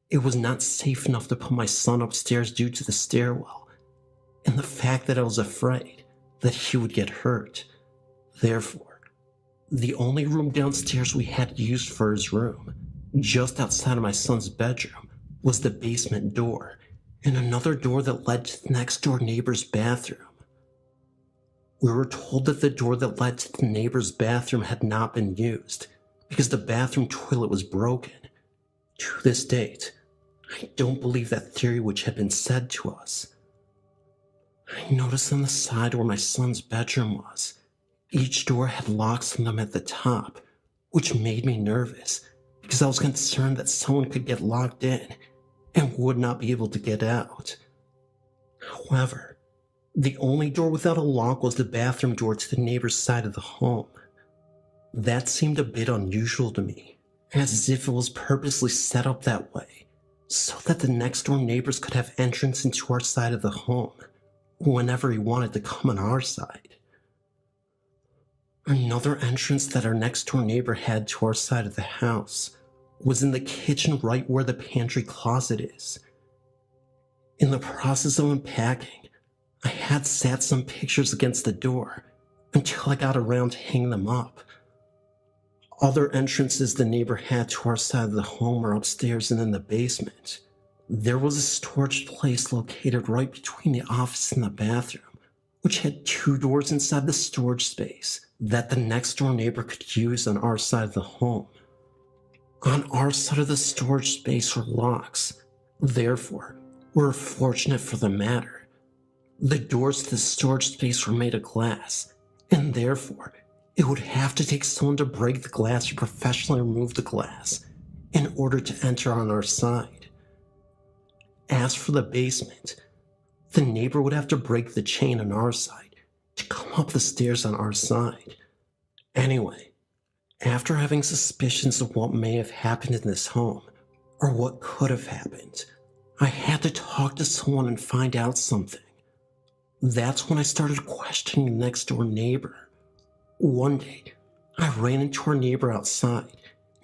Speaker 5: It was not safe enough to put my son upstairs due to the stairwell, and the fact that I was afraid that he would get hurt. Therefore, the only room downstairs we had used for his room, just outside of my son's bedroom, was the basement door, and another door that led to the next door neighbor's bathroom. We were told that the door that led to the neighbor's bathroom had not been used because the bathroom toilet was broken. To this date, I don't believe that theory which had been said to us. I noticed on the side where my son's bedroom was, each door had locks on them at the top, which made me nervous because I was concerned that someone could get locked in and would not be able to get out. However, the only door without a lock was the bathroom door to the neighbor's side of the home. That seemed a bit unusual to me, as if it was purposely set up that way, so that the next door neighbors could have entrance into our side of the home whenever he wanted to come on our side. Another entrance that our next door neighbor had to our side of the house was in the kitchen right where the pantry closet is. In the process of unpacking, I had sat some pictures against the door until I got around to hanging them up. Other entrances the neighbor had to our side of the home were upstairs and in the basement. There was a storage place located right between the office and the bathroom, which had 2 doors inside the storage space that the next door neighbor could use on our side of the home. On our side of the storage space were locks. Therefore, we were fortunate for the matter. The doors to the storage space were made of glass, and therefore, it would have to take someone to break the glass or professionally remove the glass in order to enter on our side. As for the basement, the neighbor would have to break the chain on our side to come up the stairs on our side. Anyway, after having suspicions of what may have happened in this home, or what could have happened, I had to talk to someone and find out something. That's when I started questioning the next door neighbor. One day, I ran into our neighbor outside,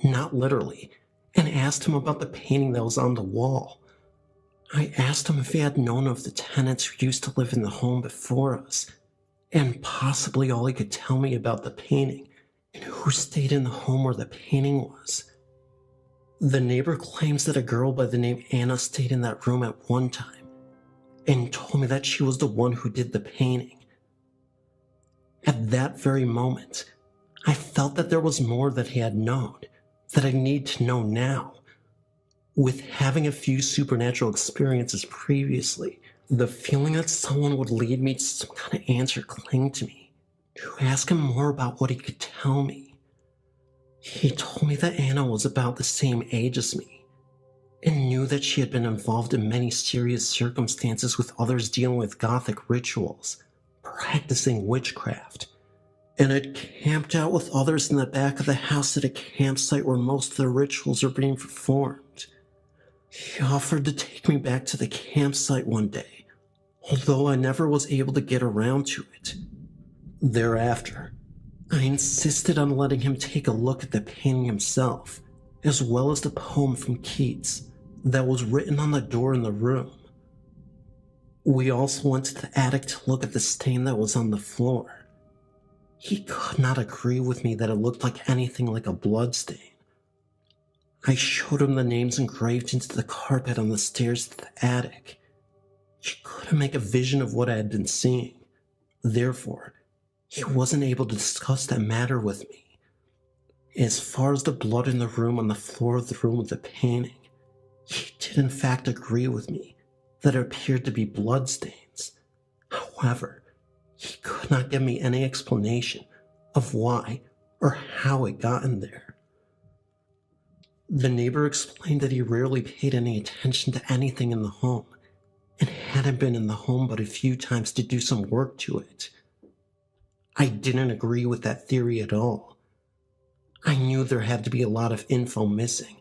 Speaker 5: not literally, and asked him about the painting that was on the wall. I asked him if he had known of the tenants who used to live in the home before us, and possibly all he could tell me about the painting and who stayed in the home where the painting was. The neighbor claims that a girl by the name Anna stayed in that room at one time, and told me that she was the one who did the painting. At that very moment, I felt that there was more that he had known that I need to know now. With having a few supernatural experiences previously, the feeling that someone would lead me to some kind of answer clung to me, to ask him more about what he could tell me. He told me that Anna was about the same age as me, and knew that she had been involved in many serious circumstances with others dealing with gothic rituals, practicing witchcraft, and had camped out with others in the back of the house at a campsite where most of the rituals are being performed. He offered to take me back to the campsite one day, although I never was able to get around to it. Thereafter, I insisted on letting him take a look at the painting himself, as well as the poem from Keats that was written on the door in the room. We also went to the attic to look at the stain that was on the floor. He could not agree with me that it looked like anything like a blood stain. I showed him the names engraved into the carpet on the stairs to the attic. He couldn't make a vision of what I had been seeing. Therefore, he wasn't able to discuss that matter with me. As far as the blood in the room on the floor of the room with the painting, he did in fact agree with me that it appeared to be bloodstains. However, he could not give me any explanation of why or how it got in there. The neighbor explained that he rarely paid any attention to anything in the home and hadn't been in the home but a few times to do some work to it. I didn't agree with that theory at all. I knew there had to be a lot of info missing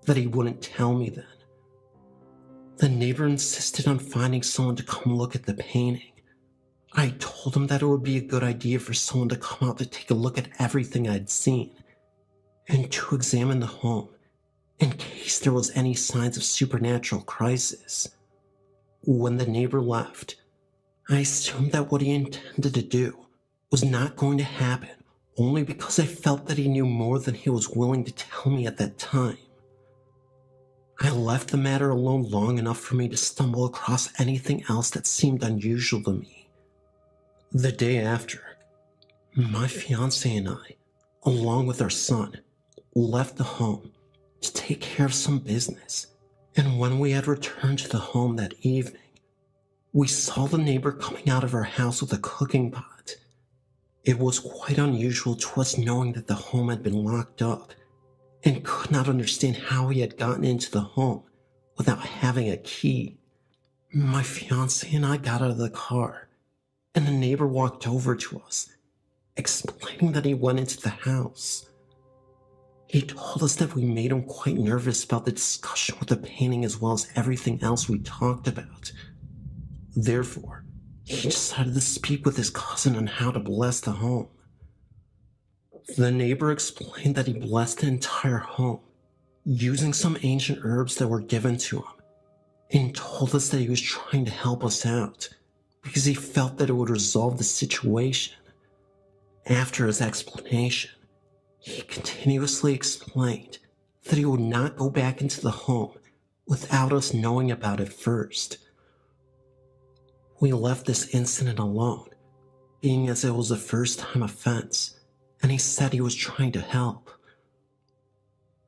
Speaker 5: that he wouldn't tell me then. The neighbor insisted on finding someone to come look at the painting. I told him that it would be a good idea for someone to come out to take a look at everything I'd seen and to examine the home in case there was any signs of supernatural crisis. When the neighbor left, I assumed that what he intended to do was not going to happen only because I felt that he knew more than he was willing to tell me at that time. I left the matter alone long enough for me to stumble across anything else that seemed unusual to me. The day after, my fiance and I, along with our son, left the home to take care of some business, and when we had returned to the home that evening, we saw the neighbor coming out of our house with a cooking pot. It was quite unusual to us knowing that the home had been locked up, and could not understand how he had gotten into the home without having a key. My fiance and I got out of the car, and the neighbor walked over to us, explaining that he went into the house. He told us that we made him quite nervous about the discussion with the painting as well as everything else we talked about. Therefore, he decided to speak with his cousin on how to bless the home. The neighbor explained that he blessed the entire home using some ancient herbs that were given to him, and told us that he was trying to help us out because he felt that it would resolve the situation. After his explanation, he continuously explained that he would not go back into the home without us knowing about it first. We left this incident alone, being as it was a first-time offense, and he said he was trying to help.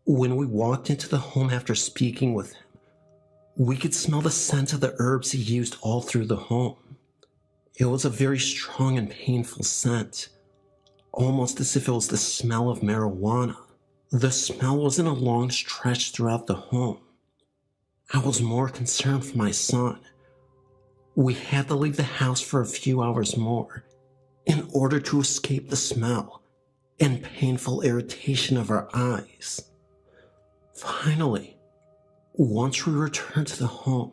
Speaker 5: When we walked into the home after speaking with him, we could smell the scent of the herbs he used all through the home. It was a very strong and painful scent, almost as if it was the smell of marijuana. The smell was in a long stretch throughout the home. I was more concerned for my son. We had to leave the house for a few hours more in order to escape the smell and painful irritation of our eyes. Finally, once we returned to the home,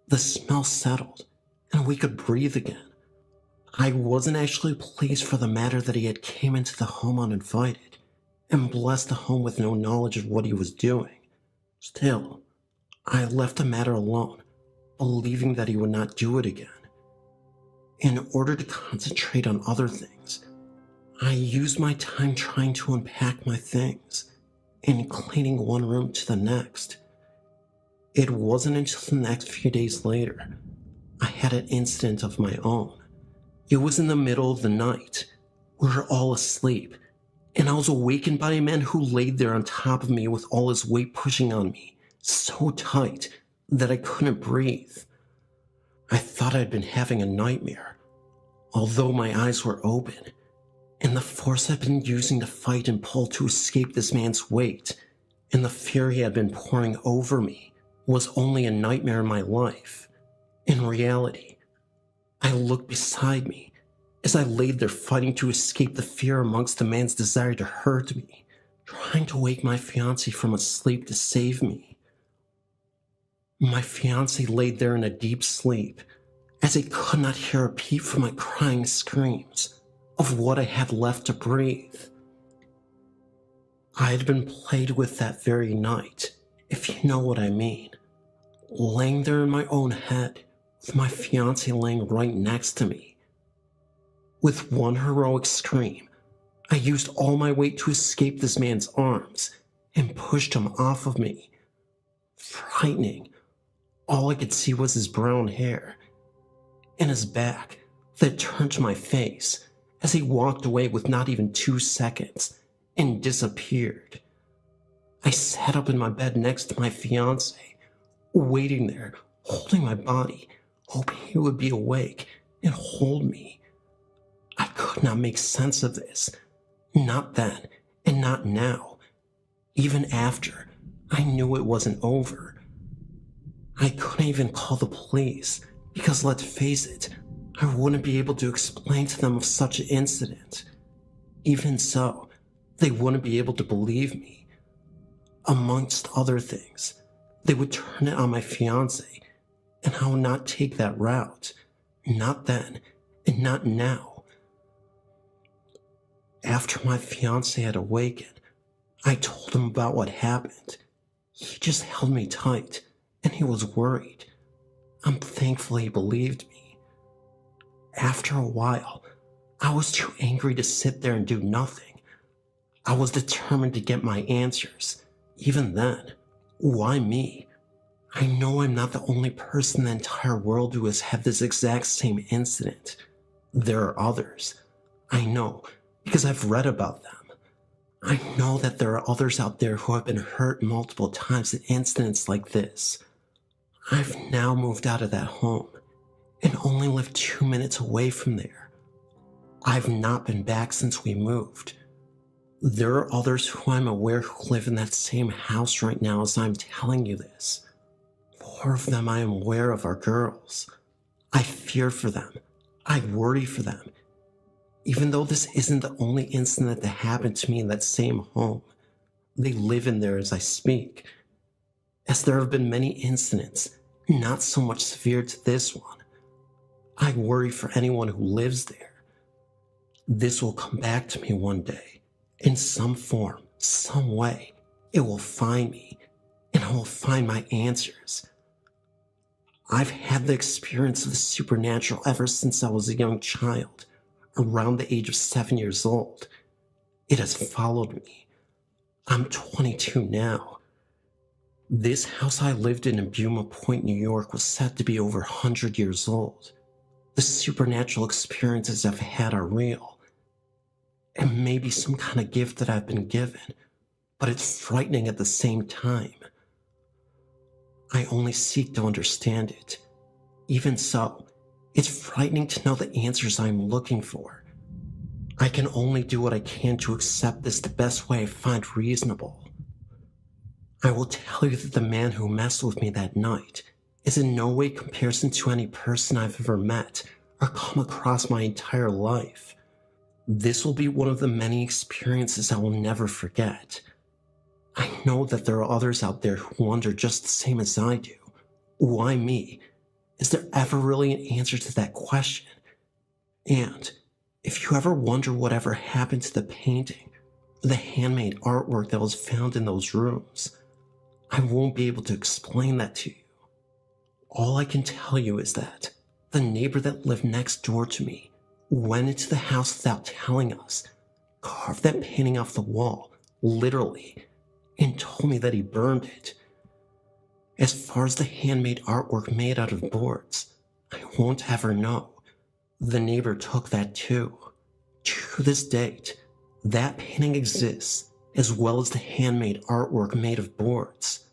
Speaker 5: the smell settled and we could breathe again. I wasn't actually pleased for the matter that he had came into the home uninvited and blessed the home with no knowledge of what he was doing. Still, I left the matter alone, believing that he would not do it again. In order to concentrate on other things, I used my time trying to unpack my things and cleaning one room to the next. It wasn't until the next few days later I had an incident of my own. It was in the middle of the night. We were all asleep, and I was awakened by a man who laid there on top of me with all his weight pushing on me so tight that I couldn't breathe. I thought I'd been having a nightmare, although my eyes were open, and the force I'd been using to fight and pull to escape this man's weight and the fear he had been pouring over me was only a nightmare in my life. In reality, I looked beside me as I laid there fighting to escape the fear amongst the man's desire to hurt me, trying to wake my fiancé from a sleep to save me. My fiancé laid there in a deep sleep as he could not hear a peep from my crying screams of what I had left to breathe. I had been played with that very night, if you know what I mean, laying there in my own head with my fiancé laying right next to me. With one heroic scream, I used all my weight to escape this man's arms and pushed him off of me. Frightening, all I could see was his brown hair and his back that turned to my face as he walked away with not even 2 seconds and disappeared. I sat up in my bed next to my fiance, waiting there, holding my body, hoping he would be awake and hold me. I could not make sense of this. Not then, and not now. Even after, I knew it wasn't over. I couldn't even call the police, because let's face it, I wouldn't be able to explain to them of such an incident. Even so, they wouldn't be able to believe me. Amongst other things, they would turn it on my fiance, and I would not take that route. Not then, and not now. After my fiance had awakened, I told him about what happened. He just held me tight, and he was worried. I'm thankful he believed me. After a while, I was too angry to sit there and do nothing. I was determined to get my answers. Even then, why me? I know I'm not the only person in the entire world who has had this exact same incident. There are others. I know, because I've read about them. I know that there are others out there who have been hurt multiple times in incidents like this. I've now moved out of that home and only live 2 minutes away from there. I've not been back since we moved. There are others who I'm aware who live in that same house right now as I'm telling you this. 4 of them I am aware of are girls. I fear for them. I worry for them. Even though this isn't the only incident that happened to me in that same home, they live in there as I speak. As there have been many incidents, not so much severe to this one, I worry for anyone who lives there. This will come back to me one day. In some form, some way, it will find me, and I will find my answers. I've had the experience of the supernatural ever since I was a young child, around the age of 7 years old. It has followed me. I'm 22 now. This house I lived in Buma Point, New York was said to be over 100 years old. The supernatural experiences I've had are real. It may be some kind of gift that I've been given, but it's frightening at the same time. I only seek to understand it. Even so, it's frightening to know the answers I'm looking for. I can only do what I can to accept this the best way I find reasonable. I will tell you that the man who messed with me that night is in no way comparison to any person I've ever met or come across my entire life. This will be one of the many experiences I will never forget. I know that there are others out there who wonder just the same as I do. Why me? Is there ever really an answer to that question? And if you ever wonder whatever happened to the painting, the handmade artwork that was found in those rooms, I won't be able to explain that to you. All I can tell you is that the neighbor that lived next door to me went into the house without telling us, carved that painting off the wall, literally, and told me that he burned it. As far as the handmade artwork made out of boards, I won't ever know. The neighbor took that too. To this date, that painting exists, as well as the handmade artwork made of boards.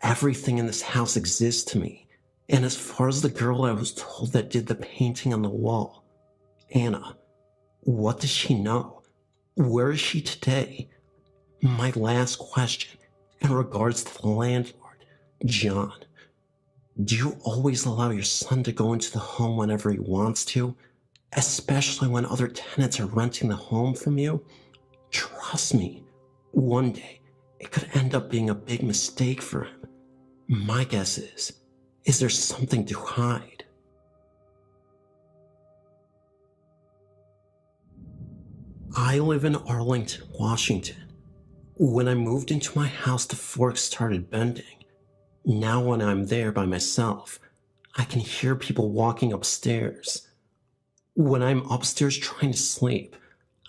Speaker 5: Everything in this house exists to me, and as far as the girl I was told that did the painting on the wall, Anna, what does she know? Where is she today? My last question, in regards to the landlord, John. Do you always allow your son to go into the home whenever he wants to, especially when other tenants are renting the home from you? Trust me, one day it could end up being a big mistake for him. My guess is there something to hide? I live in Arlington, Washington. When I moved into my house, the forks started bending. Now when I'm there by myself, I can hear people walking upstairs. When I'm upstairs trying to sleep,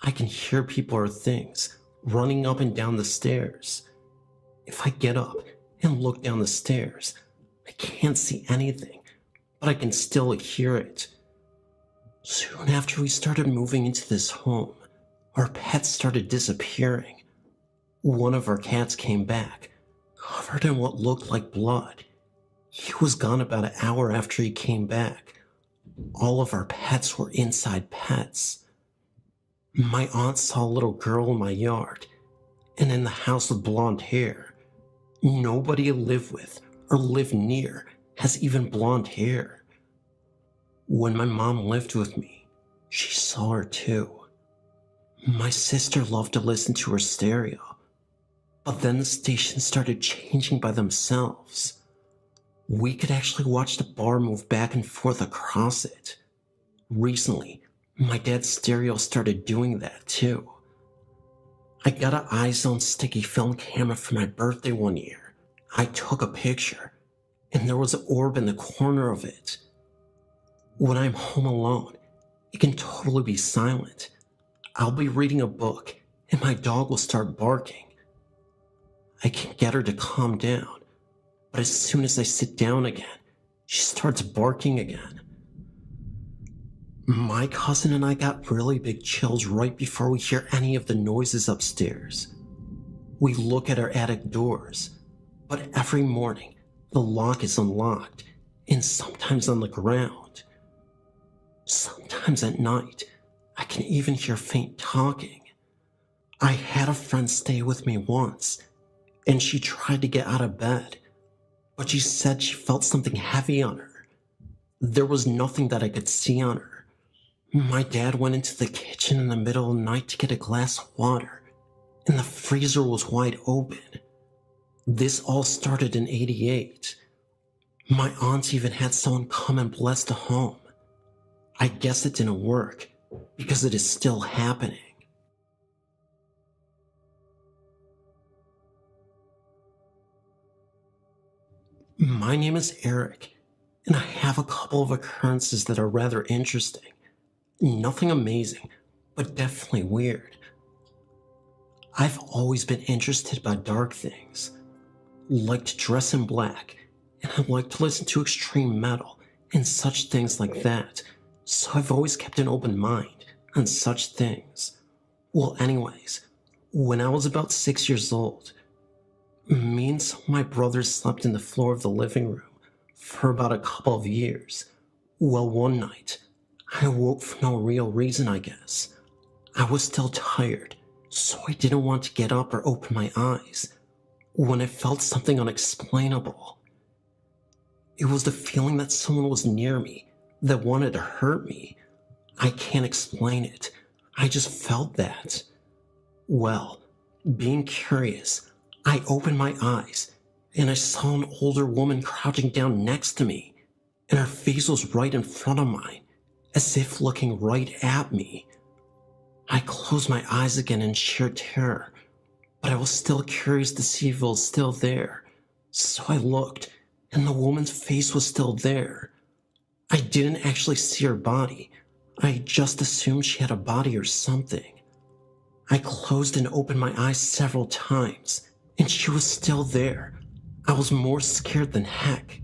Speaker 5: I can hear people or things running up and down the stairs. If I get up and look down the stairs, I can't see anything, but I can still hear it. Soon after we started moving into this home,
Speaker 2: our pets started disappearing. One of our cats came back, covered in what looked like blood. He was gone about an hour after he came back. All of our pets were inside pets. My aunt saw a little girl in my yard, and in the house with blonde hair. Nobody I live with or live near has even blonde hair. When my mom lived with me, she saw her too. My sister loved to listen to her stereo, but then the stations started changing by themselves. We could actually watch the bar move back and forth across it. Recently, my dad's stereo started doing that too. I got an iZone sticky film camera for my birthday one year. I took a picture, and there was an orb in the corner of it. When I'm home alone, it can totally be silent. I'll be reading a book, and my dog will start barking. I can get her to calm down, but as soon as I sit down again, she starts barking again. My cousin and I got really big chills right before we hear any of the noises upstairs. We look at our attic doors, but every morning the lock is unlocked and sometimes on the ground. Sometimes at night, I can even hear faint talking. I had a friend stay with me once, and she tried to get out of bed, but she said she felt something heavy on her. There was nothing that I could see on her. My dad went into the kitchen in the middle of the night to get a glass of water, and the freezer was wide open. This all started in '88. My aunt even had someone come and bless the home. I guess it didn't work, because it is still happening. My name is Eric, and I have a couple of occurrences that are rather interesting. Nothing amazing, but definitely weird. I've always been interested by dark things. Like to dress in black, and I like to listen to extreme metal and such things like that, so I've always kept an open mind on such things. Well, anyways, when I was about 6 years old, me and some of my brothers slept in the floor of the living room for about a couple of years. Well, one night, I woke for no real reason, I guess. I was still tired, so I didn't want to get up or open my eyes when I felt something unexplainable. It was the feeling that someone was near me, that wanted to hurt me. I can't explain it. I just felt that. Well, being curious, I opened my eyes, and I saw an older woman crouching down next to me, and her face was right in front of mine, as if looking right at me. I closed my eyes again in sheer terror, but I was still curious to see if it was still there, so I looked, and the woman's face was still there. I didn't actually see her body. I just assumed she had a body or something. I closed and opened my eyes several times, and she was still there. I was more scared than heck,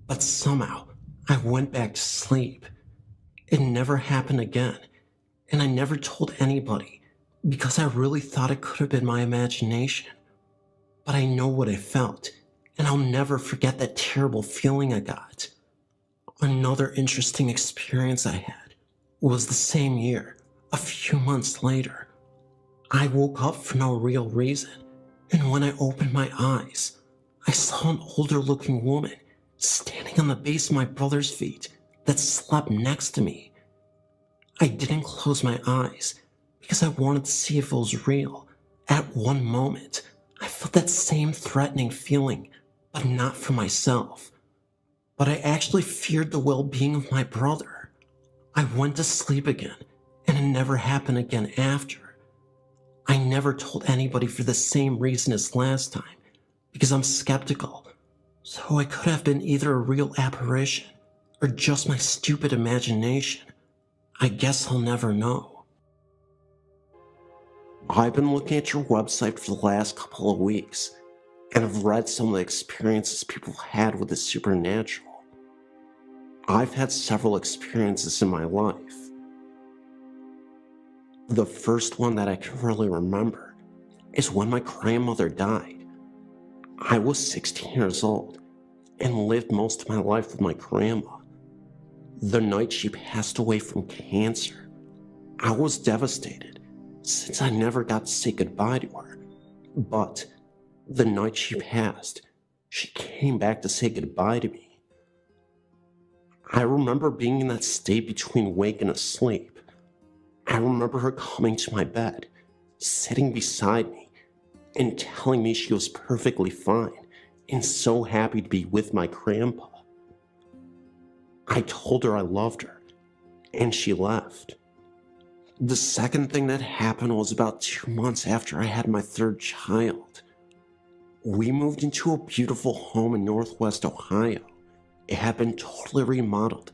Speaker 2: but somehow I went back to sleep. It never happened again, and I never told anybody because I really thought it could have been my imagination. But I know what I felt, and I'll never forget that terrible feeling I got. Another interesting experience I had was the same year, a few months later. I woke up for no real reason, and when I opened my eyes, I saw an older looking woman standing on the base of my brother's feet that slept next to me. I didn't close my eyes because I wanted to see if it was real. At one moment, I felt that same threatening feeling, but not for myself. But I actually feared the well-being of my brother. I went to sleep again, and it never happened again after. I never told anybody for the same reason as last time, because I'm skeptical, so it could have been either a real apparition or just my stupid imagination. I guess I'll never know. I've been looking at your website for the last couple of weeks, and I've read some of the experiences people had with the supernatural. I've had several experiences in my life.
Speaker 5: The first one that I can really remember is when my grandmother died. I was 16 years old and lived most of my life with my grandma. The night she passed away from cancer, I was devastated since I never got to say goodbye to her. But the night she passed, she came back to say goodbye to me. I remember being in that state between awake and asleep. I remember her coming to my bed, sitting beside me, and telling me she was perfectly fine and so happy to be with my grandpa. I told her I loved her, and she left. The second thing that happened was about 2 months after I had my third child. We moved into a beautiful home in Northwest Ohio. It had been totally remodeled,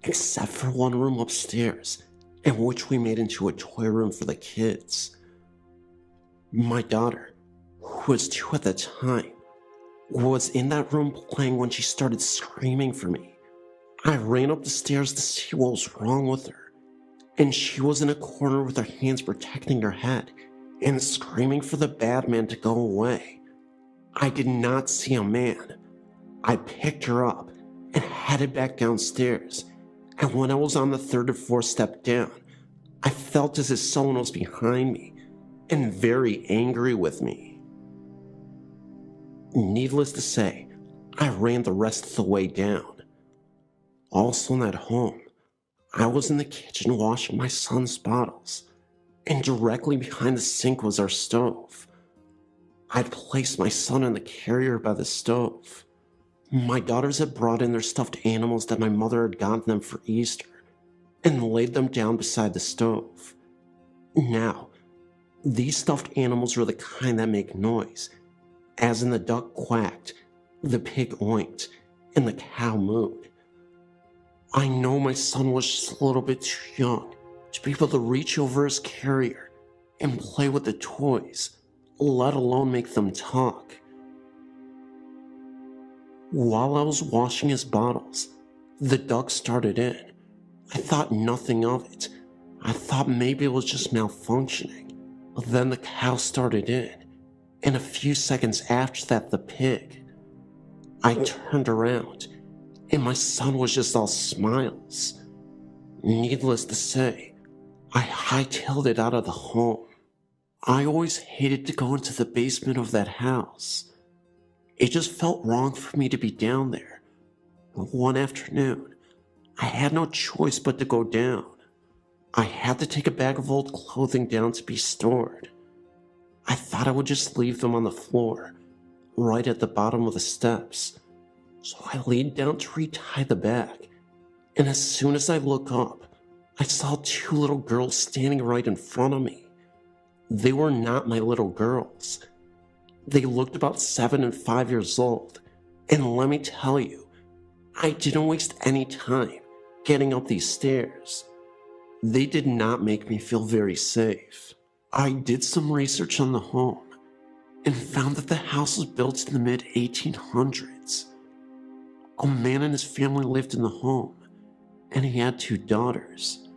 Speaker 5: except for one room upstairs, in which we made into a toy room for the kids. My daughter, who was 2 at the time, was in that room playing when she started screaming for me. I ran up the stairs to see what was wrong with her, and she was in a corner with her hands protecting her head and screaming for the bad man to go away. I did not see a man. I picked her up and headed back downstairs, and when I was on the 3rd or 4th step down, I felt as if someone was behind me and very angry with me. Needless to say, I ran the rest of the way down. Also in that home, I was in the kitchen washing my son's bottles, and directly behind the sink was our stove. I'd placed my son in the carrier by the stove. My daughters had brought in their stuffed animals that my mother had gotten them for Easter and laid them down beside the stove. Now, these stuffed animals were the kind that make noise, as in the duck quacked, the pig oinked, and the cow mooed. I know my son was just a little bit too young to be able to reach over his carrier and play with the toys, let alone make them talk. While I was washing his bottles, the duck started in. I thought nothing of it. I thought maybe it was just malfunctioning. But then the cow started in, and a few seconds after that, the pig. I turned around, and my son was just all smiles. Needless to say, I hightailed it out of the home. I always hated to go into the basement of that house. It just felt wrong for me to be down there. But one afternoon, I had no choice but to go down. I had to take a bag of old clothing down to be stored. I thought I would just leave them on the floor, right at the bottom of the steps. So I leaned down to retie the bag, and as soon as I looked up, I saw 2 little girls standing right in front of me. They were not my little girls. They looked about 7 and 5 years old, and let me tell you, I didn't waste any time getting up these stairs. They did not make me feel very safe. I did some research on the home and found that the house was built in the mid-1800s. A man and his family lived in the home, and he had 2 daughters.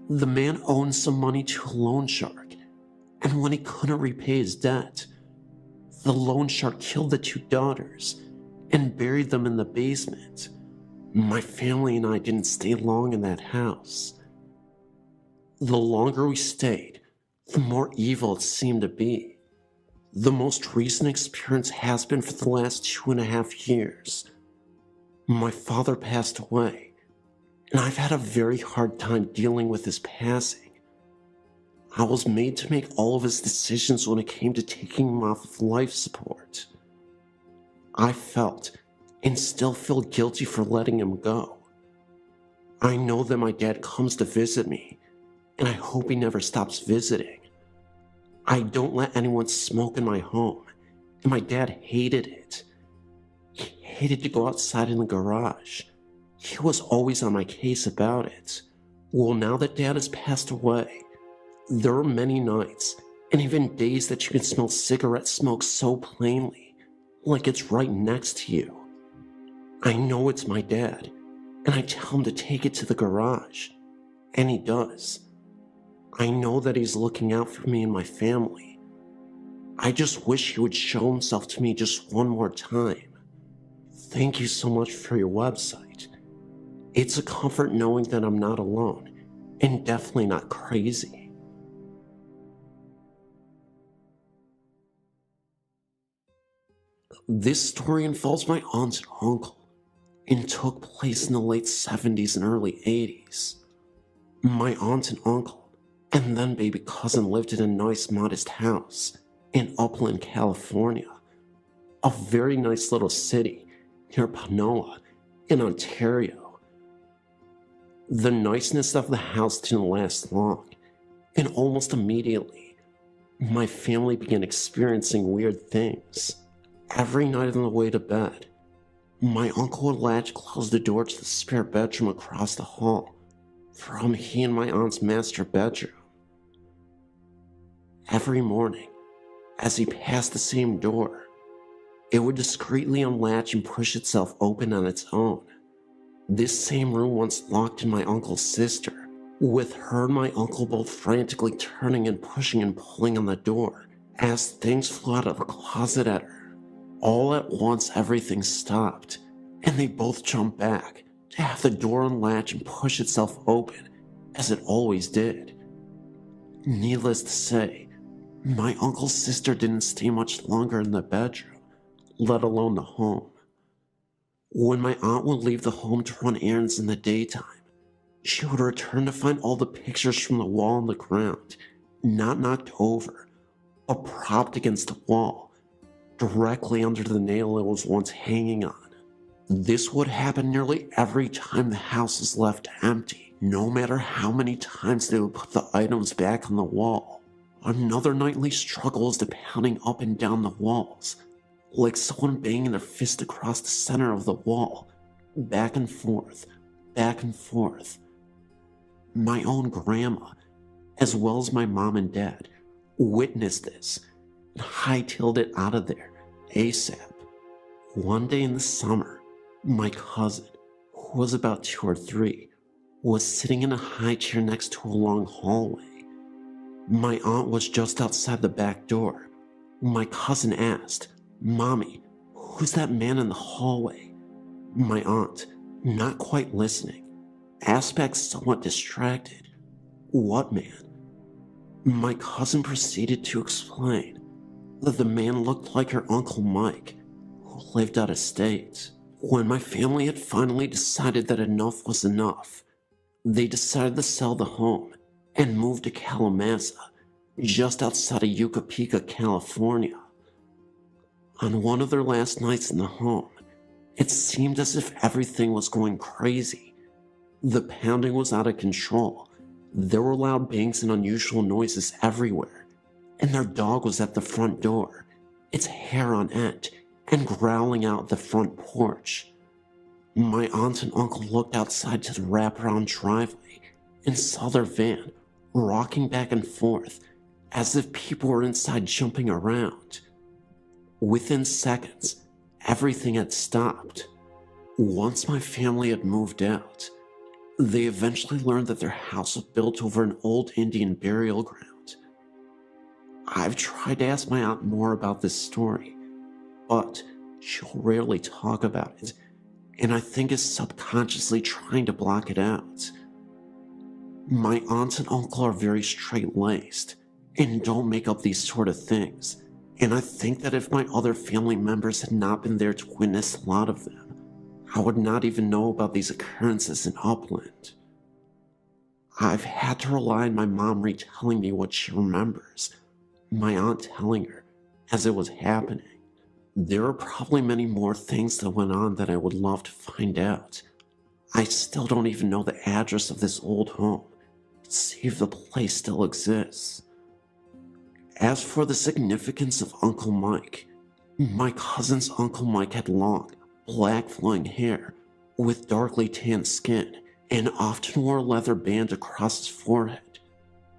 Speaker 5: The man owed some money to a loan shark, and when he couldn't repay his debt, the loan shark killed the 2 daughters and buried them in the basement. My family and I didn't stay long in that house. The longer we stayed, the more evil it seemed to be. The most recent experience has been for the last 2.5 years. My father passed away, and I've had a very hard time dealing with his passing. I was made to make all of his decisions when it came to taking him off of life support. I felt and still feel guilty for letting him go. I know that my dad comes to visit me, and I hope he never stops visiting. I don't let anyone smoke in my home, and my dad hated it. He hated to go outside in the garage. He was always on my case about it. Well, now that Dad has passed away, there are many nights and even days that you can smell cigarette smoke so plainly, like it's right next to you. I know it's my dad, and I tell him to take it to the garage, and he does. I know that he's looking out for me and my family. I just wish he would show himself to me just one more time. Thank you so much for your website. It's a comfort knowing that I'm not alone, and definitely not crazy. This story involves my aunt and uncle, and took place in the late 70s and early 80s. My aunt and uncle, and then baby cousin, lived in a nice modest house in Upland, California, a very nice little city near Panola in Ontario. The niceness of the house didn't last long, and almost immediately, my family began experiencing weird things. Every night on the way to bed, my uncle would latch close the door to the spare bedroom across the hall from he and my aunt's master bedroom. Every morning, as he passed the same door, it would discreetly unlatch and push itself open on its own. This same room once locked in my uncle's sister, with her and my uncle both frantically turning and pushing and pulling on the door as things flew out of the closet at her. All at once, everything stopped, and they both jumped back to have the door unlatch and push itself open, as it always did. Needless to say, my uncle's sister didn't stay much longer in the bedroom, let alone the home. When my aunt would leave the home to run errands in the daytime, she would return to find all the pictures from the wall on the ground, not knocked over, but propped against the wall, directly under the nail it was once hanging on. This would happen nearly every time the house was left empty, no matter how many times they would put the items back on the wall. Another nightly struggle is the pounding up and down the walls, like someone banging their fist across the center of the wall, back and forth, back and forth. My own grandma, as well as my mom and dad, witnessed this and hightailed it out of there ASAP. One day in the summer, my cousin, who was about 2 or 3, was sitting in a high chair next to a long hallway. My aunt was just outside the back door. My cousin asked, "Mommy, who's that man in the hallway?" My aunt, not quite listening, asked back somewhat distracted, "What man?" My cousin proceeded to explain that the man looked like her Uncle Mike, who lived out of state. When my family had finally decided that enough was enough, they decided to sell the home and move to Kalamazoo, just outside of Yucapeka, California. On one of their last nights in the home, it seemed as if everything was going crazy. The pounding was out of control. There were loud bangs and unusual noises everywhere, and their dog was at the front door, its hair on end, and growling out the front porch. My aunt and uncle looked outside to the wraparound driveway and saw their van rocking back and forth as if people were inside jumping around. Within seconds, everything had stopped. Once my family had moved out, they eventually learned that their house was built over an old Indian burial ground. I've tried to ask my aunt more about this story, but she'll rarely talk about it, and I think is subconsciously trying to block it out. My aunt and uncle are very straight-laced and don't make up these sort of things, and I think that if my other family members had not been there to witness a lot of them, I would not even know about these occurrences in Upland. I've had to rely on my mom retelling me what she remembers, my aunt telling her as it was happening. There are probably many more things that went on that I would love to find out. I still don't even know the address of this old home, to see if the place still exists. As for the significance of Uncle Mike, my cousin's Uncle Mike had long, black flowing hair with darkly tanned skin and often wore a leather band across his forehead.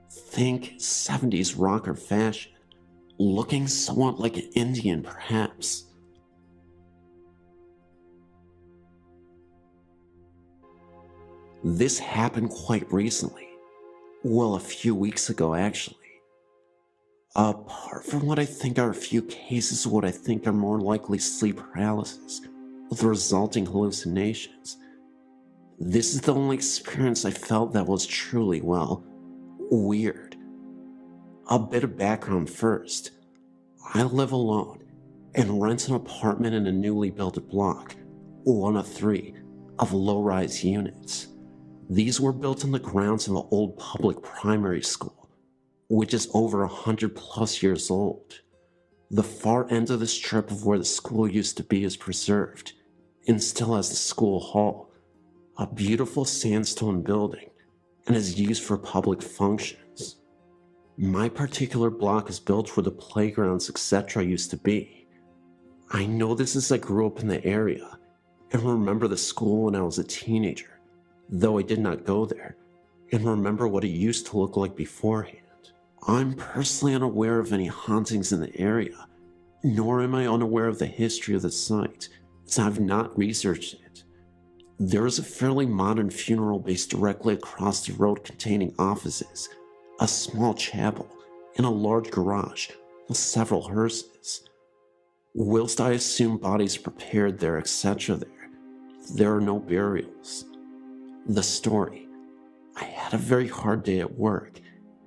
Speaker 5: Think 70s rocker fashion, looking somewhat like an Indian perhaps. This happened quite recently.
Speaker 6: Well, a few weeks ago, actually. Apart from what I think are a few cases of what I think are more likely sleep paralysis, with resulting hallucinations. This is the only experience I felt that was truly, well, weird. A bit of background first. I live alone and rent an apartment in a newly built block, one of 3, of low-rise units. These were built on the grounds of an old public primary school, which is over 100 plus years old. The far end of the strip of where the school used to be is preserved, and still has the school hall, a beautiful sandstone building, and is used for public functions. My particular block is built where the playgrounds etc. used to be. I know this as I grew up in the area, and remember the school when I was a teenager, though I did not go there, and remember what it used to look like beforehand. I'm personally unaware of any hauntings in the area, nor am I unaware of the history of the site, as I've not researched it. There is a fairly modern funeral base directly across the road containing offices, a small chapel, and a large garage with several hearses. Whilst I assume bodies are prepared there, etc. there are no burials. The story. I had a very hard day at work,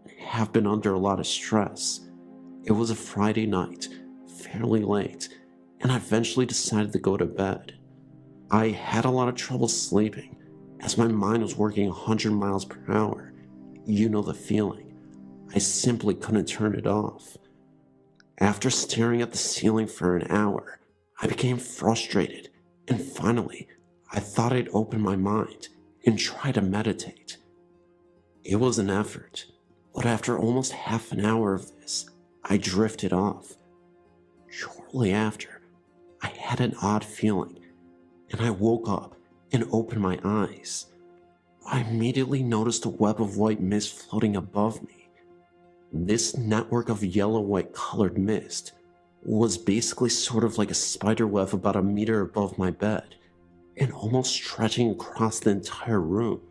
Speaker 6: and have been under a lot of stress. It was a Friday night, fairly late, and I eventually decided to go to bed. I had a lot of trouble sleeping, as my mind was working 100 miles per hour. You know the feeling. I simply couldn't turn it off. After staring at the ceiling for an hour, I became frustrated, and finally, I thought I'd open my mind and try to meditate. It was an effort, but after almost half an hour of this, I drifted off. Shortly after, I had an odd feeling, and I woke up and opened my eyes. I immediately noticed a web of white mist floating above me. This network of yellow-white colored mist was basically sort of like a spider web about a meter above my bed, and almost stretching across the entire room.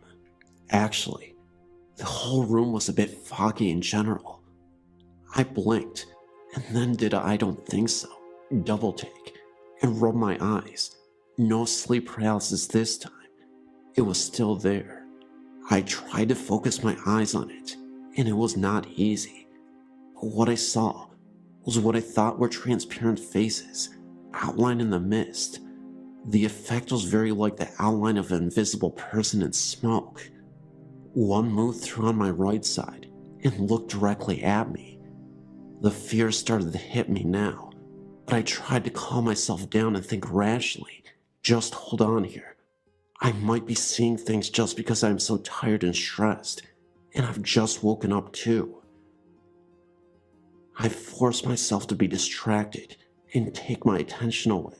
Speaker 6: Actually, the whole room was a bit foggy in general. I blinked, and then did a I don't think so double take, and rubbed my eyes. No sleep paralysis this time. It was still there. I tried to focus my eyes on it, and it was not easy. But what I saw was what I thought were transparent faces, outlined in the mist. The effect was very like the outline of an invisible person in smoke. One moved through on my right side and looked directly at me. The fear started to hit me now, but I tried to calm myself down and think rationally. Just hold on here. I might be seeing things just because I'm so tired and stressed, and I've just woken up too. I forced myself to be distracted and take my attention away.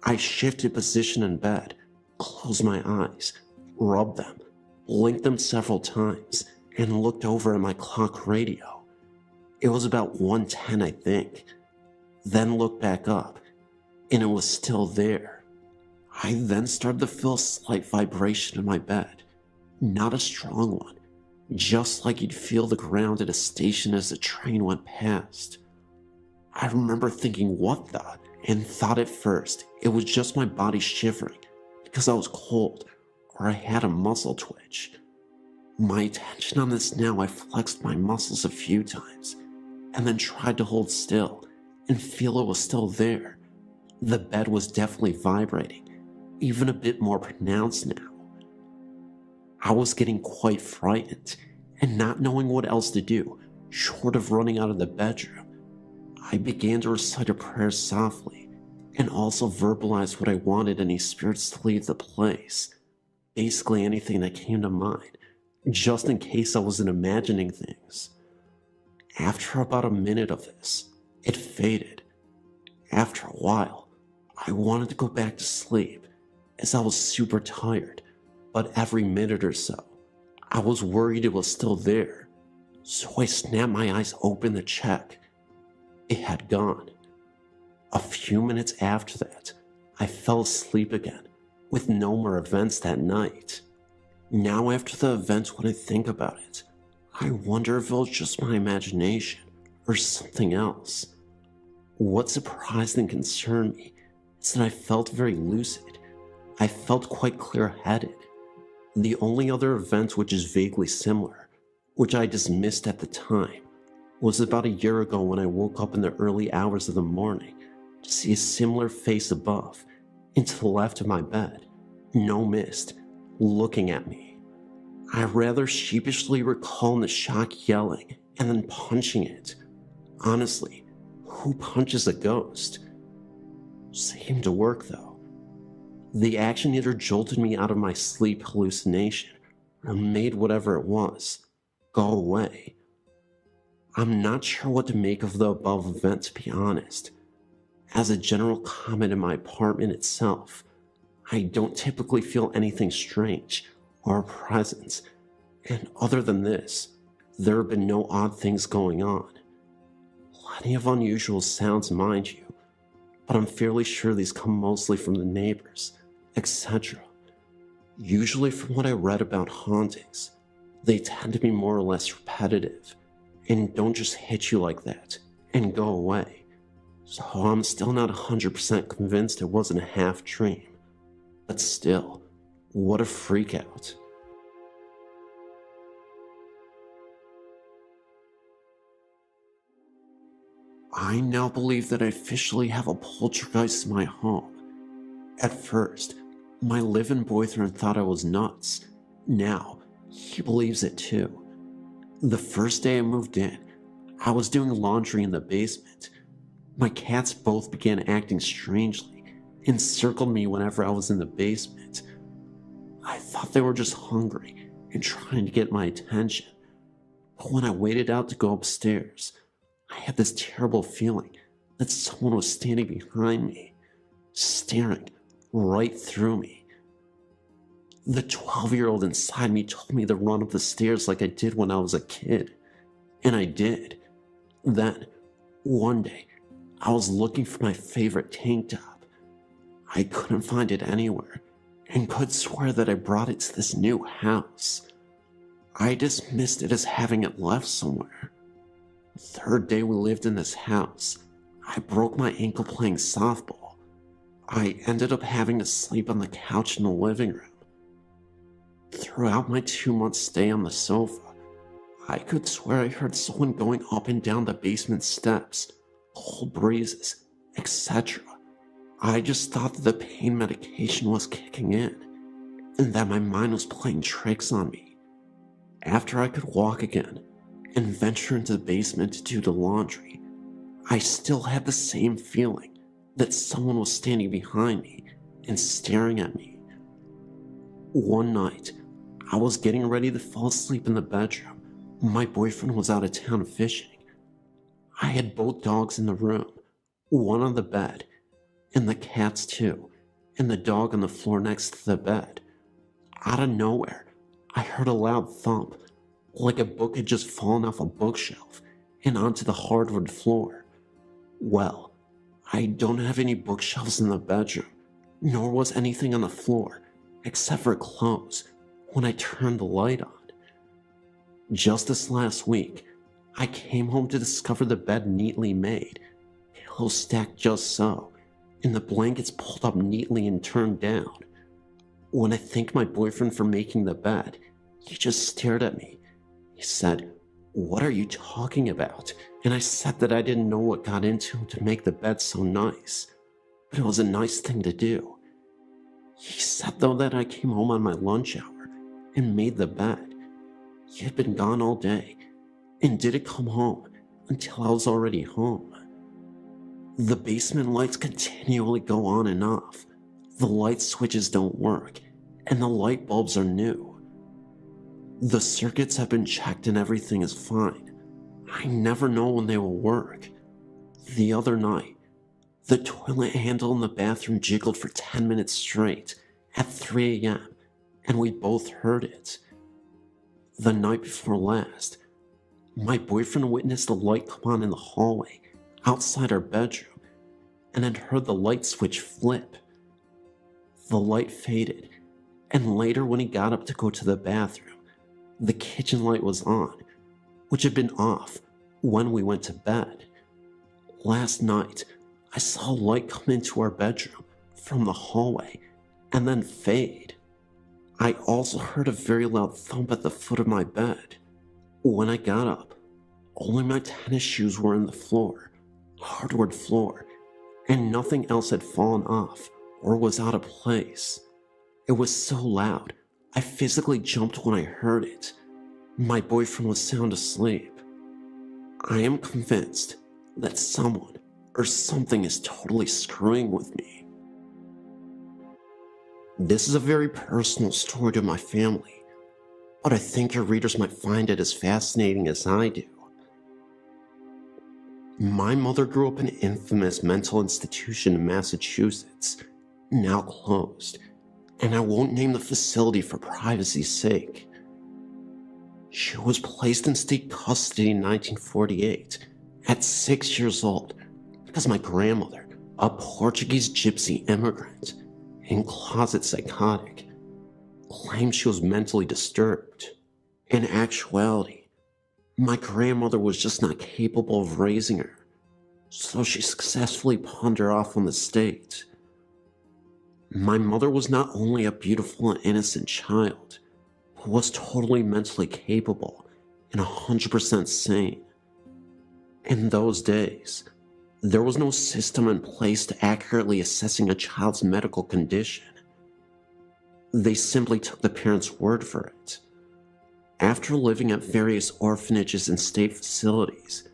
Speaker 6: I shifted position in bed, closed my eyes, rubbed them, blinked them several times, and looked over at my clock radio. It was about 1:10, I think. Then looked back up, and it was still there. I then started to feel a slight vibration in my bed. Not a strong one, just like you'd feel the ground at a station as a train went past. I remember thinking, what the? And thought at first it was just my body shivering because I was cold or I had a muscle twitch. My attention on this now, I flexed my muscles a few times and then tried to hold still and feel it was still there. The bed was definitely vibrating, even a bit more pronounced now. I was getting quite frightened and not knowing what else to do, short of running out of the bedroom. I began to recite a prayer softly and also verbalize what I wanted any spirits to leave the place. Basically anything that came to mind, just in case I wasn't imagining things. After about a minute of this, it faded. After a while, I wanted to go back to sleep as I was super tired, but every minute or so, I was worried it was still there. So I snapped my eyes open to check. It had gone. A few minutes after that, I fell asleep again, with no more events that night. Now after the event, when I think about it, I wonder if it was just my imagination or something else. What surprised and concerned me is that I felt very lucid. I felt quite clear-headed. The only other event which is vaguely similar, which I dismissed at the time, was about a year ago when I woke up in the early hours of the morning to see a similar face above, and to the left of my bed, no mist, looking at me. I rather sheepishly recall in the shock yelling and then punching it. Honestly, who punches a ghost? Seemed to work though. The action either jolted me out of my sleep hallucination or made whatever it was go away. I'm not sure what to make of the above event, to be honest. As a general comment in my apartment itself, I don't typically feel anything strange or a presence, and other than this, there have been no odd things going on. Plenty of unusual sounds, mind you, but I'm fairly sure these come mostly from the neighbors, etc. Usually from what I read about hauntings, they tend to be more or less repetitive, and don't just hit you like that and go away. So I'm still not 100% convinced it wasn't a half dream. But still, what a freak out. I now believe that I officially have a poltergeist in my home. At first, my live-in boyfriend thought I was nuts. Now, he believes it too. The first day I moved in, I was doing laundry in the basement. My cats both began acting strangely and circled me whenever I was in the basement. I thought they were just hungry and trying to get my attention. But when I waited out to go upstairs, I had this terrible feeling that someone was standing behind me, staring right through me. The 12-year-old inside me told me to run up the stairs like I did when I was a kid. And I did. Then, one day, I was looking for my favorite tank top. I couldn't find it anywhere, and could swear that I brought it to this new house. I dismissed it as having it left somewhere. The third day we lived in this house, I broke my ankle playing softball. I ended up having to sleep on the couch in the living room. Throughout my 2-month stay on the sofa, I could swear I heard someone going up and down the basement steps, cold breezes, etc. I just thought that the pain medication was kicking in, and that my mind was playing tricks on me. After I could walk again, and venture into the basement to do the laundry, I still had the same feeling that someone was standing behind me and staring at me. One night, I was getting ready to fall asleep in the bedroom when my boyfriend was out of town fishing. I had both dogs in the room, one on the bed, and the cats too, and the dog on the floor next to the bed. Out of nowhere, I heard a loud thump, like a book had just fallen off a bookshelf and onto the hardwood floor. Well, I don't have any bookshelves in the bedroom, nor was anything on the floor, except for clothes, when I turned the light on. Just this last week, I came home to discover the bed neatly made, pillows stacked just so, and the blankets pulled up neatly and turned down. When I thanked my boyfriend for making the bed, he just stared at me. He said, "What are you talking about?" And I said that I didn't know what got into him to make the bed so nice, but it was a nice thing to do. He said though that I came home on my lunch hour and made the bed. He had been gone all day and didn't come home until I was already home. The basement lights continually go on and off. The light switches don't work, and the light bulbs are new. The circuits have been checked and everything is fine. I never know when they will work. The other night, the toilet handle in the bathroom jiggled for 10 minutes straight at 3 a.m., and we both heard it. The night before last, my boyfriend witnessed the light come on in the hallway outside our bedroom, and had heard the light switch flip. The light faded, and later when he got up to go to the bathroom, the kitchen light was on, which had been off when we went to bed. Last night, I saw a light come into our bedroom from the hallway and then fade. I also heard a very loud thump at the foot of my bed. When I got up, only my tennis shoes were in the floor, hardwood floor, and nothing else had fallen off or was out of place. It was so loud, I physically jumped when I heard it. My boyfriend was sound asleep. I am convinced that someone or something is totally screwing with me. This is a very personal story to my family, but I think your readers might find it as fascinating as I do. My mother grew up in an infamous mental institution in Massachusetts, now closed, and I won't name the facility for privacy's sake. She was placed in state custody in 1948 at 6 years old because my grandmother, a Portuguese gypsy immigrant and closet psychotic, claimed she was mentally disturbed. In actuality, my grandmother was just not capable of raising her, so she successfully pawned her off on the state. My mother was not only a beautiful and innocent child, but was totally mentally capable and 100% sane. In those days, there was no system in place to accurately assessing a child's medical condition. They simply took the parents' word for it. After living at various orphanages and state facilities,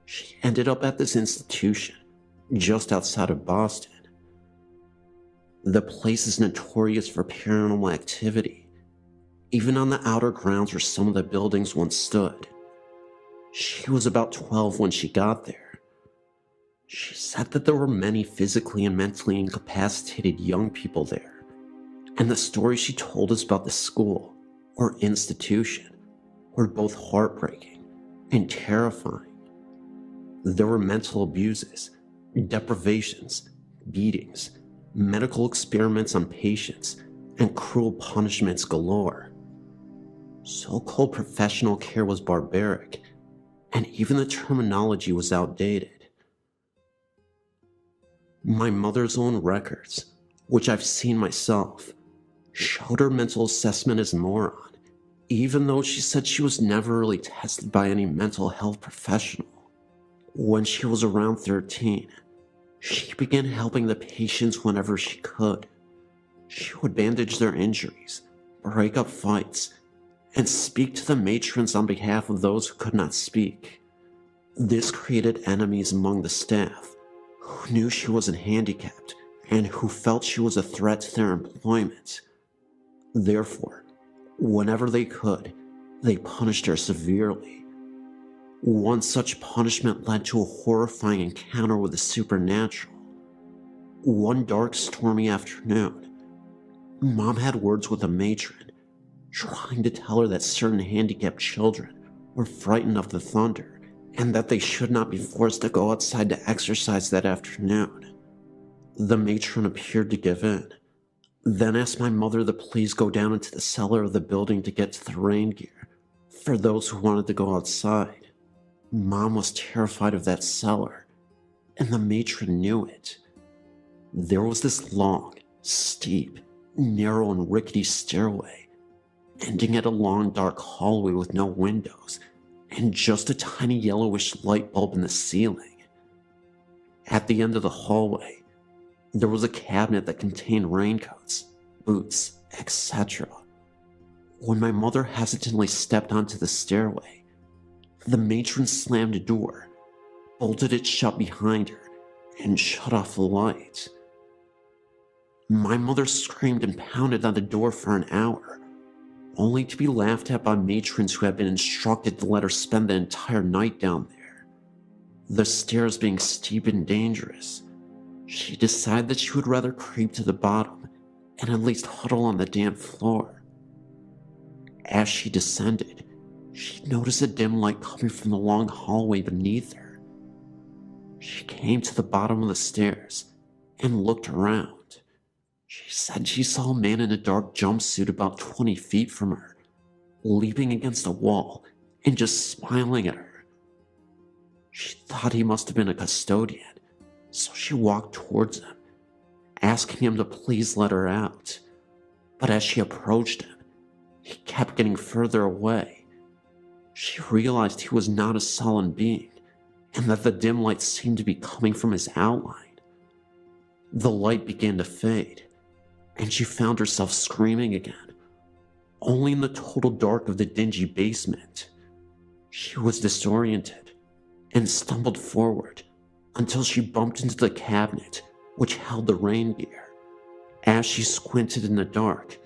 Speaker 6: she ended up at this institution just outside of Boston. The place is notorious for paranormal activity, even on the outer grounds where some of the buildings once stood. She was about 12 when she got there. She said that there were many physically and mentally incapacitated young people there, and the stories she told us about the school or institution were both heartbreaking and terrifying. There were mental abuses, deprivations, beatings, medical experiments on patients, and cruel punishments galore. So-called professional care was barbaric, and even the terminology was outdated. My mother's own records, which I've seen myself, showed her mental assessment as moron, even though she said she was never really tested by any mental health professional. When she was around 13, she began helping the patients whenever she could. She would bandage their injuries, break up fights, and speak to the matrons on behalf of those who could not speak. This created enemies among the staff, who knew she wasn't handicapped and who felt she was a threat to their employment. Therefore, whenever they could, they punished her severely. One such punishment led to a horrifying encounter with the supernatural. One dark, stormy afternoon, Mom had words with a matron, trying to tell her that certain handicapped children were frightened of the thunder and that they should not be forced to go outside to exercise that afternoon. The matron appeared to give in, then asked my mother to please go down into the cellar of the building to get to the rain gear for those who wanted to go outside. Mom was terrified of that cellar, and the matron knew it. There was this long, steep, narrow, and rickety stairway, ending at a long, dark hallway with no windows, and just a tiny yellowish light bulb in the ceiling. At the end of the hallway, there was a cabinet that contained raincoats, boots, etc. When my mother hesitantly stepped onto the stairway, the matron slammed a door, bolted it shut behind her, and shut off the light. My mother screamed and pounded on the door for an hour, only to be laughed at by matrons who had been instructed to let her spend the entire night down there. The stairs being steep and dangerous, she decided that she would rather creep to the bottom and at least huddle on the damp floor. As she descended, she noticed a dim light coming from the long hallway beneath her. She came to the bottom of the stairs and looked around. She said she saw a man in a dark jumpsuit about 20 feet from her, leaping against a wall and just smiling at her. She thought he must have been a custodian, so she walked towards him, asking him to please let her out. But as she approached him, he kept getting further away. She realized he was not a sullen being, and that the dim light seemed to be coming from his outline. The light began to fade, and she found herself screaming again, only in the total dark of the dingy basement. She was disoriented and stumbled forward until she bumped into the cabinet which held the rain gear. As she squinted in the dark,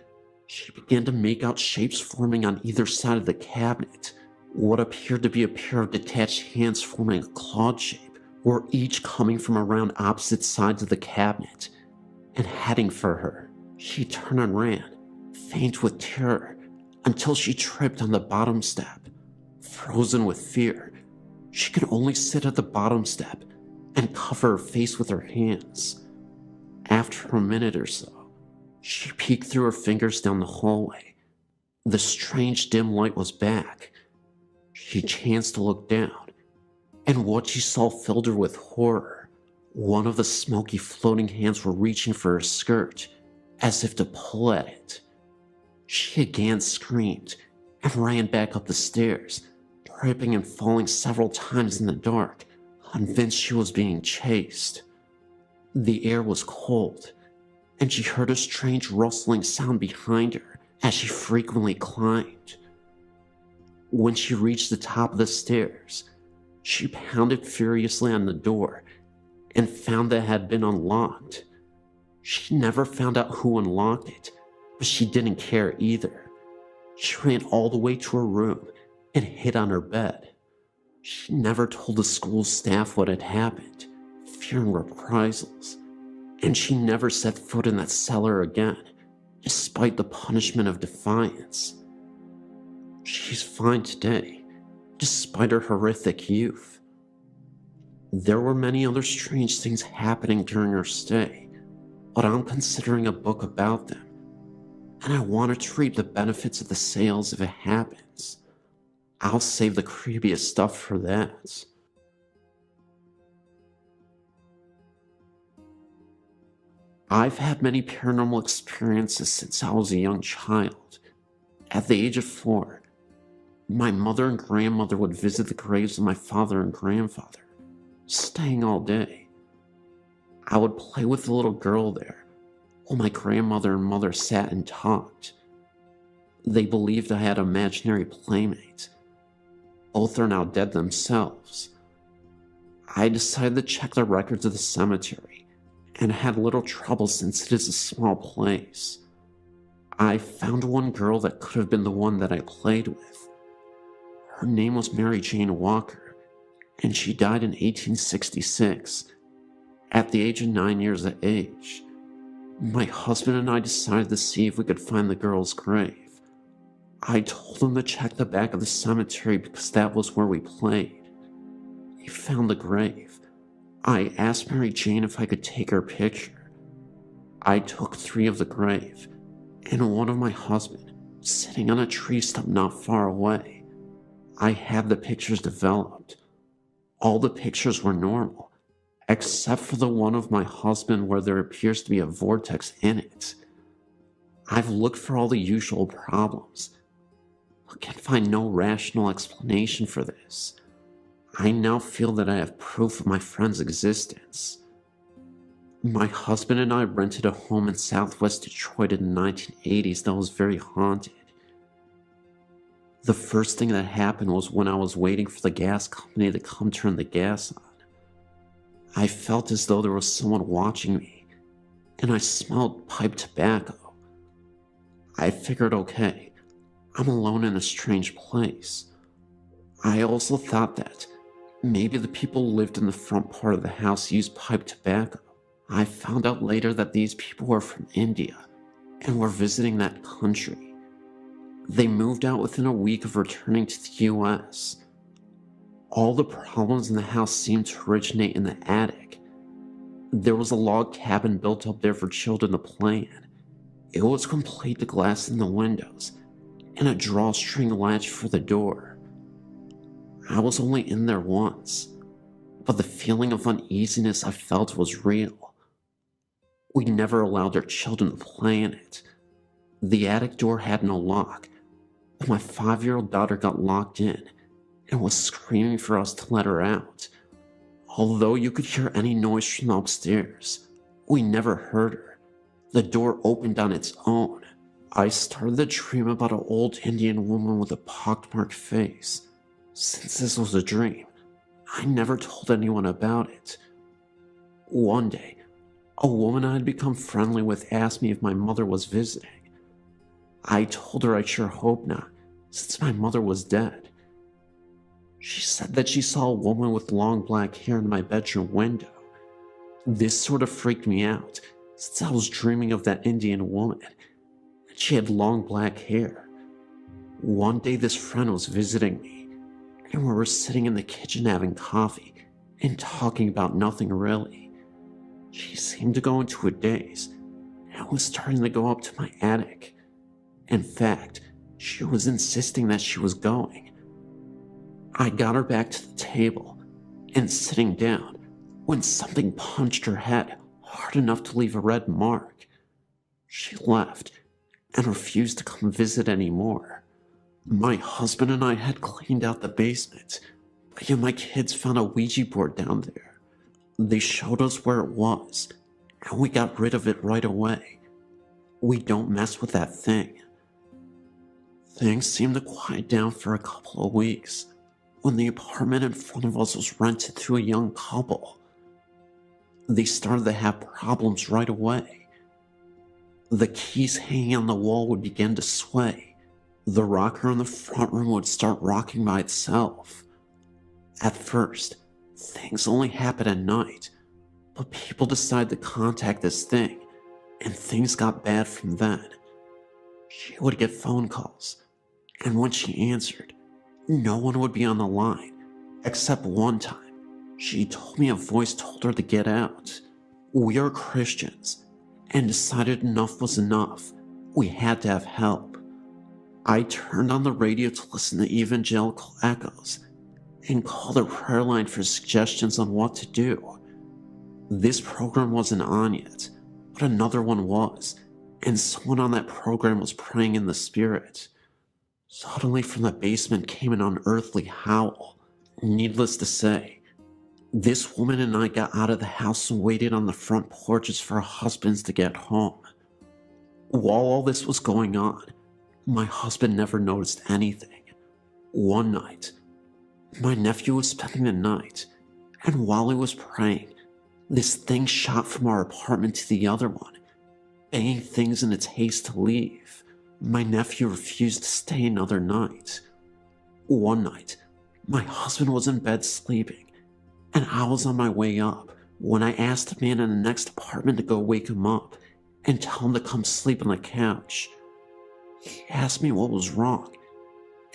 Speaker 6: she began to make out shapes forming on either side of the cabinet. What appeared to be a pair of detached hands forming a clawed shape were each coming from around opposite sides of the cabinet and heading for her. She turned and ran, faint with terror, until she tripped on the bottom step. Frozen with fear, she could only sit at the bottom step and cover her face with her hands. After a minute or so, she peeked through her fingers down the hallway. The strange dim light was back. She chanced to look down, and what she saw filled her with horror. One of the smoky floating hands were reaching for her skirt, as if to pull at it. She again screamed and ran back up the stairs, tripping and falling several times in the dark, convinced she was being chased. The air was cold, and she heard a strange rustling sound behind her as she frequently climbed. When she reached the top of the stairs, she pounded furiously on the door and found that it had been unlocked. She never found out who unlocked it, but she didn't care either. She ran all the way to her room and hid on her bed. She never told the school staff what had happened, fearing reprisals, and she never set foot in that cellar again, despite the punishment of defiance. She's fine today, despite her horrific youth. There were many other strange things happening during her stay, but I'm considering a book about them, and I wanted to reap the benefits of the sales if it happens. I'll save the creepiest stuff for that. I've had many paranormal experiences since I was a young child. At the age of 4, my mother and grandmother would visit the graves of my father and grandfather, staying all day. I would play with the little girl there, while my grandmother and mother sat and talked. They believed I had an imaginary playmate. Both are now dead themselves. I decided to check the records of the cemetery, and had little trouble since it is a small place. I found one girl that could have been the one that I played with. Her name was Mary Jane Walker, and she died in 1866, at the age of 9 years of age. My husband and I decided to see if we could find the girl's grave. I told him to check the back of the cemetery because that was where we played. He found the grave. I asked Mary Jane if I could take her picture. I took 3 of the grave, and one of my husband, sitting on a tree stump not far away. I had the pictures developed. All the pictures were normal, except for the one of my husband where there appears to be a vortex in it. I've looked for all the usual problems, but can find no rational explanation for this. I now feel that I have proof of my friend's existence. My husband and I rented a home in southwest Detroit in the 1980s that was very haunted. The first thing that happened was when I was waiting for the gas company to come turn the gas on. I felt as though there was someone watching me, and I smelled pipe tobacco. I figured, okay, I'm alone in a strange place. I also thought that maybe the people who lived in the front part of the house used pipe tobacco. I found out later that these people were from India and were visiting that country. They moved out within a week of returning to the US. All the problems in the house seemed to originate in the attic. There was a log cabin built up there for children to play in. It was complete with glass in the windows and a drawstring latch for the door. I was only in there once, but the feeling of uneasiness I felt was real. We never allowed our children to play in it. The attic door had no lock, but my 5-year-old daughter got locked in and was screaming for us to let her out. Although you could hear any noise from upstairs, we never heard her. The door opened on its own. I started to dream about an old Indian woman with a pockmarked face. Since this was a dream, I never told anyone about it. One day, a woman I had become friendly with asked me if my mother was visiting. I told her I sure hope not, since my mother was dead. She said that she saw a woman with long black hair in my bedroom window. This sort of freaked me out, since I was dreaming of that Indian woman, and she had long black hair. One day this friend was visiting me, and we were sitting in the kitchen having coffee and talking about nothing really. She seemed to go into a daze, and was starting to go up to my attic. In fact, she was insisting that she was going. I got her back to the table and sitting down when something punched her head hard enough to leave a red mark. She left and refused to come visit anymore. My husband and I had cleaned out the basement, but yet my kids found a Ouija board down there. They showed us where it was, and we got rid of it right away. We don't mess with that thing. Things seemed to quiet down for a couple of weeks when the apartment in front of us was rented to a young couple. They started to have problems right away. The keys hanging on the wall would begin to sway. The rocker in the front room would start rocking by itself. At first, things only happened at night, but people decided to contact this thing, and things got bad from then. She would get phone calls, and when she answered, no one would be on the line, except one time. She told me a voice told her to get out. We are Christians, and decided enough was enough. We had to have help. I turned on the radio to listen to evangelical echoes, and called a prayer line for suggestions on what to do. This program wasn't on yet, but another one was, and someone on that program was praying in the spirit. Suddenly from the basement came an unearthly howl. Needless to say, this woman and I got out of the house and waited on the front porches for our husbands to get home. While all this was going on, my husband never noticed anything. One night, my nephew was spending the night, and while he was praying, this thing shot from our apartment to the other one, banging things in its haste to leave. My nephew refused to stay another night. One night, my husband was in bed sleeping, and I was on my way up when I asked the man in the next apartment to go wake him up and tell him to come sleep on the couch. He asked me what was wrong,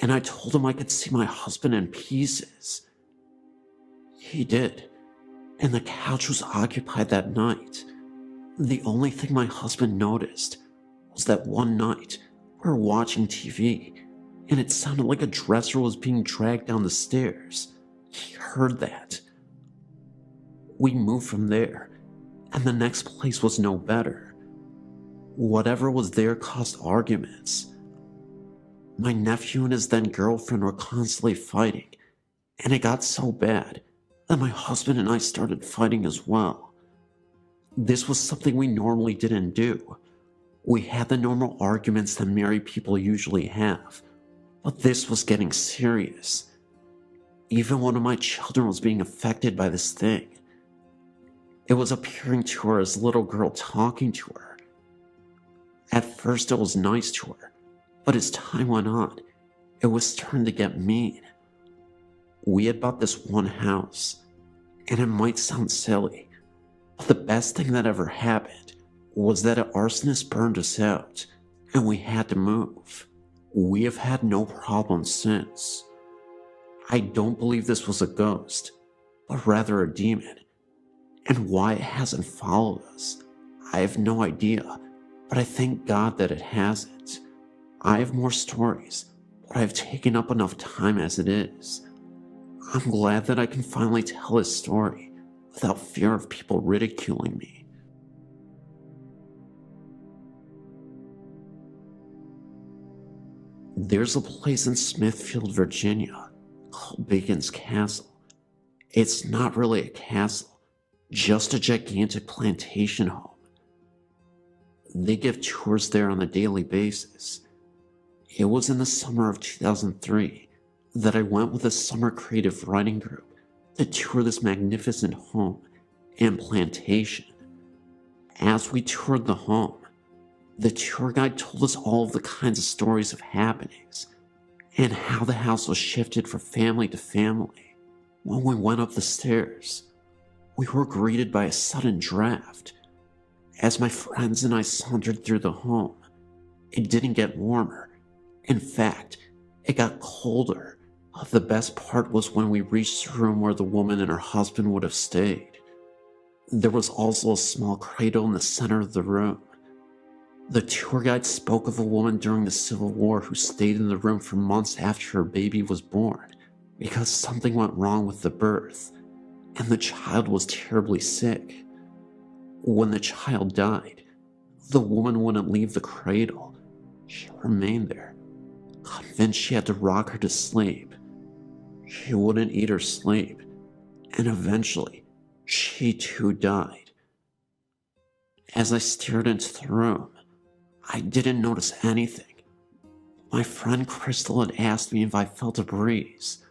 Speaker 6: and I told him I could see my husband in pieces. He did, and the couch was occupied that night. The only thing my husband noticed was that one night we were watching TV, and it sounded like a dresser was being dragged down the stairs. He heard that. We moved from there, and the next place was no better. Whatever was there caused arguments. My nephew and his then girlfriend were constantly fighting, and it got so bad that my husband and I started fighting as well. This was something we normally didn't do. We had the normal arguments that married people usually have, but this was getting serious. Even one of my children was being affected by this thing. It was appearing to her as a little girl talking to her. At first it was nice to her, but as time went on, it was starting to get mean. We had bought this one house, and it might sound silly, but the best thing that ever happened was that an arsonist burned us out, and we had to move. We have had no problems since. I don't believe this was a ghost, but rather a demon, and why it hasn't followed us, I have no idea, but I thank God that it hasn't. I have more stories, but I've taken up enough time as it is. I'm glad that I can finally tell his story without fear of people ridiculing me. There's a place in Smithfield, Virginia called Bacon's Castle. It's not really a castle, just a gigantic plantation home. They give tours there on a daily basis. It was in the summer of 2003 that I went with a summer creative writing group to tour this magnificent home and plantation. As we toured the home, the tour guide told us all of the kinds of stories of happenings and how the house was shifted from family to family. When we went up the stairs, we were greeted by a sudden draft. As my friends and I sauntered through the home, it didn't get warmer. In fact, it got colder. The best part was when we reached the room where the woman and her husband would have stayed. There was also a small cradle in the center of the room. The tour guide spoke of a woman during the Civil War who stayed in the room for months after her baby was born because something went wrong with the birth, and the child was terribly sick. When the child died, the woman wouldn't leave the cradle. She remained there, convinced she had to rock her to sleep. She wouldn't eat or sleep, and eventually, she too died. As I stared into the room, I didn't notice anything. My friend Crystal had asked me if I felt a breeze.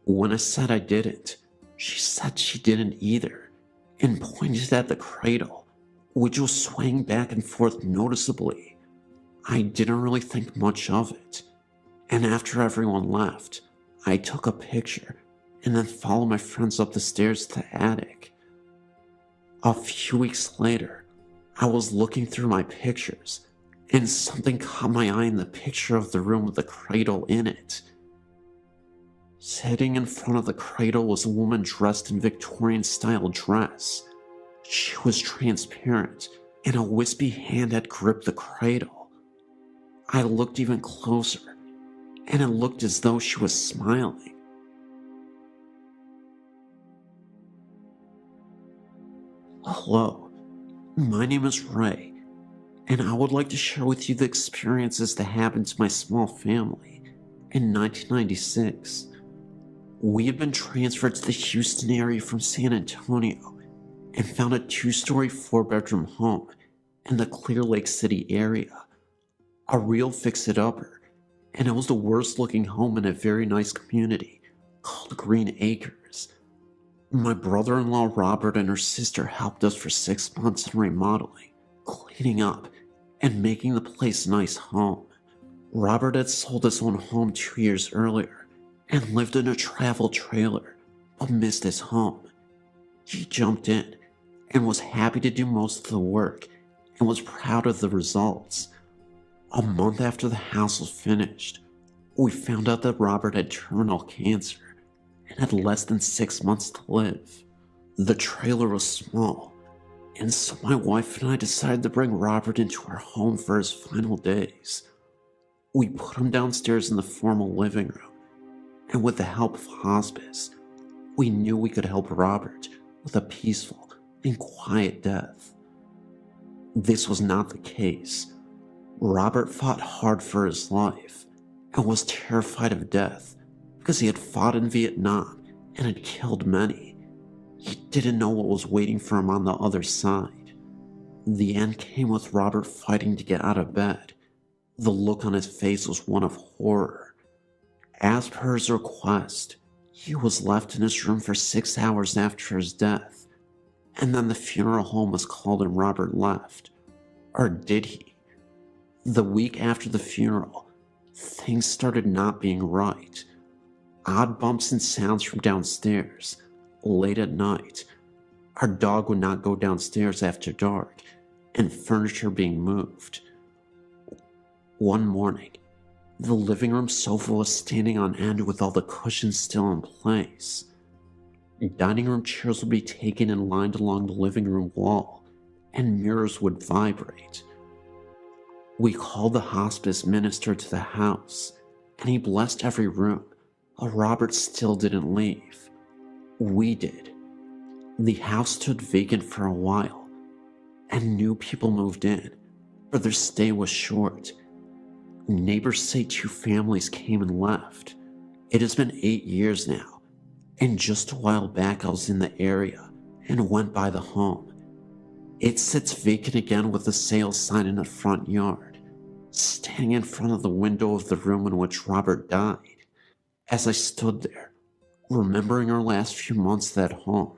Speaker 6: When I said I didn't, she said she didn't either, and pointed at the cradle, which was swaying back and forth noticeably. I didn't really think much of it, and after everyone left, I took a picture and then followed my friends up the stairs to the attic. A few weeks later, I was looking through my pictures, and something caught my eye in the picture of the room with the cradle in it. Sitting in front of the cradle was a woman dressed in Victorian-style dress. She was transparent, and a wispy hand had gripped the cradle. I looked even closer, and it looked as though she was smiling. Hello, my name is Ray, and I would like to share with you the experiences that happened to my small family in 1996. We had been transferred to the Houston area from San Antonio and found a 2-story 4-bedroom home in the Clear Lake City area. A real fix-it-upper, and it was the worst looking home in a very nice community called Green Acres. My brother-in-law Robert and her sister helped us for 6 months in remodeling, cleaning up, and making the place a nice home. Robert had sold his own home 2 years earlier and lived in a travel trailer, but missed his home. He jumped in and was happy to do most of the work and was proud of the results. A month after the house was finished, we found out that Robert had terminal cancer and had less than 6 months to live. The trailer was small, and so my wife and I decided to bring Robert into our home for his final days. We put him downstairs in the formal living room, and with the help of hospice, we knew we could help Robert with a peaceful and quiet death. This was not the case. Robert fought hard for his life and was terrified of death because he had fought in Vietnam and had killed many. He didn't know what was waiting for him on the other side. The end came with Robert fighting to get out of bed. The look on his face was one of horror. As per his request, he was left in his room for 6 hours after his death, and then the funeral home was called and Robert left. Or did he? The week after the funeral, things started not being right. Odd bumps and sounds from downstairs. Late at night, our dog would not go downstairs after dark, and furniture being moved. One morning, the living room sofa was standing on end with all the cushions still in place. Dining room chairs would be taken and lined along the living room wall, and mirrors would vibrate. We called the hospice minister to the house, and he blessed every room, But Robert still didn't leave. We did. The house stood vacant for a while, and new people moved in, but their stay was short. Neighbors say 2 families came and left. It has been 8 years now, and just a while back I was in the area and went by the home. It sits vacant again with a sale sign in the front yard, standing in front of the window of the room in which Robert died. As I stood there, remembering our last few months at home,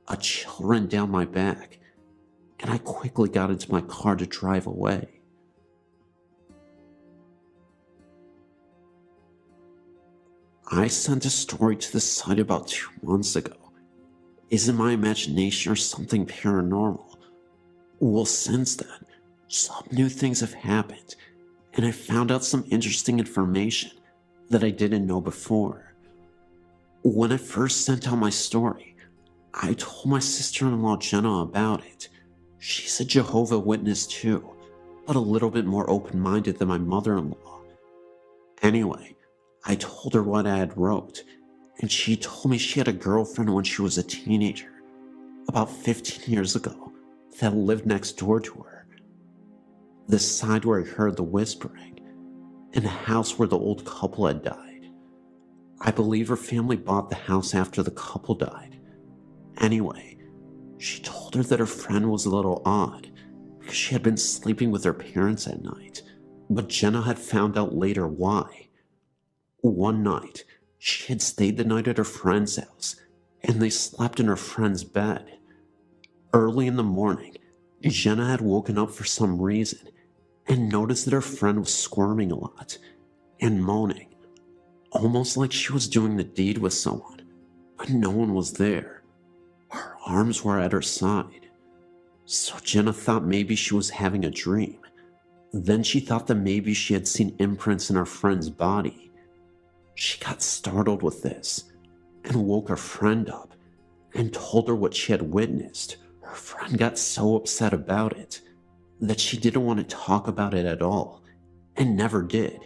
Speaker 6: a chill ran down my back, and I quickly got into my car to drive away. I sent a story to the site about 2 months ago. Is it my imagination or something paranormal? Well, since then, some new things have happened, and I found out some interesting information that I didn't know before. When I first sent out my story, I told my sister-in-law Jenna about it. She's a Jehovah's Witness too, but a little bit more open-minded than my mother-in-law. Anyway, I told her what I had wrote, and she told me she had a girlfriend when she was a teenager, about 15 years ago, that lived next door to her. The side where I heard the whispering, and the house where the old couple had died. I believe her family bought the house after the couple died. Anyway, she told her that her friend was a little odd, because she had been sleeping with her parents at night, but Jenna had found out later why. One night, she had stayed the night at her friend's house, and they slept in her friend's bed. Early in the morning, Jenna had woken up for some reason and noticed that her friend was squirming a lot and moaning, almost like she was doing the deed with someone, but no one was there. Her arms were at her side. So Jenna thought maybe she was having a dream. Then she thought that maybe she had seen imprints in her friend's body. She got startled with this and woke her friend up and told her what she had witnessed. Her friend got so upset about it that she didn't want to talk about it at all and never did.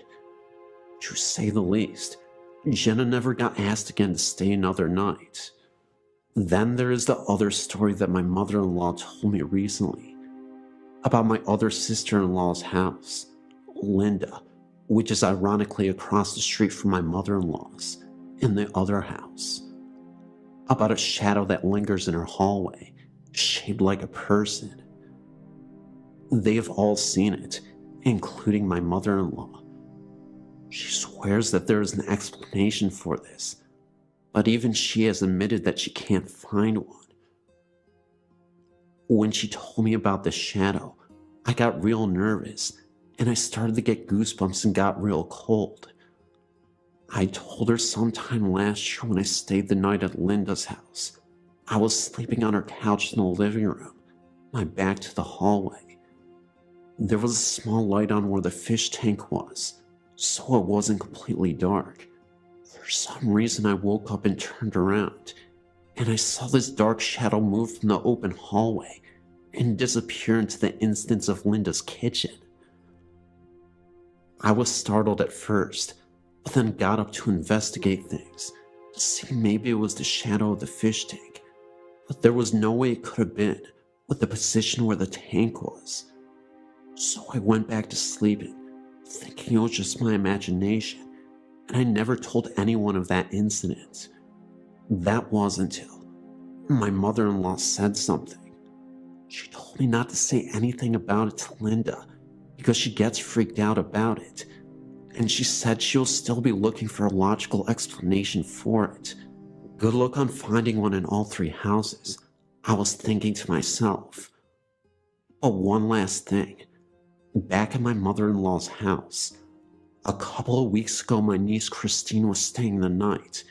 Speaker 6: To say the least, Jenna never got asked again to stay another night. Then there is the other story that my mother-in-law told me recently about my other sister-in-law's house, Linda, which is ironically across the street from my mother-in-law's in the other house. About a shadow that lingers in her hallway, shaped like a person. They have all seen it, including my mother-in-law. She swears that there is an explanation for this, but even she has admitted that she can't find one. When she told me about the shadow, I got real nervous, and I started to get goosebumps and got real cold. I told her sometime last year when I stayed the night at Linda's house. I was sleeping on her couch in the living room, my back to the hallway. There was a small light on where the fish tank was, so it wasn't completely dark. For some reason I woke up and turned around, and I saw this dark shadow move from the open hallway and disappear into the instance of Linda's kitchen. I was startled at first, but then got up to investigate things, to see maybe it was the shadow of the fish tank, but there was no way it could have been with the position where the tank was. So I went back to sleeping, thinking it was just my imagination, and I never told anyone of that incident. That was until my mother-in-law said something. She told me not to say anything about it to Linda because she gets freaked out about it, and she said she'll still be looking for a logical explanation for it. Good luck on finding one in all 3 houses, I was thinking to myself. But one last thing. Back at my mother-in-law's house, a couple of weeks ago my niece Christine was staying the night,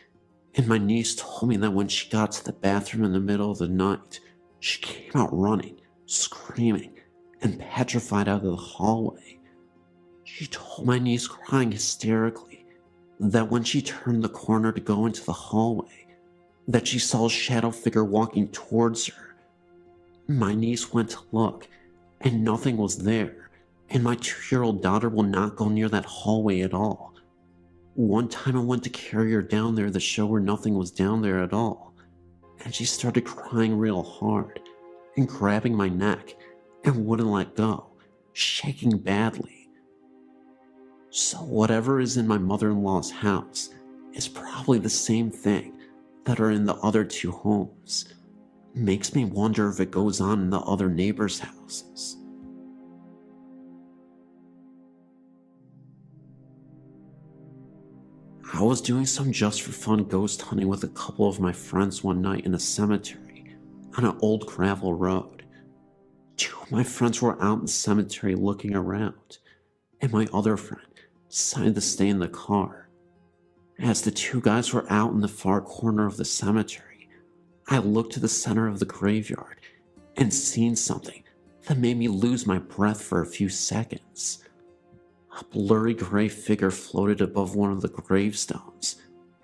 Speaker 6: and my niece told me that when she got to the bathroom in the middle of the night, she came out running, screaming, and petrified out of the hallway. She told my niece, crying hysterically, that when she turned the corner to go into the hallway, that she saw a shadow figure walking towards her. My niece went to look, and nothing was there, and my 2-year-old daughter will not go near that hallway at all.
Speaker 2: One time I went to carry her down there to show her nothing was down there at all, and she started crying real hard and grabbing my neck and wouldn't let go, shaking badly. So whatever is in my mother-in-law's house is probably the same thing that are in the other two homes. Makes me wonder if it goes on in the other neighbors' houses. I was doing some just for fun ghost hunting with a couple of my friends one night in a cemetery on an old gravel road. Two of my friends were out in the cemetery looking around, and my other friend decided to stay in the car. As the two guys were out in the far corner of the cemetery, I looked to the center of the graveyard and seen something that made me lose my breath for a few seconds. A blurry gray figure floated above one of the gravestones,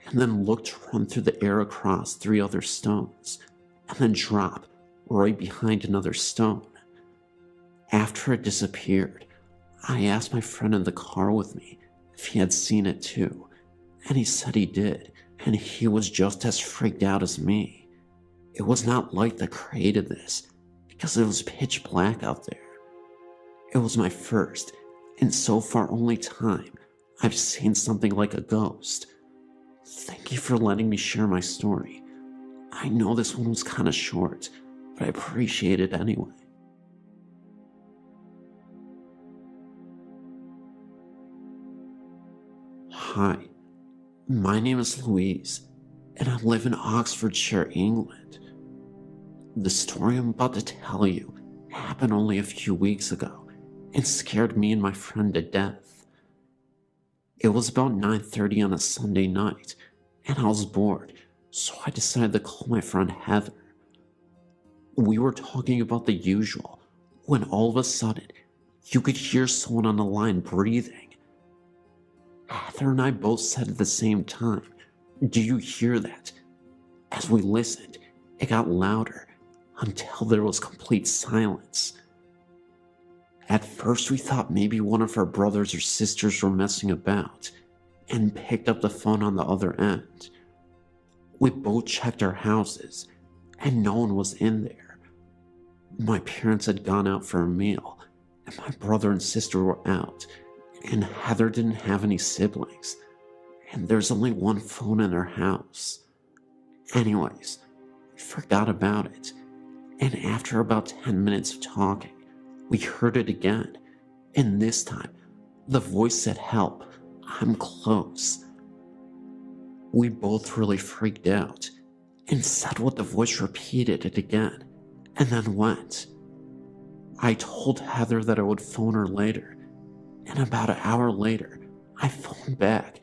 Speaker 2: and then looked to run through the air across 3 other stones, and then drop right behind another stone. After it disappeared, I asked my friend in the car with me if he had seen it too, and he said he did, and he was just as freaked out as me. It was not light that created this, because it was pitch black out there. It was my first, and so far only time I've seen something like a ghost. Thank you for letting me share my story. I know this one was kinda short, but I appreciate it anyway. Hi, my name is Louise, and I live in Oxfordshire, England. The story I'm about to tell you happened only a few weeks ago and scared me and my friend to death. It was about 9:30 on a Sunday night, and I was bored, so I decided to call my friend Heather. We were talking about the usual, when all of a sudden, you could hear someone on the line breathing. Heather and I both said at the same time, "Do you hear that?" As we listened, it got louder until there was complete silence. At first we thought maybe one of our brothers or sisters were messing about, and picked up the phone on the other end. We both checked our houses, and no one was in there. My parents had gone out for a meal, and my brother and sister were out, and Heather didn't have any siblings, and there's only one phone in her house. Anyways, we forgot about it, and after about 10 minutes of talking, we heard it again, and this time, the voice said, "Help, I'm close." We both really freaked out, and said what the voice repeated it again, and then went. I told Heather that I would phone her later, and about an hour later, I phoned back,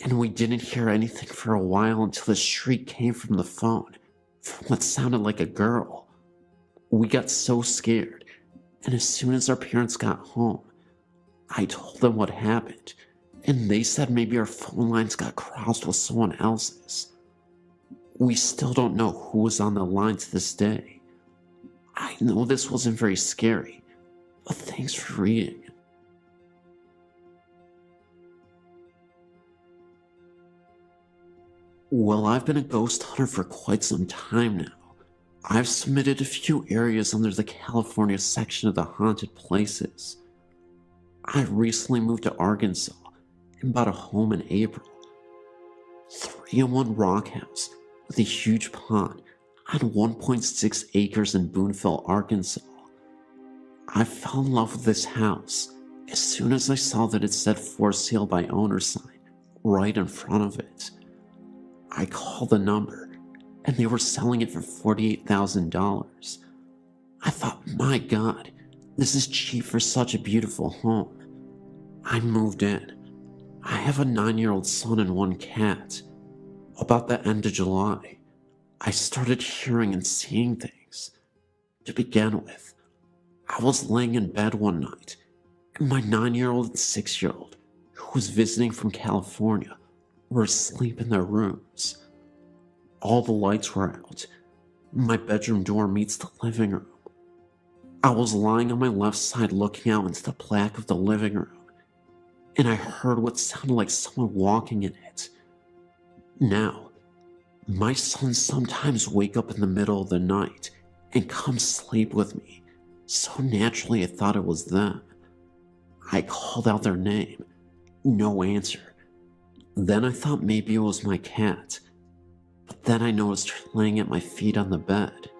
Speaker 2: and we didn't hear anything for a while until the shriek came from the phone, from what sounded like a girl. We got so scared, and as soon as our parents got home, I told them what happened, and they said maybe our phone lines got crossed with someone else's. We still don't know who was on the line to this day. I know this wasn't very scary, but thanks for reading. Well, I've been a ghost hunter for quite some time now. I've submitted a few areas under the California section of the haunted places. I recently moved to Arkansas and bought a home in April. 3-in-1 rock house with a huge pond on 1.6 acres in Boonville, Arkansas. I fell in love with this house as soon as I saw that it said "For Sale by Owner" sign right in front of it. I called the number, and they were selling it for $48,000. I thought, my God, this is cheap for such a beautiful home. I moved in. I have a 9-year-old son and 1 cat. About the end of July, I started hearing and seeing things. To begin with, I was laying in bed one night, and my 9-year-old and 6-year-old, who was visiting from California, were asleep in their rooms. All the lights were out. My bedroom door meets the living room. I was lying on my left side looking out into the black of the living room,
Speaker 6: and I heard what sounded like someone walking in it. Now, my sons sometimes wake up in the middle of the night and come sleep with me, so naturally I thought it was them. I called out their name. No answer. Then I thought maybe it was my cat, but then I noticed her laying at my feet on the bed.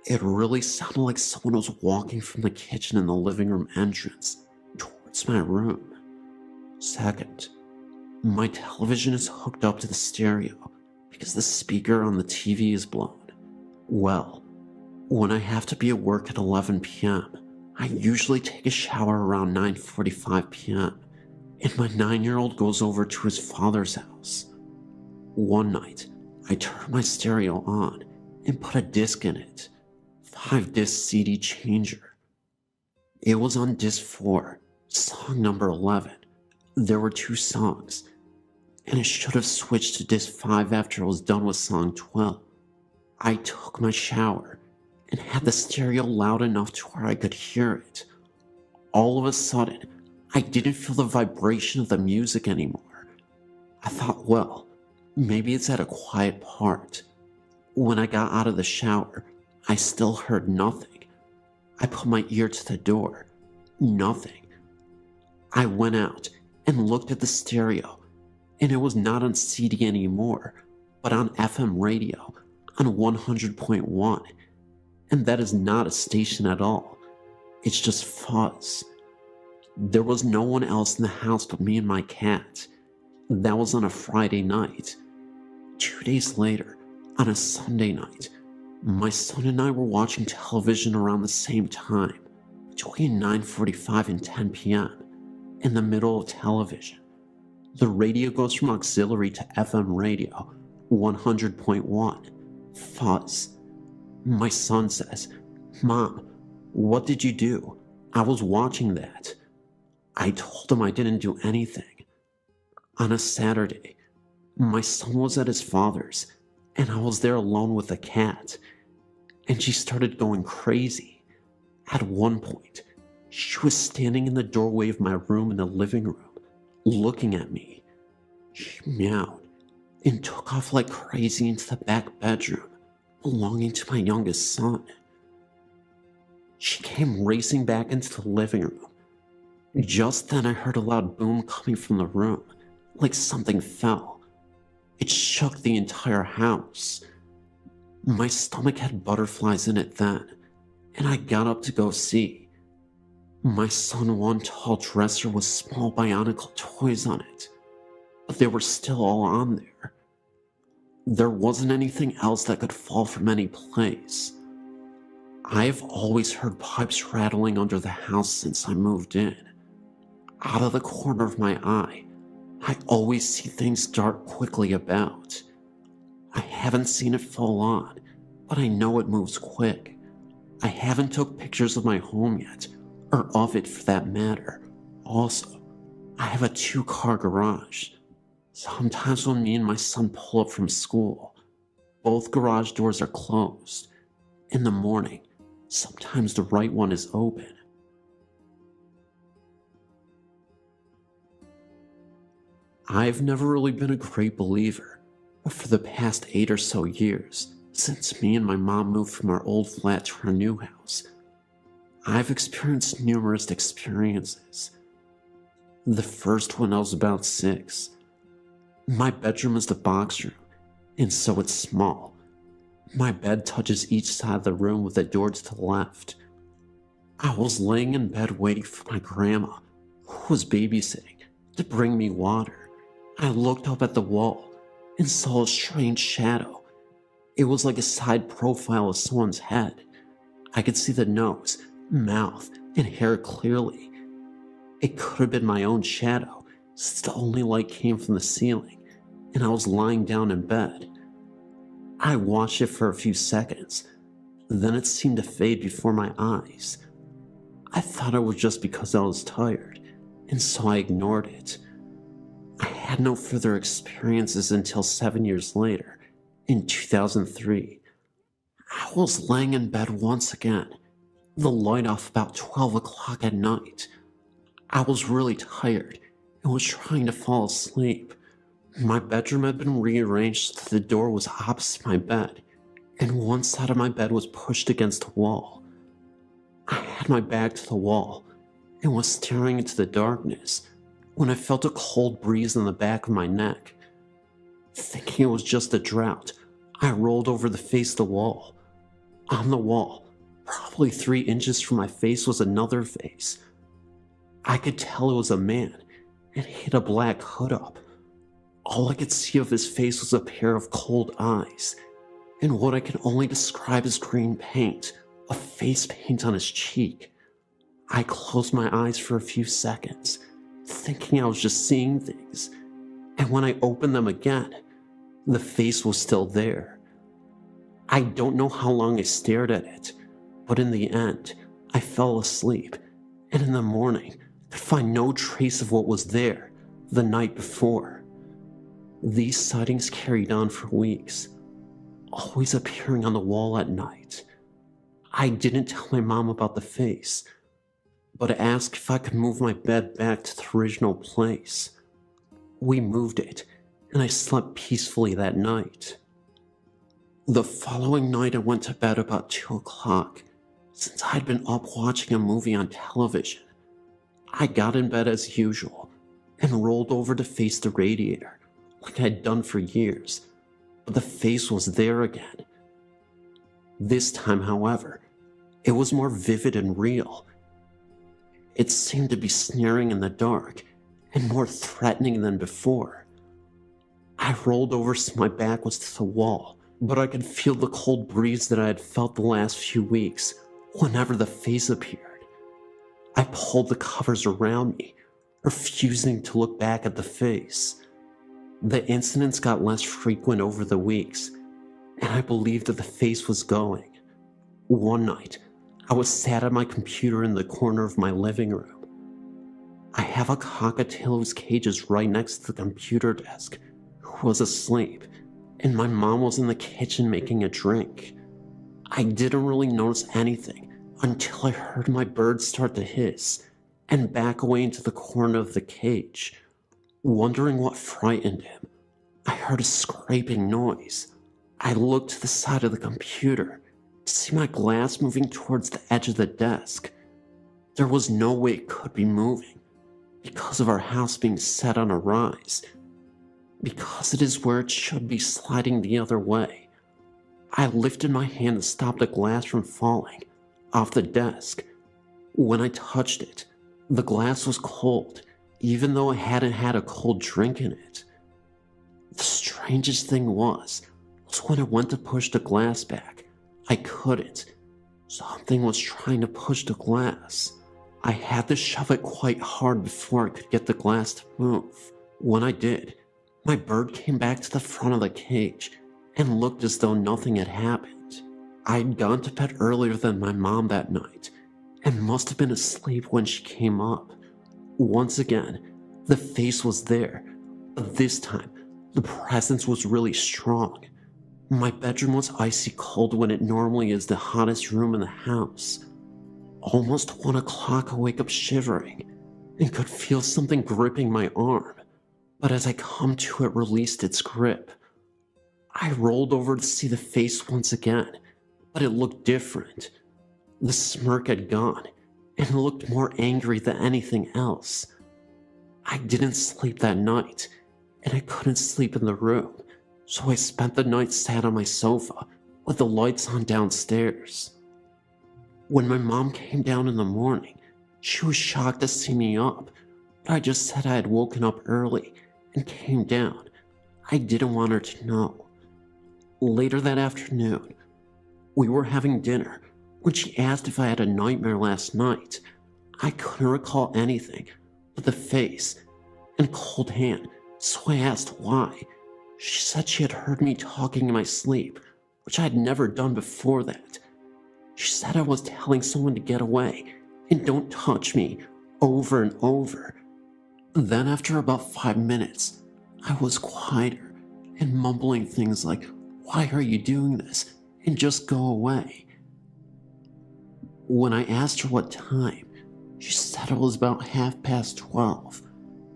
Speaker 6: It really sounded like someone was walking from the kitchen in the living room entrance towards my room. Second, my television is hooked up to the stereo because the speaker on the TV is blown. Well, when I have to be at work at 11 p.m., I usually take a shower around 9:45 p.m., and my 9-year-old goes over to his father's house. One night, I turned my stereo on and put a disc in it, 5-disc CD changer. It was on disc 4, song number 11. There were 2 songs, and it should have switched to disc 5 after I was done with song 12. I took my shower and had the stereo loud enough to where I could hear it. All of a sudden, I didn't feel the vibration of the music anymore. I thought, well, maybe it's at a quiet part. When I got out of the shower, I still heard nothing. I put my ear to the door. Nothing. I went out and looked at the stereo, and it was not on CD anymore, but on FM radio on 100.1. And that is not a station at all. It's just fuzz. There was no one else in the house but me and my cat. That was on a Friday night. 2 days later, on a Sunday night, my son and I were watching television around the same time, between 9:45 and 10 p.m. In the middle of television, the radio goes from auxiliary to FM radio, 100.1, fuzz. My son says, "Mom, what did you do? I was watching that." I told him I didn't do anything. On a Saturday, my son was at his father's, and I was there alone with the cat, and she started going crazy. At one point, she was standing in the doorway of my room in the living room, looking at me. She meowed and took off like crazy into the back bedroom belonging to my youngest son. She came racing back into the living room. Just then I heard a loud boom coming from the room, like something fell. It shook the entire house. My stomach had butterflies in it then, and I got up to go see. My son won tall dresser with small bionicle toys on it, but they were still all on there. There wasn't anything else that could fall from any place. I've always heard pipes rattling under the house since I moved in. Out of the corner of my eye, I always see things dart quickly about. I haven't seen it fall on, but I know it moves quick. I haven't took pictures of my home yet, or of it for that matter. Also, I have a 2-car garage. Sometimes when me and my son pull up from school, both garage doors are closed. In the morning, sometimes the right one is open. I've never really been a great believer, but for the past 8 or so years, since me and my mom moved from our old flat to our new house, I've experienced numerous experiences. The first one I was about 6. My bedroom is the box room, and so it's small. My bed touches each side of the room with a door to the left. I was laying in bed waiting for my grandma, who was babysitting, to bring me water. I looked up at the wall and saw a strange shadow. It was like a side profile of someone's head. I could see the nose, mouth, and hair clearly. It could have been my own shadow, since the only light came from the ceiling, and I was lying down in bed. I watched it for a few seconds, then it seemed to fade before my eyes. I thought it was just because I was tired, and so I ignored it. I had no further experiences until 7 years later, in 2003. I was laying in bed once again, the light off about 12 o'clock at night. I was really tired and was trying to fall asleep. My bedroom had been rearranged so that the door was opposite my bed, and one side of my bed was pushed against the wall. I had my back to the wall and was staring into the darkness when I felt a cold breeze on the back of my neck. Thinking it was just a drought, I rolled over to face the wall. On the wall, probably 3 inches from my face, was another face. I could tell it was a man, and he had a black hood up. All I could see of his face was a pair of cold eyes, and what I can only describe as green paint, a face paint on his cheek. I closed my eyes for a few seconds, thinking I was just seeing things, and when I opened them again, the face was still there. I don't know how long I stared at it, but in the end, I fell asleep, and in the morning, could find no trace of what was there the night before. These sightings carried on for weeks, always appearing on the wall at night. I didn't tell my mom about the face, but asked if I could move my bed back to the original place. We moved it, and I slept peacefully that night. The following night I went to bed about 2 o'clock, since I'd been up watching a movie on television. I got in bed as usual, and rolled over to face the radiator, like I'd done for years, but the face was there again. This time, however, it was more vivid and real. It seemed to be sneering in the dark, and more threatening than before. I rolled over so my back was to the wall, but I could feel the cold breeze that I had felt the last few weeks whenever the face appeared. I pulled the covers around me, refusing to look back at the face. The incidents got less frequent over the weeks, and I believed that the face was going. One night, I was sat at my computer in the corner of my living room. I have a cockatiel whose cage is right next to the computer desk, who was asleep, and my mom was in the kitchen making a drink. I didn't really notice anything until I heard my bird start to hiss and back away into the corner of the cage. Wondering what frightened him, I heard a scraping noise. I looked to the side of the computer to see my glass moving towards the edge of the desk. There was no way it could be moving, because of our house being set on a rise, because it is where it should be sliding the other way. I lifted my hand to stop the glass from falling off the desk. When I touched it, the glass was cold, even though I hadn't had a cold drink in it. The strangest thing was when I went to push the glass back, I couldn't. Something was trying to push the glass. I had to shove it quite hard before I could get the glass to move. When I did, my bird came back to the front of the cage and looked as though nothing had happened. I'd gone to bed earlier than my mom that night and must have been asleep when she came up. Once again, the face was there, but this time, the presence was really strong. My bedroom was icy cold when it normally is the hottest room in the house. Almost 1 o'clock, I wake up shivering and could feel something gripping my arm, but as I come to, it released its grip. I rolled over to see the face once again, but it looked different. The smirk had gone, and it looked more angry than anything else. I didn't sleep that night, and I couldn't sleep in the room, so I spent the night sat on my sofa with the lights on downstairs. When my mom came down in the morning, she was shocked to see me up, but I just said I had woken up early and came down. I didn't want her to know. Later that afternoon, we were having dinner when she asked if I had a nightmare last night. I couldn't recall anything but the face and cold hand, so I asked why. She said she had heard me talking in my sleep, which I had never done before that. She said I was telling someone to get away and don't touch me over and over. Then after about 5 minutes, I was quieter and mumbling things like, "Why are you doing this?" and "just go away." When I asked her what time, She said it was about 12:30,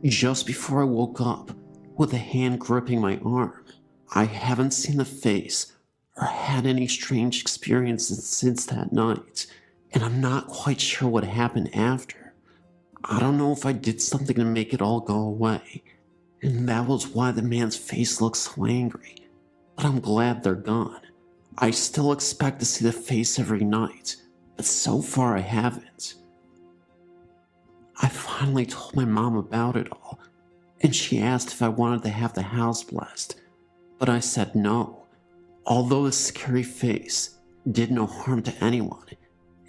Speaker 6: just before I woke up, with a hand gripping my arm. I haven't seen the face or had any strange experiences since that night, and I'm not quite sure what happened after. I don't know if I did something to make it all go away, and that was why the man's face looks so angry, but I'm glad they're gone. I still expect to see the face every night, but so far I haven't. I finally told my mom about it all, and she asked if I wanted to have the house blessed, but I said no, although the scary face did no harm to anyone,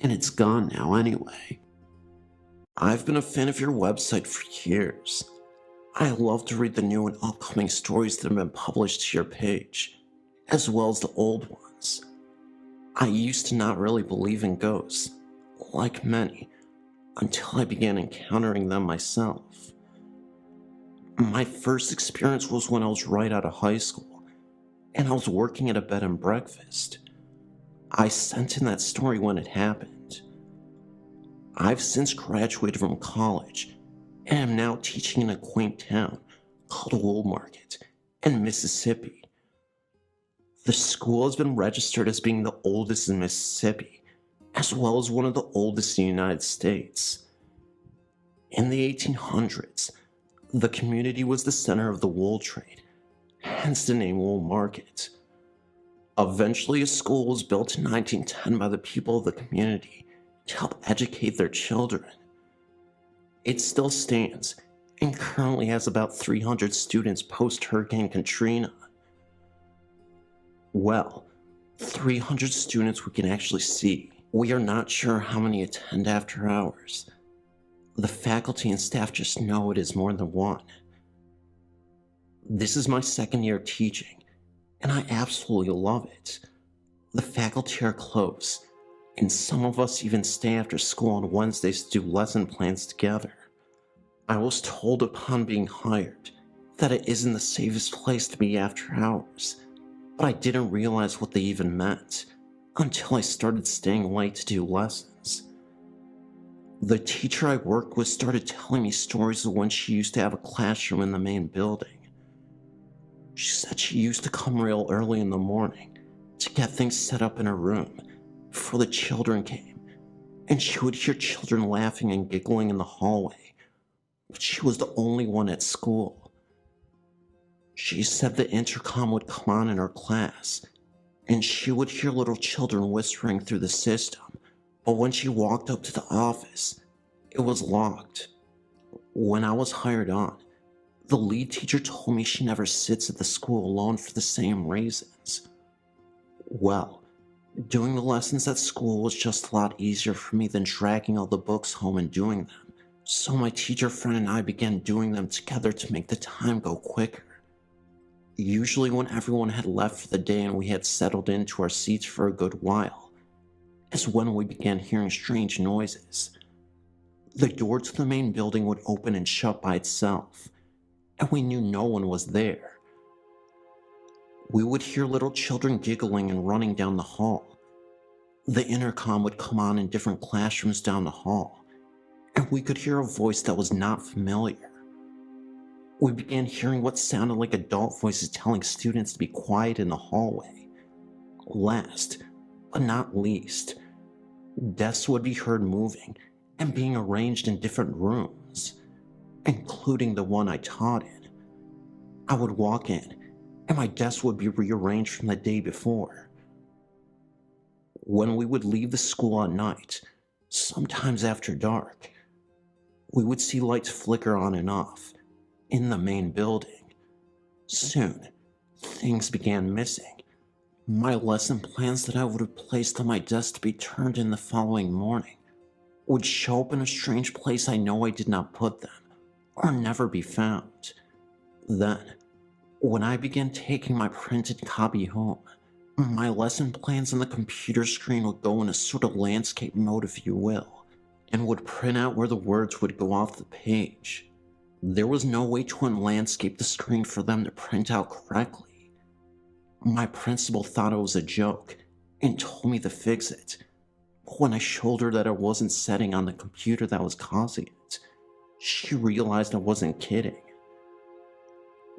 Speaker 6: and it's gone now anyway. I've been a fan of your website for years. I love to read the new and upcoming stories that have been published to your page, as well as the old ones. I used to not really believe in ghosts, like many, until I began encountering them myself. My first experience was when I was right out of high school, and I was working at a bed and breakfast. I sent in that story when it happened. I've since graduated from college, and am now teaching in a quaint town called Woolmarket in Mississippi. The school has been registered as being the oldest in Mississippi, as well as one of the oldest in the United States. In the 1800s, the community was the center of the wool trade, hence the name Woolmarket. Eventually, a school was built in 1910 by the people of the community to help educate their children. It still stands and currently has about 300 students post-Hurricane Katrina. Well, 300 students we can actually see. We are not sure how many attend after hours. The faculty and staff just know it is more than one. This is my second year teaching, and I absolutely love it. The faculty are close, and some of us even stay after school on Wednesdays to do lesson plans together. I was told upon being hired that it isn't the safest place to be after hours, but I didn't realize what they even meant until I started staying late to do lessons. The teacher I worked with started telling me stories of when she used to have a classroom in the main building. She said she used to come real early in the morning to get things set up in her room before the children came, and she would hear children laughing and giggling in the hallway, but she was the only one at school. She said the intercom would come on in her class, and she would hear little children whispering through the system, but when she walked up to the office, it was locked. When I was hired on, the lead teacher told me she never sits at the school alone for the same reasons. Well, doing the lessons at school was just a lot easier for me than dragging all the books home and doing them, so my teacher friend and I began doing them together to make the time go quicker. Usually when everyone had left for the day and we had settled into our seats for a good while, is when we began hearing strange noises. The door to the main building would open and shut by itself, and we knew no one was there. We would hear little children giggling and running down the hall. The intercom would come on in different classrooms down the hall, and we could hear a voice that was not familiar. We began hearing what sounded like adult voices telling students to be quiet in the hallway. Last, but not least, desks would be heard moving and being arranged in different rooms, including the one I taught in. I would walk in, and my desk would be rearranged from the day before. When we would leave the school at night, sometimes after dark, we would see lights flicker on and off in the main building. Soon, things began missing. My lesson plans that I would have placed on my desk to be turned in the following morning would show up in a strange place I know I did not put them, or never be found. Then, when I began taking my printed copy home, my lesson plans on the computer screen would go in a sort of landscape mode, if you will, and would print out where the words would go off the page. There was no way to unlandscape the screen for them to print out correctly. My principal thought it was a joke and told me to fix it,
Speaker 5: When I showed her that it wasn't setting on the computer that was causing it, she realized I wasn't kidding.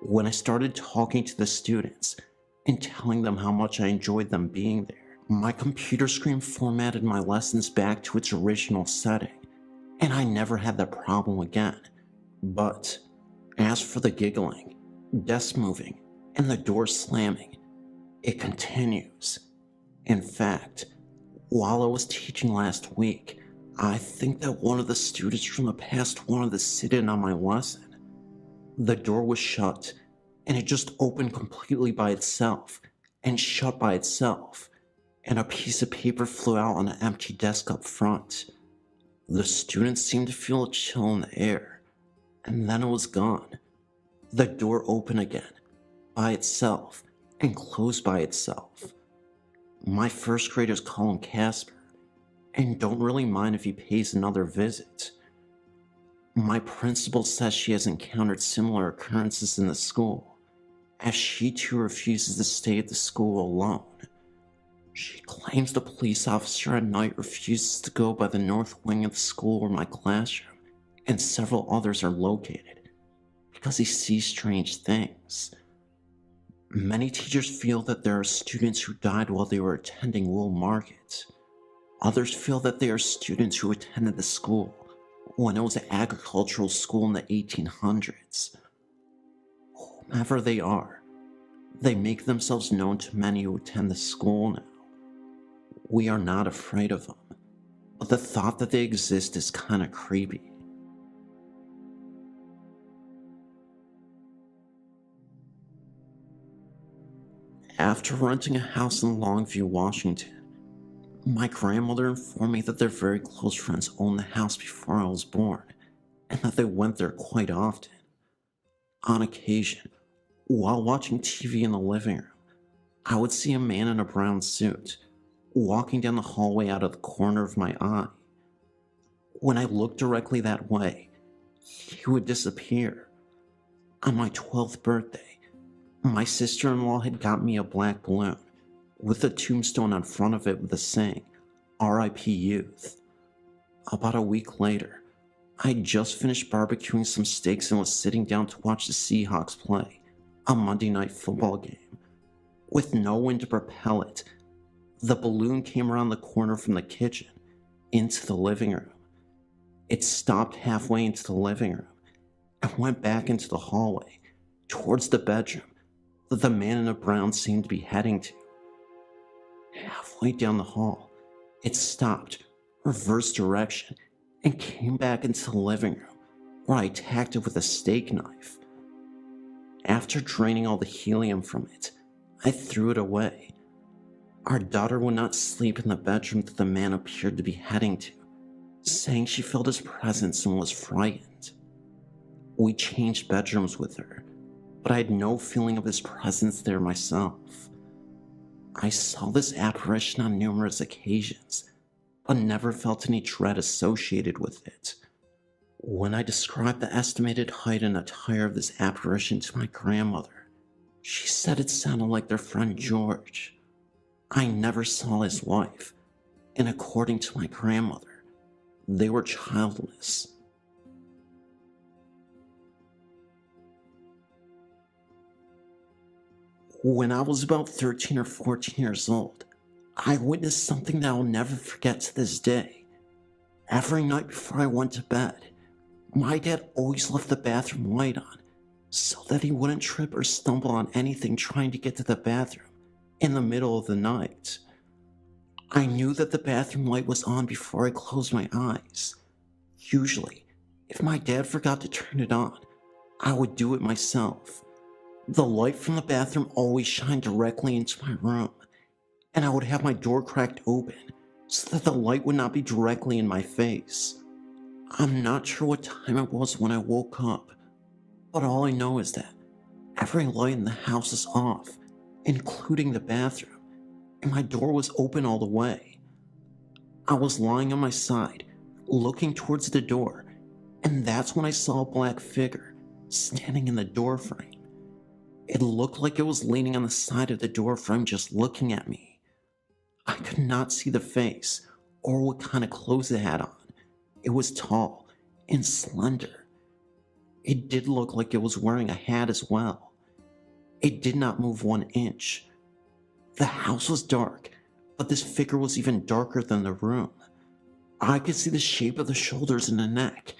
Speaker 5: When I started talking to the students and telling them how much I enjoyed them being there, my computer screen formatted my lessons back to its original setting, and I never had that problem again. But as for the giggling, desk moving, and the door slamming, it continues. In fact, while I was teaching last week, I think that one of the students from the past wanted to sit in on my lesson. The door was shut, and it just opened completely by itself, and shut by itself, and a piece of paper flew out on an empty desk up front. The students seemed to feel a chill in the air, and then it was gone. The door opened again, by itself, and closed by itself. My first graders call him Casper, and don't really mind if he pays another visit. My principal says she has encountered similar occurrences in the school, as she too refuses to stay at the school alone. She claims the police officer at night refuses to go by the north wing of the school where my classroom and several others are located, because he sees strange things. Many teachers feel that there are students who died while they were attending Wool Market. Others feel that they are students who attended the school when it was an agricultural school in the 1800s. Whomever they are, they make themselves known to many who attend the school now. We are not afraid of them, but the thought that they exist is kind of creepy. After renting a house in Longview, Washington, my grandmother informed me that their very close friends owned the house before I was born, and that they went there quite often. On occasion, while watching TV in the living room, I would see a man in a brown suit walking down the hallway out of the corner of my eye. When I looked directly that way, he would disappear. On my 12th birthday, my sister-in-law had got me a black balloon with a tombstone on front of it with the saying, "R.I.P. Youth." About a week later, I had just finished barbecuing some steaks and was sitting down to watch the Seahawks play a Monday night football game. With no wind to propel it, the balloon came around the corner from the kitchen into the living room. It stopped halfway into the living room and went back into the hallway towards the bedroom that the man in the brown seemed to be heading to. Halfway down the hall, it stopped, reversed direction, and came back into the living room, where I attacked it with a steak knife. After draining all the helium from it, I threw it away. Our daughter would not sleep in the bedroom that the man appeared to be heading to, saying she felt his presence and was frightened. We changed bedrooms with her, but I had no feeling of his presence there myself. I saw this apparition on numerous occasions, but never felt any dread associated with it. When I described the estimated height and attire of this apparition to my grandmother, she said it sounded like their friend George. I never saw his wife, and according to my grandmother, they were childless. When I was about 13 or 14 years old, I witnessed something that I'll never forget to this day. Every night before I went to bed, my dad always left the bathroom light on so that he wouldn't trip or stumble on anything trying to get to the bathroom in the middle of the night. I knew that the bathroom light was on before I closed my eyes. Usually, if my dad forgot to turn it on, I would do it myself. The light from the bathroom always shined directly into my room, and I would have my door cracked open so that the light would not be directly in my face. I'm not sure what time it was when I woke up, but all I know is that every light in the house is off, including the bathroom, and my door was open all the way. I was lying on my side, looking towards the door, and that's when I saw a black figure standing in the doorframe. It looked like it was leaning on the side of the doorframe just looking at me. I could not see the face
Speaker 6: or what kind of clothes it had on. It was tall and slender. It did look like it was wearing a hat as well. It did not move 1 inch. The house was dark, but this figure was even darker than the room. I could see the shape of the shoulders and the neck,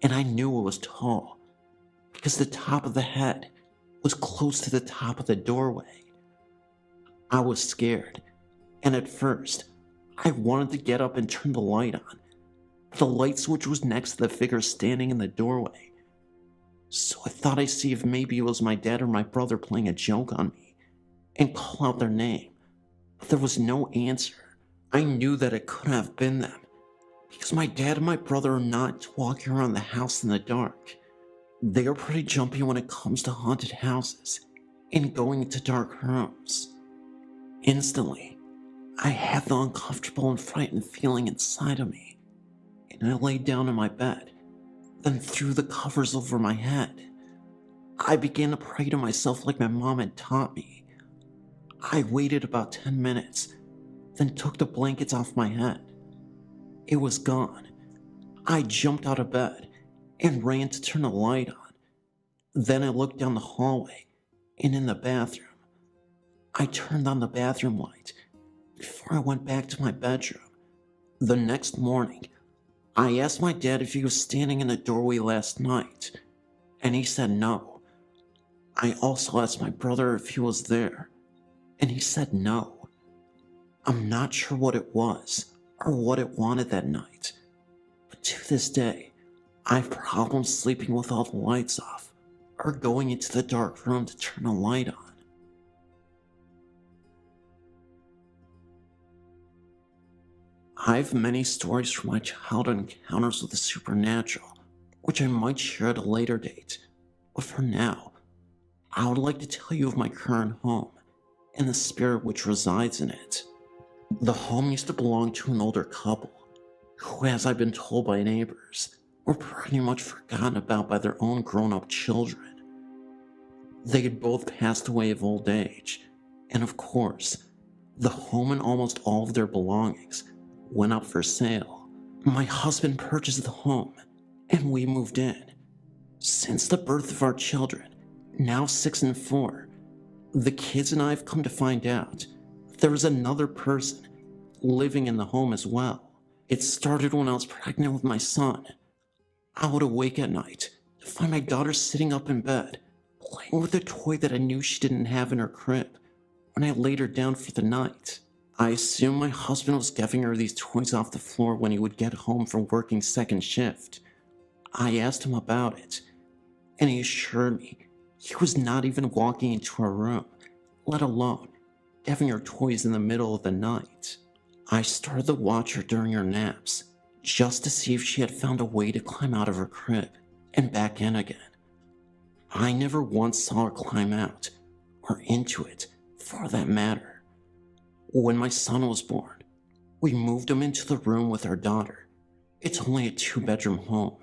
Speaker 6: and I knew it was tall because the top of the head was close to the top of the doorway. I was scared, and at first, I wanted to get up and turn the light on, but the light switch was next to the figure standing in the doorway. So I thought I'd see if maybe it was my dad or my brother playing a joke on me and call out their name, but there was no answer. I knew that it couldn't have been them because my dad and my brother are not walking around the house in the dark. They are pretty jumpy when it comes to haunted houses and going into dark rooms. Instantly, I had the uncomfortable and frightened feeling inside of me, and I laid down in my bed, then threw the covers over my head. I began to pray to myself like my mom had taught me. I waited about 10 minutes, then took the blankets off my head. It was gone. I jumped out of bed and ran to turn the light on. Then I looked down the hallway and in the bathroom. I turned on the bathroom light before I went back to my bedroom. The next morning, I asked my dad if he was standing in the doorway last night, and he said no. I also asked my brother if he was there, and he said no. I'm not sure what it was or what it wanted that night, but to this day, I have problems sleeping with all the lights off or going into the dark room to turn a light on. I have many stories from my childhood encounters with the supernatural, which I might share at a later date, but for now, I would like to tell you of my current home and the spirit which resides in it. The home used to belong to an older couple, who, as I've been told by neighbors, were pretty much forgotten about by their own grown-up children. They had both passed away of old age, and of course, the home and almost all of their belongings went up for sale. My husband purchased the home, and we moved in. Since the birth of our children, now 6 and 4, the kids and I have come to find out there is another person living in the home as well. It started when I was pregnant with my son. I would awake at night to find my daughter sitting up in bed, playing with a toy that I knew she didn't have in her crib when I laid her down for the night. I assumed my husband was giving her these toys off the floor when he would get home from working second shift. I asked him about it, and he assured me he was not even walking into her room, let alone having her toys in the middle of the night. I started to watch her during her naps, just to see if she had found a way to climb out of her crib and back in again. I never once saw her climb out, or into it, for that matter. When my son was born, we moved him into the room with our daughter. It's only a 2-bedroom home.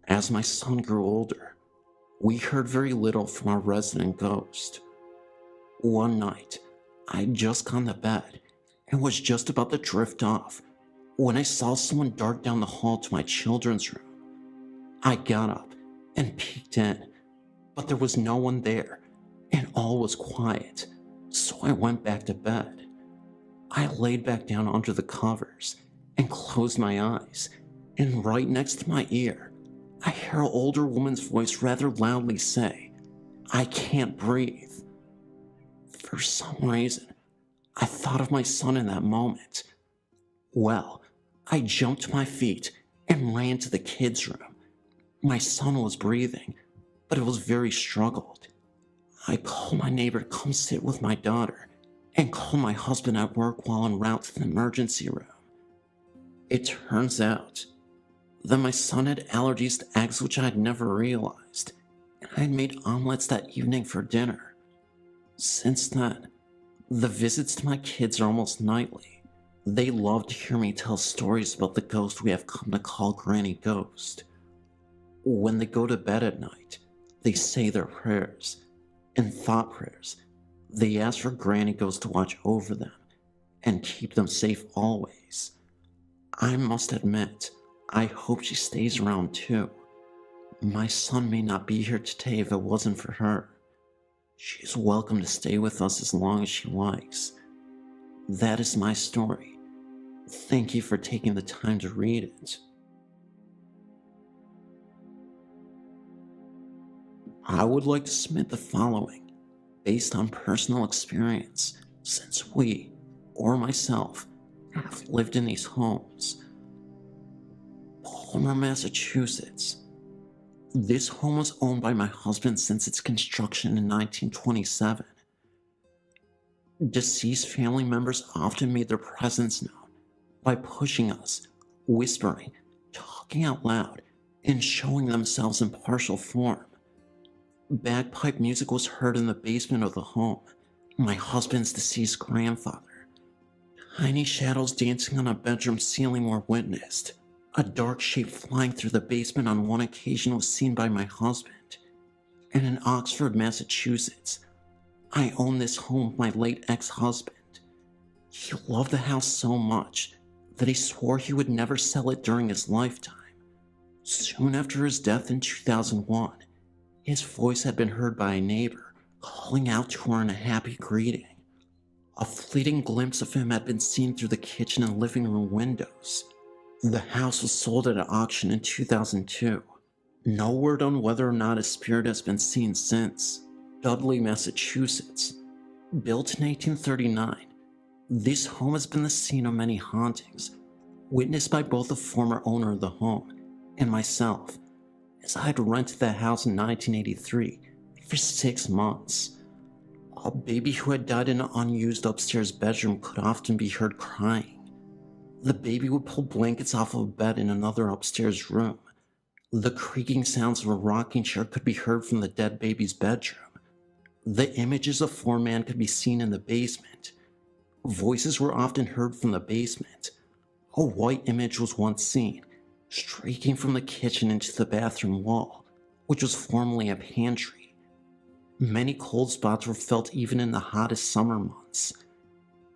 Speaker 6: As my son grew older, we heard very little from our resident ghost. One night, I'd just gone to bed and was just about to drift off when I saw someone dart down the hall to my children's room. I got up and peeked in, but there was no one there and all was quiet, so I went back to bed. I laid back down under the covers and closed my eyes, and right next to my ear, I hear an older woman's voice rather loudly say, "I can't breathe." For some reason, I thought of my son in that moment. Well, I jumped to my feet and ran to the kids' room. My son was breathing, but it was very struggled. I called my neighbor to come sit with my daughter and called my husband at work while en route to the emergency room. It turns out that my son had allergies to eggs, which I had never realized, and I had made omelets that evening for dinner. Since then, the visits to my kids are almost nightly. They love to hear me tell stories about the ghost we have come to call Granny Ghost. When they go to bed at night, they say their prayers. In thought prayers, they ask for Granny Ghost to watch over them and keep them safe always. I must admit, I hope she stays around too. My son may not be here today if it wasn't for her. She's welcome to stay with us as long as she likes. That is my story. Thank you for taking the time to read it. I would like to submit the following, based on personal experience, since we, or myself, have lived in these homes. Palmer, Massachusetts. This home was owned by my husband since its construction in 1927. Deceased family members often made their presence known by pushing us, whispering, talking out loud, and showing themselves in partial form. Bagpipe music was heard in the basement of the home. My husband's deceased grandfather. Tiny shadows dancing on a bedroom ceiling were witnessed. A dark shape flying through the basement on one occasion was seen by my husband. And in Oxford, Massachusetts, I owned this home with my late ex-husband. He loved the house so much that he swore he would never sell it during his lifetime. Soon after his death in 2001, his voice had been heard by a neighbor, calling out to her in a happy greeting. A fleeting glimpse of him had been seen through the kitchen and living room windows. The house was sold at an auction in 2002. No word on whether or not a spirit has been seen since. Dudley, Massachusetts. Built in 1839, this home has been the scene of many hauntings, witnessed by both the former owner of the home and myself, as I had rented the house in 1983 for 6 months. A baby who had died in an unused upstairs bedroom could often be heard crying. The baby would pull blankets off of a bed in another upstairs room. The creaking sounds of a rocking chair could be heard from the dead baby's bedroom. The images of 4 men could be seen in the basement. Voices were often heard from the basement. A white image was once seen, streaking from the kitchen into the bathroom wall, which was formerly a pantry. Many cold spots were felt even in the hottest summer months.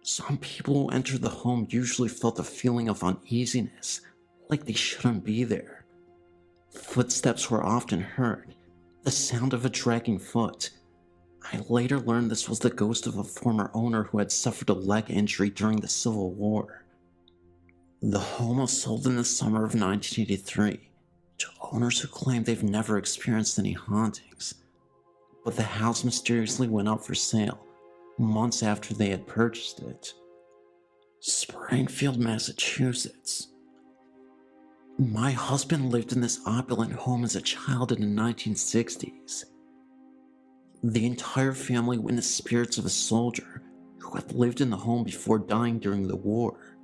Speaker 6: Some people who entered the home usually felt a feeling of uneasiness, like they shouldn't be there. Footsteps were often heard, the sound of a dragging foot. I later learned this was the ghost of a former owner who had suffered a leg injury during the Civil War. The home was sold in the summer of 1983 to owners who claimed they've never experienced any hauntings, but the house mysteriously went up for sale months after they had purchased it. Springfield, Massachusetts. My husband lived in this opulent home as a child in the 1960s. The entire family witnessed spirits of a soldier who had lived in the home before dying during the war.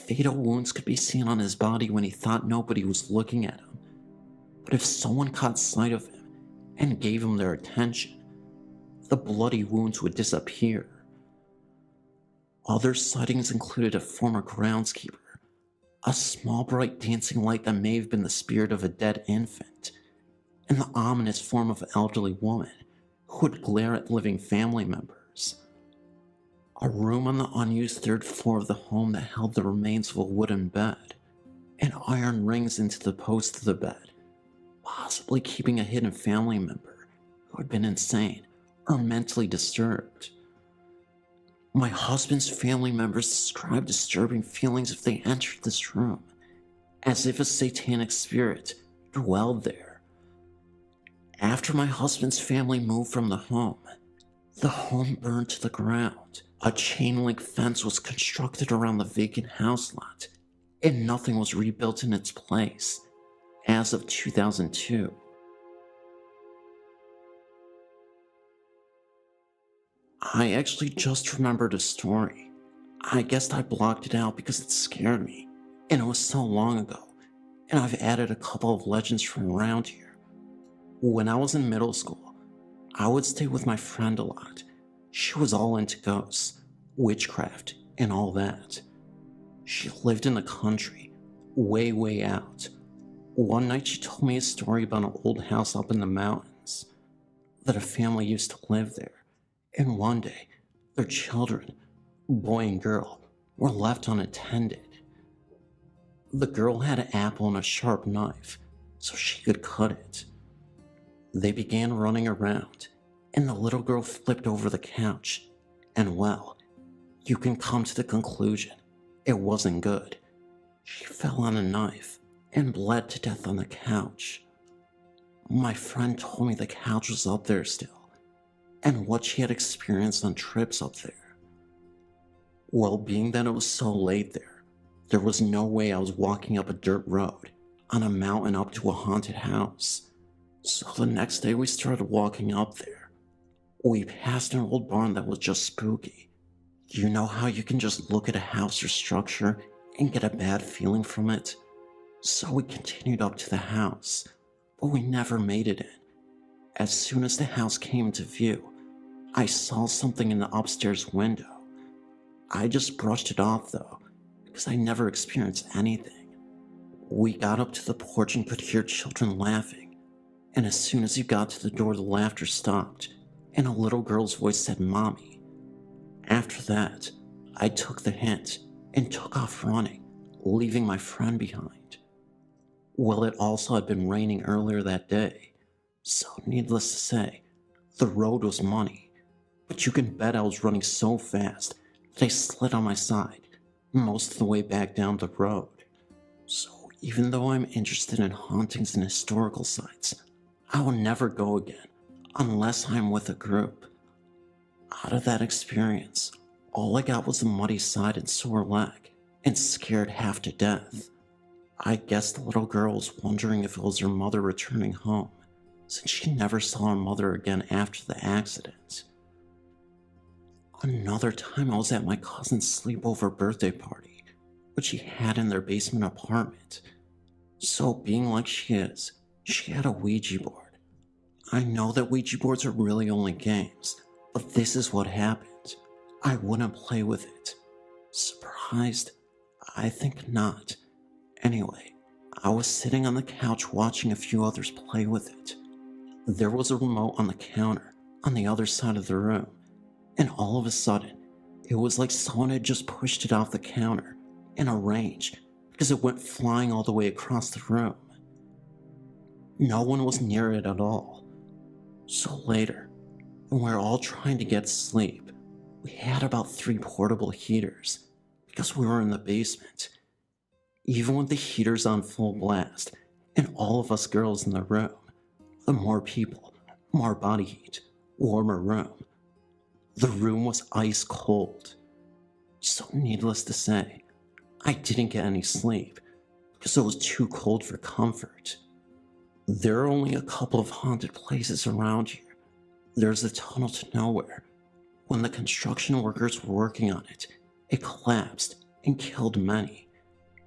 Speaker 6: Fatal wounds could be seen on his body when he thought nobody was looking at him, but if someone caught sight of him and gave him their attention, the bloody wounds would disappear. Other sightings included a former groundskeeper, a small bright dancing light that may have been the spirit of a dead infant, and the ominous form of an elderly woman who would glare at living family members. A room on the unused 3rd floor of the home that held the remains of a wooden bed, and iron rings into the post of the bed, possibly keeping a hidden family member who had been insane or mentally disturbed. My husband's family members described disturbing feelings if they entered this room, as if a satanic spirit dwelled there. After my husband's family moved from the home burned to the ground. A chain-link fence was constructed around the vacant house lot, and nothing was rebuilt in its place as of 2002. I actually just remembered a story. I guess I blocked it out because it scared me, and it was so long ago, and I've added a couple of legends from around here. When I was in middle school, I would stay with my friend a lot. She was all into ghosts, witchcraft, and all that. She lived in the country, way out. One night she told me a story about an old house up in the mountains, that a family used to live there. And one day, their children, boy and girl, were left unattended.
Speaker 2: The girl had an apple and a sharp knife, so she could cut it. They began running around, and the little girl flipped over the couch, and well, you can come to the conclusion it wasn't good. She fell on a knife and bled to death on the couch. My friend told me the couch was up there still, and what she had experienced on trips up there. Well, being that it was so late there was no way I was walking up a dirt road on a mountain up to a haunted house. So the next day we started walking up there. We passed an old barn that was just spooky. You know how you can just look at a house or structure and get a bad feeling from it? So we continued up to the house, but we never made it in. As soon as the house came into view, I saw something in the upstairs window. I just brushed it off though, because I never experienced anything. We got up to the porch and could hear children laughing, and as soon as you got to the door, the laughter stopped, and a little girl's voice said, "Mommy." After that, I took the hint and took off running, leaving my friend behind. Well, it also had been raining earlier that day, so needless to say, the road was muddy, but you can bet I was running so fast that I slid on my side most of the way back down the road. So even though I'm interested in hauntings and historical sites, I will never go again unless I'm with a group. Out of that experience, all I got was a muddy side and sore leg, and scared half to death. I guess the little girl was wondering if it was her mother returning home, since she never saw her mother again after the accident. Another time I was at my cousin's sleepover birthday party, which he had in their basement apartment. So being like she is, she had a Ouija board. I know that Ouija boards are really only games, but this is what happened. I wouldn't play with it. Surprised? I think not. Anyway, I was sitting on the couch watching a few others play with it. There was a remote on the counter on the other side of the room, and all of a sudden, it was like someone had just pushed it off the counter in a range because it went flying all the way across the room. No one was near it at all. So later, when we were all trying to get sleep, we had about 3 portable heaters because we were in the basement. Even with the heaters on full blast and all of us girls in the room, the more people, more body heat, warmer room. The room was ice cold. So needless to say, I didn't get any sleep because it was too cold for comfort. There are only a couple of haunted places around here. There's the tunnel to nowhere. When the construction workers were working on it, it collapsed and killed many.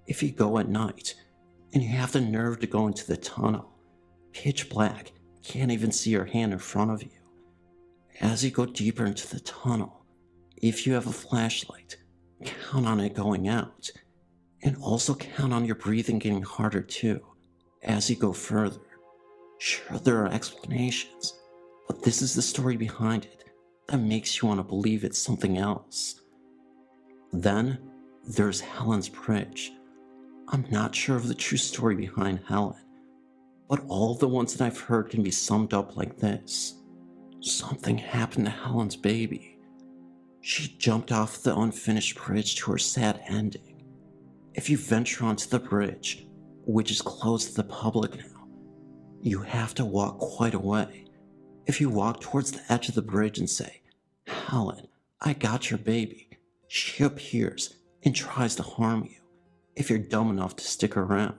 Speaker 2: If you go at night, and you have the nerve to go into the tunnel, pitch black, can't even see your hand in front of you. As you go deeper into the tunnel, if you have a flashlight, count on it going out, and also count on your breathing getting harder too, as you go further. Sure, there are explanations, but this is the story behind it that makes you want to believe it's something else. Then, there's Helen's Bridge. I'm not sure of the true story behind Helen, but all of the ones that I've heard can be summed up like this. Something happened to Helen's baby. She jumped off the unfinished bridge to her sad ending. If you venture onto the bridge, which is closed to the public now, you have to walk quite a way. If you walk towards the edge of the bridge and say, "Helen, I got your baby," she appears and tries to harm you if you're dumb enough to stick around.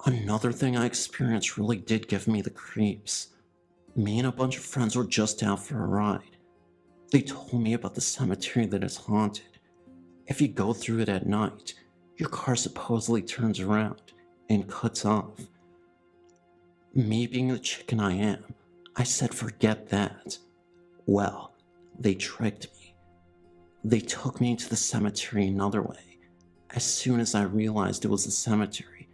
Speaker 2: Another thing I experienced really did give me the creeps. Me and a bunch of friends were just out for a ride. They told me about the cemetery that is haunted. If you go through it at night, your car supposedly turns around and cuts off. Me being the chicken I am, I said forget that. Well, they tricked me. They took me into the cemetery another way. As soon as I realized it was a cemetery,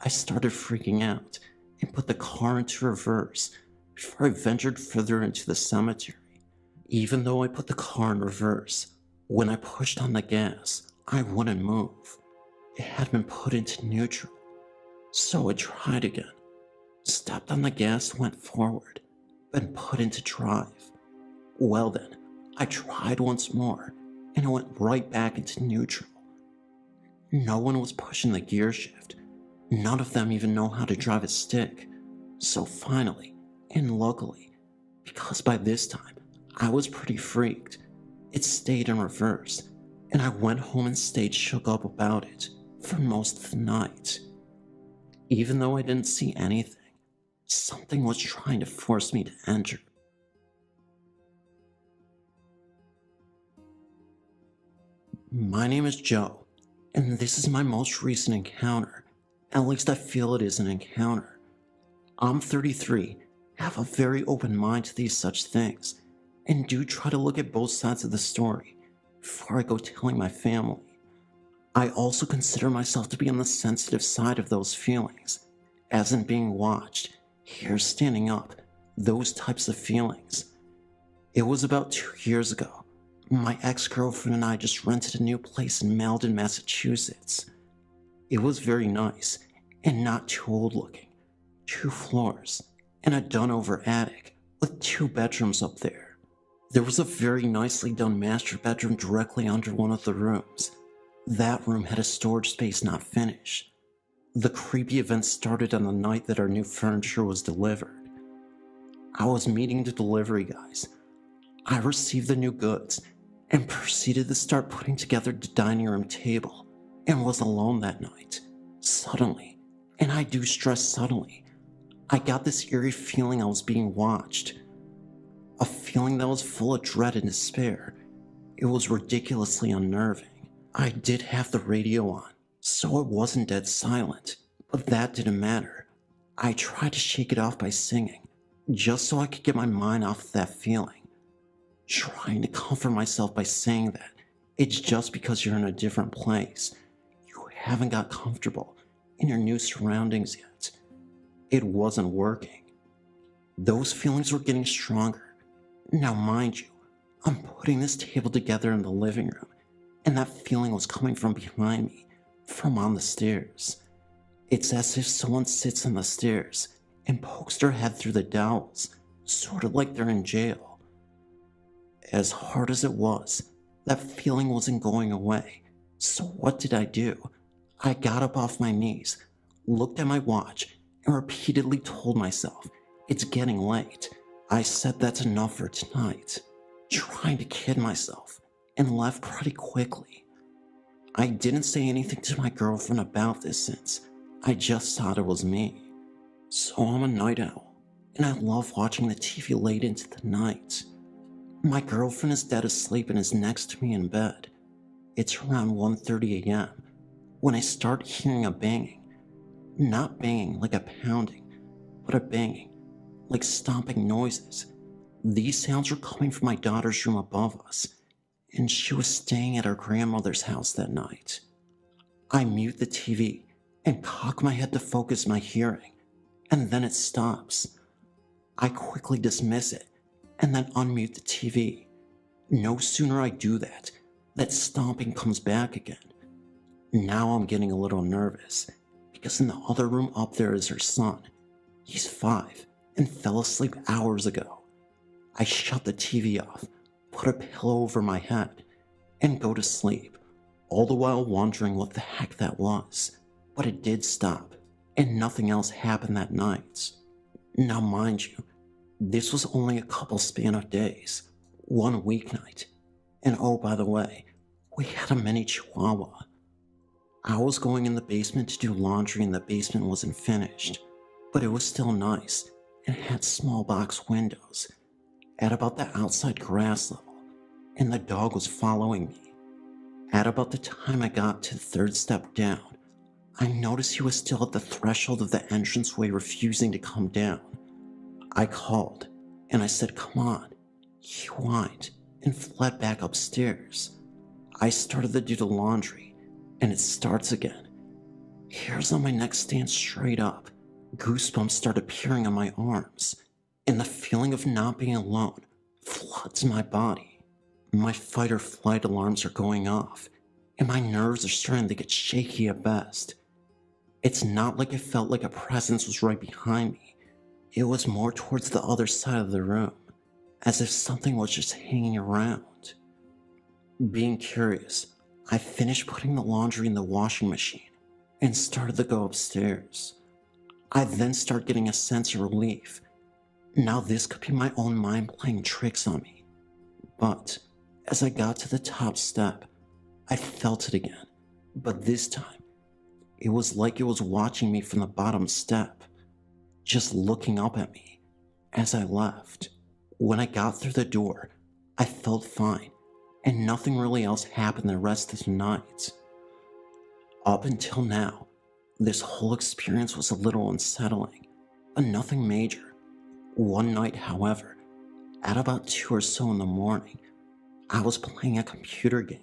Speaker 2: I started freaking out and put the car into reverse before I ventured further into the cemetery. Even though I put the car in reverse, when I pushed on the gas, I wouldn't move. it had been put into neutral. So I tried again. Stepped on the gas, went forward, then put into drive. Well then, I tried once more, and it went right back into neutral. No one was pushing the gear shift. None of them even know how to drive a stick. So finally, and luckily, because by this time I was pretty freaked, it stayed in reverse, and I went home and stayed shook up about it for most of the night. Even though I didn't see anything, something was trying to force me to enter. My name is Joe, and this is my most recent encounter. At least I feel it is an encounter. I'm 33, have a very open mind to these such things, and do try to look at both sides of the story before I go telling my family. I also consider myself to be on the sensitive side of those feelings, as in being watched, hairs standing up, those types of feelings. It was about 2 years ago. My ex-girlfriend and I just rented a new place in Malden, Massachusetts. It was very nice, and not too old looking. 2 floors, and a done-over attic, with 2 bedrooms up there. There was a very nicely done master bedroom directly under one of the rooms. That room had a storage space not finished. The creepy event started on the night that our new furniture was delivered. I was meeting the delivery guys. I received the new goods and proceeded to start putting together the dining room table, and was alone that night. Suddenly, and I do stress suddenly, I got this eerie feeling I was being watched. A feeling that was full of dread and despair. It was ridiculously unnerving. I did have the radio on, so it wasn't dead silent, but that didn't matter. I tried to shake it off by singing, just so I could get my mind off of that feeling. Trying to comfort myself by saying that it's just because you're in a different place. You haven't got comfortable in your new surroundings yet. It wasn't working. Those feelings were getting stronger. Now mind you, I'm putting this table together in the living room, and that feeling was coming from behind me, from on the stairs. It's as if someone sits on the stairs and pokes their head through the dowels, sort of like they're in jail. As hard as it was, that feeling wasn't going away. So what did I do? I got up off my knees, looked at my watch, and repeatedly told myself, it's getting late. I said that's enough for tonight, trying to kid myself, and left pretty quickly. I didn't say anything to my girlfriend about this since I just thought it was me. So I'm a night owl, and I love watching the TV late into the night. My girlfriend is dead asleep and is next to me in bed. It's around 1:30 a.m. when I start hearing a banging. Not banging like a pounding, but a banging, like stomping noises. These sounds were coming from my daughter's room above us, and she was staying at her grandmother's house that night. I mute the TV and cock my head to focus my hearing, and then it stops. I quickly dismiss it and then unmute the TV. No sooner I do that, that stomping comes back again. Now I'm getting a little nervous, because in the other room up there is her son. He's 5 and fell asleep hours ago. I shut the TV off, put a pillow over my head, and go to sleep, all the while wondering what the heck that was. But it did stop, and nothing else happened that night. Now mind you, this was only a couple span of days, 1 weeknight. And oh, by the way, we had a mini chihuahua. I was going in the basement to do laundry and the basement wasn't finished, but it was still nice and had small box windows at about the outside grass level, and the dog was following me. At about the time I got to the 3rd step down, I noticed he was still at the threshold of the entranceway refusing to come down. I called, and I said, come on. He whined and fled back upstairs. I started to do the laundry, and it starts again. Hairs on my neck stand straight up. Goosebumps start appearing on my arms, and the feeling of not being alone floods my body. My fight or flight alarms are going off, and my nerves are starting to get shaky at best. It's not like it felt like a presence was right behind me. It was more towards the other side of the room, as if something was just hanging around. Being curious, I finished putting the laundry in the washing machine and started to go upstairs. I then started getting a sense of relief. Now this could be my own mind playing tricks on me. But as I got to the top step, I felt it again, but this time, it was like it was watching me from the bottom step, just looking up at me as I left. When I got through the door, I felt fine, and nothing really else happened the rest of the night. Up until now, this whole experience was a little unsettling, but nothing major. One night, however, at about 2 or so in the morning, I was playing a computer game.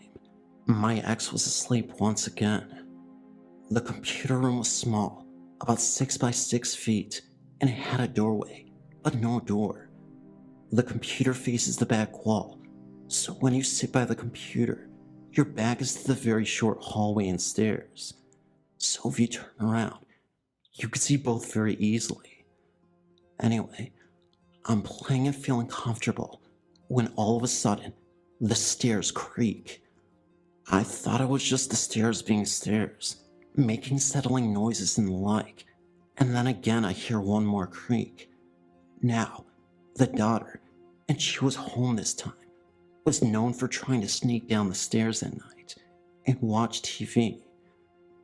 Speaker 2: My ex was asleep once again. The computer room was small, about 6 by 6 feet, and it had a doorway, but no door. The computer faces the back wall, so when you sit by the computer, your back is to the very short hallway and stairs. So if you turn around, you can see both very easily. Anyway, I'm playing and feeling comfortable when all of a sudden, the stairs creak. I thought it was just the stairs being stairs, making settling noises and the like, and then again I hear one more creak. Now, the daughter, and she was home this time, was known for trying to sneak down the stairs at night and watch TV.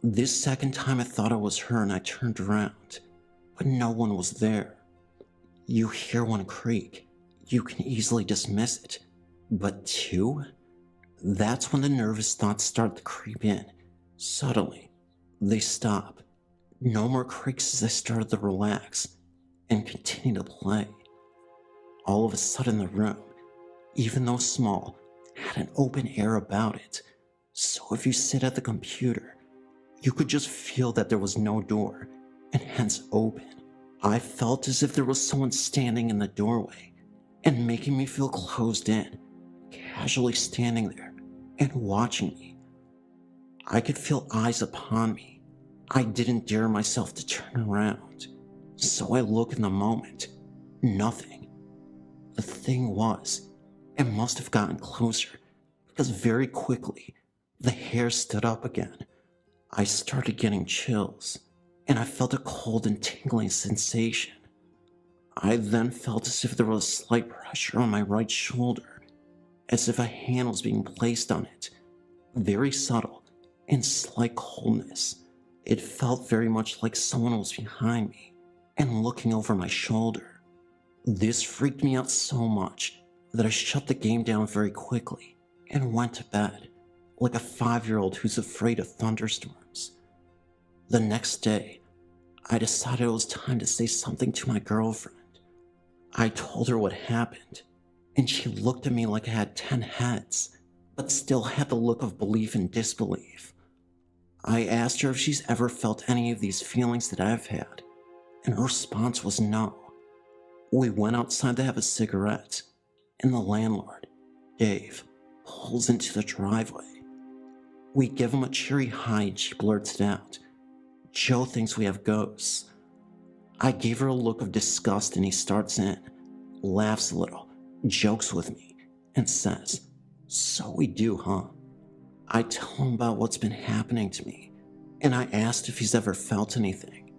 Speaker 2: This second time I thought it was her and I turned around, but no one was there. You hear one creak, you can easily dismiss it, but two? That's when the nervous thoughts start to creep in. Suddenly, they stop. No more creaks as I started to relax and continue to play. All of a sudden the room, even though small, had an open air about it. So if you sit at the computer, you could just feel that there was no door and hence open. I felt as if there was someone standing in the doorway and making me feel closed in, casually standing there and watching me. I could feel eyes upon me. I didn't dare myself to turn around, so I look in the moment. Nothing. The thing was, it must have gotten closer, because very quickly, the hair stood up again. I started getting chills, and I felt a cold and tingling sensation. I then felt as if there was slight pressure on my right shoulder, as if a hand was being placed on it. Very subtle and slight coldness. It felt very much like someone was behind me and looking over my shoulder. This freaked me out so much that I shut the game down very quickly and went to bed, like a 5-year-old who's afraid of thunderstorms. The next day, I decided it was time to say something to my girlfriend. I told her what happened, and she looked at me like I had 10 heads, but still had the look of belief and disbelief. I asked her if she's ever felt any of these feelings that I've had, and her response was no. We went outside to have a cigarette, and the landlord, Dave, pulls into the driveway. We give him a cheery hi and she blurts it out. Joe thinks we have ghosts. I gave her a look of disgust and he starts in, laughs a little, jokes with me, and says, "So we do, huh?" I tell him about what's been happening to me, and I asked if he's ever felt anything.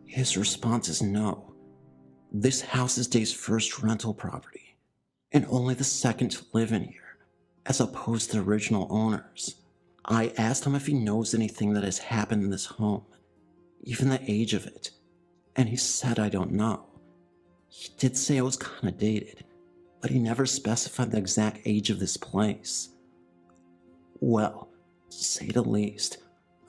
Speaker 2: His response is no. This house is Dave's first rental property, and only the second to live in here, as opposed to the original owners. I asked him if he knows anything that has happened in this home, even the age of it, and he said I don't know. He did say it was kinda dated, but he never specified the exact age of this place. Well, to say the least,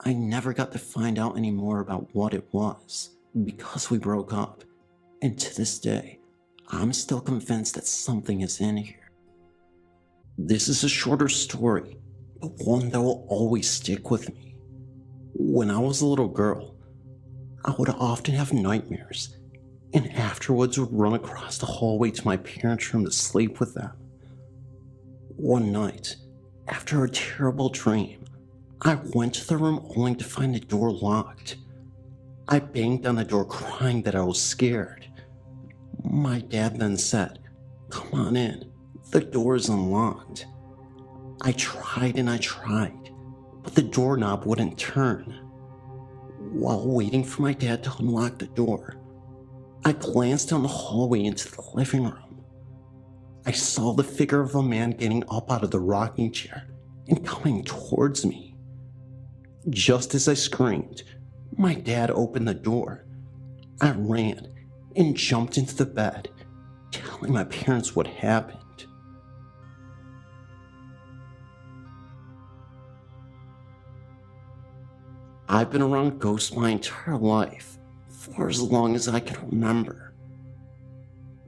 Speaker 2: I never got to find out any more about what it was, because we broke up, and to this day, I'm still convinced that something is in here. This is a shorter story, but one that will always stick with me. When I was a little girl, I would often have nightmares, and afterwards would run across the hallway to my parents' room to sleep with them. One night, after a terrible dream, I went to the room only to find the door locked. I banged on the door crying that I was scared. My dad then said, "Come on in, the door is unlocked." I tried and I tried, but the doorknob wouldn't turn. While waiting for my dad to unlock the door, I glanced down the hallway into the living room. I saw the figure of a man getting up out of the rocking chair and coming towards me. Just as I screamed, my dad opened the door. I ran and jumped into the bed, telling my parents what happened. I've been around ghosts my entire life, for as long as I can remember.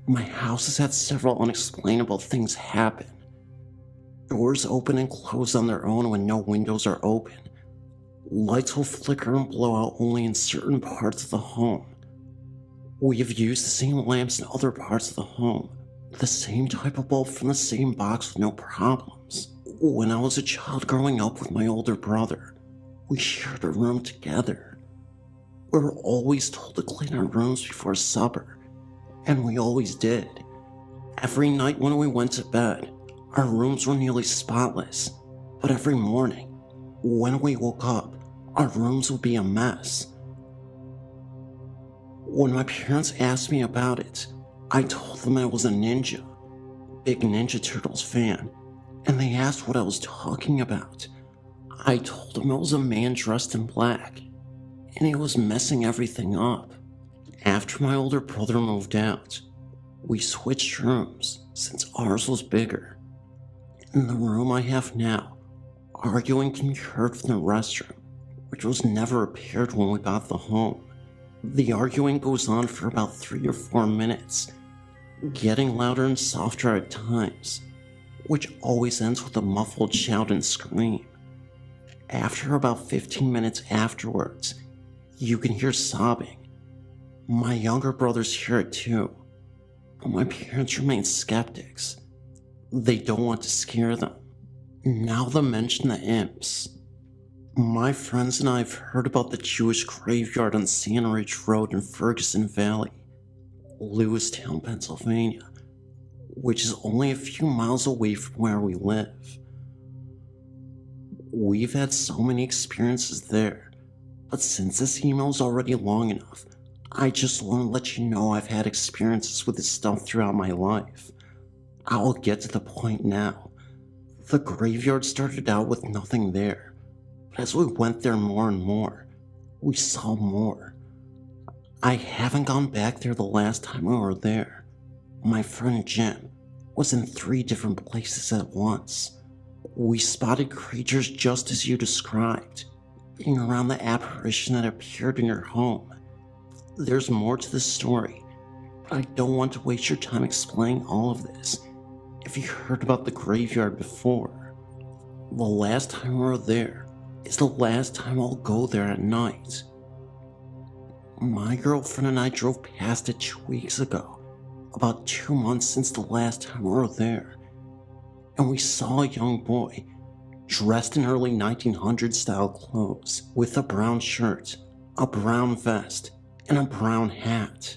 Speaker 2: My house has had several unexplainable things happen. Doors open and close on their own when no windows are open. Lights will flicker and blow out only in certain parts of the home. We have used the same lamps in other parts of the home, the same type of bulb from the same box with no problems. When I was a child growing up with my older brother, we shared a room together. We were always told to clean our rooms before supper, and we always did. Every night when we went to bed, our rooms were nearly spotless, but every morning, when we woke up, our rooms would be a mess. When my parents asked me about it, I told them I was a ninja, big Ninja Turtles fan, and they asked what I was talking about. I told them it was a man dressed in black, and he was messing everything up. After my older brother moved out, we switched rooms since ours was bigger. In the room I have now, arguing can be heard from the restroom, which was never repaired when we bought the home. The arguing goes on for about 3 or 4 minutes, getting louder and softer at times, which always ends with a muffled shout and scream. After about 15 minutes afterwards, you can hear sobbing. My younger brothers hear it too, but my parents remain skeptics. They don't want to scare them. Now to mention the imps. My friends and I have heard about the Jewish graveyard on Sand Ridge Road in Ferguson Valley, Lewistown, Pennsylvania, which is only a few miles away from where we live. We've had so many experiences there, but since this email is already long enough, I just want to let you know I've had experiences with this stuff throughout my life. I will get to the point now. The graveyard started out with nothing there, but as we went there more and more, we saw more. I haven't gone back there the last time we were there. My friend Jim was in 3 different places at once. We spotted creatures just as you described, being around the apparition that appeared in your home. There's more to the story, but I don't want to waste your time explaining all of this if you heard about the graveyard before. The last time we were there is the last time I'll go there at night. My girlfriend and I drove past it 2 weeks ago, about 2 months since the last time we were there, and we saw a young boy dressed in early 1900s style clothes with a brown shirt, a brown vest, and a brown hat.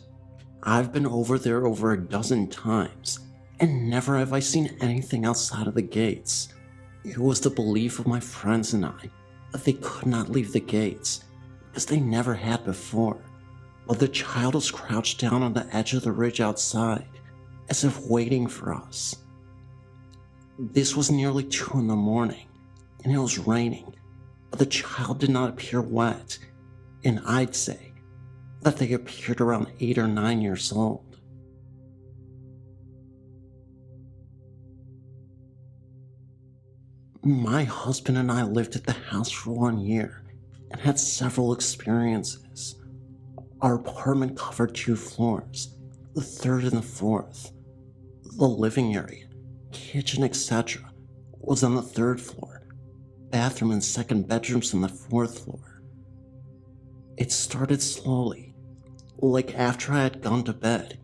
Speaker 2: I've been over there over a dozen times, and never have I seen anything outside of the gates. It was the belief of my friends and I that they could not leave the gates, because they never had before. But the child was crouched down on the edge of the ridge outside, as if waiting for us. This was nearly 2 in the morning, and it was raining, but the child did not appear wet, and I'd say that they appeared around 8 or 9 years old. My husband and I lived at the house for 1 year and had several experiences. Our apartment covered 2 floors, the 3rd and the 4th. The living area, kitchen, etc. was on the 3rd floor, bathroom and 2nd bedrooms on the 4th floor. It started slowly, like after I had gone to bed.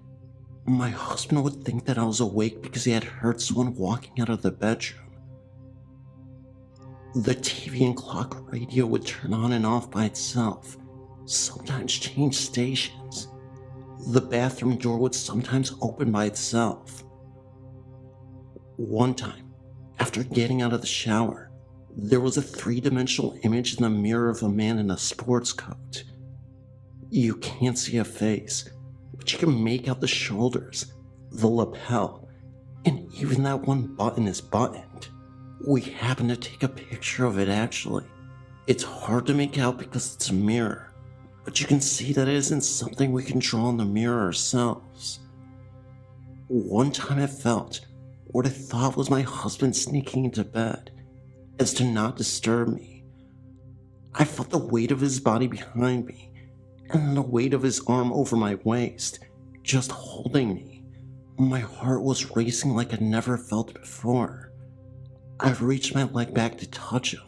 Speaker 2: My husband would think that I was awake because he had heard someone walking out of the bedroom.
Speaker 5: The TV and clock radio would turn on and off by itself, sometimes change stations. The bathroom door would sometimes open by itself. One time, after getting out of the shower, there was a three-dimensional image in the mirror of a man in a sports coat. You can't see a face, but you can make out the shoulders, the lapel, and even that one button is buttoned. We happened to take a picture of it actually. It's hard to make out because it's a mirror, but you can see that it isn't something we can draw in the mirror ourselves. One time I felt what I thought was my husband sneaking into bed, as to not disturb me. I felt the weight of his body behind me, and then the weight of his arm over my waist, just holding me. My heart was racing like I'd never felt before. I reached my leg back to touch him,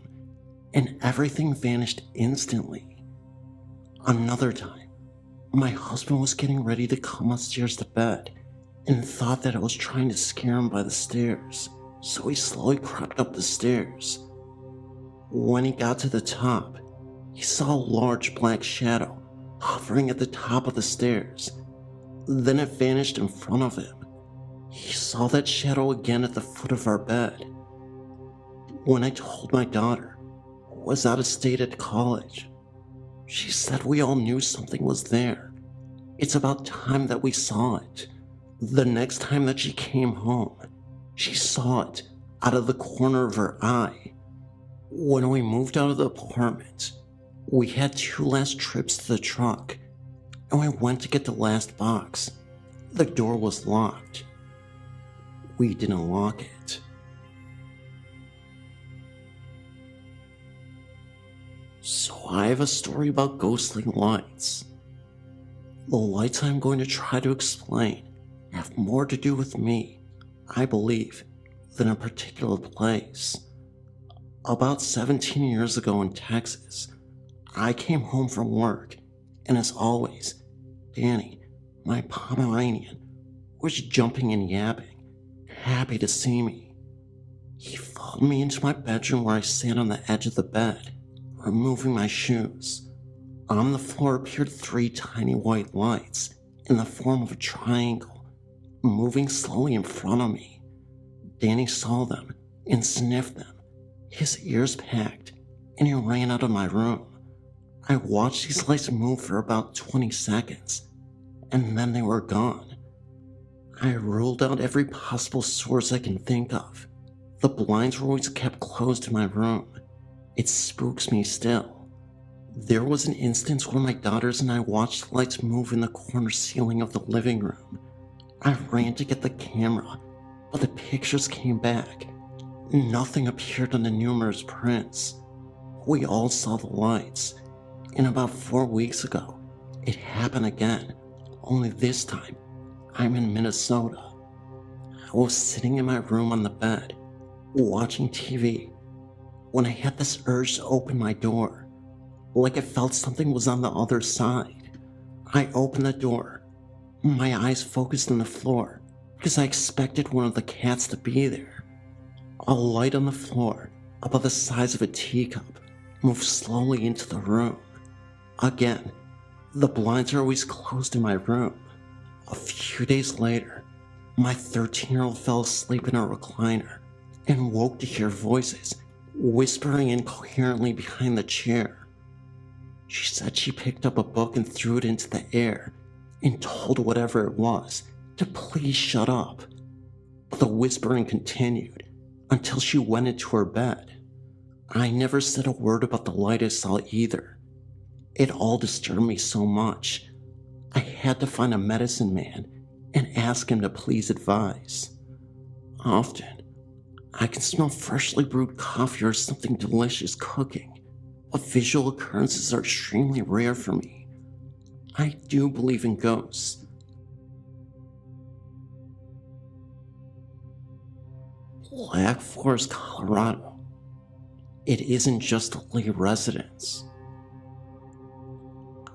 Speaker 5: and everything vanished instantly. Another time, my husband was getting ready to come upstairs to bed, and thought that I was trying to scare him by the stairs, so he slowly crept up the stairs. When he got to the top, he saw a large black shadow hovering at the top of the stairs. Then it vanished in front of him. He saw that shadow again at the foot of our bed. When I told my daughter, who was out of state at college, she said we all knew something was there. It's about time that we saw it. The next time that she came home, she saw it out of the corner of her eye. When we moved out of the apartment, we had 2 last trips to the truck, and we went to get the last box. The door was locked. We didn't lock it. So I have a story about ghostly lights. The lights I'm going to try to explain have more to do with me, I believe, than a particular place. About 17 years ago in Texas, I came home from work, and as always, Danny, my Pomeranian, was jumping and yapping, happy to see me. He followed me into my bedroom where I sat on the edge of the bed, removing my shoes. On the floor appeared 3 tiny white lights in the form of a triangle, moving slowly in front of me. Danny saw them and sniffed them, his ears packed, and he ran out of my room. I watched these lights move for about 20 seconds, and then they were gone. I ruled out every possible source I can think of. The blinds were always kept closed in my room. It spooks me still. There was an instance where my daughters and I watched the lights move in the corner ceiling of the living room. I ran to get the camera, but the pictures came back. Nothing appeared on the numerous prints. We all saw the lights, and about 4 weeks ago, it happened again, only this time, I'm in Minnesota. I was sitting in my room on the bed, watching TV, when I had this urge to open my door, like I felt something was on the other side. I opened the door. My eyes focused on the floor because I expected one of the cats to be there. A light on the floor, about the size of a teacup, moved slowly into the room. Again, the blinds are always closed in my room. A few days later, my 13-year-old fell asleep in a recliner and woke to hear voices whispering incoherently behind the chair. She said she picked up a book and threw it into the air and told whatever it was to please shut up. But the whispering continued until she went into her bed. I never said a word about the light I saw either. It all disturbed me so much. I had to find a medicine man and ask him to please advise. Often, I can smell freshly brewed coffee or something delicious cooking, but visual occurrences are extremely rare for me. I do believe in ghosts. Black Forest, Colorado. It isn't just a Lee residence.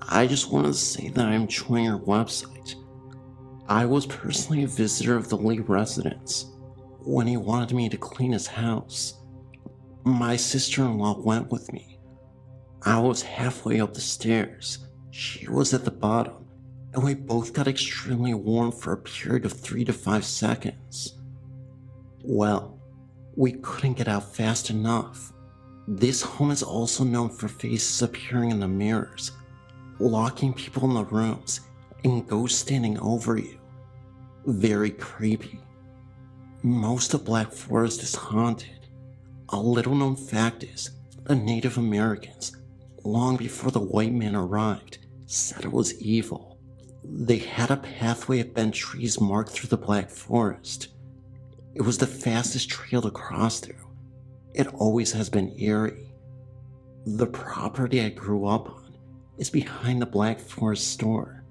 Speaker 5: I just wanted to say that I'm enjoying your website. I was personally a visitor of the Lee residence when he wanted me to clean his house.
Speaker 2: My sister-in-law went with me. I was halfway up the stairs. She was at the bottom, and we both got extremely warm for a period of 3 to 5 seconds. Well, we couldn't get out fast enough. This home is also known for faces appearing in the mirrors, locking people in the rooms, and ghosts standing over you. Very creepy. Most of Black Forest is haunted. A little known fact is, the Native Americans, long before the white man arrived, said it was evil. They had a pathway of bent trees marked through the Black Forest. It was the fastest trail to cross through. It always has been eerie. The property I grew up on is behind the Black Forest store.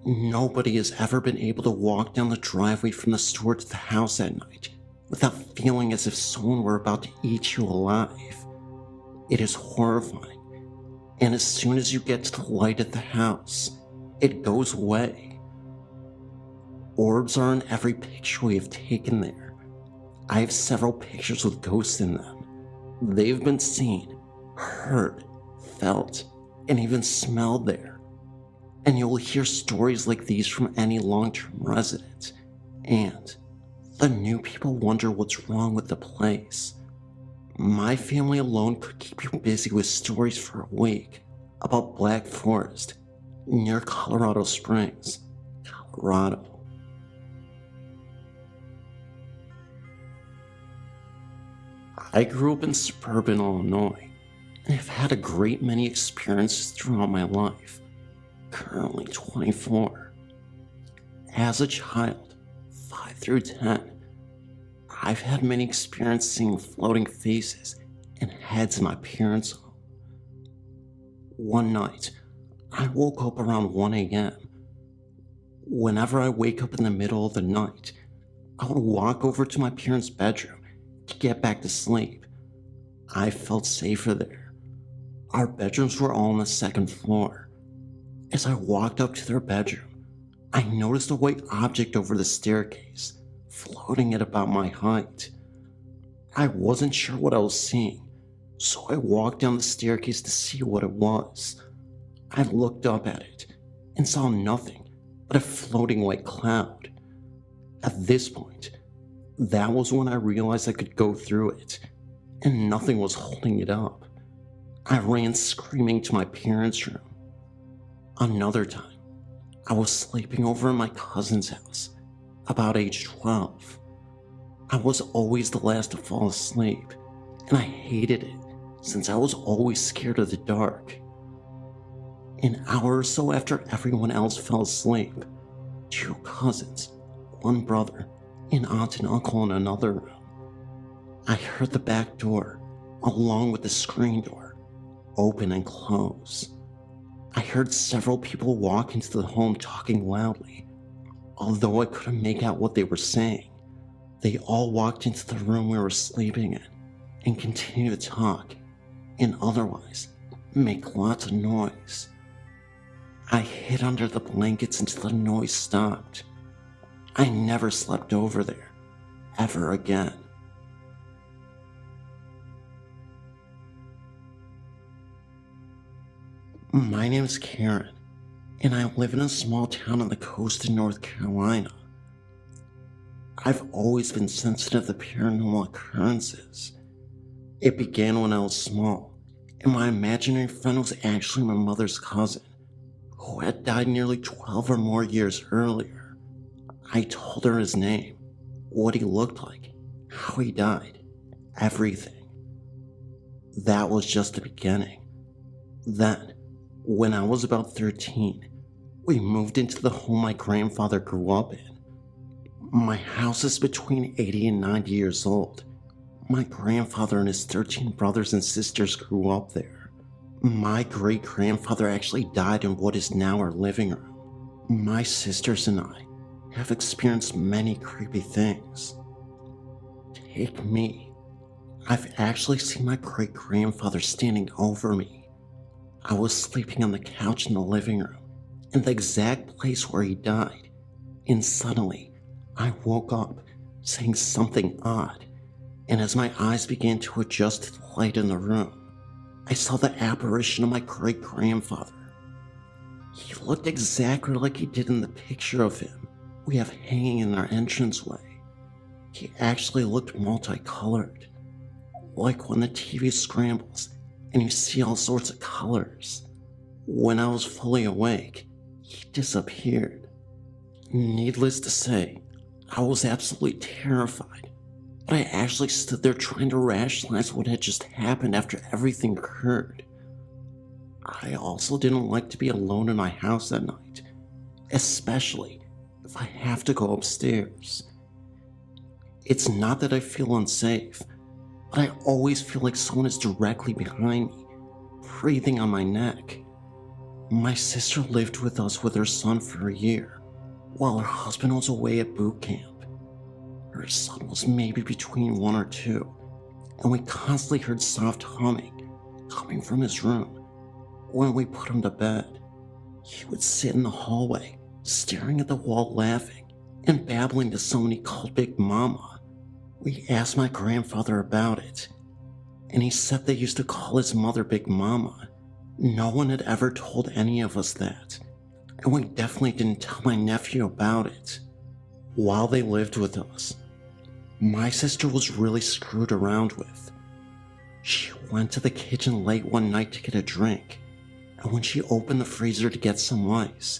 Speaker 2: Nobody has ever been able to walk down the driveway from the store to the house at night without feeling as if someone were about to eat you alive. It is horrifying, and as soon as you get to the light at the house, it goes away. Orbs are in every picture we have taken there. I have several pictures with ghosts in them. They've been seen, heard, felt, and even smelled there. And you'll hear stories like these from any long-term resident, and the new people wonder what's wrong with the place. My family alone could keep you busy with stories for a week about Black Forest near Colorado Springs, Colorado. I grew up in suburban Illinois and have had a great many experiences throughout my life. Currently 24. As a child, 5 through 10, I've had many experiences seeing floating faces and heads in my parents' home. One night, I woke up around 1 a.m. Whenever I wake up in the middle of the night, I would walk over to my parents' bedroom to get back to sleep. I felt safer there. Our bedrooms were all on the second floor. As I walked up to their bedroom, I noticed a white object over the staircase, floating at about my height. I wasn't sure what I was seeing, so I walked down the staircase to see what it was. I looked up at it and saw nothing but a floating white cloud. At this point, that was when I realized I could go through it, and nothing was holding it up. I ran screaming to my parents' room. Another time, I was sleeping over in my cousin's house, about age 12. I was always the last to fall asleep, and I hated it since I was always scared of the dark. An hour or so after everyone else fell asleep, 2 cousins, 1 brother, an aunt and uncle in another room, I heard the back door, along with the screen door, open and close. I heard several people walk into the home talking loudly. Although I couldn't make out what they were saying, they all walked into the room we were sleeping in and continued to talk, and otherwise make lots of noise. I hid under the blankets until the noise stopped. I never slept over there, ever again. My name is Karen, and I live in a small town on the coast in North Carolina. I've always been sensitive to paranormal occurrences. It began when I was small, and my imaginary friend was actually my mother's cousin, who had died nearly 12 or more years earlier. I told her his name, what he looked like, how he died, everything. That was just the beginning. Then, when I was about 13, we moved into the home my grandfather grew up in. My house is between 80 and 90 years old. My grandfather and his 13 brothers and sisters grew up there. My great-grandfather actually died in what is now our living room. My sisters and I have experienced many creepy things. Take me. I've actually seen my great-grandfather standing over me. I was sleeping on the couch in the living room, in the exact place where he died, and suddenly I woke up saying something odd,
Speaker 6: and as my eyes began to adjust to the light in the room, I saw the apparition of my great-grandfather. He looked exactly like he did in the picture of him we have hanging in our entranceway. He actually looked multicolored, like when the TV scrambles and you see all sorts of colors. When I was fully awake, he disappeared. Needless to say, I was absolutely terrified, but I actually stood there trying to rationalize what had just happened after everything occurred. I also didn't like to be alone in my house at night, especially if I have to go upstairs. It's not that I feel unsafe, but I always feel like someone is directly behind me, breathing on my neck. My sister lived with us with her son for a year, while her husband was away at boot camp. Her son was maybe between 1 or 2, and we constantly heard soft humming coming from his room. When we put him to bed, he would sit in the hallway, staring at the wall laughing and babbling to someone he called Big Mama. We asked my grandfather about it, and he said they used to call his mother Big Mama. No one had ever told any of us that, and we definitely didn't tell my nephew about it. While they lived with us, my sister was really screwed around with. She went to the kitchen late one night to get a drink, and when she opened the freezer to get some ice,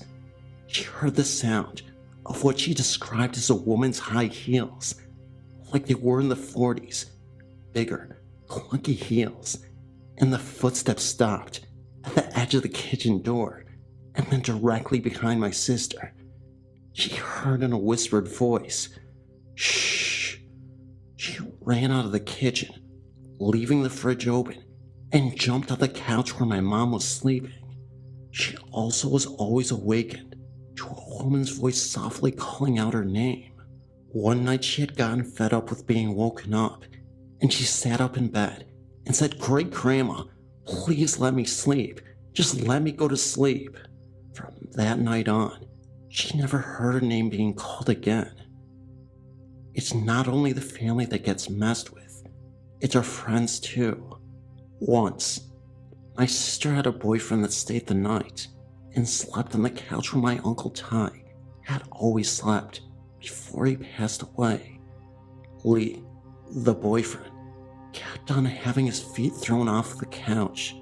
Speaker 6: she heard the sound of what she described as a woman's high heels, like they were in the 40s, bigger, clunky heels, and the footsteps stopped at the edge of the kitchen door, and then directly behind my sister. She heard in a whispered voice, "Shh." She ran out of the kitchen, leaving the fridge open, and jumped on the couch where my mom was sleeping. She also was always awakened to a woman's voice softly calling out her name. One night she had gotten fed up with being woken up, and she sat up in bed and said, "Great Grandma, please let me sleep. Just let me go to sleep." From that night on, she never heard her name being called again. It's not only the family that gets messed with, it's our friends too. Once, my sister had a boyfriend that stayed the night and slept on the couch where my Uncle Ty had always slept before he passed away. Lee, the boyfriend, kept on having his feet thrown off the couch.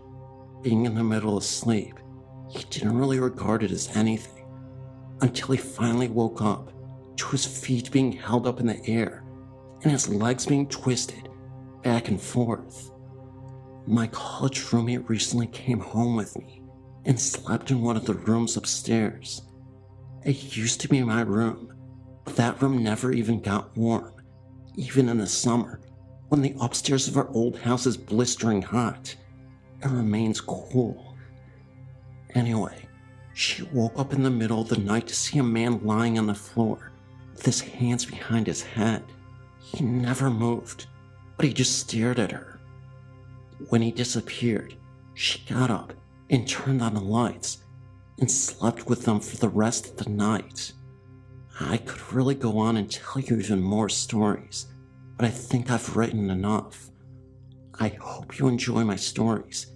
Speaker 6: Being in the middle of sleep, he didn't really regard it as anything until he finally woke up to his feet being held up in the air and his legs being twisted back and forth. My college roommate recently came home with me and slept in one of the rooms upstairs. It used to be my room, but that room never even got warm, even in the summer when the upstairs of our old house is blistering hot. It remains cool. Anyway, she woke up in the middle of the night to see a man lying on the floor with his hands behind his head. He never moved, but he just stared at her. When he disappeared, she got up and turned on the lights and slept with them for the rest of the night. I could really go on and tell you even more stories, but I think I've written enough. I hope you enjoy my stories,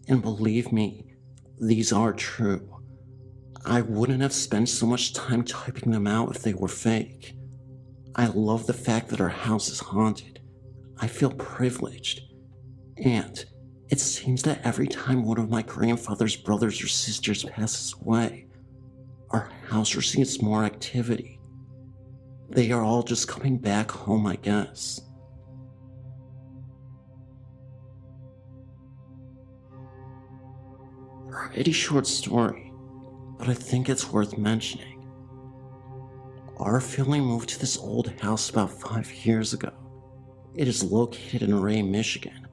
Speaker 6: and believe me, these are true. I wouldn't have spent so much time typing them out if they were fake. I love the fact that our house is haunted. I feel privileged. And it seems that every time one of my grandfather's brothers or sisters passes away, our house receives more activity. They are all just coming back home, I guess. Pretty short story, but I think it's worth mentioning. Our family moved to this old house about 5 years ago. It is located in Ray, Michigan,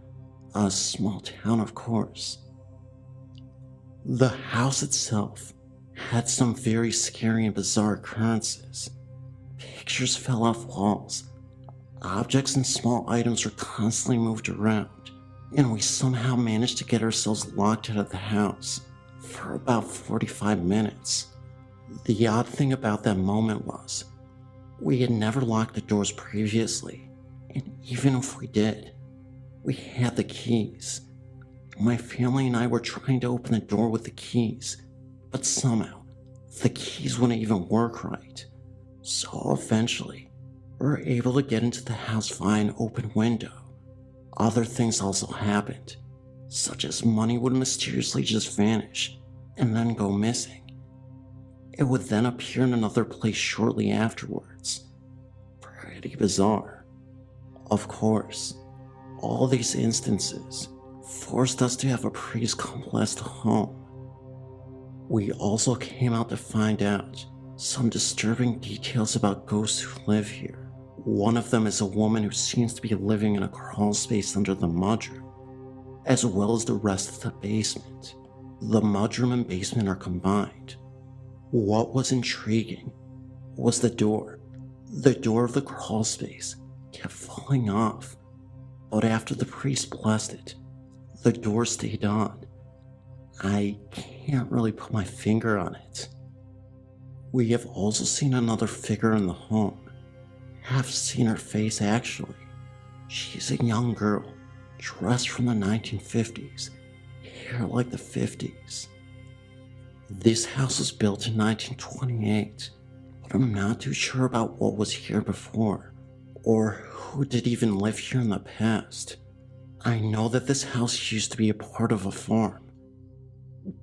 Speaker 6: a small town, of course. The house itself had some very scary and bizarre occurrences. Pictures fell off walls, objects and small items were constantly moved around, and we somehow managed to get ourselves locked out of the house for about 45 minutes. The odd thing about that moment was, we had never locked the doors previously, and
Speaker 2: Even if we did, we had the keys. My family and I were trying to open the door with the keys, but somehow, the keys wouldn't even work right. So eventually, we were able to get into the house via an open window. Other things also happened, such as money would mysteriously just vanish and then go missing. It would then appear in another place shortly afterwards. Pretty bizarre. Of course, all these instances forced us to have a priest come bless the home. We also came out to find out some disturbing details about ghosts who live here. One of them is a woman who seems to be living in a crawl space under the mudroom, as well as the rest of the basement. The mudroom and basement are combined. What was intriguing was the door. The door of the crawl space kept falling off, but after the priest blessed it, the door stayed on. I can't really put my finger on it. We have also seen another figure in the home. Have seen her face actually. She's a young girl, dressed from the 1950s, hair like the 50s. This house was built in 1928, but I'm not too sure about what was here before, or who did even live here in the past. I know that this house used to be a part of a farm.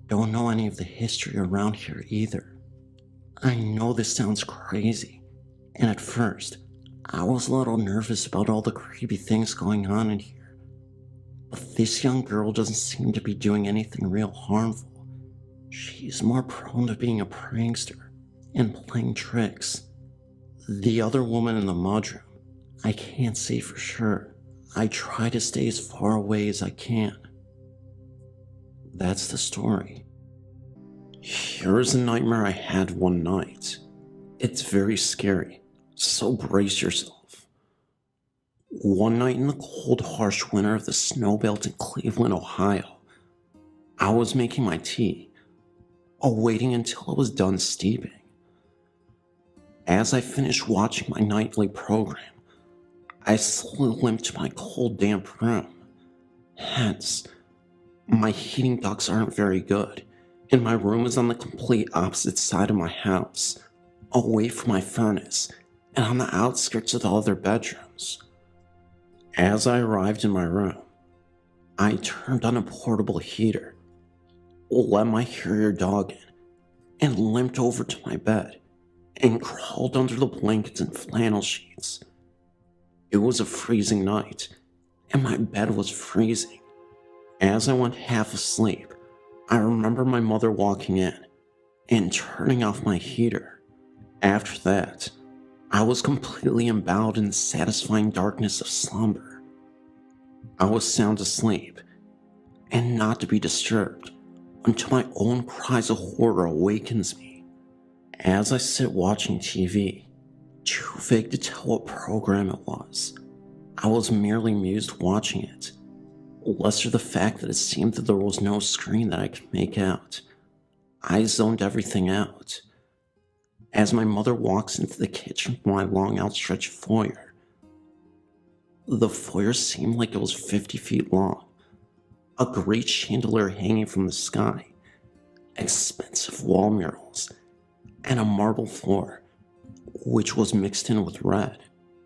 Speaker 2: Don't know any of the history around here either. I know this sounds crazy, and at first, I was a little nervous about all the creepy things going on in here. But this young girl doesn't seem to be doing anything real harmful. She's more prone to being a prankster and playing tricks. The other woman in the mudroom, I can't say for sure. I try to stay as far away as I can. That's the story. Here's a nightmare I had one night. It's very scary, so brace yourself. One night in the cold, harsh winter of the snow belt in Cleveland, Ohio, I was making my tea, awaiting until it was done steeping. As I finished watching my nightly program, I slowly limped to my cold, damp room. Hence, my heating ducts aren't very good, and my room is on the complete opposite side of my house, away from my furnace, and on the outskirts of the other bedrooms. As I arrived in my room, I turned on a portable heater, let my Harrier dog in, and limped over to my bed and crawled under the blankets and flannel sheets. It was a freezing night, and my bed was freezing. As I went half asleep, I remember my mother walking in and turning off my heater. After that, I was completely emboweled in the satisfying darkness of slumber. I was sound asleep, and not to be disturbed until my own cries of horror awakens me. As I sit watching TV, too vague to tell what program it was, I was merely amused watching it, lesser the fact that it seemed that there was no screen that I could make out. I zoned everything out. As my mother walks into the kitchen from my long outstretched foyer, the foyer seemed like it was 50 feet long, a great chandelier hanging from the sky, expensive wall murals, and a marble floor, which was mixed in with red.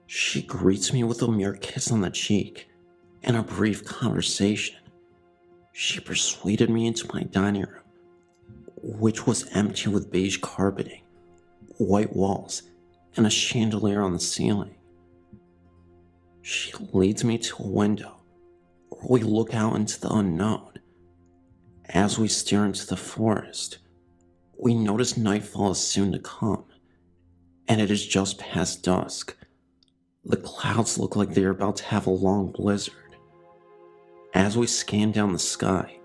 Speaker 2: She greets me with a mere kiss on the cheek and a brief conversation. She persuaded me into my dining room, which was empty with beige carpeting, white walls, and a chandelier on the ceiling. She leads me to a window where we look out into the unknown. As we stare into the forest, we notice nightfall is soon to come, and it is just past dusk. The clouds look like they are about to have a long blizzard. As we scan down the sky,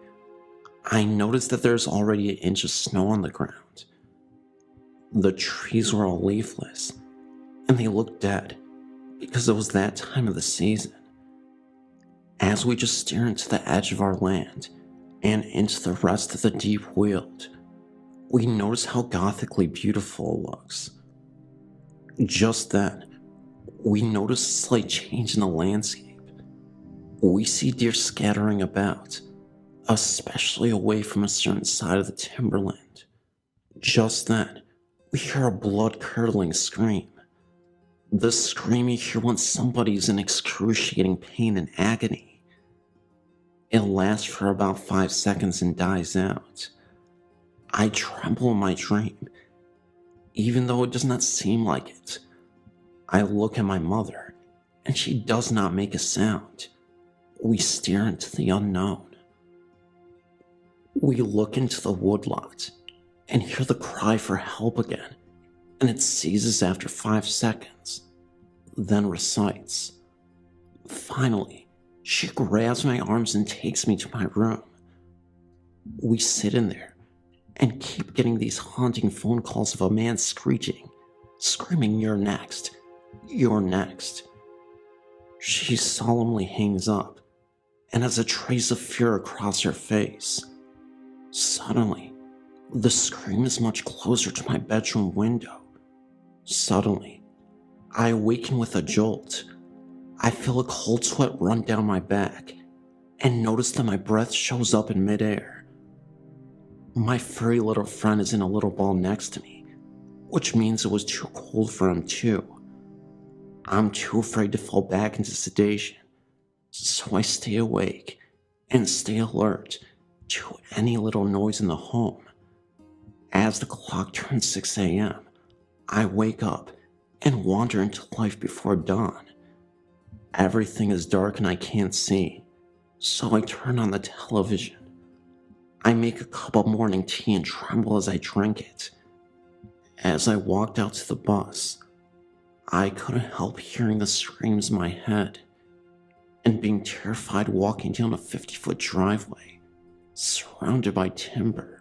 Speaker 2: I notice that there's already an inch of snow on the ground. The trees were all leafless, and they looked dead because it was that time of the season. As we just stare into the edge of our land and into the rest of the deep weald, we notice how gothically beautiful it looks. Just then, we notice a slight change in the landscape. We see deer scattering about, especially away from a certain side of the timberland. Just then, we hear a blood-curdling scream. The scream you hear when somebody is in excruciating pain and agony. It lasts for about 5 seconds and dies out. I tremble in my dream, even though it does not seem like it. I look at my mother, and she does not make a sound. We stare into the unknown. We look into the woodlot and hear the cry for help again, and it ceases after 5 seconds, then recites. Finally, she grabs my arms and takes me to my room. We sit in there and keep getting these haunting phone calls of a man screeching, screaming, "You're next. You're next." She solemnly hangs up and has a trace of fear across her face. Suddenly, the scream is much closer to my bedroom window. Suddenly, I awaken with a jolt. I feel a cold sweat run down my back and notice that my breath shows up in midair. My furry little friend is in a little ball next to me, which means it was too cold for him too. I'm too afraid to fall back into sedation, so I stay awake and stay alert to any little noise in the home. As the clock turns 6 a.m., I wake up and wander into life before dawn. Everything is dark and I can't see, so I turn on the television. I make a cup of morning tea and tremble as I drink it. As I walked out to the bus, I couldn't help hearing the screams in my head and being terrified walking down a 50-foot driveway surrounded by timber.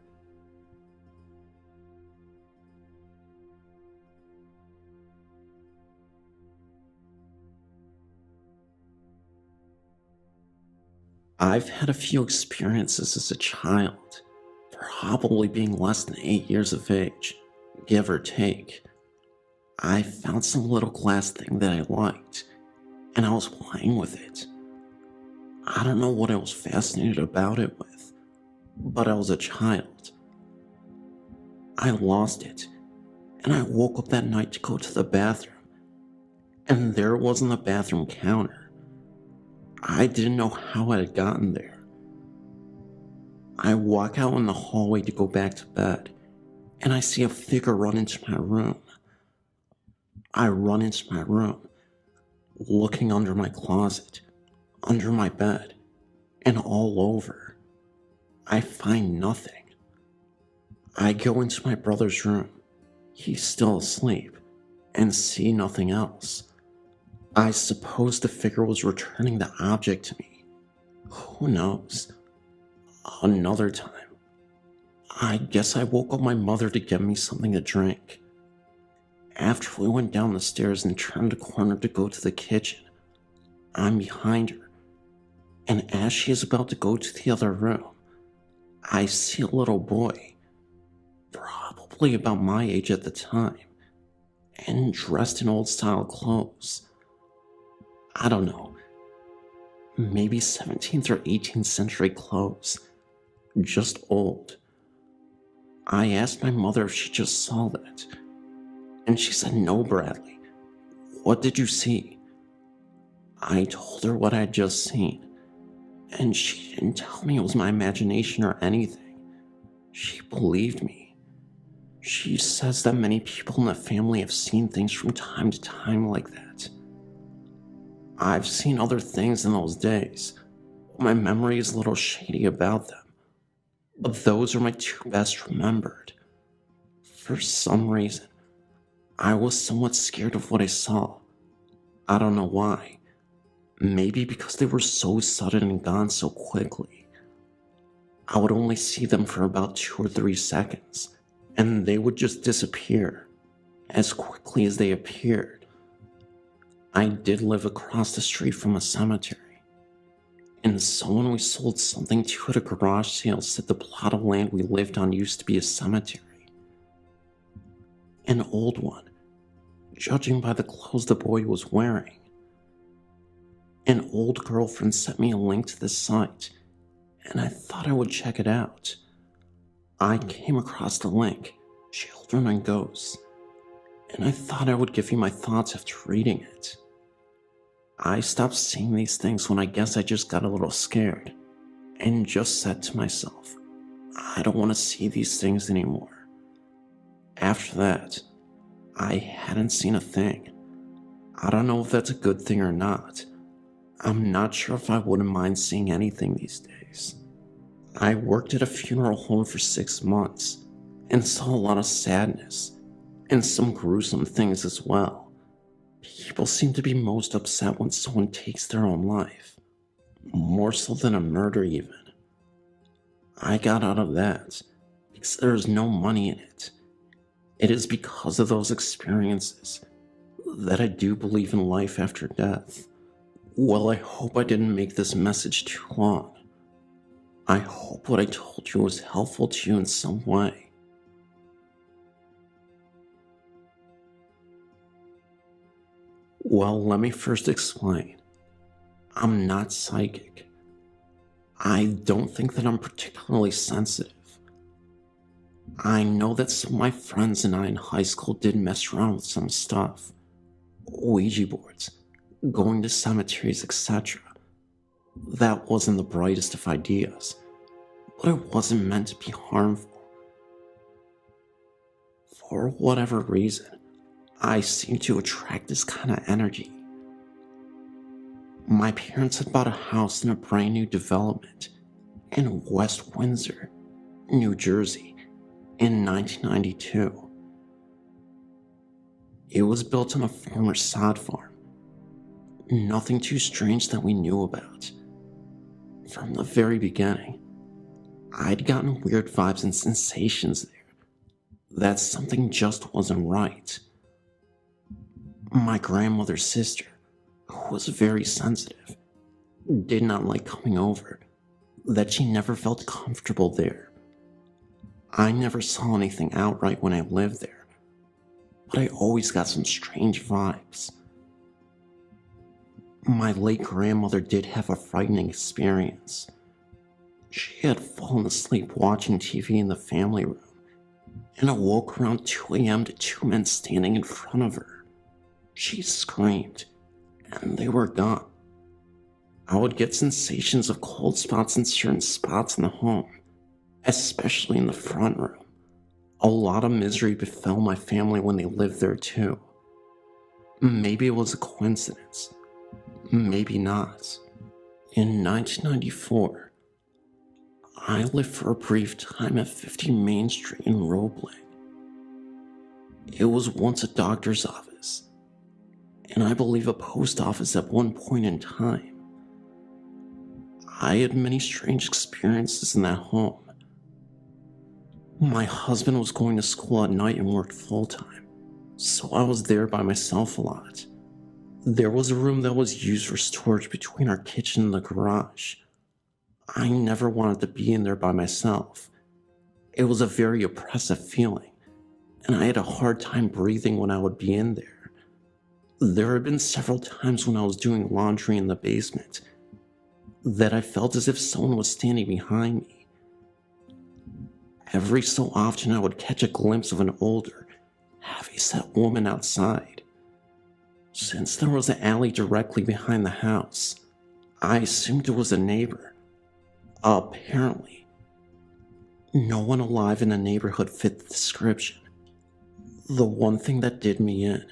Speaker 2: I've had a few experiences as a child, probably being less than 8 years of age, give or take. I found some little glass thing that I liked, and I was playing with it. I don't know what I was fascinated about it with, but I was a child. I lost it, and I woke up that night to go to the bathroom, and there it was on the bathroom counter. I didn't know how it had gotten there. I walk out in the hallway to go back to bed, and I see a figure run into my room. I run into my room, looking under my closet, under my bed, and all over. I find nothing. I go into my brother's room, he's still asleep, and see nothing else. I suppose the figure was returning the object to me. Who knows? Another time, I guess I woke up my mother to get me something to drink. After we went down the stairs and turned a corner to go to the kitchen, I'm behind her, and as she is about to go to the other room, I see a little boy, probably about my age at the time, and dressed in old-style clothes. I don't know, maybe 17th or 18th century clothes, just old. I asked my mother if she just saw that, and she said, "No, Bradley. What did you see?" I told her what I had just seen, and she didn't tell me it was my imagination or anything. She believed me. She says that many people in the family have seen things from time to time like that. I've seen other things in those days. My memory is a little shady about them, but those are my two best remembered. For some reason, I was somewhat scared of what I saw. I don't know why. Maybe because they were so sudden and gone so quickly. I would only see them for about 2 or 3 seconds, and they would just disappear as quickly as they appeared. I did live across the street from a cemetery, and someone we sold something to at a garage sale said the plot of land we lived on used to be a cemetery. An old one,
Speaker 5: judging by the clothes the boy was wearing. An old girlfriend sent me a link to this site, and I thought I would check it out. I came across the link, Children and Ghosts, and I thought I would give you my thoughts after reading it. I stopped seeing these things when I guess I just got a little scared, and just said to myself, I don't want to see these things anymore. After that, I hadn't seen a thing. I don't know if that's a good thing or not. I'm not sure if I wouldn't mind seeing anything these days. I worked at a funeral home for 6 months and saw a lot of sadness and some gruesome things as well. People seem to be most upset when someone takes their own life, more so than a murder even. I got out of that because there is no money in it. It is because of those experiences that I do believe in life after death. Well, I hope I didn't make this message too long. I hope what I told you was helpful to you in some way. Well, let me first explain. I'm not psychic. I don't think that I'm particularly sensitive. I know that some of my friends and I in high school did mess around with some stuff. Ouija boards, going to cemeteries, etc. That wasn't the brightest of ideas, but it wasn't meant to be harmful. For whatever reason, I seem to attract this kind of energy. My parents had bought a house in a brand new development in West Windsor, New Jersey, in 1992. It was built on a former sod farm. Nothing too strange that we knew about. From the very beginning, I'd gotten weird vibes and sensations there, that something just wasn't right. My grandmother's sister, who was very sensitive, did not like coming over, that she never felt comfortable there. I never saw anything outright when I lived there, but I always got some strange vibes. My late grandmother did have a frightening experience. She had fallen asleep watching TV in the family room and awoke around 2 a.m. to 2 men standing in front of her. She screamed, and they were gone. I would get sensations of cold spots in certain spots in the home, especially in the front room. A lot of misery befell my family when they lived there too. Maybe it was a coincidence. Maybe not. In 1994, I lived for a brief time at 50 Main Street in Roebling. It was once a doctor's office, and I believe a post office at one point in time. I had many strange experiences in that home. My husband was going to school at night and worked full-time, so I was there by myself a lot. There was a room that was used for storage between our kitchen and the garage. I never wanted to be in there by myself. It was a very oppressive feeling, and I had a hard time breathing when I would be in there. There had been several times when I was doing laundry in the basement that I felt as if someone was standing behind me. Every so often I would catch a glimpse of an older, heavy-set woman outside. Since there was an alley directly behind the house, I assumed it was a neighbor. Apparently, no one alive in the neighborhood fit the description. The one thing that did me in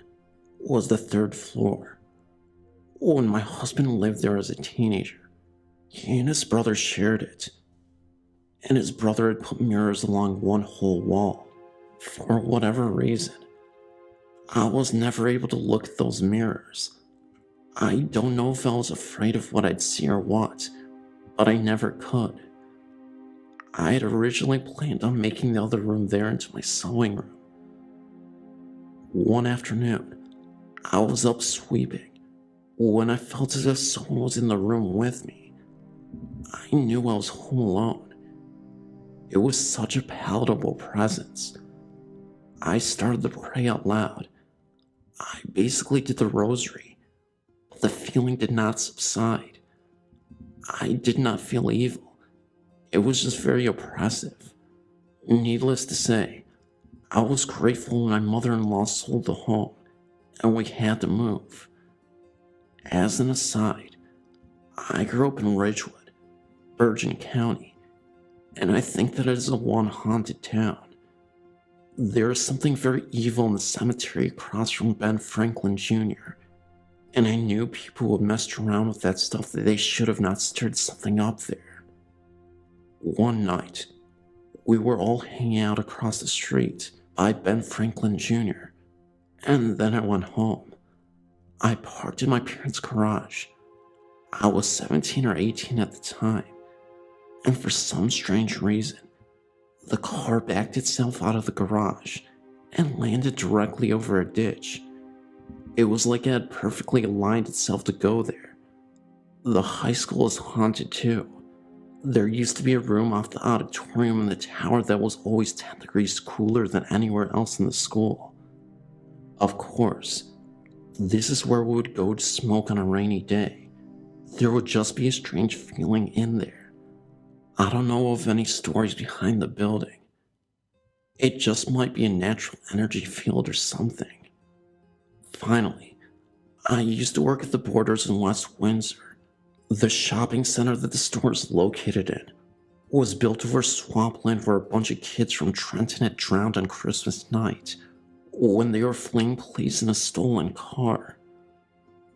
Speaker 5: was the 3rd floor. When my husband lived there as a teenager, he and his brother shared it, and his brother had put mirrors along one whole wall. For whatever reason, I was never able to look at those mirrors. I don't know if I was afraid of what I'd see or what, but I never could. I had originally planned on making the other room there into my sewing room. One afternoon, I was up sweeping when I felt as if someone was in the room with me. I knew I was home alone. It was such a palatable presence. I started to pray out loud. I basically did the rosary, but the feeling did not subside. I did not feel evil. It was just very oppressive. Needless to say, I was grateful when my mother-in-law sold the home and we had to move. As an aside, I grew up in Ridgewood, Bergen County, and I think that it is a one haunted town. There is something very evil in the cemetery across from Ben Franklin Jr., and I knew people would mess around with that stuff that they should have not stirred something up there. One night, we were all hanging out across the street by Ben Franklin Jr., and then I went home. I parked in my parents' garage. I was 17 or 18 at the time, and for some strange reason, the car backed itself out of the garage and landed directly over a ditch. It was like it had perfectly aligned itself to go there. The high school is haunted too. There used to be a room off the auditorium in the tower that was always 10 degrees cooler than anywhere else in the school. Of course, this is where we would go to smoke on a rainy day. There would just be a strange feeling in there. I don't know of any stories behind the building. It just might be a natural energy field or something. Finally, I used to work at the Borders in West Windsor. The shopping center that the store is located in was built over swampland where a bunch of kids from Trenton had drowned on Christmas night when they were fleeing police in a stolen car.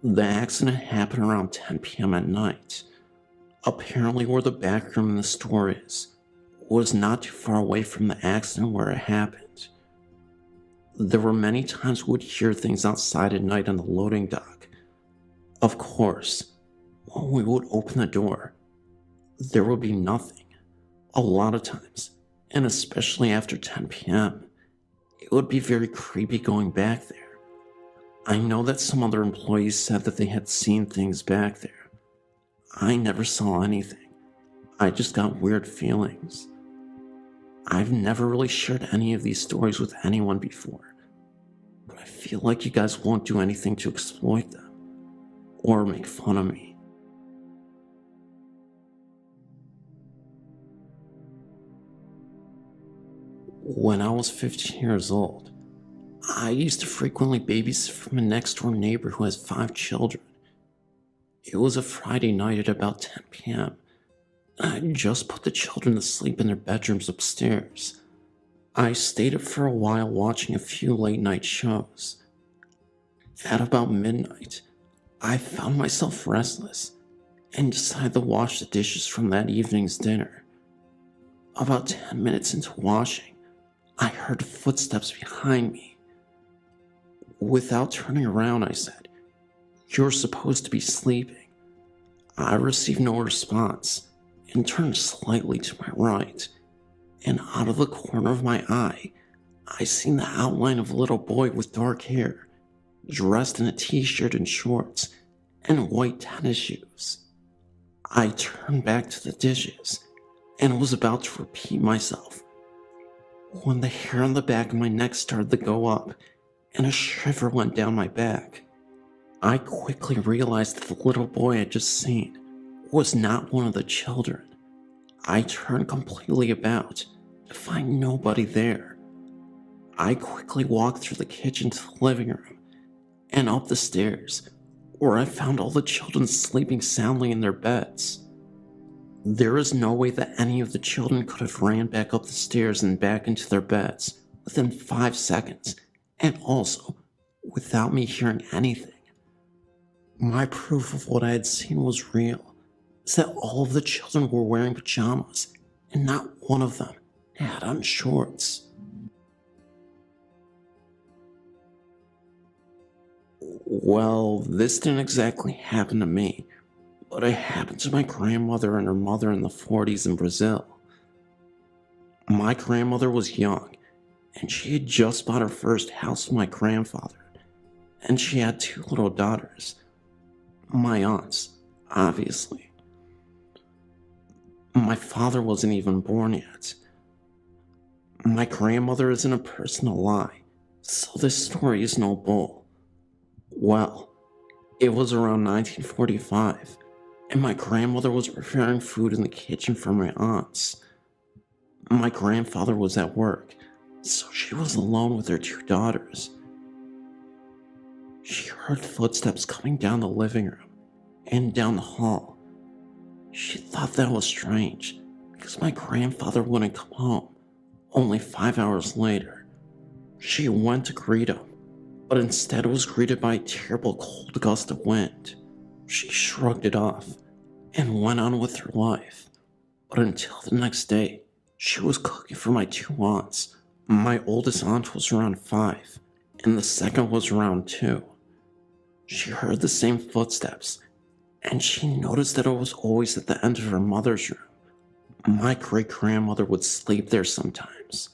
Speaker 5: The accident happened around 10 p.m. at night. Apparently where the back room in the store is was not too far away from the accident where it happened. There were many times we would hear things outside at night on the loading dock. Of course, when we would open the door, there would be nothing. A lot of times, and especially after 10 p.m., it would be very creepy going back there. I know that some other employees said that they had seen things back there. I never saw anything. I just got weird feelings. I've never really shared any of these stories with anyone before, but I feel like you guys won't do anything to exploit them or make fun of me. When I was 15 years old, I used to frequently babysit from a next-door neighbor who has 5 children. It was a Friday night at about 10 p.m. I just put the children to sleep in their bedrooms upstairs. I stayed up for a while watching a few late-night shows. At about midnight, I found myself restless and decided to wash the dishes from that evening's dinner. About 10 minutes into washing, I heard footsteps behind me. Without turning around, I said, "You're supposed to be sleeping." I received no response and turned slightly to my right, and out of the corner of my eye, I seen the outline of a little boy with dark hair, dressed in a t-shirt and shorts, and white tennis shoes. I turned back to the dishes and was about to repeat myself when the hair on the back of my neck started to go up and a shiver went down my back. I quickly realized that the little boy I had just seen was not one of the children. I turned completely about to find nobody there. I quickly walked through the kitchen to the living room and up the stairs, where I found all the children sleeping soundly in their beds. There is no way that any of the children could have ran back up the stairs and back into their beds within 5 seconds, and also without me hearing anything. My proof of what I had seen was real, is that all of the children were wearing pajamas, and not one of them had on shorts. Well, this didn't exactly happen to me, but it happened to my grandmother and her mother in the 40s in Brazil. My grandmother was young, and she had just bought her first house with my grandfather, and she had 2 little daughters. My aunts, obviously. My father wasn't even born yet. My grandmother isn't a person to lie, so this story is no bull. Well, it was around 1945, and my grandmother was preparing food in the kitchen for my aunts. My grandfather was at work, so she was alone with her two daughters. She heard footsteps coming down the living room and down the hall. She thought that was strange because my grandfather wouldn't come home. Only 5 hours later, she went to greet him, but instead was greeted by a terrible cold gust of wind. She shrugged it off and went on with her life. But until the next day, she was cooking for my two aunts. My oldest aunt was around 5, and the second was around 2. She heard the same footsteps, and she noticed that it was always at the end of her mother's room. My great-grandmother would sleep there sometimes.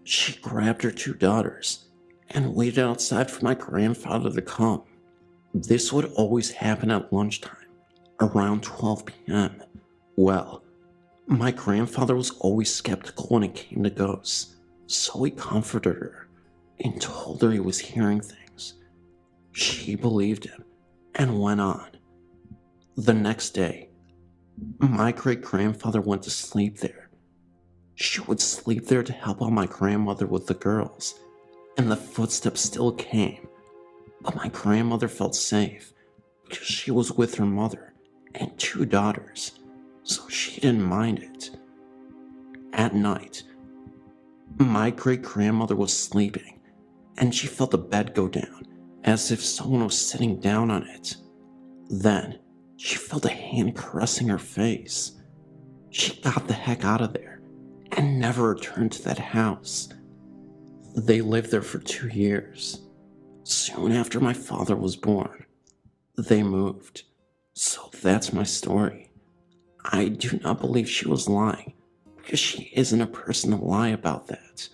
Speaker 5: She grabbed her two daughters and waited outside for my grandfather to come. This would always happen at lunchtime, around 12 p.m. Well, my grandfather was always skeptical when it came to ghosts, so he comforted her and told her he was hearing things. She believed him and went on. The next day, my great-grandfather went to sleep there. She would sleep there to help out my grandmother with the girls, and the footsteps still came. But my grandmother felt safe because she was with her mother and two daughters, so she didn't mind it. At night, my great-grandmother was sleeping, and she felt the bed go down as if someone was sitting down on it. Then, she felt a hand caressing her face. She got the heck out of there and never returned to that house. They lived there for 2 years. Soon after my father was born, they moved. So that's my story. I do not believe she was lying because she isn't a person to lie about that.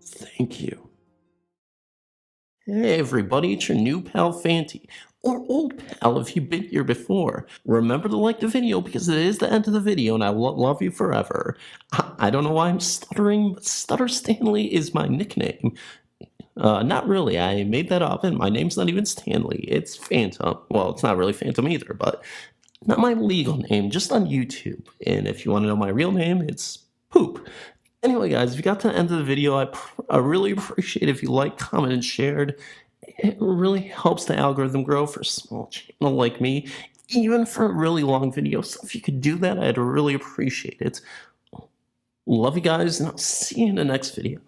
Speaker 5: Thank you. Hey everybody, it's your new pal Fanty, or old pal if you've been here before. Remember to like the video because it is the end of the video and I will love you forever. I don't know why I'm stuttering, but Stutter Stanley is my nickname. Not really, I made that up and my name's not even Stanley, it's Phantom. Well, it's not really Phantom either, but not my legal name, just on YouTube. And if you want to know my real name, it's Poop. Anyway, guys, if you got to the end of the video, I really appreciate if you like, comment, and shared. It really helps the algorithm grow for a small channel like me, even for a really long video. So if you could do that, I'd really appreciate it. Love you guys, and I'll see you in the next video.